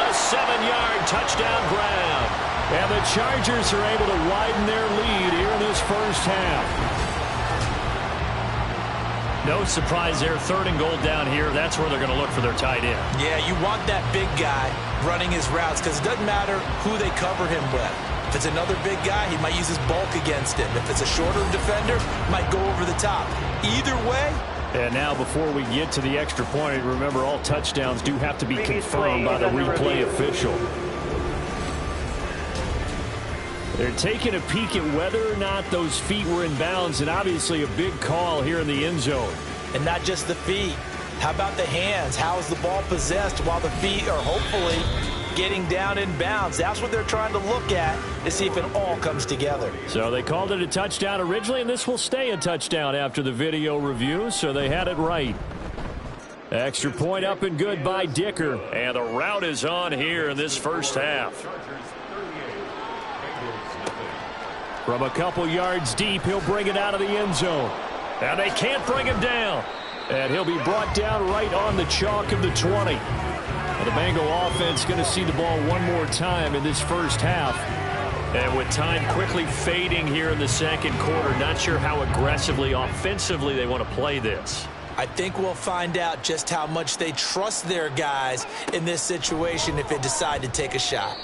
Speaker 6: A 7-yard touchdown grab.
Speaker 2: And the Chargers are able to widen their lead here in this first half.
Speaker 6: No surprise there. 3rd and goal down here. That's where they're going to look for their tight end.
Speaker 9: Yeah, you want that big guy running his routes because it doesn't matter who they cover him with. If it's another big guy, he might use his bulk against him. If it's a shorter defender, might go over the top. Either way.
Speaker 2: And now before we get to the extra point, remember all touchdowns do have to be confirmed by the replay official. They're taking a peek at whether or not those feet were in bounds, and obviously a big call here in the end zone.
Speaker 3: And not just the feet. How about the hands? How is the ball possessed while the feet are hopefully getting down in bounds? That's what they're trying to look at to see if it all comes together.
Speaker 2: So they called it a touchdown originally, and this will stay a touchdown after the video review, so they had it right. Extra point up and good by Dicker.
Speaker 6: And the route is on here in this first half.
Speaker 2: From a couple yards deep, he'll bring it out of the end zone.
Speaker 6: And they can't bring him down.
Speaker 2: And he'll be brought down right on the chalk of the 20. The Bengal offense going to see the ball one more time in this first half.
Speaker 6: And with time quickly fading here in the second quarter, not sure how aggressively, offensively they want to play this.
Speaker 9: I think we'll find out just how much they trust their guys in this situation if they decide to take a shot.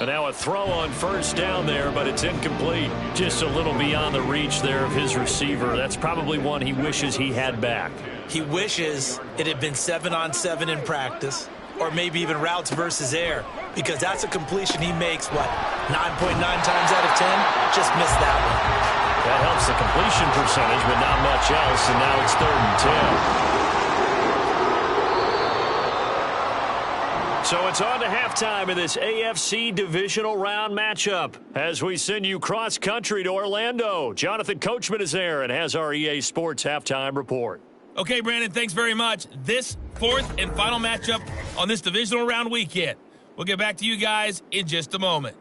Speaker 6: And now a throw on 1st down there, but it's incomplete. Just a little beyond the reach there of his receiver. That's probably one he wishes he had back.
Speaker 9: He wishes it had been 7-on-7 in practice, or maybe even routes versus air, because that's a completion he makes, 9.9 times out of 10? Just missed that one.
Speaker 6: That helps the completion percentage, but not much else, and now it's 3rd and 10. So it's on to halftime in this AFC divisional round matchup. As we send you cross-country to Orlando, Jonathan Coachman is there and has our EA Sports halftime report.
Speaker 4: Okay, Brandon, thanks very much. This fourth and final matchup on this divisional round weekend. We'll get back to you guys in just a moment.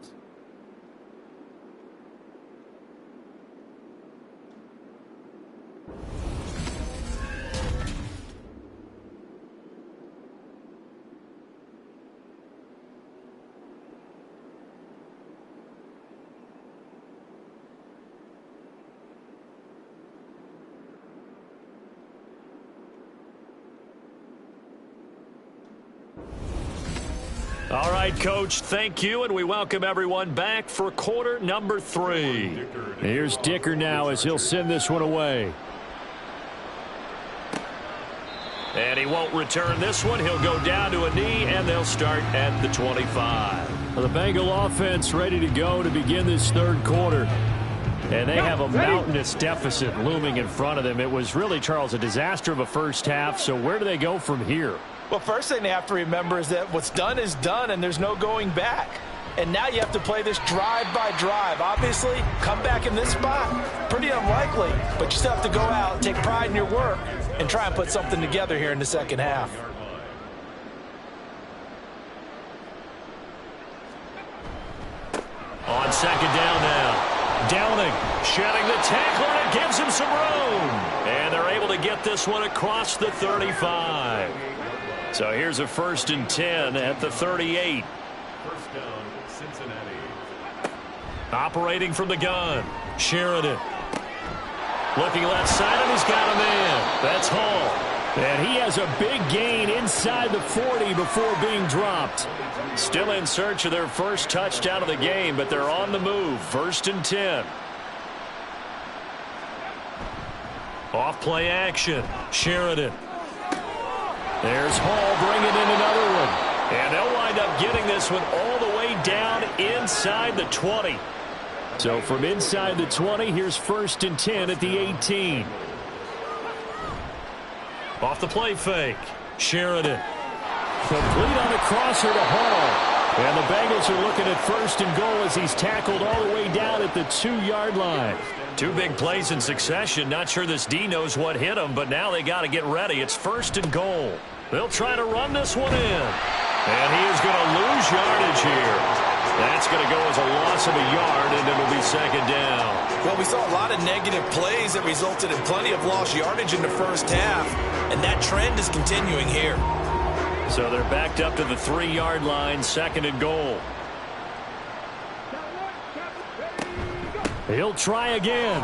Speaker 6: All right, Coach, thank you, and we welcome everyone back for quarter number 3.
Speaker 2: Here's Dicker now as he'll send this one away.
Speaker 6: And he won't return this one. He'll go down to a knee, and they'll start at the 25.
Speaker 2: Well, the Bengal offense ready to go to begin this third quarter. And they have a mountainous deficit looming in front of them. It was really, Charles, a disaster of a first half, so where do they go from here?
Speaker 3: Well, first thing they have to remember is that what's done is done, and there's no going back. And now you have to play this drive by drive. Obviously, come back in this spot, pretty unlikely. But you still have to go out, take pride in your work, and try and put something together here in the second half.
Speaker 6: On second down now. Downing, shedding the tackler, and it gives him some room. And they're able to get this one across the 35. So here's a 1st and 10 at the 38.
Speaker 5: First down, Cincinnati.
Speaker 6: Operating from the gun, Sheridan. Looking left side, and he's got a man. That's Hall.
Speaker 2: And he has a big gain inside the 40 before being dropped.
Speaker 6: Still in search of their first touchdown of the game, but they're on the move. 1st and 10. Off play action, Sheridan. There's Hall bringing in another one. And they'll wind up getting this one all the way down inside the 20.
Speaker 2: So from inside the 20, here's 1st and 10 at the 18.
Speaker 6: Off the play fake, Sheridan.
Speaker 2: Complete on the crosser to Hall. And the Bengals are looking at 1st and goal as he's tackled all the way down at the 2-yard line.
Speaker 6: 2 big plays in succession. Not sure this D knows what hit him, but now they got to get ready. It's 1st and goal. They'll try to run this one in. And he is going to lose yardage here. That's going to go as a loss of a yard, and it'll be second down.
Speaker 9: Well, we saw a lot of negative plays that resulted in plenty of lost yardage in the first half, and that trend is continuing here.
Speaker 6: So they're backed up to the 3-yard line, 2nd and goal.
Speaker 2: He'll try again.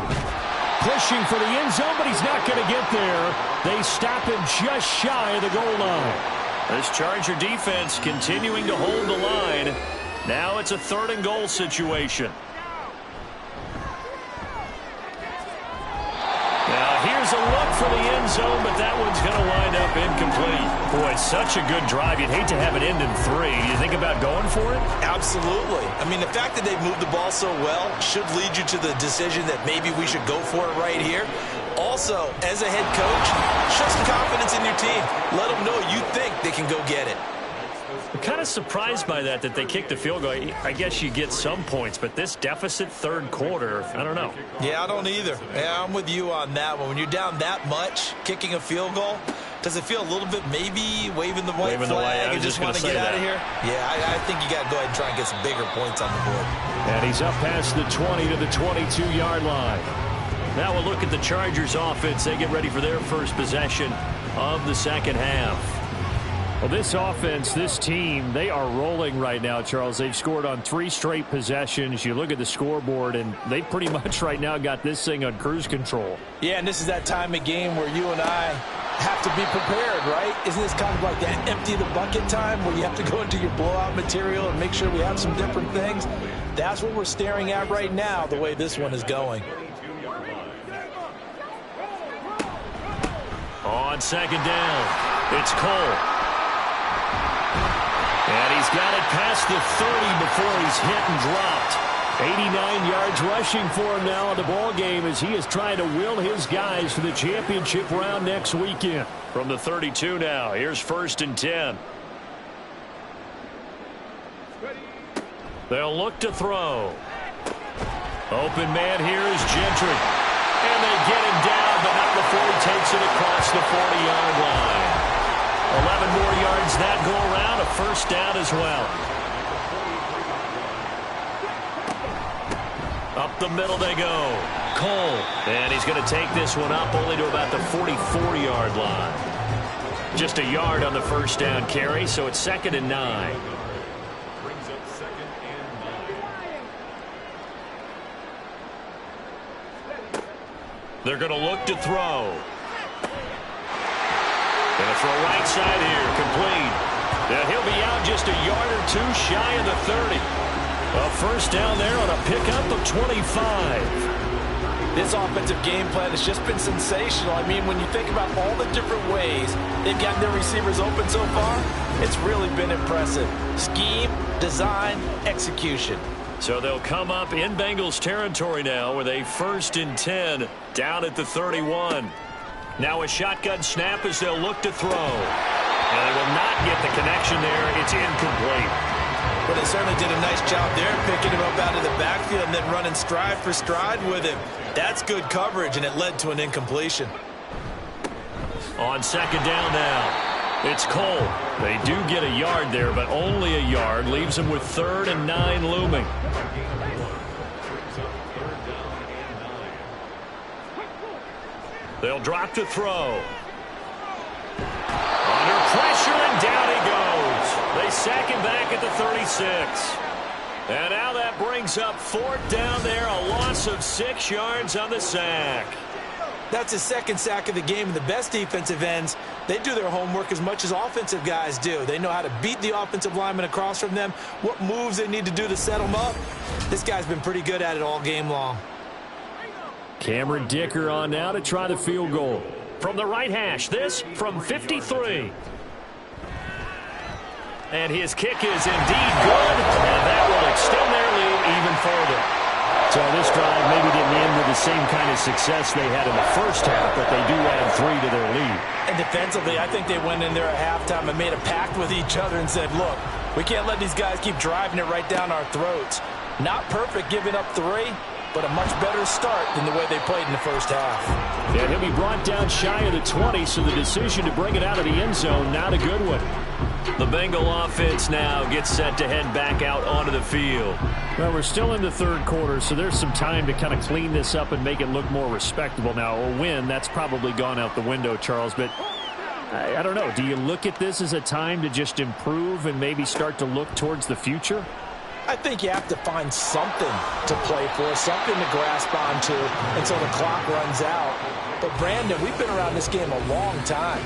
Speaker 2: Pushing for the end zone, but he's not going to get there. They stop him just shy of the goal line.
Speaker 6: This Charger defense continuing to hold the line. Now it's a 3rd and goal situation. Now here's a look for the end zone, but that one's going to wind up incomplete. Boy, it's such a good drive. You'd hate to have it end in 3. You think about going for it?
Speaker 9: Absolutely. I mean, the fact that they've moved the ball so well should lead you to the decision that maybe we should go for it right here. Also, as a head coach, show some confidence in your team. Let them know you think they can go get it.
Speaker 6: I'm kind of surprised by that they kicked the field goal. I guess you get some points, but this deficit 3rd quarter, I don't know.
Speaker 9: Yeah, I don't either. Yeah, I'm with you on that one. When you're down that much, kicking a field goal, does it feel a little bit maybe waving the white flag and just want to get out of here? Yeah, I think you got to go ahead and try and get some bigger points on the board.
Speaker 2: And he's up past the 20 to the 22-yard line.
Speaker 6: Now we'll look at the Chargers offense. They get ready for their first possession of the second half.
Speaker 2: Well, this offense, this team, they are rolling right now, Charles. They've scored on 3 straight possessions. You look at the scoreboard, and they pretty much right now got this thing on cruise control.
Speaker 3: Yeah, and this is that time of game where you and I have to be prepared, right? Isn't this kind of like that empty the bucket time where you have to go into your blowout material and make sure we have some different things? That's what we're staring at right now, the way this one is going.
Speaker 6: On second down, it's Cole. And he's got it past the 30 before he's hit and dropped.
Speaker 2: 89 yards rushing for him now in the ball game as he is trying to will his guys to the championship round next weekend.
Speaker 6: From the 32 now, here's 1st and 10. They'll look to throw. Open man here is Gentry. And they get him down, but not before he takes it across the 40-yard line. 11 more yards that go around, a first down as well. Up the middle they go. Cole. And he's going to take this one up only to about the 44-yard line. Just a yard on the first down carry, so it's 2nd and 9. They're going to look to throw. Going to throw right side here, complete. And he'll be out just a yard or two shy of the 30. A first down there on a pickup of 25.
Speaker 3: This offensive game plan has just been sensational. I mean, when you think about all the different ways they've gotten their receivers open so far, it's really been impressive. Scheme, design, execution.
Speaker 6: So they'll come up in Bengals territory now with a 1st and 10 down at the 31. Now a shotgun snap as they'll look to throw. And they will not get the connection there. It's incomplete.
Speaker 3: But they certainly did a nice job there, picking him up out of the backfield and then running stride for stride with him. That's good coverage, and it led to an incompletion.
Speaker 6: On 2nd down now. It's Cole. They do get a yard there, but only a yard. Leaves them with 3rd and 9 looming. They'll drop to throw. Under pressure, and down he goes. They sack him back at the 36. And now that brings up 4th down there, a loss of 6 yards on the sack.
Speaker 3: That's his 2nd sack of the game, and the best defensive ends, they do their homework as much as offensive guys do. They know how to beat the offensive lineman across from them, what moves they need to do to set them up. This guy's been pretty good at it all game long.
Speaker 6: Cameron Dicker on now to try the field goal. From the right hash, this from 53. And his kick is indeed good, and that will extend their lead even further. So this drive maybe didn't end with the same kind of success they had in the first half, but they do add 3 to their lead.
Speaker 3: And defensively, I think they went in there at halftime and made a pact with each other and said, look, we can't let these guys keep driving it right down our throats. Not perfect giving up 3, but a much better start than the way they played in the first half.
Speaker 6: And he'll be brought down shy of the 20, so the decision to bring it out of the end zone, not a good one. The Bengal offense now gets set to head back out onto the field.
Speaker 2: Well, we're still in the 3rd quarter, so there's some time to kind of clean this up and make it look more respectable. Now, a win, that's probably gone out the window, Charles, but I don't know. Do you look at this as a time to just improve and maybe start to look towards the future?
Speaker 3: I think you have to find something to play for, something to grasp onto until the clock runs out. But, Brandon, we've been around this game a long time.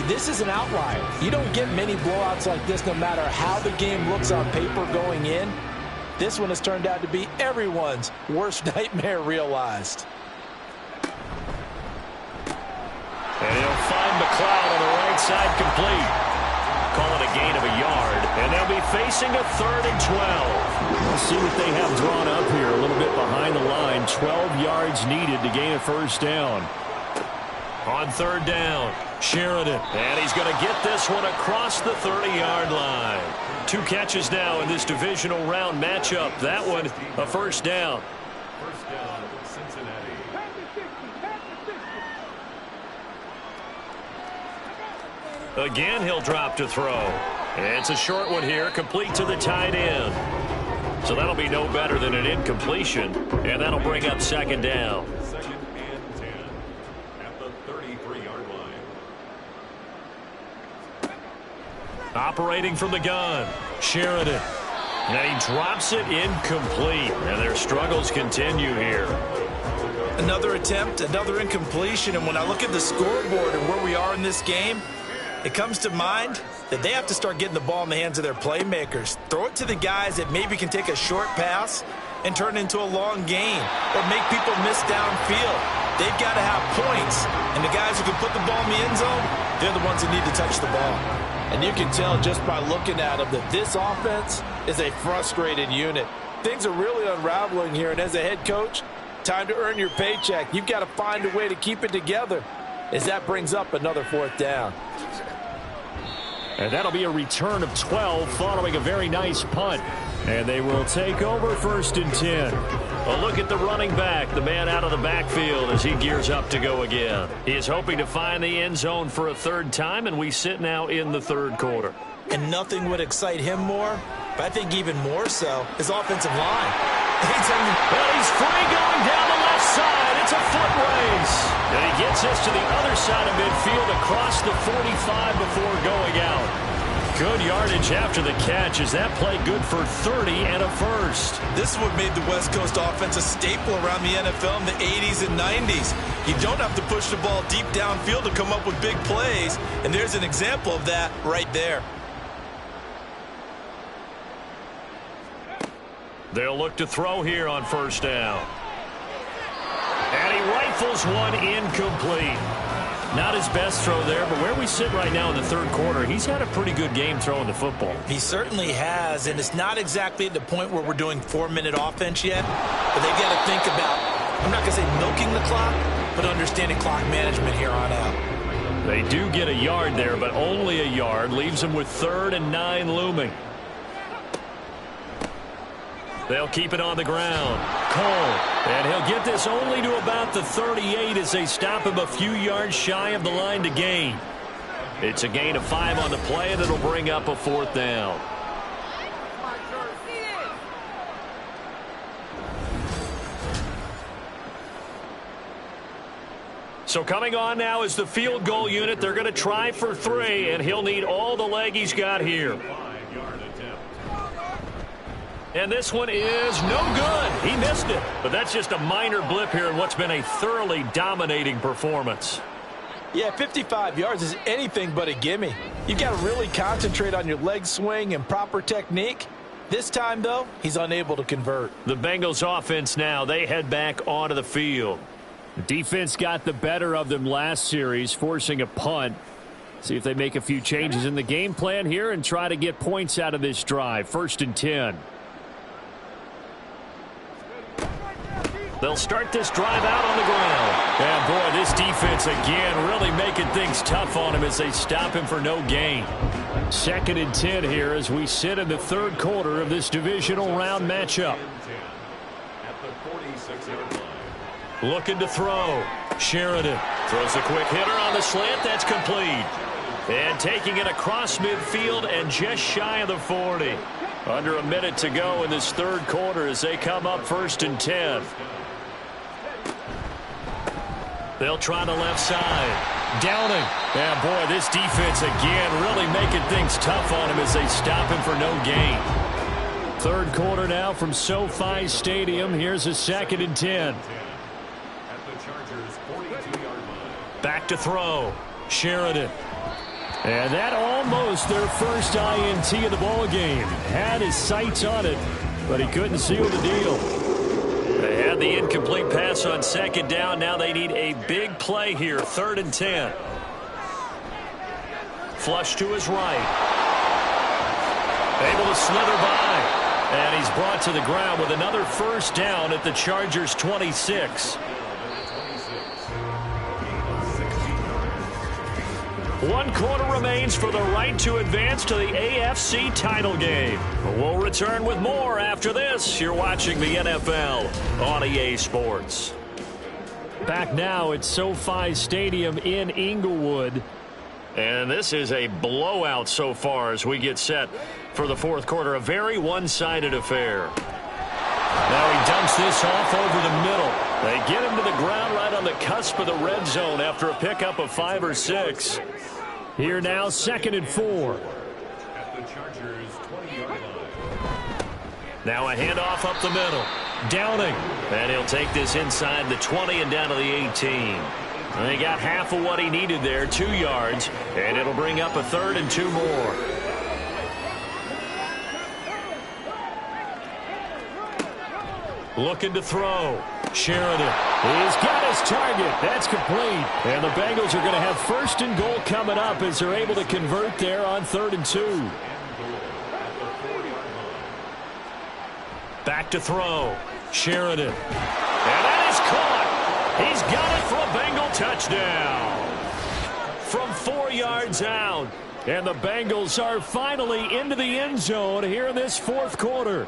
Speaker 3: This is an outlier. You don't get many blowouts like this no matter how the game looks on paper going in. This one has turned out to be everyone's worst nightmare realized.
Speaker 6: And he'll find McLeod on the right side complete. Call it a gain of a yard, and they'll be facing a 3rd and 12.
Speaker 2: We'll see what they have drawn up here. A little bit behind the line. 12 yards needed to gain a first down.
Speaker 6: On 3rd down, Sheridan. And he's going to get this one across the 30-yard line. 2 catches now in this divisional round matchup. That one, a first down.
Speaker 5: First down, Cincinnati.
Speaker 6: Again, he'll drop to throw. And it's a short one here, complete to the tight end. So that'll be no better than an incompletion, and that'll bring up 2nd down.
Speaker 5: 2nd and 10 at the 33-yard line.
Speaker 6: Operating from the gun, Sheridan. And he drops it incomplete, and their struggles continue here.
Speaker 3: Another attempt, another incompletion, and when I look at the scoreboard and where we are in this game, it comes to mind that they have to start getting the ball in the hands of their playmakers. Throw it to the guys that maybe can take a short pass and turn it into a long gain or make people miss downfield. They've got to have points, and the guys who can put the ball in the end zone, they're the ones that need to touch the ball. And you can tell just by looking at them that this offense is a frustrated unit. Things are really unraveling here, and as a head coach, time to earn your paycheck. You've got to find a way to keep it together as that brings up another 4th down.
Speaker 6: And that'll be a return of 12 following a very nice punt. And they will take over 1st and 10. A look at the running back, the man out of the backfield as he gears up to go again. He is hoping to find the end zone for a 3rd time, and we sit now in the 3rd quarter.
Speaker 9: And nothing would excite him more, but I think even more so, his offensive line.
Speaker 6: Well, he's free going down the left side. It's a foot race. And he gets us to the other side of midfield across the 45 before going out. Good yardage after the catch. Is that play good for 30 and a first?
Speaker 9: This is what made the West Coast offense a staple around the NFL in the 80s and 90s. You don't have to push the ball deep downfield to come up with big plays, and there's an example of that right there.
Speaker 6: They'll look to throw here on 1st down. And he rifles one incomplete. Not his best throw there, but where we sit right now in the 3rd quarter, he's had a pretty good game throwing the football.
Speaker 9: He certainly has, and it's not exactly at the point where we're doing 4-minute offense yet, but they've got to think about, I'm not going to say milking the clock, but understanding clock management here on out.
Speaker 6: They do get a yard there, but only a yard. Leaves them with 3rd and 9 looming. They'll keep it on the ground. Cole, and he'll get this only to about the 38 as they stop him a few yards shy of the line to gain. It's a gain of 5 on the play, and it'll bring up a 4th down. So coming on now is the field goal unit. They're going to try for 3, and he'll need all the leg he's got here. And this one is no good. He missed it. But that's just a minor blip here in what's been a thoroughly dominating performance.
Speaker 3: Yeah, 55 yards is anything but a gimme. You've got to really concentrate on your leg swing and proper technique. This time, though, he's unable to convert.
Speaker 6: The Bengals offense now, they head back onto the field.
Speaker 2: The defense got the better of them last series, forcing a punt. See if they make a few changes in the game plan here and try to get points out of this drive. 1st and 10.
Speaker 6: They'll start this drive out on the ground.
Speaker 2: And boy, this defense again really making things tough on him as they stop him for no gain. 2nd and 10 here as we sit in the 3rd quarter of this divisional round matchup.
Speaker 6: Looking to throw. Sheridan throws a quick hitter on the slant. That's complete. And taking it across midfield and just shy of the 40. Under a minute to go in this 3rd quarter as they come up 1st and 10. They'll try the left side. Downing.
Speaker 2: Yeah, boy, this defense again really making things tough on him as they stop him for no gain. 3rd quarter now from SoFi Stadium. Here's a 2nd and 10.
Speaker 6: Back to throw. Sheridan.
Speaker 2: And that almost their first INT of the ball game. Had his sights on it, but he couldn't seal the deal.
Speaker 6: They had the incomplete pass on 2nd down. Now they need a big play here. 3rd and 10. Flush to his right. Able to slither by. And he's brought to the ground with another 1st down at the Chargers' 26. 1 quarter remains for the right to advance to the AFC title game. We'll return with more after this. You're watching the NFL on EA Sports.
Speaker 2: Back now at SoFi Stadium in Inglewood.
Speaker 6: And this is a blowout so far as we get set for the 4th quarter. A very one-sided affair.
Speaker 2: Now he dumps this off over the middle. They get him to the ground right on the cusp of the red zone after a pickup of 5 or 6. Here now, 2nd and 4.
Speaker 6: Now a handoff up the middle. Downing. And he'll take this inside the 20 and down to the 18. And he got half of what he needed there, 2 yards. And it'll bring up a 3rd and 2 more. Looking to throw. Sheridan.
Speaker 2: He's got his target. That's complete. And the Bengals are going to have 1st and goal coming up as they're able to convert there on 3rd and 2.
Speaker 6: Back to throw. Sheridan. And that is caught. He's got it for a Bengal touchdown. From 4 yards out, And the Bengals are finally into the end zone here in this fourth quarter.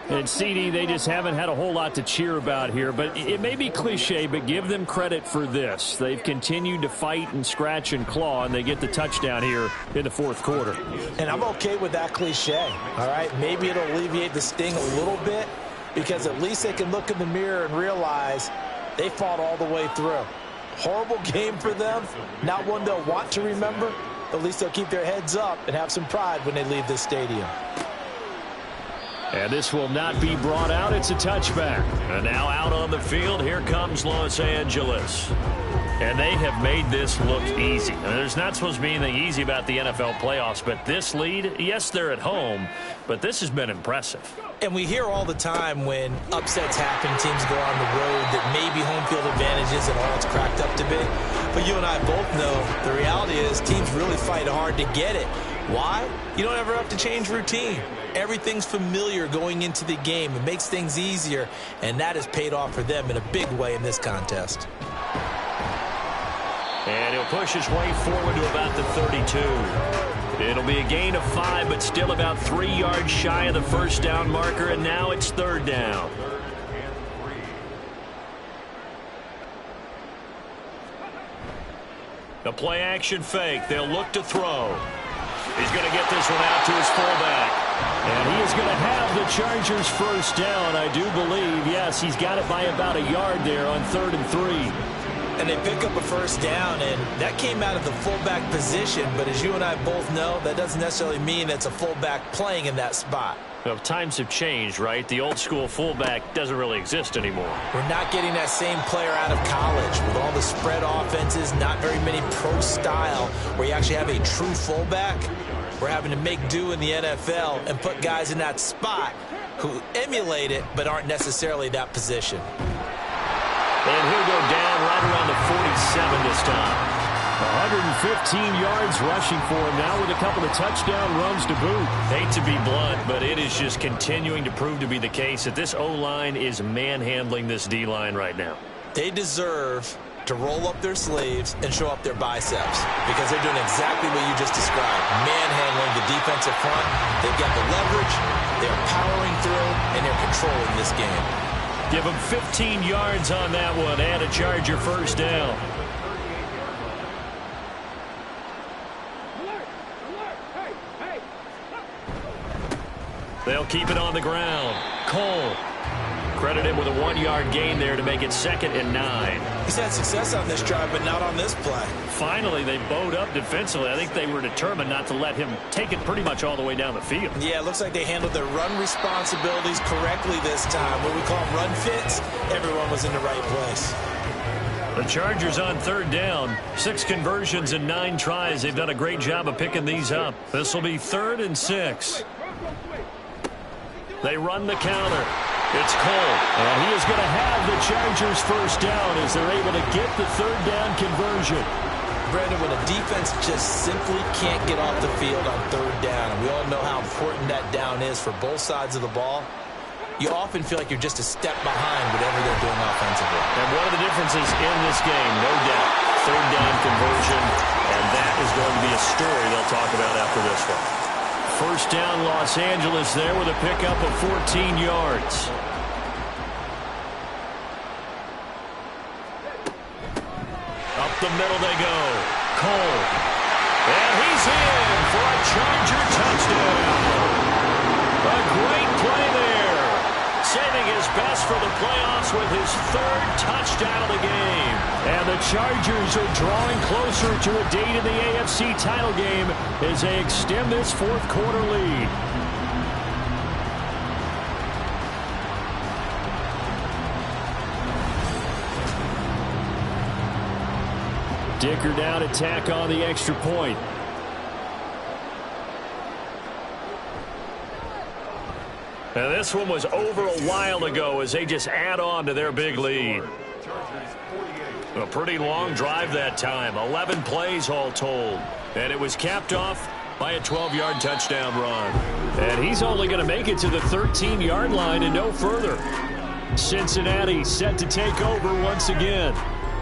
Speaker 6: And CD, they just haven't had a whole lot to cheer about here. But it may be cliche, but give them credit for this. They've continued to fight and scratch and claw, and they get the touchdown here in the fourth quarter.
Speaker 3: And I'm okay with that cliche, all right? Maybe it'll alleviate the sting a little bit because at least they can look in the mirror and realize they fought all the way through. Horrible game for them, not one they'll want to remember, but at least they'll keep their heads up and have some pride when they leave this stadium.
Speaker 6: And this will not be brought out. It's a touchback. And now out on the field, here comes Los Angeles. And they have made this look easy. And there's not supposed to be anything easy about the NFL playoffs, but this lead, yes, they're at home, but this has been impressive.
Speaker 3: And we hear all the time when upsets happen, teams go on the road, that maybe home field advantages and all it's cracked up to be. But you and I both know the reality is teams really fight hard to get it. Why? You don't ever have to change routine. Everything's familiar going into the game. It makes things easier, and that has paid off for them in a big way in this contest.
Speaker 6: And he'll push his way forward to about the 32. It'll be a gain of 5, but still about 3 yards shy of the first down marker, and now it's third down. The play action fake. They'll look to throw. He's going to get this one out to his fullback. And he is going to have the Chargers first down, I do believe. Yes, he's got it by about a yard there on 3rd and 3.
Speaker 3: And they pick up a first down, and that came out of the fullback position. But as you and I both know, that doesn't necessarily mean it's a fullback playing in that spot.
Speaker 6: Well, times have changed, right? The old school fullback doesn't really exist anymore.
Speaker 3: We're not getting that same player out of college. With all the spread offenses, not very many pro style where you actually have a true fullback. We're having to make do in the NFL and put guys in that spot who emulate it but aren't necessarily that position.
Speaker 6: And he'll go down right around the 47 this time. 115 yards rushing for him now with a couple of touchdown runs to boot. Hate to be blunt, but it is just continuing to prove to be the case that this O-line is manhandling this D-line right now.
Speaker 3: They deserve to roll up their sleeves and show up their biceps because they're doing exactly what you just described, manhandling the defensive front. They've got the leverage, they're powering through, and they're controlling this game.
Speaker 6: Give them 15 yards on that one and a Charger first down. They'll keep it on the ground. Cole. Credit him with a 1-yard gain there to make it 2nd and 9.
Speaker 3: He's had success on this drive, but not on this play.
Speaker 6: Finally, they bowed up defensively. I think they were determined not to let him take it pretty much all the way down the field.
Speaker 3: Yeah, it looks like they handled their run responsibilities correctly this time. What we call run fits, everyone was in the right place.
Speaker 6: The Chargers on 3rd down. 6 conversions and 9 tries. They've done a great job of picking these up. This will be 3rd and 6. They run the counter. It's Cole. And he is going to have the Chargers first down as they're able to get the 3rd down conversion.
Speaker 3: Brandon, when a defense just simply can't get off the field on 3rd down, and we all know how important that down is for both sides of the ball, you often feel like you're just a step behind whatever they're doing offensively.
Speaker 6: And one of the differences in this game, no doubt, 3rd down conversion, and that is going to be a story they'll talk about after this one. First down, Los Angeles there with a pickup of 14 yards. Up the middle they go. Cole. And he's in for a Charger touchdown. A great play there. Saving his best for the playoffs with his 3rd touchdown of the game. And the Chargers are drawing closer to a date in the AFC title game as they extend this 4th quarter lead. Dicker down, attack on the extra point. And this one was over a while ago as they just add on to their big lead. A pretty long drive that time. 11 plays all told. And it was capped off by a 12-yard touchdown run. And he's only going to make it to the 13-yard line and no further. Cincinnati set to take over once again.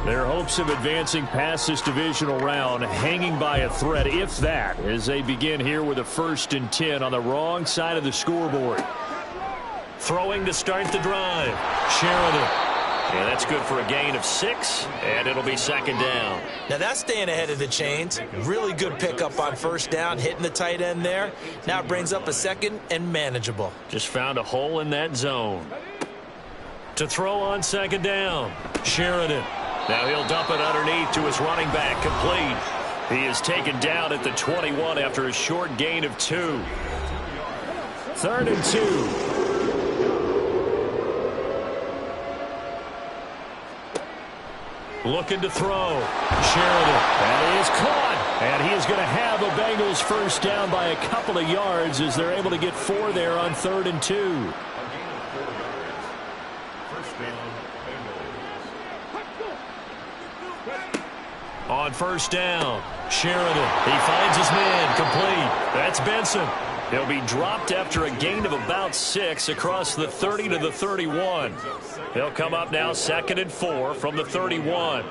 Speaker 6: Their hopes of advancing past this divisional round hanging by a thread, if that, as they begin here with a 1st and 10 on the wrong side of the scoreboard. Throwing to start the drive. Sheridan. Yeah, that's good for a gain of 6, and it'll be 2nd down.
Speaker 9: Now that's staying ahead of the chains. Really good pickup on 1st down, hitting the tight end there. Now it brings up a 2nd and manageable.
Speaker 6: Just found a hole in that zone. To throw on 2nd down. Sheridan. Now he'll dump it underneath to his running back, complete. He is taken down at the 21 after a short gain of 2. 3rd and 2. Looking to throw. Sheridan. That is caught. And he is going to have a Bengals 1st down by a couple of yards as they're able to get 4 there on 3rd and 2. On 1st down, Sheridan. He finds his man, complete. That's Benson. He'll be dropped after a gain of about 6 across the 30 to the 31. They'll come up now 2nd and 4 from the 31.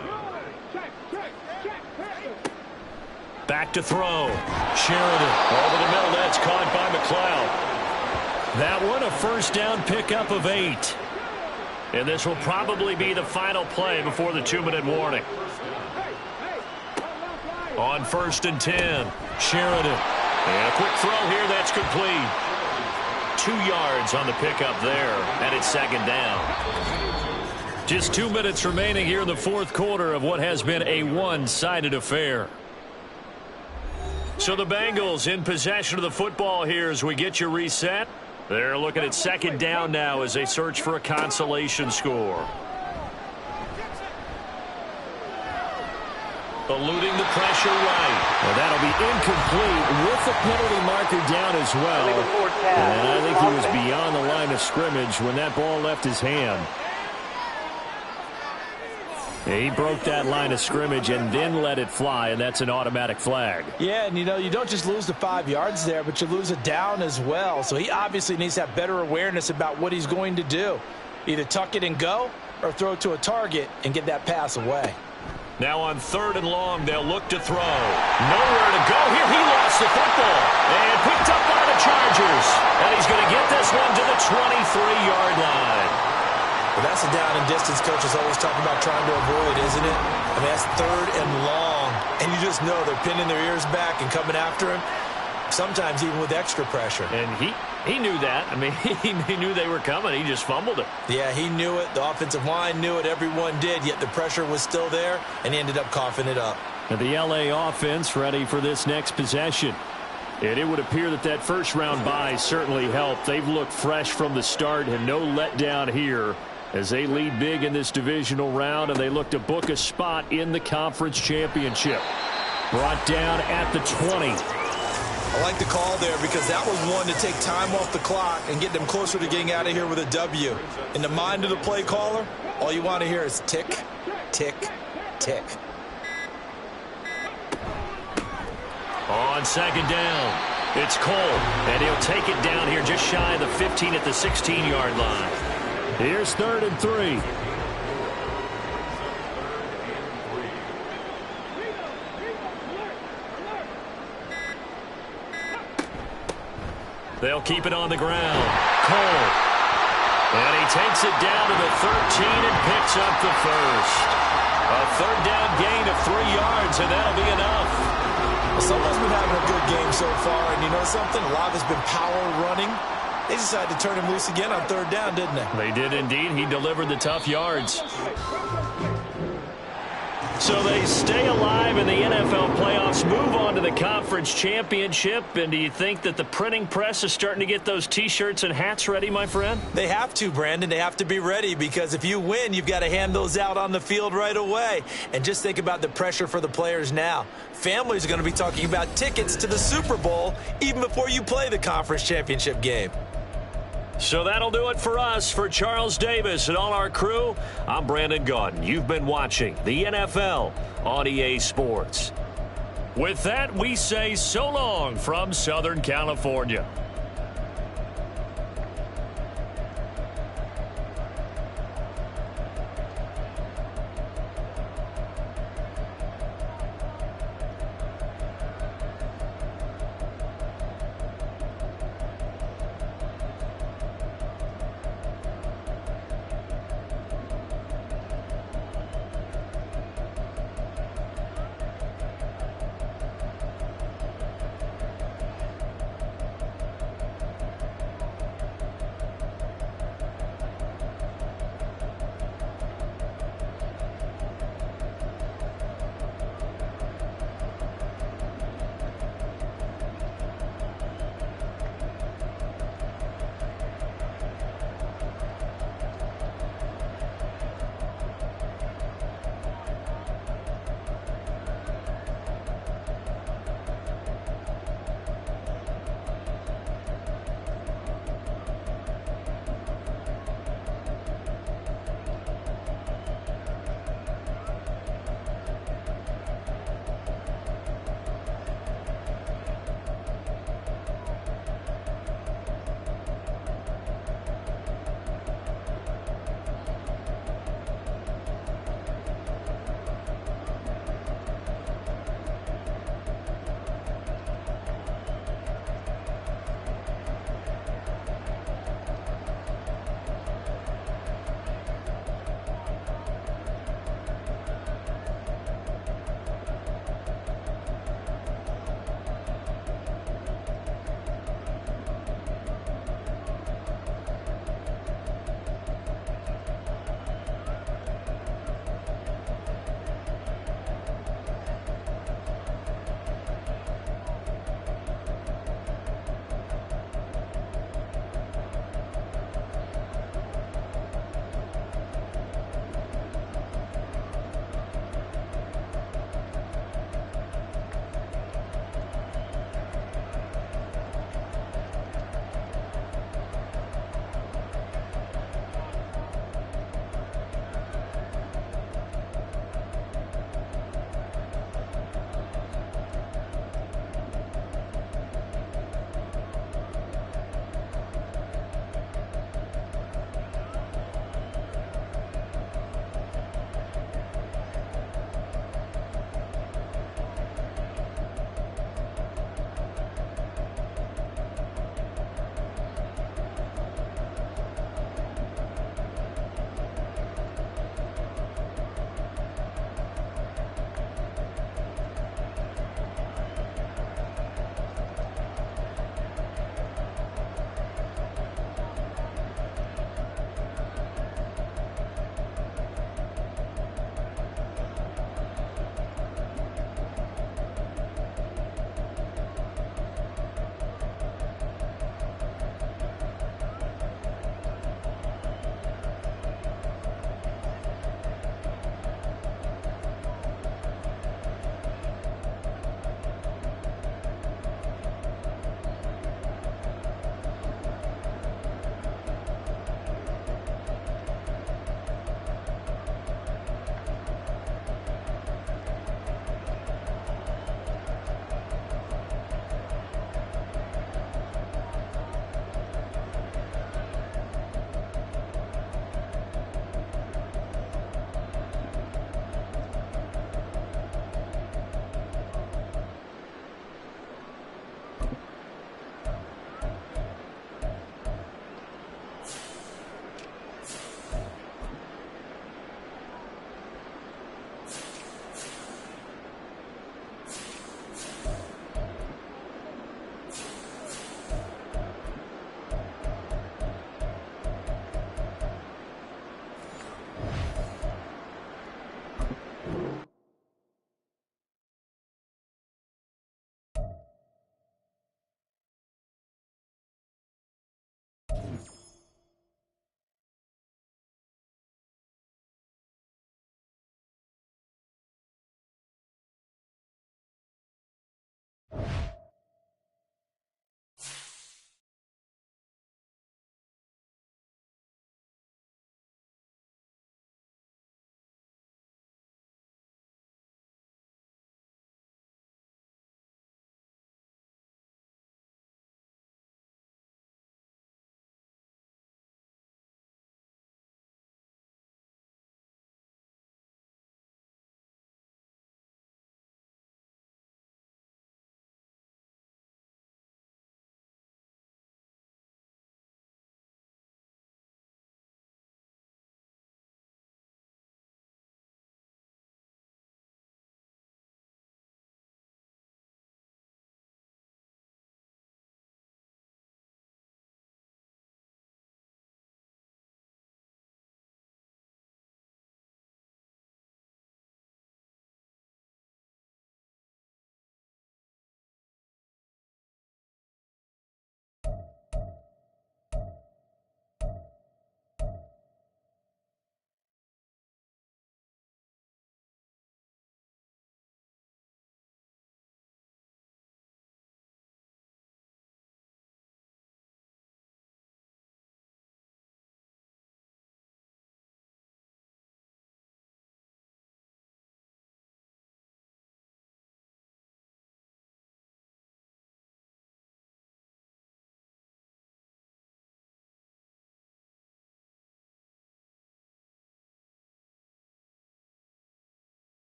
Speaker 6: Back to throw. Sheridan over the middle. That's caught by McLeod. That one a 1st down pickup of 8. And this will probably be the final play before the 2-minute warning. On 1st and 10, Sheridan. And a quick throw here, that's complete. 2 yards on the pickup there, and it's 2nd down. Just 2 minutes remaining here in the 4th quarter of what has been a one-sided affair. So the Bengals in possession of the football here as we get you reset. They're looking at 2nd down now as they search for a consolation score. Eluding the pressure right. Well, that'll be incomplete with the penalty marker down as well. And I think he was beyond the line of scrimmage when that ball left his hand. He broke that line of scrimmage and then let it fly, and that's an automatic flag.
Speaker 3: Yeah, and you don't just lose the 5 yards there, but you lose it down as well. So he obviously needs to have better awareness about what he's going to do. Either tuck it and go or throw it to a target and get that pass away.
Speaker 6: Now on 3rd and long, they'll look to throw. Nowhere to go here. He lost the football and picked up by the Chargers. And he's going to get this one to the 23-yard line.
Speaker 9: Well, that's a down and distance coaches always talking about trying to avoid, isn't it? I mean, that's 3rd and long. And you just know they're pinning their ears back and coming after him, sometimes even with extra pressure.
Speaker 6: And he knew that. I mean, he knew they were coming. He just fumbled it.
Speaker 9: Yeah, he knew it. The offensive line knew it. Everyone did, yet the pressure was still there, and he ended up coughing it up.
Speaker 6: And the LA offense ready for this next possession. And it would appear that that 1st-round bye certainly helped. They've looked fresh from the start and no letdown here as they lead big in this divisional round, and they look to book a spot in the conference championship. Brought down at the 20.
Speaker 9: I like the call there because that was one to take time off the clock and get them closer to getting out of here with a W. In the mind of the play caller, all you want to hear is tick, tick, tick.
Speaker 6: On 2nd down, it's Cole, and he'll take it down here just shy of the 15 at the 16-yard line. Here's 3rd and 3. They'll keep it on the ground. Cole. And he takes it down to the 13 and picks up the 1st. A 3rd down gain of 3 yards, and that'll be enough.
Speaker 9: Well, someone's been having a good game so far, and you know something? A lot of it's been power running. They decided to turn him loose again on 3rd down, didn't they?
Speaker 6: They did indeed. He delivered the tough yards. So they stay alive in the NFL playoffs, move on to the conference championship. And do you think that the printing press is starting to get those T-shirts and hats ready, my friend?
Speaker 9: They have to, Brandon. They have to be ready because if you win, you've got to hand those out on the field right away. And just think about the pressure for the players now. Families are going to be talking about tickets to the Super Bowl even before you play the conference championship game.
Speaker 6: So that'll do it for us. For Charles Davis and all our crew, I'm Brandon Gaudin. You've been watching the NFL on EA Sports. With that, we say so long from Southern California.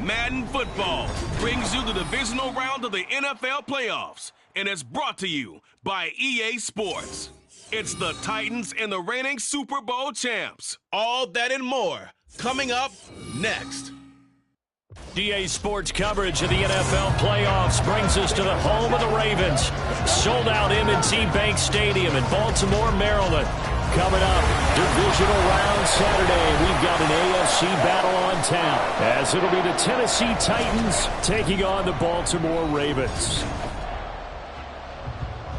Speaker 1: Madden Football brings you the divisional round of the NFL playoffs, and it's brought to you by EA Sports. It's the Titans and the reigning Super Bowl champs. All that and more coming up next.
Speaker 2: EA Sports coverage of the NFL playoffs brings us to the home of the Ravens. Sold out M&T Bank Stadium in Baltimore, Maryland. Coming up, divisional round Saturday, we've got an AFC battle on tap, as it'll be the Tennessee Titans taking on the Baltimore Ravens.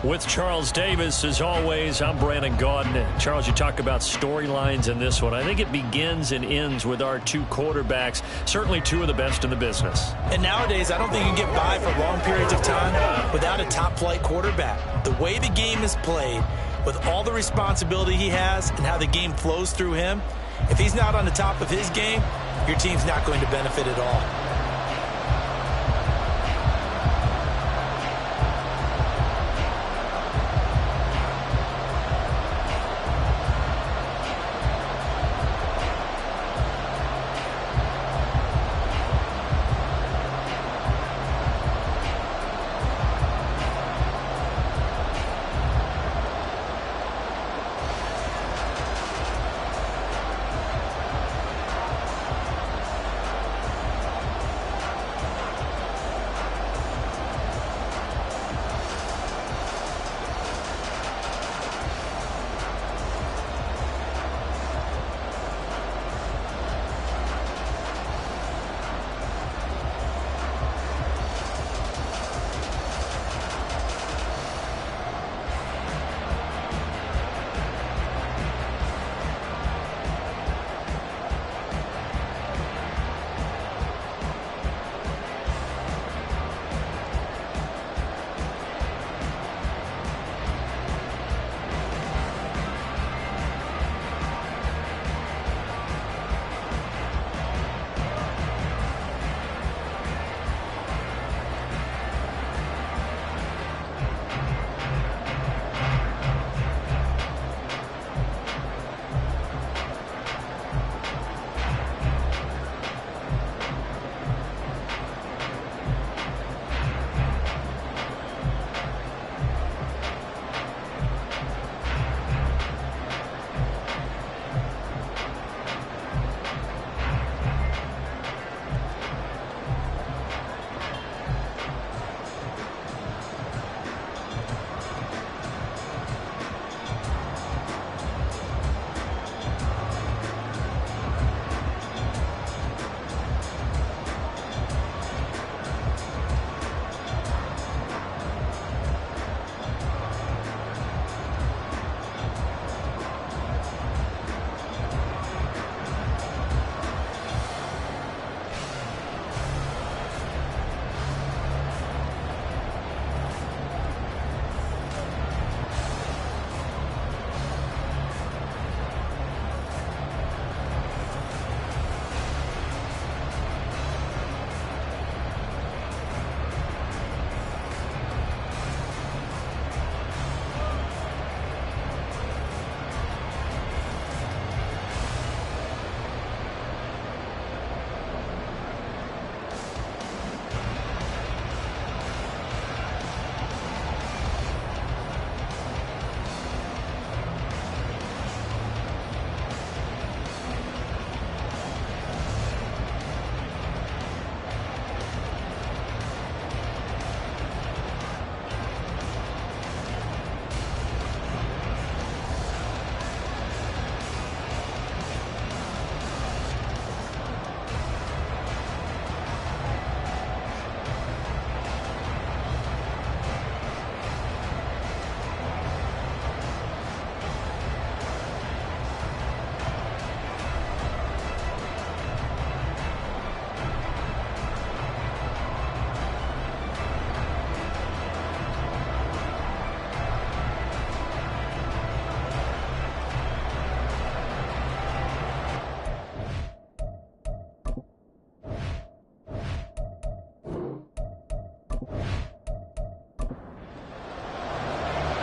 Speaker 2: With Charles Davis, as always, I'm Brandon Gaudin. Charles, you talk about storylines in this one. I think it begins and ends with our two quarterbacks, certainly two of the best in the business.
Speaker 9: And nowadays, I don't think you can get by for long periods of time without a top-flight quarterback. The way the game is played, with all the responsibility he has and how the game flows through him, if he's not on the top of his game, your team's not going to benefit at all.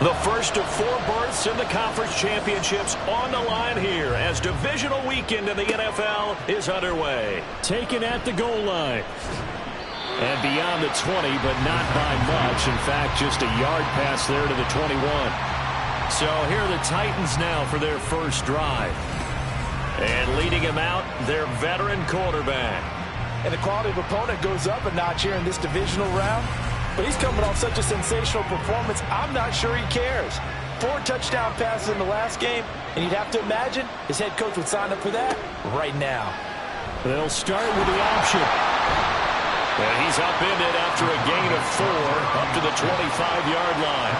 Speaker 6: The first of 4 berths in the conference championships on the line here as divisional weekend in the NFL is underway. Taken at the goal line. And beyond the 20, but not by much. In fact, just a yard pass there to the 21. So here are the Titans now for their first drive. And leading him out, their veteran quarterback.
Speaker 3: And the quality of opponent goes up a notch here in this divisional round. But he's coming off such a sensational performance, I'm not sure he cares. 4 touchdown passes in the last game, and you'd have to imagine his head coach would sign up for that right now.
Speaker 6: They'll start with the option. And he's upended after a gain of 4 up to the 25-yard line.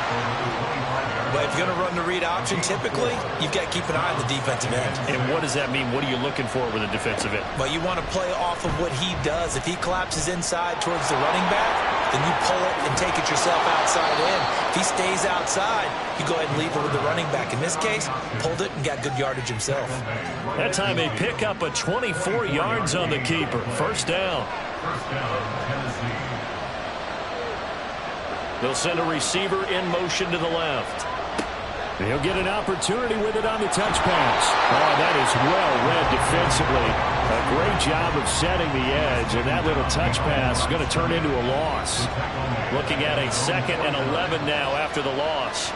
Speaker 9: But if you're going to run the read option, typically, you've got to keep an eye on the defensive end.
Speaker 6: And what does that mean? What are you looking for with a defensive end?
Speaker 9: Well, you want to play off of what he does. If he collapses inside towards the running back, then you pull it and take it yourself outside in. If he stays outside, you go ahead and leave it with the running back. In this case, pulled it and got good yardage himself.
Speaker 6: That time they pick up a 24 yards on the keeper. First down.
Speaker 5: Tennessee.
Speaker 6: They'll send a receiver in motion to the left. He'll get an opportunity with it on the touch pass. Oh, that is well read defensively. A great job of setting the edge, and that little touch pass is going to turn into a loss. Looking at a 2nd and 11 now after the loss.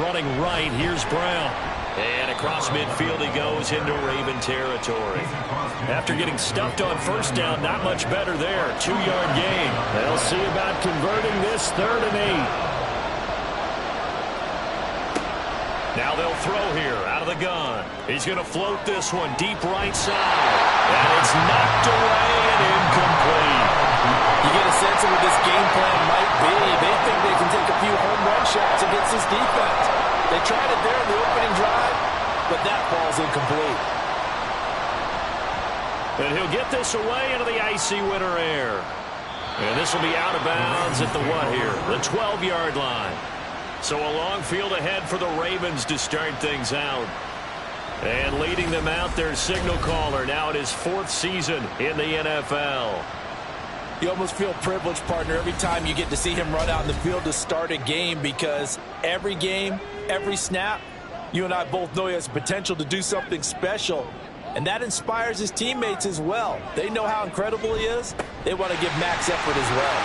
Speaker 6: Running right, here's Brown. And across midfield he goes into Raven territory. After getting stuffed on first down, not much better there. 2-yard gain. They'll see about converting this 3rd and 8. Now they'll throw here out of the gun. He's going to float this one deep right side. And it's knocked away and incomplete.
Speaker 3: You get a sense of what this game plan might be. They think they can take a few home run shots against this defense. They tried it there in the opening drive, but that ball's incomplete.
Speaker 6: And he'll get this away into the icy winter air. And this will be out of bounds at the what here? The 12-yard line. So a long field ahead for the Ravens to start things out. And leading them out, their signal caller now in his 4th season in the NFL.
Speaker 3: You almost feel privileged, partner, every time you get to see him run out in the field to start a game, because every game, every snap, you and I both know he has the potential to do something special. And that inspires his teammates as well. They know how incredible he is. They want to give max effort as well.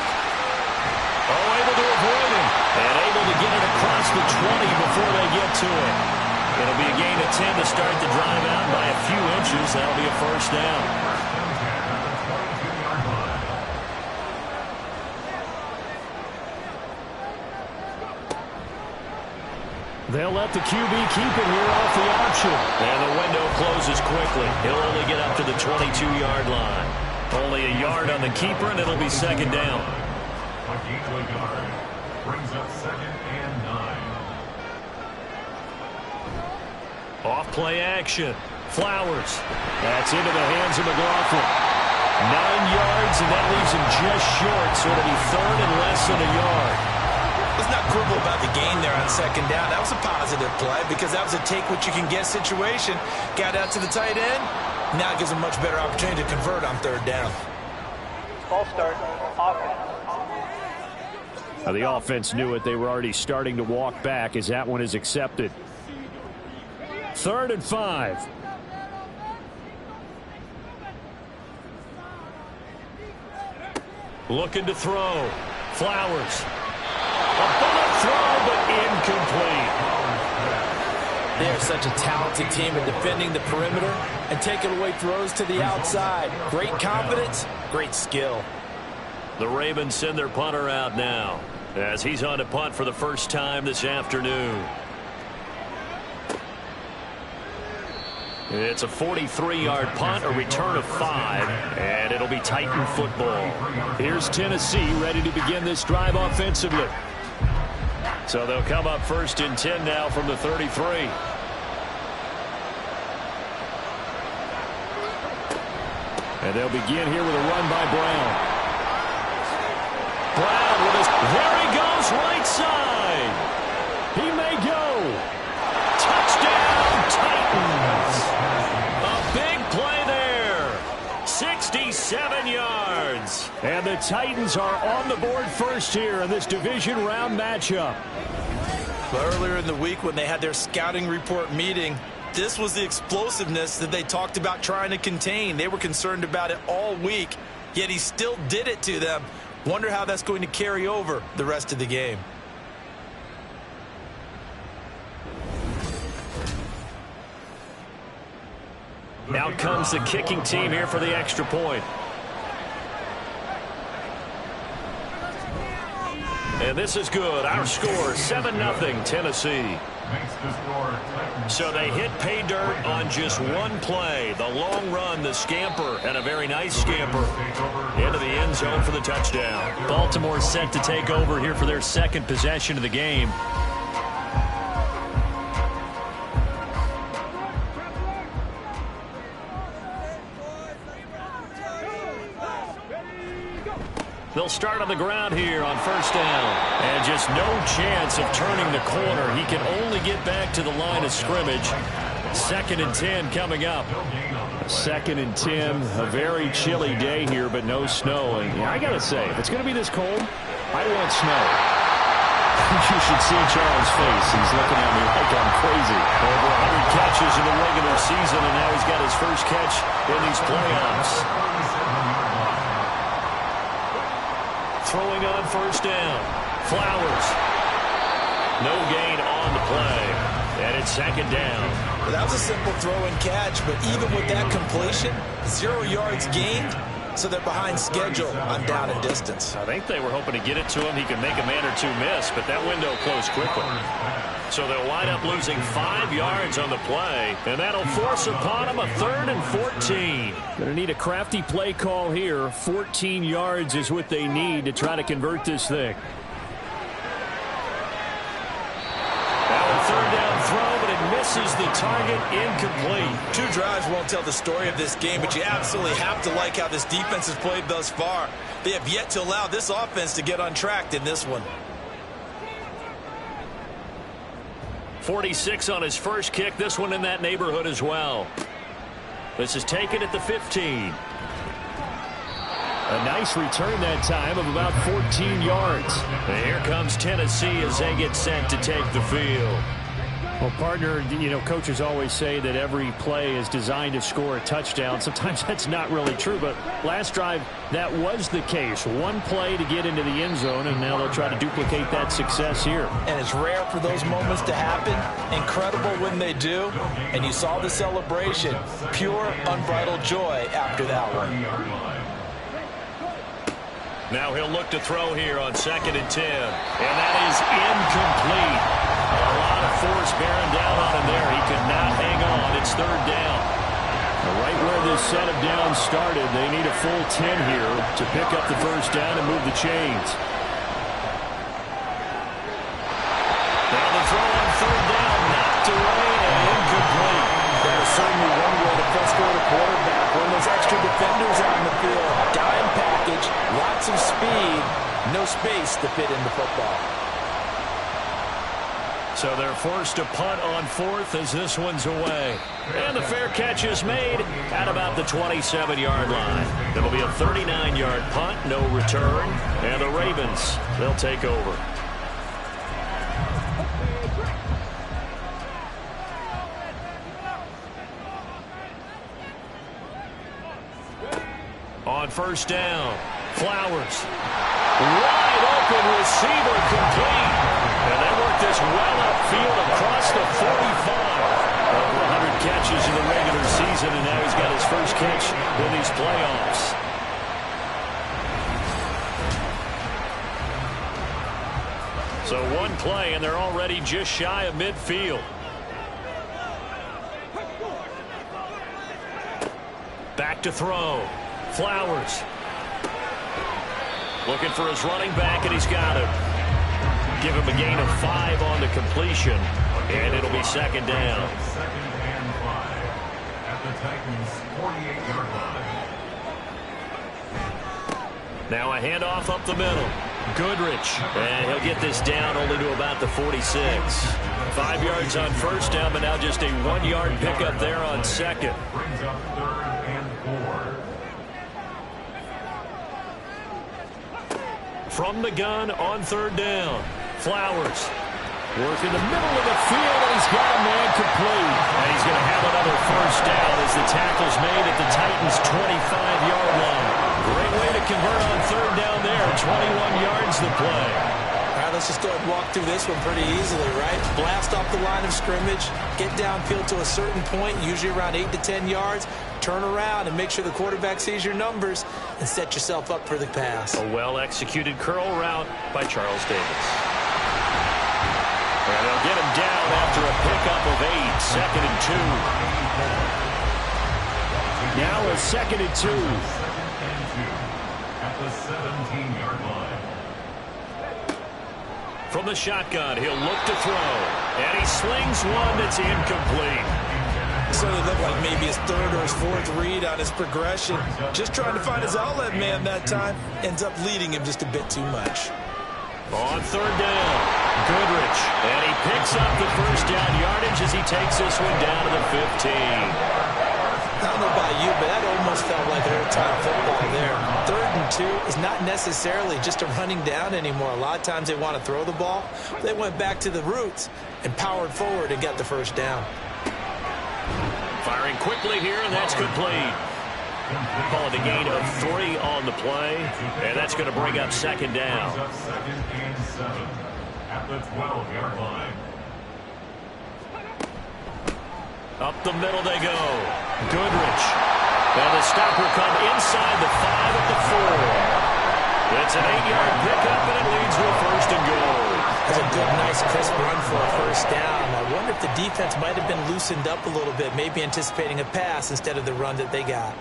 Speaker 6: Oh, able to avoid him. And able to get it across the 20 before they get to it. It'll be a gain of 10 to start the drive out by a few inches. That'll be a first down. They'll let the QB keep it here off the option. And the window closes quickly. He'll only get up to the 22-yard line. Only a yard on the keeper, and it'll be 2nd down.
Speaker 5: Brings up 2nd and 9.
Speaker 6: Off play action. Flowers. That's into the hands of McLaughlin. 9 yards, and that leaves him just short, so it'll be 3rd and less than a yard.
Speaker 9: Let's not quibble about the gain there on 2nd down. That was a positive play because that was a take-what-you-can-get situation. Got out to the tight end. Now it gives him a much better opportunity to convert on 3rd down.
Speaker 7: Ball start, offense.
Speaker 6: Now the offense knew it. They were already starting to walk back as that one is accepted. 3rd and 5. Looking to throw. Flowers. A bullet throw, but incomplete.
Speaker 3: They're such a talented team at defending the perimeter and taking away throws to the outside. Great confidence, great skill.
Speaker 6: The Ravens send their punter out now as he's on to punt for the first time this afternoon. It's a 43-yard punt, a return of 5, and it'll be Titan football. Here's Tennessee ready to begin this drive offensively. So they'll come up 1st and 10 now from the 33. And they'll begin here with a run by Brown. Brown with his... There he goes, right side. He may go. Touchdown, Titans. A big play there. 67 yards.
Speaker 2: And the Titans are on the board first here in this division round matchup.
Speaker 3: Earlier in the week when they had their scouting report meeting, this was the explosiveness that they talked about trying to contain. They were concerned about it all week, yet he still did it to them. Wonder how that's going to carry over the rest of the game.
Speaker 6: Out comes the kicking team here for the extra point. And this is good. Our score, 7-0 Tennessee. So they hit pay dirt on just one play. The long run, the scamper, and a very nice scamper into the end zone for the touchdown.
Speaker 2: Baltimore set to take over here for their second possession of the game. They'll start on the ground here on first down. And just no chance of turning the corner. He can only get back to the line of scrimmage. 2nd and 10 coming up. 2nd and 10, a very chilly day here, but no snow. And yeah, I got to say, if it's going to be this cold, I want snow. You should see Charles' face. He's looking at me like I'm crazy.
Speaker 6: Over 100 catches in the regular season, and now he's got his first catch in these playoffs. Throwing on first down. Flowers. No gain on the play. And it's 2nd down.
Speaker 3: Well, that was a simple throw and catch, but even with that completion, 0 yards gained, so they're behind schedule on down and distance.
Speaker 6: I think they were hoping to get it to him. He could make a man or two miss, but that window closed quickly. So they'll wind up losing 5 yards on the play, and that'll force upon them a 3rd and 14.
Speaker 2: Going to need a crafty play call here. 14 yards is what they need to try to convert this thing.
Speaker 6: Now a 3rd down throw, but it misses the target, incomplete.
Speaker 3: 2 drives won't tell the story of this game, but you absolutely have to like how this defense has played thus far. They have yet to allow this offense to get untracked in this one.
Speaker 6: 46 on his first kick. This one in that neighborhood as well. This is taken at the 15.
Speaker 2: A nice return that time of about 14 yards.
Speaker 6: And here comes Tennessee as they get set to take the field.
Speaker 2: Well, partner, you know, coaches always say that every play is designed to score a touchdown. Sometimes that's not really true, but last drive, that was the case. One play to get into the end zone, and now they'll try to duplicate that success here.
Speaker 3: And it's rare for those moments to happen. Incredible when they do. And you saw the celebration. Pure, unbridled joy after that one.
Speaker 6: Now he'll look to throw here on 2nd and 10. And that is incomplete. A lot of force bearing down on him there. He could not hang on. It's 3rd down.
Speaker 2: Right where this set of downs started, they need a full 10 here to pick up the first down and move the chains.
Speaker 6: Now the throw on 3rd down, knocked away and incomplete.
Speaker 3: There's certainly one way to frustrate a quarterback when there's extra defenders out in the field. Dime package, lots of speed, no space to fit into football.
Speaker 6: So they're forced to punt on 4th as this one's away. And the fair catch is made at about the 27-yard line. It'll be a 39-yard punt, no return. And the Ravens, they'll take over. On first down, Flowers. Wide open receiver complete. And they work this well upfield across the 45. Over 100 catches in the regular season, and now he's got his first catch in these playoffs. So one play, and they're already just shy of midfield. Back to throw. Flowers. Looking for his running back, and he's got him. Give him a gain of 5 on the completion, and it'll be 2nd down.
Speaker 5: 2nd and 5 at the Titans' 48-yard line.
Speaker 6: Now a handoff up the middle. Goodrich, and he'll get this down only to about the 46. 5 yards on first down, but now just a 1-yard pickup there on 2nd.
Speaker 5: Brings up 3rd and 4.
Speaker 6: From the gun on 3rd down. Flowers. Work in the middle of the field, and he's got a man complete. And he's going to have another first down as the tackle's made at the Titans' 25-yard line. Great way to convert on 3rd down there. 21 yards the play.
Speaker 9: All right, let's just go ahead and walk through this one pretty easily, right? Blast off the line of scrimmage, get downfield to a certain point, usually around 8 to 10 yards, turn around and make sure the quarterback sees your numbers and set yourself up for the pass.
Speaker 6: A well-executed curl route by Charles Davis. And they'll get him down after a pickup of 8, 2nd and 2. Now a 2nd and 2.
Speaker 5: At the 17-yard line.
Speaker 6: From the shotgun, he'll look to throw. And he slings one that's incomplete.
Speaker 3: Certainly looked like maybe his 3rd or his 4th read on his progression. Just trying to find his outlet man that time. Ends up leading him just a bit too much.
Speaker 6: On 3rd down, Goodrich. And he picks up the first down yardage as he takes this one down to the 15.
Speaker 9: I don't know about you, but that almost felt like old-time football there. 3rd and 2 is not necessarily just a running down anymore. A lot of times they want to throw the ball. They went back to the roots and powered forward and got the first down.
Speaker 6: Firing quickly here, and that's complete. Call it a gain of 3 on the play, and that's going to bring up 2nd down.
Speaker 5: 2nd and 7 at the 12-yard line.
Speaker 6: Up the middle they go. Goodrich. And the stop will come inside the 5 at the 4. It's an 8-yard pickup, and it leads to a 1st and goal.
Speaker 9: That's a good, nice, crisp run for a first down. I wonder if the defense might have been loosened up a little bit, maybe anticipating a pass instead of the run that they got.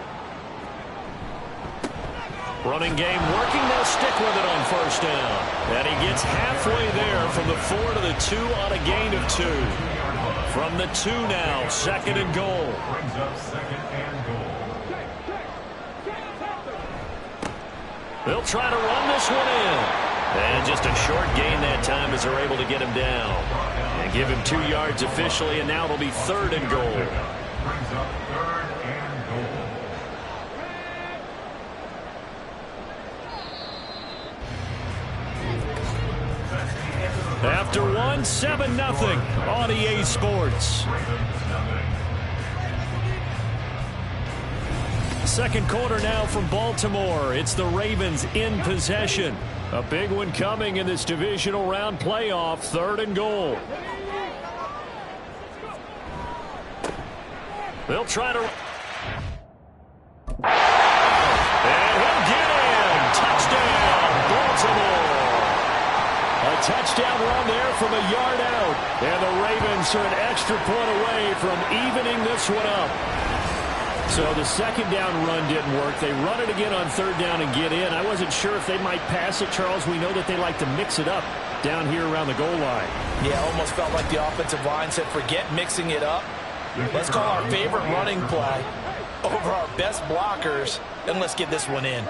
Speaker 6: Running game working. They'll stick with it on 1st down. And he gets halfway there from the 4 to the 2 on a gain of 2. From the 2 now, 2nd and goal.
Speaker 5: Brings up 2nd and goal.
Speaker 6: They'll try to run this one in. And just a short gain that time as they're able to get him down. And give him 2 yards officially, and now it'll be 3rd and goal.
Speaker 5: Brings up 3rd and goal.
Speaker 6: After 1, 7-0 on EA Sports. Second quarter now from Baltimore. It's the Ravens in possession. A big one coming in this divisional round playoff. 3rd and goal. They'll try to... And he'll get in. Touchdown, Baltimore. A touchdown run there from a yard out. And the Ravens are an extra point away from evening this one up. So the 2nd down run didn't work. They run it again on 3rd down and get in. I wasn't sure if they might pass it, Charles. We know that they like to mix it up down here around the goal line.
Speaker 3: Yeah, almost felt like the offensive line said, forget mixing it up. Let's call our favorite running play over our best blockers, and let's get this one in.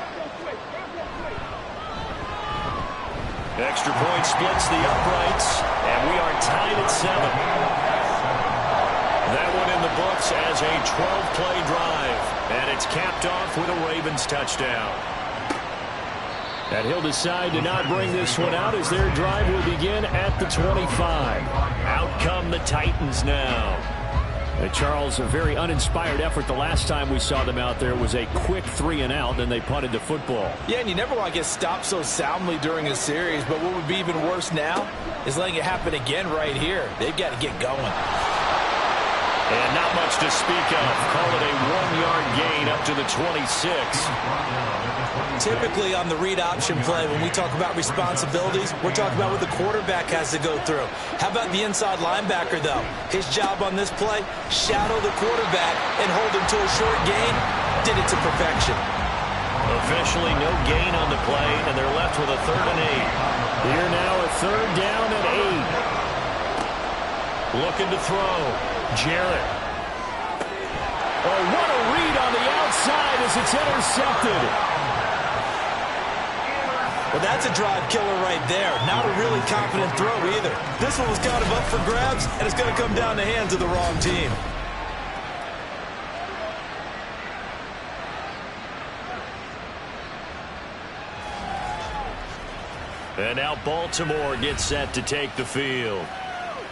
Speaker 6: Extra point splits the uprights, and we are tied at 7. That one in the books as a 12-play drive, and it's capped off with a Ravens touchdown. And he'll decide to not bring this one out as their drive will begin at the 25. Out come the Titans now. Charles, a very uninspired effort the last time we saw them out there. It was a quick 3-and-out, then they punted the football.
Speaker 3: Yeah, and you never want to get stopped so soundly during a series, but what would be even worse now is letting it happen again right here. They've got to get going.
Speaker 6: And not much to speak of. Call it a 1-yard gain up to the 26.
Speaker 9: Typically on the read option play, when we talk about responsibilities, we're talking about what the quarterback has to go through. How about the inside linebacker, though? His job on this play, shadow the quarterback and hold him to a short gain. Did it to perfection.
Speaker 6: Officially no gain on the play, and they're left with a 3rd and 8. Here now a 3rd down and 8. Looking to throw. Jarrett. Oh, what a read on the outside as it's intercepted.
Speaker 9: Well, that's a drive killer right there. Not a really confident throw either. This one was kind of up for grabs, and it's going to come down the hands of the wrong team.
Speaker 6: And now Baltimore gets set to take the field.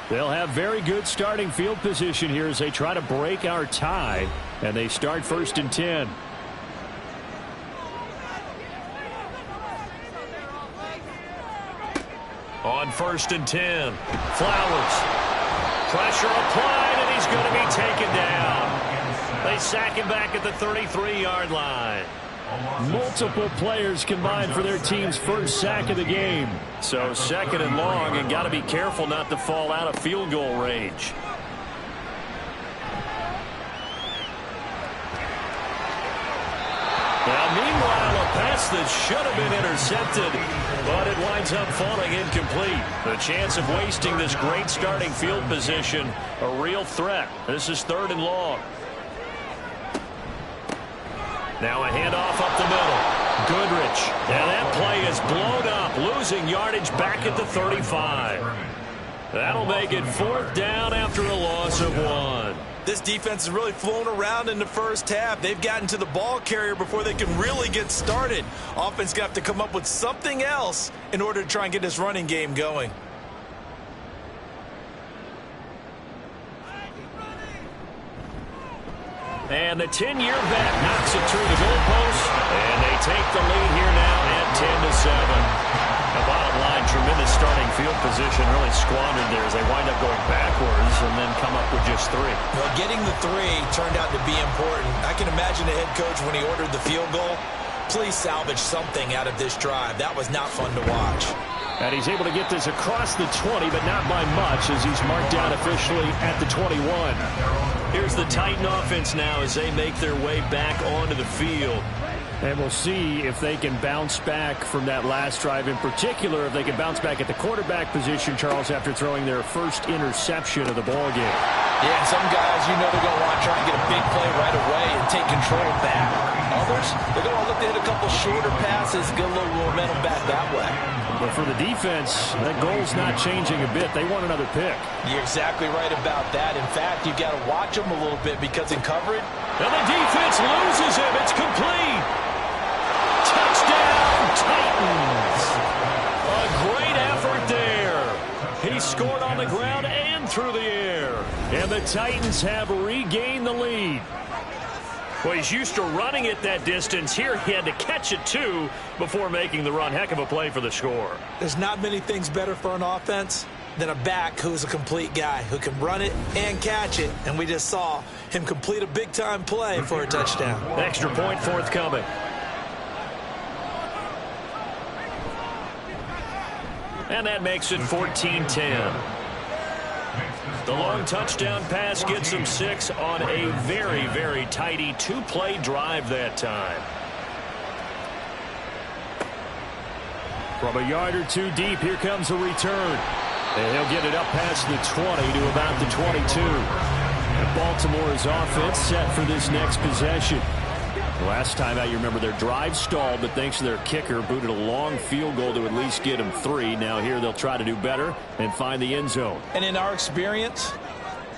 Speaker 6: They'll have very good starting field position here as they try to break our tie. And they start 1st and 10. On 1st and 10, Flowers. Pressure applied, and he's going to be taken down. They sack him back at the 33-yard line. Multiple players combined for their team's first sack of the game. So 2nd and long, and got to be careful not to fall out of field goal range. Now, meanwhile, a pass that should have been intercepted, but it winds up falling incomplete. The chance of wasting this great starting field position, a real threat. This is 3rd and long. Now a handoff up the middle. Goodrich. And that play is blown up, losing yardage back at the 35. That'll make it 4th down after a loss of 1.
Speaker 9: This defense has really flown around in the first half. They've gotten to the ball carrier before they can really get started. Offense got to come up with something else in order to try and get this running game going.
Speaker 6: And the 10-year vet knocks it through the goalpost, and they take the lead here now at 10-7. The bottom line, tremendous starting field position, really squandered there as they wind up going backwards and then come up with just 3.
Speaker 9: Well, getting the 3 turned out to be important. I can imagine the head coach when he ordered the field goal. Please salvage something out of this drive. That was not fun to watch.
Speaker 6: And he's able to get this across the 20, but not by much as he's marked down officially at the 21. Here's the Titan offense now as they make their way back onto the field. And we'll see if they can bounce back from that last drive. In particular, if they can bounce back at the quarterback position, Charles, after throwing their first interception of the ball game.
Speaker 3: Yeah, and some guys, you know they're going to want to try and get a big play right away and take control back. Others, they're going to look to hit a couple shorter passes, get a little momentum back that way.
Speaker 6: But for the defense, that goal's not changing a bit. They want another pick.
Speaker 3: You're exactly right about that. In fact, you've got to watch them a little bit because in coverage.
Speaker 6: And the defense loses him. It's complete. Touchdown, Titans. A great effort there. He scored on the ground and through the air. And the Titans have regained the lead. Well, he's used to running it that distance. Here he had to catch it, too, before making the run. Heck of a play for the score.
Speaker 9: There's not many things better for an offense than a back who's a complete guy who can run it and catch it. And we just saw him complete a big-time play for a touchdown.
Speaker 6: Extra point forthcoming. And that makes it 14-10. The long touchdown pass gets him 6 on a very, very tidy 2-play drive that time. From a yard or 2 deep, here comes a return. And he'll get it up past the 20 to about the 22. And Baltimore's offense set for this next possession. Last time out, you remember their drive stalled, but thanks to their kicker, booted a long field goal to at least get them 3. Now here they'll try to do better and find the end zone.
Speaker 3: And in our experience,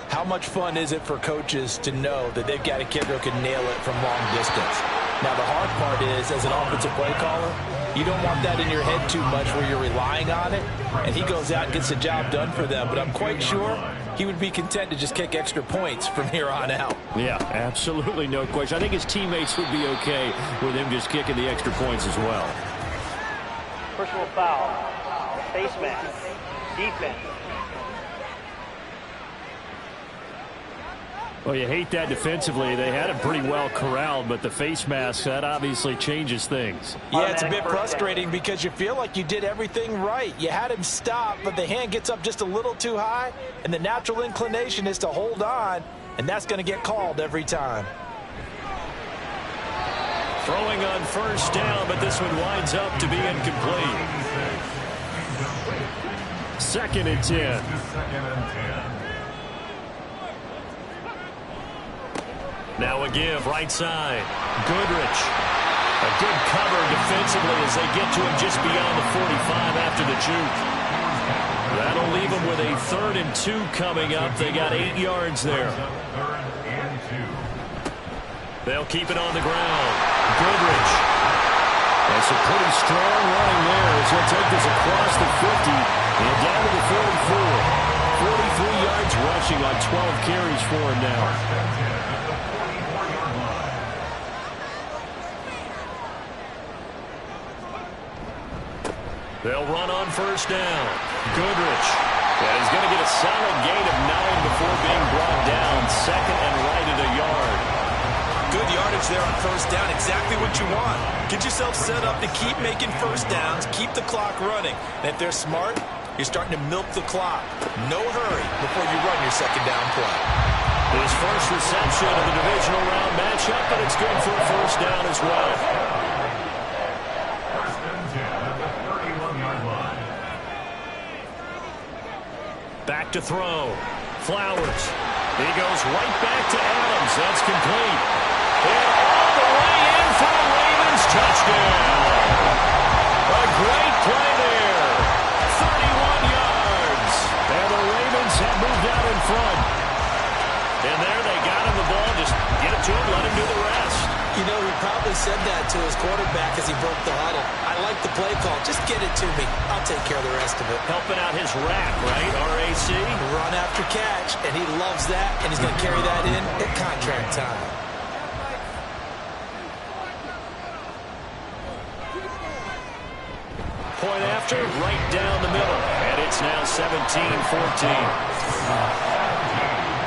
Speaker 3: how much fun is it for coaches to know that they've got a kicker who can nail it from long distance? Now, the hard part is, as an offensive play caller, you don't want that in your head too much where you're relying on it, and he goes out and gets the job done for them. But I'm quite sure he would be content to just kick extra points from here on out.
Speaker 6: Yeah, absolutely no question. I think his teammates would be okay with him just kicking the extra points as well.
Speaker 7: Personal foul. Face mask. Defense.
Speaker 6: Well, you hate that defensively. They had it pretty well corralled, but the face mask, that obviously changes things.
Speaker 3: Yeah, it's a bit frustrating because you feel like you did everything right. You had him stop, but the hand gets up just a little too high, and the natural inclination is to hold on, and that's going to get called every time.
Speaker 6: Throwing on first down, but this one winds up to be incomplete. 2nd and 10. Now a give, right side. Goodrich. A good cover defensively as they get to him just beyond the 45 after the juke. That'll leave them with a 3rd and 2 coming up. They got 8 yards there. They'll keep it on the ground. Goodrich. And some pretty strong running there as he'll take this across the 50 and down to the 44. 43 yards rushing on 12 carries for him now. They'll run on first down. Goodrich. And he's going to get a solid gain of 9 before being brought down. Second and right at a yard.
Speaker 9: Good yardage there on first down. Exactly what you want. Get yourself set up to keep making first downs. Keep the clock running. And if they're smart, you're starting to milk the clock. No hurry before you run your second down play.
Speaker 6: His first reception of the divisional round matchup, but it's good for a first down as well.
Speaker 5: First and 10 at the 31-yard line.
Speaker 6: Back to throw. Flowers. He goes right back to Adams. That's complete. And all the way in for the Ravens. Touchdown. A great play there. 31 yards. And the Ravens have moved out in front. And there they got him the ball. Just get it to him, let him do the rest.
Speaker 9: You know, he probably said that to his quarterback as he broke the huddle. I like the play call. Just get it to me. I'll take care of the rest of it.
Speaker 6: Helping out his rack, right? RAC.
Speaker 9: Run after catch, and he loves that, and he's going to carry that in at contract time.
Speaker 6: Point after, right down the middle. And it's now 17-14.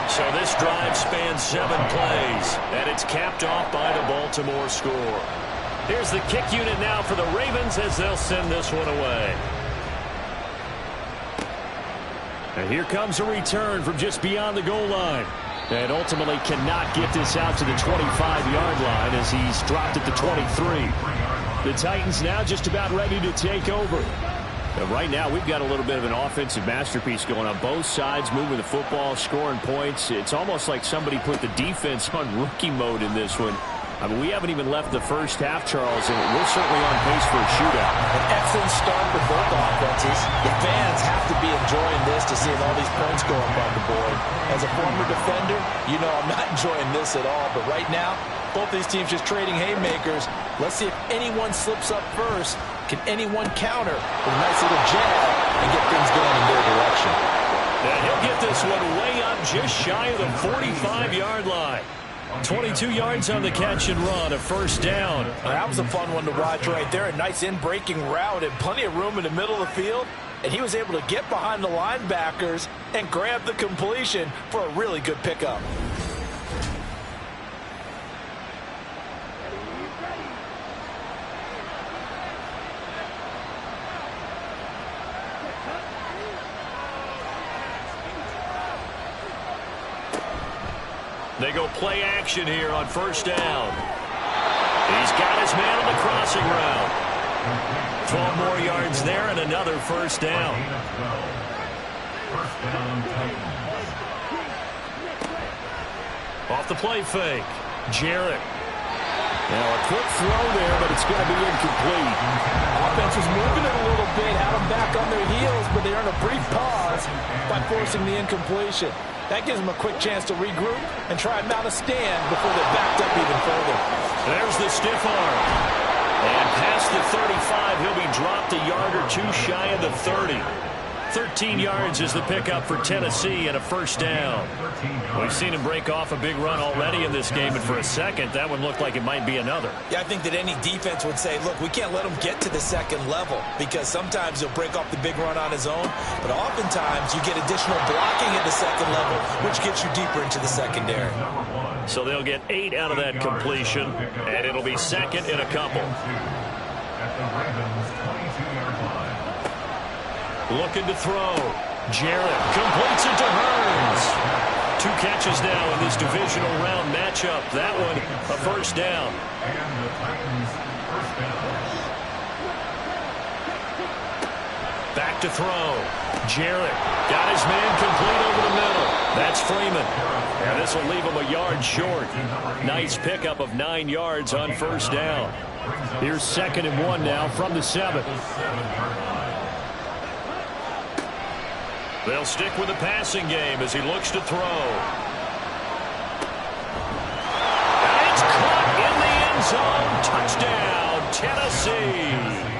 Speaker 6: So this drive spans 7 plays, and it's capped off by the Baltimore score. Here's the kick unit now for the Ravens as they'll send this one away. And here comes a return from just beyond the goal line. And ultimately cannot get this out to the 25-yard line as he's dropped at the 23. The Titans now just about ready to take over. And right now, we've got a little bit of an offensive masterpiece going on both sides, moving the football, scoring points. It's almost like somebody put the defense on rookie mode in this one. I mean, we haven't even left the first half, Charles, and we're certainly on pace for a shootout.
Speaker 3: An excellent start for both offenses. The fans have to be enjoying this to see all these points go up on the board. As a former defender, you know I'm not enjoying this at all. But right now, both these teams just trading haymakers. Let's see if anyone slips up first. Can anyone counter with a nice little jab and get things going in their direction?
Speaker 6: And he'll get this one way up just shy of the 45-yard line. 22 yards on the catch and run, a first down.
Speaker 3: That was a fun one to watch right there. A nice in-breaking route and plenty of room in the middle of the field. And he was able to get behind the linebackers and grab the completion for a really good pickup.
Speaker 6: They go play action here on first down. He's got his man on the crossing route. 12 more yards there and another first down. Off the play fake. Jarrett. Now a quick throw there, but it's going to be incomplete.
Speaker 3: Offense was moving it a little bit, had them back on their heels, but they earned a brief pause by forcing the incompletion. That gives them a quick chance to regroup and try and mount a stand before they're backed up even further.
Speaker 6: There's the stiff arm. And past the 35, he'll be dropped a yard or two shy of the 30. 13 yards is the pickup for Tennessee and a first down. We've seen him break off a big run already in this game, and for a second, that one looked like it might be another.
Speaker 9: Yeah, I think that any defense would say, look, we can't let him get to the second level because sometimes he'll break off the big run on his own, but oftentimes you get additional blocking at the second level, which gets you deeper into the secondary.
Speaker 6: So they'll get 8 out of that completion, and it'll be second in a couple.
Speaker 5: At the Ravens' 22-yard line.
Speaker 6: Looking to throw. Jarrett completes it to Hearns. 2 catches now in this divisional round matchup. That one, a first down.
Speaker 5: And the Titans' first down.
Speaker 6: Back to throw. Jarrett got his man complete over the middle. That's Freeman. And this will leave him a yard short. Nice pickup of 9 yards on first down. Here's 2nd and 1 now from the 7. They'll stick with the passing game as he looks to throw. And it's caught in the end zone. Touchdown. Tennessee.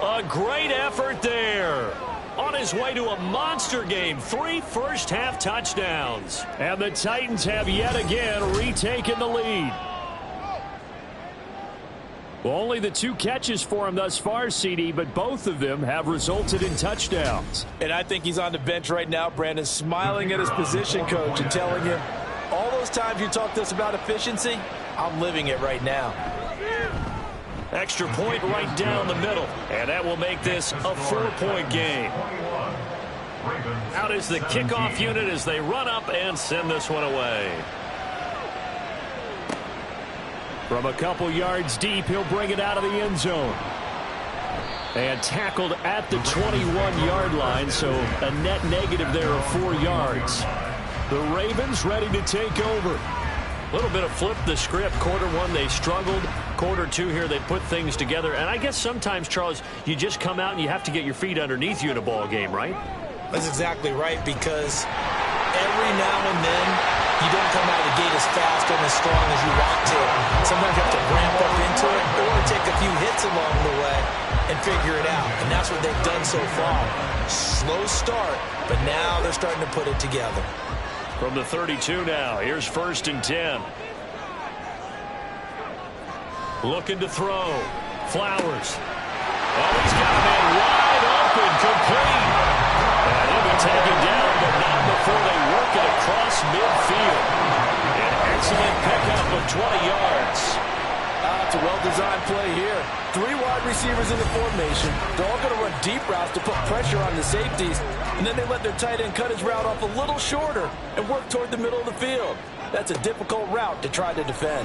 Speaker 6: A great effort there. On his way to a monster game, 3 first-half touchdowns. And the Titans have yet again retaken the lead. Well, only the 2 catches for him thus far, CD, but both of them have resulted in touchdowns.
Speaker 3: And I think he's on the bench right now, Brandon, smiling at his position coach and telling him, all those times you talked to us about efficiency, I'm living it right now.
Speaker 6: Extra point right down the middle, and that will make this a 4-point game. Out is the kickoff unit as they run up and send this one away. From a couple yards deep, he'll bring it out of the end zone. And tackled at the 21-yard line, so a net negative there of 4 yards. The Ravens ready to take over. A little bit of flip the script. Quarter 1, they struggled. Quarter 2 here, they put things together. And I guess sometimes, Charles, you just come out and you have to get your feet underneath you in a ball game, right?
Speaker 9: That's exactly right, because every now and then you don't come out of the gate as fast and as strong as you want to. Sometimes you have to ramp up into it or take a few hits along the way and figure it out. And that's what they've done so far. Slow start, but now they're starting to put it together.
Speaker 6: From the 32 now, here's 1st and 10. Looking to throw. Flowers. Oh, he's got a man wide open, complete. And he'll be taken down, but not before they work it across midfield. An excellent pickup of 20 yards.
Speaker 3: It's a well-designed play here. 3 wide receivers in the formation. They're all going to run deep routes to put pressure on the safeties, and then they let their tight end cut his route off a little shorter and work toward the middle of the field. That's a difficult route to try to defend.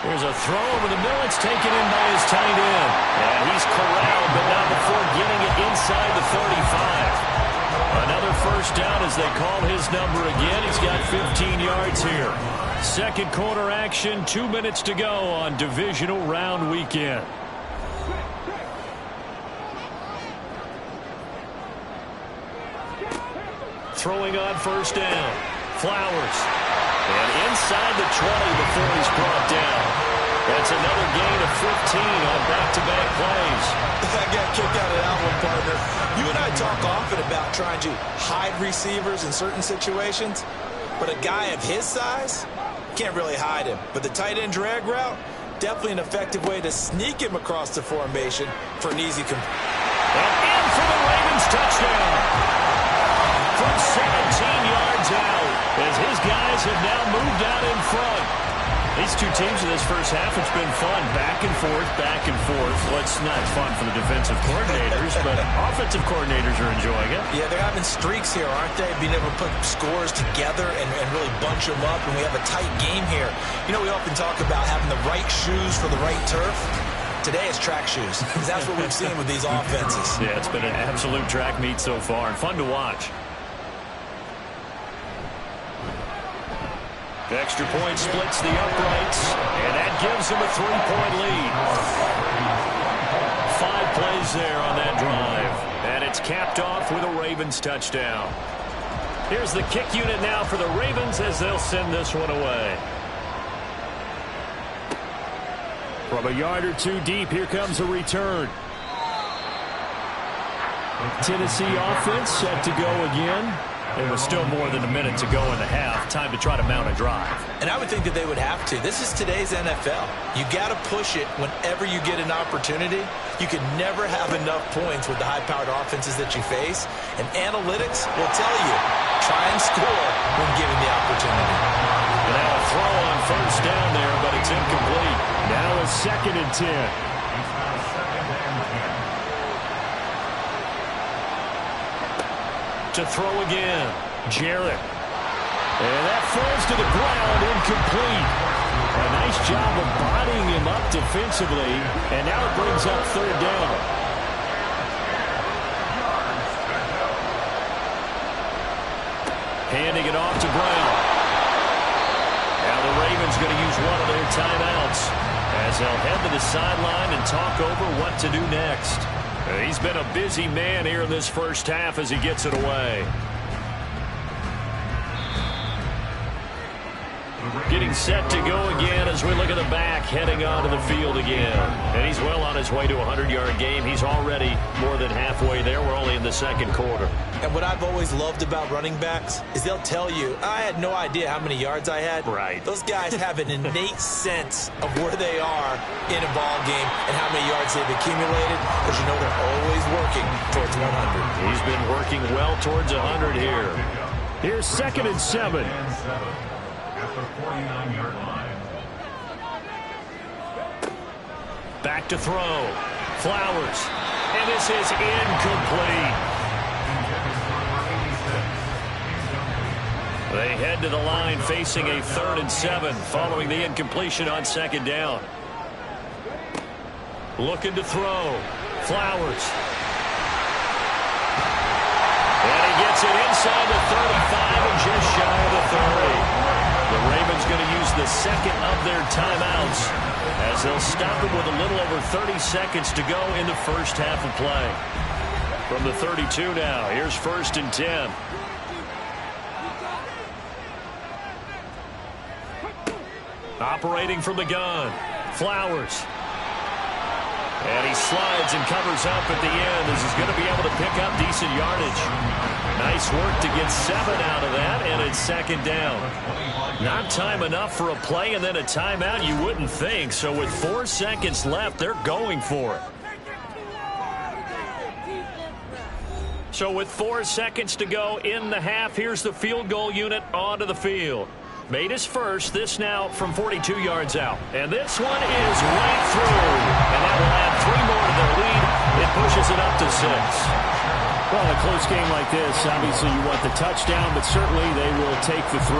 Speaker 6: Here's a throw over the middle. It's taken in by his tight end. And he's corralled, but not before getting it inside the 35. Another first down as they call his number again. He's got 15 yards here. Second quarter action, 2 minutes to go on divisional round weekend. Throwing on first down. Flowers. And inside the 20 before he's brought down. That's another gain of 15 on back-to-back plays.
Speaker 9: I got a kick out of that one, partner. You and I talk often about trying to hide receivers in certain situations, but a guy of his size can't really hide him. But the tight end drag route, definitely an effective way to sneak him across the formation for an easy And
Speaker 6: in for the Ravens touchdown. From 17 yards out, as his guys have now moved out in front. These 2 teams in this first half, it's been fun. Back and forth, back and forth. Well, it's not fun for the defensive coordinators, but offensive coordinators are enjoying it.
Speaker 9: Yeah, they're having streaks here, aren't they? Being able to put scores together and really bunch them up, and we have a tight game here. You know, we often talk about having the right shoes for the right turf. Today it's track shoes, because that's what we've seen with these offenses.
Speaker 6: Yeah, it's been an absolute track meet so far, and fun to watch. Extra point splits the uprights, and that gives them a 3-point lead. 5 plays there on that drive, and it's capped off with a Ravens touchdown. Here's the kick unit now for the Ravens as they'll send this one away. From a yard or 2 deep, here comes a return. Tennessee offense set to go again. It was still more than a minute to go in the half. Time to try to mount a drive.
Speaker 9: And I would think that they would have to. This is today's NFL. You got to push it whenever you get an opportunity. You can never have enough points with the high-powered offenses that you face. And analytics will tell you, try and score when given the opportunity.
Speaker 6: And now a throw on first down there, but it's incomplete. Now a 2nd and 10. To throw again, Jarrett. And that falls to the ground, incomplete. A nice job of bodying him up defensively, and now it brings up 3rd down. Handing it off to Brown. Now the Ravens going to use one of their timeouts as they'll head to the sideline and talk over what to do next. He's been a busy man here in this first half as he gets it away. Getting set to go again as we look at the back, heading onto the field again. And he's well on his way to a 100-yard game. He's already more than halfway there. We're only in the second quarter.
Speaker 9: And what I've always loved about running backs is they'll tell you, I had no idea how many yards I had.
Speaker 6: Right.
Speaker 9: Those guys have an innate sense of where they are in a ball game and how many yards they've accumulated, because you know they're always working towards 100.
Speaker 6: He's been working well towards 100 here.
Speaker 2: Here's 2nd and 7.
Speaker 5: At the 49-yard line.
Speaker 6: Back to throw. Flowers. And this is incomplete. They head to the line facing a 3rd and 7 following the incompletion on 2nd down. Looking to throw. Flowers. And he gets it inside the 35 and just shy of the 30. The Ravens going to use the second of their timeouts as they'll stop it with a little over 30 seconds to go in the first half of play. From the 32 now, here's 1st and 10. Operating from the gun, Flowers. And he slides and covers up at the end as he's going to be able to pick up decent yardage. Nice work to get 7 out of that, and it's 2nd down. Not time enough for a play and then a timeout, you wouldn't think. So with 4 seconds left, they're going for it. So with 4 seconds to go in the half, here's the field goal unit onto the field. Made his first, this now from 42 yards out. And this one is right through. And that will add 3 more to their lead. It pushes it up to 6.
Speaker 2: Well, in a close game like this, obviously you want the touchdown, but certainly they will take the 3.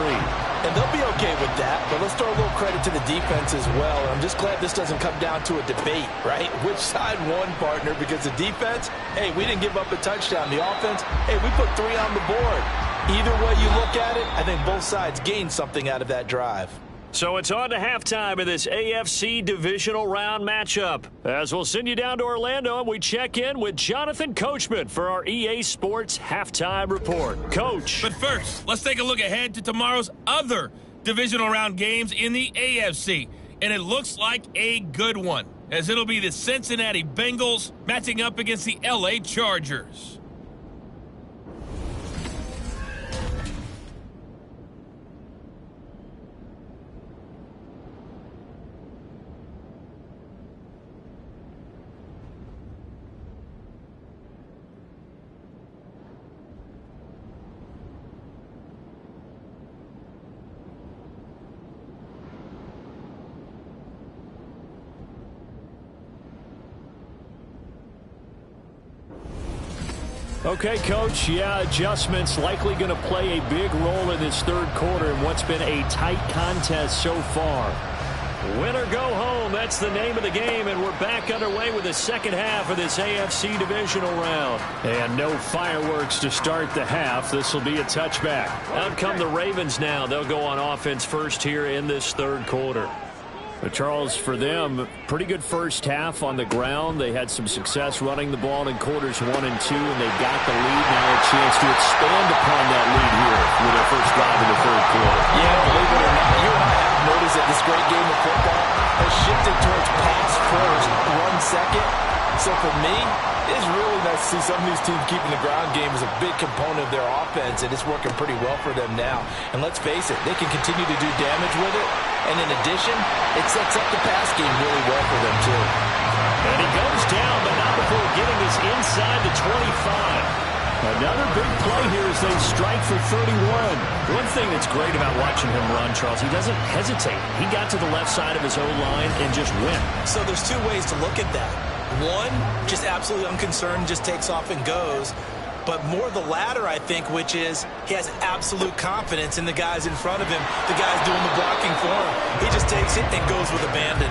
Speaker 3: And they'll be okay with that, but let's throw a little credit to the defense as well. And I'm just glad this doesn't come down to a debate, right? Which side won, partner? Because the defense, hey, we didn't give up a touchdown. The offense, hey, we put 3 on the board. Either way you look at it, I think both sides gained something out of that drive.
Speaker 6: So it's on to halftime of this AFC divisional round matchup. As we'll send you down to Orlando and we check in with Jonathan Coachman for our EA Sports halftime report. Coach.
Speaker 4: But first, let's take a look ahead to tomorrow's other divisional round games in the AFC. And it looks like a good one, as it'll be the Cincinnati Bengals matching up against the LA Chargers.
Speaker 2: Okay, Coach, adjustments likely going to play a big role in this 3rd quarter in what's been a tight contest so far.
Speaker 6: Win or go home, that's the name of the game, and we're back underway with the second half of this AFC divisional round.
Speaker 2: And no fireworks to start the half. This will be a touchback.
Speaker 6: Out come the Ravens now. They'll go on offense first here in this 3rd quarter.
Speaker 2: But Charles, for them, pretty good first half on the ground. They had some success running the ball in quarters 1 and 2, and they got the lead. Now a chance to expand upon that lead here with their first drive in the 3rd quarter.
Speaker 3: Yeah, believe it or not, you and I have noticed that this great game of football has shifted towards pass first, run second. So for me, it's really nice to see some of these teams keeping the ground game as a big component of their offense, and it's working pretty well for them now. And let's face it, they can continue to do damage with it. And in addition, it sets up the pass game really well for them, too.
Speaker 6: And he goes down, but not before getting this inside the 25.
Speaker 2: Another big play here as they strike for 31.
Speaker 6: One thing that's great about watching him run, Charles, he doesn't hesitate. He got to the left side of his own line and just went.
Speaker 9: So there's 2 ways to look at that. One, just absolutely unconcerned, just takes off and goes. But more the latter, I think, which is he has absolute confidence in the guys in front of him, the guys doing the blocking for him. He just takes it and goes with abandon.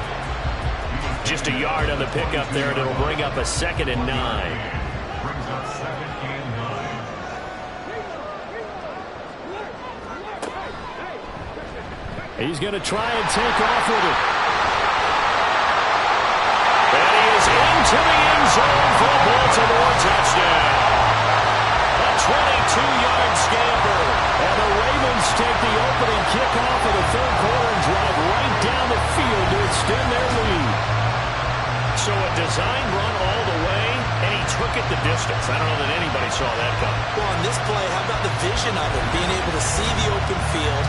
Speaker 6: Just a yard on the pickup there, and it'll bring up a 2nd and 9.
Speaker 5: Brings up 2nd and
Speaker 2: 9. He's going to try and take off with it.
Speaker 6: And he is into the end zone for a Baltimore touchdown. A 22-yard scamper.
Speaker 2: And the Ravens take the opening kickoff of the 3rd quarter
Speaker 6: So a design run all the way, and he took it the distance. I don't know that anybody saw that coming.
Speaker 9: Well, on this play, how about the vision of him, being able to see the open field,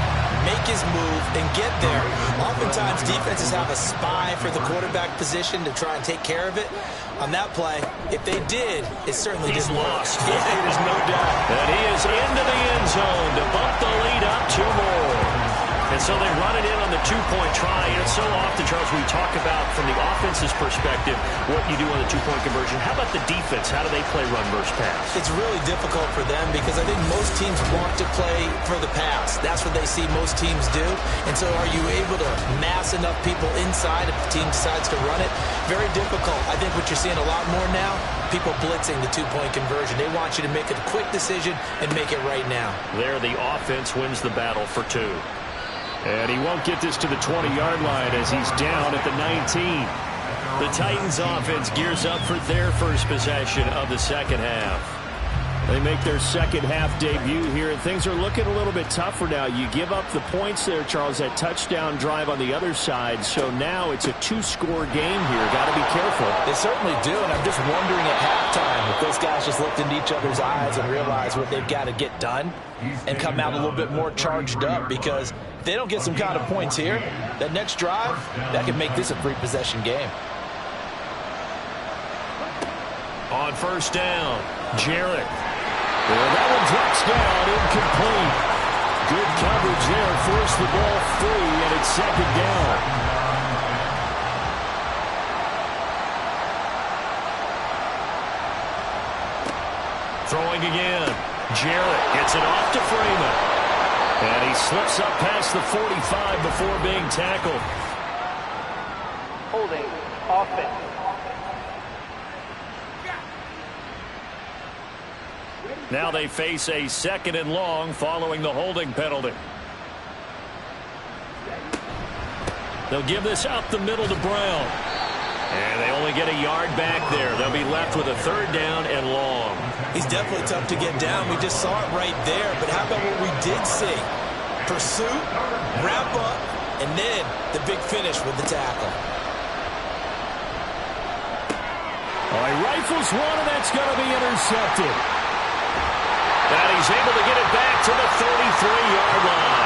Speaker 9: make his move, and get there. Oftentimes, defenses have a spy for the quarterback position to try and take care of it. On that play, if they did, it certainly
Speaker 6: He's
Speaker 9: didn't
Speaker 6: lost.
Speaker 9: work. Yeah, there's no doubt.
Speaker 6: And he is into the end zone to bump the lead up 2 more. And so they run it in on the 2-point try. And it's so often, Charles, we talk about from the offense's perspective what you do on the 2-point conversion. How about the defense? How do they play run versus pass?
Speaker 9: It's really difficult for them because I think most teams want to play for the pass. That's what they see most teams do. And so are you able to mass enough people inside if the team decides to run it? Very difficult. I think what you're seeing a lot more now, people blitzing the 2-point conversion. They want you to make a quick decision and make it right now.
Speaker 6: There, the offense wins the battle for 2. And he won't get this to the 20-yard line as he's down at the 19. The Titans offense gears up for their first possession of the second half. They make their second half debut here, and things are looking a little bit tougher now. You give up the points there, Charles, that touchdown drive on the other side. So now it's a 2-score game here. Got to be careful.
Speaker 3: They certainly do, and I'm just wondering at halftime if those guys just looked into each other's eyes and realized what they've got to get done and come out a little bit more charged up, because if they don't get some kind of points here, that next drive, that could make this a 3-possession game.
Speaker 6: On first down, Jarrett. Well, that one drops down, incomplete. Good coverage there, forced the ball free, and it's second down. Throwing again. Jarrett gets it off to Freeman. And he slips up past the 45 before being tackled.
Speaker 7: Holding offense.
Speaker 6: Now they face a 2nd and long following the holding penalty. They'll give this up the middle to Brown. And they only get a yard back there. They'll be left with a 3rd down and long.
Speaker 9: He's definitely tough to get down. We just saw it right there. But how about what we did see? Pursuit, wrap up, and then the big finish with the tackle.
Speaker 6: Oh, he rifles one, and that's going to be intercepted. And he's able to get it back to the 33-yard line.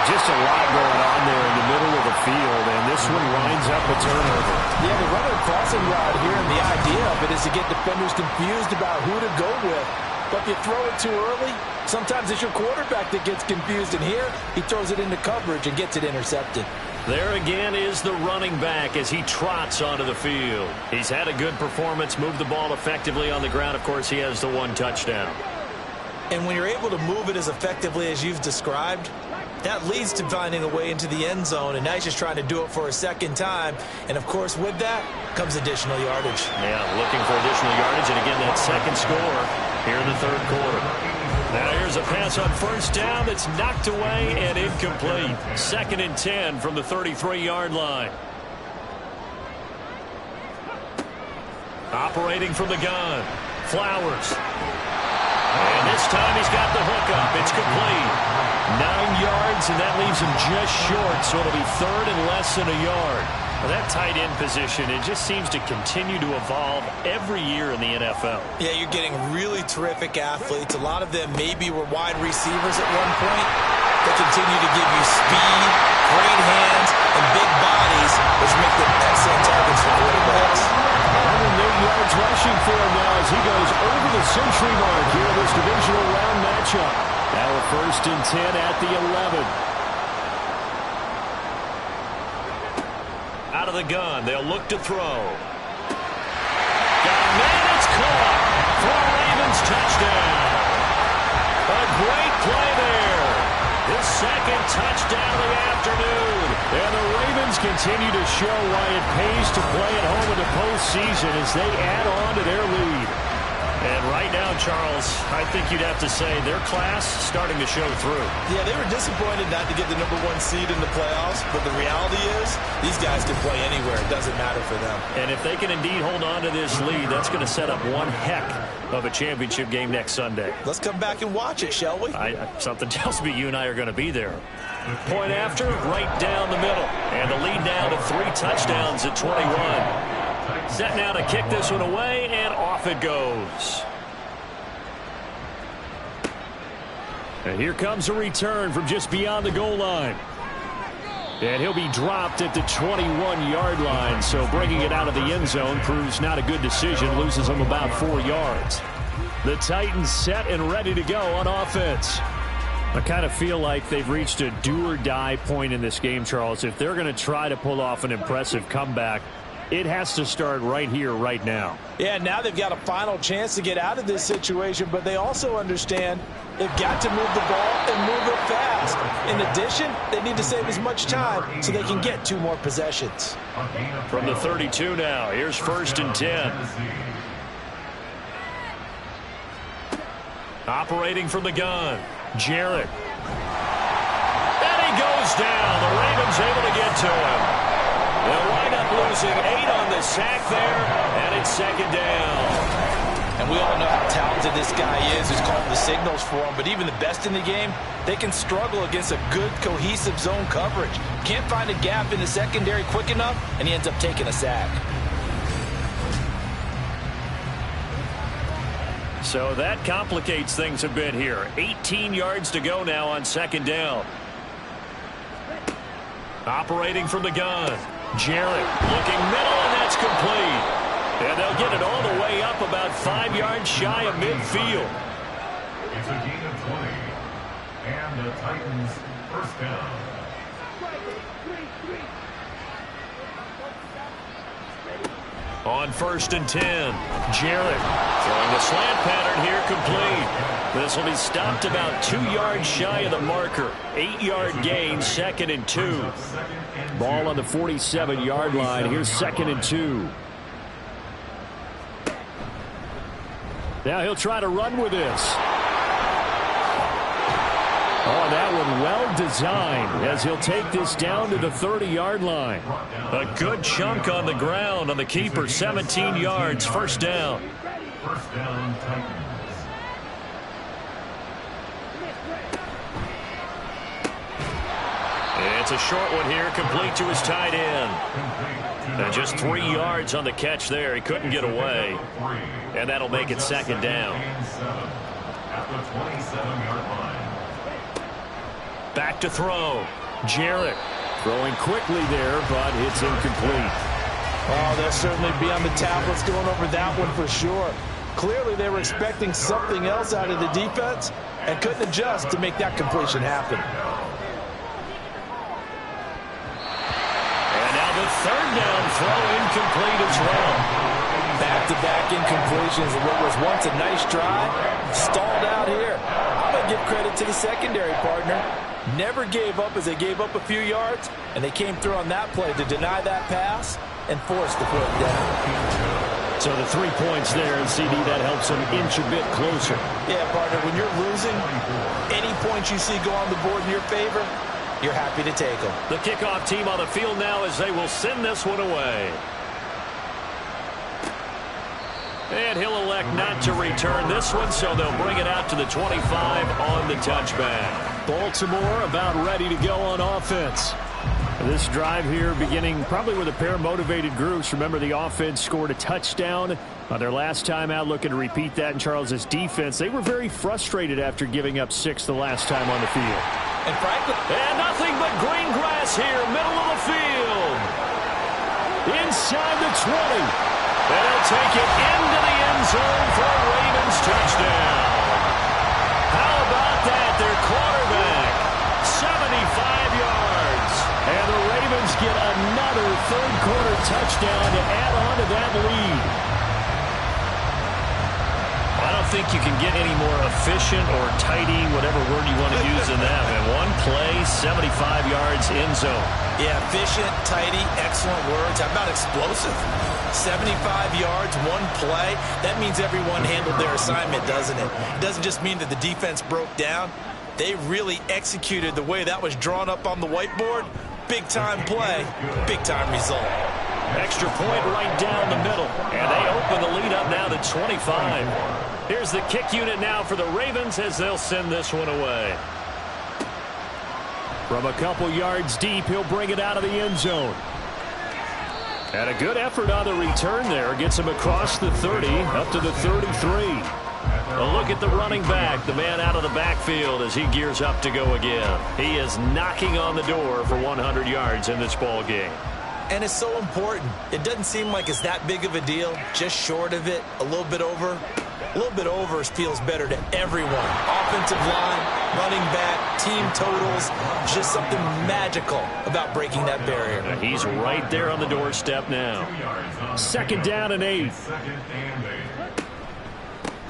Speaker 6: Just a lot going on there in the middle of the field, and this one winds up a turnover.
Speaker 3: Yeah, they run a crossing route here, and the idea of it is to get defenders confused about who to go with. But if you throw it too early, sometimes it's your quarterback that gets confused, and here he throws it into coverage and gets it intercepted.
Speaker 6: There again is the running back as he trots onto the field. He's had a good performance, moved the ball effectively on the ground. Of course, he has the 1 touchdown.
Speaker 9: And when you're able to move it as effectively as you've described, that leads to finding a way into the end zone, and now he's just trying to do it for a 2nd time. And, of course, with that comes additional yardage.
Speaker 6: Yeah, looking for additional yardage, and again, that 2nd score here in the 3rd quarter. Now here's a pass on first down that's knocked away and incomplete. 2nd and 10 from the 33-yard line. Operating from the gun, Flowers. And this time he's got the hook up. It's complete. 9 yards, and that leaves him just short, so it'll be 3rd and less than a yard. Well, that tight end position, it just seems to continue to evolve every year in the NFL.
Speaker 9: Yeah, you're getting really terrific athletes. A lot of them maybe were wide receivers at one point. They continue to give you speed, great hands, and big bodies, which make them excellent targets for quarterbacks.
Speaker 6: 108 yards rushing for him now as he goes over the century mark here in this divisional round matchup. Now a 1st and 10 at the 11. Out of the gun, they'll look to throw. Got a man, it's caught for a Ravens touchdown. A great play there. His 2nd touchdown of the afternoon. And the Ravens continue to show why it pays to play at home in the postseason as they add on to their lead. And right now, Charles, I think you'd have to say their class starting to show through.
Speaker 9: Yeah, they were disappointed not to get the #1 seed in the playoffs, but the reality is these guys can play anywhere. It doesn't matter for them.
Speaker 6: And if they can indeed hold on to this lead, that's going to set up one heck of a championship game next Sunday.
Speaker 9: Let's come back and watch it, shall we?
Speaker 6: Something tells me you and I are going to be there. Point after, right down the middle. And the lead now to 3 touchdowns at 21. Set now to kick this one away, and off it goes. And here comes a return from just beyond the goal line. And he'll be dropped at the 21-yard line, so bringing it out of the end zone proves not a good decision, loses him about 4 yards. The Titans set and ready to go on offense. I kind of feel like they've reached a do-or-die point in this game, Charles. If they're going to try to pull off an impressive comeback, it has to start right here, right now.
Speaker 3: Yeah, now they've got a final chance to get out of this situation, but they also understand they've got to move the ball and move it fast. In addition, they need to save as much time so they can get 2 more possessions.
Speaker 6: From the 32 now, here's 1st and 10. Operating from the gun, Jarrett. And he goes down. The Ravens able to get to him. They'll wind up losing 8 on the sack there, and it's 2nd down.
Speaker 3: And we all know how talented this guy is who's calling the signals for him, but even the best in the game, they can struggle against a good, cohesive zone coverage. Can't find a gap in the secondary quick enough, and he ends up taking a sack.
Speaker 6: So that complicates things a bit here. 18 yards to go now on 2nd down. Operating from the gun, Jarrett looking middle, and that's complete. And they'll get it all the way up about 5 yards shy of midfield.
Speaker 5: It's a gain of 20. And the Titans 1st down.
Speaker 6: On 1st and 10, Jarrett throwing the slant pattern here complete. This will be stopped about 2 yards shy of the marker. 8-yard gain, 2nd and 2. Ball on the 47-yard line. Here's 2nd and 2. Now he'll try to run with this. Oh, that one well designed as he'll take this down to the 30-yard line. A good chunk on the ground on the keeper, 17 yards, 1st down.
Speaker 5: 1st down, Titans.
Speaker 6: It's a short one here, complete to his tight end. And just 3 yards on the catch there. He couldn't get away. And that'll make it 2nd down.
Speaker 5: At the 27-yard line.
Speaker 6: Back to throw. Jarrett throwing quickly there, but it's incomplete.
Speaker 3: Oh, they'll certainly be on the tablets going over that one for sure. Clearly, they were expecting something else out of the defense and couldn't adjust to make that completion happen.
Speaker 6: And now the 3rd down throw incomplete as well.
Speaker 3: Back-to-back incompletions of what was once a nice drive. Stalled out here. I'm going to give credit to the secondary partner. Never gave up as they gave up a few yards, and they came through on that play to deny that pass and force the 4th down.
Speaker 6: So the 3 points there, and CD, that helps them inch a bit closer.
Speaker 3: Yeah, partner, when you're losing, any points you see go on the board in your favor, you're happy to take them.
Speaker 6: The kickoff team on the field now as they will send this one away. And he'll elect not to return this one, so they'll bring it out to the 25 on the touchback. Baltimore about ready to go on offense. This drive here beginning probably with a pair of motivated groups. Remember, the offense scored a touchdown on their last time out, looking to repeat that in Charles's defense. They were very frustrated after giving up 6 the last time on the field.
Speaker 3: And frankly,
Speaker 6: and nothing but green grass here, middle of the field. Inside the 20. And he'll take it into the end zone for a Ravens touchdown. How about that? Their quarterback, 75 yards. And the Ravens get another 3rd-quarter touchdown to add on to that lead. I don't think you can get any more efficient or tidy, whatever word you want to use in that. And 1 play, 75 yards in zone.
Speaker 9: Yeah, efficient, tidy, excellent words. How about explosive? 75 yards, one play. That means everyone handled their assignment, doesn't it? It doesn't just mean that the defense broke down. They really executed the way that was drawn up on the whiteboard. Big-time play, big-time result.
Speaker 6: Extra point right down the middle. And they open the lead up now to 25. Here's the kick unit now for the Ravens as they'll send this one away. From a couple yards deep, he'll bring it out of the end zone. And a good effort on the return there. Gets him across the 30, up to the 33. A look at the running back, the man out of the backfield as he gears up to go again. He is knocking on the door for 100 yards in this ball game.
Speaker 9: And it's so important. It doesn't seem like it's that big of a deal. Just short of it, a little bit over. A little bit over feels better to everyone. Offensive line, running back, team totals. Just something magical about breaking that barrier.
Speaker 6: And he's right there on the doorstep now. 2nd down and 8.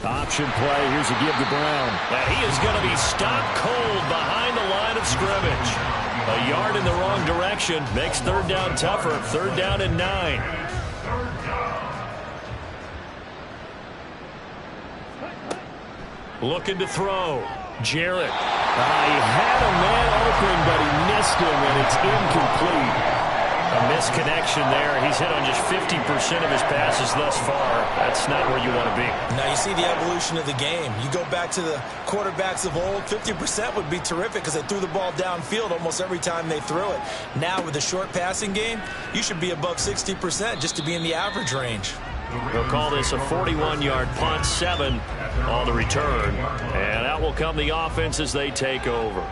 Speaker 6: Option play. Here's a give to Brown. And he is going to be stopped cold behind the line of scrimmage. A yard in the wrong direction makes 3rd down tougher. 3rd down and 9. Looking to throw. Jarrett. He had a man open, but he missed him, and it's incomplete. A misconnection there. He's hit on just 50% of his passes thus far. That's not where you want to be.
Speaker 9: Now you see the evolution of the game. You go back to the quarterbacks of old, 50% would be terrific because they threw the ball downfield almost every time they threw it. Now with the short passing game, you should be above 60% just to be in the average range.
Speaker 6: We'll call this a 41-yard punt, 7 on the return. And out will come the offense as they take over.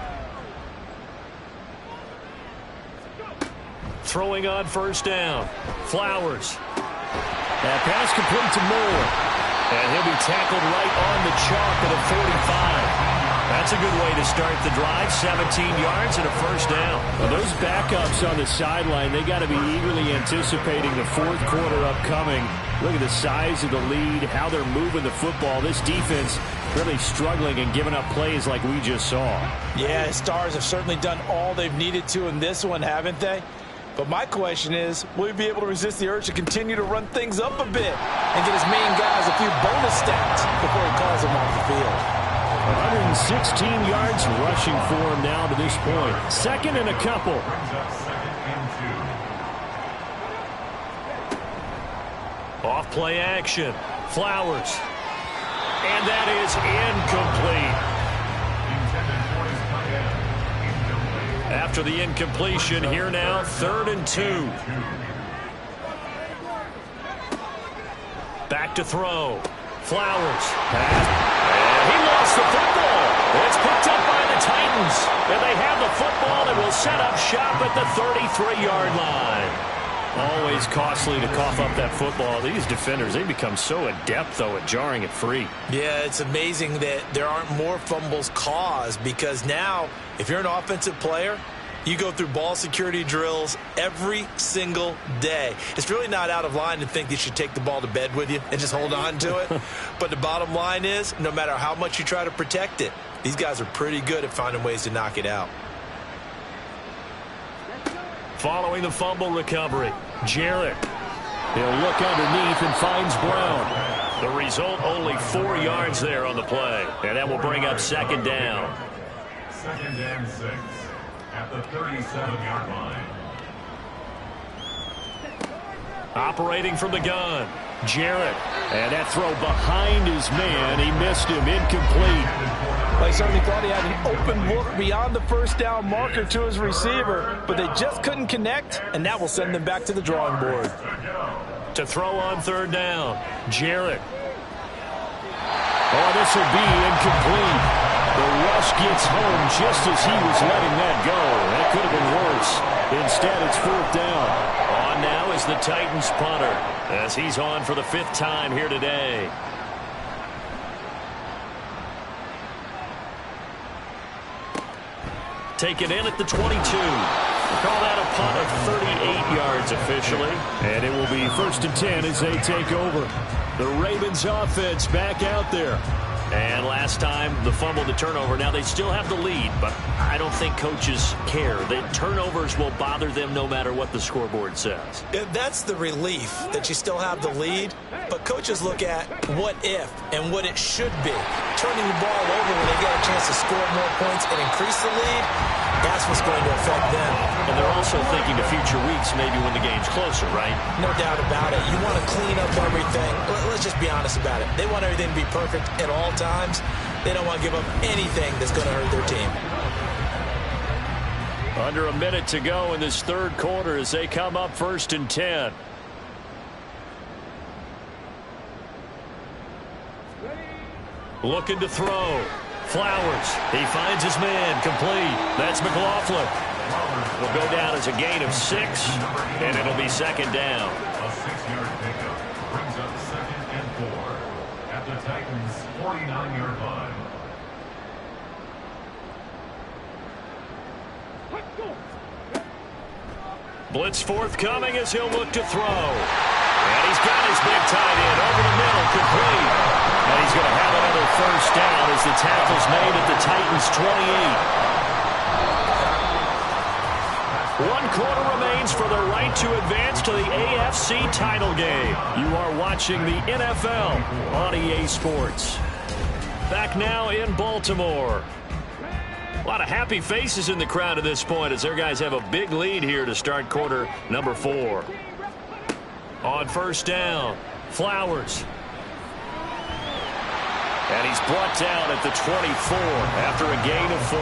Speaker 6: Throwing on 1st down. Flowers. That pass complete to Moore. And he'll be tackled right on the chalk at the 45. That's a good way to start the drive. 17 yards and a 1st down.
Speaker 2: Well, those backups on the sideline, they got to be eagerly anticipating the 4th quarter upcoming. Look at the size of the lead, how they're moving the football. This defense really struggling and giving up plays like we just saw.
Speaker 3: Yeah, Stars have certainly done all they've needed to in this one, haven't they? But my question is, will he be able to resist the urge to continue to run things up a bit and get his main guys a few bonus stats before he calls them off the field?
Speaker 2: 116 yards rushing for him now to this point. 2nd and a couple.
Speaker 6: Off play action. Flowers. And that is incomplete. After the incompletion, here now, 3rd and 2. Back to throw. Flowers. And he lost the football. It's picked up by the Titans. And they have the football and will set up shop at the 33-yard line. Always costly to cough up that football. These defenders, they become so adept, though, at jarring it free.
Speaker 9: Yeah, it's amazing that there aren't more fumbles caused because now, if you're an offensive player, you go through ball security drills every single day. It's really not out of line to think you should take the ball to bed with you and just hold on to it. But the bottom line is, no matter how much you try to protect it, these guys are pretty good at finding ways to knock it out.
Speaker 6: Following the fumble recovery, Jarrett. He'll look underneath and finds Brown. The result, only 4 yards there on the play. And that will bring up 2nd down.
Speaker 5: 2nd and 6 at the 37-yard line.
Speaker 6: Operating from the gun, Jarrett. And that throw behind his man. He missed him, incomplete.
Speaker 3: They certainly thought he had an open look beyond the 1st down marker to his receiver, but they just couldn't connect, and that will send them back to the drawing board.
Speaker 6: To throw on 3rd down, Jarrett. Oh, this will be incomplete. The rush gets home just as he was letting that go. That could have been worse. Instead, it's 4th down. On now is the Titans punter as he's on for the 5th time here today. Taken in at the 22. Call that a punt of 38 yards officially.
Speaker 2: And it will be 1st and 10 as they take over. The Ravens offense back out there.
Speaker 6: And last time, the fumble, the turnover. Now, they still have the lead, but I don't think coaches care. The turnovers will bother them no matter what the scoreboard says.
Speaker 9: That's the relief that you still have the lead, but coaches look at what if and what it should be. Turning the ball over when they get a chance to score more points and increase the lead, that's what's going to affect them.
Speaker 6: And they're also thinking to future weeks, maybe when the game's closer, right?
Speaker 9: No doubt about it. You want to clean up everything. Let's just be honest about it. They want everything to be perfect at all times. They don't want to give up anything that's going to hurt their team.
Speaker 6: Under a minute to go in this third quarter as they come up 1st and 10. Looking to throw. Flowers. He finds his man. Complete. That's McLaughlin. Will go down as a gain of 6, and it'll be 2nd down.
Speaker 5: A 6-yard pickup brings up 2nd and 4 at the Titans' 49-yard line.
Speaker 6: Blitz forthcoming as he'll look to throw. And he's got his big tight end over the middle, complete. And he's going to have another 1st down as the tackle's made at the Titans' 28. 1 quarter remains for the right to advance to the AFC title game. You are watching the NFL on EA Sports. Back now in Baltimore. A lot of happy faces in the crowd at this point as their guys have a big lead here to start quarter number 4. On 1st down, Flowers. And he's brought down at the 24 after a gain of 4.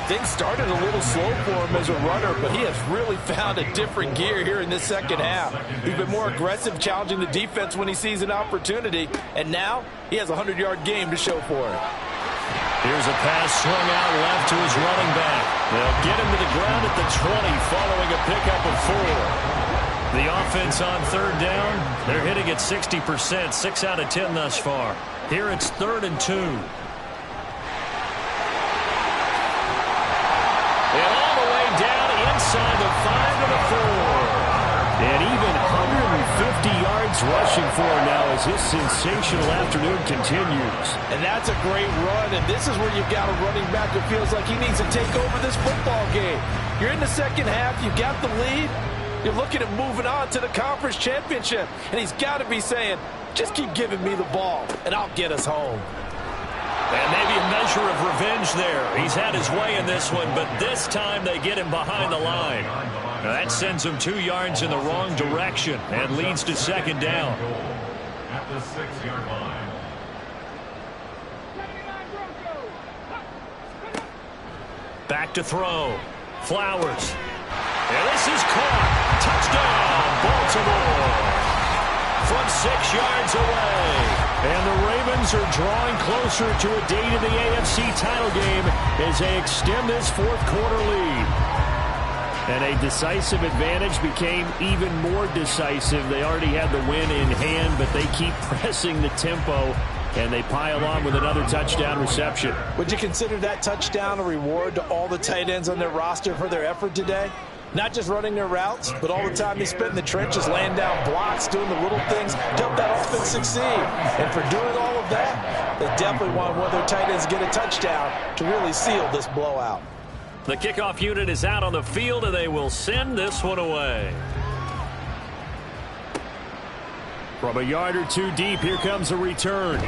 Speaker 3: Things started a little slow for him as a runner, but he has really found a different gear here in this second half. He's been more aggressive, challenging the defense when he sees an opportunity, and now he has a 100-yard game to show for it.
Speaker 6: Here's a pass swung out left to his running back. They'll get him to the ground at the 20 following a pickup of 4. The offense on 3rd down, they're hitting at 60%, 6 out of 10 thus far. Here it's 3rd and 2. And all the way down inside the 5 and the 4. And even 150 yards rushing for him now as his sensational afternoon continues.
Speaker 3: And that's a great run, and this is where you've got a running back who feels like he needs to take over this football game. You're in the second half, you've got the lead, you're looking at moving on to the conference championship, and he's got to be saying, just keep giving me the ball, and I'll get us home.
Speaker 6: And maybe a measure of revenge there. He's had his way in this one, but this time they get him behind the line. Now that sends him 2 yards in the wrong direction and leads to 2nd down.
Speaker 5: At the 6-yard line.
Speaker 6: Back to throw. Flowers. And this is caught. Touchdown, Baltimore. From 6 yards away. And the Ravens are drawing closer to a date in the AFC title game as they extend this 4th quarter lead. And a decisive advantage became even more decisive. They already had the win in hand, but they keep pressing the tempo, and they pile on with another touchdown reception.
Speaker 3: Would you consider that touchdown a reward to all the tight ends on their roster for their effort today? Not just running their routes, but all the time they spent in the trenches, laying down blocks, doing the little things to help that offense succeed. And for doing all of that, they definitely want one of their tight ends to get a touchdown to really seal this blowout.
Speaker 6: The kickoff unit is out on the field, and they will send this one away. From a yard or 2 deep, here comes a return.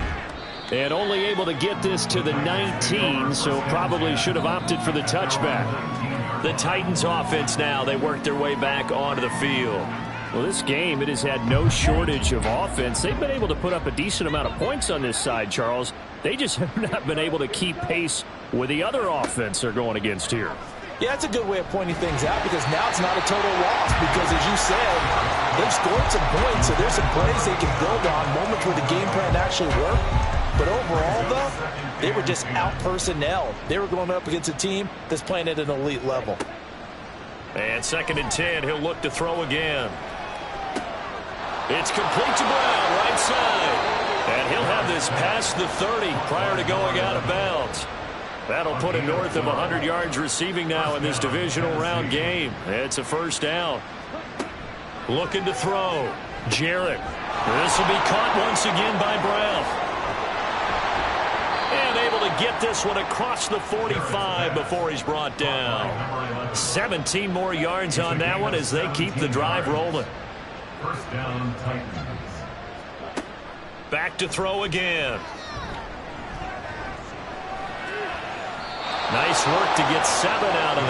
Speaker 6: And only able to get this to the 19, so probably should have opted for the touchback. The Titans offense now, they work their way back onto the field. Well, this game, it has had no shortage of offense. They've been able to put up a decent amount of points on this side, Charles. They just have not been able to keep pace with the other offense they're going against here.
Speaker 3: Yeah, that's a good way of pointing things out because now it's not a total loss because, as you said, they've scored some points, so there's some plays they can build on, moments where the game plan actually worked. But overall, though, they were just out-personnel. They were going up against a team that's playing at an elite level.
Speaker 6: And 2nd and 10, he'll look to throw again. It's complete to Brown, right side. And he'll have this past the 30 prior to going out of bounds. That'll put him north of 100 yards receiving now in this divisional round game. It's a 1st down. Looking to throw. Jarrett. This will be caught once again by Brown. to get this one across the 45 before he's brought down. 17 more yards on that one as they keep the drive rolling.
Speaker 5: First down, Titans.
Speaker 6: Back to throw again. Nice work to get 7 out of that.